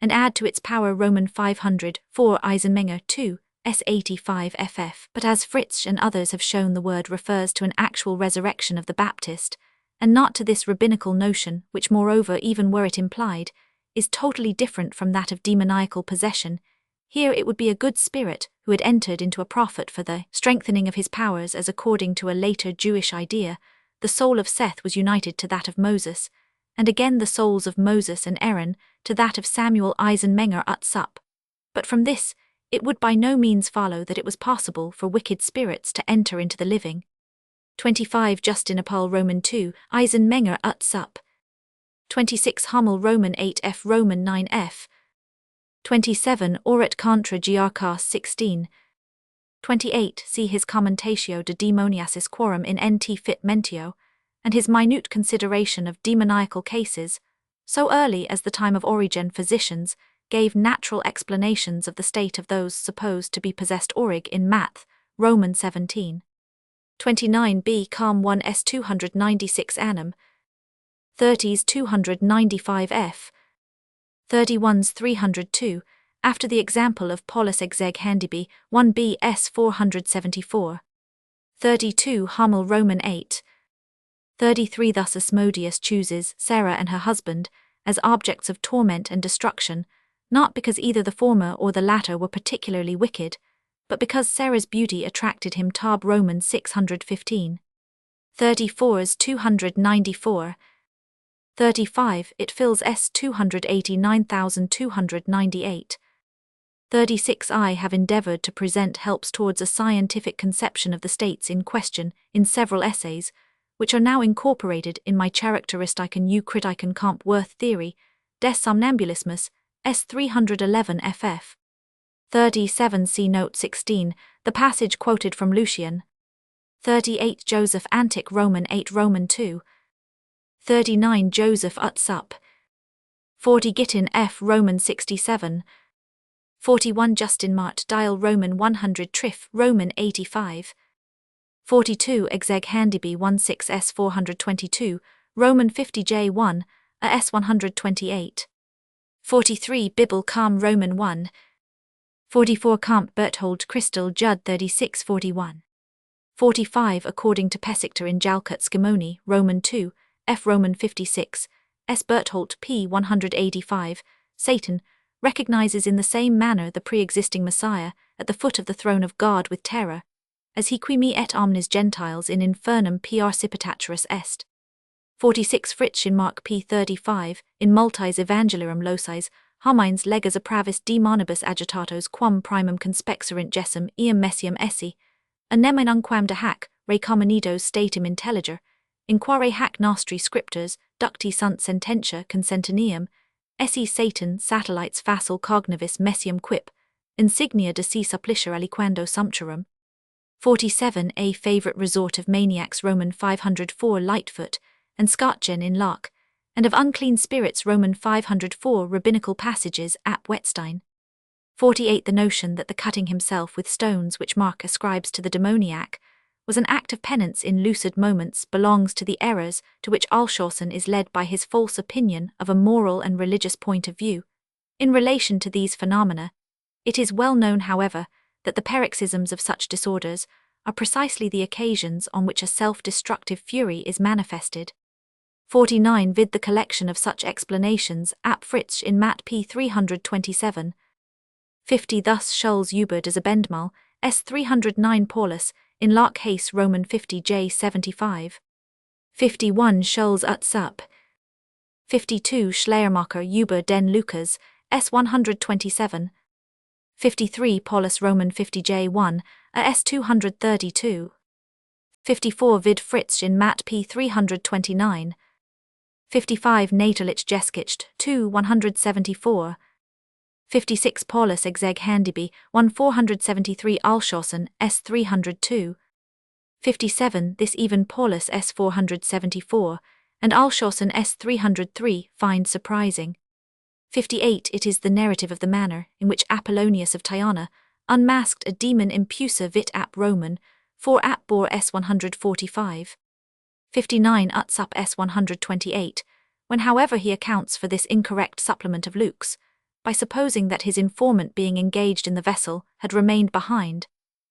and add to its power. Roman 500, 4 Eisenmenger 2, s 85 ff. But as Fritzsch and others have shown, the word refers to an actual resurrection of the Baptist, and not to this rabbinical notion, which moreover, even were it implied, is totally different from that of demoniacal possession. Here it would be a good spirit who had entered into a prophet for the strengthening of his powers, as according to a later Jewish idea, the soul of Seth was united to that of Moses, and again the souls of Moses and Aaron to that of Samuel. Eisenmenger ut Sup. But from this, it would by no means follow that it was possible for wicked spirits to enter into the living. 25. Justin Apal Roman 2, Eisenmenger ut Sup. 26. Hummel Roman 8 f Roman 9 f. 27. Orat contra Giarchas 16. 28 see his commentatio de demoniacis quorum in NT fit mentio, and his minute consideration of demoniacal cases, so early as the time of Origen physicians, gave natural explanations of the state of those supposed to be possessed Orig in Math, Roman 17. 29b Calm 1s 296 annum, 30s 295 f, 31s 302, after the example of Paulus exeg handibi 1b s 474. 32 Hamel Roman 8. 33 Thus Asmodeus chooses Sarah and her husband as objects of torment and destruction, not because either the former or the latter were particularly wicked, but because Sarah's beauty attracted him. Tab Roman 615. 34's 294. 35 It fills s 289,298. 36 I have endeavored to present helps towards a scientific conception of the states in question in several essays, which are now incorporated in my Charakteristiken Eucritiken Kampf-Worth theory, des Somnambulismus, S 311 ff. 37 See Note 16, the passage quoted from Lucian. 38 Joseph Antic Roman 8 Roman 2. 39 Joseph Utsup. 40 Gittin F Roman 67. 41 Justin Mart Dial Roman 100 Triff Roman 85. 42 Exeg Handiby 16s 422, Roman 50 J1, a S 128. 43 Bibel Calm Roman 1. 44 Kamp Berthold Crystal Judd 3641. 45 According to Pesikter in Jalkut Skimoni, Roman 2, F Roman 56, S Berthold P 185, Satan, recognizes in the same manner the pre-existing Messiah at the foot of the throne of God with terror, as he qui me et omnes Gentiles in infernum precipitaturus est. 46 Fritsch in Mark P 35, in multis evangelium locis, homines legas apravis demonibus agitatos quam primum conspexerint gessum iam messium esse, anemen unquam de hac, re communidos statim intelliger, in quare hac nostri scriptors, ducti sunt sententia consentineum, esse Satan satellites facil cognivis messium quip, insignia de si supplicia aliquando sumpturum. 47 A favourite resort of maniacs Roman 504 Lightfoot, and Scotgen in Locke, and of unclean spirits Roman 504 Rabbinical passages ap Wettstein. 48 The notion that the cutting himself with stones which Mark ascribes to the demoniac was an act of penance in lucid moments belongs to the errors to which Alshausen is led by his false opinion of a moral and religious point of view. In relation to these phenomena, it is well known, however, that the paroxysms of such disorders are precisely the occasions on which a self-destructive fury is manifested. 49 Vid the collection of such explanations ap Fritsch in Mat p 327. 50 Thus Schulz Hubert as a Bendmal, S 309 Paulus, in Lark Hayes Roman 50 J 75. 51 Schulz Utsup. 52 Schleiermacher Huber den Lukas, S 127. 53 Paulus Roman 50 J1, a S 232. 54 Vid Fritsch in Mat p 329. 55 Natalich Jeskicht 2 174. 56 Paulus exeg handiby 1 473 Alshausen S 302. 57 This even Paulus S 474, and Alshausen S 303 find surprising. 58 It is the narrative of the manner in which Apollonius of Tyana unmasked a demon impusa vit ap Roman, 4 ap bor S 145. 59 Utsup S 128, when however he accounts for this incorrect supplement of Luke's, by supposing that his informant being engaged in the vessel had remained behind,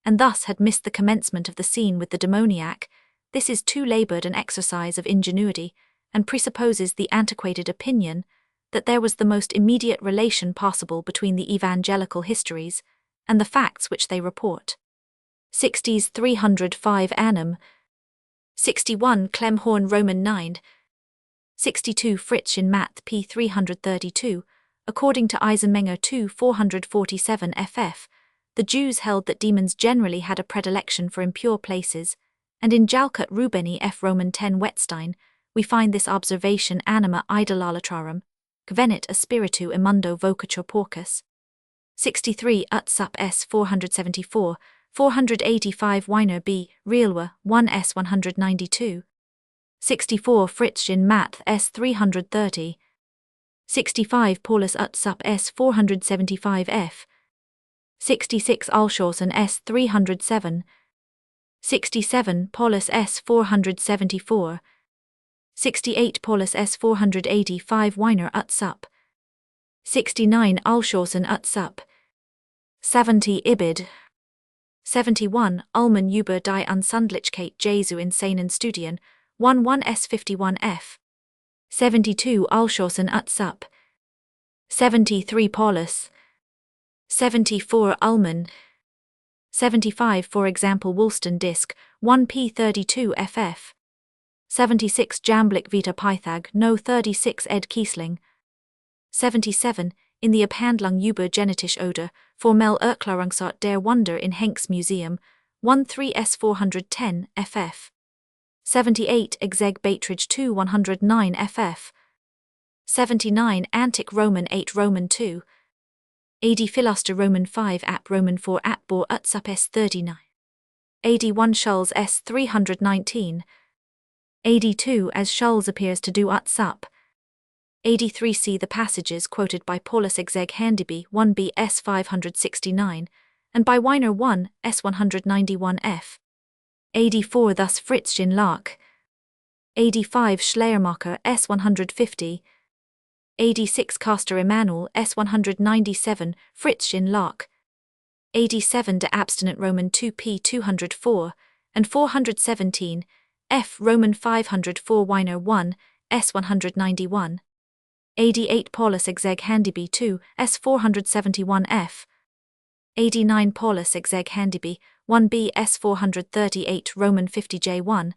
and thus had missed the commencement of the scene with the demoniac, this is too laboured an exercise of ingenuity, and presupposes the antiquated opinion that there was the most immediate relation possible between the evangelical histories and the facts which they report. 60s 305 annum. 61 Klemhorn Roman 9. 62 Fritsch in Math p 332. According to Eisenmenger 2 447 ff, the Jews held that demons generally had a predilection for impure places, and in Jalkut Rubeni F Roman 10 Wettstein, we find this observation anima idolalatrarum, Gvenit a spiritu immundo vocatur porcus. 63 Utsup S 474, 485 Weiner B. Realwe, 1 S 192. 64 Fritzsch in Math S 330. 65 Paulus ut sup S 475 F. 66 Alshausen S 307. 67 Paulus S 474. 68 Paulus S 485 Weiner ut sup. 69 Alshausen ut sup. 70 Ibid. 71 Ullmann über die Unsandlichkeit Jesu in seinen Studien, 1 S51 F. 72 Alshausen ut sup. 73 Paulus. 74 Ullmann. 75 for example Woolston Disc, 1 P32 FF. 76 Jamblick Vita Pythag, no 36 Ed Kiesling. 77 in the Abhandlung über genetische oder formelle Erklärungsart der Wunder in Henk's Museum, 13 S 410 FF. 78 Exeg Beitridge 2 109 FF. 79 Antic Roman 8 Roman 2. AD Philoster Roman 5 App Roman 4 App Bor Utsup S 39. AD 1 Schulz S 319. AD 2 as Schulz appears to do Utsup. AD 3 see the passages quoted by Paulus Exeg Handiby 1b S 569, and by Weiner 1 S 191 F. AD 4 thus Fritzsch in Lach. AD 5 Schleiermacher S 150. AD 6 Castor Emanuel S 197 Fritzsch in Lach. AD 7 de Abstinent Roman 2 P 204, and 417 F Roman 504 Weiner 1 S 191. AD 8 Paulus Exeg Handiby 2 S 471 F. AD 9 Paulus Exeg Handiby 1b S 438 Roman 50 J1,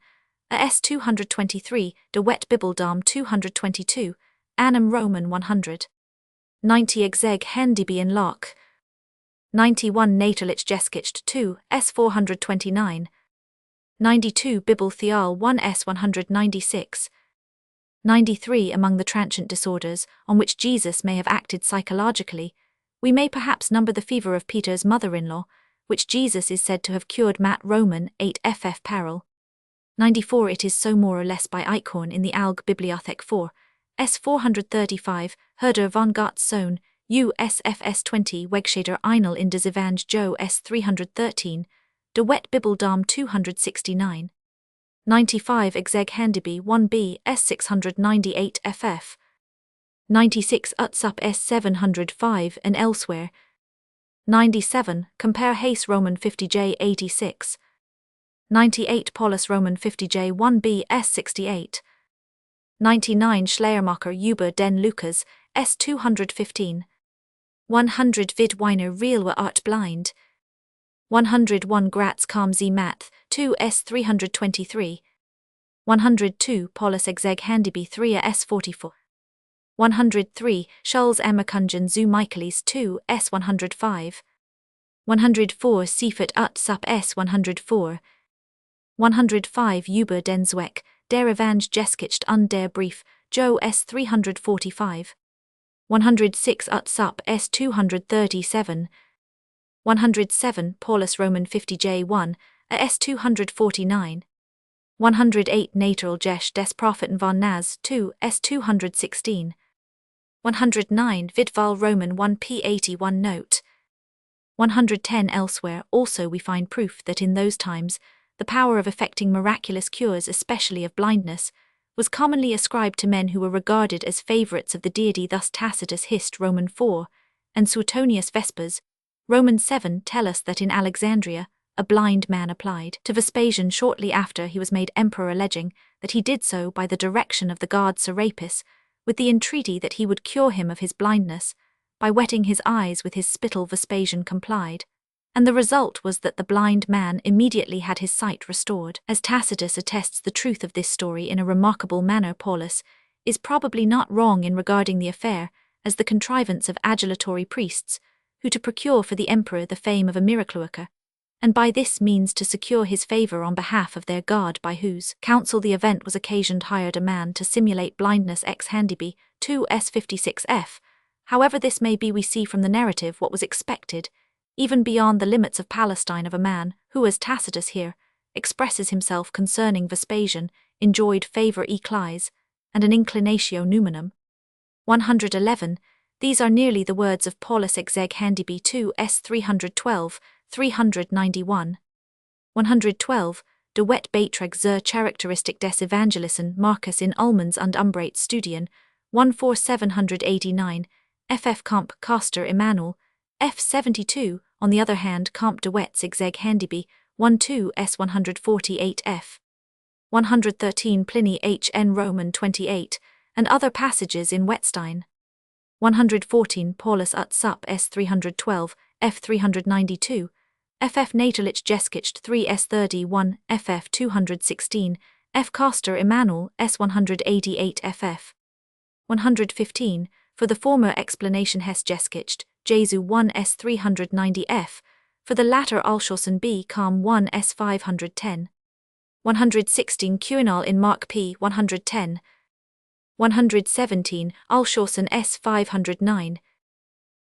a S 223 de Wet Bibeldam 222, Annam Roman 100. 90 Exeg Handiby in Lach. 91 Naturlich Geskicht 2 S 429. 92 Bibel Theal 1 S 196. 93 Among the transient disorders on which Jesus may have acted psychologically, we may perhaps number the fever of Peter's mother-in-law, which Jesus is said to have cured Matt Roman 8 FF Parallel. 94 It is so more or less by Eichhorn in the Alg Bibliothek 4, S 435, Herder von Gott's Sohn, USFS 20 Wegschader Einel in des Evang Joe S 313, de Wet Bibeldam 269. 95 Exeg Handiby 1b S 698 FF. 96 Utsup S 705 and elsewhere. 97 Compare Hayes Roman 50J 86. 98 Paulus Roman 50J 1b S 68. 99 Schleiermacher über den Lukas S 215. 100 Vid Weiner Realwe Art Blind. 101 Gratz Kam Sie Math 2 S 323. 102 Paulus Exeg Handiby 3 S 44. 103 Schulz Emmerkungen zu Michaelis 2 S 105. 104 Seifert ut sup S 104. 105 Über den Zweck, der Evangeliskicht und der Brief, Joe S 345. 106 ut sup S 237. 107 Paulus Roman 50J1, a S 249. 108 Natural Jesh des Propheten von Naz 2 S 216. 109 Vidval Roman 1 P81 note. 110 Elsewhere also we find proof that in those times, the power of effecting miraculous cures, especially of blindness, was commonly ascribed to men who were regarded as favourites of the deity. Thus Tacitus Hist Roman 4, and Suetonius Vespers Roman 7 tell us that in Alexandria, a blind man applied to Vespasian shortly after he was made emperor, alleging that he did so by the direction of the god Serapis, with the entreaty that he would cure him of his blindness. By wetting his eyes with his spittle Vespasian complied, and the result was that the blind man immediately had his sight restored. As Tacitus attests the truth of this story in a remarkable manner, Paulus is probably not wrong in regarding the affair as the contrivance of adulatory priests, who to procure for the emperor the fame of a miracle worker, and by this means to secure his favour on behalf of their god by whose counsel the event was occasioned, hired a man to simulate blindness ex handiby 2 S56 F. However this may be, we see from the narrative what was expected, even beyond the limits of Palestine of a man who, as Tacitus here, expresses himself concerning Vespasian, enjoyed favor eclis, and an inclinatio numinum. 111. These are nearly the words of Paulus exeg Handibi 2 s 312, 391. 112. De wet Beitrag zur Charakteristik des Evangelisten Marcus in Ullmanns und Umbrate Studien, 14789, ff. Comp. Castor Emanuel, f. 72, on the other hand Comp. de wet exeg Handibi, 12 s 148 f. 113 Pliny H. N. Roman 28, and other passages in Wettstein. 114 Paulus ut sup s 312, f 392, ff. Natalich Geskicht 3 s 31, ff. 216, f. Castor Emanuel s 188 ff. 115, for the former explanation Hes Geskicht, Jesu 1 s 390 f, for the latter Alschossen b com 1 s 510. 116 Q&A in Mark p 110. 117 Alschossen s 509.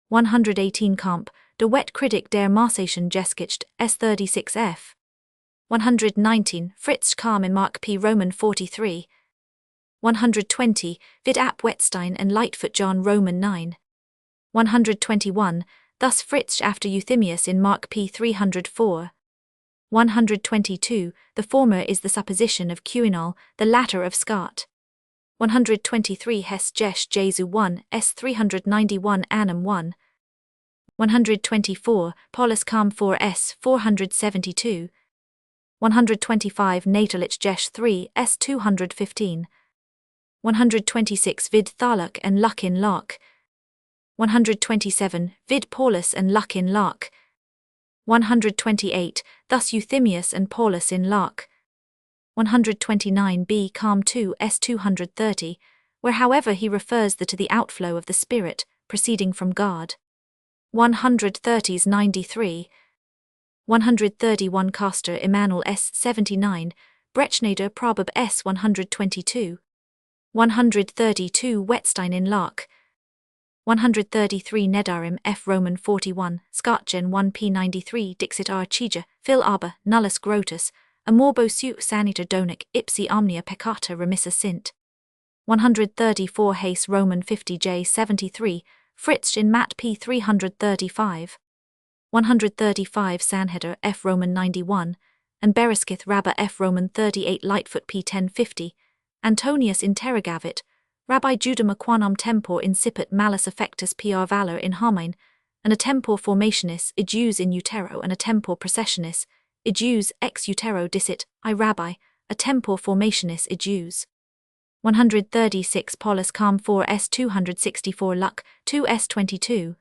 118 Comp. De wet Critic der Marsation Geskicht s 36 f. 119 Fritz Kam in Mark p Roman 43. 120 Vid ap Wettstein and Lightfoot John Roman 9. 121 Thus Fritz after Euthymius in Mark p 304. 122 The former is the supposition of Q&A, the latter of Scott. 123 Hes Jesh Jesu 1 s 391 Annam 1. 124 Paulus Kam 4 s 472. 125 Natalich Jesh 3 s 215. 126 Vid Thaluk and Luck in Locke. 127 Vid Paulus and Luck in Locke. 128 Thus Euthymius and Paulus in Locke. 129 B Calm 2 s 230, where however he refers to the outflow of the Spirit, proceeding from God. 130s 93. 131 Castor Emanuel s 79, Brechneder Probab s 122. 132 Wettstein in Locke. 133 Nedarim f Roman 41, Scottgen 1 p 93 Dixit Archija, Phil Aber, Nullus Grotus, Amorbo Sue Sanita Donic, Ipsi Omnia Peccata Remissa Sint. 134 Hayes Roman 50 J 73, Fritz in Mat p 335. 135 Sanheder f Roman 91, and Bereschith Rabba f Roman 38 Lightfoot p 1050, Antonius interrogavit, Rabbi Judah Quanam tempor incipit malus affectus pr valor in homine, and a tempor formationis ejus in utero and a tempor processionis, ejus ex utero dicit, I rabbi, a tempor formationis ejus. 136 Paulus Calm 4 s 264 Luck, 2 s 22.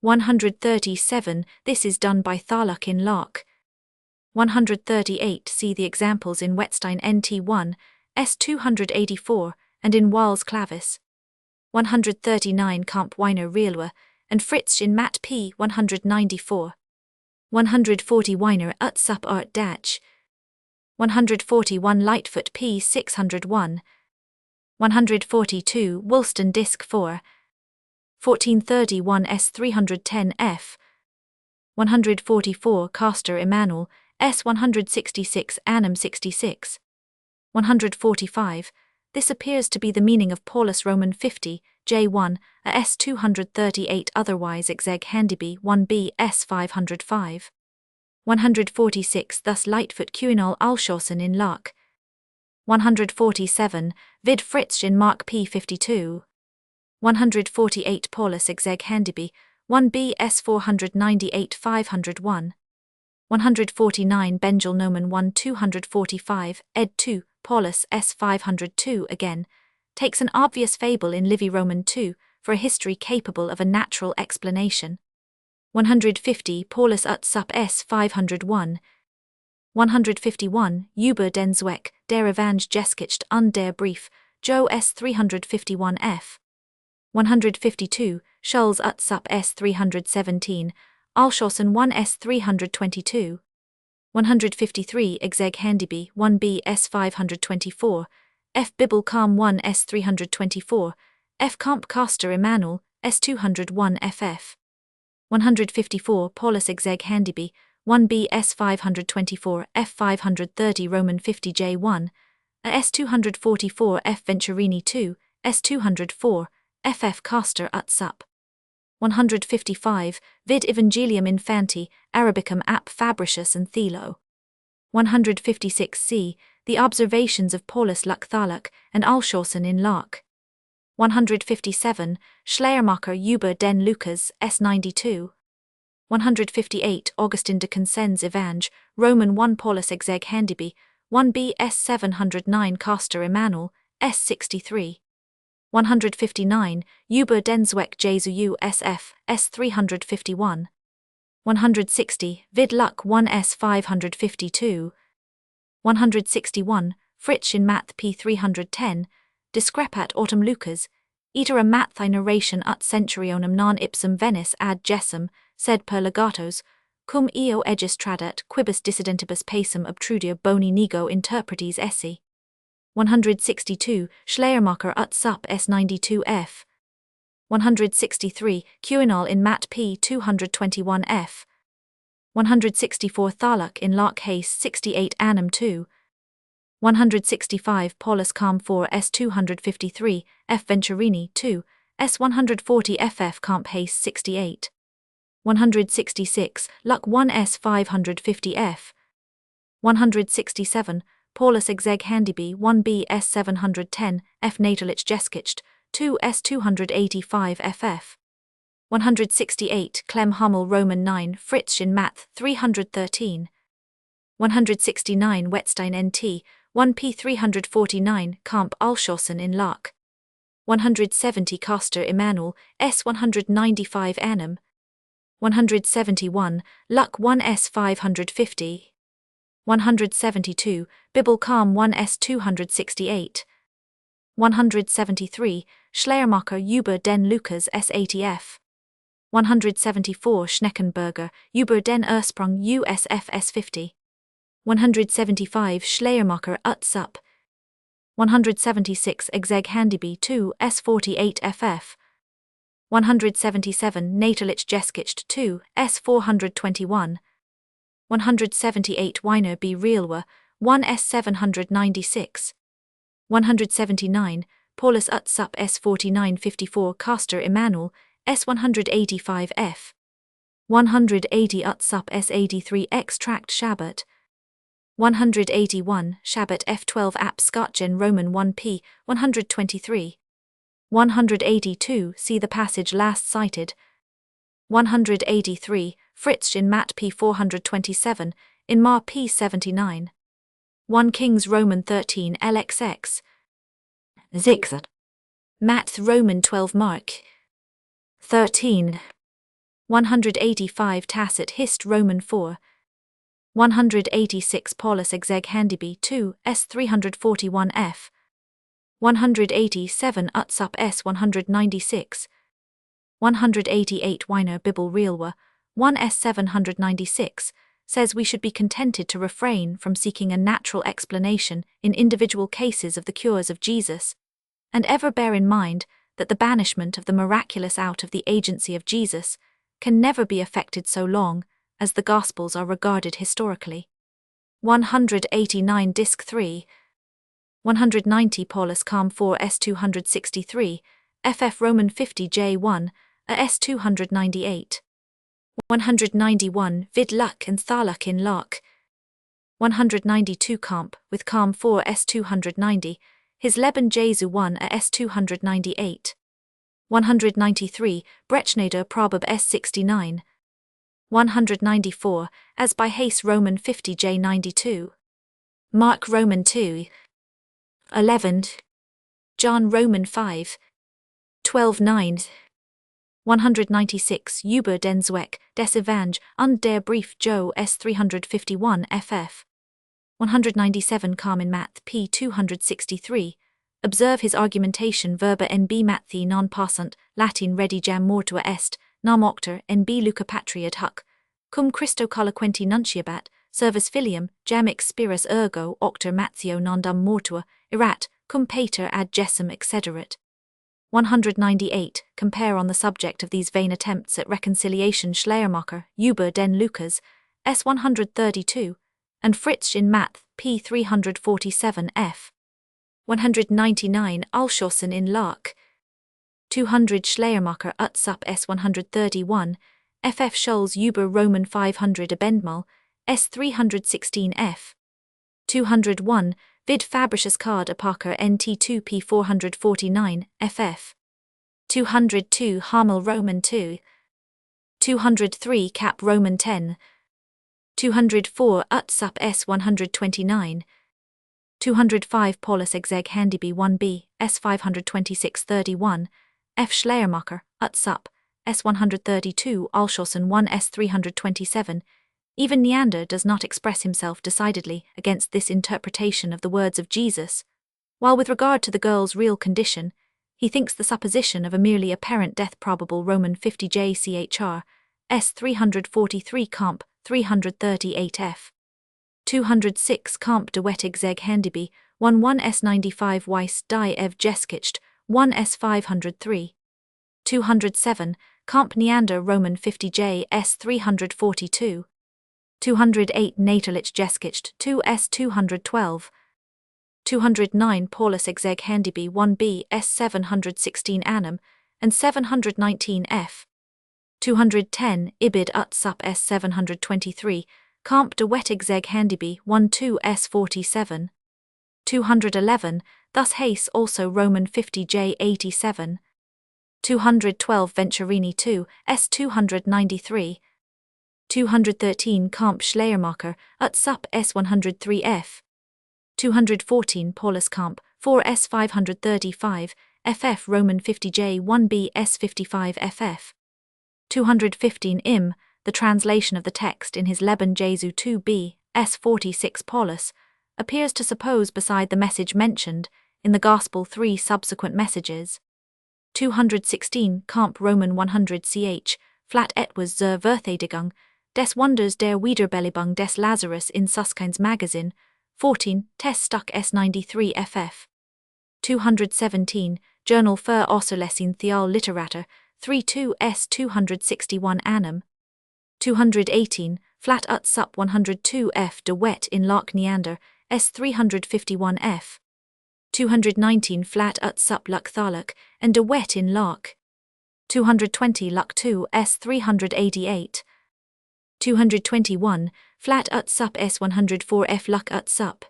137 This is done by Thaluk in Locke. 138 See the examples in Wettstein NT1, s 284, and in Walls Clavis. 139 Comp Weiner Realwa, and Fritz in Mat p 194. 140 Weiner ut sup art Dach. 141 Lightfoot p 601. 142 Woolston Disc 4. 1431 s 310 f. 144 Castor Emanuel, s 166 Annam 66. 145 This appears to be the meaning of Paulus Roman 50, J1, a s 238 otherwise exeg Handibi 1b s 505. 146 Thus Lightfoot Q&A Alschossen in Locke. 147 Vid Fritz in Mark p 52. 148 Paulus exeg Handibi 1b s 498 501. 149 Benjel Nomen 1 245 ed 2 Paulus s 502 again, takes an obvious fable in Livy Roman 2 for a history capable of a natural explanation. 150 Paulus ut sup s 501. 151 Über den Zweck der Evangelischt und der Brief, Jo s 351 f. 152 Schulz ut sup s 317, Alschossen 1 s 322. 153 Exeg Handibi 1b s 524, F Bibel Calm 1 s 324, F Comp Castor Emanuel, s 201 ff. 154 Paulus exeg handibi, 1b s 524 f 530 Roman 50 j1, a s 244 f Venturini 2, s 204, ff Castor ut sup. 155 vid Evangelium Infanti, Arabicum ap Fabricius and Thelo. 156 c. The Observations of Paulus Lacthalak and Alshausen in Lach. 157 Schleiermacher über den Lukas, s92. 158 Augustin de Consens Evange, Roman 1 Paulus exeg handibi, 1b s 709 Castor Emmanuel, s63. 159 über den Zweck Jesu sf, s351. 160 vid Luck 1 s 552. 161 Fritzsch in Math p 310, discrepat autem Lucas, itera Matthai narration ut centurionem non ipsum venis ad gessum, sed per legatos, cum eo egis tradat quibus dissidentibus pacem obtrudio boni nego interpretes esse. 162 Schleiermacher ut sup s92f. 163 Quirinal in Mat p 221f. 164 Thalak in Lach Hays 68 annum 2. 165 Paulus Calm 4 s 253, f Venturini 2, s 140 ff Camp Hays 68. 166 Luck 1 s 550 f. 167 Paulus exeg handibi 1b s 710, f Natalich Jeskicht 2 s 285 ff. 168 Clem Hummel Roman 9 Fritzsch in Math 313. 169 Wettstein NT 1p 349 Camp Alshausen in Lach. 170 Castor Emmanuel s 195 annum. 171 Luck 1 s 550. 172 Bibel Calm 1 s 268. 173 Schleiermacher über den Lukas s80f. 174 Schneckenberger über den Ursprung USF S50. 175 Schleiermacher ut sup. 176 exeg handibi 2 s48 ff. 177 Natalich Jeskicht 2 s421. 178 Weiner b Realwer 1 s796. 179 Paulus ut sup s4954 Castor Emmanuel s185f. 180 ut sup s83 extract Shabbat. 181 Shabbat f12 ap Scotgen Roman 1p 123. 182 See the passage last cited. 183 Fritzsch in Mat p 427, in Mar p 79. 1 Kings Roman 13 LXX. Zixat. Mat Roman 12 Mark 13. 185 Tacit Hist Roman 4. 186 Paulus exeg handibi 2 s341f. 187 ut sup s196. 188 Weiner Bibel Realwer 1 s796 says we should be contented to refrain from seeking a natural explanation in individual cases of the cures of Jesus, and ever bear in mind that the banishment of the miraculous out of the agency of Jesus can never be effected so long as the Gospels are regarded historically. 189 Disc 3. 190 Paulus Calm 4 s263, ff Roman 50 j1, a s298. 191 Vid Luck and Thalak in Lach. 192 Camp with Calm 4 s290, his Leben Jesu 1 a s298. 193 Brechneder Probab s69. 194 as by Hays Roman 50 j92. Mark Roman 2. 11 John Roman 5. 12:9. 196 Über den Zweck des Evang und der Brief Joe s351 ff. 197 Carmen Math p 263. Observe his argumentation verba nb Mathi non passant, Latin redigam mortua est, nam octor nb Luca patriad huc, cum Christo colloquenti nunciabat, servus filium, jam ex spirus ergo octor Matthio non dum mortua, erat, cum pater ad gessum excederat. 198. Compare on the subject of these vain attempts at reconciliation Schleiermacher, über den Lukas, s. 132, and Fritzsch in Math, p. 347 f. 199. Alschossen in Lark. 200. Schleiermacher Utsup s. 131, ff. Scholz über Roman 500 Abendmahl, s. 316 f. 201. Vid Fabricius Card Apacher nt 2 p. 449 ff. 202. Hamel Roman 2. 203. Cap Roman 10. 204. Utsup s. 129. 205. Paulus exeg Handiby 1b, s. 526-31, f. Schleiermacher, Utsup, s. 132, Alschossen 1 s. 327. Even Neander does not express himself decidedly against this interpretation of the words of Jesus, while with regard to the girl's real condition, he thinks the supposition of a merely apparent death probable. Roman 50 J.Chr. s. 343 Comp. 338 f. 206 Comp de Wettig zeg Handiby, 1 s. 95 Weiss die ev Jeskicht, 1 s. 503. 207 Comp Neander Roman 50 J. s. 342. 208 Naterlich Jeskicht, 2 s. 212. 209 Paulus exeg Handiby 1b s. 716 annum, and 719 f. 210 Ibid Utsup s. 723, Comp de Wettig zeg Handiby 1 s. 47. 211 Thus Hayes also Roman 50 J. 87. 212 Venturini 2 s. 293. 213 Comp Schleiermacher, Utsup s. 103 f. 214 Paulus Comp, 4 s. 535, ff. Roman 50 J. 1b s. 55 ff. 215 Im, the translation of the text in his Leben Jesu 2b, s. 46 Paulus, appears to suppose beside the message mentioned in the Gospel 3 subsequent messages. 216 Comp Roman 100 ch, flat etwas zur Verthedigung, des Wunders der Wiederbelebung des Lazarus in Suskind's Magazine, 14, Test Stuck S93 ff. 217, Journal für Außerlessing Theal Literatur, 32 s. 261 annum. 218, Flat Utsup 102 f. de Wet in Lark Neander, s. 351 f. 219 Flat Utsup Luck Thaluk, and de Wet in Lark. 220 Luck 2 s. 388. 221, Flat Utsup s. 104 f. Luck Utsup.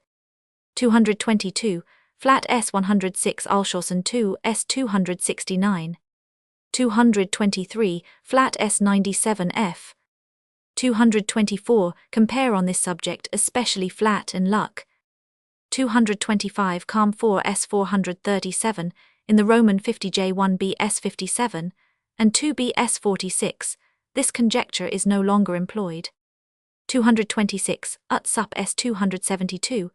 222, Flat s. 106 Alschossen 2 s. 269. 223, Flat s. 97 f. 224, Compare on this subject especially Flat and Luck. 225 Calm 4 s. 437, in the Roman 50 J1b s. 57, and 2b s. 46, this conjecture is no longer employed. 226, Utsup s. 272,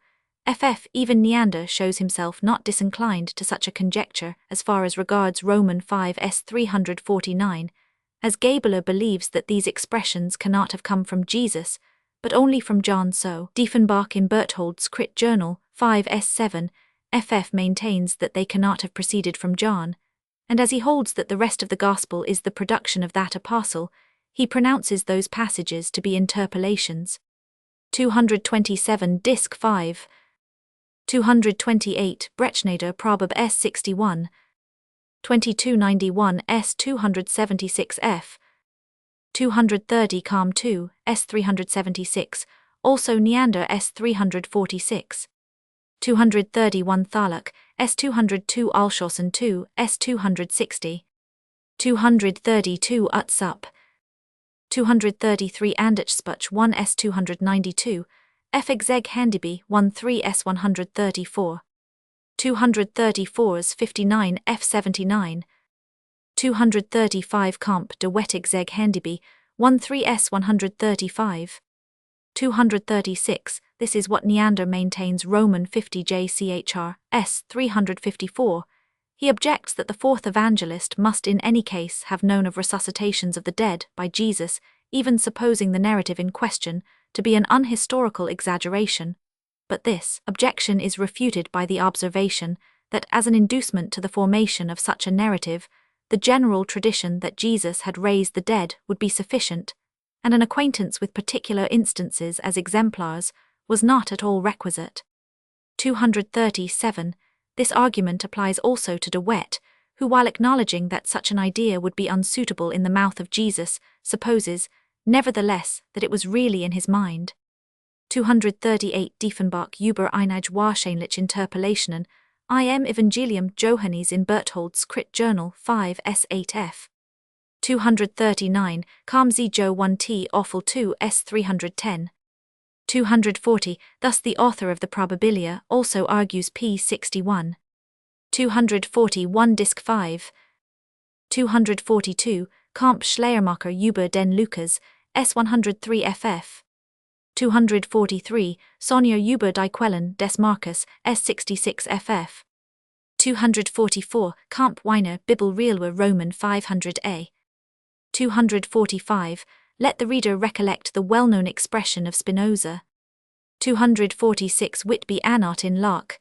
ff. Even Neander shows himself not disinclined to such a conjecture as far as regards Roman 5 s. 349, as Gabeler believes that these expressions cannot have come from Jesus, but only from John. So Diefenbach in Berthold's Crit Journal 5 s. 7, ff. maintains that they cannot have proceeded from John, and as he holds that the rest of the Gospel is the production of that apostle, he pronounces those passages to be interpolations. 227 Disc 5. 228 Brechneder Probab s. 61. 2291 s. 276 f. 230 Calm 2 s. 376, also Neander s. 346. 231 Thaluk s. 202 Alschossen 2 s. 260. 232 Utsup. 233 Andachsputch 1 s. 292, f. Exeg Handiby 1 3 s. 134. 234's 59 f. 79. 235 Comp de Wettig zeg Handiby 1 3 s. 135. 236, this is what Neander maintains Roman 50 J.Chr. s. 354. He objects that the fourth evangelist must in any case have known of resuscitations of the dead by Jesus, even supposing the narrative in question to be an unhistorical exaggeration. But this objection is refuted by the observation that as an inducement to the formation of such a narrative, the general tradition that Jesus had raised the dead would be sufficient, and an acquaintance with particular instances as exemplars was not at all requisite. 237. This argument applies also to De Wet, who, while acknowledging that such an idea would be unsuitable in the mouth of Jesus, supposes, nevertheless, that it was really in his mind. 238. Diefenbach über einige wahrscheinliche Interpolationen, im Evangelium Johannes in Berthold's Crit Journal 5 S8f. 239. Kam sie Jo 1t Offel 2 S310. 240. Thus the author of the Probabilia also argues p. 61. 241 Disc 5. 242. Kamp Schleiermacher über den Lukas, S103 ff. 243. Sonja über die Quellen des Markus, S66 ff. 244. Kamp Weiner Bibel Realwer Roman 500a. 245. Let the reader recollect the well-known expression of Spinoza. 246. Whitby Anart in Locke.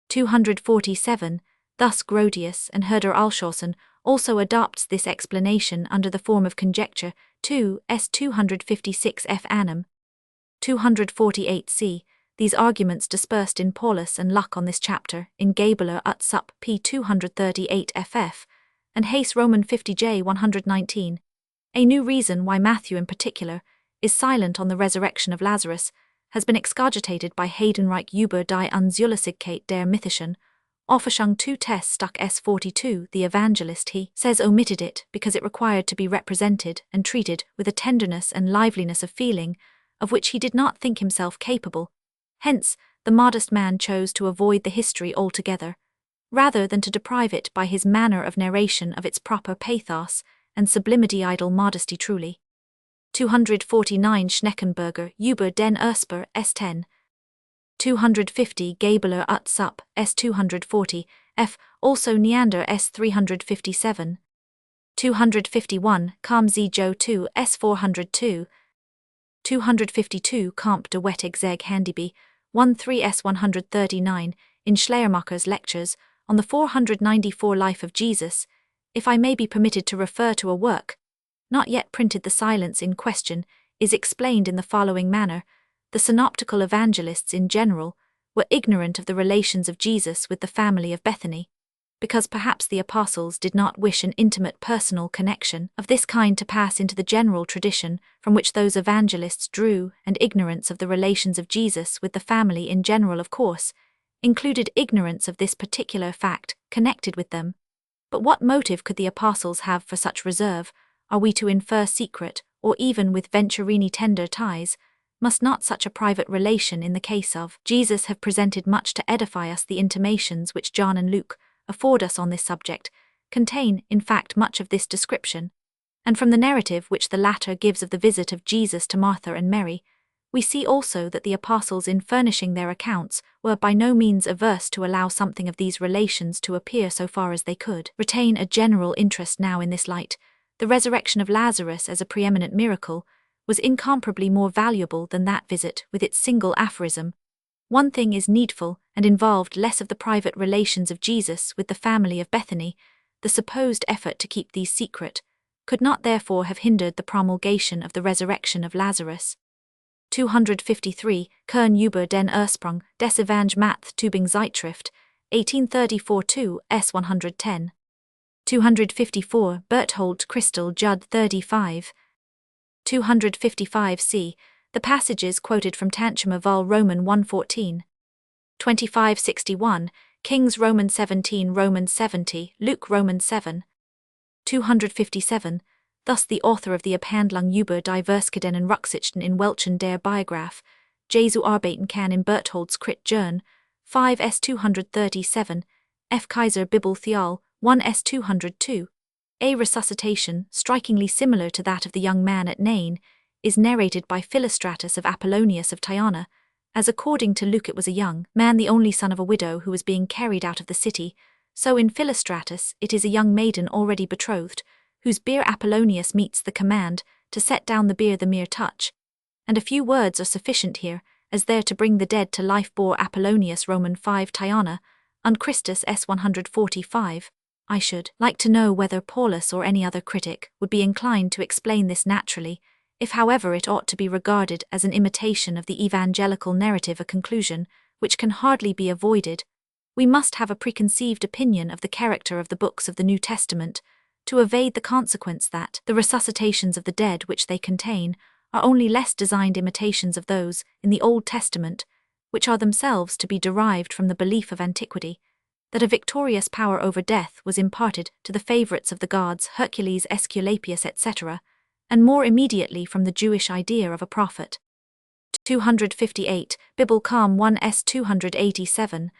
247. Thus Grotius and Herder Alshausen also adopts this explanation under the form of conjecture. 2 S 256 F annum. 248 c. These arguments dispersed in Paulus and Luck on this chapter, in Gabeler ut sup p. 238 ff, and Hayes Roman 50j 119. A new reason why Matthew in particular is silent on the resurrection of Lazarus has been excogitated by Heidenreich über die Unzulässigkeit der Mythischen, Auferstehung 2 Test stuck S42. The evangelist, he says, omitted it because it required to be represented and treated with a tenderness and liveliness of feeling of which he did not think himself capable. Hence, the modest man chose to avoid the history altogether, rather than to deprive it by his manner of narration of its proper pathos and sublimity. Idle modesty truly. 249 Schneckenberger über den Ursper S10. 250 Gabeler ut sup S240 f. Also Neander S357. 251 Kam sie Jo 2 S402. 252 Kamp de Wettig zeg Handyby 13 S139 in Schleiermacher's lectures on the 494 Life of Jesus, if I may be permitted to refer to a work not yet printed. The silence in question is explained in the following manner. The synoptical evangelists in general were ignorant of the relations of Jesus with the family of Bethany, because perhaps the apostles did not wish an intimate personal connection of this kind to pass into the general tradition from which those evangelists drew, and ignorance of the relations of Jesus with the family in general, of course, included ignorance of this particular fact connected with them. But what motive could the apostles have for such reserve? Are we to infer secret, or even with Venturini tender ties? Must not such a private relation in the case of Jesus have presented much to edify us? The intimations which John and Luke afford us on this subject contain, in fact, much of this description, and from the narrative which the latter gives of the visit of Jesus to Martha and Mary, we see also that the apostles, in furnishing their accounts, were by no means averse to allow something of these relations to appear so far as they could retain a general interest. Now, in this light, the resurrection of Lazarus as a preeminent miracle was incomparably more valuable than that visit with its single aphorism. One thing is needful, and involved less of the private relations of Jesus with the family of Bethany. The supposed effort to keep these secret could not therefore have hindered the promulgation of the resurrection of Lazarus. 253 Kern über den Ursprung des Evang Math Tübing Zeitschrift, 1834-2 S110. 254 Berthold Christel Judd 35. 255 c. The passages quoted from Tanchuma Vol Roman 114. 2561 Kings Roman 17 Roman 70 Luke Roman 7. 257 Thus the author of the Abhandlung über die Verskeden und Rücksichten in Welchen der Biograph, Jesu Arbeiten kann in Berthold's Crit Journal 5 S 237, F. Kaiser Bibel Theol 1 S 202. A resuscitation, strikingly similar to that of the young man at Nain, is narrated by Philostratus of Apollonius of Tyana, as according to Luke it was a young man, the only son of a widow, who was being carried out of the city, so in Philostratus it is a young maiden already betrothed, whose bier Apollonius meets the command to set down the bier the mere touch, and a few words are sufficient here, as there to bring the dead to life bore Apollonius Roman 5 Tyana, und Christus s. 145. I should like to know whether Paulus or any other critic would be inclined to explain this naturally, if however it ought to be regarded as an imitation of the evangelical narrative, a conclusion which can hardly be avoided. We must have a preconceived opinion of the character of the books of the New Testament to evade the consequence that the resuscitations of the dead which they contain are only less designed imitations of those in the Old Testament, which are themselves to be derived from the belief of antiquity, that a victorious power over death was imparted to the favorites of the gods Hercules, Aesculapius, etc., and more immediately from the Jewish idea of a prophet. 258, Bibel Calm 1s 287.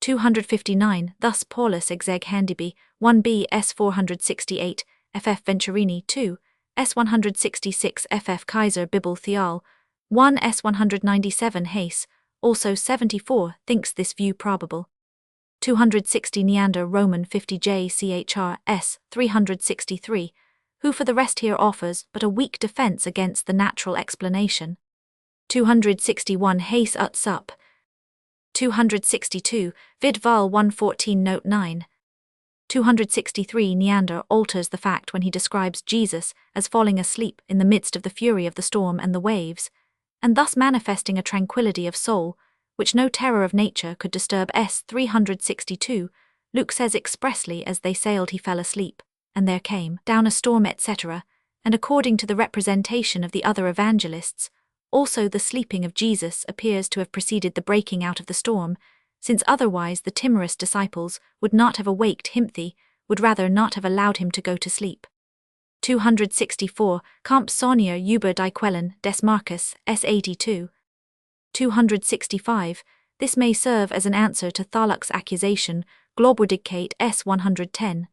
259, thus Paulus exeg Handiby, 1b s 468, ff Venturini 2, s 166 ff Kaiser Bibel Theal, 1 s 197 Hayes, also 74, thinks this view probable. 260 Neander Roman 50 JCHR s 363, who for the rest here offers but a weak defense against the natural explanation. 261 Hayes ut sup. 262, vid Val 114 note 9. 263 Neander alters the fact when he describes Jesus as falling asleep in the midst of the fury of the storm and the waves, and thus manifesting a tranquility of soul, which no terror of nature could disturb. s. 362, Luke says expressly as they sailed he fell asleep, and there came down a storm, etc., and according to the representation of the other evangelists, also the sleeping of Jesus appears to have preceded the breaking out of the storm, since otherwise the timorous disciples would not have awaked him, would rather not have allowed him to go to sleep. 264, Comp Sonia über die Quellen des Marcus, s. 82. 265, this may serve as an answer to Tholuck's accusation, Globerdigkeit s. 110.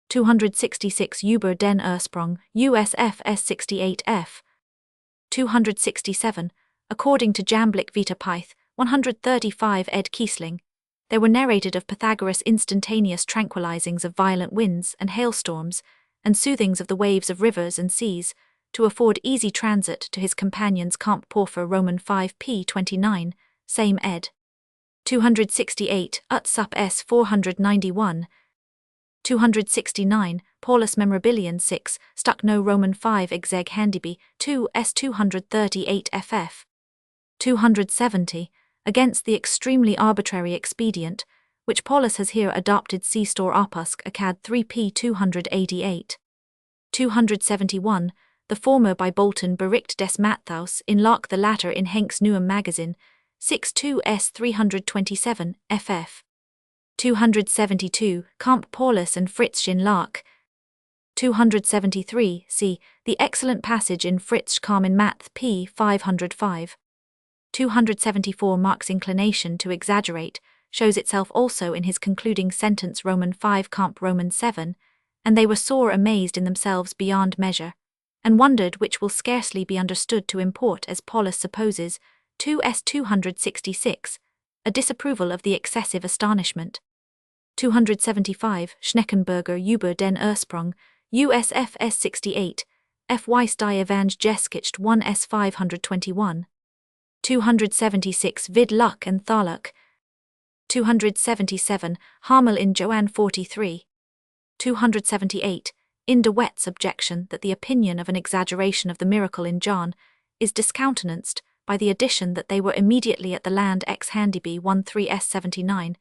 266 Über den Ursprung, USF s. 68f. 267, according to Jamblick Vita Pyth, 135 ed Kiesling, there were narrated of Pythagoras instantaneous tranquilizings of violent winds and hailstorms, and soothings of the waves of rivers and seas, to afford easy transit to his companions. Comp Porphyr Roman 5 p. 29, same ed. 268 ut sup s. 491. 269, Paulus Memorabilian 6, stuck no Roman 5 exeg Handiby, 2 s. 238 ff. 270, against the extremely arbitrary expedient, which Paulus has here adopted. See Stor Opusc Acad 3 p. 288. 271, the former by Bolton Bericht des Matthäus in Locke, the latter in Henk's Neuem Magazin, 6 2 s. 327, ff. 272, Comp Paulus and Fritzsch in Locke. 273, see, the excellent passage in Fritzsch Calm in Math p. 505. 274 Mark's inclination to exaggerate shows itself also in his concluding sentence Roman 5 Comp Roman 7, and they were sore amazed in themselves beyond measure, and wondered, which will scarcely be understood to import, as Paulus supposes, 2 s. 266, a disapproval of the excessive astonishment. 275 Schneckenburger über den Ursprung, USF s. 68, F. Weiss die Evangelischt 1 s. 521. 276 Vid Luck and Tholuck. 277 Hamel in Joanne 43. 278 in De Wet's objection that the opinion of an exaggeration of the miracle in John is discountenanced by the addition that they were immediately at the land ex Handiby 13 s. 79,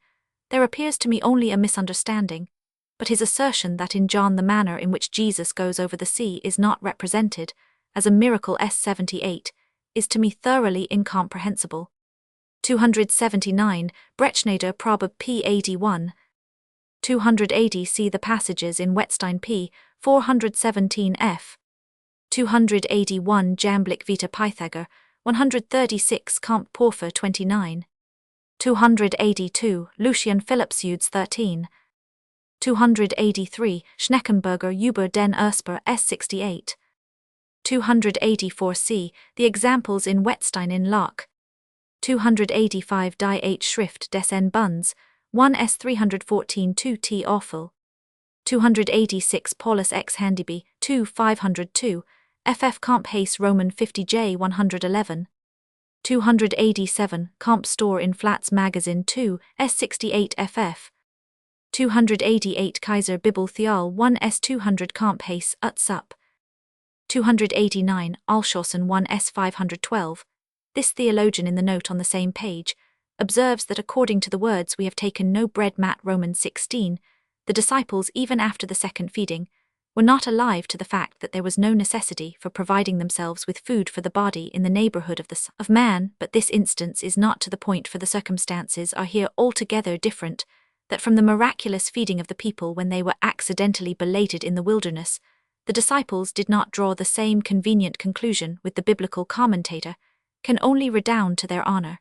there appears to me only a misunderstanding, but his assertion that in John the manner in which Jesus goes over the sea is not represented as a miracle s. 78 is to me thoroughly incomprehensible. 279 Brechneder Probe p. 81. 280 see the passages in Wettstein p. 417 f. 281 Jamblick Vita Pythagoras, 136 Comp Porphyr 29. 282 Lucian Philipseudes 13. 283 Schneckenburger über den Ursprung s. 68. 284 c. The examples in Wettstein in Locke. 285 Die H. Schrift des N. Bunds, 1 s. 314 2 t. Awful. 286 Paulus ex Handiby, 2 502, ff. Comp Hayes Roman 50 j. 111. 287 Comp Store in Flats Magazine 2, S68 FF. 288 Kaiser Bibel Theol 1 S200 Comp Hace Utsup. 289 Alshausen 1 S512. This theologian in the note on the same page observes that according to the words we have taken no bread Matt Romans 16, the disciples even after the second feeding were not alive to the fact that there was no necessity for providing themselves with food for the body in the neighborhood of the Son of Man, but this instance is not to the point, for the circumstances are here altogether different, that from the miraculous feeding of the people when they were accidentally belated in the wilderness, the disciples did not draw the same convenient conclusion with the biblical commentator, can only redound to their honor.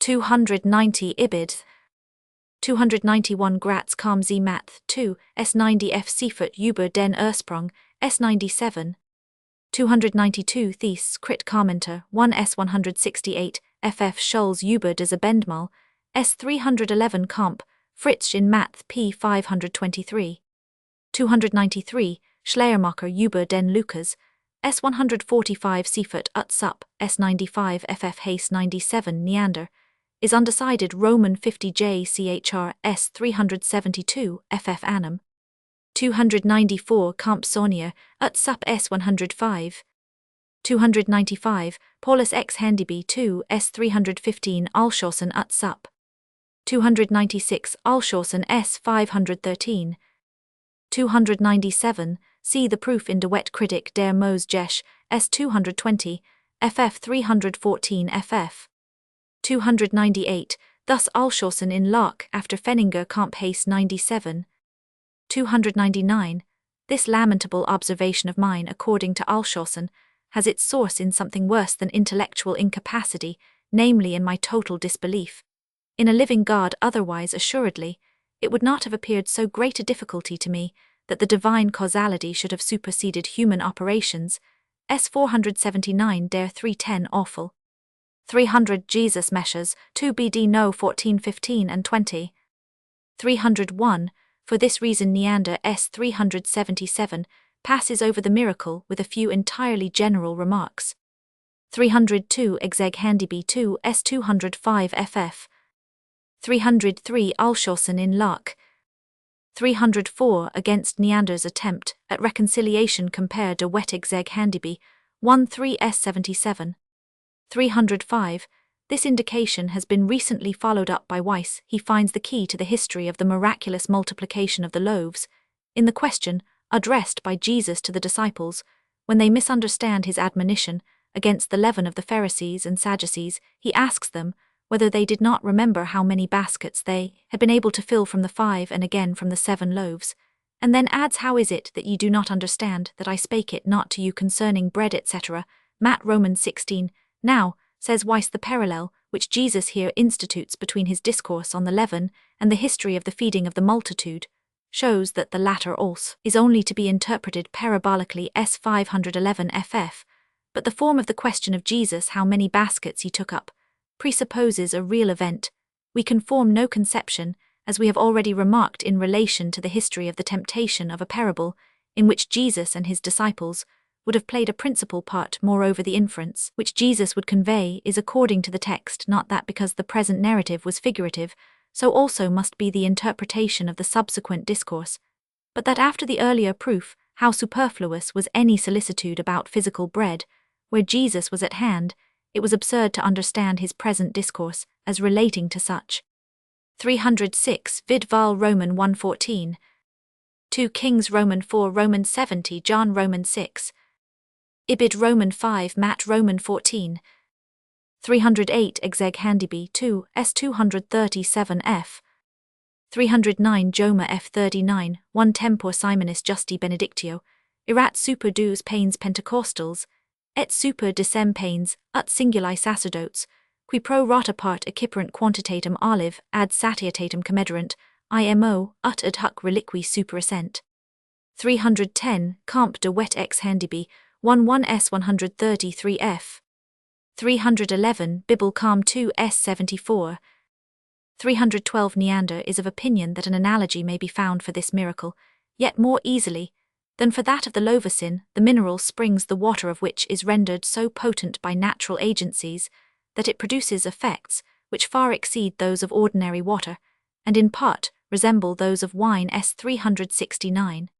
290 Ibid. 291 Gratz com Z Math 2, S90 F Seifert über den Ursprung, S97. 292 Thies Crit Commenter 1 S168, FF Scholz über des Abendmahl, S311 Comp, Fritsch in Math P 523. 293 Schleiermacher über den Lukas, S145 Seifert Utsup, S95 FF Hace 97 Neander, is undecided Roman 50 JCHR S372 FF Annam. 294 Comp Sonia, Utsup S105. 295 Paulus X Handyby 2 S315 Alshausen Utsup. 296 Alshausen S513. 297 See the proof in De Wet Critic der Mose Jesh, S220, FF 314 FF. 298 Thus Alshausen in Locke after Fenninger Comp Hace 97. 299 This lamentable observation of mine according to Alshausen has its source in something worse than intellectual incapacity, namely in my total disbelief. In a living God otherwise assuredly, it would not have appeared so great a difficulty to me that the divine causality should have superseded human operations. S479 der 310 awful. 300 Jesus Meshes, 2 BD No 14 15 and 20. 301 For this reason Neander S377 passes over the miracle with a few entirely general remarks. 302 Exeg Handyby 2 S205 FF. 303 Alshausen in Locke. 304 Against Neander's attempt at reconciliation compare De Wet Exeg Handyby 1 3 S77. 305 This indication has been recently followed up by Weiss. He finds the key to the history of the miraculous multiplication of the loaves in the question addressed by Jesus to the disciples when they misunderstand his admonition against the leaven of the Pharisees and Sadducees. He asks them whether they did not remember how many baskets they had been able to fill from the 5 and again from the 7 loaves, and then adds, How is it that ye do not understand that I spake it not to you concerning bread, etc. Matt Romans 16. Now, says Weiss, the parallel which Jesus here institutes between his discourse on the leaven and the history of the feeding of the multitude shows that the latter also is only to be interpreted parabolically S511 FF, but the form of the question of Jesus how many baskets he took up presupposes a real event. We can form no conception, as we have already remarked in relation to the history of the temptation, of a parable in which Jesus and his disciples would have played a principal part. Moreover, the inference which Jesus would convey is according to the text not that because the present narrative was figurative, so also must be the interpretation of the subsequent discourse, but that after the earlier proof, how superfluous was any solicitude about physical bread, where Jesus was at hand, it was absurd to understand his present discourse as relating to such. 306 Vid Val Roman 1:14. 2 Kings Roman 4 Roman 70 John Roman 6. Ibid Roman 5 Matt Roman 14. 308 Exeg Handyby 2 S237 F. 309 Joma F39 1 Tempor Simonis Justi Benedictio, Erat super dues pains Pentecostals, et super decem pains, ut singuli sacerdotes, qui pro rata part acciperant quantitatem olive ad satietatem commenderant, IMO, ut ad huc reliqui superascent. 310 Comp de Wet ex Handyby 1 S 133 F. 311 Bibel Com 2 S 74. 312 Neander is of opinion that an analogy may be found for this miracle, yet more easily than for that of the lovasin, the mineral springs the water of which is rendered so potent by natural agencies that it produces effects which far exceed those of ordinary water, and in part resemble those of wine. S. 369.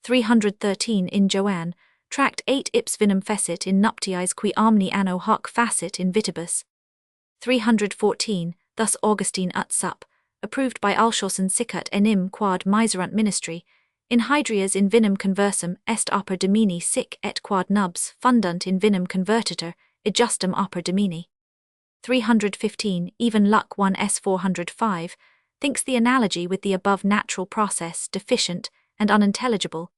313 in Joanne, Tract 8 Ips vinum fecit in nuptiis qui omni anno hoc facit in vitibus. 314, thus Augustine ut sup, approved by Alshausen sicut enim quad miserunt ministry, in hydrias in vinum conversum est oper domini sic et quad nubs fundunt in vinum convertitor, ejustum oper domini. 315, even Luck 1 S. 405, thinks the analogy with the above natural process deficient and unintelligible,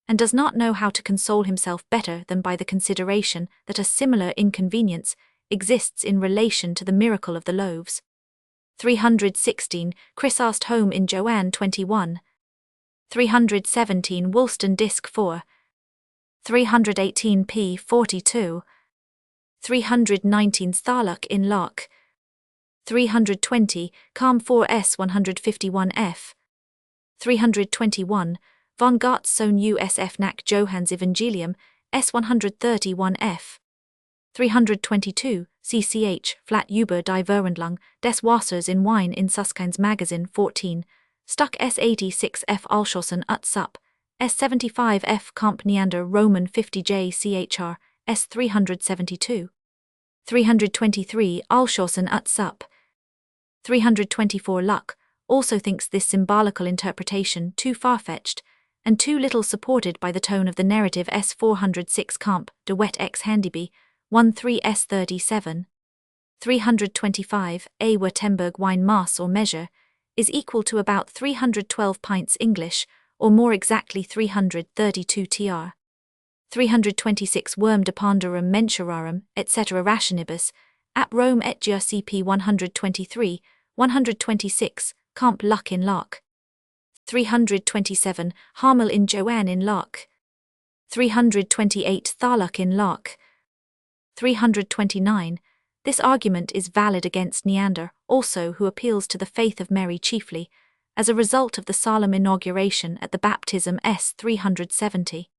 and does not know how to console himself better than by the consideration that a similar inconvenience exists in relation to the miracle of the loaves. 316, Chrysostom home in Joanne 21. 317 Woolston Disc 4. 318 p. 42. 319 Tharlock in Locke. 320 Calm 4 S 151 f. 321 Von Gott's Sohn USF nach Johannes Evangelium S 131 f. 322 CCH Flat über die Verwandlung des Wassers in Wein in Suskind's Magazine 14, Stuck S 86 f Alshausen ut sup, S 75 f Comp Neander Roman 50 J CHR, S 372. 323 Alshausen ut sup. 324 Luck also thinks this symbolical interpretation too far-fetched, and too little supported by the tone of the narrative. S 406 Comp de Wet ex Handiby 13 S 37. 325 A Württemberg wine mass or measure is equal to about 312 pints English, or more exactly 332 tr. 326 Worm de ponderum mensurarum, etc. rationibus, ap Rome et Gia cp 123, 126, Comp Luck in Locke. 327 Hamel in Joanne in Locke. 328 Tharlock in Locke. 329 This argument is valid against Neander, also, who appeals to the faith of Mary chiefly, as a result of the solemn inauguration at the baptism. S 370.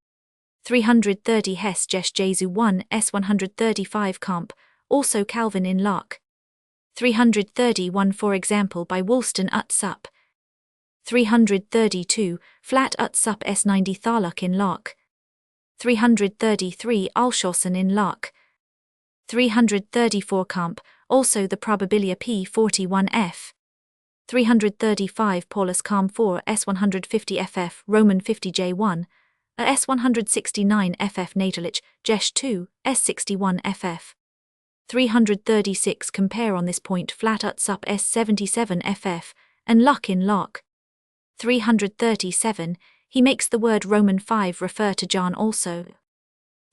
330 Hess Jesh Jesu 1 S 135 Comp, also Calvin in Locke. 331 for example by Woolston ut sup. 332 Flat ut sup S 90 Tharlock in Locke. 333 Alshausen in Locke. 334 Comp, also the Probabilia p. 41 f. 335 Paulus Calm 4 S 150 ff Roman 50 J1, a S 169 ff Natalich, Jesh 2, S 61 ff. 336 Compare on this point Flat ut sup S 77 ff, and Luck in Locke. 337 He makes the word Roman 5 refer to John also.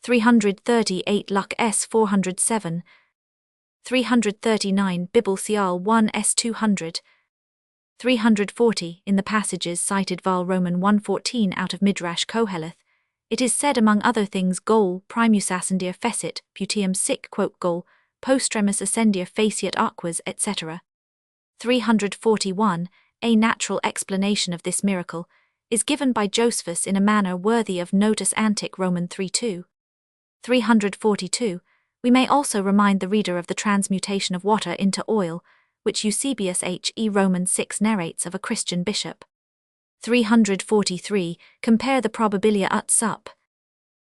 338 Luck S 407. 339 Bibel Thial 1 S 200. 340 In the passages cited Val Roman 114 out of Midrash Koheleth, it is said among other things Gol primus ascendir fecit, putium sic quote Gol, postremus ascendir faciat aquas etc. 341 A natural explanation of this miracle is given by Josephus in a manner worthy of notice. Antic Roman 3:2. 342 We may also remind the reader of the transmutation of water into oil, which Eusebius H. E. Roman 6 narrates of a Christian bishop. 343 Compare the Probabilia ut sup.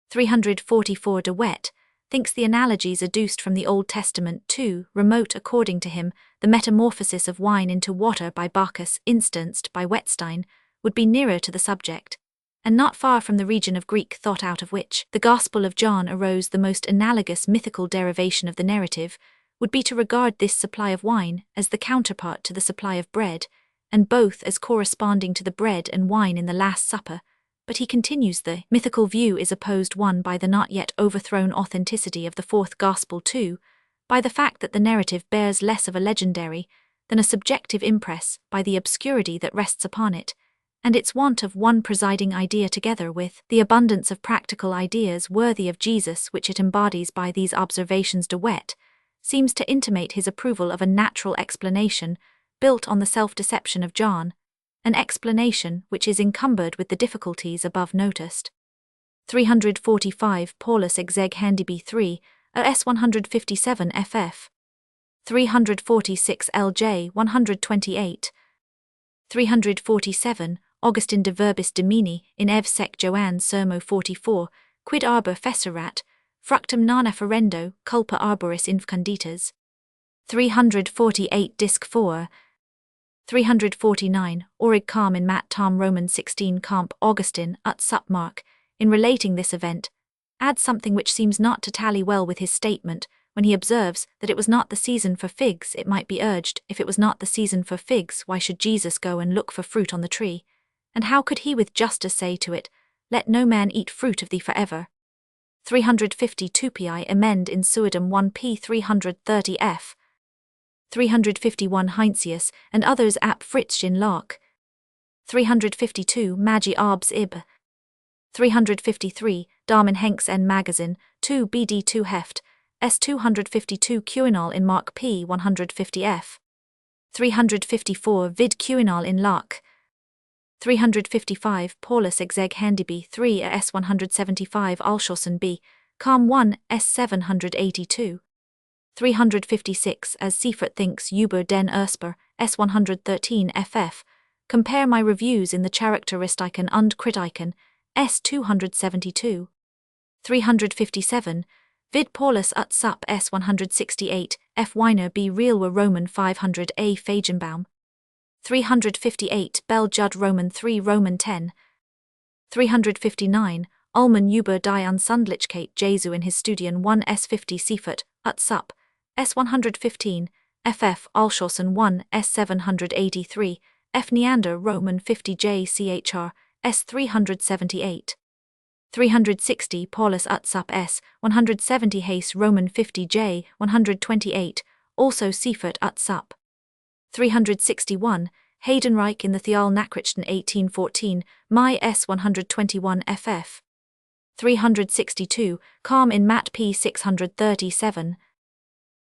344 De Wet thinks the analogies adduced from the Old Testament too remote. According to him, the metamorphosis of wine into water by Bacchus, instanced by Wettstein, would be nearer to the subject, and not far from the region of Greek thought out of which the Gospel of John arose. The most analogous mythical derivation of the narrative would be to regard this supply of wine as the counterpart to the supply of bread, and both as corresponding to the bread and wine in the Last Supper. But he continues the mythical view is opposed one by the not yet overthrown authenticity of the fourth Gospel, two by the fact that the narrative bears less of a legendary than a subjective impress by the obscurity that rests upon it, and its want of one presiding idea together with the abundance of practical ideas worthy of Jesus which it embodies. By these observations De Wet seems to intimate his approval of a natural explanation built on the self-deception of John, an explanation which is encumbered with the difficulties above noticed. 345 Paulus exeg Handiby 3, a S 157 ff. 346 LJ 128. 347, Augustin de verbis domini, in Ev sec Joanne sermo 44, quid arbor fecerat, fructum non afferendo, culpa arboris infunditas. 348 Disc 4. 349, Orig calm in mat tam Roman 16 comp Augustin ut sup mark, in relating this event, adds something which seems not to tally well with his statement, when he observes that it was not the season for figs. It might be urged, if it was not the season for figs, why should Jesus go and look for fruit on the tree? And how could he with justice say to it, let no man eat fruit of thee forever? 352 pi emend in suidum 1p 330 f. 351 Heinsius, and others ap Fritzsch in Locke. 352 Magi Arbs Ib. 353 Damen Henks N Magazine, 2 BD 2 Heft, S 252 Q-inol in Mark P 150 f. 354 Vid Q-inol in Locke. 355 Paulus exeg Handiby 3 S 175 Alschossen B, Calm 1 S 782. 356 As Seifert thinks Uber den Ursper, S 113 FF, compare my reviews in the Charakteristiken und Kritiken, S 272. 357 Vid Paulus ut sup S 168, F Weiner B Realwer Roman 500 A Fagenbaum. 358 Bell Judd Roman 3 Roman 10. 359 Ullmann über die Unsundlichkeit Jesu in his Studien 1 S50 Seifert, ut sup, S 115, FF Alschossen 1 S 783, F Neander Roman 50 J CHR, S 378. 360 Paulus ut sup S 170 Hayes Roman 50 J 128, also Seifert ut sup. 361 Heidenreich in the Theolnachrichten 1814, my S 121 FF. 362 Calm in Mat P 637.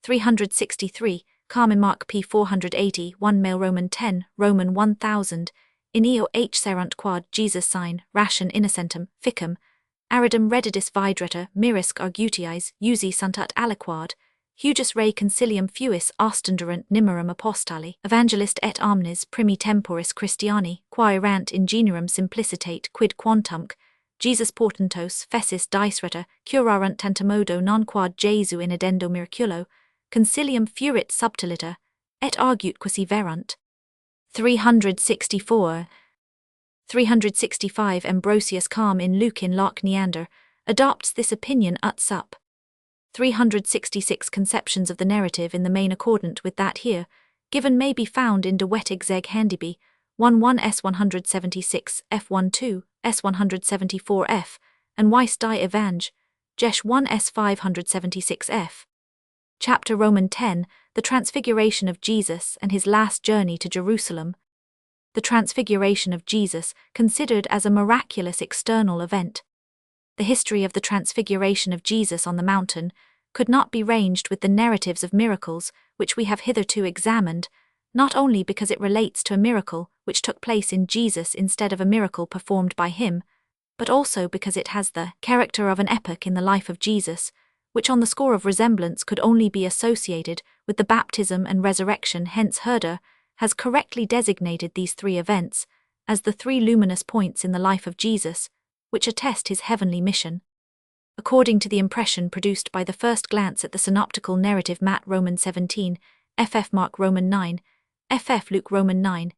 363 Calm in Mark P 480 1 Mail Roman 10 Roman 1000 in eo H serunt quad Jesus sign ration innocentum ficum aridum redidis vidreta mirisc argutiis usi suntat aliquad Hugus rei concilium fuis ostenderant nimerum apostoli evangelist et omnes primi temporis Christiani quae rant ingenuum simplicitate quid quantumque Jesus portentos fessis dicereta curarant tantamodo non quad Jesu in addendo miraculo concilium furit subtilita et argut quasi verunt. 364 365 Ambrosius Calm in Luke in Locke Neander adopts this opinion ut sup. 366 Conceptions of the narrative in the main accordant with that here given may be found in De Wettig zeg Handiby 1 S 176 F12 S 174 F and Weiss die Evange Jesh 1 S 576 F. Chapter Roman 10 The Transfiguration of Jesus and his last journey to Jerusalem. The Transfiguration of Jesus considered as a miraculous external event. The history of the Transfiguration of Jesus on the mountain could not be ranged with the narratives of miracles which we have hitherto examined, not only because it relates to a miracle which took place in Jesus instead of a miracle performed by him, but also because it has the character of an epoch in the life of Jesus, which on the score of resemblance could only be associated with the baptism and resurrection. Hence Herder has correctly designated these three events as the three luminous points in the life of Jesus, which attest his heavenly mission. According to the impression produced by the first glance at the synoptical narrative Matt Roman 17, FF Mark Roman 9, FF Luke Roman 9,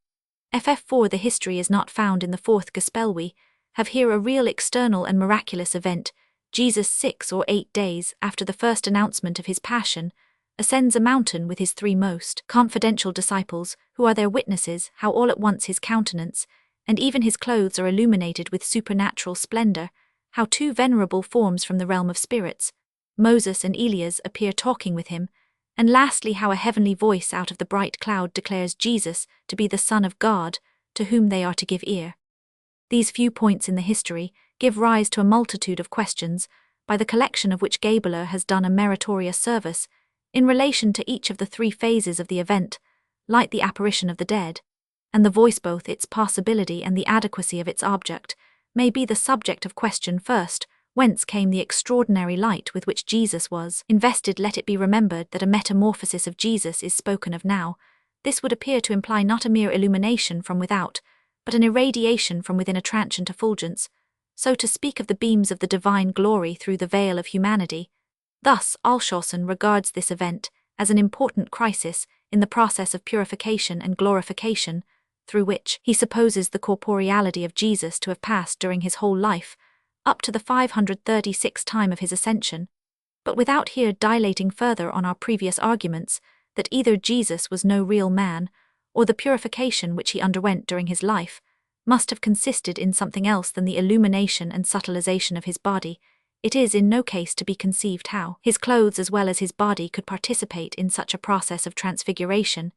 FF4 the history is not found in the fourth Gospel. We have here a real external and miraculous event. Jesus 6 or 8 days after the first announcement of his passion, ascends a mountain with his three most confidential disciples, who are their witnesses how all at once his countenance, and even his clothes are illuminated with supernatural splendor, how two venerable forms from the realm of spirits, Moses and Elias, appear talking with him, and lastly how a heavenly voice out of the bright cloud declares Jesus to be the Son of God, to whom they are to give ear. These few points in the history give rise to a multitude of questions, by the collection of which Gabeler has done a meritorious service, in relation to each of the three phases of the event, like the apparition of the dead, and the voice. Both its possibility and the adequacy of its object may be the subject of question. First, whence came the extraordinary light with which Jesus was invested. Let it be remembered that a metamorphosis of Jesus is spoken of now. This would appear to imply not a mere illumination from without, but an irradiation from within, a transient effulgence, so to speak, of the beams of the divine glory through the veil of humanity. Thus, Althusser regards this event as an important crisis in the process of purification and glorification, through which he supposes the corporeality of Jesus to have passed during his whole life, up to the 536th time of his ascension, but without here dilating further on our previous arguments that either Jesus was no real man, or the purification which he underwent during his life must have consisted in something else than the illumination and subtilization of his body. It is in no case to be conceived how his clothes as well as his body could participate in such a process of transfiguration,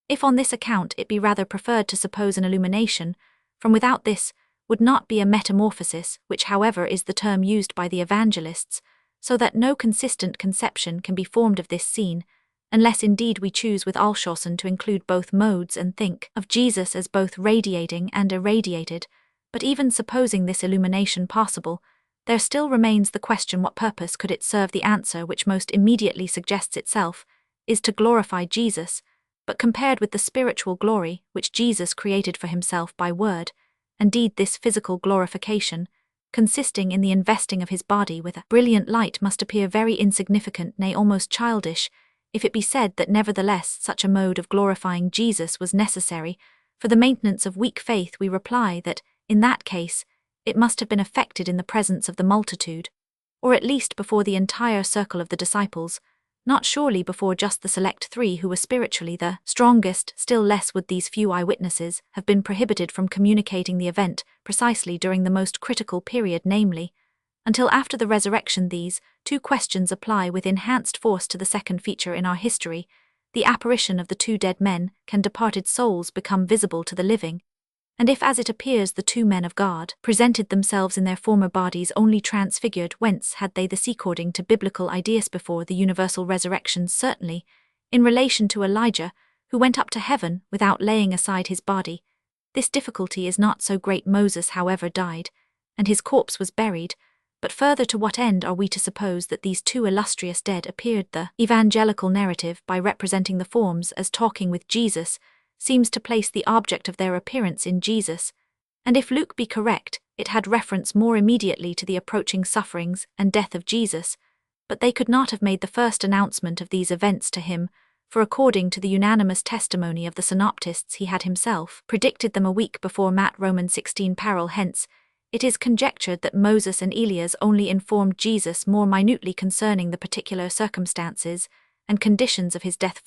if on this account it be rather preferred to suppose an illumination from without. This would not be a metamorphosis, which however is the term used by the evangelists, so that no consistent conception can be formed of this scene, unless indeed we choose with Althusser to include both modes and think of Jesus as both radiating and irradiated. But even supposing this illumination possible, there still remains the question, what purpose could it serve? The answer, which most immediately suggests itself, is to glorify Jesus, but compared with the spiritual glory which Jesus created for himself by word, indeed this physical glorification, consisting in the investing of his body with a brilliant light, must appear very insignificant, nay almost childish, if it be said that nevertheless such a mode of glorifying Jesus was necessary for the maintenance of weak faith. We reply that, in that case, it must have been effected in the presence of the multitude, or at least before the entire circle of the disciples, not surely before just the select three who were spiritually the strongest. Still less would these few eyewitnesses have been prohibited from communicating the event precisely during the most critical period, namely, until after the resurrection. These two questions apply with enhanced force to the second feature in our history, the apparition of the two dead men. Can departed souls become visible to the living? And if, as it appears, the two men of God presented themselves in their former bodies only transfigured, whence had they this according to biblical ideas before the universal resurrection? Certainly, in relation to Elijah, who went up to heaven without laying aside his body, this difficulty is not so great. Moses, however, died, and his corpse was buried. But further, to what end are we to suppose that these two illustrious dead appeared? The evangelical narrative, by representing the forms as talking with Jesus, seems to place the object of their appearance in Jesus, and if Luke be correct, it had reference more immediately to the approaching sufferings and death of Jesus, but they could not have made the first announcement of these events to him, for according to the unanimous testimony of the synoptists he had himself predicted them a week before. Matt Romans 16 parallel. Hence, it is conjectured that Moses and Elias only informed Jesus more minutely concerning the particular circumstances and conditions of his death.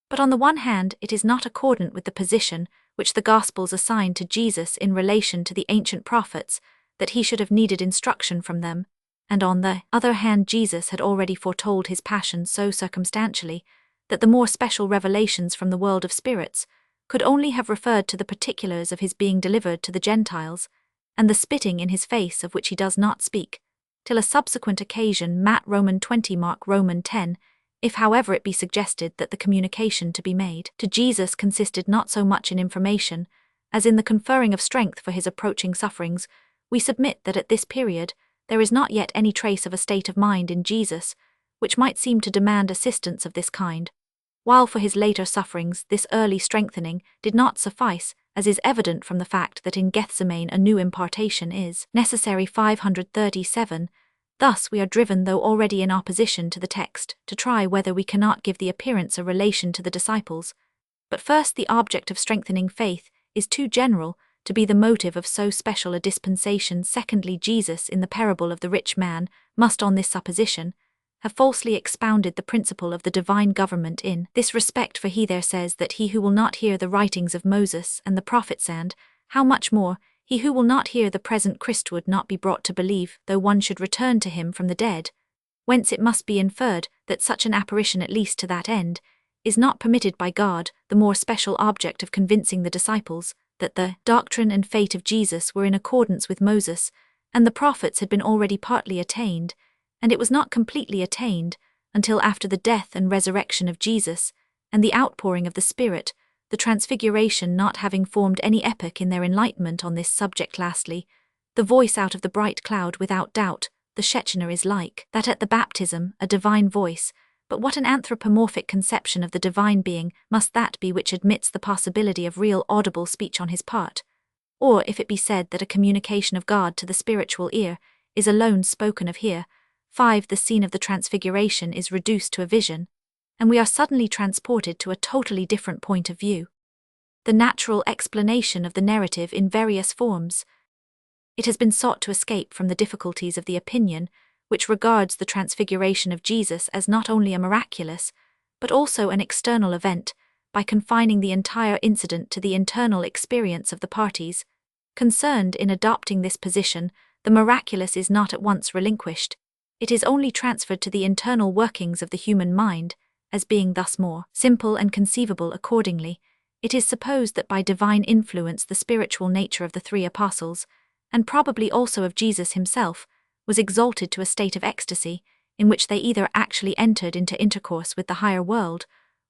But on the one hand, it is not accordant with the position which the Gospels assign to Jesus in relation to the ancient prophets that he should have needed instruction from them, and on the other hand Jesus had already foretold his passion so circumstantially that the more special revelations from the world of spirits could only have referred to the particulars of his being delivered to the Gentiles, and the spitting in his face of which he does not speak, till a subsequent occasion. Matt Roman 20 Mark Roman 10. If however it be suggested that the communication to be made to Jesus consisted not so much in information as in the conferring of strength for his approaching sufferings, we submit that at this period there is not yet any trace of a state of mind in Jesus which might seem to demand assistance of this kind, while for his later sufferings this early strengthening did not suffice, as is evident from the fact that in Gethsemane a new impartation is necessary. 537. Thus we are driven, though already in opposition to the text, to try whether we cannot give the appearance a relation to the disciples. But first, the object of strengthening faith is too general to be the motive of so special a dispensation. Secondly, Jesus in the parable of the rich man must on this supposition have falsely expounded the principle of the divine government in this respect, for he there says that he who will not hear the writings of Moses and the prophets, and how much more he who will not hear the present Christ, would not be brought to believe, though one should return to him from the dead. Whence it must be inferred that such an apparition, at least to that end, is not permitted by God, the more special object of convincing the disciples that the doctrine and fate of Jesus were in accordance with Moses, and the prophets had been already partly attained, and it was not completely attained until after the death and resurrection of Jesus, and the outpouring of the Spirit, the Transfiguration not having formed any epoch in their enlightenment on this subject. Lastly, The voice out of the bright cloud without doubt, the Shekinah is like that at the baptism, a divine voice, but what an anthropomorphic conception of the divine being must that be which admits the possibility of real audible speech on his part? Or if it be said that a communication of God to the spiritual ear is alone spoken of here, 5. The scene of the transfiguration is reduced to a vision, and we are suddenly transported to a totally different point of view. The natural explanation of the narrative in various forms. It has been sought to escape from the difficulties of the opinion, which regards the transfiguration of Jesus as not only a miraculous, but also an external event, by confining the entire incident to the internal experience of the parties concerned. In adopting this position, the miraculous is not at once relinquished, it is only transferred to the internal workings of the human mind, as being thus more simple and conceivable accordingly. It is supposed that by divine influence the spiritual nature of the three apostles, and probably also of Jesus himself, was exalted to a state of ecstasy, in which they either actually entered into intercourse with the higher world,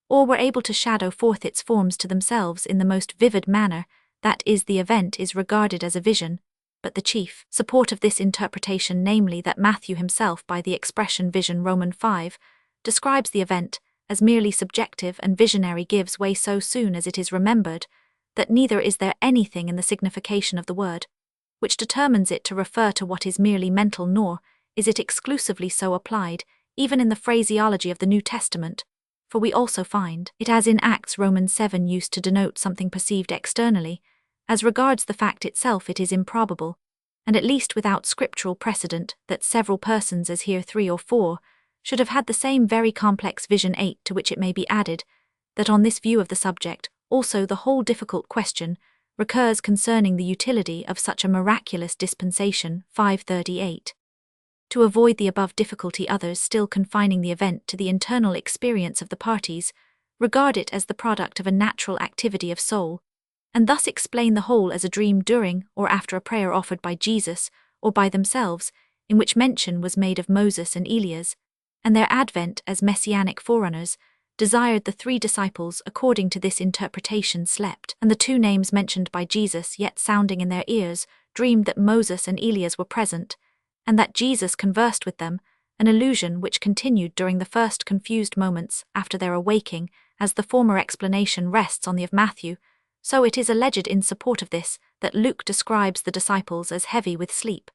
or were able to shadow forth its forms to themselves in the most vivid manner. That is, the event is regarded as a vision, but the chief support of this interpretation, namely that Matthew himself by the expression vision Romans 5, describes the event as merely subjective and visionary, gives way so soon as it is remembered that neither is there anything in the signification of the word which determines it to refer to what is merely mental, nor is it exclusively so applied, even in the phraseology of the New Testament, for we also find it as in Acts Romans 7 used to denote something perceived externally. As regards the fact itself it is improbable, and at least without scriptural precedent, that several persons, as here 3 or 4, should have had the same very complex vision. 8. To which it may be added, that on this view of the subject, also the whole difficult question recurs concerning the utility of such a miraculous dispensation. 538. To avoid the above difficulty, others, still confining the event to the internal experience of the parties, regard it as the product of a natural activity of soul, and thus explain the whole as a dream during or after a prayer offered by Jesus or by themselves, in which mention was made of Moses and Elias, and their advent as messianic forerunners. Desired the 3 disciples, according to this interpretation, slept, and the 2 names mentioned by Jesus yet sounding in their ears, dreamed that Moses and Elias were present, and that Jesus conversed with them, an illusion which continued during the first confused moments after their awaking, as the former explanation rests on the of Matthew. So it is alleged in support of this that Luke describes the disciples as heavy with sleep,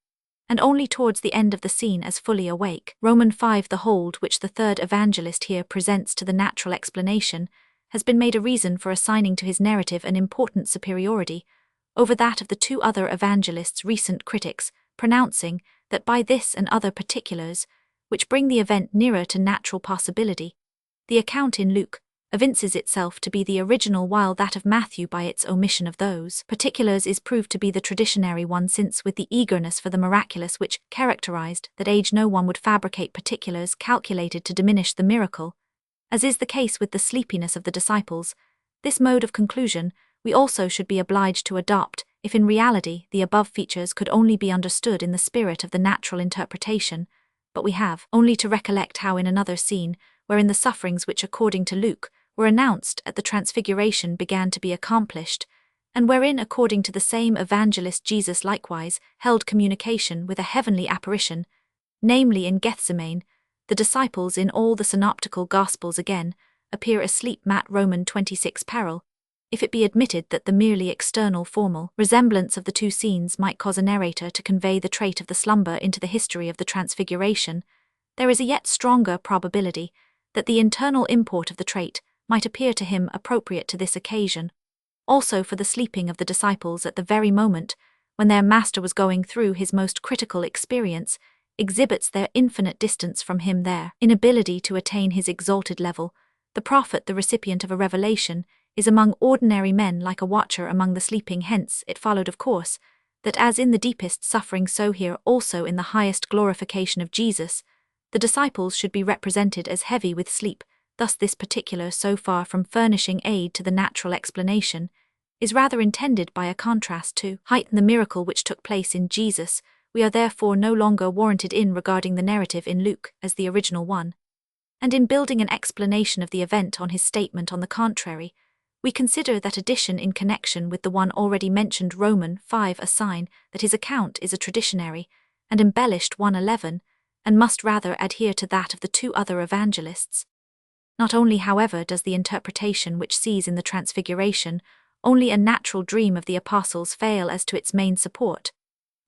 and only towards the end of the scene as fully awake. Romans 5. The hold which the third evangelist here presents to the natural explanation has been made a reason for assigning to his narrative an important superiority over that of the 2 other evangelists. Recent critics pronouncing that by this and other particulars, which bring the event nearer to natural possibility, the account in Luke evinces itself to be the original, while that of Matthew by its omission of those particulars is proved to be the traditionary one, since with the eagerness for the miraculous which characterized that age no one would fabricate particulars calculated to diminish the miracle, as is the case with the sleepiness of the disciples. This mode of conclusion we also should be obliged to adopt, if in reality the above features could only be understood in the spirit of the natural interpretation, but we have only to recollect how in another scene, wherein the sufferings which according to Luke were announced at the transfiguration began to be accomplished, and wherein according to the same evangelist Jesus likewise held communication with a heavenly apparition, namely in Gethsemane, the disciples in all the synoptical Gospels again appear asleep. Matt Roman 26 peril. If it be admitted that the merely external formal resemblance of the 2 scenes might cause a narrator to convey the trait of the slumber into the history of the transfiguration, there is a yet stronger probability that the internal import of the trait might appear to him appropriate to this occasion. Also, for the sleeping of the disciples at the very moment when their master was going through his most critical experience exhibits their infinite distance from him, their inability to attain his exalted level. The prophet, the recipient of a revelation, is among ordinary men like a watcher among the sleeping. Hence it followed, of course, that as in the deepest suffering, so here also in the highest glorification of Jesus, the disciples should be represented as heavy with sleep. Thus this particular, so far from furnishing aid to the natural explanation, is rather intended by a contrast to heighten the miracle which took place in Jesus. We are therefore no longer warranted in regarding the narrative in Luke as the original one, and in building an explanation of the event on his statement. On the contrary, We consider that addition in connection with the one already mentioned Roman 5 a sign that his account is a traditionary and embellished 1:11, and must rather adhere to that of the two other evangelists. Not only, however, does the interpretation which sees in the Transfiguration only a natural dream of the apostles fail as to its main support,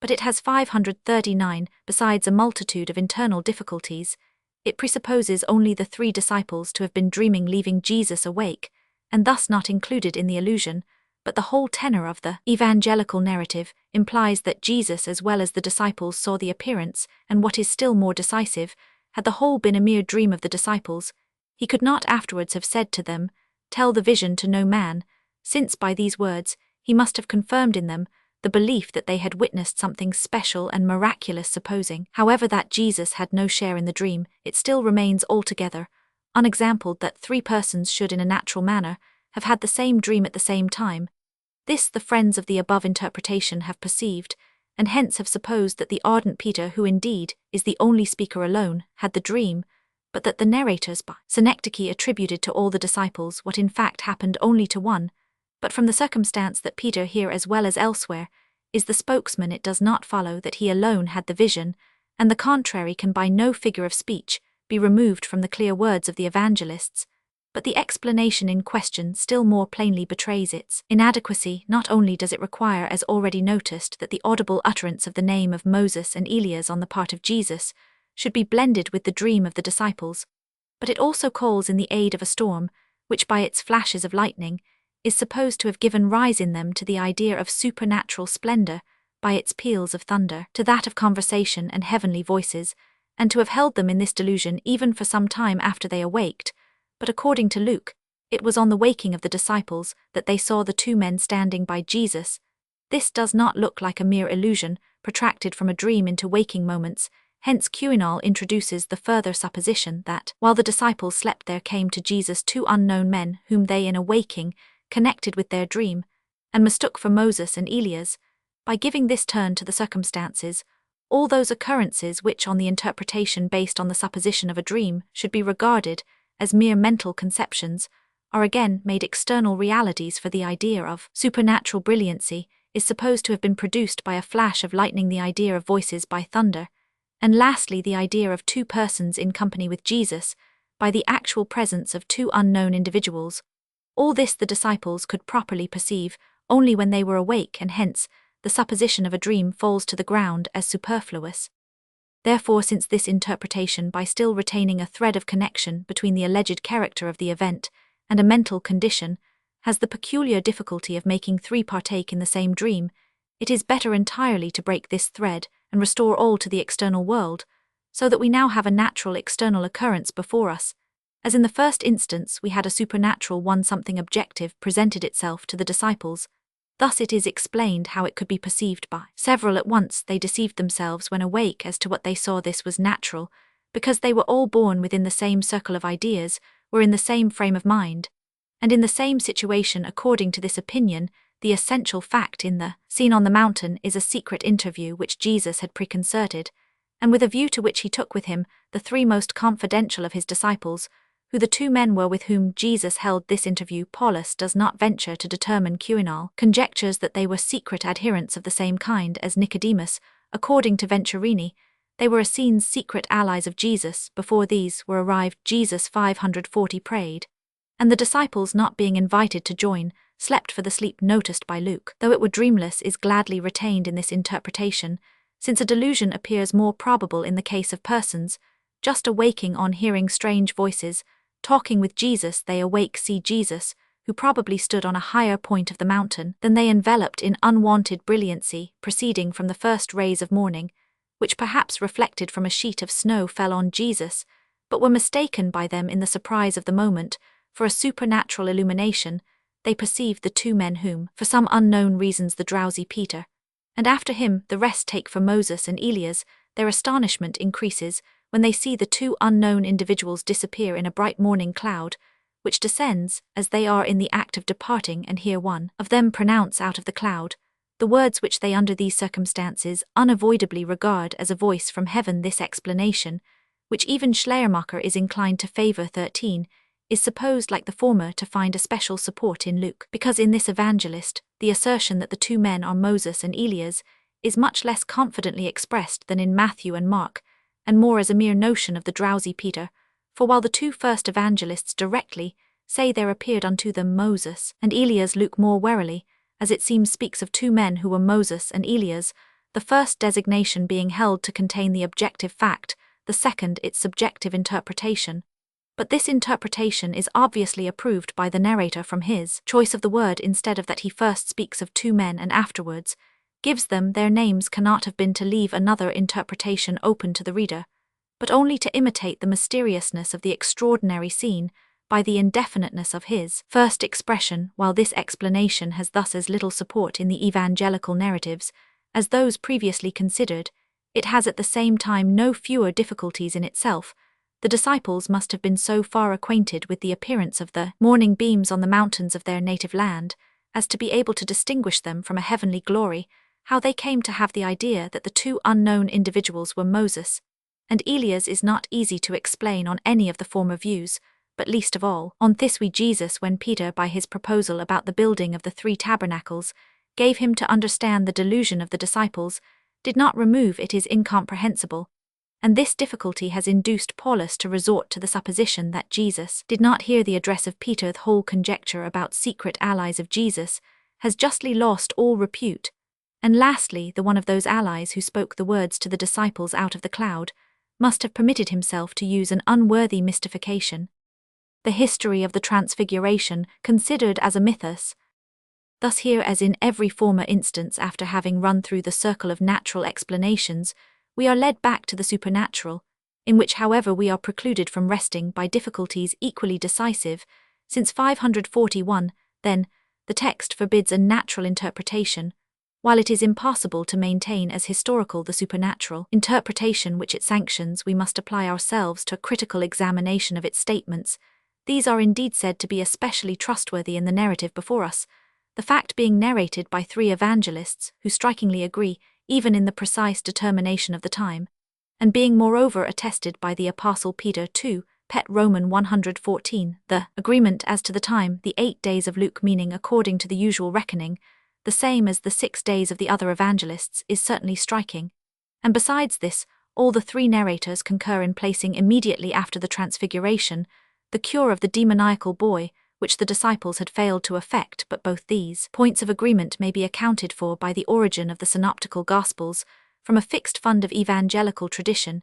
but it has 539, besides a multitude of internal difficulties. It presupposes only the 3 disciples to have been dreaming leaving Jesus awake, and thus not included in the illusion, but the whole tenor of the evangelical narrative implies that Jesus as well as the disciples saw the appearance, and what is still more decisive, had the whole been a mere dream of the disciples, he could not afterwards have said to them, "Tell the vision to no man," since by these words he must have confirmed in them the belief that they had witnessed something special and miraculous. Supposing, however, that Jesus had no share in the dream, it still remains altogether unexampled that 3 persons should in a natural manner have had the same dream at the same time. This the friends of the above interpretation have perceived, and hence have supposed that the ardent Peter, who indeed is the only speaker alone, had the dream, but that the narrators by synecdoche attributed to all the disciples what in fact happened only to one. But from the circumstance that Peter here as well as elsewhere is the spokesman, it does not follow that he alone had the vision, and the contrary can by no figure of speech be removed from the clear words of the evangelists. But the explanation in question still more plainly betrays its inadequacy. Not only does it require, as already noticed, that the audible utterance of the name of Moses and Elias on the part of Jesus should be blended with the dream of the disciples, but it also calls in the aid of a storm, which by its flashes of lightning is supposed to have given rise in them to the idea of supernatural splendor, by its peals of thunder to that of conversation and heavenly voices, and to have held them in this delusion even for some time after they awaked. But according to Luke, it was on the waking of the disciples that they saw the 2 men standing by Jesus. This does not look like a mere illusion, protracted from a dream into waking moments. Hence communal introduces the further supposition that, while the disciples slept, there came to Jesus 2 unknown men whom they in awaking connected with their dream, and mistook for Moses and Elias. By giving this turn to the circumstances, all those occurrences which on the interpretation based on the supposition of a dream should be regarded as mere mental conceptions, are again made external realities, for the idea of supernatural brilliancy is supposed to have been produced by a flash of lightning, the idea of voices by thunder, and lastly the idea of 2 persons in company with Jesus, by the actual presence of 2 unknown individuals. All this the disciples could properly perceive only when they were awake, and hence the supposition of a dream falls to the ground as superfluous. Therefore, since this interpretation, by still retaining a thread of connection between the alleged character of the event and a mental condition, has the peculiar difficulty of making 3 partake in the same dream, it is better entirely to break this thread and restore all to the external world, so that we now have a natural external occurrence before us. As in the first instance we had a supernatural one, something objective presented itself to the disciples. Thus it is explained how it could be perceived by several at once. They deceived themselves when awake as to what they saw. This was natural, because they were all born within the same circle of ideas, were in the same frame of mind, and in the same situation. According to this opinion, the essential fact in the scene on the mountain is a secret interview which Jesus had preconcerted, and with a view to which he took with him the 3 most confidential of his disciples, who the 2 men were with whom Jesus held this interview. Paulus does not venture to determine communal conjectures that they were secret adherents of the same kind as Nicodemus. According to Venturini, they were Essenes secret allies of Jesus. Before these were arrived, Jesus 540 prayed, and the disciples, not being invited to join, slept, for the sleep noticed by Luke, though it were dreamless, is gladly retained in this interpretation, since a delusion appears more probable in the case of persons just awaking on hearing strange voices talking with Jesus. They awake, see Jesus, who probably stood on a higher point of the mountain than they, enveloped in unwonted brilliancy proceeding from the first rays of morning, which perhaps reflected from a sheet of snow fell on Jesus, but were mistaken by them in the surprise of the moment for a supernatural illumination. They perceive the 2 men whom, for some unknown reasons, the drowsy Peter, and after him the rest take for Moses and Elias. Their astonishment increases when they see the 2 unknown individuals disappear in a bright morning cloud, which descends as they are in the act of departing, and hear one of them pronounce out of the cloud the words which they under these circumstances unavoidably regard as a voice from heaven. This explanation, which even Schleiermacher is inclined to favor, 13, is supposed, like the former, to find a special support in Luke, because in this evangelist, the assertion that the two men are Moses and Elias is much less confidently expressed than in Matthew and Mark, and more as a mere notion of the drowsy Peter, for while the two first evangelists directly say there appeared unto them Moses and Elias, Luke more warily, as it seems speaks of two men who were Moses and Elias, the first designation being held to contain the objective fact, the second its subjective interpretation. But this interpretation is obviously approved by the narrator from his choice of the word instead of that he first speaks of two men and afterwards gives them their names cannot have been to leave another interpretation open to the reader, but only to imitate the mysteriousness of the extraordinary scene by the indefiniteness of his first expression, while this explanation has thus as little support in the evangelical narratives as those previously considered, it has at the same time no fewer difficulties in itself. The disciples must have been so far acquainted with the appearance of the morning beams on the mountains of their native land as to be able to distinguish them from a heavenly glory. How they came to have the idea that the two unknown individuals were Moses and Elias is not easy to explain on any of the former views, but least of all on this Jesus, when Peter, by his proposal about the building of the 3 tabernacles, gave him to understand the delusion of the disciples, did not remove it is incomprehensible, and this difficulty has induced Paulus to resort to the supposition that Jesus did not hear the address of Peter. The whole conjecture about secret allies of Jesus has justly lost all repute. And lastly, the one of those allies who spoke the words to the disciples out of the cloud must have permitted himself to use an unworthy mystification. The history of the Transfiguration considered as a mythos. Thus here, as in every former instance, after having run through the circle of natural explanations, we are led back to the supernatural, in which however we are precluded from resting by difficulties equally decisive, since 541, then, the text forbids a natural interpretation, while it is impossible to maintain as historical the supernatural interpretation which it sanctions. We must apply ourselves to a critical examination of its statements. These are indeed said to be especially trustworthy in the narrative before us, the fact being narrated by 3 evangelists who strikingly agree, even in the precise determination of the time, and being moreover attested by the Apostle Peter too, Pet Roman 114, the agreement as to the time, the 8 days of Luke meaning according to the usual reckoning, the same as the 6 days of the other evangelists, is certainly striking. And besides this, all the 3 narrators concur in placing immediately after the Transfiguration the cure of the demoniacal boy, which the disciples had failed to effect. But both these points of agreement may be accounted for by the origin of the synoptical Gospels from a fixed fund of evangelical tradition,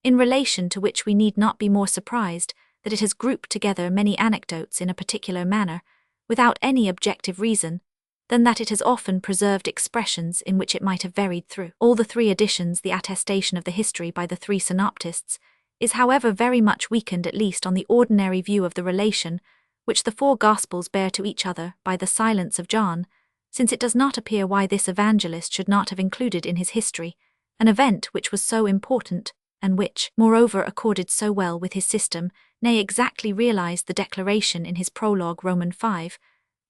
in relation to which we need not be more surprised that it has grouped together many anecdotes in a particular manner, without any objective reason, than that it has often preserved expressions in which it might have varied through all the 3 editions. The attestation of the history by the 3 synoptists is however very much weakened, at least on the ordinary view of the relation which the 4 Gospels bear to each other, by the silence of John, since it does not appear why this evangelist should not have included in his history an event which was so important, and which, moreover, accorded so well with his system, nay, exactly realized the declaration in his prologue. Roman 5,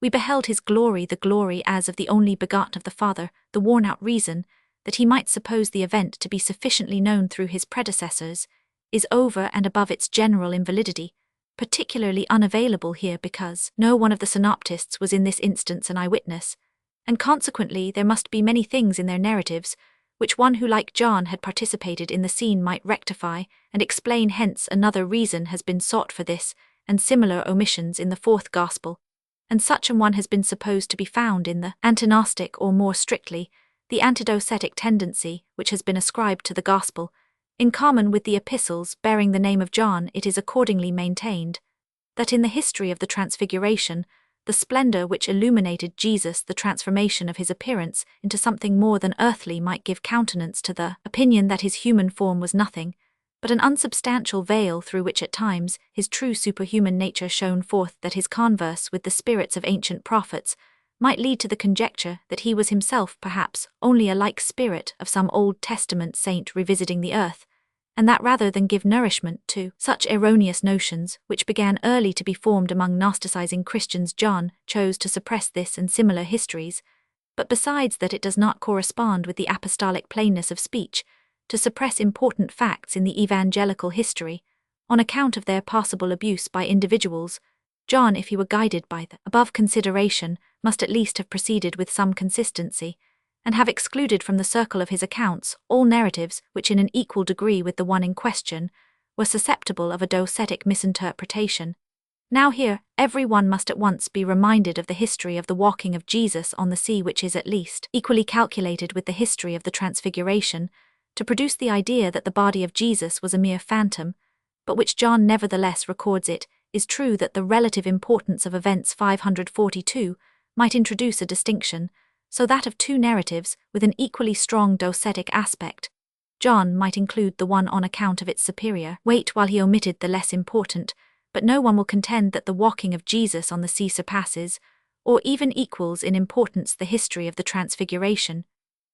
we beheld his glory, the glory as of the only begotten of the Father, the worn-out reason that he might suppose the event to be sufficiently known through his predecessors is over and above its general invalidity, particularly unavailable here because no one of the synoptists was in this instance an eyewitness, and consequently there must be many things in their narratives which one who like John had participated in the scene might rectify and explain. Hence another reason has been sought for this and similar omissions in the 4th Gospel, and such an one has been supposed to be found in the antagonistic, or more strictly, the antidocetic tendency which has been ascribed to the Gospel. In common with the epistles bearing the name of John, it is accordingly maintained that in the history of the Transfiguration, the splendor which illuminated Jesus, the transformation of his appearance into something more than earthly, might give countenance to the opinion that his human form was nothing but an unsubstantial veil through which at times his true superhuman nature shone forth, that his converse with the spirits of ancient prophets might lead to the conjecture that he was himself perhaps only a like spirit of some Old Testament saint revisiting the earth, and that rather than give nourishment to such erroneous notions which began early to be formed among Gnosticizing Christians, John chose to suppress this and similar histories. But besides that it does not correspond with the apostolic plainness of speech to suppress important facts in the evangelical history, on account of their possible abuse by individuals, John, if he were guided by the above consideration, must at least have proceeded with some consistency, and have excluded from the circle of his accounts all narratives which in an equal degree with the one in question were susceptible of a docetic misinterpretation. Now here, every one must at once be reminded of the history of the walking of Jesus on the sea, which is at least equally calculated with the history of the Transfiguration, to produce the idea that the body of Jesus was a mere phantom, but which John nevertheless records. It is true that the relative importance of events 542 might introduce a distinction, so that of two narratives with an equally strong docetic aspect, John might include the one on account of its superior weight while he omitted the less important, but no one will contend that the walking of Jesus on the sea surpasses, or even equals in importance, the history of the Transfiguration.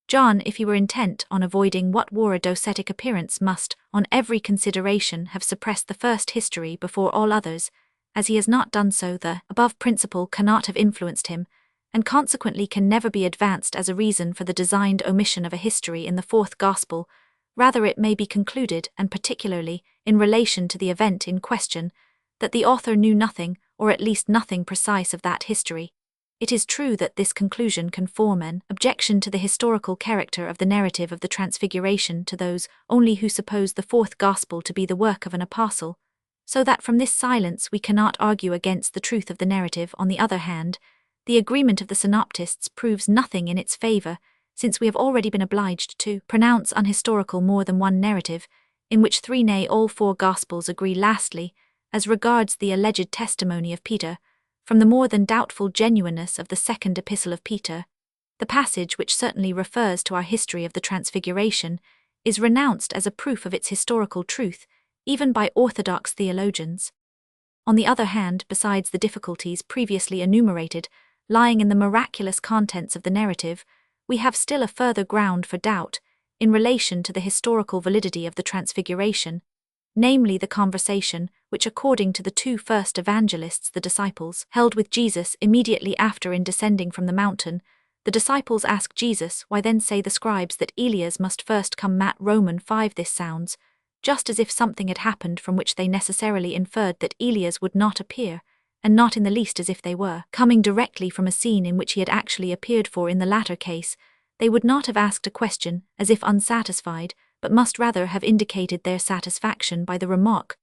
John, if he were intent on avoiding what wore a docetic appearance, must, on every consideration, have suppressed the first history before all others. As he has not done so, the above principle cannot have influenced him, and consequently can never be advanced as a reason for the designed omission of a history in the fourth Gospel. Rather, it may be concluded, and particularly in relation to the event in question, that the author knew nothing, or at least nothing precise of that history. It is true that this conclusion can form an objection to the historical character of the narrative of the Transfiguration to those only who suppose the fourth Gospel to be the work of an apostle, so that from this silence we cannot argue against the truth of the narrative. On the other hand, the agreement of the synoptists proves nothing in its favor, since we have already been obliged to pronounce unhistorical more than one narrative, in which three, nay, all four Gospels agree. Lastly, as regards the alleged testimony of Peter, from the more than doubtful genuineness of the second epistle of Peter, the passage, which certainly refers to our history of the Transfiguration, is renounced as a proof of its historical truth, even by orthodox theologians. On the other hand, besides the difficulties previously enumerated, lying in the miraculous contents of the narrative, we have still a further ground for doubt in relation to the historical validity of the Transfiguration, namely the conversation which, according to the two first evangelists, the disciples held with Jesus immediately after. In descending from the mountain, the disciples ask Jesus, "Why then say the scribes that Elias must first come?" Romans 5. This sounds just as if something had happened from which they necessarily inferred that Elias would not appear, and not in the least as if they were coming directly from a scene in which he had actually appeared, for in the latter case they would not have asked a question as if unsatisfied, but must rather have indicated their satisfaction by the remark,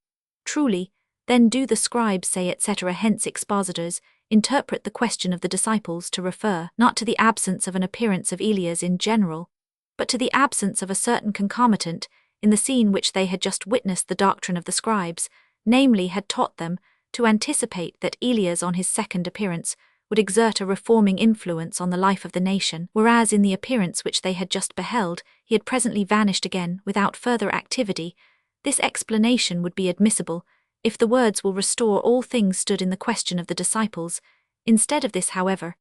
"Truly, then do the scribes say," etc. Hence expositors interpret the question of the disciples to refer not to the absence of an appearance of Elias in general, but to the absence of a certain concomitant in the scene which they had just witnessed. The doctrine of the scribes, namely, had taught them to anticipate that Elias on his second appearance would exert a reforming influence on the life of the nation, whereas in the appearance which they had just beheld, he had presently vanished again without further activity. This explanation would be admissible if the words "will restore all things" stood in the question of the disciples. Instead of this, however,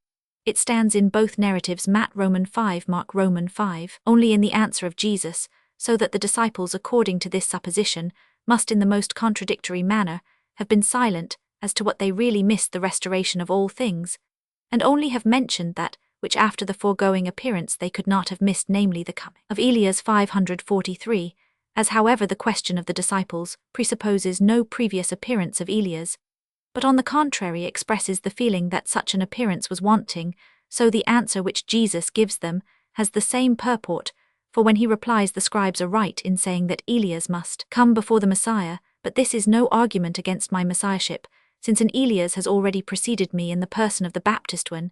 it stands in both narratives, Romans 5, Romans 5, only in the answer of Jesus, so that the disciples, according to this supposition, must in the most contradictory manner have been silent as to what they really missed, the restoration of all things, and only have mentioned that which after the foregoing appearance they could not have missed, namely the coming of Elias. 543, as however the question of the disciples presupposes no previous appearance of Elias, but on the contrary expresses the feeling that such an appearance was wanting, so the answer which Jesus gives them has the same purport, for when he replies the scribes are right in saying that Elias must come before the Messiah, but this is no argument against my messiahship, since an Elias has already preceded me in the person of the Baptist one.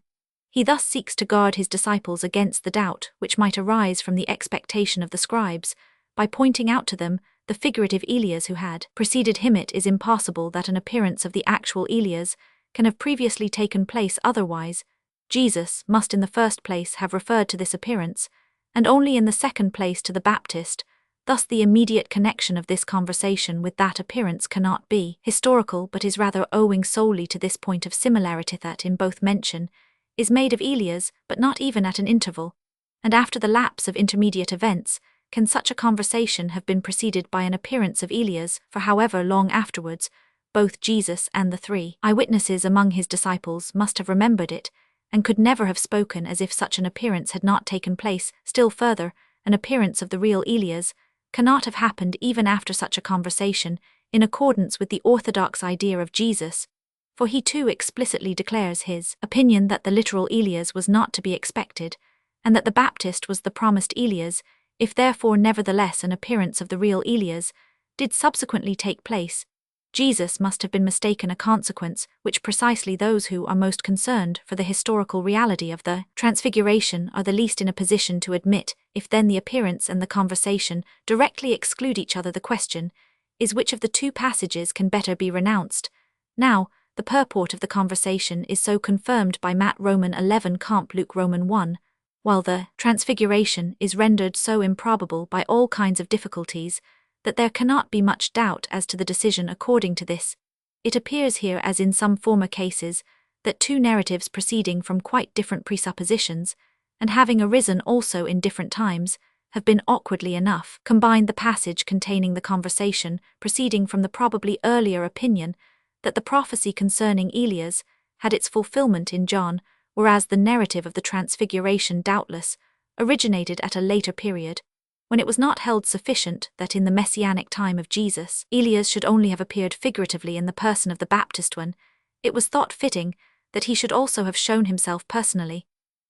He thus seeks to guard his disciples against the doubt which might arise from the expectation of the scribes, by pointing out to them the figurative Elias who had preceded him. It is impossible that an appearance of the actual Elias can have previously taken place, otherwise Jesus must in the first place have referred to this appearance, and only in the second place to the Baptist. Thus the immediate connection of this conversation with that appearance cannot be historical, but is rather owing solely to this point of similarity that in both mention is made of Elias, but not even at an interval, and after the lapse of intermediate events, can such a conversation have been preceded by an appearance of Elias, for however long afterwards, both Jesus and the three eyewitnesses among his disciples must have remembered it, and could never have spoken as if such an appearance had not taken place. Still further, an appearance of the real Elias cannot have happened even after such a conversation, in accordance with the orthodox idea of Jesus, for he too explicitly declares his opinion that the literal Elias was not to be expected, and that the Baptist was the promised Elias. If therefore nevertheless an appearance of the real Elias did subsequently take place, Jesus must have been mistaken, a consequence which precisely those who are most concerned for the historical reality of the Transfiguration are the least in a position to admit. If then the appearance and the conversation directly exclude each other, the question is which of the two passages can better be renounced. Now, the purport of the conversation is so confirmed by Matt Roman 11 comp Luke Roman 1, while the Transfiguration is rendered so improbable by all kinds of difficulties, that there cannot be much doubt as to the decision according to this. It appears here, as in some former cases, that two narratives proceeding from quite different presuppositions, and having arisen also in different times, have been awkwardly enough combined. The passage containing the conversation proceeding from the probably earlier opinion that the prophecy concerning Elias had its fulfillment in John, whereas the narrative of the Transfiguration doubtless originated at a later period, when it was not held sufficient that in the messianic time of Jesus, Elias should only have appeared figuratively in the person of the Baptist one. It was thought fitting that he should also have shown himself personally,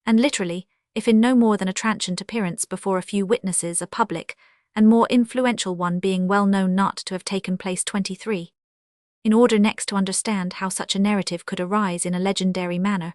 and literally, if in no more than a transient appearance before a few witnesses, a public and more influential one being well known not to have taken place. 23. In order next to understand how such a narrative could arise in a legendary manner,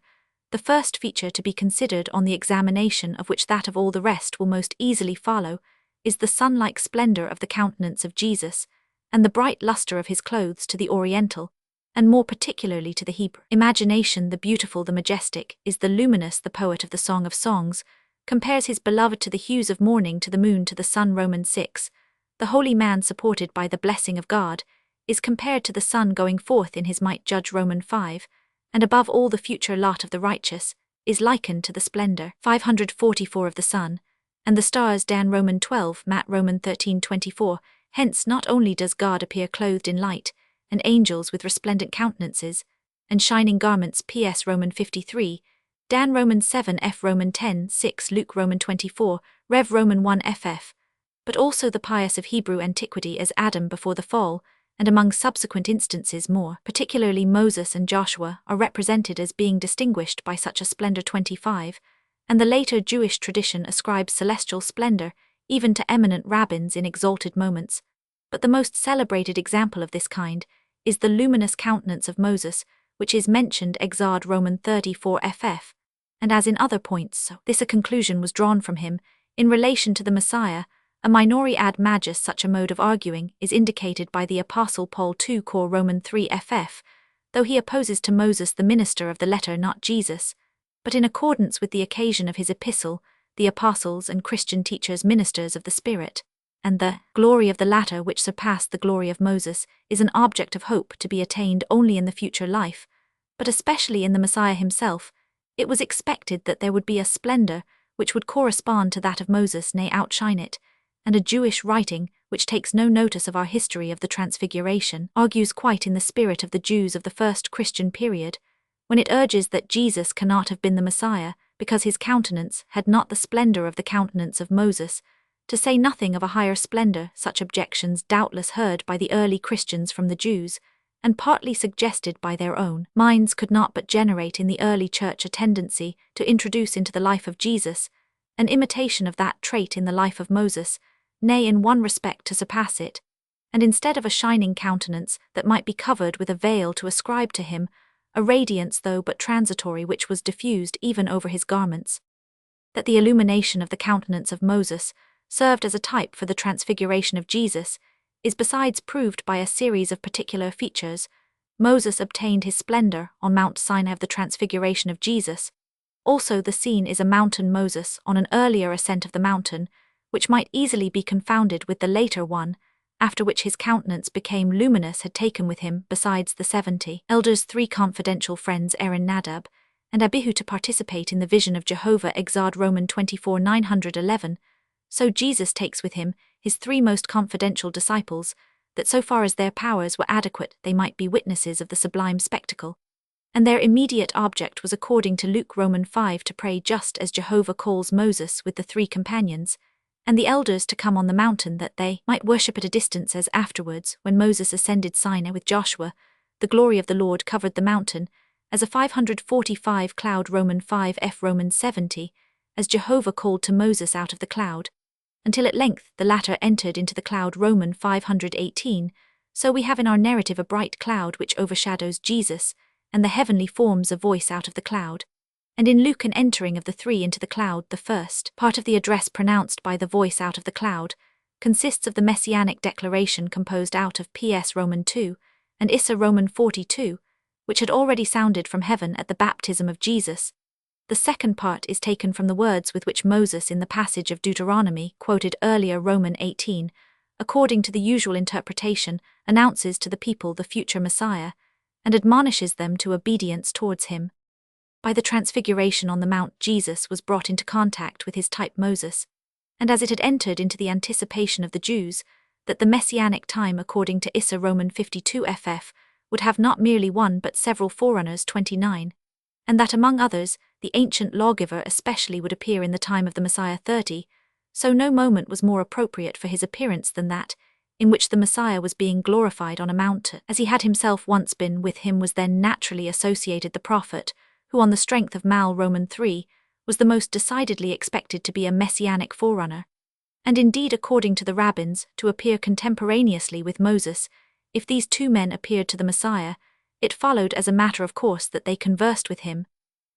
the first feature to be considered, on the examination of which that of all the rest will most easily follow, is the sun-like splendor of the countenance of Jesus, and the bright luster of his clothes to the Oriental, and more particularly to the Hebrew imagination. The beautiful, the majestic, is the luminous. The poet of the Song of Songs compares his beloved to the hues of morning, to the moon, to the sun. Roman 6. The holy man, supported by the blessing of God, is compared to the sun going forth in his might. Judge Roman 5. And above all, the future lot of the righteous is likened to the splendor 544 of the sun, and the stars. Dan Roman 12, Matt Roman 13:24. Hence not only does God appear clothed in light, and angels with resplendent countenances, and shining garments. P.S. Roman 53, Dan Roman 7 F Roman 10:6 Luke Roman 24, Rev Roman 1 ff, but also the pious of Hebrew antiquity as Adam before the fall, and among subsequent instances more particularly Moses and Joshua are represented as being distinguished by such a splendor. 25, and the later Jewish tradition ascribes celestial splendor even to eminent rabbins in exalted moments. But the most celebrated example of this kind is the luminous countenance of Moses, which is mentioned exad Roman 34 ff, and as in other points, so this a conclusion was drawn from him, in relation to the Messiah, a minori ad magis. Such a mode of arguing is indicated by the Apostle Paul 2 Cor Roman 3 ff, though he opposes to Moses the minister of the letter, not Jesus, but in accordance with the occasion of his epistle, the apostles and Christian teachers ministers of the Spirit, and the glory of the latter, which surpassed the glory of Moses, is an object of hope to be attained only in the future life, but especially in the Messiah himself. It was expected that there would be a splendor which would correspond to that of Moses, nay, outshine it, and a Jewish writing, which takes no notice of our history of the Transfiguration, argues quite in the spirit of the Jews of the first Christian period, when it urges that Jesus cannot have been the Messiah, because his countenance had not the splendor of the countenance of Moses, to say nothing of a higher splendor. Such objections, doubtless heard by the early Christians from the Jews, and partly suggested by their own minds, could not but generate in the early church a tendency to introduce into the life of Jesus an imitation of that trait in the life of Moses, nay, in one respect to surpass it, and instead of a shining countenance that might be covered with a veil, to ascribe to him a radiance, though but transitory, which was diffused even over his garments. That the illumination of the countenance of Moses served as a type for the transfiguration of Jesus is besides proved by a series of particular features. Moses obtained his splendor on Mount Sinai of the transfiguration of Jesus. Also the scene is a mountain Moses on an earlier ascent of the mountain, which might easily be confounded with the later one, after which his countenance became luminous, had taken with him, besides the 70 elders, 3 confidential friends, Aaron, Nadab, and Abihu, to participate in the vision of Jehovah. Exad Roman 24 911. So Jesus takes with him his 3 most confidential disciples, that so far as their powers were adequate they might be witnesses of the sublime spectacle, and their immediate object was, according to Luke Roman 5, to pray just as Jehovah calls Moses with the 3 companions, and the elders to come on the mountain that they might worship at a distance, as afterwards, when Moses ascended Sinai with Joshua, the glory of the Lord covered the mountain, as a 545 cloud Roman 5f Roman 70, as Jehovah called to Moses out of the cloud, until at length the latter entered into the cloud Roman 518, so we have in our narrative a bright cloud which overshadows Jesus, and the heavenly forms a voice out of the cloud. And in Luke an entering of the three into the cloud. The first part of the address pronounced by the voice out of the cloud consists of the messianic declaration composed out of PS Roman 2 and Issa Roman 42, which had already sounded from heaven at the baptism of Jesus. The second part is taken from the words with which Moses in the passage of Deuteronomy quoted earlier Roman 18, according to the usual interpretation, announces to the people the future Messiah, and admonishes them to obedience towards him. By the transfiguration on the Mount, Jesus was brought into contact with his type Moses, and as it had entered into the anticipation of the Jews, that the messianic time according to Issa Roman 52 ff would have not merely one but several forerunners 29, and that among others, the ancient lawgiver especially would appear in the time of the Messiah 30, so no moment was more appropriate for his appearance than that, in which the Messiah was being glorified on a mount, as he had himself once been. With him was then naturally associated the prophet, who on the strength of Mal Roman 3, was the most decidedly expected to be a messianic forerunner, and indeed according to the rabbins, to appear contemporaneously with Moses. If these two men appeared to the Messiah, it followed as a matter of course that they conversed with him,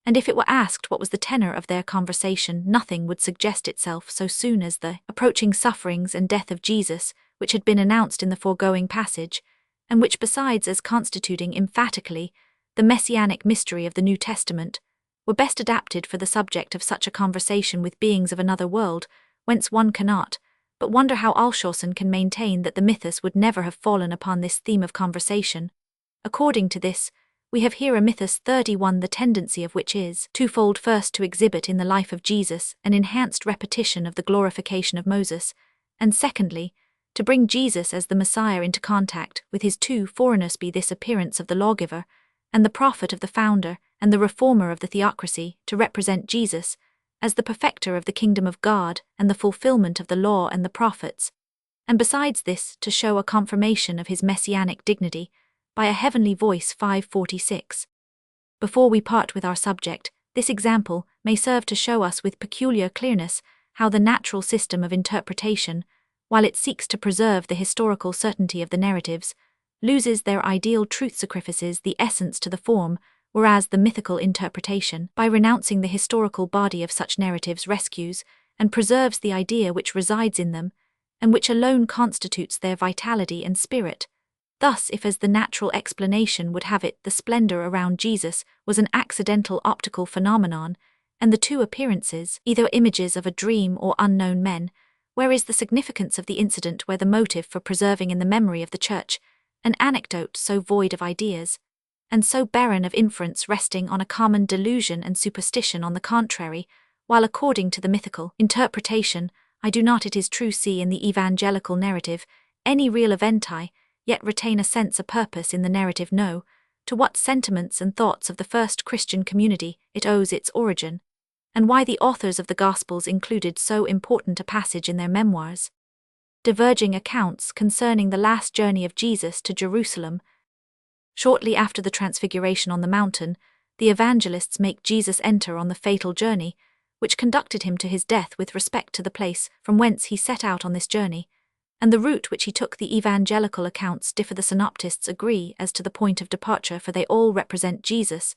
and if it were asked what was the tenor of their conversation, nothing would suggest itself so soon as the approaching sufferings and death of Jesus, which had been announced in the foregoing passage, and which besides as constituting emphatically the messianic mystery of the New Testament, were best adapted for the subject of such a conversation with beings of another world, whence one cannot but wonder how Alshausen can maintain that the mythos would never have fallen upon this theme of conversation. According to this, we have here a mythos 31, the tendency of which is twofold: first, to exhibit in the life of Jesus an enhanced repetition of the glorification of Moses, and secondly, to bring Jesus as the Messiah into contact with his two forerunners, be this appearance of the lawgiver, and the prophet of the founder and the reformer of the theocracy, to represent Jesus as the perfecter of the kingdom of God and the fulfillment of the law and the prophets, and besides this to show a confirmation of his messianic dignity by a heavenly voice 546. Before we part with our subject, this example may serve to show us with peculiar clearness how the natural system of interpretation, while it seeks to preserve the historical certainty of the narratives, loses their ideal truth, sacrifices the essence to the form, whereas the mythical interpretation, by renouncing the historical body of such narratives, rescues and preserves the idea which resides in them, and which alone constitutes their vitality and spirit. Thus, if as the natural explanation would have it, the splendor around Jesus was an accidental optical phenomenon, and the two appearances either images of a dream or unknown men, where is the significance of the incident, where the motive for preserving in the memory of the Church an anecdote so void of ideas, and so barren of inference, resting on a common delusion and superstition on the contrary, while according to the mythical interpretation, I do not, it is true, see in the evangelical narrative any real eventi, yet retain a sense, a purpose in the narrative. No, to what sentiments and thoughts of the first Christian community it owes its origin, and why the authors of the Gospels included so important a passage in their memoirs. Diverging accounts concerning the last journey of Jesus to Jerusalem. Shortly after the transfiguration on the mountain, the evangelists make Jesus enter on the fatal journey, which conducted him to his death with respect to the place from whence he set out on this journey, and the route which he took. The evangelical accounts differ. The synoptists agree as to the point of departure, for they all represent Jesus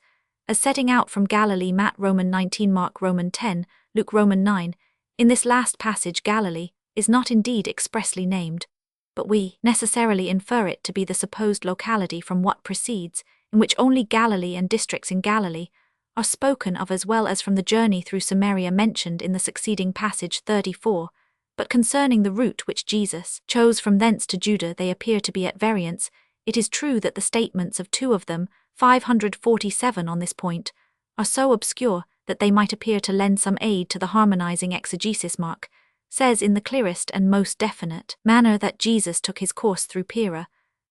as setting out from Galilee. Matt Roman 19, Mark Roman 10, Luke Roman 9. In this last passage Galilee is not indeed expressly named, but we necessarily infer it to be the supposed locality from what precedes, in which only Galilee and districts in Galilee are spoken of, as well as from the journey through Samaria mentioned in the succeeding passage 34, but concerning the route which Jesus chose from thence to Judah they appear to be at variance. It is true that the statements of two of them, 547 on this point, are so obscure that they might appear to lend some aid to the harmonizing exegesis. Mark says in the clearest and most definite manner that Jesus took his course through Pera,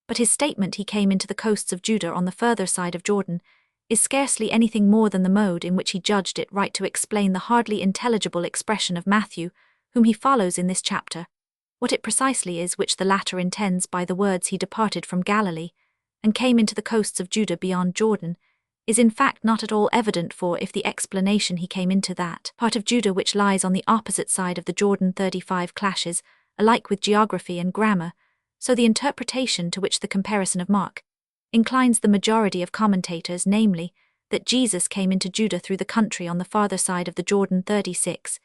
but his statement he came into the coasts of Judah on the further side of Jordan is scarcely anything more than the mode in which he judged it right to explain the hardly intelligible expression of Matthew, whom he follows in this chapter. What it precisely is which the latter intends by the words he departed from Galilee, and came into the coasts of Judah beyond Jordan, is in fact not at all evident, for if the explanation he came into that part of Judah which lies on the opposite side of the Jordan 35 clashes, alike with geography and grammar, so the interpretation to which the comparison of Mark inclines the majority of commentators, namely, that Jesus came into Judah through the country on the farther side of the Jordan 36,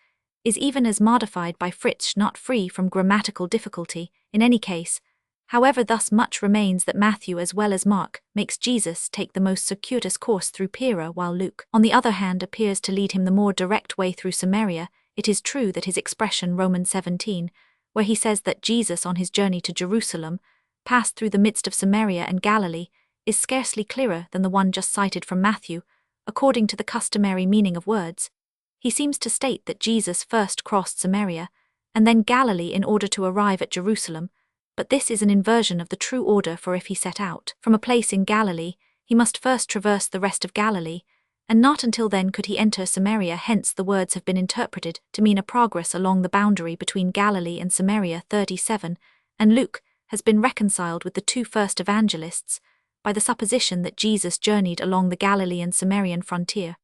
is even as modified by Friedrich not free from grammatical difficulty. In any case, however, thus much remains that Matthew as well as Mark makes Jesus take the most circuitous course through Pera, while Luke, on the other hand, appears to lead him the more direct way through Samaria. It is true that his expression Romans 17, where he says that Jesus on his journey to Jerusalem passed through the midst of Samaria and Galilee, is scarcely clearer than the one just cited from Matthew. According to the customary meaning of words, he seems to state that Jesus first crossed Samaria, and then Galilee in order to arrive at Jerusalem, but this is an inversion of the true order, for if he set out from a place in Galilee, he must first traverse the rest of Galilee, and not until then could he enter Samaria. Hence the words have been interpreted to mean a progress along the boundary between Galilee and Samaria 37, and Luke has been reconciled with the two first evangelists by the supposition that Jesus journeyed along the Galilean-Samarian frontier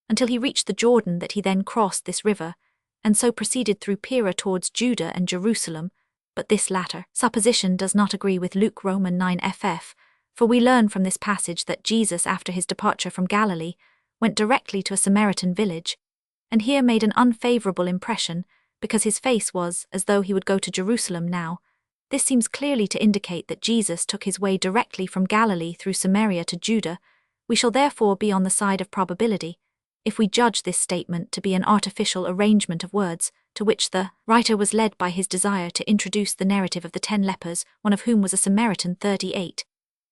until he reached the Jordan, that he then crossed this river, and so proceeded through Pera towards Judah and Jerusalem. But this latter supposition does not agree with Luke Roman 9 ff, for we learn from this passage that Jesus, after his departure from Galilee, went directly to a Samaritan village, and here made an unfavorable impression, because his face was as though he would go to Jerusalem now. This seems clearly to indicate that Jesus took his way directly from Galilee through Samaria to Judah. We shall therefore be on the side of probability, if we judge this statement to be an artificial arrangement of words, to which the writer was led by his desire to introduce the narrative of the 10 lepers, one of whom was a Samaritan 38,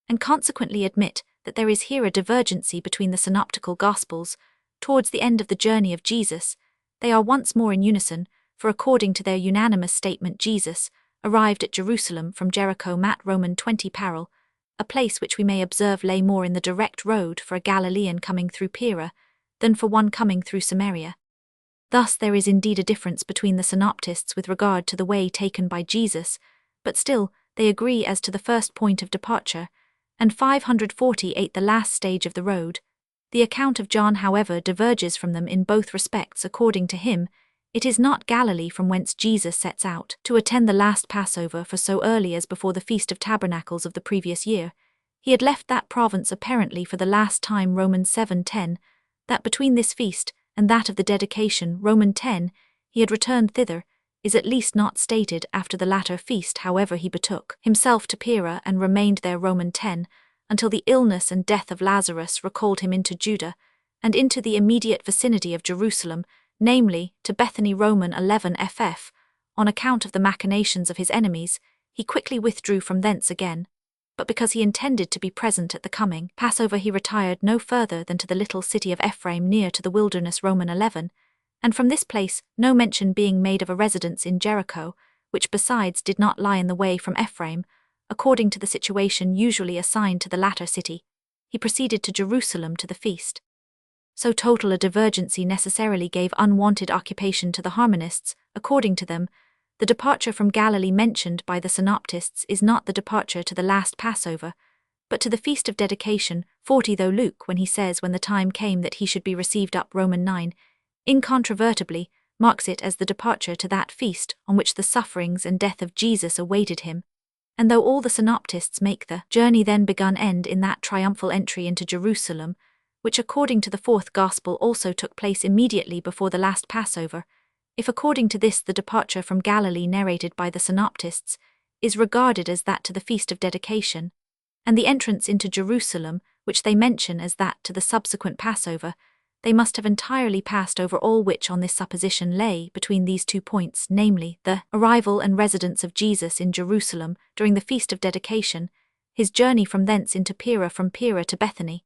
and consequently admit that there is here a divergency between the synoptical Gospels. Towards the end of the journey of Jesus, they are once more in unison, for according to their unanimous statement, Jesus arrived at Jerusalem from Jericho, Matt Roman 20 parallel, a place which we may observe lay more in the direct road for a Galilean coming through Pera than for one coming through Samaria. Thus there is indeed a difference between the synoptists with regard to the way taken by Jesus, but still they agree as to the first point of departure, and 548 the last stage of the road. The account of John, however, diverges from them in both respects. According to him, it is not Galilee from whence Jesus sets out to attend the last Passover, for so early as before the Feast of Tabernacles of the previous year, he had left that province apparently for the last time. Romans 7:10, that between this feast and that of the dedication, Roman 10, he had returned thither, is at least not stated. After the latter feast, however, he betook himself to Pera and remained there, Roman 10, until the illness and death of Lazarus recalled him into Judah, and into the immediate vicinity of Jerusalem, namely, to Bethany, Roman 11 ff. On account of the machinations of his enemies, he quickly withdrew from thence again, but because he intended to be present at the coming Passover, he retired no further than to the little city of Ephraim near to the wilderness, Roman 11, and from this place no mention being made of a residence in Jericho, which besides did not lie in the way from Ephraim, according to the situation usually assigned to the latter city, he proceeded to Jerusalem to the feast. So total a divergency necessarily gave unwanted occupation to the harmonists. According to them, the departure from Galilee mentioned by the synoptists is not the departure to the last Passover, but to the Feast of Dedication 40, though Luke, when he says when the time came that he should be received up, Roman 9, incontrovertibly marks it as the departure to that feast on which the sufferings and death of Jesus awaited him. And though all the synoptists make the journey then begun end in that triumphal entry into Jerusalem, which according to the fourth Gospel also took place immediately before the last Passover, if according to this the departure from Galilee narrated by the synoptists is regarded as that to the Feast of Dedication, and the entrance into Jerusalem, which they mention as that to the subsequent Passover, they must have entirely passed over all which on this supposition lay between these 2 points, namely, the arrival and residence of Jesus in Jerusalem during the Feast of Dedication, his journey from thence into Pera, from Pera to Bethany,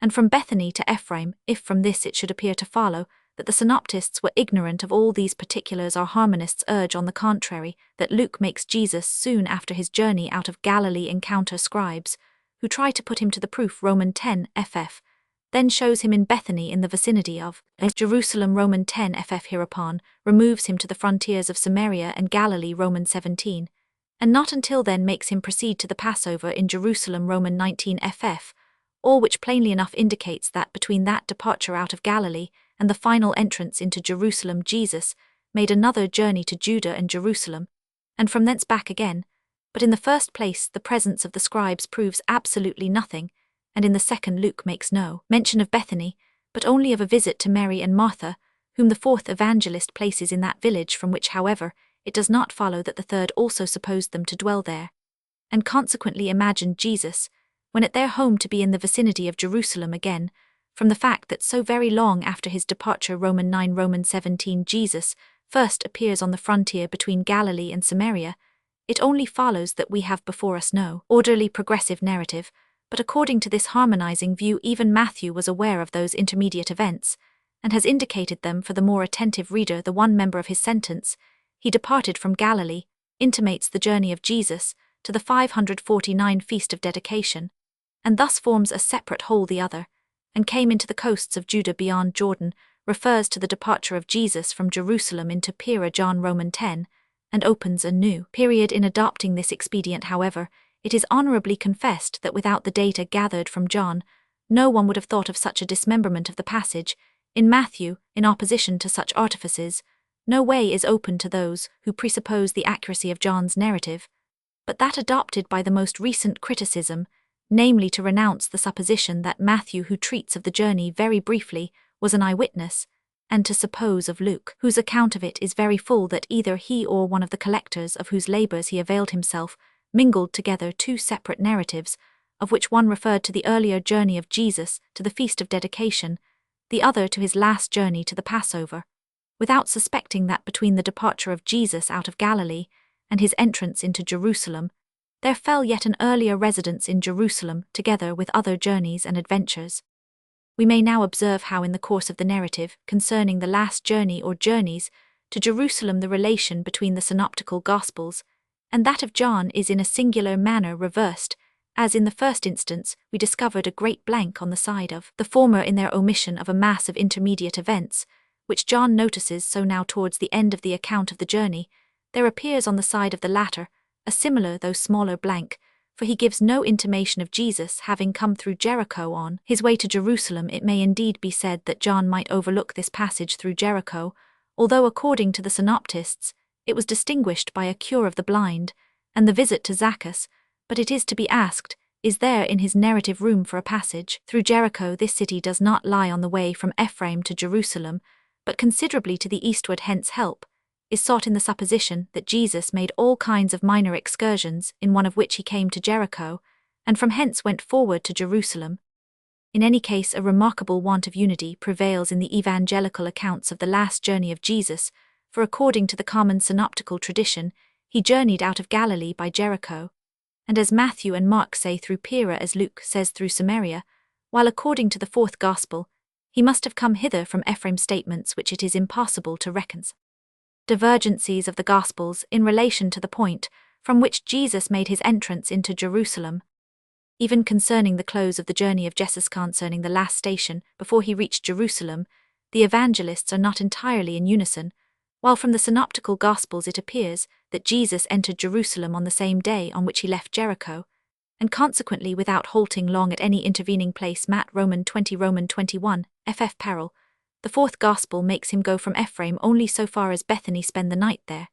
and from Bethany to Ephraim. If from this it should appear to follow that the synoptists were ignorant of all these particulars, our harmonists urge on the contrary that Luke makes Jesus soon after his journey out of Galilee encounter scribes, who try to put him to the proof, Roman 10 ff. then shows him in Bethany in the vicinity of Jerusalem Roman 10 ff hereupon, removes him to the frontiers of Samaria and Galilee Roman 17, and not until then makes him proceed to the Passover in Jerusalem Roman 19 ff, all which plainly enough indicates that between that departure out of Galilee and the final entrance into Jerusalem Jesus made another journey to Judah and Jerusalem, and from thence back again. But in the first place the presence of the scribes proves absolutely nothing, and in the second Luke makes no mention of Bethany, but only of a visit to Mary and Martha, whom the fourth evangelist places in that village, from which, however, it does not follow that the third also supposed them to dwell there, and consequently imagined Jesus, when at their home, to be in the vicinity of Jerusalem again, from the fact that so very long after his departure Roman 9 Roman 17 Jesus first appears on the frontier between Galilee and Samaria. It only follows that we have before us no orderly progressive narrative, but according to this harmonizing view even Matthew was aware of those intermediate events, and has indicated them for the more attentive reader. The one member of his sentence, he departed from Galilee, intimates the journey of Jesus to the 549 Feast of Dedication, and thus forms a separate whole. The other, and came into the coasts of Judah beyond Jordan, refers to the departure of Jesus from Jerusalem into Pera John Roman 10, and opens a new period in adopting this expedient. However, it is honorably confessed that without the data gathered from John, no one would have thought of such a dismemberment of the passage. In Matthew, in opposition to such artifices, no way is open to those who presuppose the accuracy of John's narrative, but that adopted by the most recent criticism, namely to renounce the supposition that Matthew, who treats of the journey very briefly, was an eyewitness, and to suppose of Luke, whose account of it is very full, that either he or one of the collectors of whose labours he availed himself mingled together two separate narratives, of which one referred to the earlier journey of Jesus to the Feast of Dedication, the other to his last journey to the Passover, without suspecting that between the departure of Jesus out of Galilee and his entrance into Jerusalem, there fell yet an earlier residence in Jerusalem, together with other journeys and adventures. We may now observe how in the course of the narrative concerning the last journey or journeys to Jerusalem the relation between the synoptical Gospels and that of John is in a singular manner reversed, as in the first instance we discovered a great blank on the side of the former in their omission of a mass of intermediate events, which John notices. So now towards the end of the account of the journey, there appears on the side of the latter a similar though smaller blank, for he gives no intimation of Jesus having come through Jericho on his way to Jerusalem. It may indeed be said that John might overlook this passage through Jericho, although according to the synoptists, it was distinguished by a cure of the blind, and the visit to Zacchaeus, but it is to be asked, is there in his narrative room for a passage through Jericho? This city does not lie on the way from Ephraim to Jerusalem, but considerably to the eastward, hence help is sought in the supposition that Jesus made all kinds of minor excursions, in one of which he came to Jericho, and from hence went forward to Jerusalem. In any case, a remarkable want of unity prevails in the evangelical accounts of the last journey of Jesus, for according to the common synoptical tradition, he journeyed out of Galilee by Jericho, and as Matthew and Mark say through Pera, as Luke says through Samaria, while according to the fourth Gospel, he must have come hither from Ephraim, statements which it is impossible to reconcile. Divergencies of the Gospels in relation to the point from which Jesus made his entrance into Jerusalem. Even concerning the close of the journey of Jesus, concerning the last station before he reached Jerusalem, the evangelists are not entirely in unison, while from the synoptical Gospels it appears that Jesus entered Jerusalem on the same day on which he left Jericho, and consequently without halting long at any intervening place. Matt Roman 20 Roman 21, ff Parallel. The fourth Gospel makes him go from Ephraim only so far as Bethany, spend the night there,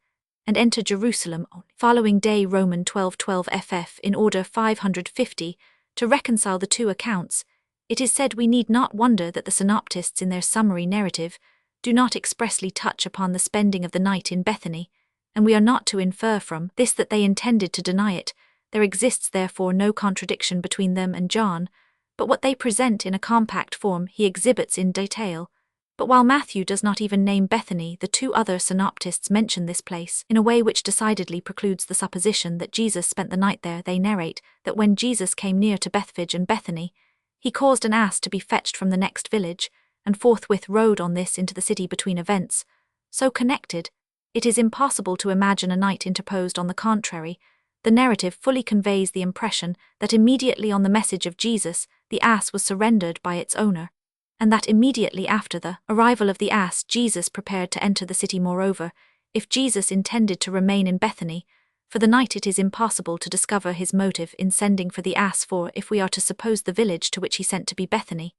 and enter Jerusalem on following day Roman 12:12 ff. In order 550, to reconcile the two accounts, it is said we need not wonder that the synoptists in their summary narrative do not expressly touch upon the spending of the night in Bethany, and we are not to infer from this that they intended to deny it. There exists therefore no contradiction between them and John, but what they present in a compact form he exhibits in detail. But while Matthew does not even name Bethany, the two other synoptists mention this place in a way which decidedly precludes the supposition that Jesus spent the night there. They narrate that when Jesus came near to Bethphage and Bethany, he caused an ass to be fetched from the next village, and forthwith rode on this into the city. Between events so connected, it is impossible to imagine a night interposed. On the contrary, the narrative fully conveys the impression that immediately on the message of Jesus, the ass was surrendered by its owner, and that immediately after the arrival of the ass Jesus prepared to enter the city. Moreover, if Jesus intended to remain in Bethany for the night, it is impossible to discover his motive in sending for the ass, for if we are to suppose the village to which he sent to be Bethany,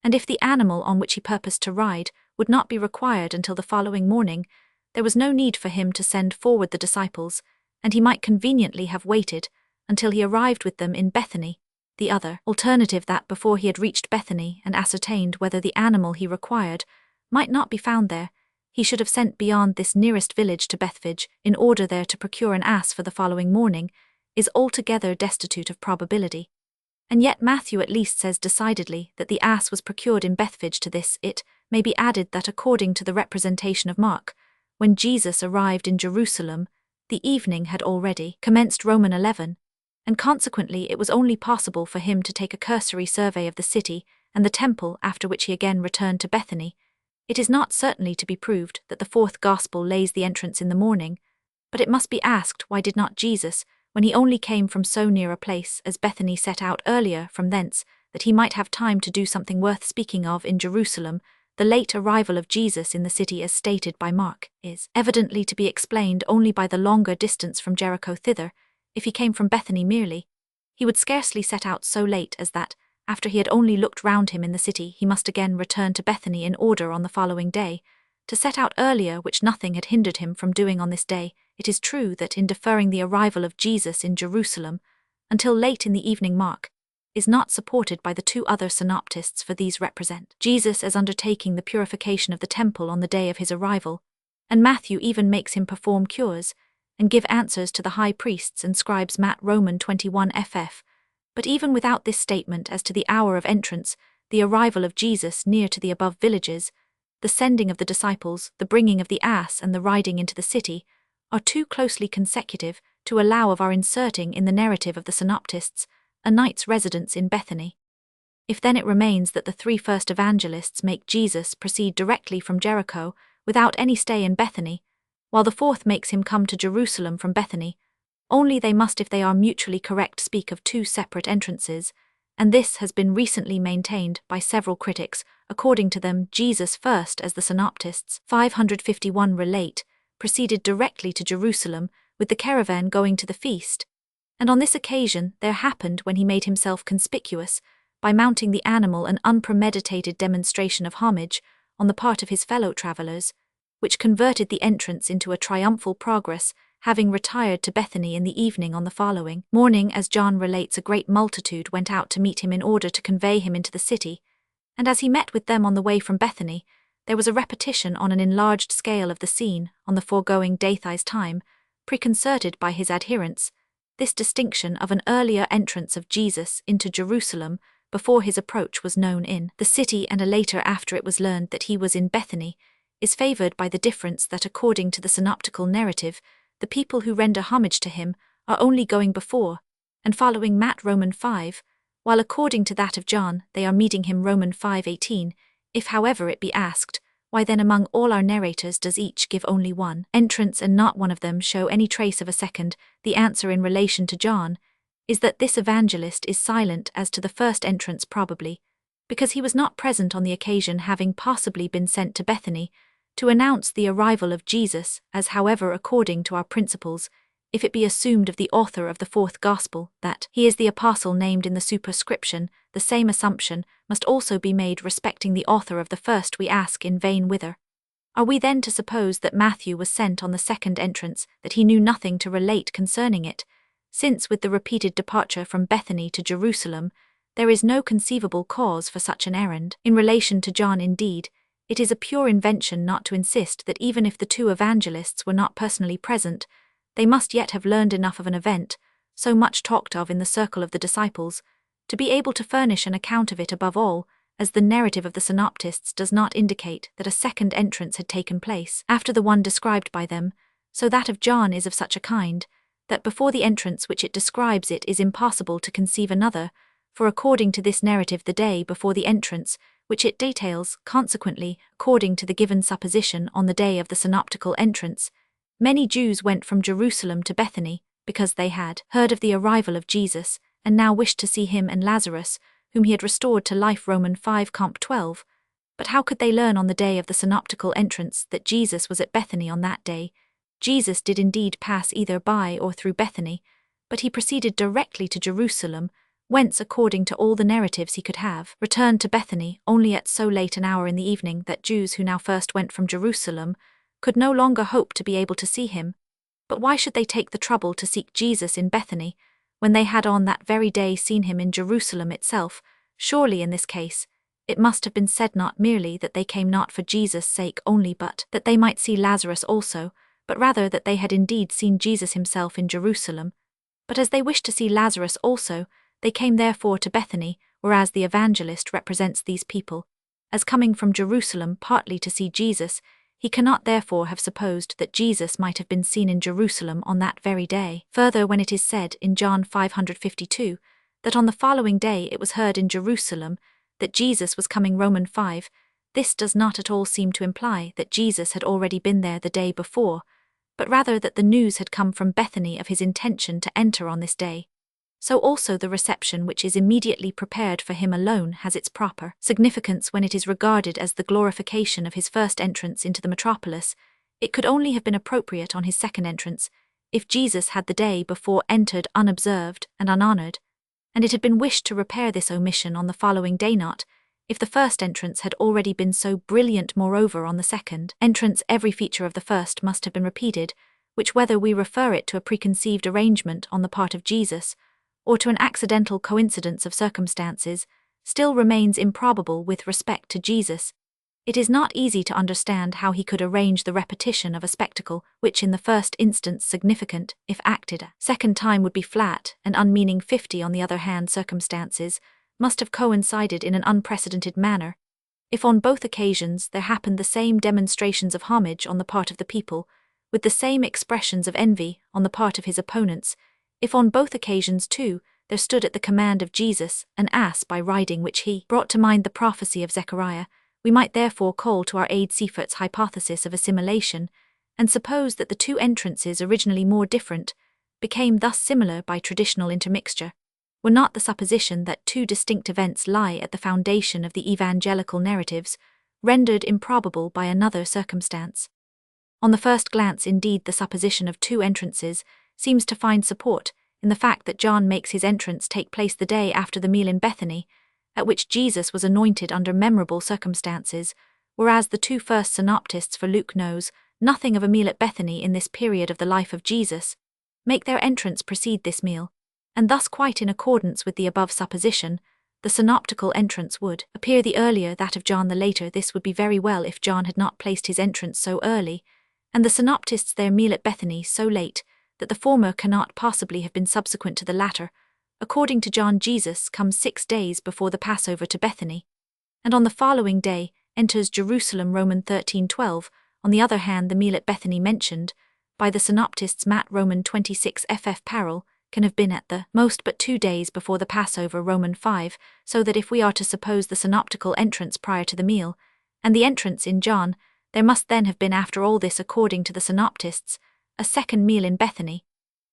and if the animal on which he purposed to ride would not be required until the following morning, there was no need for him to send forward the disciples, and he might conveniently have waited until he arrived with them in Bethany. The other alternative, that before he had reached Bethany and ascertained whether the animal he required might not be found there, he should have sent beyond this nearest village to Bethphage in order there to procure an ass for the following morning, is altogether destitute of probability. And yet Matthew at least says decidedly that the ass was procured in Bethphage. To this it may be added that according to the representation of Mark, when Jesus arrived in Jerusalem, the evening had already commenced. Roman 11, and consequently it was only possible for him to take a cursory survey of the city and the temple, after which he again returned to Bethany. It is not certainly to be proved that the fourth gospel lays the entrance in the morning, but it must be asked, why did not Jesus, when he only came from so near a place as Bethany, set out earlier from thence, that he might have time to do something worth speaking of in Jerusalem? The late arrival of Jesus in the city, as stated by Mark, is evidently to be explained only by the longer distance from Jericho thither. If he came from Bethany merely, he would scarcely set out so late as that, after he had only looked round him in the city, he must again return to Bethany in order on the following day to set out earlier, which nothing had hindered him from doing on this day. It is true that in deferring the arrival of Jesus in Jerusalem until late in the evening, Mark is not supported by the two other synoptists, for these represent Jesus as undertaking the purification of the temple on the day of his arrival, and Matthew even makes him perform cures and give answers to the high priests and scribes. Matt Roman 21 ff. But even without this statement as to the hour of entrance, the arrival of Jesus near to the above villages, the sending of the disciples, the bringing of the ass, and the riding into the city are too closely consecutive to allow of our inserting in the narrative of the synoptists a night's residence in Bethany. If then it remains that the three first evangelists make Jesus proceed directly from Jericho without any stay in Bethany, while the fourth makes him come to Jerusalem from Bethany, only they must, if they are mutually correct, speak of two separate entrances, and this has been recently maintained by several critics. According to them, Jesus first, as the synoptists 551 relate, proceeded directly to Jerusalem with the caravan going to the feast, and on this occasion there happened, when he made himself conspicuous by mounting the animal, an unpremeditated demonstration of homage on the part of his fellow travellers, which converted the entrance into a triumphal progress. Having retired to Bethany in the evening on the following morning, as John relates, a great multitude went out to meet him in order to convey him into the city, and as he met with them on the way from Bethany, there was a repetition on an enlarged scale of the scene on the foregoing Dathi's time, preconcerted by his adherents. This distinction of an earlier entrance of Jesus into Jerusalem before his approach was known in the city, and a later after it was learned that he was in Bethany, is favoured by the difference that, according to the synoptical narrative, the people who render homage to him are only going before and following Matt Roman 5, while according to that of John they are meeting him Roman 5:18. If however it be asked, why then among all our narrators does each give only one entrance and not one of them show any trace of a second? The answer in relation to John is that this evangelist is silent as to the first entrance, probably because he was not present on the occasion, having possibly been sent to Bethany to announce the arrival of Jesus, as however according to our principles, if it be assumed of the author of the fourth gospel that he is the apostle named in the superscription, the same assumption must also be made respecting the author of the first. We ask in vain, whither are we then to suppose that Matthew was sent on the second entrance, that he knew nothing to relate concerning it, since with the repeated departure from Bethany to Jerusalem, there is no conceivable cause for such an errand. In relation to John, indeed, it is a pure invention not to insist that even if the two evangelists were not personally present, they must yet have learned enough of an event, so much talked of in the circle of the disciples, to be able to furnish an account of it. Above all, as the narrative of the synoptists does not indicate that a second entrance had taken place after the one described by them, so that of John is of such a kind, that before the entrance which it describes it is impossible to conceive another, for according to this narrative the day before the entrance which it details, consequently, according to the given supposition on the day of the synoptical entrance, many Jews went from Jerusalem to Bethany, because they had heard of the arrival of Jesus, and now wished to see him and Lazarus, whom he had restored to life Romans 5 comp 12. But how could they learn on the day of the synoptical entrance that Jesus was at Bethany on that day? Jesus did indeed pass either by or through Bethany, but he proceeded directly to Jerusalem, whence, according to all the narratives he could have, returned to Bethany only at so late an hour in the evening that Jews who now first went from Jerusalem could no longer hope to be able to see him. But why should they take the trouble to seek Jesus in Bethany, when they had on that very day seen him in Jerusalem itself? Surely in this case, it must have been said not merely that they came not for Jesus' sake only, but that they might see Lazarus also, but rather that they had indeed seen Jesus himself in Jerusalem. But as they wished to see Lazarus also, they came therefore to Bethany, whereas the evangelist represents these people as coming from Jerusalem partly to see Jesus. He cannot therefore have supposed that Jesus might have been seen in Jerusalem on that very day. Further, when it is said in John 552 that on the following day it was heard in Jerusalem that Jesus was coming Romans 5, this does not at all seem to imply that Jesus had already been there the day before, but rather that the news had come from Bethany of his intention to enter on this day. So also the reception which is immediately prepared for him alone has its proper significance when it is regarded as the glorification of his first entrance into the metropolis. It could only have been appropriate on his second entrance, if Jesus had the day before entered unobserved and unhonored, and it had been wished to repair this omission on the following day, not if the first entrance had already been so brilliant. Moreover, on the second entrance every feature of the first must have been repeated, which, whether we refer it to a preconceived arrangement on the part of Jesus, or to an accidental coincidence of circumstances, still remains improbable with respect to Jesus. It is not easy to understand how he could arrange the repetition of a spectacle which in the first instance significant, if acted a second time would be flat and unmeaning. 50 on the other hand, circumstances must have coincided in an unprecedented manner. If on both occasions there happened the same demonstrations of homage on the part of the people, with the same expressions of envy on the part of his opponents, if on both occasions, too, there stood at the command of Jesus an ass by riding which he brought to mind the prophecy of Zechariah, we might therefore call to our aid Seifert's hypothesis of assimilation, and suppose that the two entrances, originally more different, became thus similar by traditional intermixture, were not the supposition that two distinct events lie at the foundation of the evangelical narratives, rendered improbable by another circumstance. On the first glance, indeed, the supposition of two entrances seems to find support in the fact that John makes his entrance take place the day after the meal in Bethany, at which Jesus was anointed under memorable circumstances, whereas the two first synoptists, for Luke knows nothing of a meal at Bethany in this period of the life of Jesus, make their entrance precede this meal, and thus quite in accordance with the above supposition, the synoptical entrance would appear the earlier, that of John the later. This would be very well if John had not placed his entrance so early, and the synoptists their meal at Bethany so late, that the former cannot possibly have been subsequent to the latter. According to John, Jesus comes 6 days before the Passover to Bethany, and on the following day enters Jerusalem Romans 13:12. On the other hand, the meal at Bethany mentioned by the synoptists Matt Romans 26 ff parallel can have been at the most but 2 days before the Passover Romans 5, so that if we are to suppose the synoptical entrance prior to the meal, and the entrance in John, there must then have been after all this, according to the synoptists, a second meal in Bethany.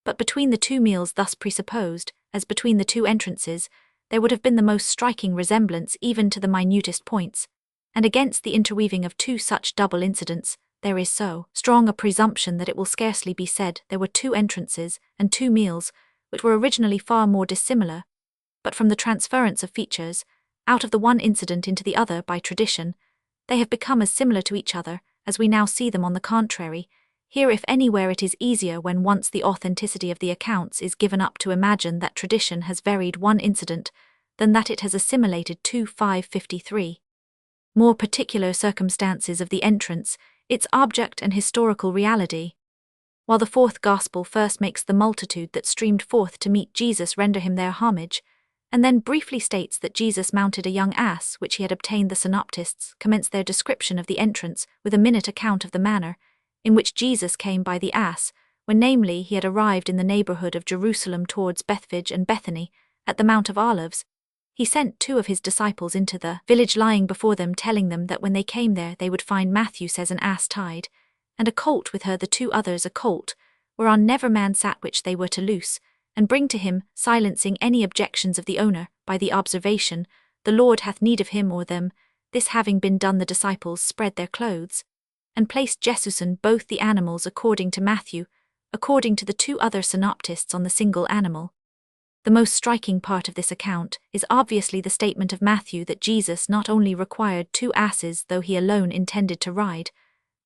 But between the two meals thus presupposed, as between the two entrances, there would have been the most striking resemblance even to the minutest points, and against the interweaving of two such double incidents, there is so strong a presumption that it will scarcely be said there were two entrances and two meals, which were originally far more dissimilar, but from the transference of features, out of the one incident into the other by tradition, they have become as similar to each other as we now see them. On the contrary, here if anywhere it is easier, when once the authenticity of the accounts is given up, to imagine that tradition has varied one incident, than that it has assimilated two. 553. More particular circumstances of the entrance, its object and historical reality. While the fourth Gospel first makes the multitude that streamed forth to meet Jesus render him their homage, and then briefly states that Jesus mounted a young ass which he had obtained, the synoptists commence their description of the entrance with a minute account of the manner in which Jesus came by the ass, when namely he had arrived in the neighborhood of Jerusalem towards Bethphage and Bethany, at the Mount of Olives. He sent 2 of his disciples into the village lying before them, telling them that when they came there they would find, Matthew says, an ass tied, and a colt with her, the 2 others a colt, whereon never man sat, which they were to loose, and bring to him, silencing any objections of the owner, by the observation, "The Lord hath need of him or them," this having been done the disciples spread their clothes, and placed Jesus and both the animals according to Matthew, according to the two other synoptists on the single animal. The most striking part of this account is obviously the statement of Matthew that Jesus not only required 2 asses though he alone intended to ride,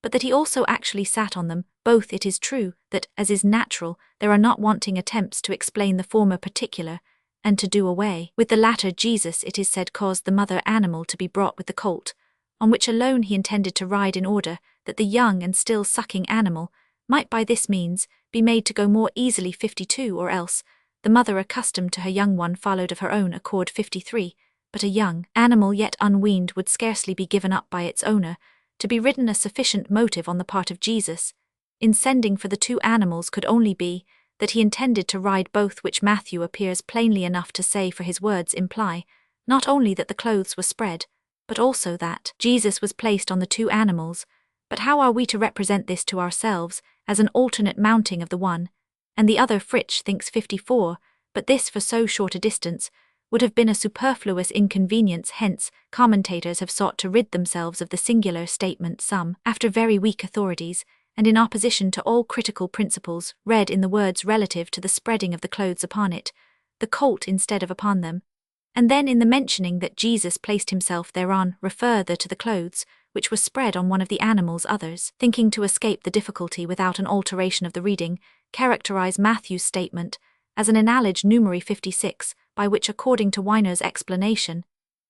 but that he also actually sat on them. Both it is true that, as is natural, there are not wanting attempts to explain the former particular, and to do away with the latter. Jesus, it is said, caused the mother animal to be brought with the colt, on which alone he intended to ride, in order that the young and still sucking animal might by this means be made to go more easily. 52. Or else, the mother accustomed to her young one followed of her own accord. 53. But a young animal yet unweaned would scarcely be given up by its owner, to be ridden. A sufficient motive on the part of Jesus in sending for the 2 animals could only be that he intended to ride both, which Matthew appears plainly enough to say, for his words imply not only that the clothes were spread, but also that Jesus was placed on the 2 animals. But how are we to represent this to ourselves, as an alternate mounting of the one and the other? Fritzsche thinks 54, but this for so short a distance would have been a superfluous inconvenience. Hence, commentators have sought to rid themselves of the singular statement, some, after very weak authorities, and in opposition to all critical principles, read in the words relative to the spreading of the clothes upon it, the colt instead of upon them, and then in the mentioning that Jesus placed himself thereon, refer there to the clothes, which were spread on one of the animals. Others, thinking to escape the difficulty without an alteration of the reading, characterize Matthew's statement as an analogue numeri 56, by which, according to Weiner's explanation,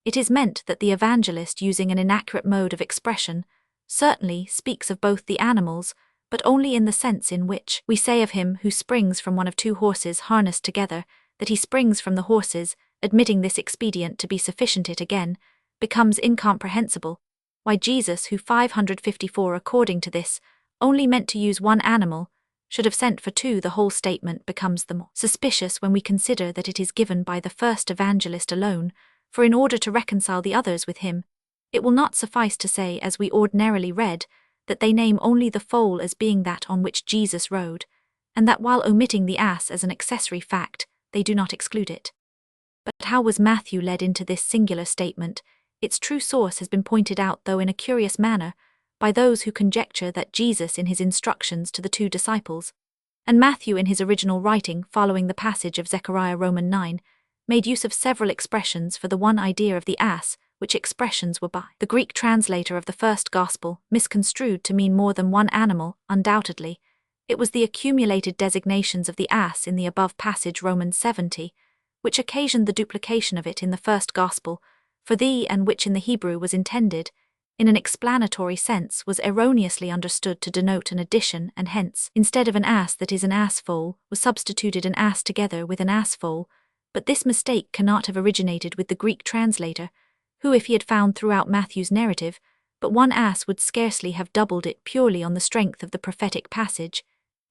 it is meant that the evangelist, using an inaccurate mode of expression, certainly speaks of both the animals, but only in the sense in which we say of him who springs from one of 2 horses harnessed together, that he springs from the horses. Admitting this expedient to be sufficient, it again becomes incomprehensible why Jesus, who 554 according to this only meant to use 1 animal, should have sent for 2. The whole statement becomes the more suspicious when we consider that it is given by the first evangelist alone, for in order to reconcile the others with him, it will not suffice to say, as we ordinarily read, that they name only the foal as being that on which Jesus rode, and that while omitting the ass as an accessory fact, they do not exclude it. But how was Matthew led into this singular statement? Its true source has been pointed out, though in a curious manner, by those who conjecture that Jesus in his instructions to the 2 disciples, and Matthew in his original writing following the passage of Zechariah Roman 9, made use of several expressions for the one idea of the ass, which expressions were by the Greek translator of the first Gospel misconstrued to mean more than 1 animal. Undoubtedly, it was the accumulated designations of the ass in the above passage Romans 70, which occasioned the duplication of it in the first Gospel, for the and which in the Hebrew was intended, in an explanatory sense, was erroneously understood to denote an addition, and hence, instead of an ass that is an ass foal, was substituted an ass together with an ass foal. But this mistake cannot have originated with the Greek translator, who, if he had found throughout Matthew's narrative but 1 ass, would scarcely have doubled it purely on the strength of the prophetic passage,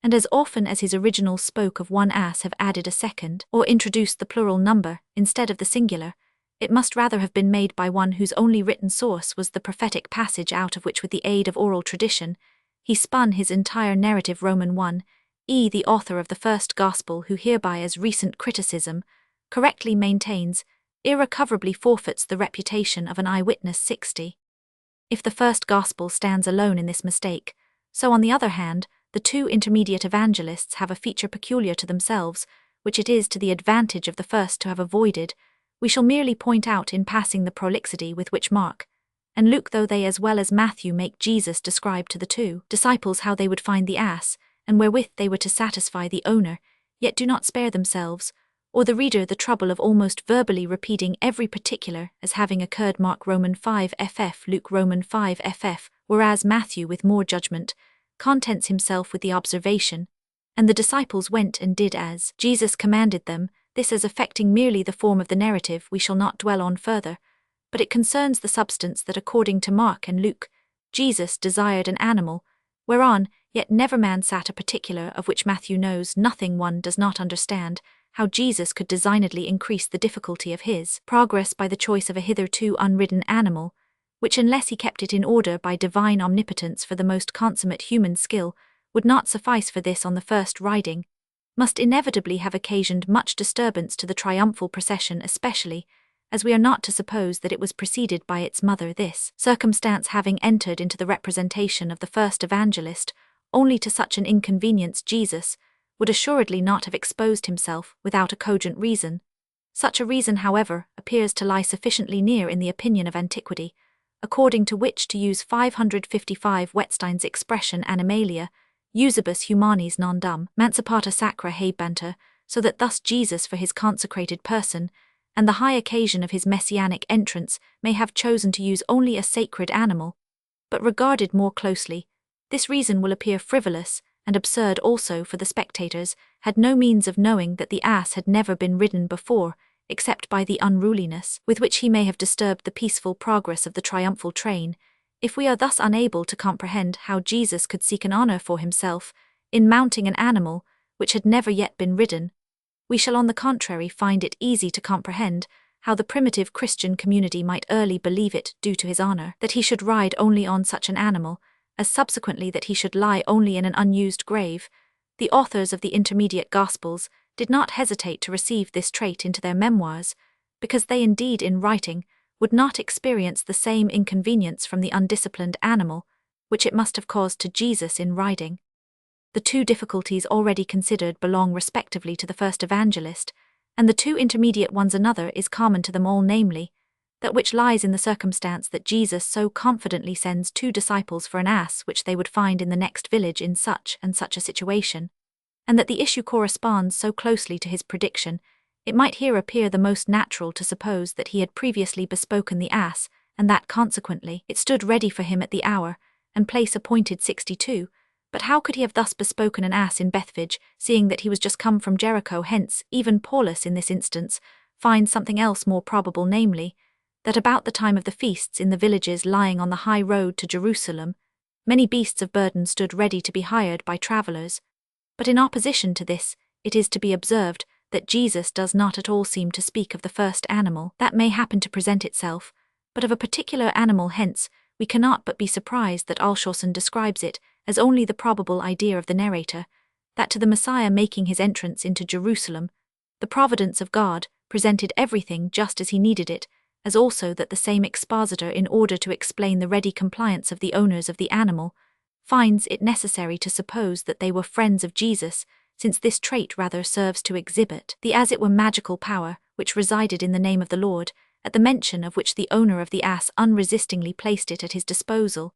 and as often as his original spoke of 1 ass have added a second, or introduced the plural number instead of the singular, it must rather have been made by one whose only written source was the prophetic passage, out of which, with the aid of oral tradition, he spun his entire narrative. Roman 1, the author of the first Gospel, who hereby, as recent criticism correctly maintains, irrecoverably forfeits the reputation of an eyewitness. 60. If the first Gospel stands alone in this mistake, so on the other hand, the 2 intermediate evangelists have a feature peculiar to themselves, which it is to the advantage of the first to have avoided. We shall merely point out in passing the prolixity with which Mark and Luke, though they as well as Matthew make Jesus describe to the 2 disciples how they would find the ass, and wherewith they were to satisfy the owner, yet do not spare themselves, or the reader, the trouble of almost verbally repeating every particular as having occurred. Mark Roman 5 ff, Luke Roman 5 ff, whereas Matthew, with more judgment, contents himself with the observation, "And the disciples went and did as Jesus commanded them." This, as affecting merely the form of the narrative, we shall not dwell on further, but it concerns the substance, that according to Mark and Luke, Jesus desired an animal, whereon yet never man sat, a particular of which Matthew knows nothing. One does not understand how Jesus could designedly increase the difficulty of his progress by the choice of a hitherto unridden animal, which, unless he kept it in order by divine omnipotence for the most consummate human skill, would not suffice for this on the first riding. must inevitably have occasioned much disturbance to the triumphal procession, especially as we are not to suppose that it was preceded by its mother, this circumstance having entered into the representation of the first evangelist only to such an inconvenience. Jesus would assuredly not have exposed himself without a cogent reason. Such a reason, however, appears to lie sufficiently near in the opinion of antiquity, according to which, to use 555 Wettstein's expression, animalia usibus humanis non dum mancipata sacra habebanter, so that thus Jesus, for his consecrated person and the high occasion of his messianic entrance, may have chosen to use only a sacred animal. But regarded more closely, this reason will appear frivolous and absurd also, for the spectators had no means of knowing that the ass had never been ridden before, except by the unruliness with which he may have disturbed the peaceful progress of the triumphal train. If we are thus unable to comprehend how Jesus could seek an honor for himself in mounting an animal which had never yet been ridden, we shall on the contrary find it easy to comprehend how the primitive Christian community might early believe it due to his honor that he should ride only on such an animal, as subsequently that he should lie only in an unused grave. The authors of the intermediate Gospels did not hesitate to receive this trait into their memoirs, because they indeed in writing would not experience the same inconvenience from the undisciplined animal, which it must have caused to Jesus in riding. The two difficulties already considered belong respectively to the first evangelist, and the two intermediate ones another is common to them all, namely, that which lies in the circumstance that Jesus so confidently sends 2 disciples for an ass which they would find in the next village in such and such a situation, and that the issue corresponds so closely to his prediction. It might here appear the most natural to suppose that he had previously bespoken the ass, and that consequently it stood ready for him at the hour and place appointed 62. But how could he have thus bespoken an ass in Bethphage, seeing that he was just come from Jericho? Hence, even Paulus in this instance finds something else more probable, namely, that about the time of the feasts in the villages lying on the high road to Jerusalem, many beasts of burden stood ready to be hired by travellers. But in opposition to this, it is to be observed that Jesus does not at all seem to speak of the first animal that may happen to present itself, but of a particular animal. Hence, we cannot but be surprised that Alshausen describes it as only the probable idea of the narrator, that to the Messiah making his entrance into Jerusalem, the providence of God presented everything just as he needed it, as also that the same expositor, in order to explain the ready compliance of the owners of the animal, finds it necessary to suppose that they were friends of Jesus, since this trait rather serves to exhibit the as it were magical power which resided in the name of the Lord, at the mention of which the owner of the ass unresistingly placed it at his disposal,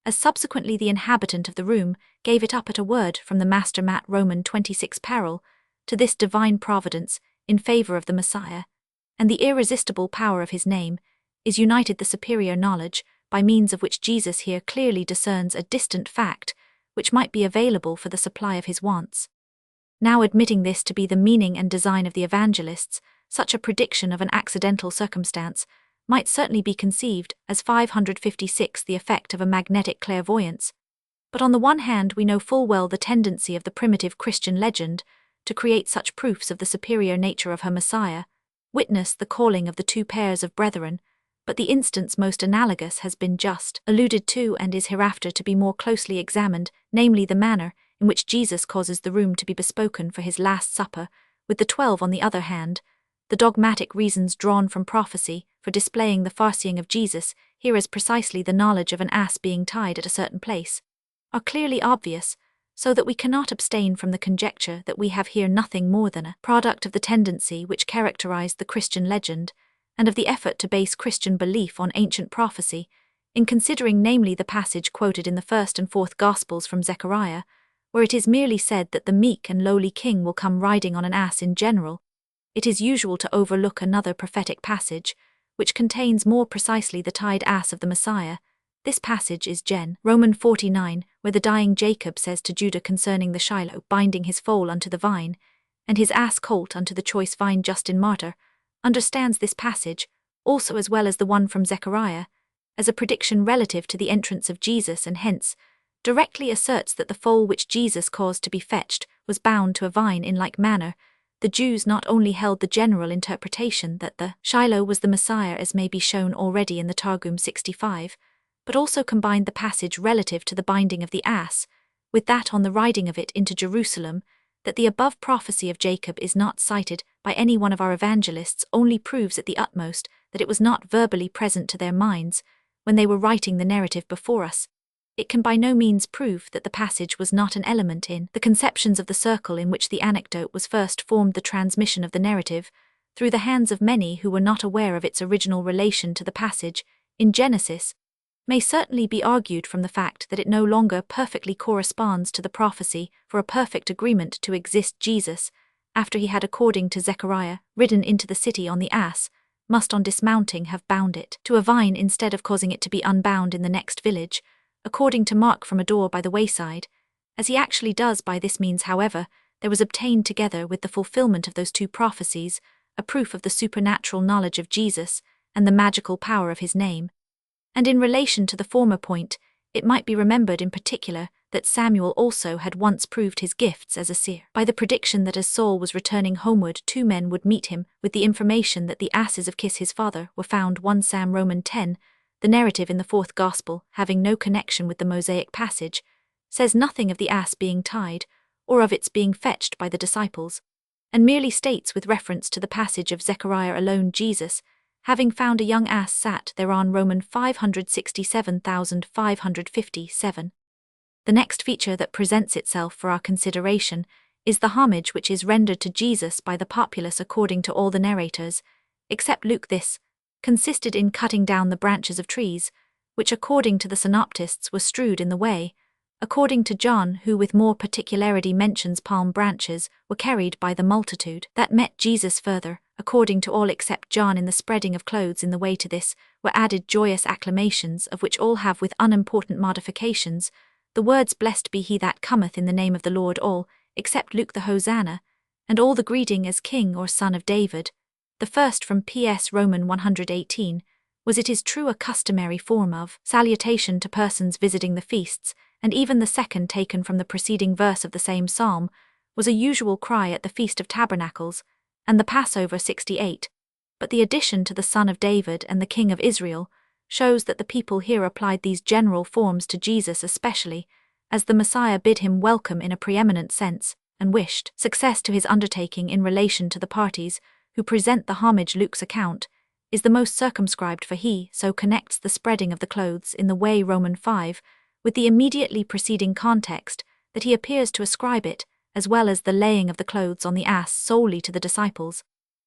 as subsequently the inhabitant of the room gave it up at a word from the master. Matt Roman 26 parallel to this divine providence in favor of the Messiah, and the irresistible power of his name, is united the superior knowledge, by means of which Jesus here clearly discerns a distant fact, which might be available for the supply of his wants. Now, admitting this to be the meaning and design of the evangelists, such a prediction of an accidental circumstance might certainly be conceived as 556 the effect of a magnetic clairvoyance. But on the one hand we know full well the tendency of the primitive Christian legend to create such proofs of the superior nature of her Messiah, witness the calling of the 2 pairs of brethren, but the instance most analogous has been just alluded to and is hereafter to be more closely examined, namely the manner in which Jesus causes the room to be bespoken for his Last Supper. With the 12, on the other hand, the dogmatic reasons drawn from prophecy for displaying the farseeing of Jesus, here as precisely the knowledge of an ass being tied at a certain place, are clearly obvious, so that we cannot abstain from the conjecture that we have here nothing more than a product of the tendency which characterized the Christian legend, and of the effort to base Christian belief on ancient prophecy, in considering namely the passage quoted in the 1st and 4th Gospels from Zechariah, where it is merely said that the meek and lowly king will come riding on an ass in general. It is usual to overlook another prophetic passage, which contains more precisely the tied ass of the Messiah. This passage is Gen. Roman 49, where the dying Jacob says to Judah concerning the Shiloh binding his foal unto the vine, and his ass colt unto the choice vine. Justin Martyr understands this passage, also as well as the one from Zechariah, as a prediction relative to the entrance of Jesus, and hence directly asserts that the foal which Jesus caused to be fetched was bound to a vine. In like manner, the Jews not only held the general interpretation that the Shiloh was the Messiah, as may be shown already in the Targum 65, but also combined the passage relative to the binding of the ass with that on the riding of it into Jerusalem, That the above prophecy of Jacob is not cited by any one of our evangelists only proves at the utmost that it was not verbally present to their minds when they were writing the narrative before us. It can by no means prove that the passage was not an element in the conceptions of the circle in which the anecdote was first formed. The transmission of the narrative, through the hands of many who were not aware of its original relation to the passage in Genesis, may certainly be argued from the fact that it no longer perfectly corresponds to the prophecy for a perfect agreement to exist. Jesus, after he had, according to Zechariah, ridden into the city on the ass, must on dismounting have bound it to a vine instead of causing it to be unbound in the next village, according to Mark, from a door by the wayside. As he actually does by this means, however, there was obtained together with the fulfillment of those two prophecies a proof of the supernatural knowledge of Jesus and the magical power of his name. And in relation to the former point, it might be remembered in particular that Samuel also had once proved his gifts as a seer by the prediction that as Saul was returning homeward 2 men would meet him with the information that the asses of Kis his father were found. 1 Sam Roman 10. The narrative in the 4th Gospel, having no connection with the Mosaic passage, says nothing of the ass being tied or of its being fetched by the disciples, and merely states with reference to the passage of Zechariah alone, Jesus, having found a young ass sat thereon. Roman 567,557. The next feature that presents itself for our consideration is the homage which is rendered to Jesus by the populace according to all the narrators, except Luke. This consisted in cutting down the branches of trees, which according to the synoptists were strewed in the way, according to John, who with more particularity mentions palm branches were carried by the multitude that met Jesus. Further, according to all except John, in the spreading of clothes in the way to this were added joyous acclamations, of which all have with unimportant modifications the words, "Blessed be he that cometh in the name of the Lord," all, except Luke, the Hosanna, and all the greeting as King or Son of David. The first from P.S. Roman 118, was, it is true, a customary form of salutation to persons visiting the feasts, and even the second, taken from the preceding verse of the same psalm, was a usual cry at the Feast of Tabernacles, and the Passover 68, but the addition to the Son of David and the King of Israel shows that the people here applied these general forms to Jesus especially, as the Messiah bid him welcome in a preeminent sense, and wished success to his undertaking in relation to the parties who present the homage. Luke's account is the most circumscribed, for he so connects the spreading of the clothes in the way Roman 5 with the immediately preceding context that he appears to ascribe it, as well as the laying of the clothes on the ass, solely to the disciples,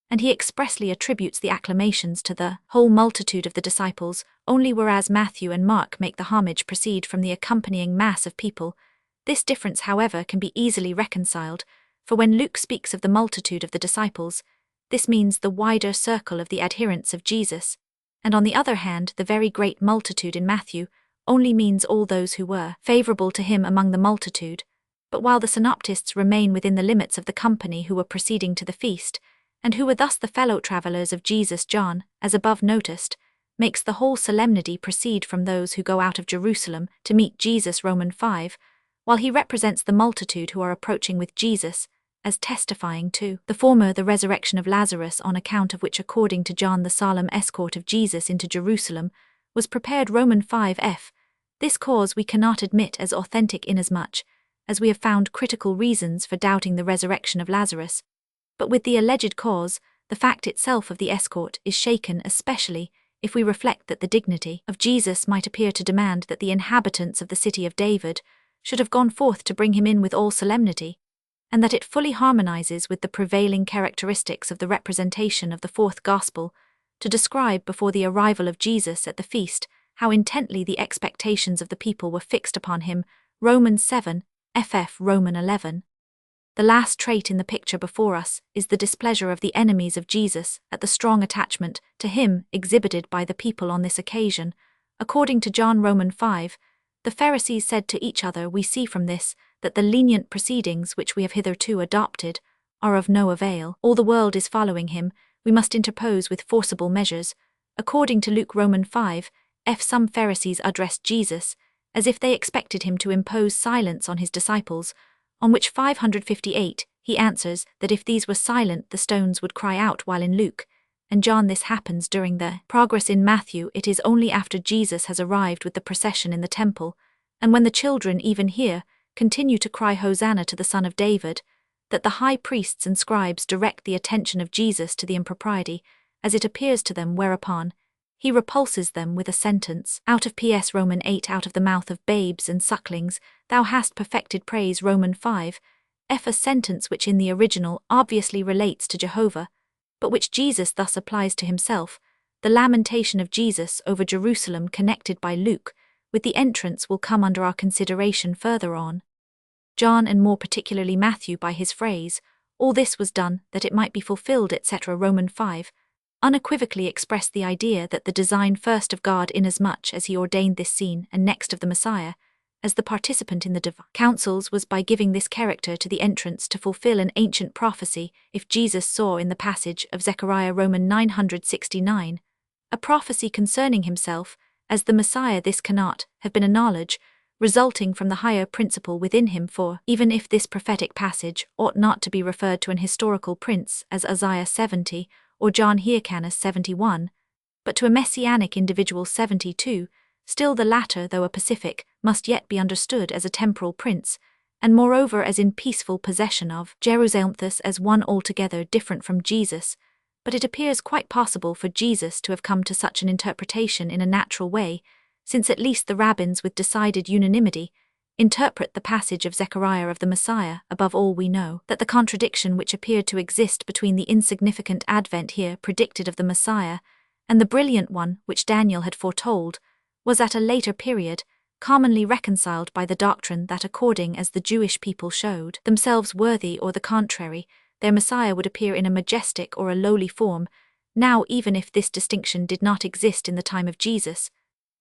and he expressly attributes the acclamations to the whole multitude of the disciples only, whereas Matthew and Mark make the homage proceed from the accompanying mass of people. This difference, however, can be easily reconciled, for when Luke speaks of the multitude of the disciples, this means the wider circle of the adherents of Jesus, and on the other hand the very great multitude in Matthew only means all those who were favourable to him among the multitude. But while the synoptists remain within the limits of the company who were proceeding to the feast, and who were thus the fellow travellers of Jesus, John, as above noticed, makes the whole solemnity proceed from those who go out of Jerusalem to meet Jesus. Roman 5, while he represents the multitude who are approaching with Jesus, as testifying to the former, the resurrection of Lazarus, on account of which, according to John, the solemn escort of Jesus into Jerusalem was prepared. Roman 5f. This cause we cannot admit as authentic, inasmuch as we have found critical reasons for doubting the resurrection of Lazarus, but with the alleged cause, the fact itself of the escort is shaken, especially if we reflect that the dignity of Jesus might appear to demand that the inhabitants of the city of David should have gone forth to bring him in with all solemnity, and that it fully harmonizes with the prevailing characteristics of the representation of the 4th Gospel to describe before the arrival of Jesus at the feast how intently the expectations of the people were fixed upon him. Romans 7, ff. Roman 11. The last trait in the picture before us is the displeasure of the enemies of Jesus at the strong attachment to him exhibited by the people on this occasion. According to John, Roman 5, the Pharisees said to each other, "We see from this that the lenient proceedings which we have hitherto adopted are of no avail. All the world is following him, we must interpose with forcible measures." According to Luke, Roman 5, some Pharisees addressed Jesus as if they expected him to impose silence on his disciples, on which 558 he answers that if these were silent the stones would cry out, while in Luke and John this happens during the progress. In Matthew it is only after Jesus has arrived with the procession in the temple, and when the children even here continue to cry Hosanna to the Son of David, that the high priests and scribes direct the attention of Jesus to the impropriety, as it appears to them, whereupon he repulses them with a sentence out of Ps Roman 8, out of the mouth of babes and sucklings, thou hast perfected praise Roman 5, a sentence which in the original obviously relates to Jehovah, but which Jesus thus applies to himself. The lamentation of Jesus over Jerusalem connected by Luke with the entrance will come under our consideration further on. John, and more particularly Matthew, by his phrase, all this was done that it might be fulfilled, etc. Roman 5, unequivocally expressed the idea that the design first of God, inasmuch as he ordained this scene, and next of the Messiah, as the participant in the divine councils, was by giving this character to the entrance to fulfill an ancient prophecy. If Jesus saw in the passage of Zechariah Roman 969 a prophecy concerning himself as the Messiah, this cannot have been a knowledge resulting from the higher principle within him, for even if this prophetic passage ought not to be referred to an historical prince as Isaiah 70 or John Hyrcanus 71, but to a messianic individual 72, still the latter, though a pacific, must yet be understood as a temporal prince, and moreover as in peaceful possession of Jerusalem, thus as one altogether different from Jesus. But it appears quite possible for Jesus to have come to such an interpretation in a natural way, since at least the rabbins with decided unanimity interpret the passage of Zechariah of the Messiah. Above all, we know that the contradiction which appeared to exist between the insignificant advent here predicted of the Messiah and the brilliant one which Daniel had foretold was at a later period commonly reconciled by the doctrine that according as the Jewish people showed themselves worthy or the contrary, their Messiah would appear in a majestic or a lowly form. Now, even if this distinction did not exist in the time of Jesus,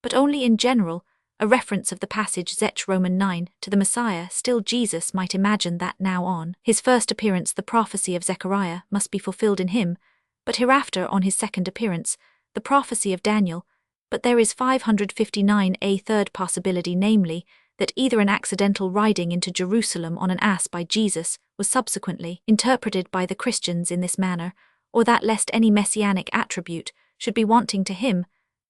but only in general, a reference of the passage Zech Roman 9 to the Messiah, still Jesus might imagine that now on his first appearance the prophecy of Zechariah must be fulfilled in him, but hereafter on his second appearance the prophecy of Daniel. But there is 559 a third possibility, namely, that either an accidental riding into Jerusalem on an ass by Jesus was subsequently interpreted by the Christians in this manner, or that lest any messianic attribute should be wanting to him,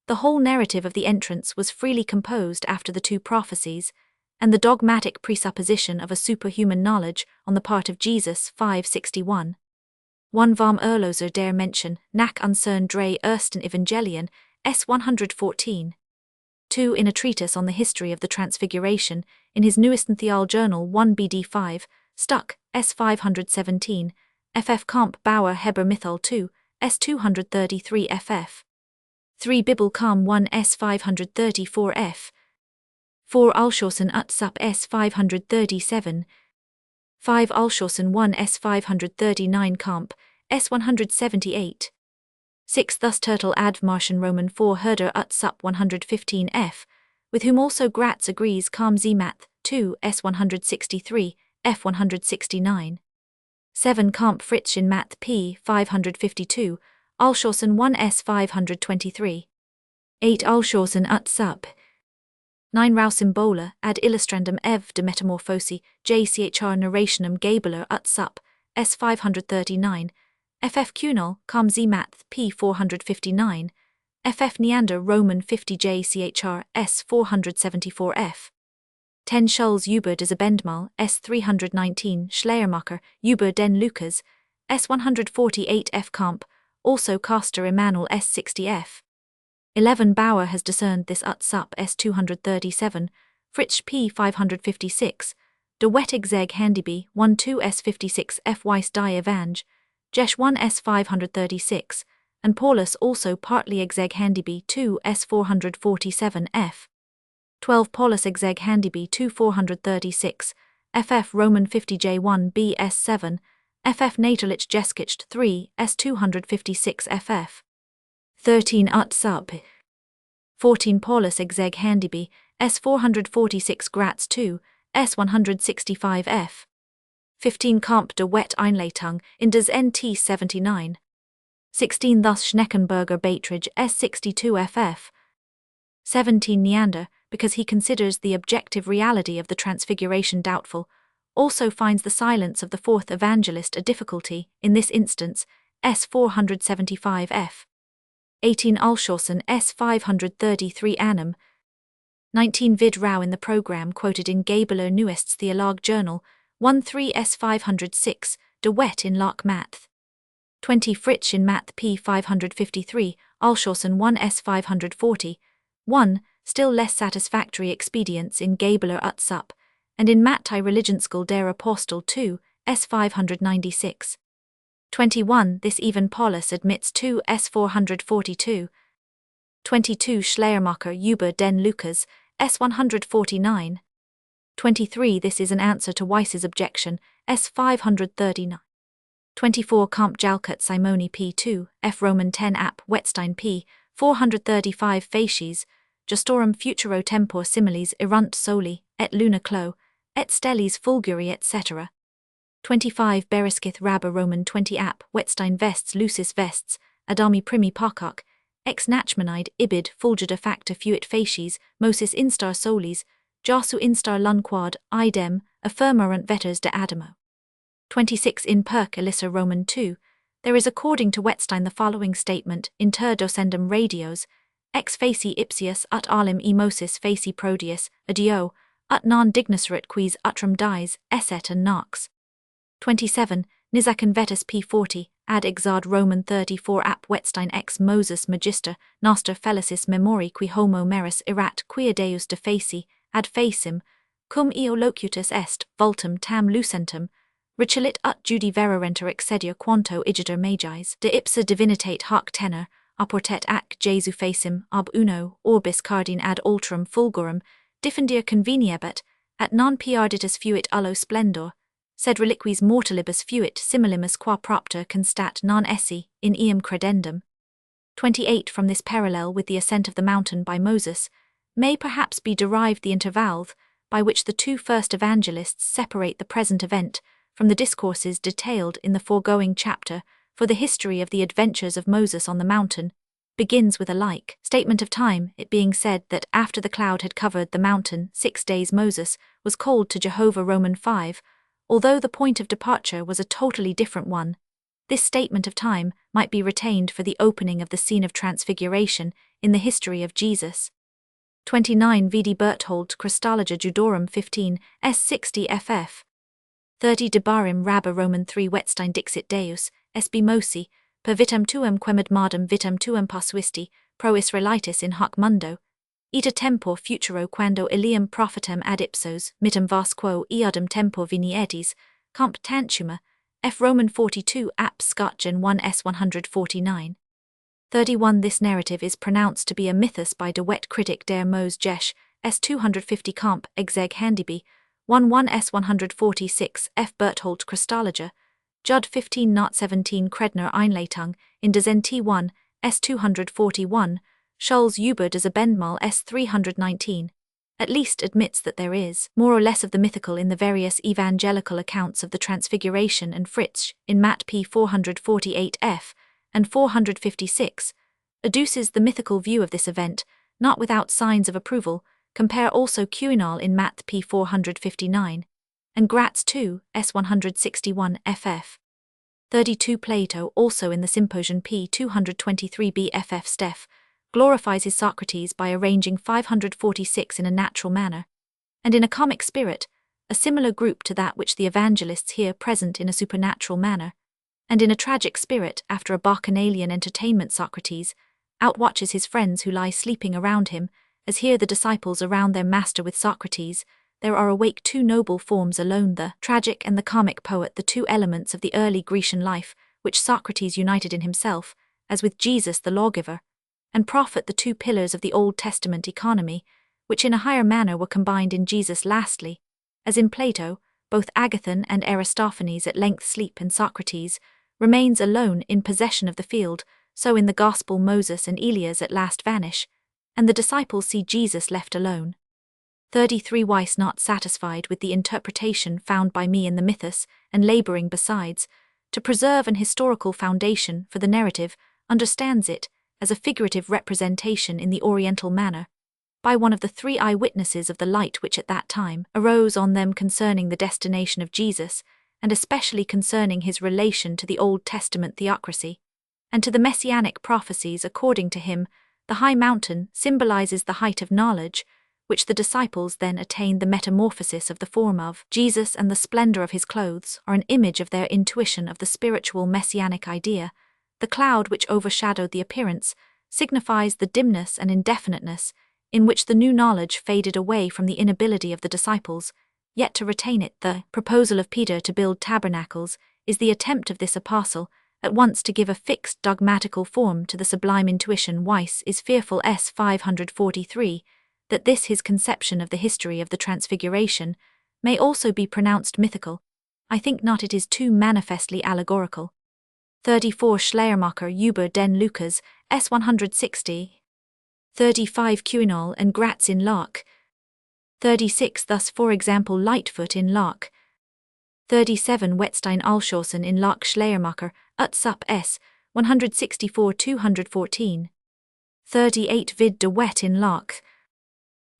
the whole narrative of the entrance was freely composed after the two prophecies, and the dogmatic presupposition of a superhuman knowledge on the part of Jesus 561. 1 Vom Erlöser der Menschen, nach unseren drei ersten Evangelien, s. 114. 2. In a treatise on the history of the Transfiguration, in his Neuesten Theoljournal 1 BD 5, Stuck, s. 517, ff. Comp. Bauer Heber Mythol 2, s. 233 ff. 3 Bibel Com 1 s. 534 f. 4 Alshorsen ut sup s. 537. 5 Alshorsen 1 s. 539 Comp. s. 178. 6 Thus Turtle ad Martian Roman 4 Herder ut sup 115 f, with whom also Gratz agrees Com Zemath 2 s. 163, f. 169. 7 Comp Fritz in Math p. 552, Alshorsen 1 s. 523. 8 Alshorsen ut sup. 9 Rausymbola ad illustrandum ev de metamorphosi jchr narrationum Gabeler ut sup, s. 539, ff. Cunal, com Zemath p. 459, ff. Neander Roman 50 jchr s. 474 f. 10 Schulz über des Abendmahl s. 319 Schleiermacher über den Lukas, s. 148 f. Comp. Also Coster Emanuel s. 60 f. 11 Bauer has discerned this ut sup s. 237, Fritsch p. 556, de Wettig zeg Handyby 1 2 s. 56 f. Weiss die Evange, Jesh 1 s. 536, and Paulus also partly exeg Handyby 2 s. 447 f. 12 Paulus exeg Handyby 2 436, ff. Roman 50 j1 b s. 7, ff. Natalich Jeskicht 3 s. 256 ff. 13 ut sup. 14 Paulus exeg Handyby s. 446 Gratz 2 s. 165 f. 15 Comp de Wet Einleitung in des NT 79. 16 Thus Schneckenberger Beiträge s. 62 ff. 17 Neander, because he considers the objective reality of the Transfiguration doubtful, also finds the silence of the fourth evangelist a difficulty, in this instance, s. 475 f. 18 Alshorsen s. 533 annum. 19 Vid Rau in the program quoted in Gabeler Neuestes Theolog Journal, 1-3 S 506, de Wet in Lark Math. 20 Fritzsch in Math p. 553, Alshausen 1 S 540, 1, still less satisfactory expedients in Gabeler Utsup, and in Matthäi Religionsschule der Apostel 2, S 596. 21 This even Paulus admits 2 S 442. 22 Schleiermacher über den Lukas, S 149. 23 This is an answer to Weiss's objection, S 539. 24 Kamp Jalkut Simoni p. 2, F Roman 10 App Wettstein p. 435 Facies, Justorum futuro tempor similes erunt soli, et luna clo, et stellis fulguri etc. 25 Beriskith Rabba Roman 20 App Wettstein Vests Lucis Vests, Adami primi parcoc, ex nachmanide ibid fulgida facta fuit facies, Moses instar solis, Jasu instar lunquad, idem, affirmarant vetters de Adamo. 26 In Perc Elissa Roman 2, there is according to Wettstein the following statement, inter docendum radios, ex faci ipsius ut alim emosis faci prodius, adio, ut non dignoseret quis utrum dies, esset and nox. 27 Nizakan Vetus p40, ad exad Roman 34 App Wettstein ex Moses Magister, noster felicis memori qui homo meris erat quia Deus de faci, ad facim, cum eo locutus est, vultum tam lucentum, Richelit ut Judi vererenter excedia quanto igitur magis, de ipsa divinitate hoc tenor, apportet ac Jesu facim, ab uno, orbis cardine ad alterum fulgurum, diffendir conveniebit, at non piarditus fuit allo splendor, sed reliquis mortalibus fuit similimus qua propter constat non esse, in eum credendum. 28 From this parallel with the ascent of the mountain by Moses, may perhaps be derived the intervalve, by which the two first evangelists separate the present event from the discourses detailed in the foregoing chapter, for the history of the adventures of Moses on the mountain begins with a like statement of time, it being said that after the cloud had covered the mountain 6 days Moses was called to Jehovah Roman 5, although the point of departure was a totally different one. This statement of time might be retained for the opening of the scene of transfiguration in the history of Jesus. 29 Vidi Berthold Christologia Judorum 15, S 60 ff. 30 Debarim Rabba Roman 3 Wettstein Dixit Deus, SB Mosi, per vitam tuum quemad mardum vitam tuum posuisti, pro Israelitis in hoc mundo, ita tempor futuro quando Eliam prophetum ad ipsos, mittum vas quo eadum tempor vinietis, comp tantuma, F Roman 42 App Scotgen 1 S 149. 31 This narrative is pronounced to be a mythus by de Wet critic der Mos Jesh, S 250 comp exeg handiby, 1 S 146 F Berthold Christologia, Judd 15 not 17 Kredner Einleitung, in des NT 1, S 241, Schulz über des Abendmahl S 319, at least admits that there is more or less of the mythical in the various evangelical accounts of the Transfiguration, and Fritzsch, in Matt p. 448 f. and 456, adduces the mythical view of this event, not without signs of approval. Compare also Communal in Matt p. 459, and Gratz 2, S 161 ff. 32 Plato, also in the Symposium p. 223b ff. Steph, glorifies his Socrates by arranging 546 in a natural manner, and in a comic spirit, a similar group to that which the evangelists here present in a supernatural manner, and in a tragic spirit after a bacchanalian entertainment Socrates outwatches his friends who lie sleeping around him, as here the disciples around their master with Socrates, there are awake two noble forms alone, the tragic and the comic poet, the two elements of the early Grecian life, which Socrates united in himself, as with Jesus the lawgiver, and prophet, the two pillars of the Old Testament economy, which in a higher manner were combined in Jesus. Lastly, as in Plato, both Agathon and Aristophanes at length sleep and Socrates remains alone in possession of the field, so in the Gospel Moses and Elias at last vanish, and the disciples see Jesus left alone. 33 Weiss, not satisfied with the interpretation found by me in the mythus, and labouring besides to preserve an historical foundation for the narrative, understands it as a figurative representation in the Oriental manner, by one of the 3 eyewitnesses of the light which at that time arose on them concerning the destination of Jesus, and especially concerning his relation to the Old Testament theocracy, and to the messianic prophecies. According to him, the high mountain symbolizes the height of knowledge, which the disciples then attain the metamorphosis of the form of Jesus, and the splendor of his clothes are an image of their intuition of the spiritual messianic idea. The cloud which overshadowed the appearance signifies the dimness and indefiniteness in which the new knowledge faded away from the inability of the disciples yet to retain it. The proposal of Peter to build tabernacles is the attempt of this apostle at once to give a fixed dogmatical form to the sublime intuition. Weiss is fearful s. 543, that this his conception of the history of the Transfiguration may also be pronounced mythical. I think not, it is too manifestly allegorical. 34 Schleiermacher über den Lukas, s. 160. 35 Communal and Gratz in Locke. 36 Thus for example Lightfoot in Locke. 37 Wettstein Alshausen in Locke Schleiermacher, ut sup s. 164-214. 38 Vid de Wet in Locke.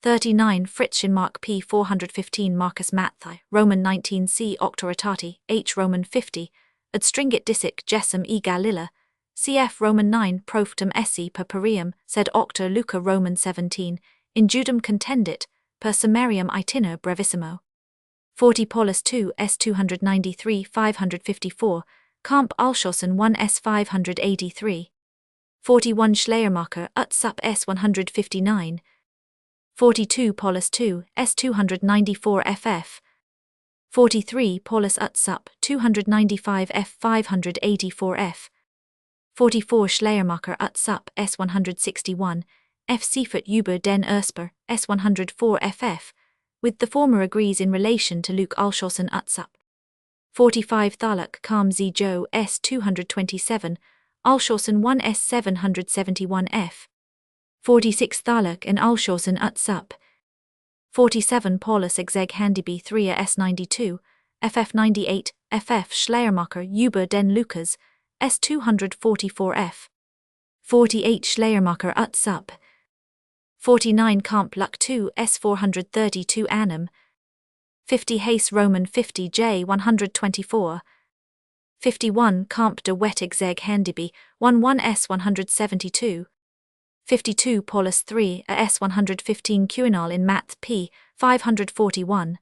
39 Fritsch in Mark p. 415 Marcus Matthai, Roman 19 c. Octoratati, h. Roman 50, ad stringit disic Jessam e Galilla, cf. Roman 9 Proftum esse per Parium, sed Octa Luca Roman 17, in Judum contendit, per Summarium itiner brevissimo. 40 Paulus 2 s. 293 554, Camp Alshausen 1 s. 583. 41 Schleiermacher ut sup s. 159. 42 Paulus 2 s. 294 ff. 43 Paulus ut sup 295 f. 584 f. 44 Schleiermacher ut sup s. 161 f. Seifert über den Ursper s. 104 ff. With the former agrees in relation to Luke Alshausen ut sup. 45 Thalak Kam Z Jo s. 227, Alshausen 1 s. 771 f. 46 Thalak and Alshausen ut sup. 47 Paulus exeg Handiby 3 s. 92, ff 98, ff Schleiermacher über den Lukas, s. 244 f. 48 Schleiermacher ut sup. 49 Camp Luck 2 s. 432 annum. 50 Hayes Roman 50 j. 124. 51 Camp de Wet exeg Handiby 1 s. 172. 52 Paulus 3 s. 115 Communal in Math p. 541.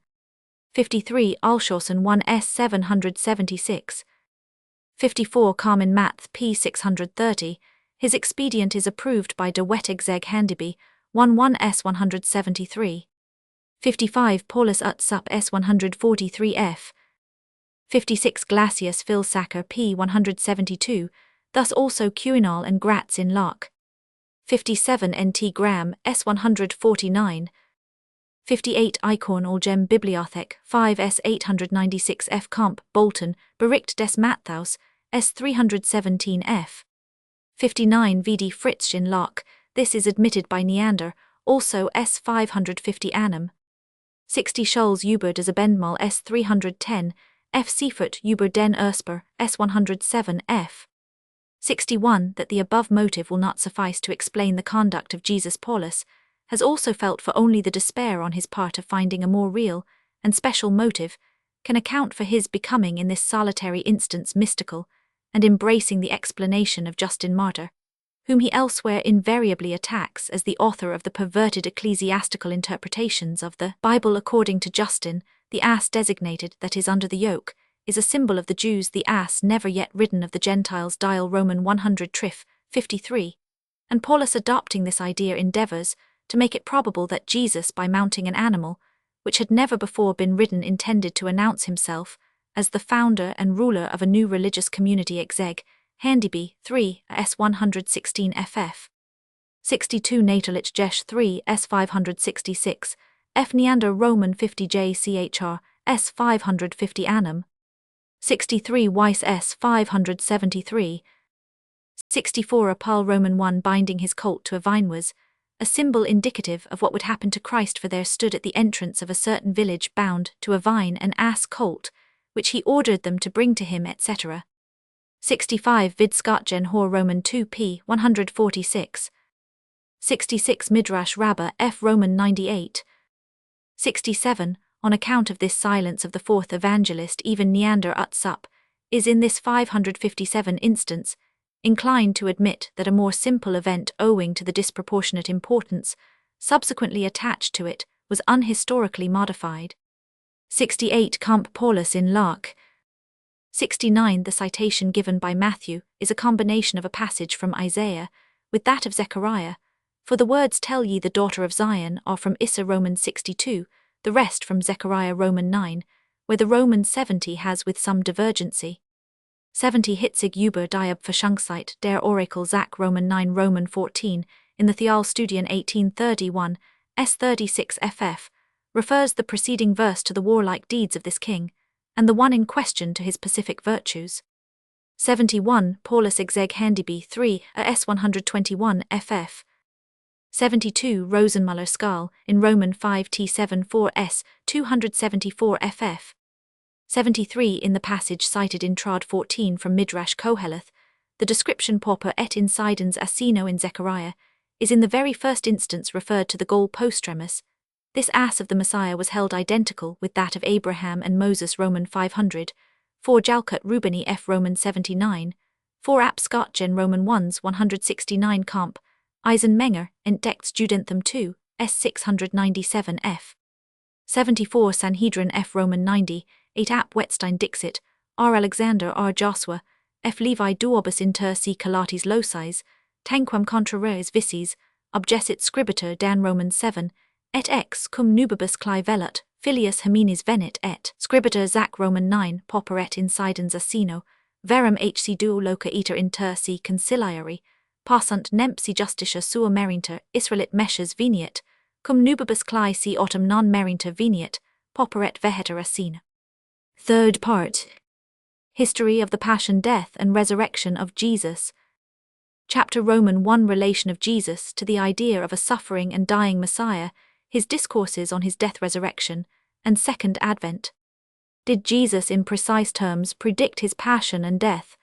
53 Alshausen 1 s. 776. 54 Carmen Math p. 630, his expedient is approved by de Wet exeg Handiby 1 s. 173. 55 Paulus ut sup s. 143 f. 56 Glacius Philsacker p. 172, thus also Communal and Gratz in Locke. 57 Nt Graham s. 149. 58 Eichhorn Algem Bibliothek 5 s. 896 f. Comp. Bolton, Bericht des Matthäus, s. 317 f. 59 Vd Fritsch in Locke, this is admitted by Neander, also s. 550 annum. 60 Scholz über des Abendmahl s. 310, f. Seifert über den Ursper, s. 107 f. 61 That the above motive will not suffice to explain the conduct of Jesus. Paulus has also felt for only the despair on his part of finding a more real and special motive can account for his becoming in this solitary instance mystical and embracing the explanation of Justin Martyr, whom he elsewhere invariably attacks as the author of the perverted ecclesiastical interpretations of the Bible. According to Justin, the ass designated that is under the yoke is a symbol of the Jews, the ass never yet ridden of the Gentiles. Dial Roman 100 Trif. 53, and Paulus adopting this idea endeavors to make it probable that Jesus, by mounting an animal, which had never before been ridden, intended to announce himself as the founder and ruler of a new religious community. Exeg Handiby 3 s. 116 ff. 62 Natalich Jesh 3 s. 566, f. Neander Roman 50 j. chr. s. 550 annum. 63 Weiss s. 573. 64 Apal Roman 1 binding his colt to a vine was a symbol indicative of what would happen to Christ, for there stood at the entrance of a certain village bound to a vine an ass colt, which he ordered them to bring to him, etc. 65 Vid Scotgen Hor Roman 2 p. 146. 66 Midrash Rabbah f. Roman 98. 67 On account of this silence of the fourth evangelist, even Neander ut sup is in this 557 instance inclined to admit that a more simple event, owing to the disproportionate importance subsequently attached to it, was unhistorically modified. 68 Comp Paulus in Lark. 69 The citation given by Matthew is a combination of a passage from Isaiah with that of Zechariah, for the words tell ye the daughter of Zion are from Issa Romans 62, the rest from Zechariah Roman 9, where the Roman 70 has with some divergency. 70 Hitzig über die Verschunkszeit der Orakel Zach Roman 9 Roman 14, in the Theolstudien 1831, S36 ff, refers the preceding verse to the warlike deeds of this king, and the one in question to his pacific virtues. 71 Paulus exeg Handyby 3 S121 ff. 72 Rosenmuller Skal in Roman 5 T7 4 S 274 ff. 73 in the passage cited in Trad 14 from Midrash Koheleth, the description pauper et incidens asino in Zechariah is in the very first instance referred to the Gol postremus. This ass of the Messiah was held identical with that of Abraham and Moses Roman 500, 4 Jalkut Rubeni F Roman 79, 4 Apskatgen Roman 1s 169 Comp, Eisenmenger, Entdects Judenthum 2, S 697 F. 74 Sanhedrin F Roman 90, 8 Ap Wetstein Dixit, R Alexander R Joshua, F Levi Duobus inter si Calatis locis, tanquam contraries vices, obgessit scribitur Dan Roman 7, et ex cum nubibus clai velut, filius hominis venit et scribitur Zach Roman 9 poperet incidens asino, verum hc duo loca iter inter si conciliari, passant nempsi justicia sua merinter Israelit meshes veniet, cum nubibus clai si autumn non merinter veniet, poperet veheter asina. Third part. History of the Passion, Death, and Resurrection of Jesus. Chapter Roman 1 Relation of Jesus to the idea of a suffering and dying Messiah, his discourses on his death-resurrection, and Second Advent. Did Jesus in precise terms predict his passion and death?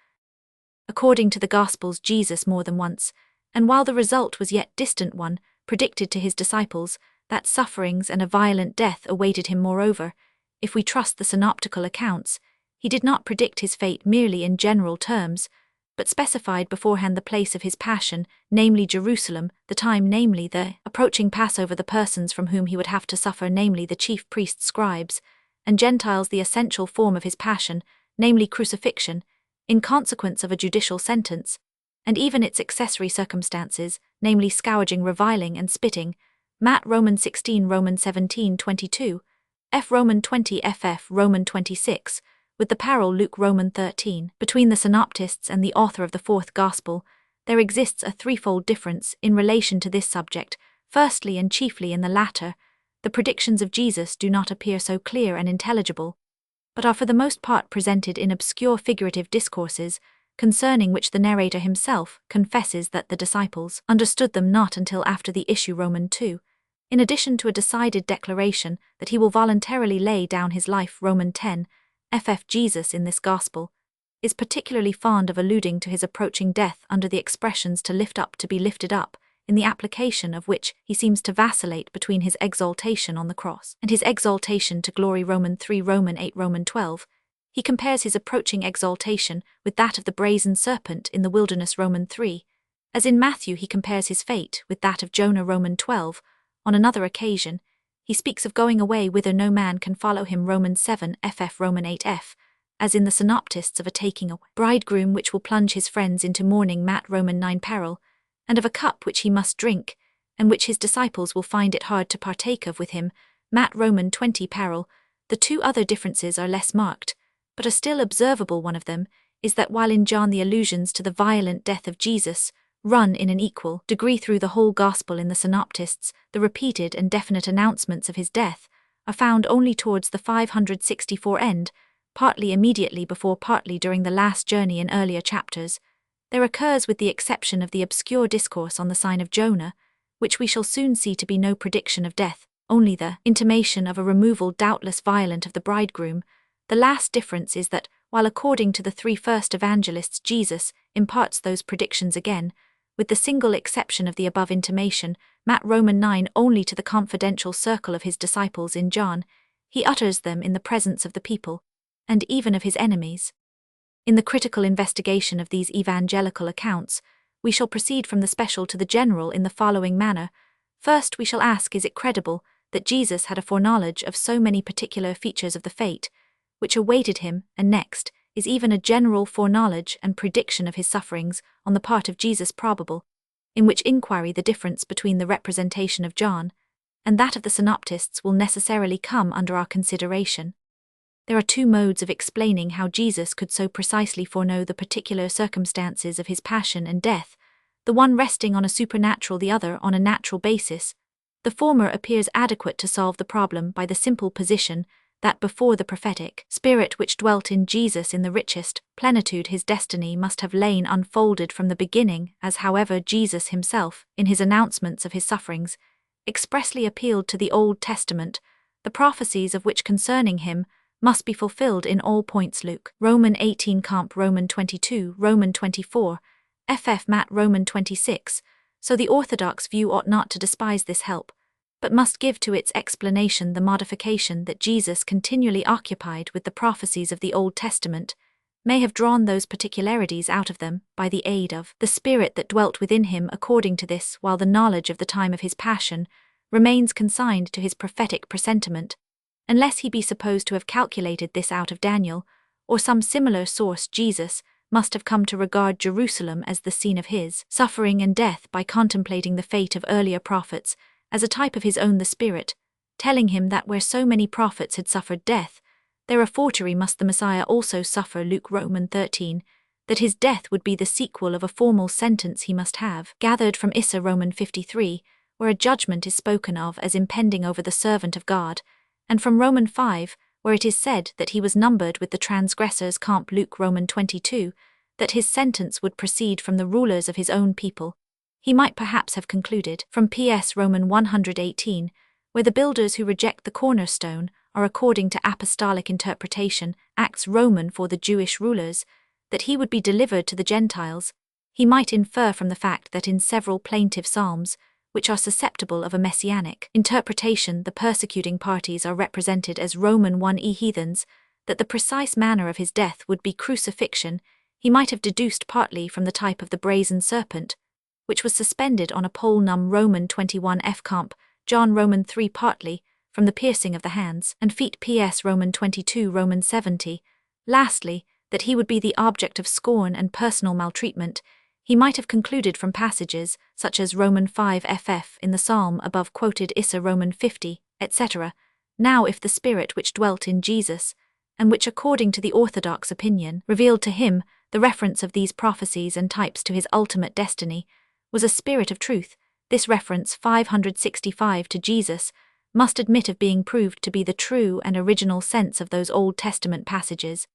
According to the Gospels, Jesus more than once, and while the result was yet distant one, predicted to his disciples that sufferings and a violent death awaited him. Moreover, if we trust the synoptical accounts, he did not predict his fate merely in general terms, but specified beforehand the place of his passion, namely Jerusalem, the time, namely the approaching Passover, the persons from whom he would have to suffer, namely the chief priests, scribes, and Gentiles, the essential form of his passion, namely crucifixion, in consequence of a judicial sentence, and even its accessory circumstances, namely scourging, reviling, and spitting, Matt Roman 16 Roman 17 22, F Roman 20 ff Roman 26, with the parallel Luke Roman 13. Between the synoptists and the author of the fourth Gospel, there exists a threefold difference in relation to this subject. Firstly, and chiefly in the latter, the predictions of Jesus do not appear so clear and intelligible, but are for the most part presented in obscure figurative discourses, concerning which the narrator himself confesses that the disciples understood them not until after the issue Roman 2, in addition to a decided declaration that he will voluntarily lay down his life Roman 10, ff. Jesus in this Gospel is particularly fond of alluding to his approaching death under the expressions to lift up, to be lifted up, in the application of which he seems to vacillate between his exaltation on the cross and his exaltation to glory Roman 3 Roman 8 Roman 12. He compares his approaching exaltation with that of the brazen serpent in the wilderness Roman 3, as in Matthew he compares his fate with that of Jonah Roman 12. On another occasion, he speaks of going away whither no man can follow him Roman 7 ff Roman 8 f, as in the synoptists of a taking away bridegroom which will plunge his friends into mourning Matt Roman 9 peril, and of a cup which he must drink, and which his disciples will find it hard to partake of with him, Matt Roman 20 peril. The two other differences are less marked, but a still observable one of them is that while in John the allusions to the violent death of Jesus run in an equal degree through the whole Gospel, in the synoptists the repeated and definite announcements of his death are found only towards the 564 end, partly immediately before, partly during the last journey in earlier chapters. There occurs, with the exception of the obscure discourse on the sign of Jonah, which we shall soon see to be no prediction of death, only the intimation of a removal doubtless violent of the bridegroom. The last difference is that, while according to the three first evangelists Jesus imparts those predictions again, with the single exception of the above intimation, Matt Roman 9 only to the confidential circle of his disciples in John, he utters them in the presence of the people, and even of his enemies. In the critical investigation of these evangelical accounts, we shall proceed from the special to the general in the following manner. First, we shall ask, is it credible that Jesus had a foreknowledge of so many particular features of the fate which awaited him, and next, is even a general foreknowledge and prediction of his sufferings on the part of Jesus probable, in which inquiry the difference between the representation of John and that of the synoptists will necessarily come under our consideration. There are two modes of explaining how Jesus could so precisely foreknow the particular circumstances of his passion and death, the one resting on a supernatural, the other on a natural basis. The former appears adequate to solve the problem by the simple position that before the prophetic spirit which dwelt in Jesus in the richest plenitude his destiny must have lain unfolded from the beginning, as however Jesus himself, in his announcements of his sufferings, expressly appealed to the Old Testament, the prophecies of which concerning him must be fulfilled in all points. Luke, Roman 18 comp Roman 22, Roman 24, ff Matt Roman 26, so the orthodox view ought not to despise this help, but must give to its explanation the modification that Jesus, continually occupied with the prophecies of the Old Testament, may have drawn those particularities out of them by the aid of the Spirit that dwelt within him according to this, while the knowledge of the time of his passion remains consigned to his prophetic presentiment, unless he be supposed to have calculated this out of Daniel, or some similar source. Jesus must have come to regard Jerusalem as the scene of his suffering and death by contemplating the fate of earlier prophets as a type of his own, the Spirit, telling him that where so many prophets had suffered death, there a fortiori must the Messiah also suffer. Luke Roman 13, that his death would be the sequel of a formal sentence he must have gathered from Issa Roman 53, where a judgment is spoken of as impending over the servant of God, and from Roman 5, where it is said that he was numbered with the transgressors. Comp Luke Roman 22, that his sentence would proceed from the rulers of his own people. He might perhaps have concluded from Ps Roman 118, where the builders who reject the cornerstone are according to apostolic interpretation, Acts Roman for the Jewish rulers, that he would be delivered to the Gentiles. He might infer from the fact that in several plaintive psalms, which are susceptible of a messianic interpretation, the persecuting parties are represented as Roman 1e heathens, that the precise manner of his death would be crucifixion. He might have deduced partly from the type of the brazen serpent, which was suspended on a pole. Num Roman 21 f comp, John Roman 3, partly from the piercing of the hands and feet. Ps Roman 22 Roman 70. Lastly, that he would be the object of scorn and personal maltreatment. He might have concluded from passages such as Roman 5 ff in the psalm above quoted, Issa Roman 50, etc. Now if the Spirit which dwelt in Jesus, and which according to the orthodox opinion revealed to him the reference of these prophecies and types to his ultimate destiny, was a spirit of truth, this reference 565 to Jesus must admit of being proved to be the true and original sense of those Old Testament passages.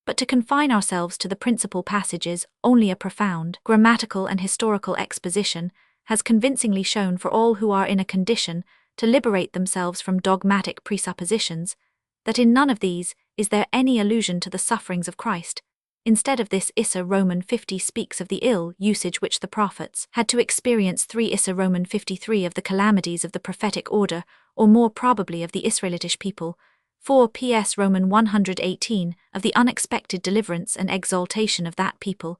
But to confine ourselves to the principal passages, only a profound grammatical and historical exposition has convincingly shown for all who are in a condition to liberate themselves from dogmatic presuppositions, that in none of these is there any allusion to the sufferings of Christ. Instead of this, Issa Roman 50 speaks of the ill usage which the prophets had to experience. 3 Issa Roman 53 of the calamities of the prophetic order, or more probably of the Israelitish people. 4 Ps Roman 118 of the unexpected deliverance and exaltation of that people,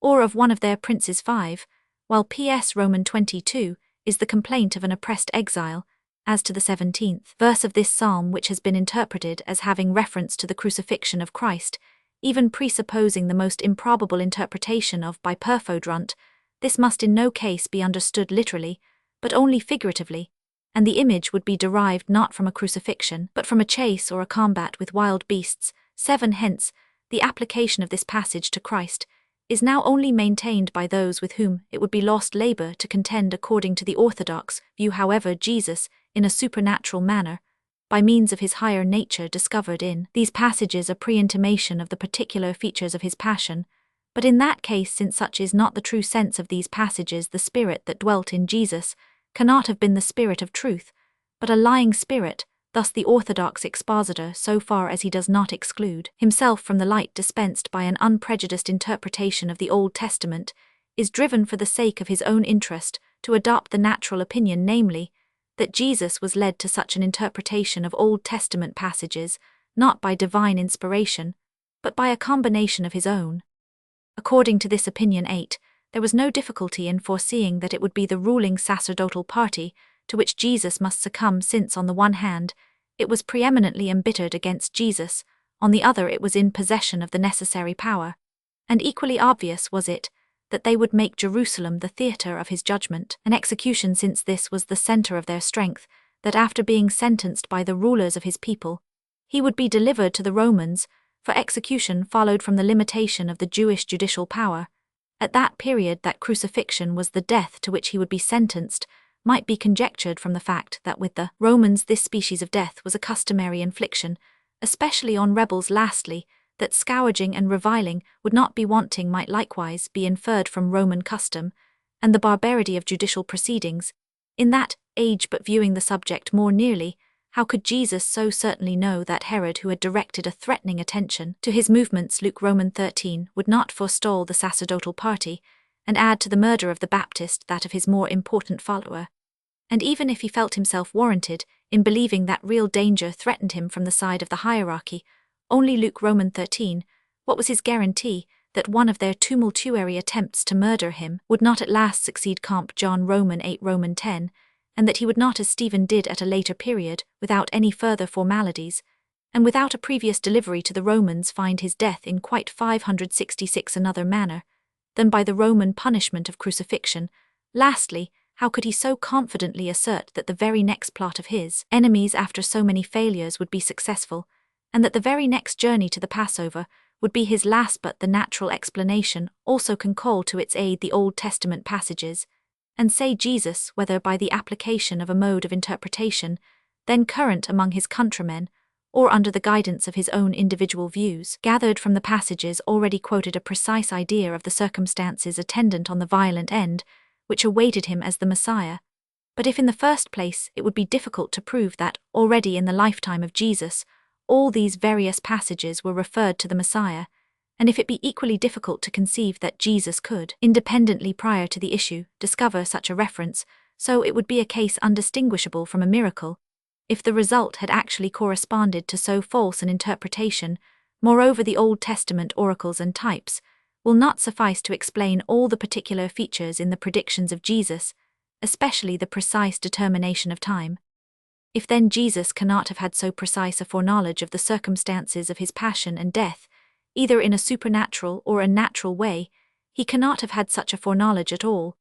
or of one of their princes. 5, while Ps Roman 22 is the complaint of an oppressed exile, as to the 17th verse of this psalm, which has been interpreted as having reference to the crucifixion of Christ, even presupposing the most improbable interpretation of by Perfodrunt, this must in no case be understood literally, but only figuratively, and the image would be derived not from a crucifixion, but from a chase or a combat with wild beasts. 7 Hence, the application of this passage to Christ is now only maintained by those with whom it would be lost labor to contend according to the orthodox view. However, Jesus, in a supernatural manner, by means of his higher nature, discovered in these passages a pre-intimation of the particular features of his passion, but in that case, since such is not the true sense of these passages, the Spirit that dwelt in Jesus cannot have been the Spirit of truth, but a lying spirit. Thus the orthodox expositor, so far as he does not exclude himself from the light dispensed by an unprejudiced interpretation of the Old Testament, is driven for the sake of his own interest to adopt the natural opinion, namely, that Jesus was led to such an interpretation of Old Testament passages, not by divine inspiration, but by a combination of his own. According to this opinion, 8, there was no difficulty in foreseeing that it would be the ruling sacerdotal party to which Jesus must succumb, since on the one hand, it was preeminently embittered against Jesus, on the other it was in possession of the necessary power. And equally obvious was it that they would make Jerusalem the theatre of his judgment and execution, since this was the centre of their strength, that after being sentenced by the rulers of his people, he would be delivered to the Romans, for execution followed from the limitation of the Jewish judicial power. At that period that crucifixion was the death to which he would be sentenced might be conjectured from the fact that with the Romans this species of death was a customary infliction, especially on rebels. Lastly, that scourging and reviling would not be wanting might likewise be inferred from Roman custom, and the barbarity of judicial proceedings in that age. But viewing the subject more nearly, how could Jesus so certainly know that Herod, who had directed a threatening attention to his movements, Luke Roman 13, would not forestall the sacerdotal party, and add to the murder of the Baptist that of his more important follower? And even if he felt himself warranted in believing that real danger threatened him from the side of the hierarchy, only Luke Roman 13, what was his guarantee that one of their tumultuary attempts to murder him would not at last succeed? Comp. John Roman 8 Roman 10, and that he would not, as Stephen did at a later period, without any further formalities, and without a previous delivery to the Romans, find his death in quite 566 another manner than by the Roman punishment of crucifixion? Lastly, how could he so confidently assert that the very next plot of his enemies after so many failures would be successful, and that the very next journey to the Passover would be his last? But the natural explanation also can call to its aid the Old Testament passages, and say Jesus, whether by the application of a mode of interpretation then current among his countrymen, or under the guidance of his own individual views gathered from the passages already quoted, a precise idea of the circumstances attendant on the violent end which awaited him as the Messiah. But if in the first place it would be difficult to prove that, already in the lifetime of Jesus, all these various passages were referred to the Messiah, and if it be equally difficult to conceive that Jesus could, independently prior to the issue, discover such a reference, so it would be a case undistinguishable from a miracle, if the result had actually corresponded to so false an interpretation. Moreover, the Old Testament oracles and types will not suffice to explain all the particular features in the predictions of Jesus, especially the precise determination of time. If then Jesus cannot have had so precise a foreknowledge of the circumstances of his passion and death, either in a supernatural or a natural way, he cannot have had such a foreknowledge at all,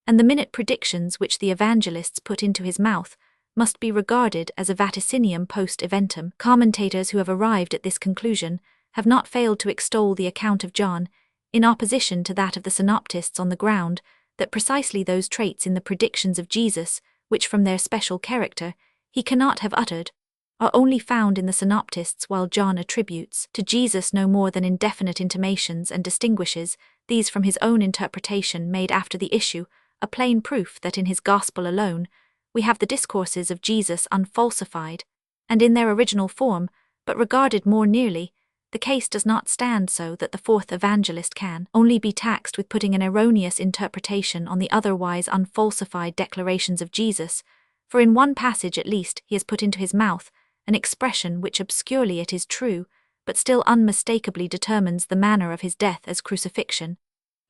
and the minute predictions which the evangelists put into his mouth must be regarded as a vaticinium post eventum. Commentators who have arrived at this conclusion have not failed to extol the account of John, in opposition to that of the synoptists, on the ground that precisely those traits in the predictions of Jesus, which from their special character he cannot have uttered, are only found in the synoptists, while John attributes to Jesus no more than indefinite intimations and distinguishes these from his own interpretation made after the issue, a plain proof that in his gospel alone we have the discourses of Jesus unfalsified, and in their original form. But regarded more nearly, the case does not stand so that the fourth evangelist can only be taxed with putting an erroneous interpretation on the otherwise unfalsified declarations of Jesus, for in one passage at least he has put into his mouth an expression which obscurely, it is true, but still unmistakably determines the manner of his death as crucifixion,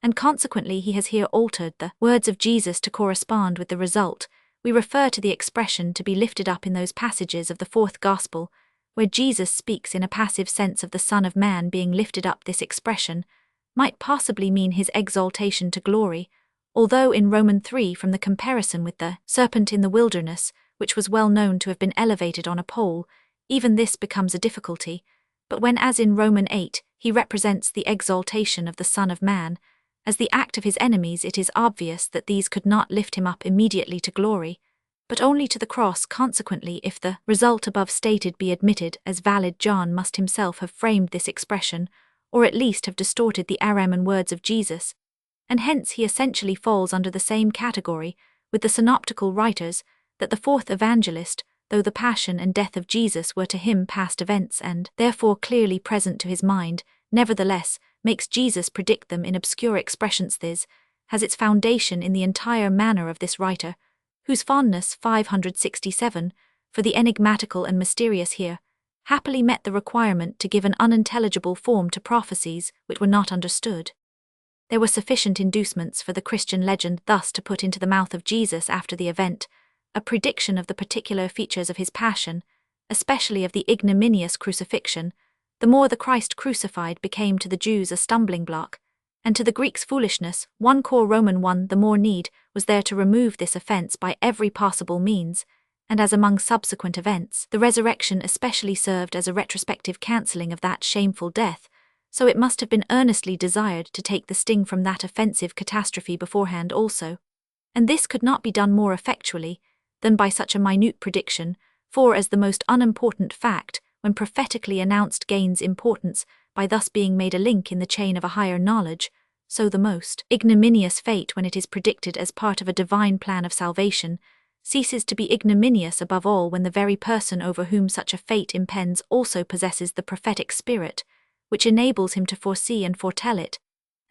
and consequently he has here altered the words of Jesus to correspond with the result. We refer to the expression to be lifted up in those passages of the fourth Gospel where Jesus speaks in a passive sense of the Son of Man being lifted up. This expression might possibly mean his exaltation to glory, although in Roman 3, from the comparison with the serpent in the wilderness, which was well known to have been elevated on a pole, even this becomes a difficulty. But when, as in Roman 8, he represents the exaltation of the Son of Man as the act of his enemies, it is obvious that these could not lift him up immediately to glory, but only to the cross. Consequently, if the result above stated be admitted as valid, John must himself have framed this expression, or at least have distorted the Aramean words of Jesus, and hence he essentially falls under the same category with the synoptical writers, that the fourth evangelist, though the passion and death of Jesus were to him past events and therefore clearly present to his mind, nevertheless makes Jesus predict them in obscure expressions. This has its foundation in the entire manner of this writer, whose fondness 567 for the enigmatical and mysterious here happily met the requirement to give an unintelligible form to prophecies which were not understood. There were sufficient inducements for the Christian legend thus to put into the mouth of Jesus after the event a prediction of the particular features of his passion, especially of the ignominious crucifixion, the more the Christ crucified became to the Jews a stumbling block, and to the Greeks foolishness. 1 Cor Roman 1. The more need was there to remove this offense by every possible means, and as among subsequent events, the resurrection especially served as a retrospective cancelling of that shameful death, so it must have been earnestly desired to take the sting from that offensive catastrophe beforehand also, and this could not be done more effectually than by such a minute prediction, for as the most unimportant fact, when prophetically announced, gains importance by thus being made a link in the chain of a higher knowledge, so the most ignominious fate, when it is predicted as part of a divine plan of salvation, ceases to be ignominious above all when the very person over whom such a fate impends also possesses the prophetic spirit, which enables him to foresee and foretell it,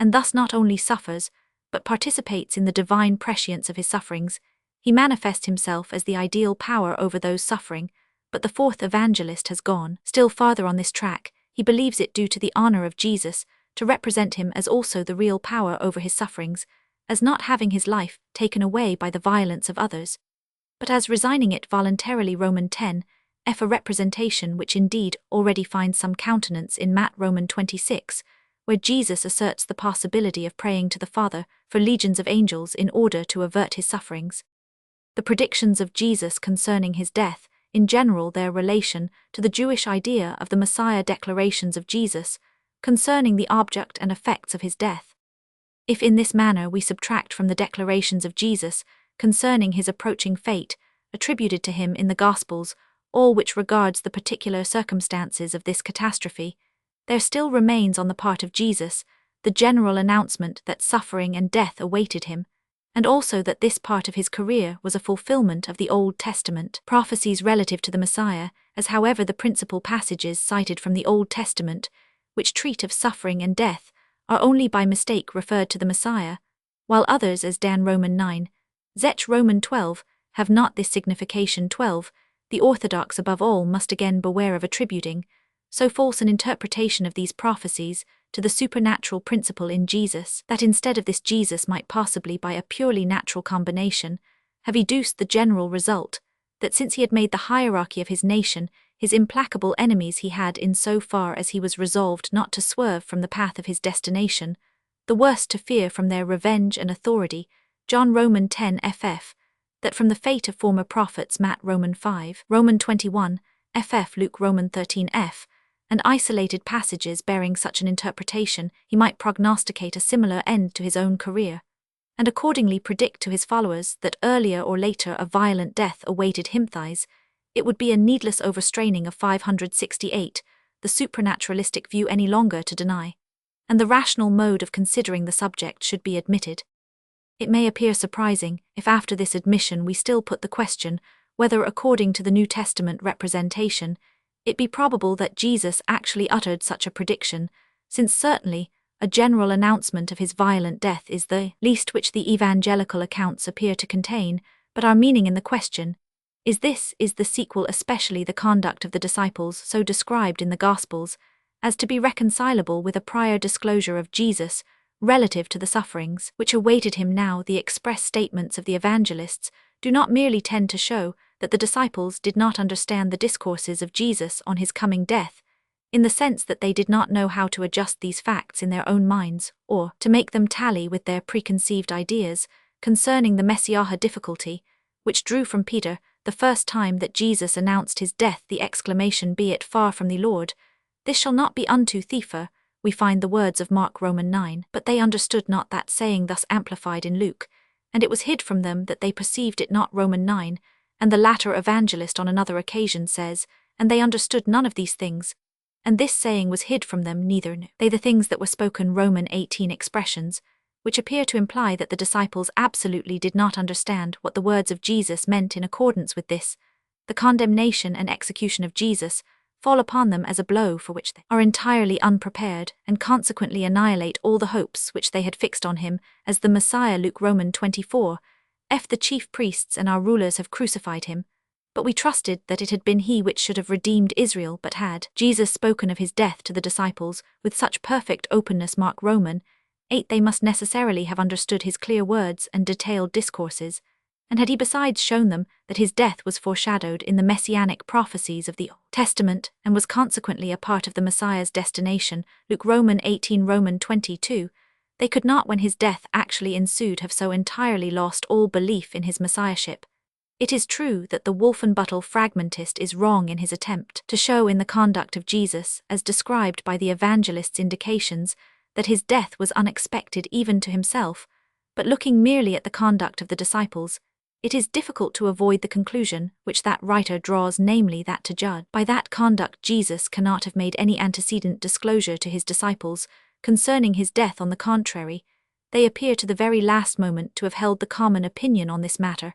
and thus not only suffers, but participates in the divine prescience of his sufferings. He manifests himself as the ideal power over those suffering, but the fourth evangelist has gone still farther on this track. He believes it due to the honor of Jesus to represent him as also the real power over his sufferings, as not having his life taken away by the violence of others, but as resigning it voluntarily. Roman 10, f. A representation which indeed already finds some countenance in Matt. Roman 26, where Jesus asserts the possibility of praying to the Father for legions of angels in order to avert his sufferings. The predictions of Jesus concerning his death, in general their relation to the Jewish idea of the Messiah, declarations of Jesus concerning the object and effects of his death. If in this manner we subtract from the declarations of Jesus concerning his approaching fate, attributed to him in the Gospels, all which regards the particular circumstances of this catastrophe, there still remains on the part of Jesus the general announcement that suffering and death awaited him, and also that this part of his career was a fulfillment of the Old Testament prophecies relative to the Messiah, as however the principal passages cited from the Old Testament, which treat of suffering and death, are only by mistake referred to the Messiah, while others, as Dan Roman 9, Zech Roman 12, have not this signification. 12. The orthodox above all must again beware of attributing so false an interpretation of these prophecies to the supernatural principle in Jesus, that instead of this Jesus might possibly by a purely natural combination have educed the general result, that since he had made the hierarchy of his nation his implacable enemies, he had, in so far as he was resolved not to swerve from the path of his destination, the worst to fear from their revenge and authority. John Roman 10 ff. That from the fate of former prophets. Matt Roman 5, Roman 21 ff. Luke Roman 13 f. and isolated passages bearing such an interpretation, he might prognosticate a similar end to his own career, and accordingly predict to his followers that earlier or later a violent death awaited him. It would be a needless overstraining of 568, the supranaturalistic view any longer to deny, and the rational mode of considering the subject should be admitted. It may appear surprising if after this admission we still put the question whether, according to the New Testament representation, it be probable that Jesus actually uttered such a prediction, since certainly a general announcement of his violent death is the least which the evangelical accounts appear to contain, but our meaning in the question is the sequel, especially the conduct of the disciples so described in the Gospels, as to be reconcilable with a prior disclosure of Jesus relative to the sufferings which awaited him. Now the express statements of the evangelists do not merely tend to show that the disciples did not understand the discourses of Jesus on his coming death, in the sense that they did not know how to adjust these facts in their own minds, or to make them tally with their preconceived ideas concerning the Messiah difficulty, which drew from Peter, the first time that Jesus announced his death, the exclamation, "Be it far from thee, Lord, this shall not be unto thee." For we find the words of Mark Roman 9, but they understood not that saying, thus amplified in Luke, and it was hid from them that they perceived it not. Roman 9, and the latter evangelist on another occasion says, and they understood none of these things, and this saying was hid from them, neither knew they the things that were spoken. Roman 18 expressions, which appear to imply that the disciples absolutely did not understand what the words of Jesus meant. In accordance with this, the condemnation and execution of Jesus fall upon them as a blow for which they are entirely unprepared, and consequently annihilate all the hopes which they had fixed on him as the Messiah. Luke Roman 24, f. The chief priests and our rulers have crucified him, but we trusted that it had been he which should have redeemed Israel. But had Jesus spoken of his death to the disciples with such perfect openness, Mark Roman 8, they must necessarily have understood his clear words and detailed discourses, And had he besides shown them that his death was foreshadowed in the messianic prophecies of the Old Testament and was consequently a part of the Messiah's destination, Luke Roman 18 Roman 22, they could not, when his death actually ensued, have so entirely lost all belief in his messiahship. It is true that the Wolfenbüttel fragmentist is wrong in his attempt to show in the conduct of Jesus, as described by the evangelists' indications, that his death was unexpected even to himself, but looking merely at the conduct of the disciples, it is difficult to avoid the conclusion which that writer draws, namely that to judge by that conduct Jesus cannot have made any antecedent disclosure to his disciples concerning his death. On the contrary, they appear to the very last moment to have held the common opinion on this matter,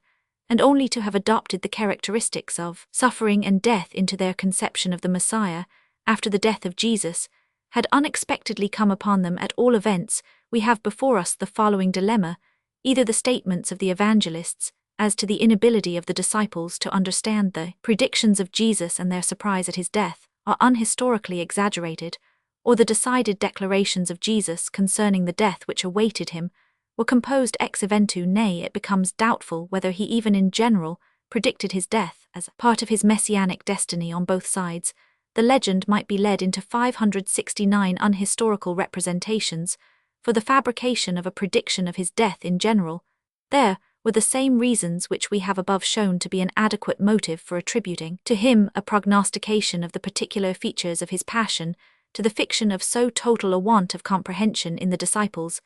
and only to have adopted the characteristics of suffering and death into their conception of the Messiah, after the death of Jesus had unexpectedly come upon them. At all events, we have before us the following dilemma: either the statements of the evangelists as to the inability of the disciples to understand the predictions of Jesus and their surprise at his death are unhistorically exaggerated, or the decided declarations of Jesus concerning the death which awaited him were composed ex eventu. Nay, it becomes doubtful whether he even in general predicted his death as a part of his messianic destiny. On both sides, the legend might be led into 569 unhistorical representations for the fabrication of a prediction of his death in general. There were the same reasons which we have above shown to be an adequate motive for attributing to him a prognostication of the particular features of his passion, to the fiction of so total a want of comprehension in the disciples.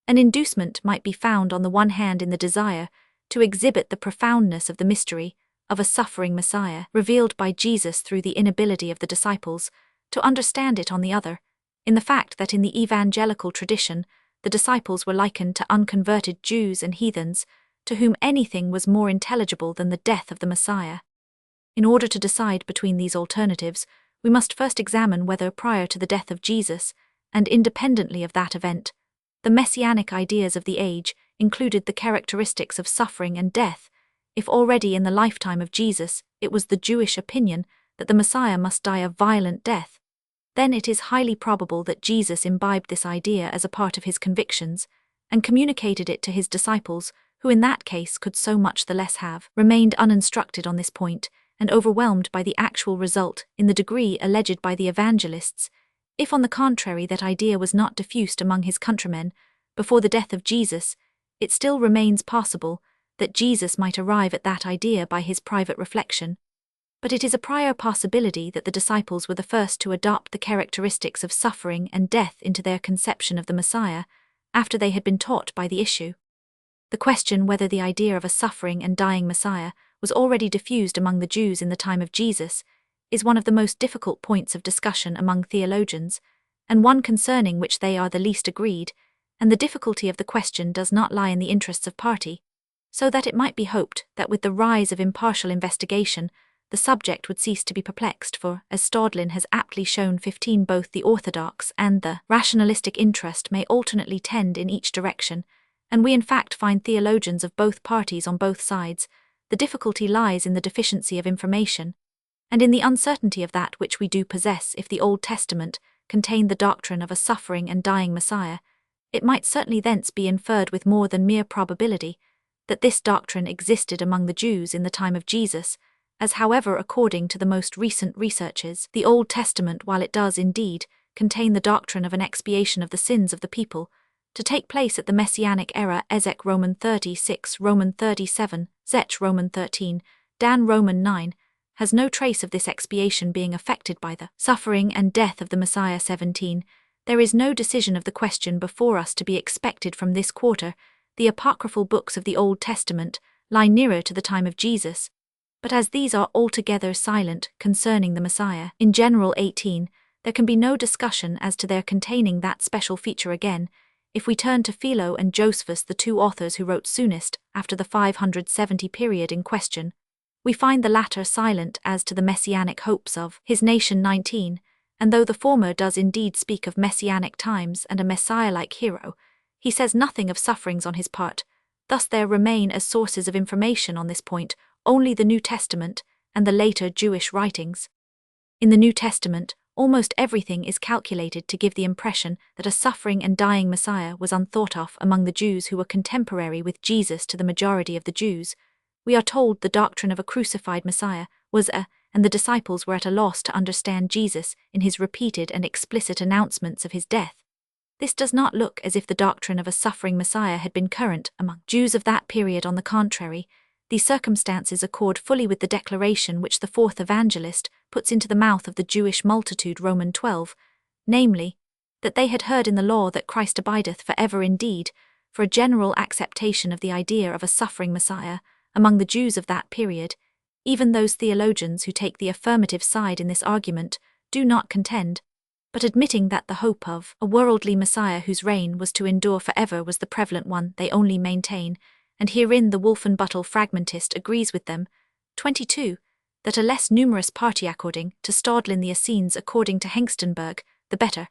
An inducement might be found on the one hand in the desire to exhibit the profoundness of the mystery of a suffering Messiah revealed by Jesus through the inability of the disciples to understand it; on the other, in the fact that in the evangelical tradition the disciples were likened to unconverted Jews and heathens, to whom anything was more intelligible than the death of the Messiah. In order to decide between these alternatives, we must first examine whether, prior to the death of Jesus, and independently of that event, the messianic ideas of the age included the characteristics of suffering and death. If already in the lifetime of Jesus it was the Jewish opinion that the Messiah must die a violent death, then it is highly probable that Jesus imbibed this idea as a part of his convictions, and communicated it to his disciples, who in that case could so much the less have remained uninstructed on this point, and overwhelmed by the actual result in the degree alleged by the evangelists. If on the contrary that idea was not diffused among his countrymen before the death of Jesus, it still remains possible that Jesus might arrive at that idea by his private reflection. But it is a prior possibility that the disciples were the first to adopt the characteristics of suffering and death into their conception of the Messiah, after they had been taught by the issue. The question whether the idea of a suffering and dying Messiah was already diffused among the Jews in the time of Jesus is one of the most difficult points of discussion among theologians, and one concerning which they are the least agreed, and the difficulty of the question does not lie in the interests of party, so that it might be hoped that with the rise of impartial investigation the subject would cease to be perplexed, for, as Staudlin has aptly shown 15, both the orthodox and the rationalistic interest may alternately tend in each direction, and we in fact find theologians of both parties on both sides. The difficulty lies in the deficiency of information, and in the uncertainty of that which we do possess. If the Old Testament contained the doctrine of a suffering and dying Messiah, it might certainly thence be inferred with more than mere probability that this doctrine existed among the Jews in the time of Jesus, as however, according to the most recent researches, the Old Testament, while it does indeed contain the doctrine of an expiation of the sins of the people, to take place at the Messianic era, Ezek Roman 36, Roman 37, Zech Roman 13, Dan Roman 9, has no trace of this expiation being affected by the suffering and death of the Messiah. 17. There is no decision of the question before us to be expected from this quarter. The apocryphal books of the Old Testament lie nearer to the time of Jesus, but as these are altogether silent concerning the Messiah in general. 18. There can be no discussion as to their containing that special feature. Again, if we turn to Philo and Josephus, the two authors who wrote soonest after the 570 period in question, we find the latter silent as to the messianic hopes of his nation. 19. And though the former does indeed speak of messianic times and a messiah-like hero, he says nothing of sufferings on his part. Thus there remain as sources of information on this point only the New Testament and the later Jewish writings. In the New Testament, almost everything is calculated to give the impression that a suffering and dying Messiah was unthought of among the Jews who were contemporary with Jesus. To the majority of the Jews, we are told the doctrine of a crucified Messiah was and the disciples were at a loss to understand Jesus in his repeated and explicit announcements of his death. This does not look as if the doctrine of a suffering Messiah had been current among Jews of that period. On the contrary, these circumstances accord fully with the declaration which the fourth evangelist puts into the mouth of the Jewish multitude, Romans 12, namely, that they had heard in the law that Christ abideth forever. Indeed, for a general acceptation of the idea of a suffering Messiah among the Jews of that period, even those theologians who take the affirmative side in this argument do not contend, but admitting that the hope of a worldly Messiah whose reign was to endure forever was the prevalent one, they only maintain, and herein the Wolfenbüttel fragmentist agrees with them. 22. That a less numerous party, according to Staudlin the Essenes, according to Hengstenberg, the better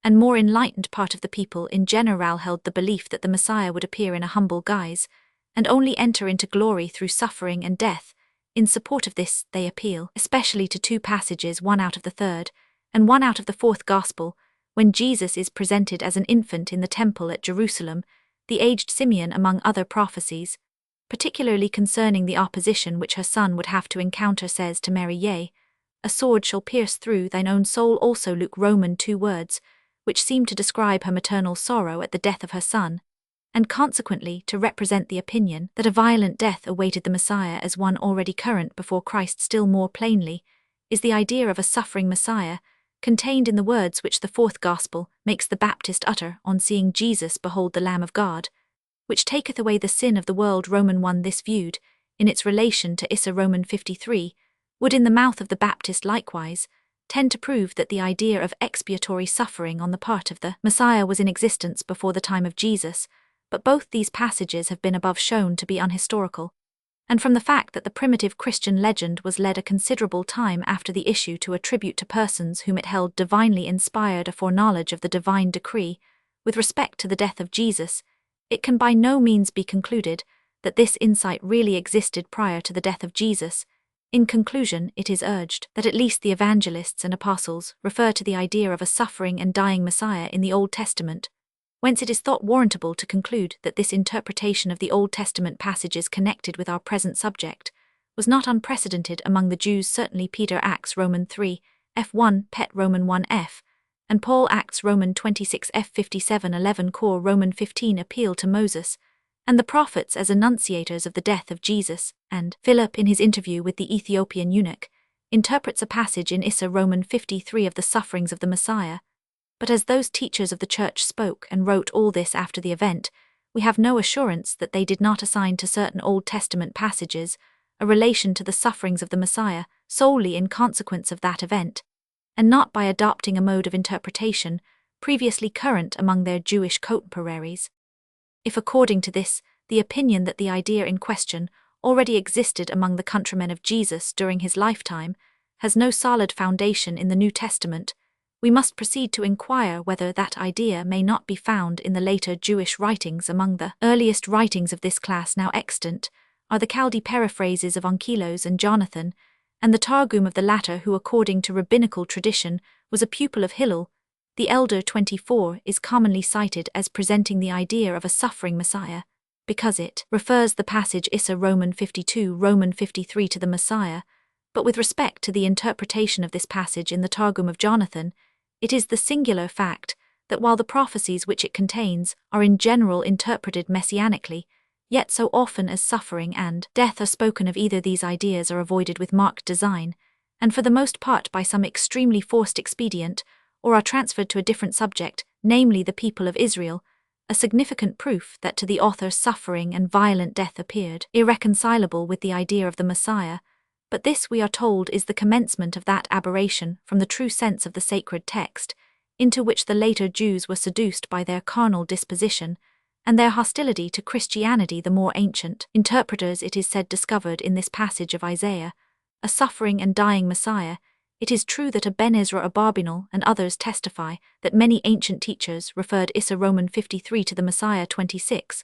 and more enlightened part of the people in general held the belief that the Messiah would appear in a humble guise, and only enter into glory through suffering and death. In support of this, they appeal especially to two passages, one out of the third, and one out of the fourth Gospel, when Jesus is presented as an infant in the temple at Jerusalem, the aged Simeon among other prophecies, particularly concerning the opposition which her son would have to encounter, says to Mary, Yea, a sword shall pierce through thine own soul also. Luke. Roman 2 words, which seem to describe her maternal sorrow at the death of her son, and consequently to represent the opinion that a violent death awaited the Messiah as one already current before Christ. Still more plainly is the idea of a suffering Messiah contained in the words which the fourth Gospel makes the Baptist utter on seeing Jesus, Behold the Lamb of God, which taketh away the sin of the world. Roman 1. This viewed, in its relation to Issa, Roman 53, would in the mouth of the Baptist likewise tend to prove that the idea of expiatory suffering on the part of the Messiah was in existence before the time of Jesus, but both these passages have been above shown to be unhistorical, and from the fact that the primitive Christian legend was led a considerable time after the issue to attribute to persons whom it held divinely inspired a foreknowledge of the divine decree with respect to the death of Jesus, it can by no means be concluded that this insight really existed prior to the death of Jesus. In conclusion, it is urged that at least the evangelists and apostles refer to the idea of a suffering and dying Messiah in the Old Testament, whence it is thought warrantable to conclude that this interpretation of the Old Testament passages connected with our present subject was not unprecedented among the Jews. Certainly Peter Acts Roman 3, f1, Pet Roman 1f, and Paul Acts Roman 26 f57-11 Cor Roman 15 appeal to Moses and the prophets as annunciators of the death of Jesus, and Philip in his interview with the Ethiopian eunuch interprets a passage in Issa Roman 53 of the sufferings of the Messiah. But as those teachers of the Church spoke and wrote all this after the event, we have no assurance that they did not assign to certain Old Testament passages a relation to the sufferings of the Messiah solely in consequence of that event, and not by adopting a mode of interpretation previously current among their Jewish contemporaries. If according to this, the opinion that the idea in question already existed among the countrymen of Jesus during his lifetime has no solid foundation in the New Testament, we must proceed to inquire whether that idea may not be found in the later Jewish writings. Among the earliest writings of this class now extant are the Chaldee paraphrases of Onkelos and Jonathan, and the Targum of the latter, who according to rabbinical tradition was a pupil of Hillel. The Elder 24 is commonly cited as presenting the idea of a suffering Messiah, because it refers the passage Issa Roman 52 Roman 53 to the Messiah, but with respect to the interpretation of this passage in the Targum of Jonathan, it is the singular fact that while the prophecies which it contains are in general interpreted messianically, yet so often as suffering and death are spoken of, either these ideas are avoided with marked design, and for the most part by some extremely forced expedient, or are transferred to a different subject, namely the people of Israel, a significant proof that to the author suffering and violent death appeared irreconcilable with the idea of the Messiah. But this, we are told, is the commencement of that aberration from the true sense of the sacred text, into which the later Jews were seduced by their carnal disposition, and their hostility to Christianity. The more ancient interpreters, it is said, discovered in this passage of Isaiah a suffering and dying Messiah. It is true that Ben Ezra Abarbinal and others testify that many ancient teachers referred Issa Roman 53 to the Messiah 26,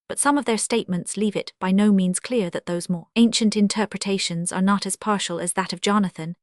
but some of their statements leave it by no means clear that those more ancient interpretations are not as partial as that of Jonathan,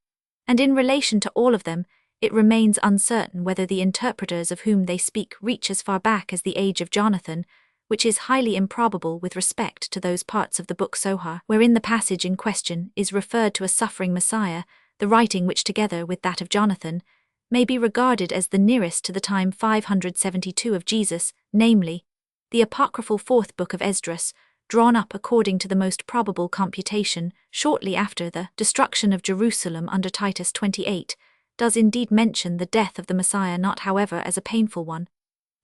and in relation to all of them, it remains uncertain whether the interpreters of whom they speak reach as far back as the age of Jonathan, which is highly improbable with respect to those parts of the book Zohar wherein the passage in question is referred to a suffering Messiah, the writing which together with that of Jonathan may be regarded as the nearest to the time 572 of Jesus, namely, the apocryphal fourth book of Esdras, drawn up according to the most probable computation shortly after the destruction of Jerusalem under Titus 28, does indeed mention the death of the Messiah, not however as a painful one,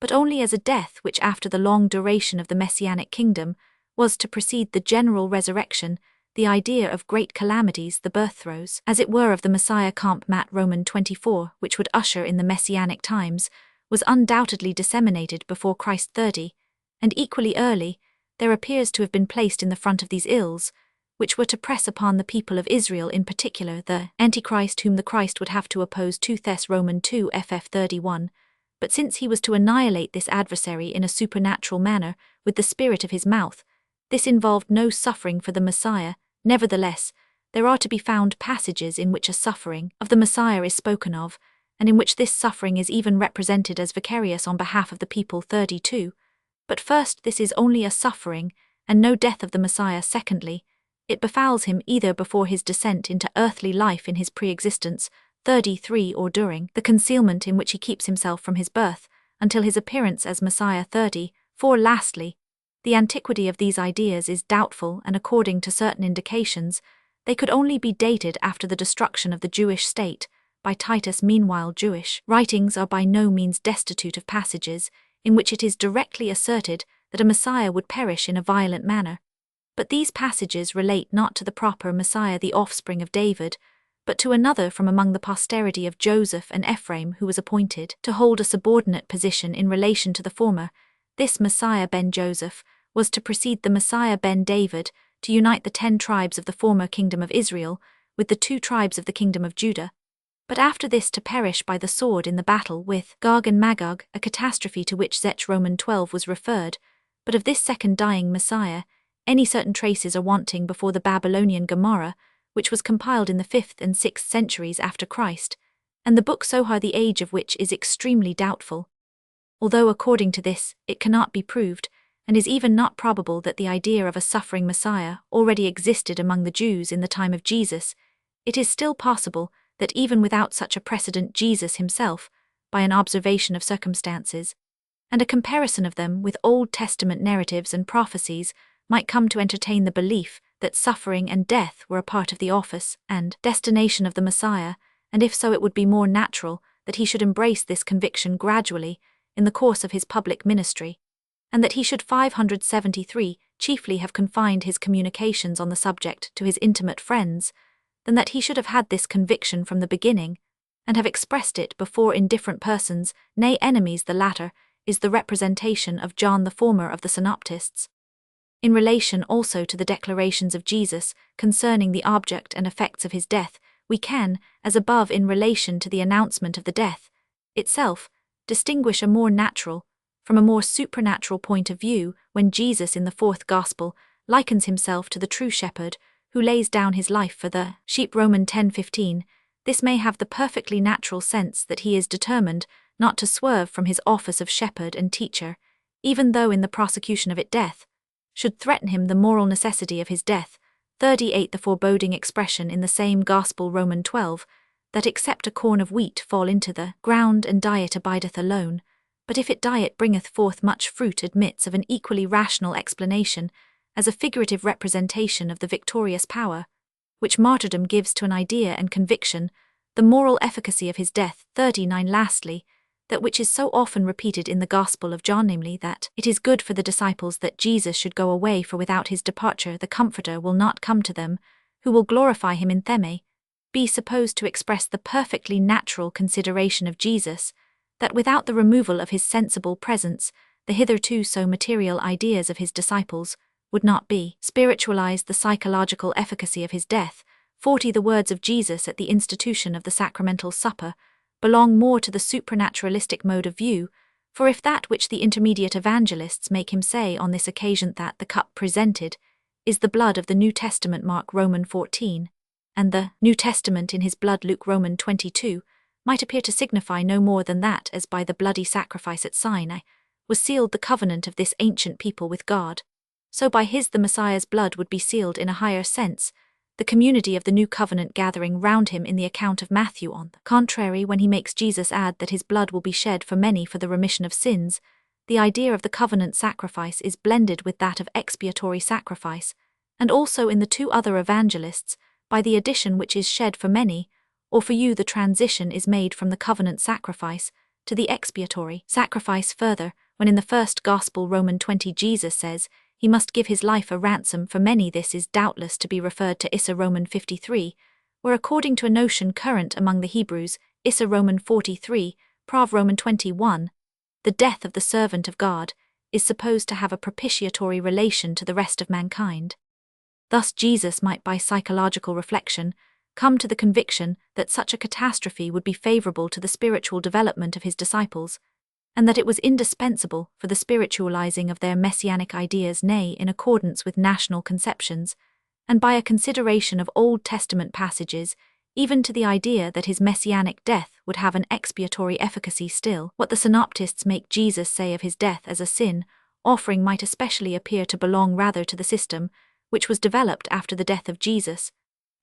but only as a death which after the long duration of the Messianic kingdom was to precede the general resurrection, the idea of great calamities, the birth throes, as it were, of the Messiah comp mat Roman 24, which would usher in the Messianic times, was undoubtedly disseminated before Christ 30, and equally early, there appears to have been placed in the front of these ills, which were to press upon the people of Israel in particular the Antichrist whom the Christ would have to oppose 2 Thess Roman 2 ff 31, but since he was to annihilate this adversary in a supernatural manner with the spirit of his mouth, this involved no suffering for the Messiah. Nevertheless, there are to be found passages in which a suffering of the Messiah is spoken of, and in which this suffering is even represented as vicarious on behalf of the people 32. But first, this is only a suffering, and no death of the Messiah. Secondly, it befalls him either before his descent into earthly life in his pre-existence, 33, or during the concealment in which he keeps himself from his birth, until his appearance as Messiah 34. Lastly, the antiquity of these ideas is doubtful, and according to certain indications, they could only be dated after the destruction of the Jewish state by Titus. Meanwhile, Jewish writings are by no means destitute of passages in which it is directly asserted that a Messiah would perish in a violent manner. But these passages relate not to the proper Messiah, the offspring of David, but to another from among the posterity of Joseph and Ephraim, who was appointed to hold a subordinate position in relation to the former. This Messiah ben Joseph was to precede the Messiah ben David, to unite the 10 tribes of the former kingdom of Israel with the 2 tribes of the kingdom of Judah, but after this to perish by the sword in the battle with Gog and Magog, a catastrophe to which Zech Roman 12 was referred. But of this second dying Messiah, any certain traces are wanting before the Babylonian Gemara, which was compiled in the 5th and 6th centuries after Christ, and the book Zohar, the age of which is extremely doubtful. Although according to this, it cannot be proved, and is even not probable that the idea of a suffering Messiah already existed among the Jews in the time of Jesus, it is still possible that even without such a precedent Jesus himself, by an observation of circumstances, and a comparison of them with Old Testament narratives and prophecies, might come to entertain the belief that suffering and death were a part of the office and destination of the Messiah, and if so it would be more natural that he should embrace this conviction gradually in the course of his public ministry, and that he should 573 chiefly have confined his communications on the subject to his intimate friends, than that he should have had this conviction from the beginning, and have expressed it before indifferent persons, nay enemies. The latter is the representation of John, the former of the synoptists. In relation also to the declarations of Jesus concerning the object and effects of his death, we can, as above in relation to the announcement of the death itself, distinguish a more natural from a more supernatural point of view when Jesus in the 4th Gospel likens himself to the true shepherd who lays down his life for the sheep. Roman 10:15. This may have the perfectly natural sense that he is determined not to swerve from his office of shepherd and teacher, even though in the prosecution of it death should threaten him, the moral necessity of his death. 38. The foreboding expression in the same Gospel Roman 12, that except a corn of wheat fall into the ground and die it abideth alone, but if it die it bringeth forth much fruit, admits of an equally rational explanation as a figurative representation of the victorious power, which martyrdom gives to an idea and conviction, the moral efficacy of his death. 39. Lastly, that which is so often repeated in the Gospel of John, namely that it is good for the disciples that Jesus should go away, for without his departure the Comforter will not come to them, who will glorify him in Theme, be supposed to express the perfectly natural consideration of Jesus, that without the removal of his sensible presence, the hitherto so material ideas of his disciples would not be spiritualized. The psychological efficacy of his death. 40. The words of Jesus at the institution of the sacramental supper belong more to the supranaturalistic mode of view, for if that which the intermediate evangelists make him say on this occasion, that the cup presented is the blood of the New Testament, Mark Roman 14, and the New Testament in his blood, Luke Roman 22, might appear to signify no more than that, as by the bloody sacrifice at Sinai, was sealed the covenant of this ancient people with God. So by his the Messiah's blood would be sealed in a higher sense, the community of the new covenant gathering round him in the account of Matthew. On the contrary, when he makes Jesus add that his blood will be shed for many for the remission of sins, the idea of the covenant sacrifice is blended with that of expiatory sacrifice, and also in the two other evangelists, by the addition which is shed for many, or for you the transition is made from the covenant sacrifice to the expiatory sacrifice. Further, when in the first Gospel Romans 20 Jesus says, he must give his life a ransom for many, this is doubtless to be referred to Issa Romans 53, where according to a notion current among the Hebrews, Issa Romans 43, Prov Romans 21, the death of the servant of God is supposed to have a propitiatory relation to the rest of mankind. Thus Jesus might by psychological reflection come to the conviction that such a catastrophe would be favorable to the spiritual development of his disciples, and that it was indispensable for the spiritualizing of their messianic ideas, nay, in accordance with national conceptions, and by a consideration of Old Testament passages, even to the idea that his messianic death would have an expiatory efficacy. Still, what the synoptists make Jesus say of his death as a sin offering might especially appear to belong rather to the system which was developed after the death of Jesus,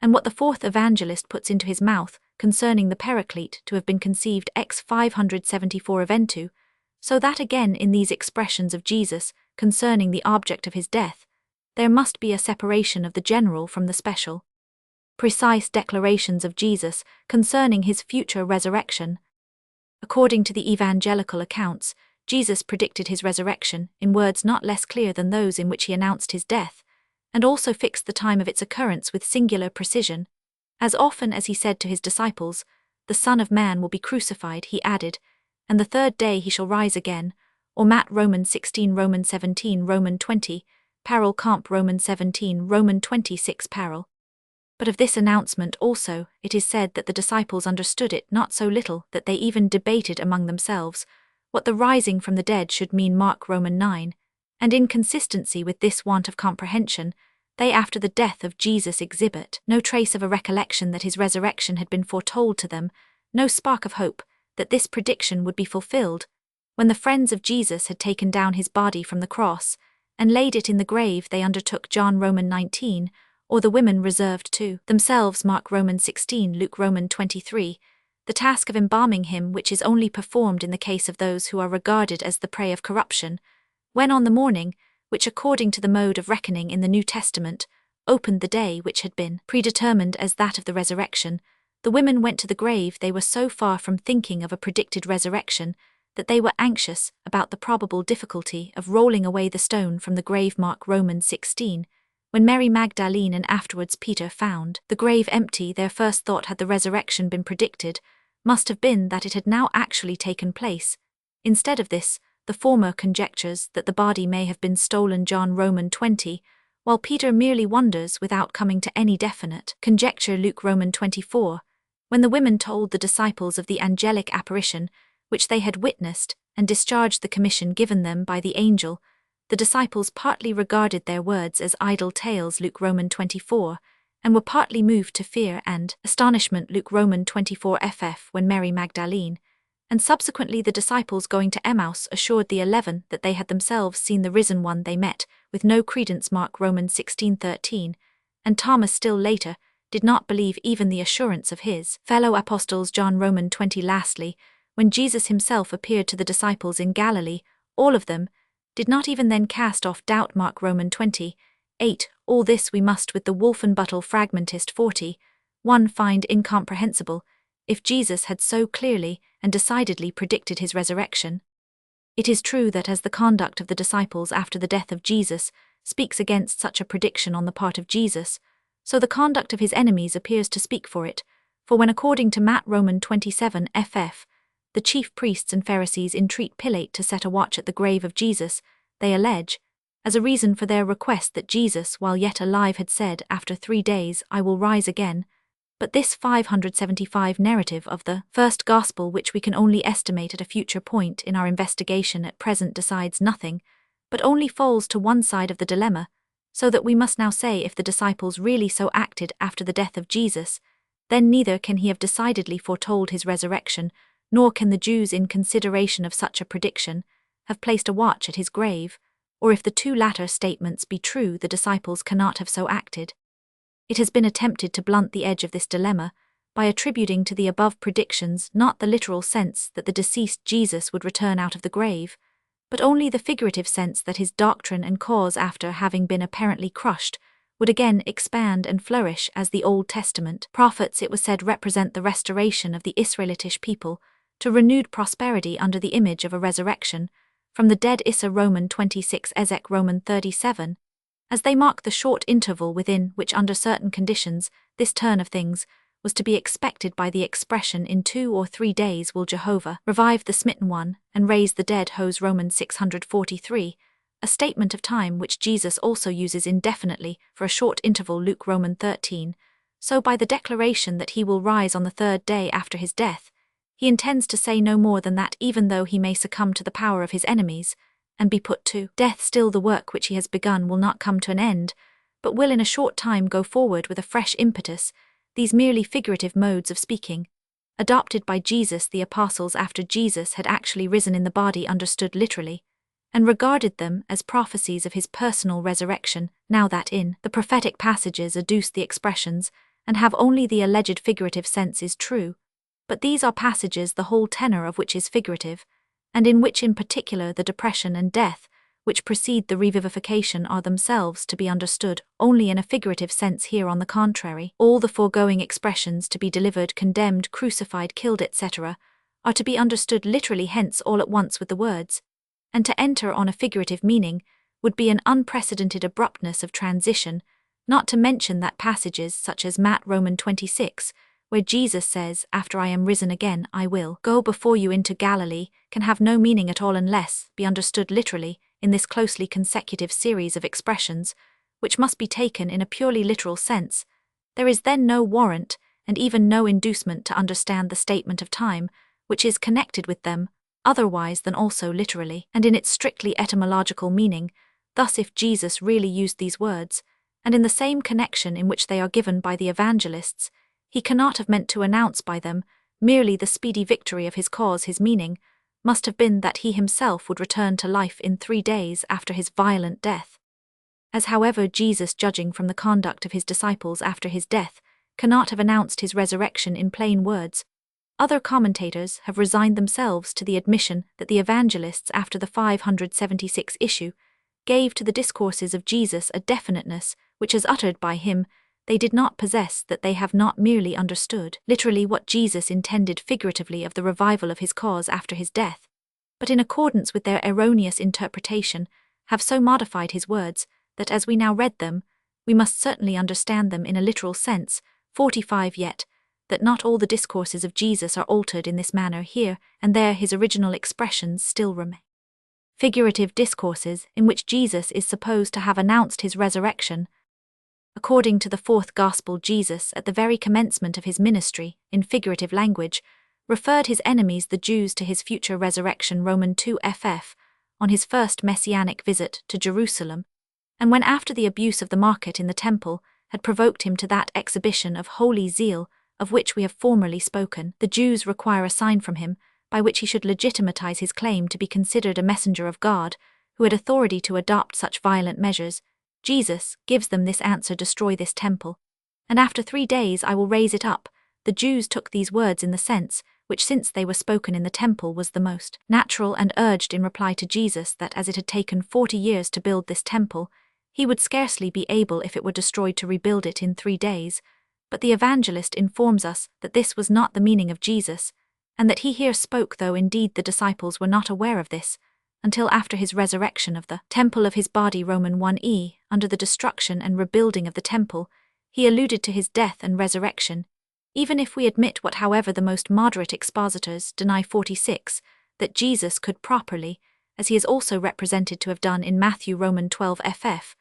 and what the fourth evangelist puts into his mouth concerning the Paraclete to have been conceived ex 574 eventu, so that again in these expressions of Jesus concerning the object of his death, there must be a separation of the general from the special. Precise declarations of Jesus concerning his future resurrection. According to the evangelical accounts, Jesus predicted his resurrection in words not less clear than those in which he announced his death, and also fixed the time of its occurrence with singular precision. As often as he said to his disciples, "The Son of Man will be crucified," he added, "and the third day he shall rise again," or Matt Romans 16, Romans 17, Romans 20, Parol Comp Romans 17, Romans 26 Parol. But of this announcement also, it is said that the disciples understood it not so little that they even debated among themselves what the rising from the dead should mean. Mark Romans 9, and in consistency with this want of comprehension, they after the death of Jesus exhibit no trace of a recollection that his resurrection had been foretold to them, no spark of hope that this prediction would be fulfilled. When the friends of Jesus had taken down his body from the cross and laid it in the grave, they undertook John Romans 19, or the women reserved to themselves Mark Romans 16, Luke Romans 23, the task of embalming him, which is only performed in the case of those who are regarded as the prey of corruption, when on the morning, which according to the mode of reckoning in the New Testament, opened the day which had been predetermined as that of the resurrection, the women went to the grave. They were so far from thinking of a predicted resurrection that they were anxious about the probable difficulty of rolling away the stone from the grave. Mark Romans 16. When Mary Magdalene and afterwards Peter found the grave empty, their first thought, had the resurrection been predicted, must have been that it had now actually taken place. Instead of this, the former conjectures that the body may have been stolen. John Romans 20, while Peter merely wonders without coming to any definite conjecture. Luke Romans 24, when the women told the disciples of the angelic apparition which they had witnessed and discharged the commission given them by the angel, the disciples partly regarded their words as idle tales. Luke Romans 24, and were partly moved to fear and astonishment. Luke Romans 24 ff. When Mary Magdalene, and subsequently the disciples going to Emmaus, assured the 11 that they had themselves seen the risen one, they met with no credence. Mark Romans 16:13, and Thomas still later did not believe even the assurance of his fellow apostles. John Romans 20. Lastly, when Jesus himself appeared to the disciples in Galilee, all of them did not even then cast off doubt. Mark Romans 20:8. All this we must with the Wolfenbüttel fragmentist 41 find incomprehensible, if Jesus had so clearly and decidedly predicted his resurrection. It is true that as the conduct of the disciples after the death of Jesus speaks against such a prediction on the part of Jesus, so the conduct of his enemies appears to speak for it, for when according to Matt Romans 27 ff, the chief priests and Pharisees entreat Pilate to set a watch at the grave of Jesus, they allege, as a reason for their request, that Jesus while yet alive had said, "After 3 days I will rise again." But this 575 narrative of the first gospel, which we can only estimate at a future point in our investigation, at present decides nothing, but only falls to one side of the dilemma, so that we must now say, if the disciples really so acted after the death of Jesus, then neither can he have decidedly foretold his resurrection, nor can the Jews, in consideration of such a prediction, have placed a watch at his grave, or if the two latter statements be true, the disciples cannot have so acted. It has been attempted to blunt the edge of this dilemma by attributing to the above predictions not the literal sense that the deceased Jesus would return out of the grave, but only the figurative sense that his doctrine and cause, after having been apparently crushed, would again expand and flourish as the Old Testament prophets, it was said, represent the restoration of the Israelitish people to renewed prosperity under the image of a resurrection, from the dead Issa Roman 26 Ezek Roman 37, as they mark the short interval within which under certain conditions this turn of things was to be expected by the expression in 2 or 3 days will Jehovah revive the smitten one and raise the dead Hos Roman 643, a statement of time which Jesus also uses indefinitely for a short interval Luke Roman 13, so by the declaration that he will rise on the 3rd day after his death, he intends to say no more than that even though he may succumb to the power of his enemies, and be put to death, still the work which he has begun will not come to an end, but will in a short time go forward with a fresh impetus. These merely figurative modes of speaking, adopted by Jesus the apostles after Jesus had actually risen in the body, understood literally, and regarded them as prophecies of his personal resurrection, now that in the prophetic passages adduced the expressions, and have only the alleged figurative sense is true, but these are passages the whole tenor of which is figurative, and in which in particular the depression and death which precede the revivification are themselves to be understood only in a figurative sense. Here, on the contrary, all the foregoing expressions to be delivered, condemned, crucified, killed, etc., are to be understood literally, hence all at once with the words, and to enter on a figurative meaning would be an unprecedented abruptness of transition, not to mention that passages such as Matt Roman 26, where Jesus says, "After I am risen again, I will go before you into Galilee," can have no meaning at all unless be understood literally in this closely consecutive series of expressions, which must be taken in a purely literal sense. There is then no warrant, and even no inducement to understand the statement of time, which is connected with them, otherwise than also literally, and in its strictly etymological meaning. Thus, if Jesus really used these words, and in the same connection in which they are given by the evangelists, he cannot have meant to announce by them merely the speedy victory of his cause. His meaning must have been that he himself would return to life in 3 days after his violent death. As however Jesus, judging from the conduct of his disciples after his death, cannot have announced his resurrection in plain words, other commentators have resigned themselves to the admission that the evangelists after the 576 issue gave to the discourses of Jesus a definiteness which, as uttered by him, they did not possess, that they have not merely understood literally what Jesus intended figuratively of the revival of his cause after his death, but in accordance with their erroneous interpretation have so modified his words that as we now read them, we must certainly understand them in a literal sense. 45 Yet, that not all the discourses of Jesus are altered in this manner. Here and there his original expressions still remain. Figurative discourses in which Jesus is supposed to have announced his resurrection. According to the 4th Gospel, Jesus, at the very commencement of his ministry, in figurative language, referred his enemies the Jews to his future resurrection Roman 2 ff. On his first messianic visit to Jerusalem, and when after the abuse of the market in the temple had provoked him to that exhibition of holy zeal of which we have formerly spoken, the Jews require a sign from him by which he should legitimatize his claim to be considered a messenger of God, who had authority to adopt such violent measures. Jesus gives them this answer: "Destroy this temple, and after 3 days I will raise it up." The Jews took these words in the sense which, since they were spoken in the temple, was the most natural, and urged in reply to Jesus that as it had taken 40 years to build this temple, he would scarcely be able, if it were destroyed, to rebuild it in 3 days. But the evangelist informs us that this was not the meaning of Jesus, and that he here spoke, though indeed the disciples were not aware of this, until after his resurrection of the temple of his body Roman 1e, under the destruction and rebuilding of the temple, he alluded to his death and resurrection. Even if we admit what, however, the most moderate expositors deny 46, that Jesus could properly, as he is also represented to have done in Matthew Roman 12 ff,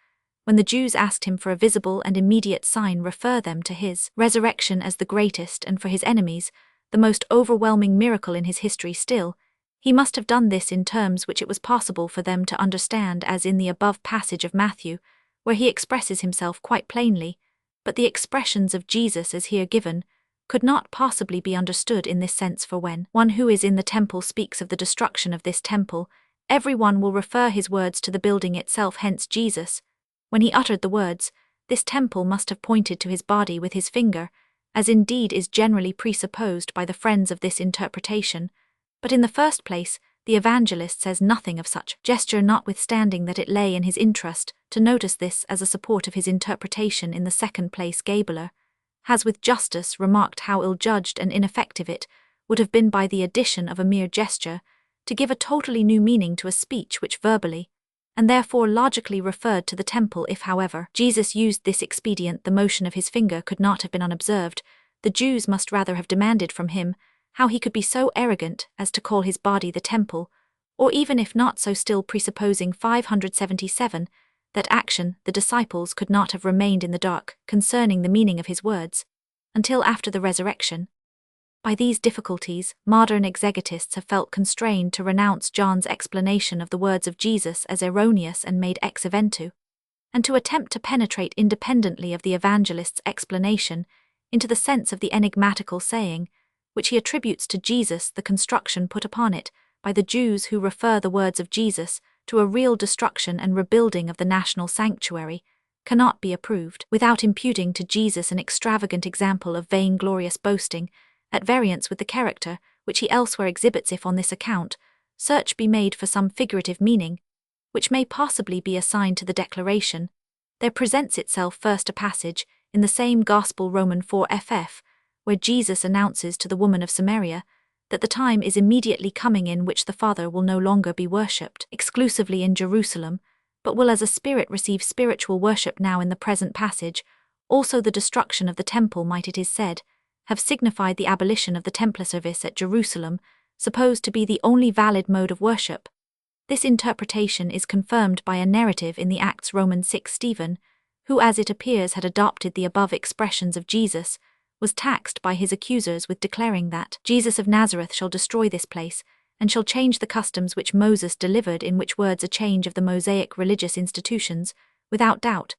when the Jews asked him for a visible and immediate sign, refer them to his resurrection as the greatest and, for his enemies, the most overwhelming miracle in his history. Still, he must have done this in terms which it was possible for them to understand, as in the above passage of Matthew, where he expresses himself quite plainly, but the expressions of Jesus as here given could not possibly be understood in this sense, for when one who is in the temple speaks of the destruction of this temple, everyone will refer his words to the building itself. Hence Jesus, when he uttered the words, "This temple," must have pointed to his body with his finger, as indeed is generally presupposed by the friends of this interpretation. But in the first place, the evangelist says nothing of such gesture, notwithstanding that it lay in his interest to notice this as a support of his interpretation. In the second place, Gabler has with justice remarked how ill-judged and ineffective it would have been by the addition of a mere gesture to give a totally new meaning to a speech which verbally, and therefore logically, referred to the temple. If, however, Jesus used this expedient, the motion of his finger could not have been unobserved. The Jews must rather have demanded from him how he could be so arrogant as to call his body the temple, or even if not so, still presupposing 577, that action, the disciples could not have remained in the dark concerning the meaning of his words until after the resurrection. By these difficulties, modern exegetists have felt constrained to renounce John's explanation of the words of Jesus as erroneous and made ex eventu, and to attempt to penetrate independently of the evangelist's explanation into the sense of the enigmatical saying, which he attributes to Jesus. The construction put upon it by the Jews who refer the words of Jesus to a real destruction and rebuilding of the national sanctuary cannot be approved without imputing to Jesus an extravagant example of vainglorious boasting, at variance with the character which he elsewhere exhibits. If on this account search be made for some figurative meaning, which may possibly be assigned to the declaration, there presents itself first a passage in the same Gospel, Roman 4ff, where Jesus announces to the woman of Samaria that the time is immediately coming in which the Father will no longer be worshipped exclusively in Jerusalem, but will as a spirit receive spiritual worship now. In the present passage, also the destruction of the temple might, it is said, have signified the abolition of the Templar service at Jerusalem, supposed to be the only valid mode of worship. This interpretation is confirmed by a narrative in the Acts, Romans 6. Stephen, who, as it appears, had adopted the above expressions of Jesus, was taxed by his accusers with declaring that Jesus of Nazareth shall destroy this place, and shall change the customs which Moses delivered, in which words a change of the Mosaic religious institutions, without doubt.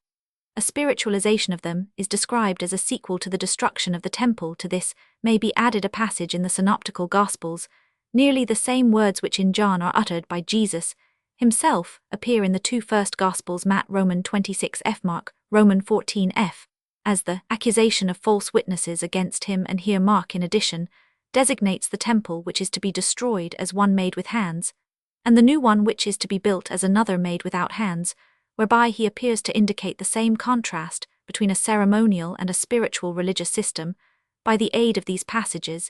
A spiritualization of them is described as a sequel to the destruction of the temple. To this may be added a passage in the Synoptical Gospels. Nearly the same words which in John are uttered by Jesus himself appear in the two first Gospels, Matt, Roman 26f, Mark, Roman 14f. As the accusation of false witnesses against him, and here Mark, in addition, designates the temple which is to be destroyed as one made with hands, and the new one which is to be built as another made without hands, whereby he appears to indicate the same contrast between a ceremonial and a spiritual religious system. By the aid of these passages,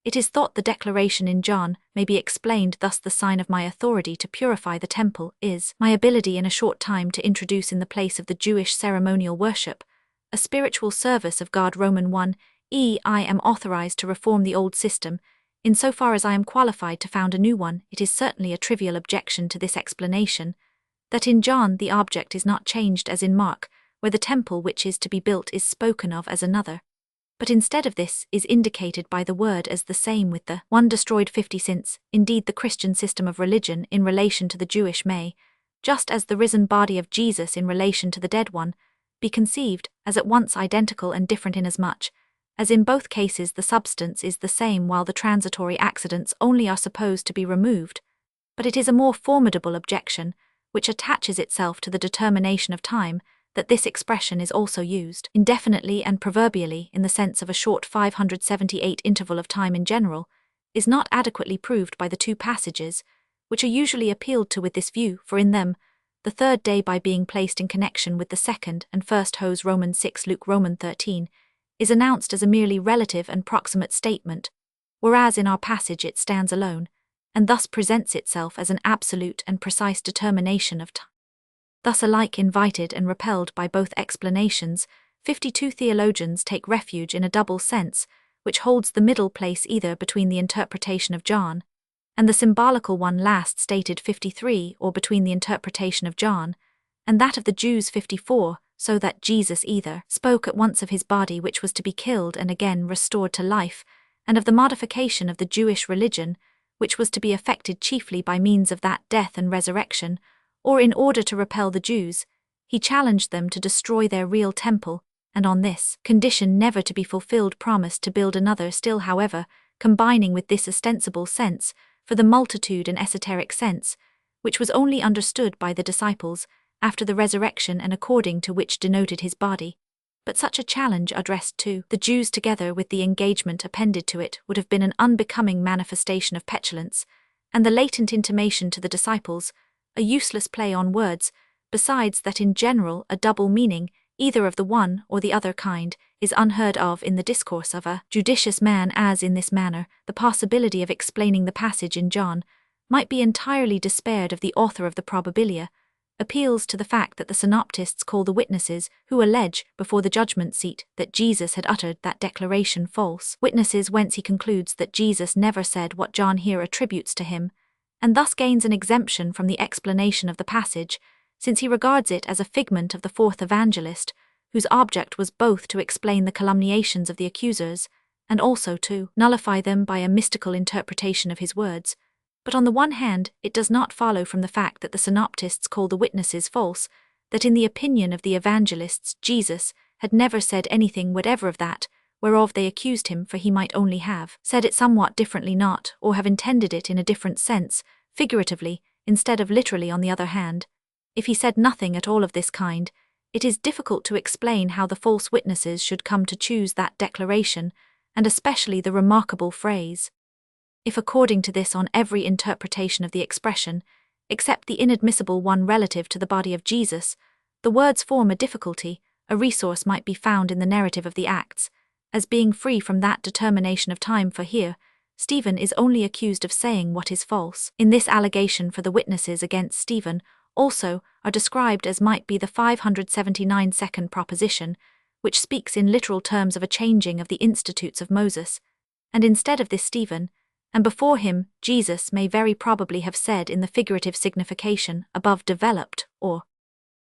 it is thought the declaration in John may be explained thus: the sign of my authority to purify the temple is my ability in a short time to introduce in the place of the Jewish ceremonial worship a spiritual service of God. Roman 1, I am authorized to reform the old system, in so far as I am qualified to found a new one. It is certainly a trivial objection to this explanation, that in John the object is not changed as in Mark, where the temple which is to be built is spoken of as another, but instead of this is indicated by the word as the same with the one destroyed. 50. Since, indeed, the Christian system of religion in relation to the Jewish may, just as the risen body of Jesus in relation to the dead one, be conceived as at once identical and different, inasmuch as in both cases the substance is the same while the transitory accidents only are supposed to be removed. But it is a more formidable objection, which attaches itself to the determination of time, that this expression is also used indefinitely and proverbially in the sense of a short 578 interval of time in general, is not adequately proved by the two passages, which are usually appealed to with this view, for in them, the third day, by being placed in connection with the second and first hose, Romans 6, Luke, Roman 13, is announced as a merely relative and proximate statement, whereas in our passage it stands alone, and thus presents itself as an absolute and precise determination of time. Thus alike invited and repelled by both explanations, 52 theologians take refuge in a double sense, which holds the middle place either between the interpretation of John and the symbolical one last stated, 53, or between the interpretation of John and that of the Jews, 54, so that Jesus either spoke at once of his body which was to be killed and again restored to life, and of the modification of the Jewish religion, which was to be effected chiefly by means of that death and resurrection, or in order to repel the Jews, he challenged them to destroy their real temple, and on this condition never to be fulfilled promised to build another. Still, however, combining with this ostensible sense, for the multitude an esoteric sense, which was only understood by the disciples after the resurrection and according to which denoted his body. But such a challenge addressed to the Jews together with the engagement appended to it would have been an unbecoming manifestation of petulance, and the latent intimation to the disciples, a useless play on words, besides that in general a double meaning, either of the one or the other kind, is unheard of in the discourse of a judicious man, as in this manner the possibility of explaining the passage in John might be entirely despaired of. The author of the Probabilia appeals to the fact that the synoptists call the witnesses who allege before the judgment seat that Jesus had uttered that declaration false witnesses, whence he concludes that Jesus never said what John here attributes to him, and thus gains an exemption from the explanation of the passage, since he regards it as a figment of the fourth evangelist, whose object was both to explain the calumniations of the accusers and also to nullify them by a mystical interpretation of his words. But on the one hand, it does not follow from the fact that the synoptists call the witnesses false, that in the opinion of the evangelists Jesus had never said anything whatever of that, whereof they accused him, for he might only have said it somewhat differently, not, or have intended it in a different sense, figuratively, instead of literally. On the other hand, if he said nothing at all of this kind, it is difficult to explain how the false witnesses should come to choose that declaration, and especially the remarkable phrase. If according to this on every interpretation of the expression, except the inadmissible one relative to the body of Jesus, the words form a difficulty, a resource might be found in the narrative of the Acts, as being free from that determination of time, for here, Stephen is only accused of saying what is false. In this allegation for the witnesses against Stephen also are described as might be the 579 second proposition, which speaks in literal terms of a changing of the institutes of Moses, and instead of this Stephen, and before him, Jesus may very probably have said in the figurative signification above developed, or.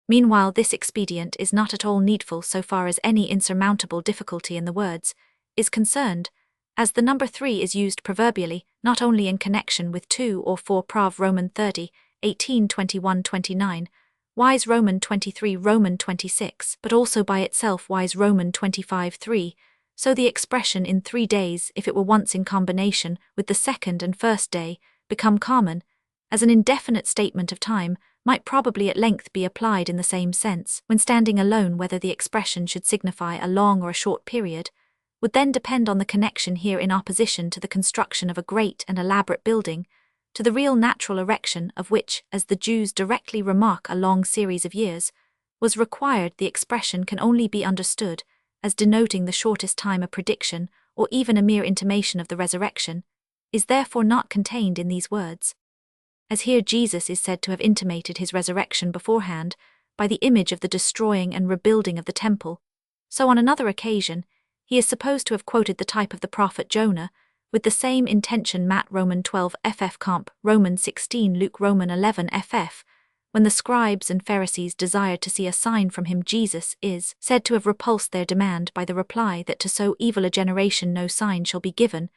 Meanwhile, this expedient is not at all needful so far as any insurmountable difficulty in the words is concerned, as the number 3 is used proverbially, not only in connection with 2 or 4 Prov. Roman 30, 18, 21, 29, Wise Roman 23, Roman 26, but also by itself Wise Roman 25, 3, so the expression in 3 days, if it were once in combination with the second and first day, become common, as an indefinite statement of time, might probably at length be applied in the same sense, when standing alone. Whether the expression should signify a long or a short period, would then depend on the connection here in opposition to the construction of a great and elaborate building, to the real natural erection of which, as the Jews directly remark, a long series of years was required. The expression can only be understood as denoting the shortest time. A prediction, or even a mere intimation of the resurrection, is therefore not contained in these words. As here Jesus is said to have intimated his resurrection beforehand by the image of the destroying and rebuilding of the temple, so on another occasion he is supposed to have quoted the type of the prophet Jonah, with the same intention. Matt Roman 12 ff comp. Roman 16 Luke Roman 11 ff, when the scribes and Pharisees desired to see a sign from him. Jesus is said to have repulsed their demand by the reply that to so evil a generation no sign shall be given,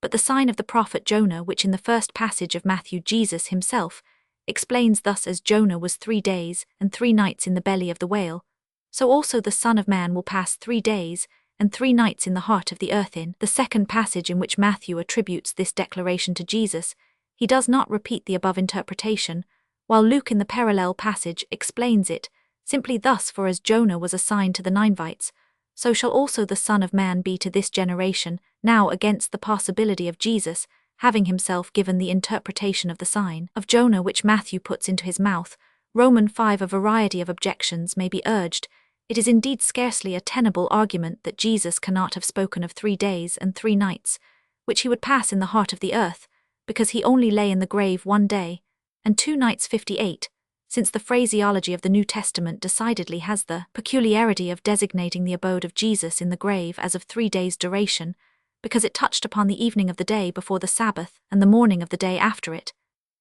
but the sign of the prophet Jonah, which in the first passage of Matthew Jesus himself explains thus: as Jonah was 3 days and 3 nights in the belly of the whale, so also the Son of Man will pass 3 days and 3 nights in the heart of the earth. In the second passage in which Matthew attributes this declaration to Jesus, he does not repeat the above interpretation, while Luke in the parallel passage explains it simply thus: for as Jonah was a sign to the Ninevites, so shall also the Son of Man be to this generation. Now, against the possibility of Jesus having himself given the interpretation of the sign of Jonah which Matthew puts into his mouth, Roman 5, a variety of objections may be urged. It is indeed scarcely a tenable argument that Jesus cannot have spoken of 3 days and 3 nights, which he would pass in the heart of the earth, because he only lay in the grave 1 day, and 2 nights 58, since the phraseology of the New Testament decidedly has the peculiarity of designating the abode of Jesus in the grave as of 3 days' duration, because it touched upon the evening of the day before the Sabbath and the morning of the day after it.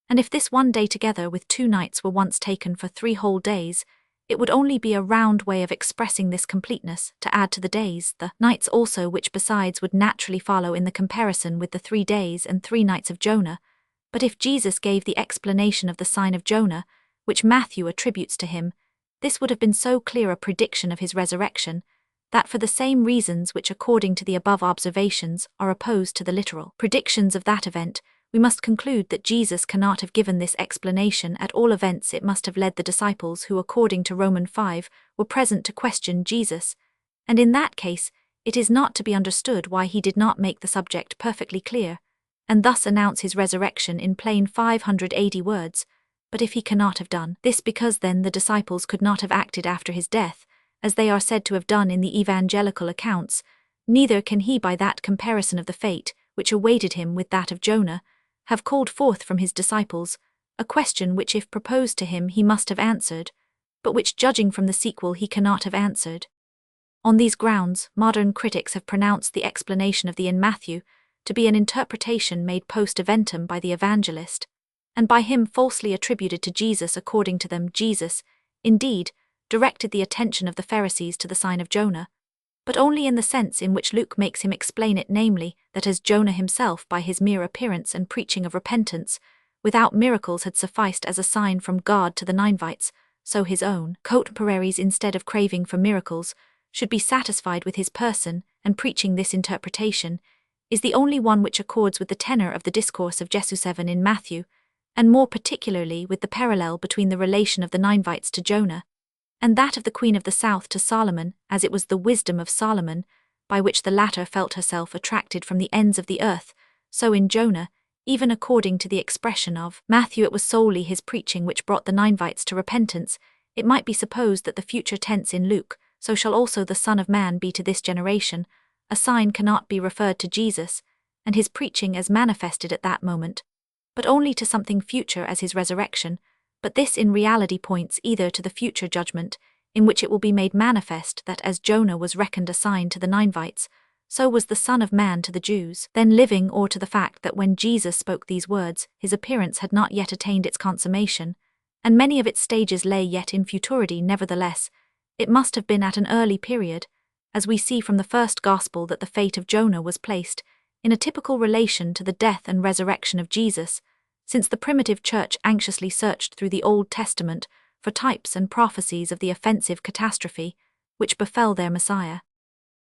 And if this 1 day together with 2 nights were once taken for 3 whole days, it would only be a round way of expressing this completeness, to add to the days the nights also, which besides would naturally follow in the comparison with the 3 days and 3 nights of Jonah. But if Jesus gave the explanation of the sign of Jonah, which Matthew attributes to him, this would have been so clear a prediction of his resurrection, that for the same reasons which according to the above observations are opposed to the literal predictions of that event, we must conclude that Jesus cannot have given this explanation. At all events, it must have led the disciples who, according to Romans 5, were present to question Jesus, and in that case, it is not to be understood why he did not make the subject perfectly clear, and thus announce his resurrection in plain 580 words. But if he cannot have done this, because then the disciples could not have acted after his death, as they are said to have done in the evangelical accounts, neither can he, by that comparison of the fate which awaited him with that of Jonah, have called forth from his disciples a question which, if proposed to him, he must have answered, but which, judging from the sequel, he cannot have answered. On these grounds, modern critics have pronounced the explanation of the in Matthew to be an interpretation made post-eventum by the evangelist, and by him falsely attributed to Jesus. According to them, Jesus, indeed, directed the attention of the Pharisees to the sign of Jonah, but only in the sense in which Luke makes him explain it, namely, that as Jonah himself, by his mere appearance and preaching of repentance, without miracles had sufficed as a sign from God to the Ninevites, so his own contemporaries, instead of craving for miracles, should be satisfied with his person, and preaching this interpretation is the only one which accords with the tenor of the discourse of Jesus 7 in Matthew, and more particularly with the parallel between the relation of the Ninevites to Jonah, and that of the Queen of the South to Solomon, as it was the wisdom of Solomon, by which the latter felt herself attracted from the ends of the earth, so in Jonah, even according to the expression of Matthew, it was solely his preaching which brought the Ninevites to repentance. It might be supposed that the future tense in Luke, so shall also the Son of Man be to this generation, a sign cannot be referred to Jesus, and his preaching as manifested at that moment, but only to something future as his resurrection, but this in reality points either to the future judgment, in which it will be made manifest that as Jonah was reckoned a sign to the Ninevites, so was the Son of Man to the Jews then living, or to the fact that when Jesus spoke these words, his appearance had not yet attained its consummation, and many of its stages lay yet in futurity. Nevertheless, it must have been at an early period, as we see from the first Gospel that the fate of Jonah was placed in a typical relation to the death and resurrection of Jesus, since the primitive church anxiously searched through the Old Testament for types and prophecies of the offensive catastrophe which befell their Messiah.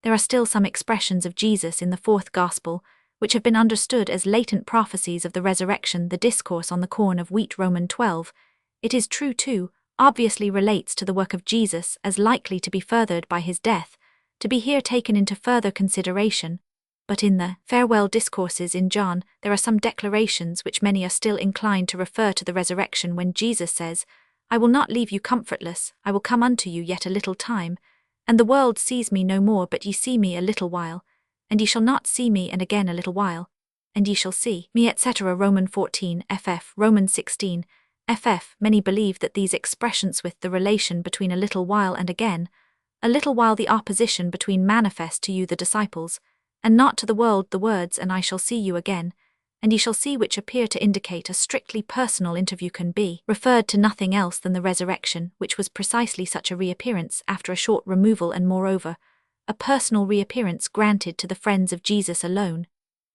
There are still some expressions of Jesus in the fourth Gospel which have been understood as latent prophecies of the resurrection. The discourse on the corn of wheat, Romans 12, it is true too, obviously relates to the work of Jesus as likely to be furthered by his death, to be here taken into further consideration. But in the farewell discourses in John, there are some declarations which many are still inclined to refer to the resurrection, when Jesus says, "I will not leave you comfortless, I will come unto you yet a little time, and the world sees me no more, but ye see me a little while, and ye shall not see me, and again a little while, and ye shall see me," etc. Romans 14, ff. Romans 16, ff. Many believe that these expressions with the relation between a little while and again, a little while the opposition between manifest to you the disciples, and not to the world the words, "and I shall see you again, and ye shall see," which appear to indicate a strictly personal interview, can be referred to nothing else than the resurrection, which was precisely such a reappearance after a short removal, and moreover, a personal reappearance granted to the friends of Jesus alone.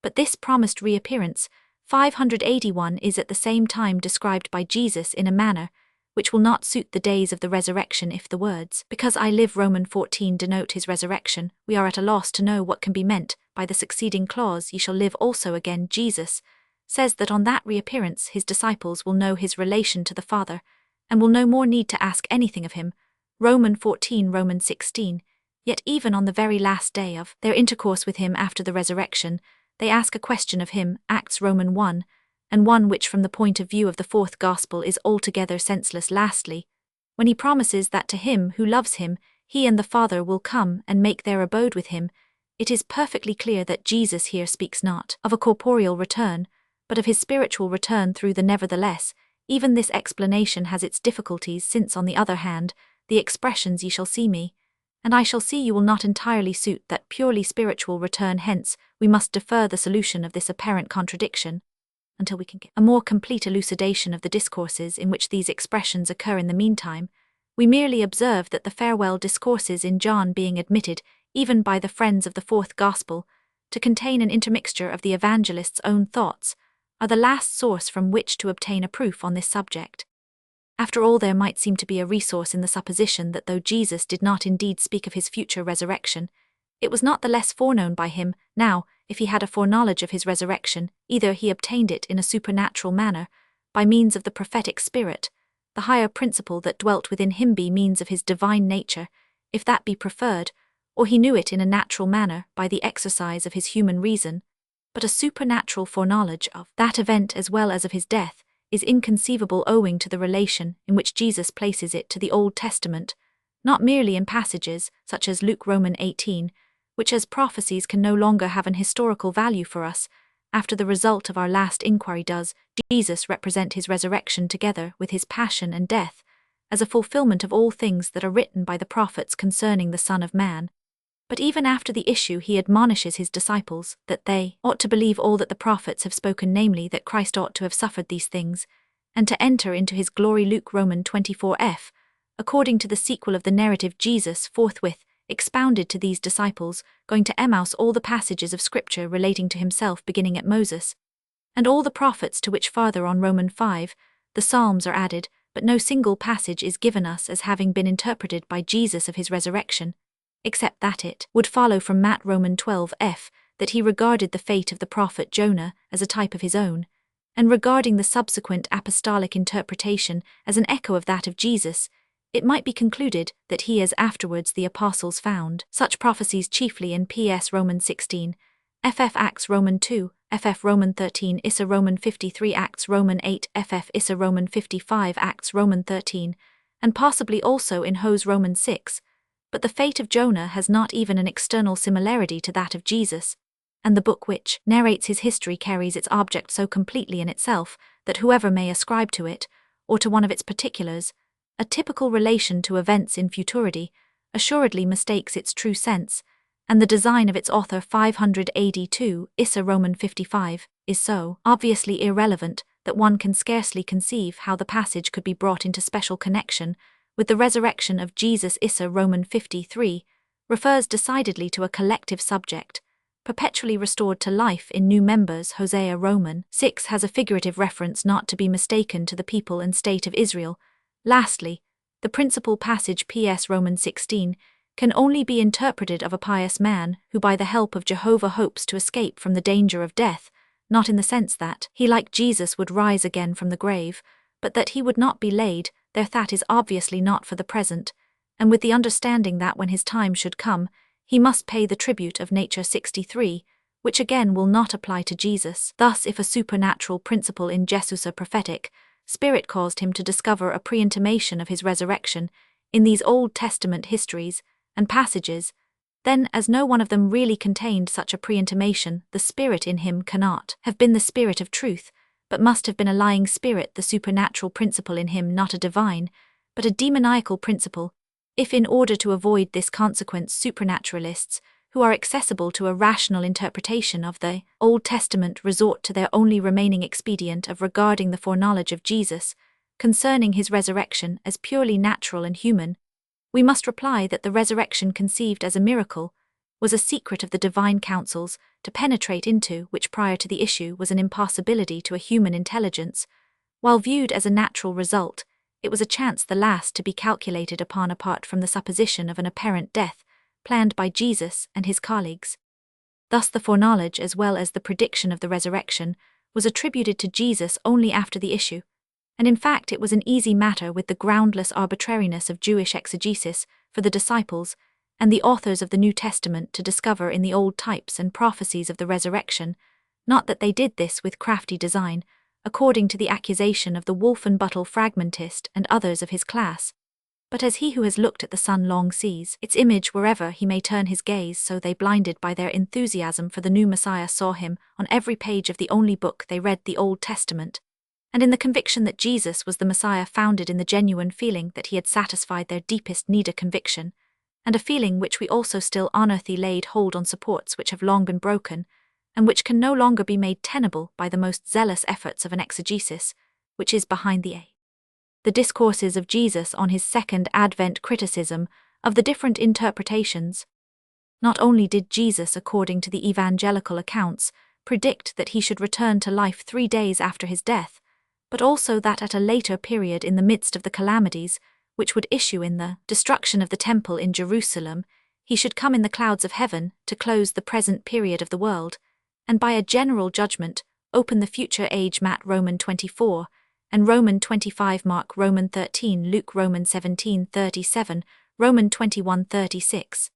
But this promised reappearance, 581, is at the same time described by Jesus in a manner which will not suit the days of the resurrection. If the words, "because I live," Romans 14, denote his resurrection, we are at a loss to know what can be meant by the succeeding clause, "ye shall live also again." Jesus says that on that reappearance his disciples will know his relation to the Father, and will no more need to ask anything of him. Romans 14, Romans 16. Yet even on the very last day of their intercourse with him after the resurrection, they ask a question of him, Acts Romans 1, and one which from the point of view of the fourth Gospel is altogether senseless. Lastly, when he promises that to him who loves him, he and the Father will come and make their abode with him, it is perfectly clear that Jesus here speaks not of a corporeal return, but of his spiritual return through the nevertheless. Even this explanation has its difficulties, since on the other hand, the expressions "ye shall see me," and "I shall see you" will not entirely suit that purely spiritual return. Hence, we must defer the solution of this apparent contradiction until we can get a more complete elucidation of the discourses in which these expressions occur. In the meantime, we merely observe that the farewell discourses in John, being admitted, even by the friends of the fourth Gospel, to contain an intermixture of the evangelist's own thoughts, are the last source from which to obtain a proof on this subject. After all, there might seem to be a resource in the supposition that though Jesus did not indeed speak of his future resurrection, it was not the less foreknown by him. Now, if he had a foreknowledge of his resurrection, either he obtained it in a supernatural manner, by means of the prophetic spirit, the higher principle that dwelt within him by means of his divine nature, if that be preferred, or he knew it in a natural manner by the exercise of his human reason. But a supernatural foreknowledge of that event as well as of his death is inconceivable owing to the relation in which Jesus places it to the Old Testament, not merely in passages, such as Luke Roman 18, which as prophecies can no longer have an historical value for us. After the result of our last inquiry does Jesus represent his resurrection together with his passion and death, as a fulfillment of all things that are written by the prophets concerning the Son of Man. But even after the issue he admonishes his disciples that they ought to believe all that the prophets have spoken, namely that Christ ought to have suffered these things, and to enter into his glory. Luke Roman 24f. According to the sequel of the narrative, Jesus forthwith expounded to these disciples, going to Emmaus, all the passages of Scripture relating to himself beginning at Moses, and all the prophets, to which farther on Roman 5, the Psalms are added, but no single passage is given us as having been interpreted by Jesus of his resurrection, except that it would follow from Matt Roman 12f that he regarded the fate of the prophet Jonah as a type of his own, and regarding the subsequent apostolic interpretation as an echo of that of Jesus, it might be concluded that he, as afterwards the apostles, found such prophecies chiefly in Ps Roman 16, ff Acts Roman 2, ff Roman 13, Issa Roman 53, Acts Roman 8, ff Issa Roman 55, Acts Roman 13, and possibly also in Hos Roman 6, but the fate of Jonah has not even an external similarity to that of Jesus, and the book which narrates his history carries its object so completely in itself that whoever may ascribe to it, or to one of its particulars, a typical relation to events in futurity, assuredly mistakes its true sense, and the design of its author 500 AD 2, Issa Roman 55, is so obviously irrelevant that one can scarcely conceive how the passage could be brought into special connection with the resurrection of Jesus. Issa Roman 53 refers decidedly to a collective subject, perpetually restored to life in new members. Hosea Roman 6 has a figurative reference not to be mistaken to the people and state of Israel. Lastly, the principal passage Ps Roman 16 can only be interpreted of a pious man who by the help of Jehovah hopes to escape from the danger of death, not in the sense that he, like Jesus, would rise again from the grave, but that he would not be laid there. That is obviously not for the present, and with the understanding that when his time should come, he must pay the tribute of nature 63, which again will not apply to Jesus. Thus, if a supernatural principle in Jesus, a prophetic spirit, caused him to discover a pre-intimation of his resurrection in these Old Testament histories and passages, then, as no one of them really contained such a pre-intimation, the spirit in him cannot have been the spirit of truth, but must have been a lying spirit, the supernatural principle in him not a divine, but a demoniacal principle. If in order to avoid this consequence supernaturalists, who are accessible to a rational interpretation of the Old Testament, resort to their only remaining expedient of regarding the foreknowledge of Jesus concerning his resurrection as purely natural and human, we must reply that the resurrection conceived as a miracle was a secret of the divine counsels to penetrate into, which prior to the issue was an impossibility to a human intelligence, while viewed as a natural result, it was a chance the last to be calculated upon apart from the supposition of an apparent death planned by Jesus and his colleagues. Thus the foreknowledge as well as the prediction of the resurrection was attributed to Jesus only after the issue, and in fact it was an easy matter with the groundless arbitrariness of Jewish exegesis for the disciples and the authors of the New Testament to discover in the old types and prophecies of the resurrection, not that they did this with crafty design, according to the accusation of the Wolfenbüttel fragmentist and others of his class, but as he who has looked at the sun long sees its image wherever he may turn his gaze, so they, blinded by their enthusiasm for the new Messiah, saw him on every page of the only book they read, the Old Testament, and in the conviction that Jesus was the Messiah, founded in the genuine feeling that he had satisfied their deepest need, a conviction, and a feeling which we also still unearthly laid hold on supports which have long been broken, and which can no longer be made tenable by the most zealous efforts of an exegesis, which is behind the discourses of Jesus on his second advent criticism of the different interpretations. Not only did Jesus, according to the evangelical accounts, predict that he should return to life 3 days after his death, but also that at a later period in the midst of the calamities, which would issue in the destruction of the temple in Jerusalem, he should come in the clouds of heaven to close the present period of the world, and by a general judgment, open the future age Matt Roman 24, and Roman 25 Mark Roman 13 Luke Roman 17:37, Roman 21:36.